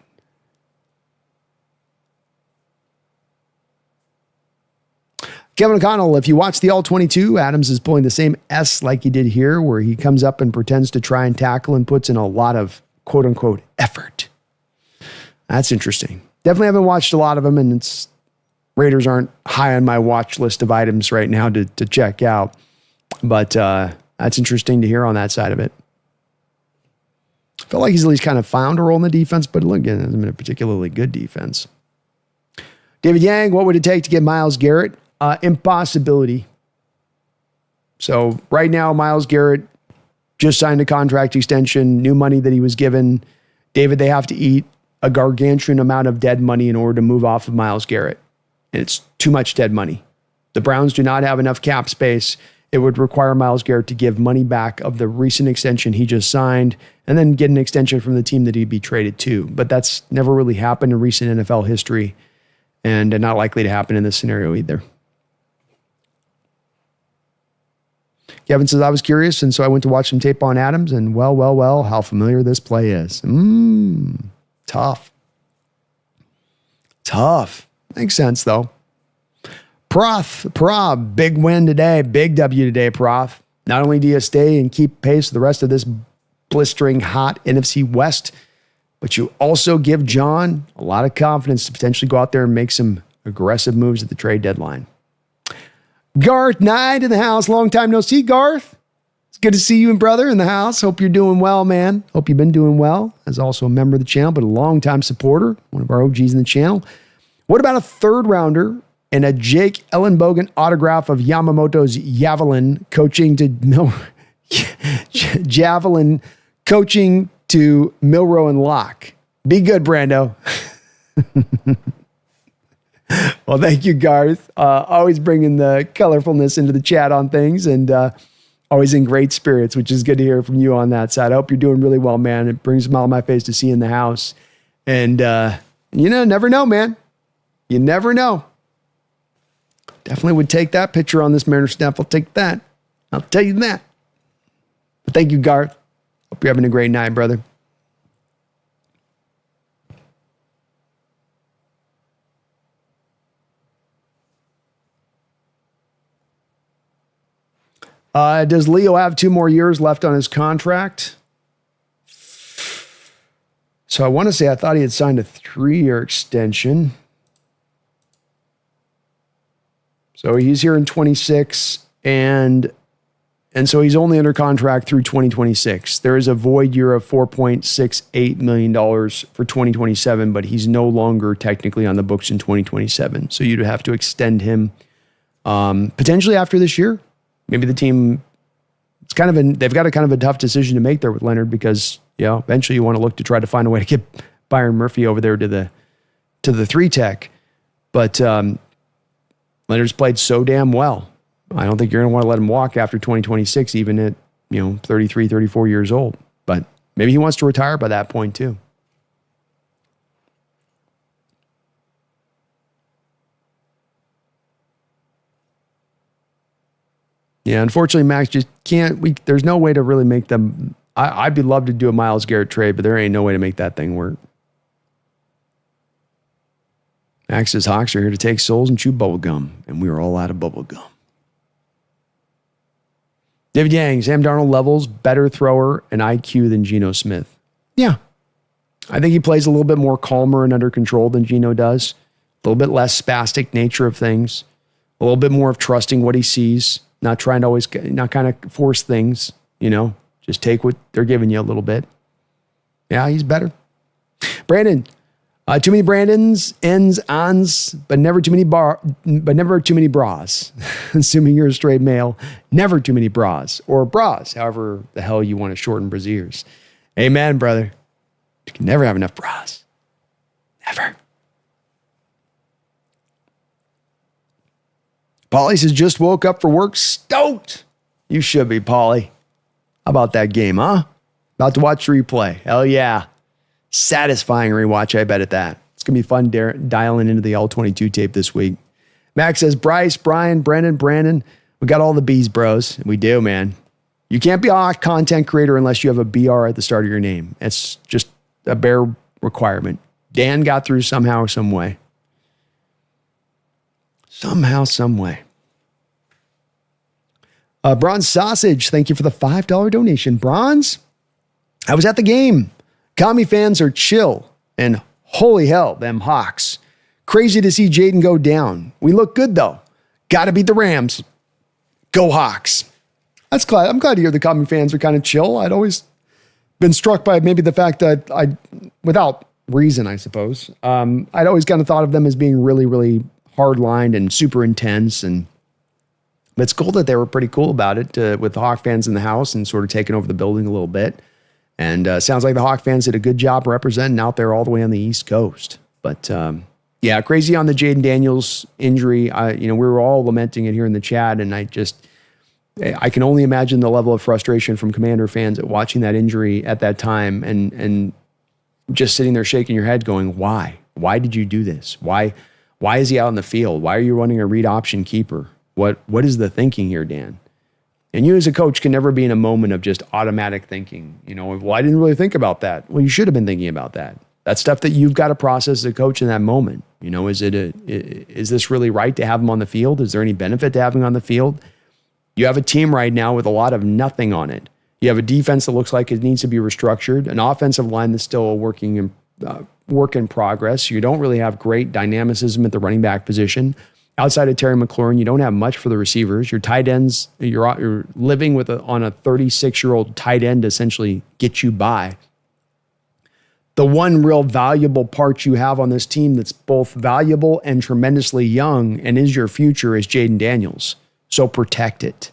Kevin O'Connell, if you watch the All-22, Adams is pulling the same S like he did here, where he comes up and pretends to try and tackle and puts in a lot of quote-unquote effort. That's interesting. Definitely haven't watched a lot of them, and Raiders aren't high on my watch list of items right now to check out. But that's interesting to hear on that side of it. I feel like he's at least kind of found a role in the defense, but look, again, it hasn't been a particularly good defense. David Yang, what would it take to get Myles Garrett? Impossibility. So right now, Myles Garrett just signed a contract extension, new money that he was given. David, they have to eat a gargantuan amount of dead money in order to move off of Myles Garrett. And it's too much dead money. The Browns do not have enough cap space. It would require Myles Garrett to give money back of the recent extension he just signed and then get an extension from the team that he'd be traded to. But that's never really happened in recent NFL history and not likely to happen in this scenario either. Kevin says, I was curious, and so I went to watch some tape on Adams, and well, how familiar this play is. Tough. Makes sense, though. Prof, big win today. Big W today, Prof. Not only do you stay and keep pace with the rest of this blistering hot NFC West, but you also give John a lot of confidence to potentially go out there and make some aggressive moves at the trade deadline. Garth Knight in the house. Long time no see, Garth. It's good to see you and brother in the house. Hope you're doing well, man. Hope you've been doing well. As also a member of the channel, but a longtime supporter, one of our OGs in the channel. What about a third rounder and a Jake Ellenbogen autograph of Yamamoto's Javelin coaching to Javelin coaching to Milroe and Locke? Be good, Brando. Well, thank you, Garth. Always bringing the colorfulness into the chat on things and always in great spirits, which is good to hear from you on that side. I hope you're doing really well, man. It brings a smile on my face to see you in the house. And, never know, man. You never know. Definitely would take that picture on this Mariner Snap. I'll take that. I'll tell you that. But thank you, Garth. Hope you're having a great night, brother. Does Leo have 2 more years left on his contract? So I want to say I thought he had signed a 3-year extension. So he's here in 26, and so he's only under contract through 2026. There is a void year of $4.68 million for 2027, but he's no longer technically on the books in 2027. So you'd have to extend him potentially after this year. Maybe the team, they've got a kind of a tough decision to make there with Leonard because, eventually you want to look to try to find a way to get Byron Murphy over there to the 3-tech. But Leonard's played so damn well. I don't think you're going to want to let him walk after 2026, even at, 33, 34 years old. But maybe he wants to retire by that point too. Yeah, unfortunately, Max just can't. There's no way to really make them. I'd be love to do a Myles Garrett trade, but there ain't no way to make that thing work. Max says Hawks are here to take souls and chew bubble gum, and we are all out of bubble gum. David Yang, Sam Darnold levels better thrower and IQ than Geno Smith. Yeah. I think he plays a little bit more calmer and under control than Geno does. A little bit less spastic nature of things. A little bit more of trusting what he sees. Not trying to not kind of force things, Just take what they're giving you a little bit. Yeah, he's better. Brandon, too many Brandons, ends, ons, but never too many bras. Assuming you're a straight male, never too many bras or bras, however the hell you want to shorten brassiers. Amen, brother. You can never have enough bras. Never. Paulie says, just woke up for work. Stoked. You should be, Paulie. How about that game, huh? About to watch the replay. Hell yeah. Satisfying rewatch, I bet at that. It's going to be fun dialing into the All-22 tape this week. Max says, Bryce, Brian, Brennan, Brandon, we got all the B's, bros. We do, man. You can't be a content creator unless you have a BR at the start of your name. It's just a bare requirement. Dan got through somehow, some way. Somehow, some way. Bronze Sausage, thank you for the $5 donation. Bronze, I was at the game. Commie fans are chill, and holy hell, them Hawks. Crazy to see Jaden go down. We look good, though. Got to beat the Rams. Go Hawks. That's glad. I'm glad to hear the Commie fans are kind of chill. I'd always been struck by maybe the fact that without reason, I suppose, I'd always kind of thought of them as being really, really hard-lined and super intense. But it's cool that they were pretty cool about it with the Hawk fans in the house and sort of taking over the building a little bit. And sounds like the Hawk fans did a good job representing out there all the way on the East Coast. But yeah, crazy on the Jaden Daniels injury. We were all lamenting it here in the chat, and I can only imagine the level of frustration from Commander fans at watching that injury at that time and just sitting there shaking your head going, why? Why did you do this? Why is he out in the field? Why are you running a read option keeper? What is the thinking here, Dan? And you as a coach can never be in a moment of just automatic thinking. Well, I didn't really think about that. Well, you should have been thinking about that. That's stuff that you've got to process as a coach in that moment. Is this really right to have him on the field? Is there any benefit to having him on the field? You have a team right now with a lot of nothing on it. You have a defense that looks like it needs to be restructured, an offensive line that's still a work in progress. You don't really have great dynamicism at the running back position. Outside of Terry McLaurin, you don't have much for the receivers. Your tight ends, you're living on a 36-year-old tight end to essentially get you by. The one real valuable part you have on this team that's both valuable and tremendously young and is your future is Jaden Daniels. So protect it.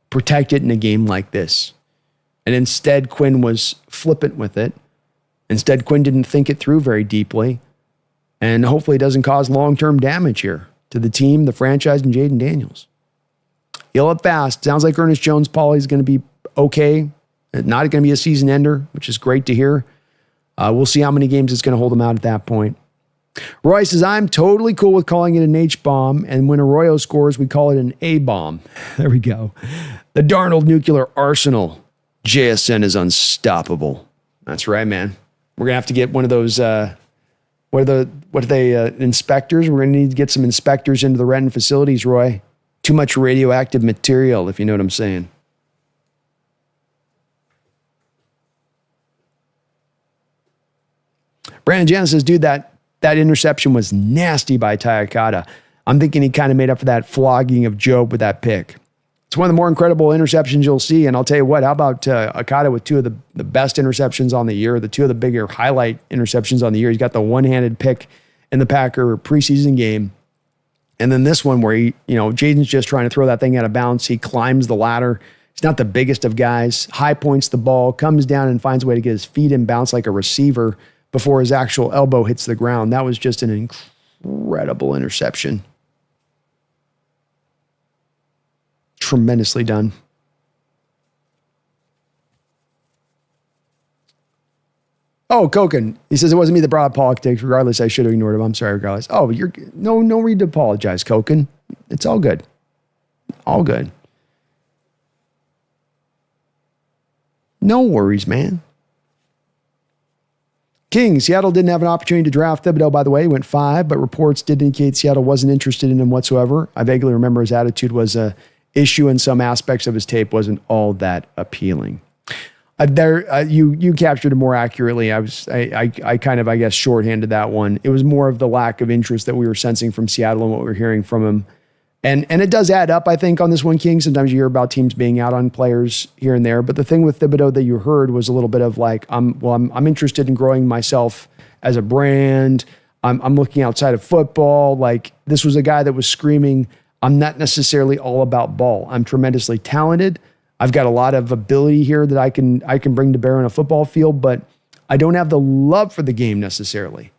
Protect it in a game like this. And instead, Quinn was flippant with it. Instead, Quinn didn't think it through very deeply. And hopefully it doesn't cause long-term damage here to the team, the franchise, and Jaden Daniels. Heal up fast. Sounds like Ernest Jones, Paulie, is going to be okay. Not going to be a season ender, which is great to hear. We'll see how many games it's going to hold him out at that point. Roy says, I'm totally cool with calling it an H-bomb, and when Arroyo scores, we call it an A-bomb. There we go. The Darnold nuclear arsenal. JSN is unstoppable. That's right, man. We're going to have to get one of those, inspectors? We're going to need to get some inspectors into the Renton facilities, Roy. Too much radioactive material, if you know what I'm saying. Brandon Janis says, dude, that interception was nasty by Tayakata. I'm thinking he kind of made up for that flogging of Job with that pick. It's one of the more incredible interceptions you'll see. And I'll tell you what, how about Okada with two of the best interceptions on the year, the two of the bigger highlight interceptions on the year. He's got the one-handed pick in the Packer preseason game. And then this one where Jaden's just trying to throw that thing out of bounds. He climbs the ladder. He's not the biggest of guys. High points the ball, comes down and finds a way to get his feet in bounce like a receiver before his actual elbow hits the ground. That was just an incredible interception. Tremendously done. Oh, Koken. He says, it wasn't me that brought up politics. Regardless, I should have ignored him. I'm sorry, regardless. Oh, no need to apologize, Koken. It's all good. All good. No worries, man. King, Seattle didn't have an opportunity to draft Thibodeau, by the way. He went 5, but reports did indicate Seattle wasn't interested in him whatsoever. I vaguely remember his attitude was a issue and some aspects of his tape wasn't all that appealing. You captured it more accurately. I kind of, I guess, shorthanded that one. It was more of the lack of interest that we were sensing from Seattle and what we were hearing from him. And it does add up, I think, on this one, King. Sometimes you hear about teams being out on players here and there. But the thing with Thibodeau that you heard was a little bit of like, I'm interested in growing myself as a brand. I'm looking outside of football. Like, this was a guy that was screaming, I'm not necessarily all about ball. I'm tremendously talented. I've got a lot of ability here that I can bring to bear on a football field, but I don't have the love for the game necessarily.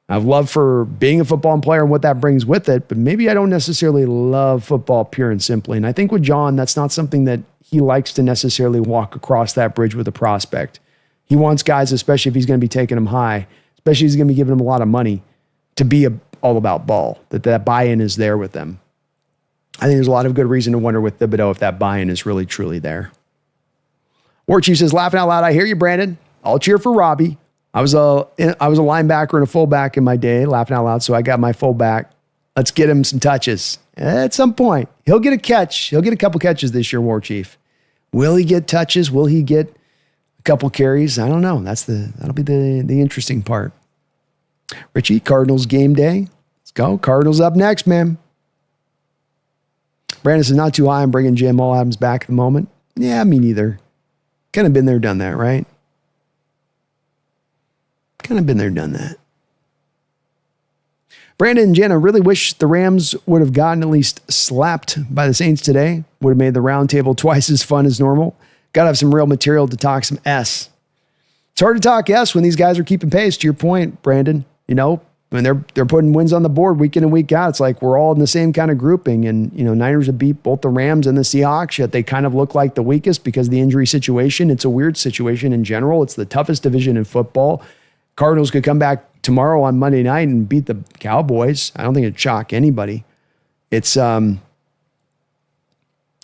I have love for being a football player and what that brings with it, but maybe I don't necessarily love football pure and simply. And I think with John, that's not something that he likes to necessarily walk across that bridge with a prospect. He wants guys, especially if he's going to be taking them high, especially if he's going to be giving them a lot of money, to be all about ball, that buy-in is there with them. I think there's a lot of good reason to wonder with Thibodeau if that buy-in is really, truly there. War Chief says, laughing out loud, I hear you, Brandon. I'll cheer for Robbie. I was a linebacker and a fullback in my day, laughing out loud, so I got my fullback. Let's get him some touches. At some point, he'll get a catch. He'll get a couple catches this year, War Chief. Will he get touches? Will he get a couple carries? I don't know. That'll be the interesting part. Richie, Cardinals game day. Let's go. Cardinals up next, man. Brandon says, not too high. I'm bringing Jamal Adams back at the moment. Yeah, me neither. Kind of been there, done that, right? Kind of been there, done that. Brandon and Jenna really wish the Rams would have gotten at least slapped by the Saints today. Would have made the round table twice as fun as normal. Got to have some real material to talk some S. It's hard to talk S when these guys are keeping pace, to your point, Brandon. When they're putting wins on the board week in and week out, it's like we're all in the same kind of grouping. And, Niners have beat both the Rams and the Seahawks, yet they kind of look like the weakest because of the injury situation. It's a weird situation in general. It's the toughest division in football. Cardinals could come back tomorrow on Monday night and beat the Cowboys. I don't think it'd shock anybody. It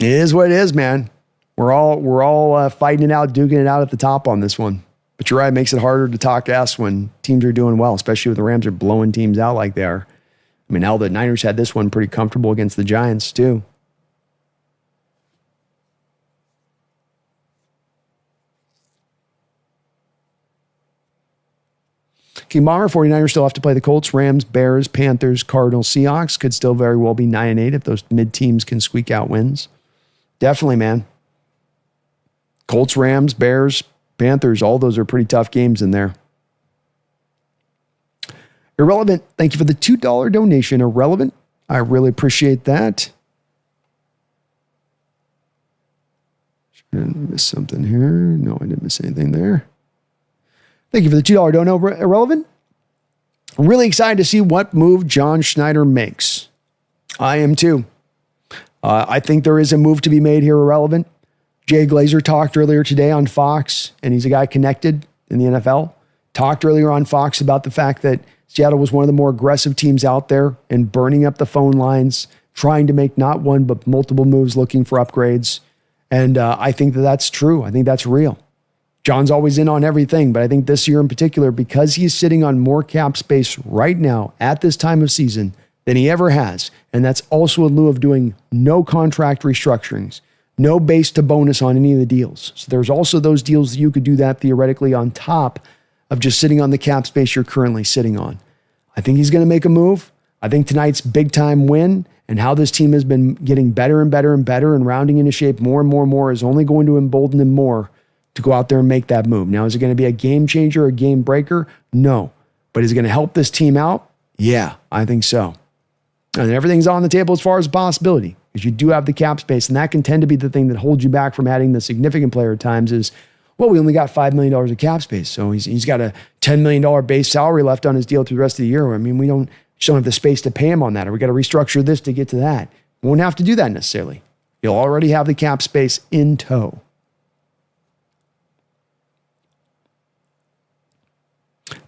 is what it is, man. We're all fighting it out, duking it out at the top on this one. But you're right, it makes it harder to talk S when teams are doing well, especially when the Rams are blowing teams out like they are. I mean, hell, the Niners had this one pretty comfortable against the Giants, too. King Bomber, 49ers still have to play the Colts, Rams, Bears, Panthers, Cardinals, Seahawks. Could still very well be 9-8 if those mid-teams can squeak out wins. Definitely, man. Colts, Rams, Bears, Panthers, all those are pretty tough games in there. Irrelevant, thank you for the $2 donation. Irrelevant, I really appreciate that. I didn't miss something here. No, I didn't miss anything there. Thank you for the $2 dono, Irrelevant. I'm really excited to see what move John Schneider makes. I am too. I think there is a move to be made here, Irrelevant. Jay Glazer talked earlier today on Fox, and he's a guy connected in the NFL. Talked earlier on Fox about the fact that Seattle was one of the more aggressive teams out there and burning up the phone lines, trying to make not one but multiple moves looking for upgrades. And I think that that's true. I think that's real. John's always in on everything, but I think this year in particular, because he's sitting on more cap space right now at this time of season than he ever has. And that's also in lieu of doing no contract restructurings, no base to bonus on any of the deals. So there's also those deals that you could do that theoretically on top of just sitting on the cap space you're currently sitting on. I think he's going to make a move. I think tonight's big time win and how this team has been getting better and better and better and rounding into shape more and more and more is only going to embolden him more to go out there and make that move. Now, is it going to be a game changer, a game breaker? No. But is it going to help this team out? Yeah, I think so. And everything's on the table as far as possibility because you do have the cap space, and that can tend to be the thing that holds you back from adding the significant player at times is, well, we only got $5 million of cap space. So he's got a $10 million base salary left on his deal through the rest of the year. I mean, we don't have the space to pay him on that, or we got to restructure this to get to that. We won't have to do that necessarily. You'll already have the cap space in tow.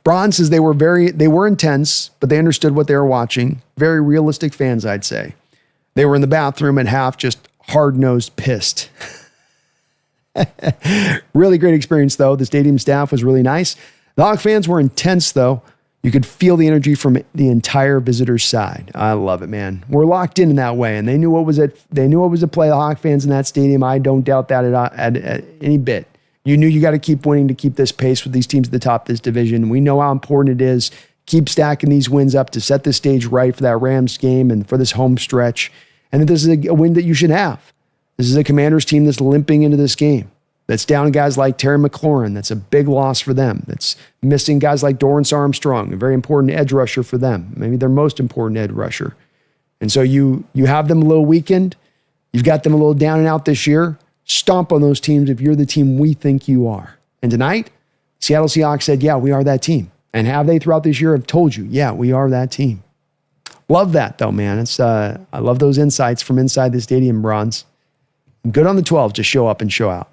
Braun says they were intense, but they understood what they were watching. Very realistic fans, I'd say. They were in the bathroom at half, just hard-nosed pissed. Really great experience, though. The stadium staff was really nice. The Hawk fans were intense, though. You could feel the energy from the entire visitor's side. I love it, man. We're locked in that way, and they knew what was at play. The Hawk fans in that stadium, I don't doubt that at any bit. You knew you got to keep winning to keep this pace with these teams at the top of this division. We know how important it is. Keep stacking these wins up to set the stage right for that Rams game and for this home stretch. And that this is a win that you should have. This is a Commanders team that's limping into this game. That's down guys like Terry McLaurin. That's a big loss for them. That's missing guys like Dorrance Armstrong, a very important edge rusher for them. Maybe their most important edge rusher. And so you have them a little weakened. You've got them a little down and out this year. Stomp on those teams if you're the team we think you are. And tonight, Seattle Seahawks said, yeah, we are that team. And have they throughout this year have told you, yeah, we are that team. Love that, though, man. It's I love those insights from inside the stadium, Bronze. Good on the 12, just show up and show out.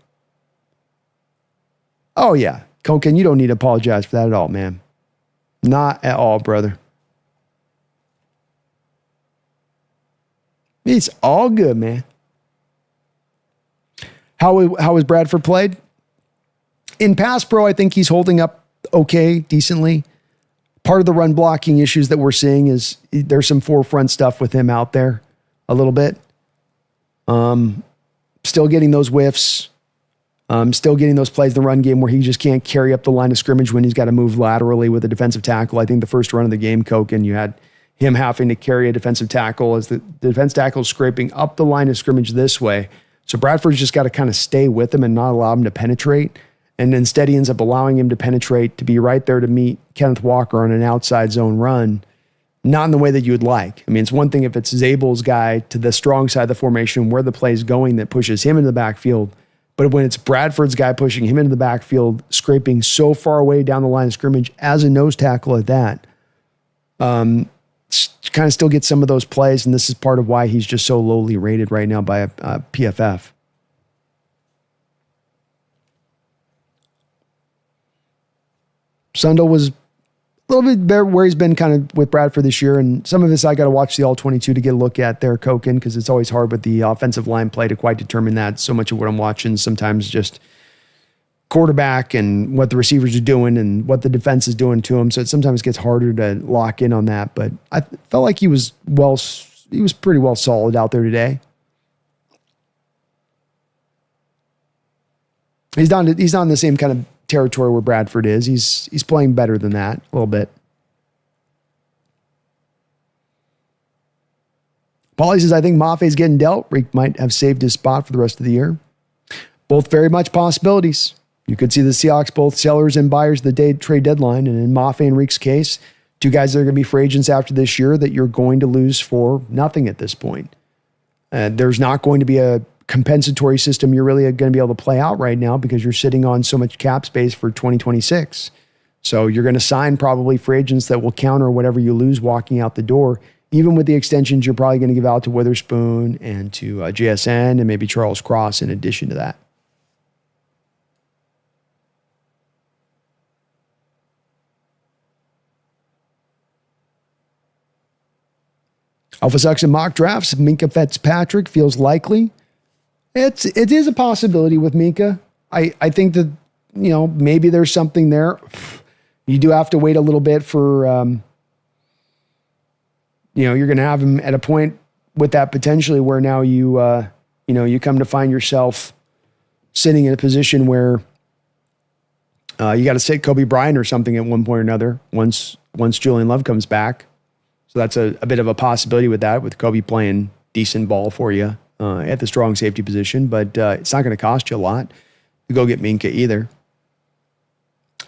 Oh, yeah. Koken, you don't need to apologize for that at all, man. Not at all, brother. It's all good, man. How has Bradford played? In pass pro, I think he's holding up okay, decently. Part of the run blocking issues that we're seeing is there's some forefront stuff with him out there a little bit. Still getting those whiffs. Still getting those plays in the run game where he just can't carry up the line of scrimmage when he's got to move laterally with a defensive tackle. I think the first run of the game, Koken, you had him having to carry a defensive tackle as the defense tackle is scraping up the line of scrimmage this way. So Bradford's just got to kind of stay with him and not allow him to penetrate. And instead he ends up allowing him to penetrate, to be right there to meet Kenneth Walker on an outside zone run, not in the way that you would like. I mean, it's one thing if it's Zabel's guy to the strong side of the formation where the play is going that pushes him into the backfield. But when it's Bradford's guy pushing him into the backfield, scraping so far away down the line of scrimmage as a nose tackle at that, kind of still get some of those plays, and this is part of why he's just so lowly rated right now by a PFF. Sundell was a little bit better where he's been kind of with Bradford this year, and some of this I got to watch the All-22 to get a look at there, Koken, because it's always hard with the offensive line play to quite determine that. So much of what I'm watching sometimes just quarterback and what the receivers are doing and what the defense is doing to him. So it sometimes gets harder to lock in on that. But I felt like he was pretty well solid out there today. He's not in the same kind of territory where Bradford is. He's playing better than that a little bit. Paulie says, I think Maffe's getting dealt. Reek might have saved his spot for the rest of the year. Both very much possibilities. You could see the Seahawks both sellers and buyers of the day trade deadline. And in Mafe and Reek's case, two guys that are going to be free agents after this year that you're going to lose for nothing at this point. There's not going to be a compensatory system you're really going to be able to play out right now because you're sitting on so much cap space for 2026. So you're going to sign probably free agents that will counter whatever you lose walking out the door. Even with the extensions, you're probably going to give out to Witherspoon and to JSN and maybe Charles Cross in addition to that. Alpha Sucks in mock drafts. Minkah Fitzpatrick feels likely. It is a possibility with Minkah. I think that, maybe there's something there. You do have to wait a little bit for you're going to have him at a point with that potentially where now you come to find yourself sitting in a position where you got to sit Kobe Bryant or something at one point or another once Julian Love comes back. So that's a bit of a possibility with that, with Kobe playing decent ball for you at the strong safety position. But it's not going to cost you a lot to go get Minka either.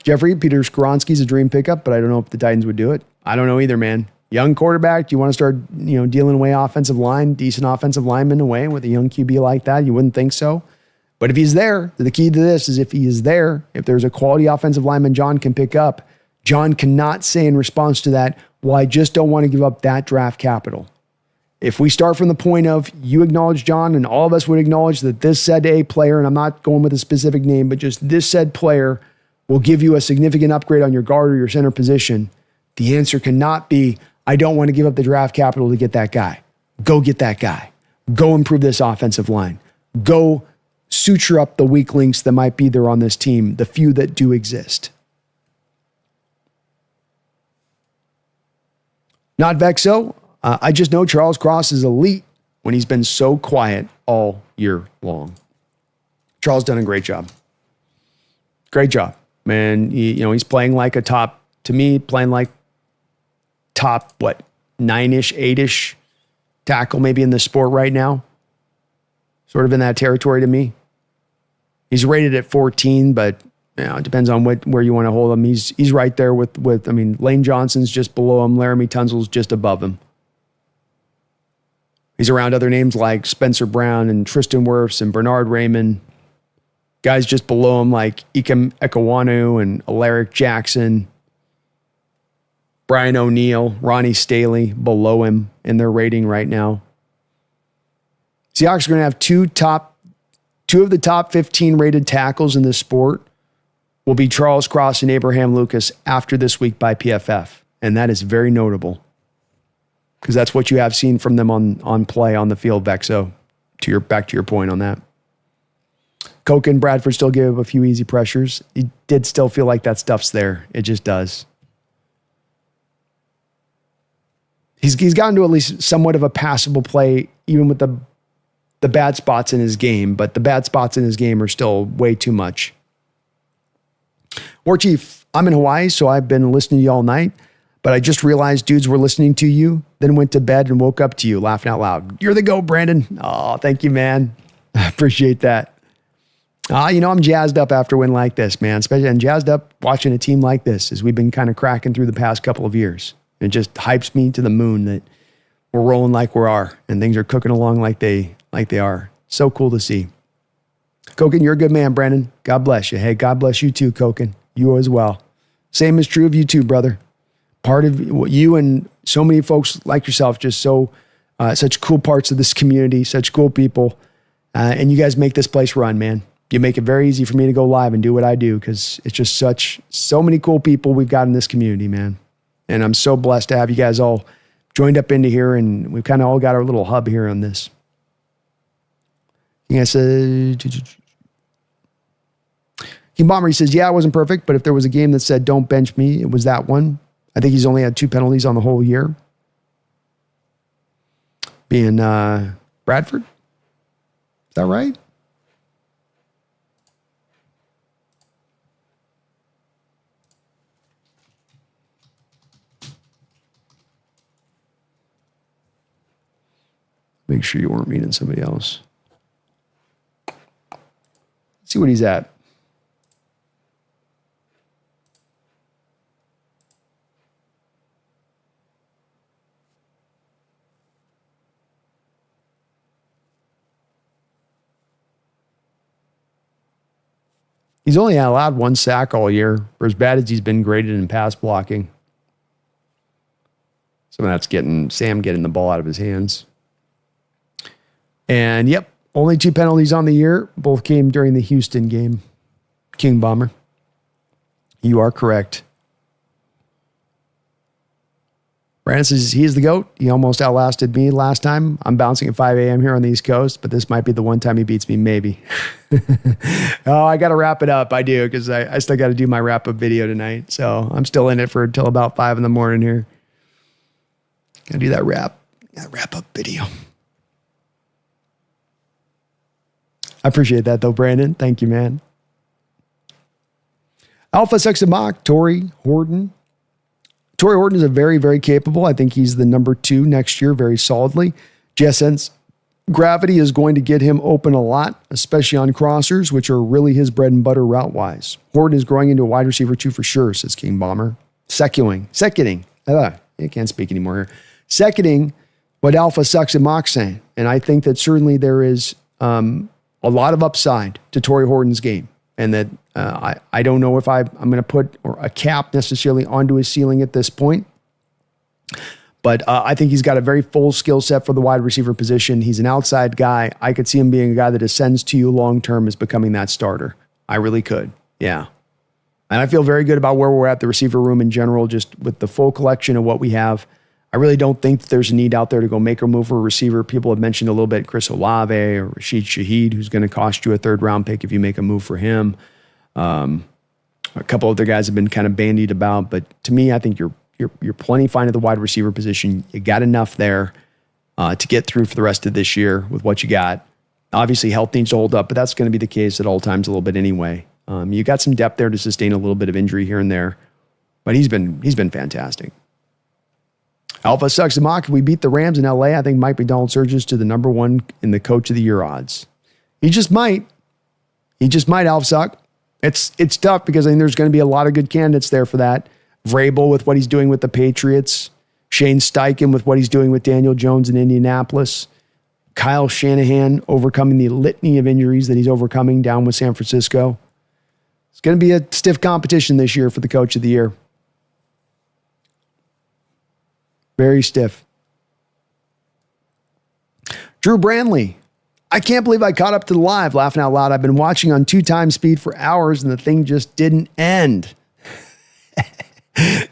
Jeffrey, Peter Skoronski's a dream pickup, but I don't know if the Titans would do it. I don't know either, man. Young quarterback, do you want to start dealing away offensive line, decent offensive lineman away with a young QB like that? You wouldn't think so. But if he's there, the key to this is if he is there, if there's a quality offensive lineman John can pick up, John cannot say in response to that, well, I just don't want to give up that draft capital. If we start from the point of you acknowledge John and all of us would acknowledge that this said A player, and I'm not going with a specific name, but just this said player will give you a significant upgrade on your guard or your center position, the answer cannot be, I don't want to give up the draft capital to get that guy. Go get that guy. Go improve this offensive line. Go suture up the weak links that might be there on this team, the few that do exist. Not Vexo. I just know Charles Cross is elite when he's been so quiet all year long. Charles done a great job. Great job, man. He's playing like a top, to me, playing like top, 9-ish, 8-ish tackle maybe in the sport right now. Sort of in that territory to me. He's rated at 14, but it depends on where you want to hold him. He's right there with Lane Johnson's just below him. Laramie Tunsil's just above him. He's around other names like Spencer Brown and Tristan Wirfs and Bernard Raymond. Guys just below him like Ikem Ekawanu and Alaric Jackson. Brian O'Neill, Ronnie Staley below him in their rating right now. Seahawks are going to have two of the top 15 rated tackles in this sport will be Charles Cross and Abraham Lucas after this week by PFF. And that is very notable because that's what you have seen from them on play on the field, Vexo. Back to your point on that. Coke and Bradford still give a few easy pressures. It did still feel like that stuff's there. It just does. He's gotten to at least somewhat of a passable play, even with the bad spots in his game, but the bad spots in his game are still way too much. War Chief, I'm in Hawaii, so I've been listening to you all night, but I just realized dudes were listening to you, then went to bed and woke up to you laughing out loud. You're the GOAT, Brandon. Oh, thank you, man. I appreciate that. I'm jazzed up after a win like this, man. Especially I'm jazzed up watching a team like this as we've been kind of cracking through the past couple of years. It just hypes me to the moon that we're rolling like we are and things are cooking along like they are. So cool to see. Koken, you're a good man, Brandon. God bless you. Hey, God bless you too, Koken. You as well. Same is true of you too, brother. Part of you and so many folks like yourself, just such cool parts of this community, such cool people. And you guys make this place run, man. You make it very easy for me to go live and do what I do because it's just so many cool people we've got in this community, man. And I'm so blessed to have you guys all joined up into here, and we've kind of all got our little hub here on this. King Bomber, he says, yeah, it wasn't perfect, but if there was a game that said don't bench me, it was that one. I think he's only had 2 penalties on the whole year. Being Bradford. Is that right? Make sure you weren't meaning somebody else. Let's see what he's at. He's only allowed 1 sack all year for as bad as he's been graded in pass blocking. Some of that's Sam getting the ball out of his hands. And yep, only 2 penalties on the year. Both came during the Houston game. King Bomber. You are correct. Brandon says he's the GOAT. He almost outlasted me last time. I'm bouncing at 5 a.m. here on the East Coast, but this might be the one time he beats me, maybe. Oh, I got to wrap it up. I do, because I still got to do my wrap-up video tonight. So I'm still in it until about 5 in the morning here. Gotta do that wrap up video. I appreciate that though, Brandon. Thank you, man. Alpha Sex and Mock, Torrey Horton. Torrey Horton is a very, very capable. I think he's the number 2 next year, very solidly. JSN's gravity is going to get him open a lot, especially on crossers, which are really his bread and butter route-wise. Horton is growing into a wide receiver 2 for sure, says King Bomber. Seconding. I can't speak anymore here. Seconding what Alpha Sucks and Mock saying. And I think that certainly there is a lot of upside to Torrey Horton's game. And that I don't know if I'm going to put a cap necessarily onto his ceiling at this point. But I think he's got a very full skill set for the wide receiver position. He's an outside guy. I could see him being a guy that ascends to you long-term as becoming that starter. I really could. Yeah. And I feel very good about where we're at the receiver room in general, just with the full collection of what we have. I really don't think that there's a need out there to go make a move for a receiver. People have mentioned a little bit Chris Olave or Rashid Shaheed, who's going to cost you a 3rd-round pick if you make a move for him. A couple other guys have been kind of bandied about, but to me, I think you're plenty fine at the wide receiver position. You got enough there to get through for the rest of this year with what you got. Obviously, health needs to hold up, but that's going to be the case at all times a little bit anyway. You got some depth there to sustain a little bit of injury here and there, but he's been fantastic. Alpha Sucks and Mock. If we beat the Rams in LA, I think Mike McDonald surges to the number 1 in the Coach of the Year odds. He just might. Alpha Suck. It's tough because I think there's going to be a lot of good candidates there for that. Vrabel with what he's doing with the Patriots. Shane Steichen with what he's doing with Daniel Jones in Indianapolis. Kyle Shanahan overcoming the litany of injuries that he's overcoming down with San Francisco. It's going to be a stiff competition this year for the Coach of the Year. Very stiff. Drew Brandley. I can't believe I caught up to the live, laughing out loud. I've been watching on 2x speed for hours and the thing just didn't end.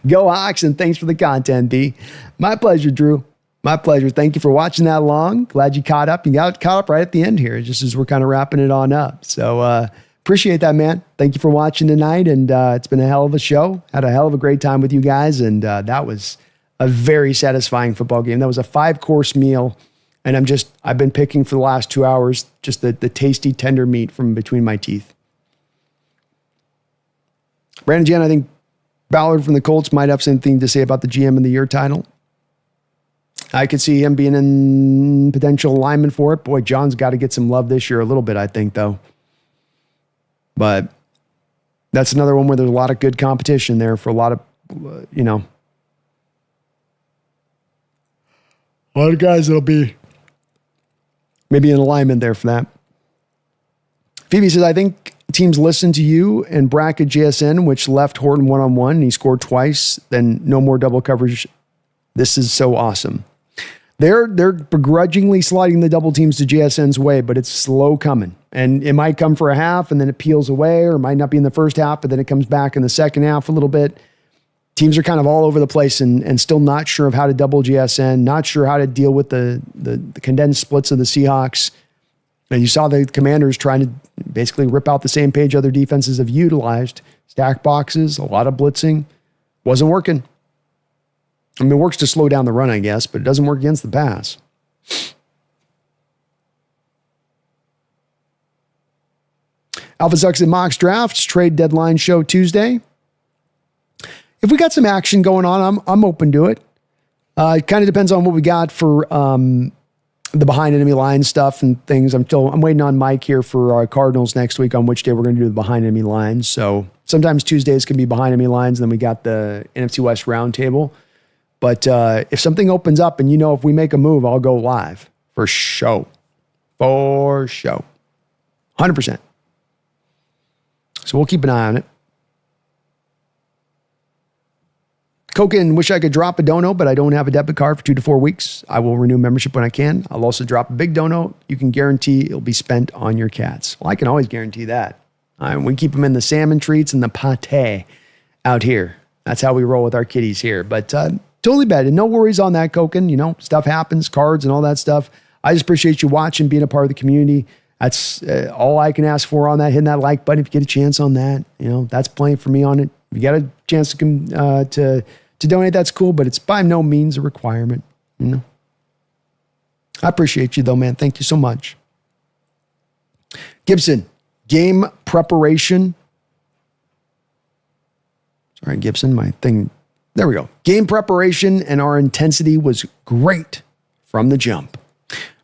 Go Hawks, and thanks for the content, B. My pleasure, Drew. My pleasure. Thank you for watching that long. Glad you caught up. You got caught up right at the end here, just as we're kind of wrapping it on up. So appreciate that, man. Thank you for watching tonight, and it's been a hell of a show. Had a hell of a great time with you guys, and that was a very satisfying football game. That was a 5-course meal, and I've been picking for the last 2 hours just the tasty, tender meat from between my teeth. Brandon Jan, I think Ballard from the Colts might have something to say about the GM of the Year title. I could see him being in potential alignment for it. Boy, John's got to get some love this year a little bit, I think, though. But that's another one where there's a lot of good competition there for a lot of, a lot of guys that'll be maybe in alignment there for that. Phoebe says, I think teams listen to you and bracket JSN, which left Horton one-on-one, and he scored twice, then no more double coverage. This is so awesome. They're begrudgingly sliding the double teams to JSN's way, but it's slow coming. And it might come for a half, and then it peels away, or it might not be in the first half, but then it comes back in the second half a little bit. Teams are kind of all over the place and still not sure of how to double JSN, not sure how to deal with the condensed splits of the Seahawks. And you saw the Commanders trying to basically rip out the same page other defenses have utilized. Stack boxes, a lot of blitzing. Wasn't working. I mean, it works to slow down the run, I guess, but it doesn't work against the pass. Alpha Sucks and Mock's Drafts trade deadline show Tuesday. If we got some action going on, I'm open to it. It kind of depends on what we got for the behind enemy line stuff and things. I'm waiting on Mike here for our Cardinals next week on which day we're going to do the behind enemy lines. So sometimes Tuesdays can be behind enemy lines, and then we got the NFC West roundtable. But if something opens up and if we make a move, I'll go live for show. For show. 100%. So we'll keep an eye on it. Koken, wish I could drop a dono, but I don't have a debit card for 2 to 4 weeks. I will renew membership when I can. I'll also drop a big dono. You can guarantee it'll be spent on your cats. Well, I can always guarantee that. We keep them in the salmon treats and the pate out here. That's how we roll with our kitties here. But totally bet. And no worries on that, Koken. Stuff happens, cards and all that stuff. I just appreciate you watching, being a part of the community. That's all I can ask for on that. Hitting that like button if you get a chance on that. That's plenty for me on it. If you got a chance to donate, that's cool, but it's by no means a requirement. I appreciate you though, man. Thank you so much. Gibson, game preparation. Sorry, Gibson, my thing. There we go. Game preparation and our intensity was great from the jump.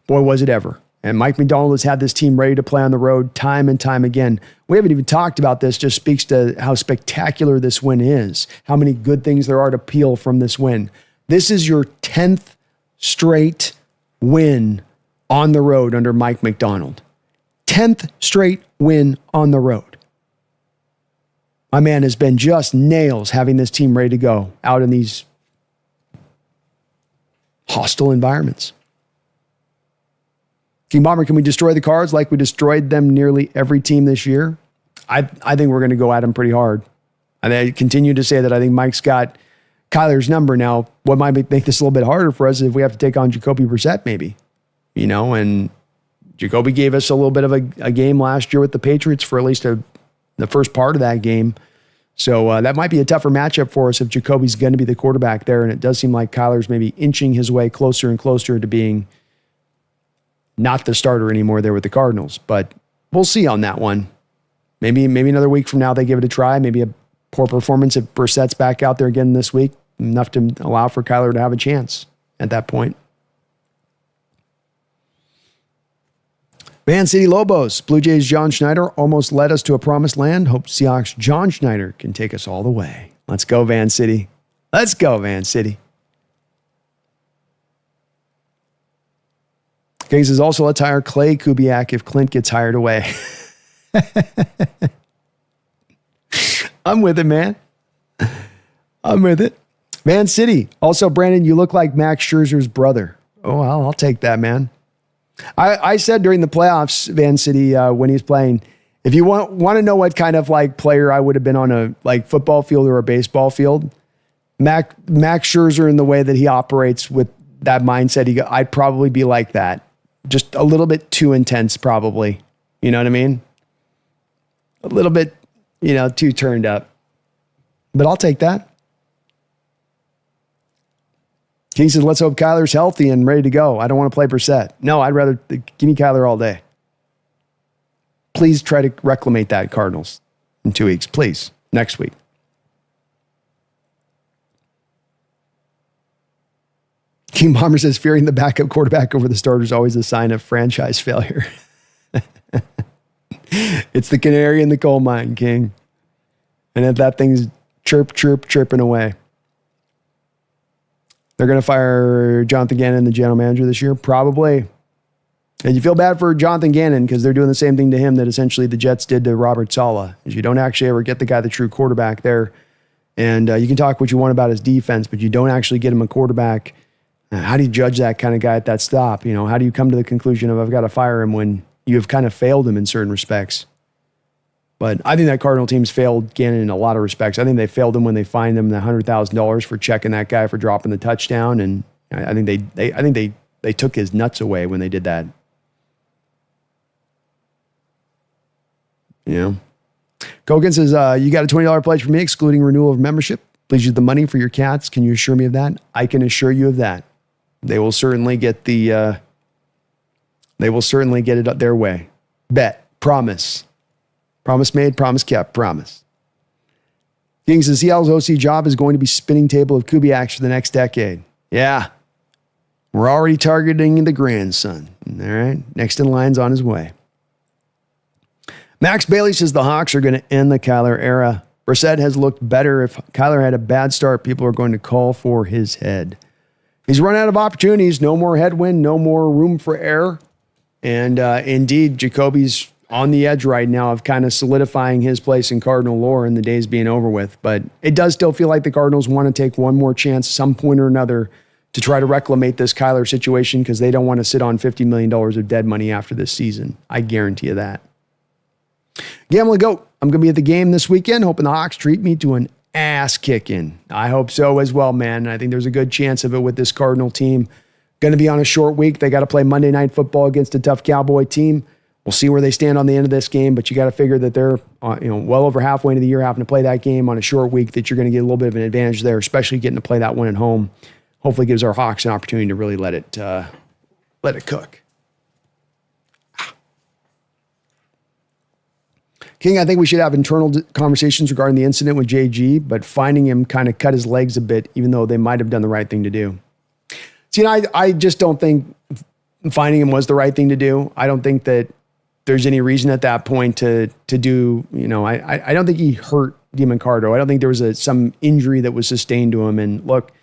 Boy, was it ever. And Mike McDonald has had this team ready to play on the road time and time again. We haven't even talked about this, just speaks to how spectacular this win is, how many good things there are to peel from this win. This is your 10th straight win on the road under Mike McDonald. 10th straight win on the road. My man has been just nails having this team ready to go out in these hostile environments. King Bomber, can we destroy the Cards like we destroyed them nearly every team this year? I think we're going to go at them pretty hard. And I continue to say that I think Mike's got Kyler's number. Now, what might make this a little bit harder for us is if we have to take on Jacoby Brissett maybe. And Jacoby gave us a little bit of a game last year with the Patriots for at least the first part of that game. So that might be a tougher matchup for us if Jacoby's going to be the quarterback there. And it does seem like Kyler's maybe inching his way closer and closer to being not the starter anymore there with the Cardinals. But we'll see on that one. Maybe another week from now they give it a try. Maybe a poor performance if Brissett's back out there again this week, enough to allow for Kyler to have a chance at that point. Van City Lobos, Blue Jays John Schneider almost led us to a promised land. Hope Seahawks John Schneider can take us all the way. Let's go, Van City. Let's go, Van City. Kings is also, let's hire Clay Kubiak if Clint gets hired away. I'm with it, man. I'm with it. Van City. Also, Brandon, you look like Max Scherzer's brother. Oh, well, I'll take that, man. I said during the playoffs, Van City, when he's playing, if you want to know what kind of like player I would have been on a football field or a baseball field, Max Scherzer, in the way that he operates with that mindset, I'd probably be like that. Just a little bit too intense, probably. You know what I mean? A little bit, too turned up. But I'll take that. King says, let's hope Kyler's healthy and ready to go. I don't want to play Brissett. No, I'd rather give me Kyler all day. Please try to reclamate that, Cardinals, in 2 weeks. Please. Next week. King Bomber says, fearing the backup quarterback over the starter is always a sign of franchise failure. It's the canary in the coal mine, King. And if that thing's chirping away. They're going to fire Jonathan Gannon, the general manager, this year? Probably. And you feel bad for Jonathan Gannon because they're doing the same thing to him that essentially the Jets did to Robert Saleh. Is you don't actually ever get the guy, the true quarterback there. And you can talk what you want about his defense, but you don't actually get him a quarterback. How do you judge that kind of guy at that stop? How do you come to the conclusion of I've got to fire him when you have kind of failed him in certain respects? But I think that Cardinal team's failed Gannon in a lot of respects. I think they failed him when they fined him the $100,000 for checking that guy for dropping the touchdown, and I think they took his nuts away when they did that. Kogan says, you got a $20 pledge for me, excluding renewal of membership. Please use the money for your cats. Can you assure me of that? I can assure you of that. They will certainly get it their way. Bet. Promise. Promise made, promise kept, promise. King says, Seattle's OC job is going to be spinning table of Kubiaks for the next decade. Yeah. We're already targeting the grandson. All right. Next in line's on his way. Max Bailey says the Hawks are going to end the Kyler era. Brissett has looked better. If Kyler had a bad start, people are going to call for his head. He's run out of opportunities. No more headwind, no more room for error. And indeed, Jacoby's on the edge right now of kind of solidifying his place in Cardinal lore and the days being over with. But it does still feel like the Cardinals want to take one more chance some point or another to try to reclamate this Kyler situation because they don't want to sit on $50 million of dead money after this season. I guarantee you that. Gambling Goat, I'm going to be at the game this weekend, hoping the Hawks treat me to an ass kicking. I hope so as well, man. I think there's a good chance of it with this Cardinal team. Going to be on a short week. They got to play Monday Night Football against a tough Cowboy team. We'll see where they stand on the end of this game, but you got to figure that they're well over halfway into the year having to play that game on a short week, that you're going to get a little bit of an advantage there, especially getting to play that one at home. hopefully gives our Hawks an opportunity to really let it cook. King, I think we should have internal conversations regarding the incident with JG, but finding him kind of cut his legs a bit, even though they might have done the right thing to do. See, I just don't think finding him was the right thing to do. I don't think that there's any reason at that point to do, I don't think he hurt Demoncardo. I don't think there was some injury that was sustained to him. And look,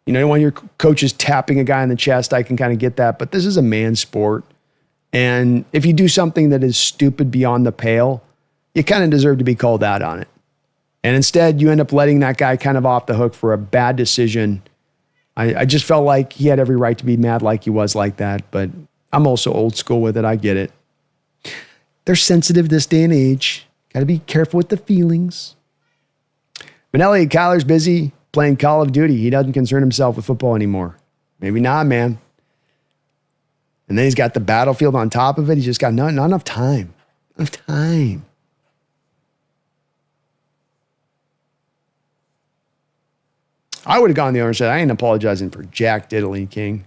when your coach is tapping a guy in the chest, I can kind of get that, but this is a man's sport. And if you do something that is stupid beyond the pale, you kind of deserve to be called out on it. And instead, you end up letting that guy kind of off the hook for a bad decision. I just felt like he had every right to be mad like he was like that, but I'm also old school with it. I get it. They're sensitive this day and age. Got to be careful with the feelings. Manelli, Kyler's busy playing Call of Duty. He doesn't concern himself with football anymore. Maybe not, man. And then he's got the Battlefield on top of it. He's just got not enough time. Not enough time. I would have gone the other side. I ain't apologizing for Jack Diddley, King.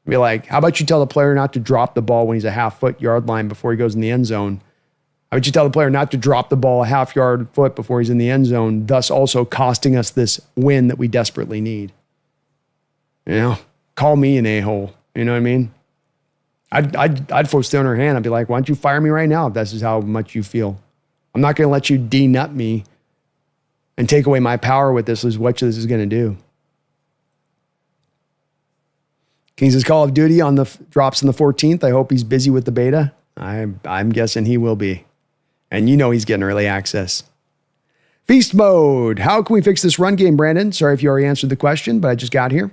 Be like, how about you tell the player not to drop the ball when he's a half-foot yard line before he goes in the end zone? How about you tell the player not to drop the ball a half-yard foot before he's in the end zone, thus also costing us this win that we desperately need? Call me an a-hole. You know what I mean? I'd force down her hand. I'd be like, why don't you fire me right now if this is how much you feel? I'm not going to let you de-nut me and take away my power with this, is what this is going to do. Kings' Call of Duty drops on the 14th. I hope he's busy with the beta. I'm guessing he will be. And he's getting early access. Feast mode. How can we fix this run game, Brandon? Sorry if you already answered the question, but I just got here.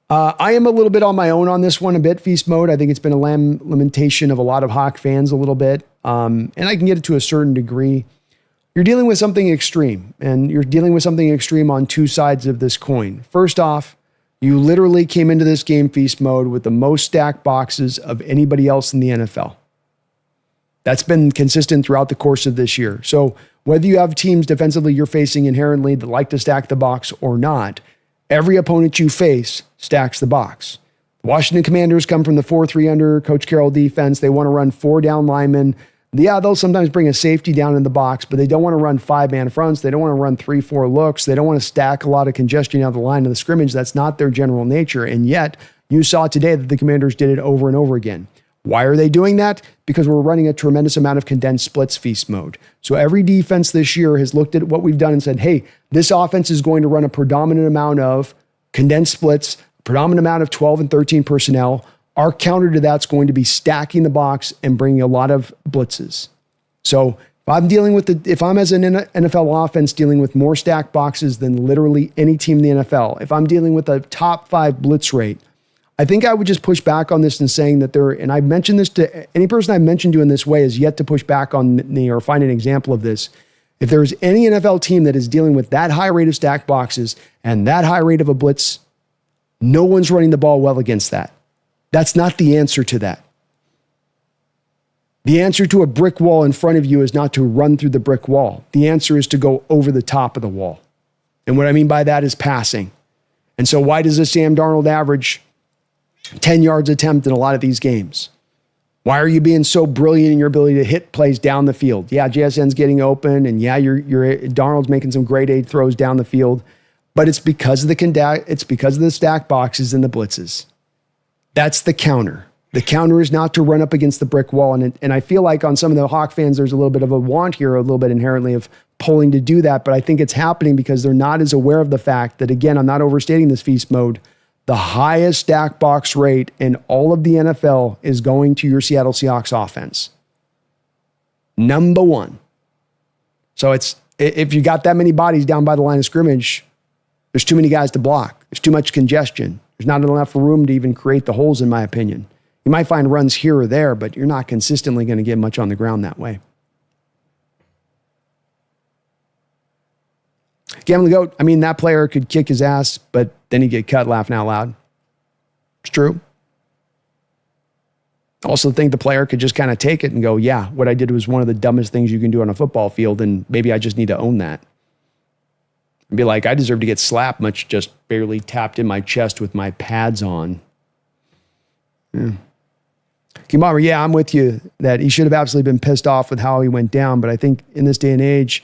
I am a little bit on my own on this one a bit, Feast mode. I think it's been a lamentation of a lot of Hawk fans a little bit. And I can get it to a certain degree. You're dealing with something extreme, and you're dealing with something extreme on two sides of this coin. First off, you literally came into this game Feast mode with the most stacked boxes of anybody else in the NFL. That's been consistent throughout the course of this year. So whether you have teams defensively you're facing inherently that like to stack the box or not, every opponent you face stacks the box. The Washington Commanders come from the 4-3 under Coach Carroll defense. They want to run 4 down linemen. Yeah, they'll sometimes bring a safety down in the box, but they don't want to run 5-man fronts. They don't want to run 3-4 looks. They don't want to stack a lot of congestion out of the line of the scrimmage. That's not their general nature. And yet, you saw today that the Commanders did it over and over again. Why are they doing that? Because we're running a tremendous amount of condensed splits Feast mode. So every defense this year has looked at what we've done and said, hey, this offense is going to run a predominant amount of condensed splits, predominant amount of 12 and 13 personnel. Our counter to that's going to be stacking the box and bringing a lot of blitzes. So if I'm as an NFL offense dealing with more stacked boxes than literally any team in the NFL, if I'm dealing with a top 5 blitz rate, I think I would just push back on this and saying that and I've mentioned this to any person I've mentioned to in this way has yet to push back on me or find an example of this. If there's any NFL team that is dealing with that high rate of stacked boxes and that high rate of a blitz, no one's running the ball well against that. That's not the answer to that. The answer to a brick wall in front of you is not to run through the brick wall. The answer is to go over the top of the wall. And what I mean by that is passing. And so why does a Sam Darnold average 10 yards attempt in a lot of these games? Why are you being so brilliant in your ability to hit plays down the field? Yeah, JSN's getting open, and yeah, Darnold's making some grade A throws down the field, but it's because of the stack boxes and the blitzes. That's the counter. The counter is not to run up against the brick wall. And I feel like on some of the Hawk fans, there's a little bit of a want here, a little bit inherently of pulling to do that. But I think it's happening because they're not as aware of the fact that, again, I'm not overstating this Feast mode. The highest stack box rate in all of the NFL is going to your Seattle Seahawks offense. Number 1. So if you got that many bodies down by the line of scrimmage, there's too many guys to block. There's too much congestion. There's not enough room to even create the holes, in my opinion. You might find runs here or there, but you're not consistently going to get much on the ground that way. Gambling Goat, I mean, that player could kick his ass, but then he'd get cut laughing out loud. It's true. I also think the player could just kind of take it and go, yeah, what I did was one of the dumbest things you can do on a football field, and maybe I just need to own that. and be like, I deserve to get slapped, much just barely tapped in my chest with my pads on. Yeah. King Bomber, yeah, I'm with you that he should have absolutely been pissed off with how he went down. But I think in this day and age,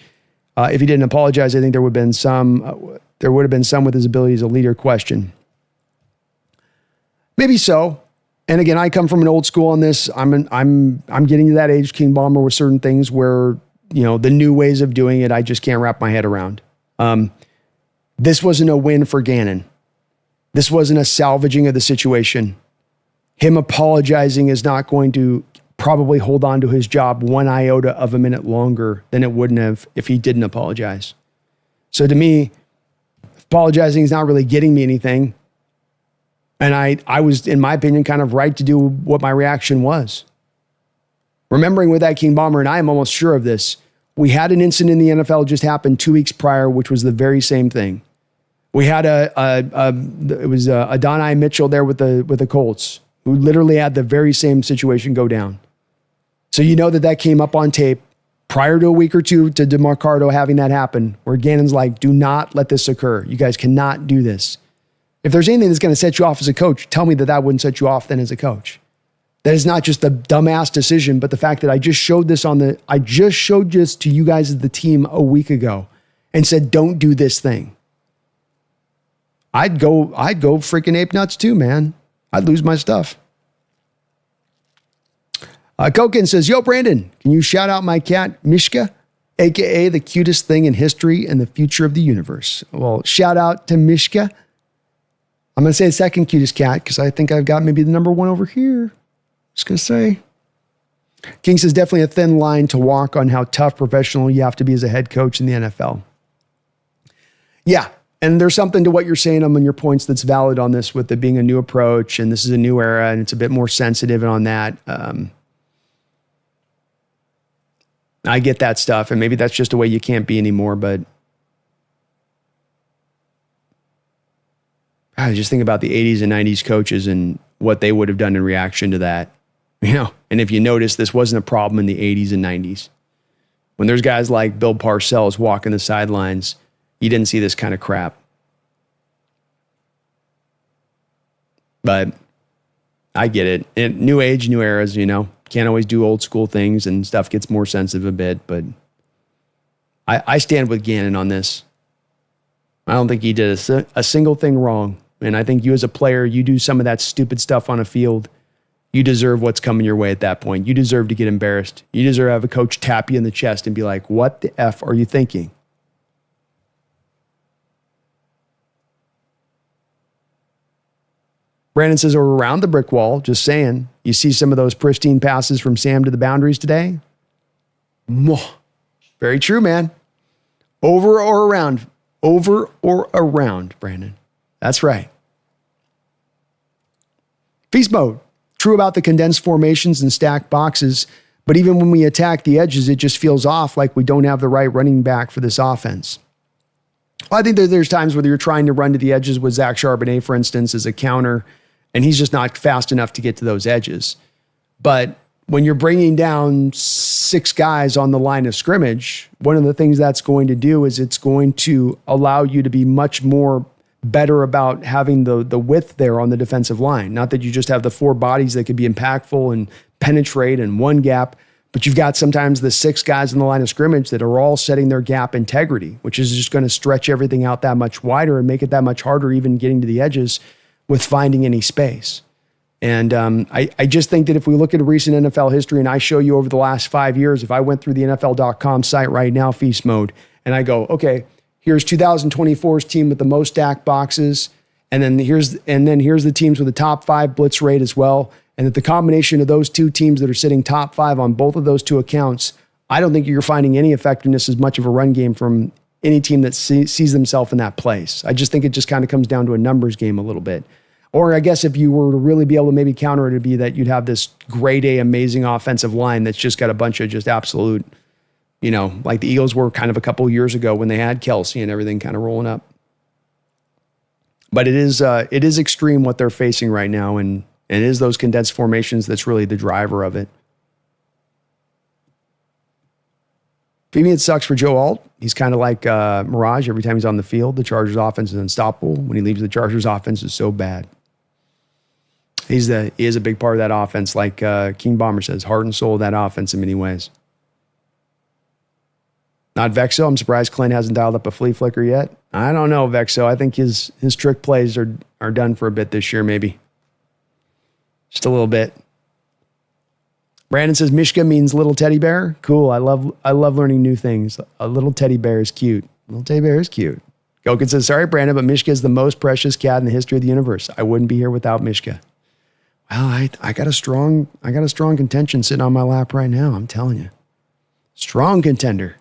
if he didn't apologize, I think there would have been some with his ability as a leader question. Maybe so. And again, I come from an old school on this. I'm getting to that age, King Bomber, with certain things where, the new ways of doing it, I just can't wrap my head around. This wasn't a win for Gannon. This wasn't a salvaging of the situation. Him apologizing is not going to probably hold on to his job one iota of a minute longer than it wouldn't have if he didn't apologize. So to me, apologizing is not really getting me anything. And I was, in my opinion, kind of right to do what my reaction was. Remembering with that King Bomber, and I am almost sure of this, we had an incident in the NFL just happened 2 weeks prior, which was the very same thing. We had it was Adonai Mitchell there with the Colts, who literally had the very same situation go down. So you know that came up on tape prior to a week or two to DeMarcado having that happen, where Gannon's like, do not let this occur. You guys cannot do this. If there's anything that's going to set you off as a coach, tell me that wouldn't set you off then as a coach. That is not just a dumbass decision, but the fact that I just showed this to you guys as the team a week ago and said, don't do this thing. I'd go freaking ape nuts too, man. I'd lose my stuff. Kokin says, yo, Brandon, can you shout out my cat, Mishka, aka the cutest thing in history and the future of the universe? Well, shout out to Mishka. I'm going to say the second cutest cat because I think I've got maybe the number one over here. Just going to say. King says, definitely a thin line to walk on how tough professional you have to be as a head coach in the NFL. Yeah. And there's something to what you're saying on your points that's valid on this with it being a new approach and this is a new era and it's a bit more sensitive on that. I get that stuff and maybe that's just a way you can't be anymore, but I just think about the 80s and 90s coaches and what they would have done in reaction to that. And if you notice, this wasn't a problem in the 80s and 90s. When there's guys like Bill Parcells walking the sidelines, you didn't see this kind of crap. But I get it. New age, new eras, can't always do old school things and stuff gets more sensitive a bit. But I stand with Gannon on this. I don't think he did a single thing wrong. And I think you as a player, you do some of that stupid stuff on a field, you deserve what's coming your way at that point. You deserve to get embarrassed. You deserve to have a coach tap you in the chest and be like, what the F are you thinking? Brandon says, or around the brick wall, just saying, you see some of those pristine passes from Sam to the boundaries today? Very true, man. Over or around, Brandon. That's right. Feast mode. True about the condensed formations and stacked boxes, but even when we attack the edges, it just feels off like we don't have the right running back for this offense. Well, I think there's times where you're trying to run to the edges with Zach Charbonnet, for instance, as a counter, and he's just not fast enough to get to those edges. But when you're bringing down 6 guys on the line of scrimmage, one of the things that's going to do is it's going to allow you to be much more better about having the width there on the defensive line. Not that you just have the 4 bodies that could be impactful and penetrate in one gap, but you've got sometimes the 6 guys in the line of scrimmage that are all setting their gap integrity, which is just going to stretch everything out that much wider and make it that much harder even getting to the edges with finding any space. And I just think that if we look at recent NFL history and I show you over the last 5 years, if I went through the NFL.com site right now, Feast Mode, and I go, okay, here's 2024's team with the most stacked boxes, and then here's the teams with the top 5 blitz rate as well, and that the combination of those 2 teams that are sitting top 5 on both of those 2 accounts, I don't think you're finding any effectiveness as much of a run game from any team that sees themselves in that place. I just think it just kind of comes down to a numbers game a little bit. Or I guess if you were to really be able to maybe counter it, it'd be that you'd have this grade A amazing offensive line that's just got a bunch of just absolute, like the Eagles were kind of a couple of years ago when they had Kelsey and everything kind of rolling up. But it is extreme what they're facing right now, and it is those condensed formations that's really the driver of it. For me, it sucks for Joe Alt. He's kind of like Mirage. Every time he's on the field, the Chargers offense is unstoppable. When he leaves, the Chargers offense is so bad. He is a big part of that offense, like King Bomber says, heart and soul of that offense in many ways. Not Vexo. I'm surprised Clint hasn't dialed up a flea flicker yet. I don't know, Vexo. I think his trick plays are done for a bit this year, maybe. Just a little bit. Brandon says Mishka means little teddy bear. Cool. I love learning new things. A little teddy bear is cute. A little teddy bear is cute. Gokin says, sorry, Brandon, but Mishka is the most precious cat in the history of the universe. I wouldn't be here without Mishka. Well, I got a strong contention sitting on my lap right now. I'm telling you. Strong contender.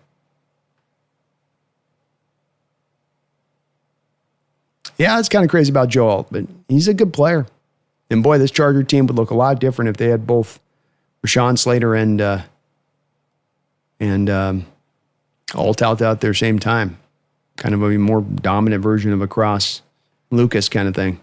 Yeah, it's kind of crazy about Joel, but he's a good player. And boy, this Charger team would look a lot different if they had both Rashawn Slater and Alt out at their same time. Kind of a more dominant version of a Cross Lucas kind of thing.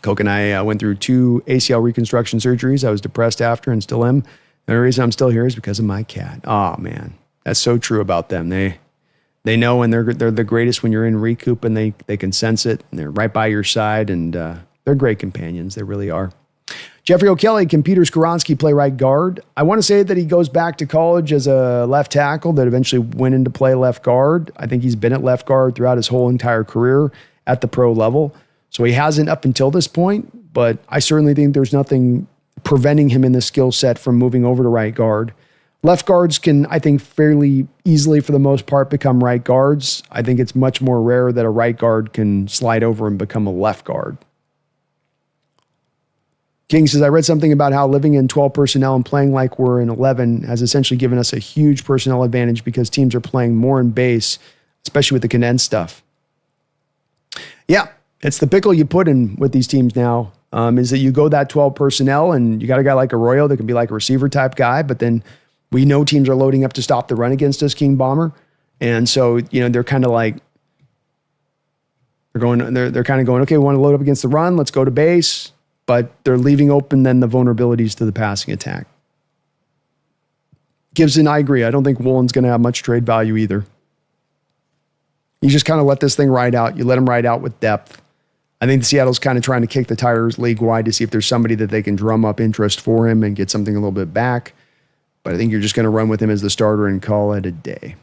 Coke and I went through 2 ACL reconstruction surgeries. I was depressed after and still am. The only reason I'm still here is because of my cat. Oh, man. That's so true about them. They know, and they're the greatest when you're in recoup, and they can sense it, and they're right by your side, and they're great companions. They really are. Jeffrey O'Kelly, can Peter Skoronski play right guard? I want to say that he goes back to college as a left tackle that eventually went into play left guard. I think he's been at left guard throughout his whole entire career at the pro level. So he hasn't up until this point, but I certainly think there's nothing preventing him in the skill set from moving over to right guard. Left guards can, I think, fairly easily, for the most part, become right guards. I think it's much more rare that a right guard can slide over and become a left guard. King says, I read something about how living in 12 personnel and playing like we're in 11 has essentially given us a huge personnel advantage because teams are playing more in base, especially with the condensed stuff. Yeah, it's the pickle you put in with these teams now, is that you go that 12 personnel and you got a guy like Arroyo that can be like a receiver type guy, but then we know teams are loading up to stop the run against us, King Bomber. And so, they're kind of like, they're kind of going, okay, we want to load up against the run. Let's go to base. But they're leaving open then the vulnerabilities to the passing attack. Gibson, I agree. I don't think Woolen's going to have much trade value either. You just kind of let this thing ride out. You let him ride out with depth. I think Seattle's kind of trying to kick the tires league-wide to see if there's somebody that they can drum up interest for him and get something a little bit back. But I think you're just going to run with him as the starter and call it a day.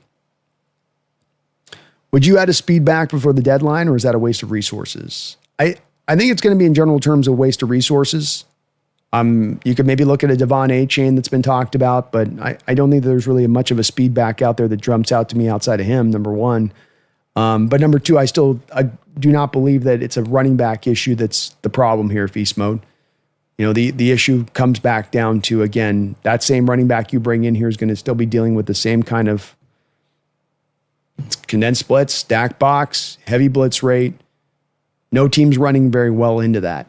Would you add a speed back before the deadline, or is that a waste of resources? I think it's going to be in general terms a waste of resources. You could maybe look at a Devon A chain that's been talked about, but I don't think there's really much of a speed back out there that jumps out to me outside of him, number one. But number two, I do not believe that it's a running back issue that's the problem here, Feast Mode. The issue comes back down to, again, that same running back you bring in here is going to still be dealing with the same kind of condensed splits, stack box, heavy blitz rate. No team's running very well into that.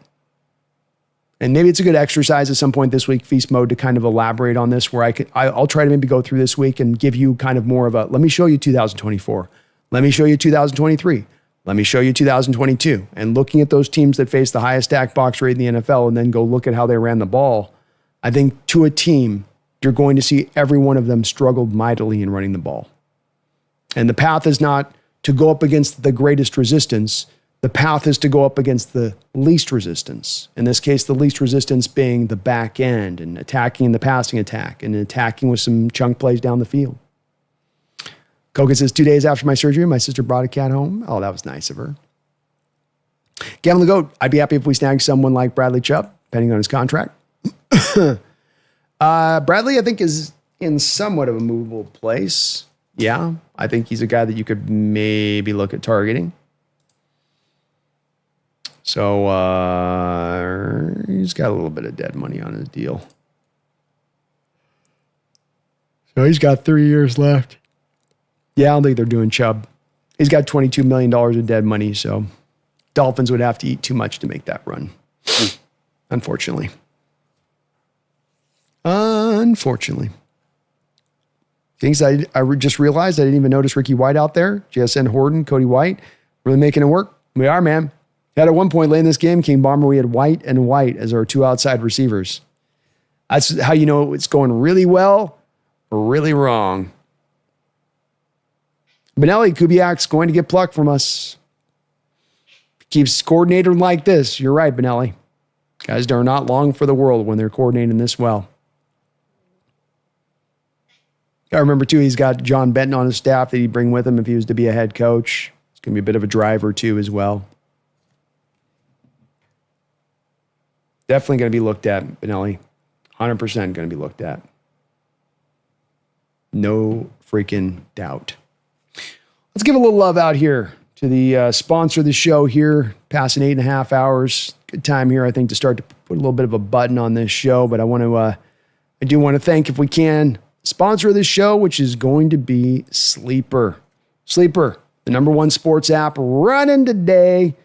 And maybe it's a good exercise at some point this week, Feast Mode, to kind of elaborate on this, where I'll try to maybe go through this week and give you kind of more of a, let me show you 2024. Let me show you 2023. Let me show you 2022. And looking at those teams that face the highest stack box rate in the NFL and then go look at how they ran the ball, I think to a team, you're going to see every one of them struggled mightily in running the ball. And the path is not to go up against the greatest resistance. The path is to go up against the least resistance. In this case, the least resistance being the back end and attacking the passing attack and attacking with some chunk plays down the field. Kogan says, 2 days after my surgery, my sister brought a cat home. Oh, that was nice of her. Gavin the Goat, I'd be happy if we snagged someone like Bradley Chubb, depending on his contract. Bradley, I think, is in somewhat of a movable place. Yeah, I think he's a guy that you could maybe look at targeting. So he's got a little bit of dead money on his deal. So he's got 3 years left. Yeah, I don't think they're doing Chubb. He's got $22 million of dead money, so Dolphins would have to eat too much to make that run. Unfortunately. Things I just realized I didn't even notice Ricky White out there. JSN Horton, Cody White, really making it work. We are, man. At one point late in this game, King Bomber, we had White and White as our two outside receivers. That's how you know it's going really well or really wrong. Benelli Kubiak's going to get plucked from us. Keeps coordinating like this. You're right, Benelli. Guys are not long for the world when they're coordinating this well. I remember, too, he's got John Benton on his staff that he'd bring with him if he was to be a head coach. It's going to be a bit of a driver, too, as well. Definitely going to be looked at, Benelli. 100% going to be looked at. No freaking doubt. Let's give a little love out here to the sponsor of the show here. Passing 8.5 hours. Good time here, I think, to start to put a little bit of a button on this show. But I do want to thank, if we can, sponsor of this show, which is going to be Sleeper. Sleeper, the #1 sports app running today.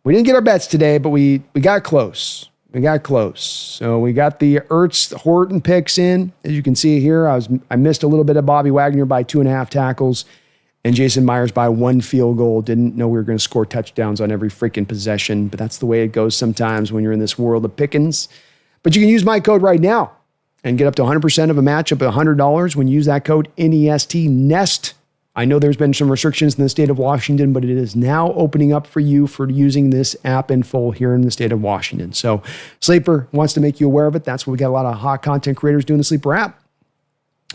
We didn't get our bets today, but we got close. We got close. So we got the Ertz Horton picks in. As you can see here, I missed a little bit of Bobby Wagner by 2.5 tackles and Jason Myers by 1 field goal. Didn't know we were going to score touchdowns on every freaking possession, but that's the way it goes sometimes when you're in this world of pickings. But you can use my code right now and get up to 100% of a matchup at $100 when you use that code NEST. I know there's been some restrictions in the state of Washington, but it is now opening up for you for using this app in full here in the state of Washington. So Sleeper wants to make you aware of it. That's what we got a lot of hot content creators doing the Sleeper app.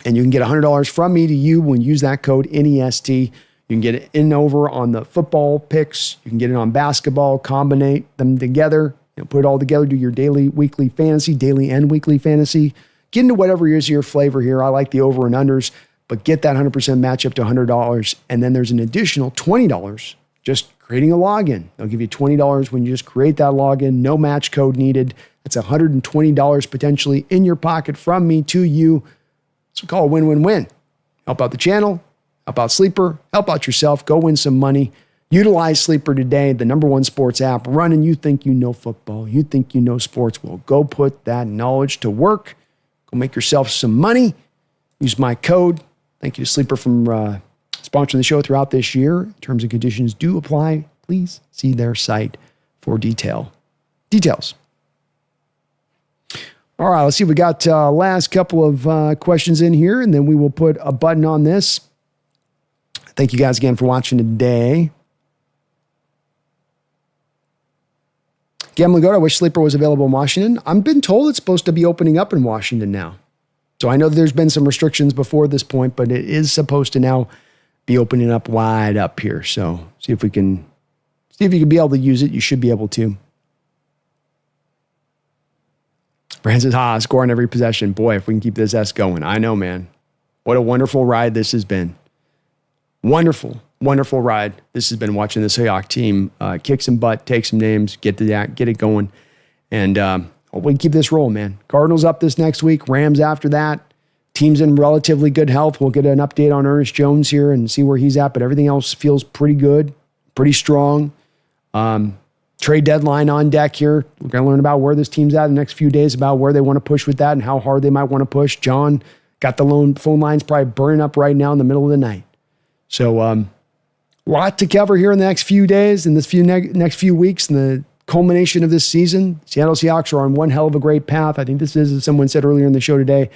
And you can get $100 from me to you when you use that code NEST. You can get it in over on the football picks. You can get it on basketball, combine them together, put it all together, do your daily, weekly fantasy, daily and weekly fantasy. Get into whatever is your flavor here. I like the over and unders. But get that 100% match up to $100. And then there's an additional $20 just creating a login. They'll give you $20 when you just create that login. No match code needed. That's $120 potentially in your pocket from me to you. It's what we call a win-win-win. Help out the channel, help out Sleeper, help out yourself, go win some money. Utilize Sleeper today, the #1 sports app. Running, you think you know football, you think you know sports. Well, go put that knowledge to work. Go make yourself some money. Use my code. Thank you to Sleeper from sponsoring the show throughout this year. Terms and conditions do apply. Please see their site for details. All right, let's see. We got last couple of questions in here, and then we will put a button on this. Thank you guys again for watching today. Gambling Goat, I wish Sleeper was available in Washington. I've been told it's supposed to be opening up in Washington now. So I know there's been some restrictions before this point, but it is supposed to now be opening up wide up here. So see if you can be able to use it. You should be able to. Brand says, score on every possession. Boy, if we can keep this S going. I know, man. What a wonderful ride this has been. Wonderful, wonderful ride. This has been watching the Seahawks team kick some butt, take some names, get it going. And we can keep this rolling, man. Cardinals up this next week. Rams after that. Team's in relatively good health. We'll get an update on Ernest Jones here and see where he's at, but everything else feels pretty good, pretty strong. Trade deadline on deck here. We're going to learn about where this team's at in the next few days, about where they want to push with that and how hard they might want to push. John got the phone lines probably burning up right now in the middle of the night. So a lot to cover here in the next few days, in this next few weeks, and the culmination of this season. Seattle Seahawks are on one hell of a great path. I think this is, as someone said earlier in the show today,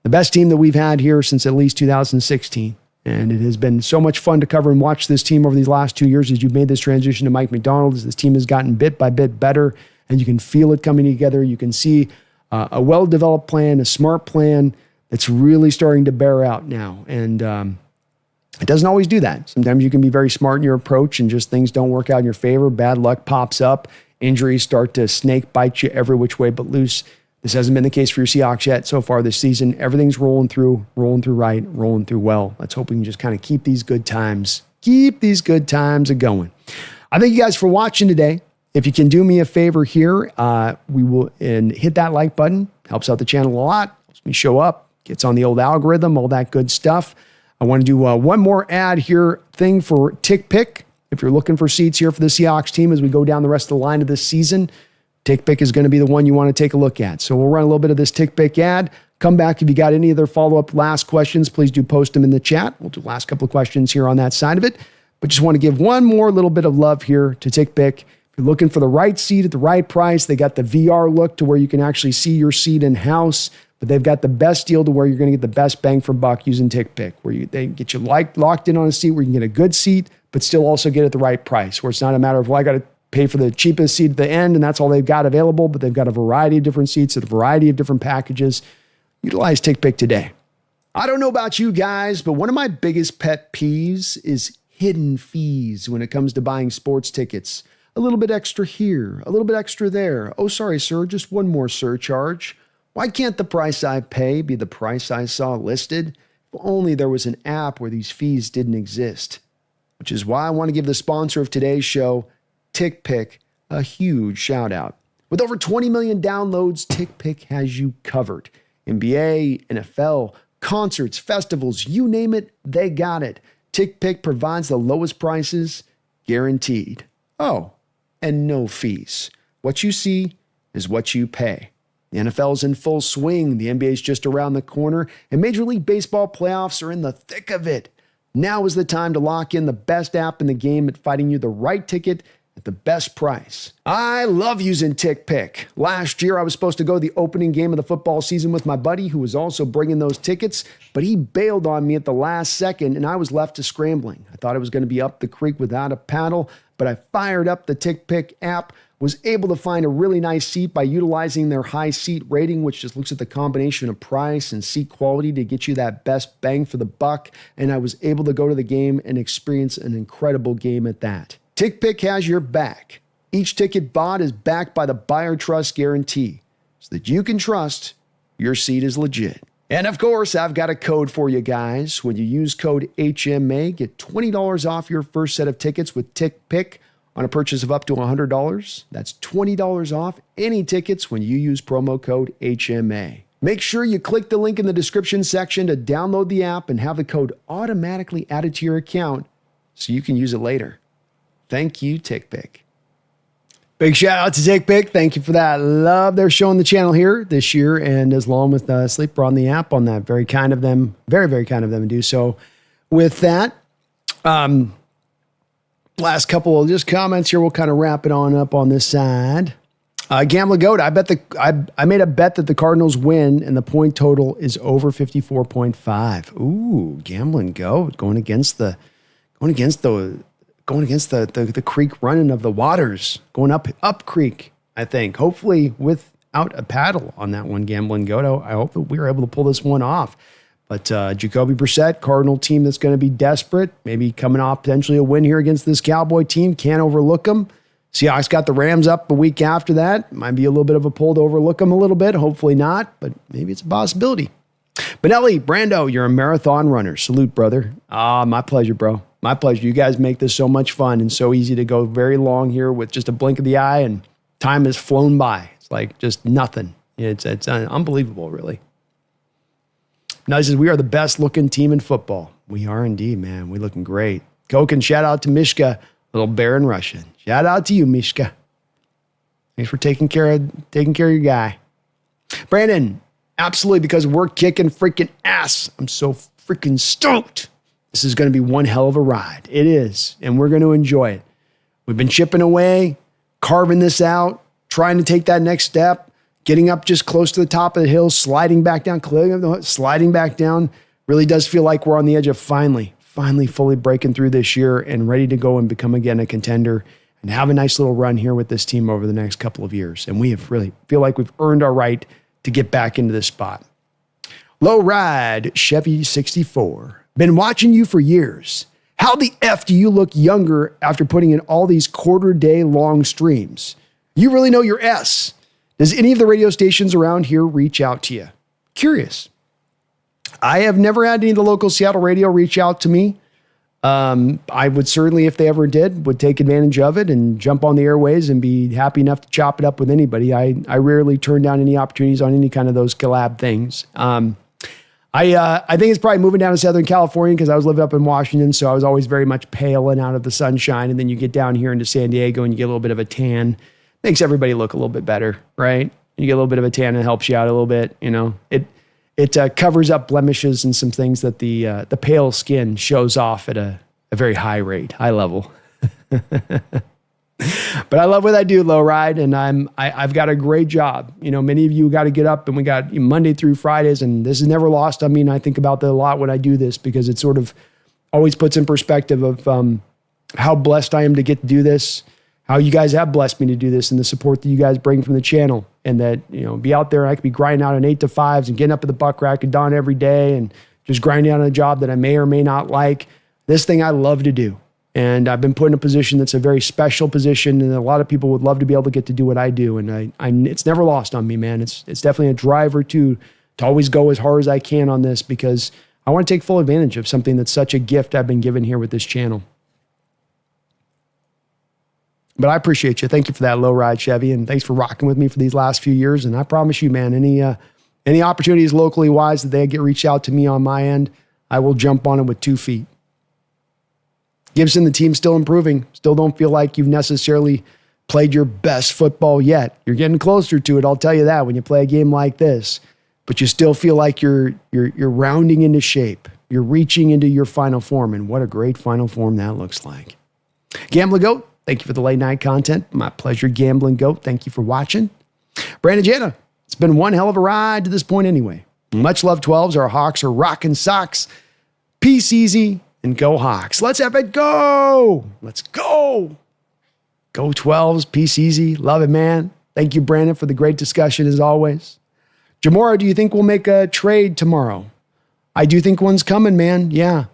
the best team that we've had here since at least 2016. And it has been so much fun to cover and watch this team over these last 2 years as you've made this transition to Mike McDonald, as this team has gotten bit by bit better, and you can feel it coming together. You can see a well-developed plan, a smart plan that's really starting to bear out now. And it doesn't always do that. Sometimes you can be very smart in your approach and just things don't work out in your favor. Bad luck pops up. Injuries start to snake bite you every which way but loose. This hasn't been the case for your Seahawks yet so far this season. Everything's rolling through right, rolling through well. Let's hope we can just kind of keep these good times going. I thank you guys for watching today. If you can do me a favor here, we will hit that like button. Helps out the channel a lot. Helps me show up. Gets on the old algorithm, all that good stuff. I want to do one more ad here thing for Tick Pick. If you're looking for seats here for the Seahawks team as we go down the rest of the line of this season, Tick Pick is going to be the one you want to take a look at. So we'll run a little bit of this Tick Pick ad. Come back if you got any other follow-up last questions. Please do post them in the chat. We'll do the last couple of questions here on that side of it. But just want to give one more little bit of love here to Tick Pick. If you're looking for the right seat at the right price, they got the VR look to where you can actually see your seat in-house, but they've got the best deal to where you're going to get the best bang for buck using TickPick, where they get you locked in on a seat where you can get a good seat, but still also get at the right price, where it's not a matter of, well, I got to pay for the cheapest seat at the end, and that's all they've got available, but they've got a variety of different seats at a variety of different packages. Utilize TickPick today. I don't know about you guys, but one of my biggest pet peeves is hidden fees when it comes to buying sports tickets. A little bit extra here, a little bit extra there. Oh, sorry, sir, just one more surcharge. Why can't the price I pay be the price I saw listed? If only there was an app where these fees didn't exist. Which is why I want to give the sponsor of today's show, TickPick, a huge shout out. With over 20 million downloads, TickPick has you covered. NBA, NFL, concerts, festivals, you name it, they got it. TickPick provides the lowest prices, guaranteed. Oh, and no fees. What you see is what you pay. The NFL's in full swing, the NBA's just around the corner, and Major League Baseball playoffs are in the thick of it. Now is the time to lock in the best app in the game at finding you the right ticket at the best price. I love using TickPick. Last year, I was supposed to go to the opening game of the football season with my buddy who was also bringing those tickets, but he bailed on me at the last second and I was left to scrambling. I thought I was going to be up the creek without a paddle, but I fired up the TickPick app, was able to find a really nice seat by utilizing their high seat rating, which just looks at the combination of price and seat quality to get you that best bang for the buck. And I was able to go to the game and experience an incredible game at that. TickPick has your back. Each ticket bought is backed by the buyer trust guarantee so that you can trust your seat is legit. And of course, I've got a code for you guys. When you use code HMA, get $20 off your first set of tickets with TickPick on a purchase of up to $100. That's $20 off any tickets when you use promo code HMA. Make sure you click the link in the description section to download the app and have the code automatically added to your account so you can use it later. Thank you, TickPick. Big shout out to TickPick. Thank you for that. Love their show on the channel here this year, and as long with Sleeper on the app on that. Very kind of them. Very, very kind of them to do so. With that, last couple of just comments here. We'll kind of wrap it on up on this side. Gambling Goat, I made a bet that the Cardinals win and the point total is over 54.5. Ooh, Gambling Goat going against the creek running of the waters, going up creek, I think. Hopefully without a paddle on that one, Gambling Goat. I hope that we were able to pull this one off. But Jacoby Brissett, Cardinal team that's going to be desperate, maybe coming off potentially a win here against this Cowboy team. Can't overlook them. Seahawks got the Rams up a week after that. Might be a little bit of a pull to overlook them a little bit. Hopefully not, but maybe it's a possibility. Benelli, Brando, you're a marathon runner. Salute, brother. My pleasure, bro. My pleasure. You guys make this so much fun and so easy to go very long here with just a blink of the eye, and time has flown by. It's like just nothing. It's unbelievable, really. Nice as we are the best looking team in football. We are indeed, man. We're looking great. Coke, and shout out to Mishka, little Baron Russian. Shout out to you, Mishka. Thanks for taking care of your guy. Brandon, absolutely, because we're kicking freaking ass. I'm so freaking stoked. This is going to be one hell of a ride. It is, and we're going to enjoy it. We've been chipping away, carving this out, trying to take that next step. Getting up just close to the top of the hill, sliding back down, sliding back down. Really does feel like we're on the edge of finally fully breaking through this year and ready to go and become again a contender and have a nice little run here with this team over the next couple of years. And we have really feel like we've earned our right to get back into this spot. Low Ride, Chevy 64. Been watching you for years. How the F do you look younger after putting in all these quarter-day long streams? You really know your S. Does any of the radio stations around here reach out to you? Curious. I have never had any of the local Seattle radio reach out to me. I would certainly, if they ever did, would take advantage of it and jump on the airways and be happy enough to chop it up with anybody. I rarely turn down any opportunities on any kind of those collab things. I think it's probably moving down to Southern California because I was living up in Washington, so I was always very much pale and out of the sunshine. And then you get down here into San Diego and you get a little bit of a tan. Makes everybody look a little bit better, right? You get a little bit of a tan and helps you out a little bit. You know, it covers up blemishes and some things that the pale skin shows off at a very high level. But I love what I do, low ride, and I've got a great job. Many of you got to get up, and we got Monday through Fridays, and this is never lost on me. And I think about that a lot when I do this because it sort of always puts in perspective of how blessed I am to get to do this, how you guys have blessed me to do this, and the support that you guys bring from the channel, and that be out there. I could be grinding out on 8 to 5s and getting up at the buck rack of dawn every day, and just grinding out on a job that I may or may not like. This thing I love to do. And I've been put in a position that's a very special position, and a lot of people would love to be able to get to do what I do. And it's never lost on me, man. It's definitely a driver to always go as hard as I can on this because I want to take full advantage of something that's such a gift I've been given here with this channel. But I appreciate you. Thank you for that, low ride, Chevy, and thanks for rocking with me for these last few years. And I promise you, man, any opportunities locally wise that they get reached out to me on my end, I will jump on it with 2 feet. Gibson, the team's still improving. Still don't feel like you've necessarily played your best football yet. You're getting closer to it, I'll tell you that, when you play a game like this. But you still feel like you're rounding into shape. You're reaching into your final form, and what a great final form that looks like. Gambling Goat, thank you for the late night content. My pleasure, Gambling Goat. Thank you for watching. Brandon Jana, it's been one hell of a ride to this point anyway. Much love, 12s. Our Hawks are rocking socks. Peace easy. And go Hawks. Let's have it go. Let's go. Go 12s. Peace easy. Love it, man. Thank you, Brandon, for the great discussion as always. Jamora, do you think we'll make a trade tomorrow? I do think one's coming, man. Yeah.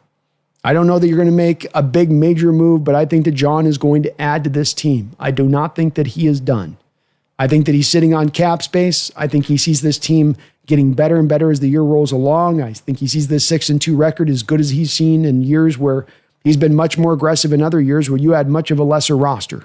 I don't know that you're going to make a big major move, but I think that John is going to add to this team. I do not think that he is done. I think that he's sitting on cap space. I think he sees this team getting better and better as the year rolls along. I think he sees this 6-2 record as good as he's seen in years where he's been much more aggressive in other years where you had much of a lesser roster.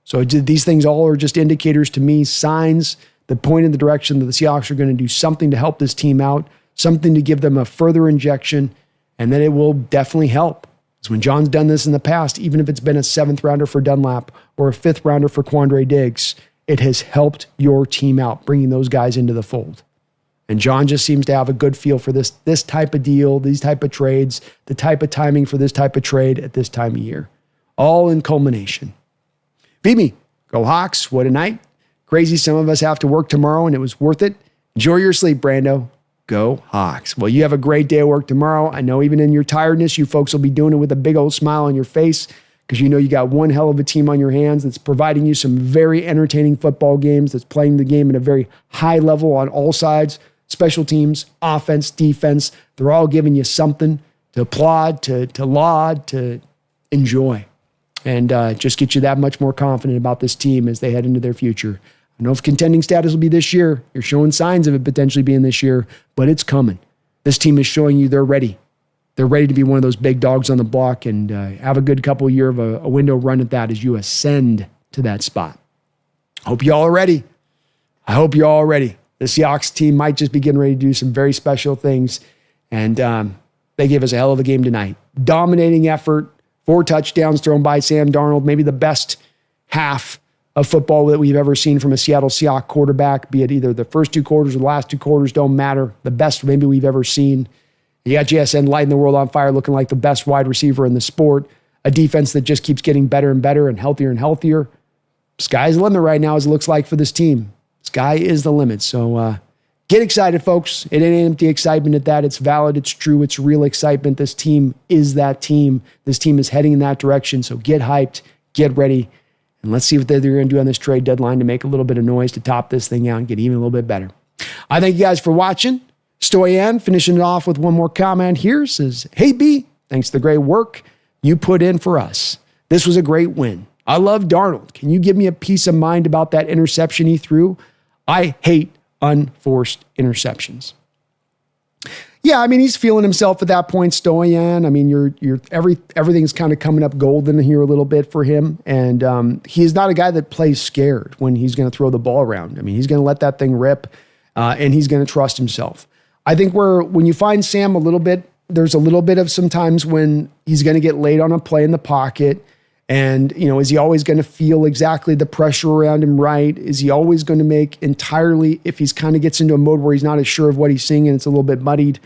So these things all are just indicators to me, signs that point in the direction that the Seahawks are going to do something to help this team out, something to give them a further injection, and then it will definitely help. Because when John's done this in the past, even if it's been a 7th rounder for Dunlap or a 5th rounder for Quandre Diggs, it has helped your team out, bringing those guys into the fold. And John just seems to have a good feel for this type of deal, these type of trades, the type of timing for this type of trade at this time of year. All in culmination. Feed me. Go Hawks. What a night. Crazy some of us have to work tomorrow, and it was worth it. Enjoy your sleep, Brando. Go Hawks. Well, you have a great day of work tomorrow. I know even in your tiredness, you folks will be doing it with a big old smile on your face because you know you got one hell of a team on your hands that's providing you some very entertaining football games, that's playing the game at a very high level on all sides. Special teams, offense, defense, they're all giving you something to applaud, to laud, to enjoy. And just get you that much more confident about this team as they head into their future. I know if contending status will be this year. You're showing signs of it potentially being this year, but it's coming. This team is showing you they're ready. They're ready to be one of those big dogs on the block and have a good couple of years of a window run at that as you ascend to that spot. Hope you all are ready. I hope you're all ready. The Seahawks team might just be getting ready to do some very special things. And they gave us a hell of a game tonight. Dominating effort, 4 touchdowns thrown by Sam Darnold, maybe the best half of football that we've ever seen from a Seattle Seahawks quarterback, be it either the first 2 quarters or the last 2 quarters, don't matter. The best maybe we've ever seen. You got JSN lighting the world on fire, looking like the best wide receiver in the sport. A defense that just keeps getting better and better and healthier. Sky's the limit right now as it looks like for this team. Sky is the limit. So get excited, folks. It ain't empty excitement at that. It's valid. It's true. It's real excitement. This team is that team. This team is heading in that direction. So get hyped, get ready, and let's see what they're going to do on this trade deadline to make a little bit of noise to top this thing out and get even a little bit better. I thank you guys for watching. Stoyan finishing it off with one more comment here. Says, hey, B, thanks for the great work you put in for us. This was a great win. I love Darnold. Can you give me a peace of mind about that interception he threw? I hate unforced interceptions. Yeah, I mean, he's feeling himself at that point, Stoyan. I mean, everything's kind of coming up golden here a little bit for him. And he is not a guy that plays scared when he's going to throw the ball around. I mean, he's going to let that thing rip, and he's going to trust himself. I think when you find Sam a little bit, there's a little bit of sometimes when he's going to get laid on a play in the pocket. And, is he always going to feel exactly the pressure around him right? Is he always going to make entirely, if he's kind of gets into a mode where he's not as sure of what he's seeing and it's a little bit muddied,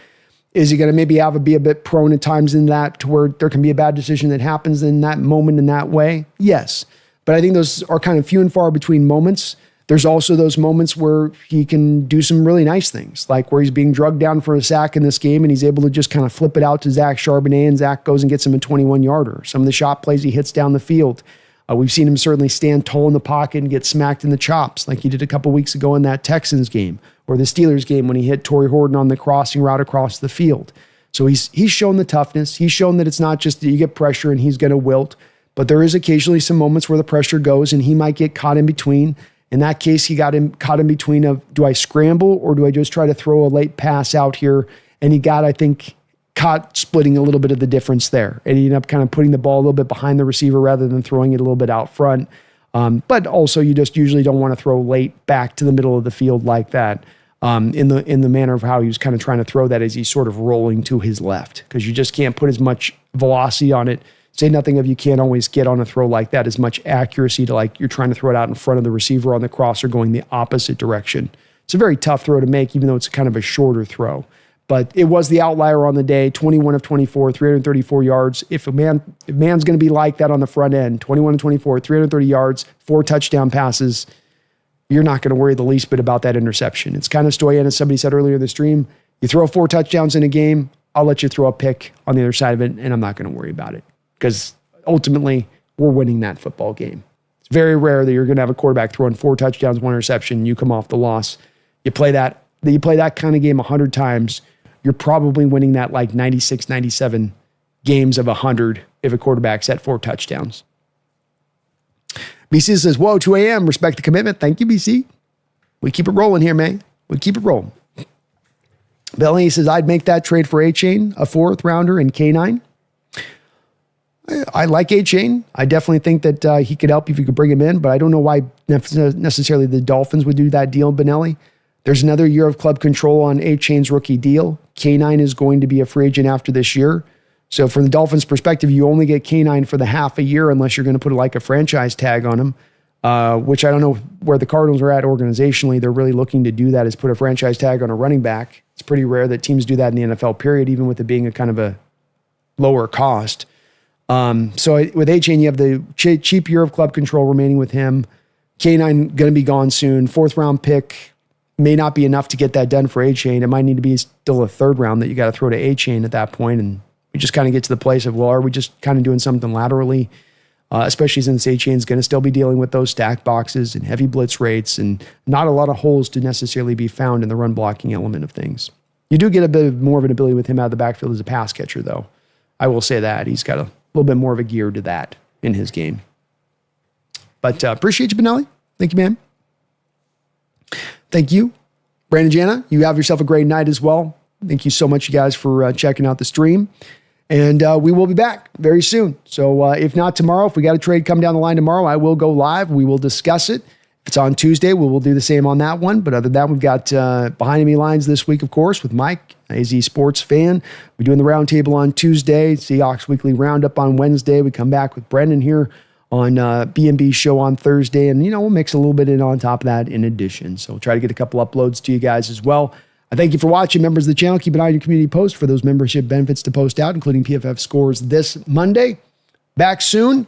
is he going to maybe be a bit prone at times in that to where there can be a bad decision that happens in that moment in that way? Yes. But I think those are kind of few and far between moments. There's also those moments where he can do some really nice things, like where he's being drugged down for a sack in this game and he's able to just kind of flip it out to Zach Charbonnet, and Zach goes and gets him a 21-yarder. Some of the shot plays he hits down the field. We've seen him certainly stand tall in the pocket and get smacked in the chops like he did a couple weeks ago in that Texans game or the Steelers game when he hit Torrey Horton on the crossing route across the field. So he's shown the toughness. He's shown that it's not just that you get pressure and he's going to wilt, but there is occasionally some moments where the pressure goes and he might get caught in between. In that case, he got caught in between of, do I scramble or do I just try to throw a late pass out here? And he got, I think, caught splitting a little bit of the difference there. And he ended up kind of putting the ball a little bit behind the receiver rather than throwing it a little bit out front. But also you just usually don't want to throw late back to the middle of the field like that in the manner of how he was kind of trying to throw that as he's sort of rolling to his left, because you just can't put as much velocity on it. Say nothing of you can't always get on a throw like that as much accuracy to like you're trying to throw it out in front of the receiver on the crosser going the opposite direction. It's a very tough throw to make, even though it's kind of a shorter throw. But it was the outlier on the day, 21 of 24, 334 yards. If man's going to be like that on the front end, 21 of 24, 330 yards, 4 touchdown passes, you're not going to worry the least bit about that interception. It's kind of Stoyan, as somebody said earlier in the stream, you throw 4 touchdowns in a game, I'll let you throw a pick on the other side of it, and I'm not going to worry about it. Because ultimately, we're winning that football game. It's very rare that you're going to have a quarterback throwing 4 touchdowns, 1 interception, and you come off the loss. You play that kind of game 100 times, you're probably winning that like 96, 97 games of 100 if a quarterback's at 4 touchdowns. BC says, whoa, 2 a.m., respect the commitment. Thank you, BC. We keep it rolling here, man. We keep it rolling. Bellany says, I'd make that trade for A-Chain, a 4th rounder, and K9. I like A-Chain. I definitely think that he could help if you could bring him in, but I don't know why necessarily the Dolphins would do that deal, Benelli. There's another year of club control on A-Chain's rookie deal. K9 is going to be a free agent after this year. So from the Dolphins' perspective, you only get K9 for the half a year unless you're going to put like a franchise tag on him, which I don't know where the Cardinals are at organizationally. They're really looking to do that, is put a franchise tag on a running back. It's pretty rare that teams do that in the NFL, period, even with it being a kind of a lower cost. So with A-Chain, you have the cheap year of club control remaining with him. K9 going to be gone soon. 4th round pick may not be enough to get that done for A-Chain. It might need to be still a 3rd round that you got to throw to A-Chain at that point. And we just kind of get to the place of, well, are we just kind of doing something laterally? Especially since A-Chain is going to still be dealing with those stack boxes and heavy blitz rates and not a lot of holes to necessarily be found in the run blocking element of things. You do get a bit more of an ability with him out of the backfield as a pass catcher, though. I will say that. He's got a little bit more of a gear to that in his game. But appreciate you, Benelli. Thank you, man. Thank you. Brandon Jana, you have yourself a great night as well. Thank you so much, you guys, for checking out the stream. And we will be back very soon. So if not tomorrow, if we got a trade come down the line tomorrow, I will go live. We will discuss it. If it's on Tuesday, we will do the same on that one. But other than that, we've got Behind Enemy Lines this week, of course, with Mike, AZ Sports fan. We're doing the roundtable on Tuesday, Seahawks Weekly Roundup on Wednesday. We come back with Brendan here on B&B Show on Thursday. And, we'll mix a little bit in on top of that in addition. So we'll try to get a couple uploads to you guys as well. I thank you for watching, members of the channel. Keep an eye on your community post for those membership benefits to post out, including PFF scores this Monday. Back soon.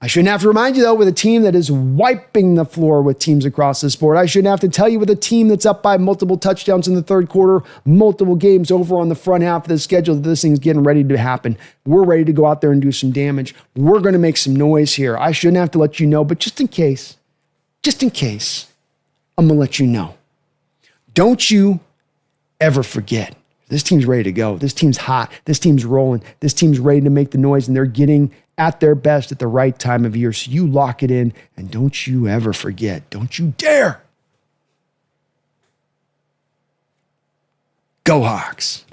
I shouldn't have to remind you, though, with a team that is wiping the floor with teams across the sport. I shouldn't have to tell you with a team that's up by multiple touchdowns in the 3rd quarter, multiple games over on the front half of the schedule, that this thing's getting ready to happen. We're ready to go out there and do some damage. We're going to make some noise here. I shouldn't have to let you know, but just in case, I'm going to let you know. Don't you ever forget. This team's ready to go. This team's hot. This team's rolling. This team's ready to make the noise, and they're getting at their best at the right time of year. So you lock it in, and don't you ever forget. Don't you dare. Go Hawks.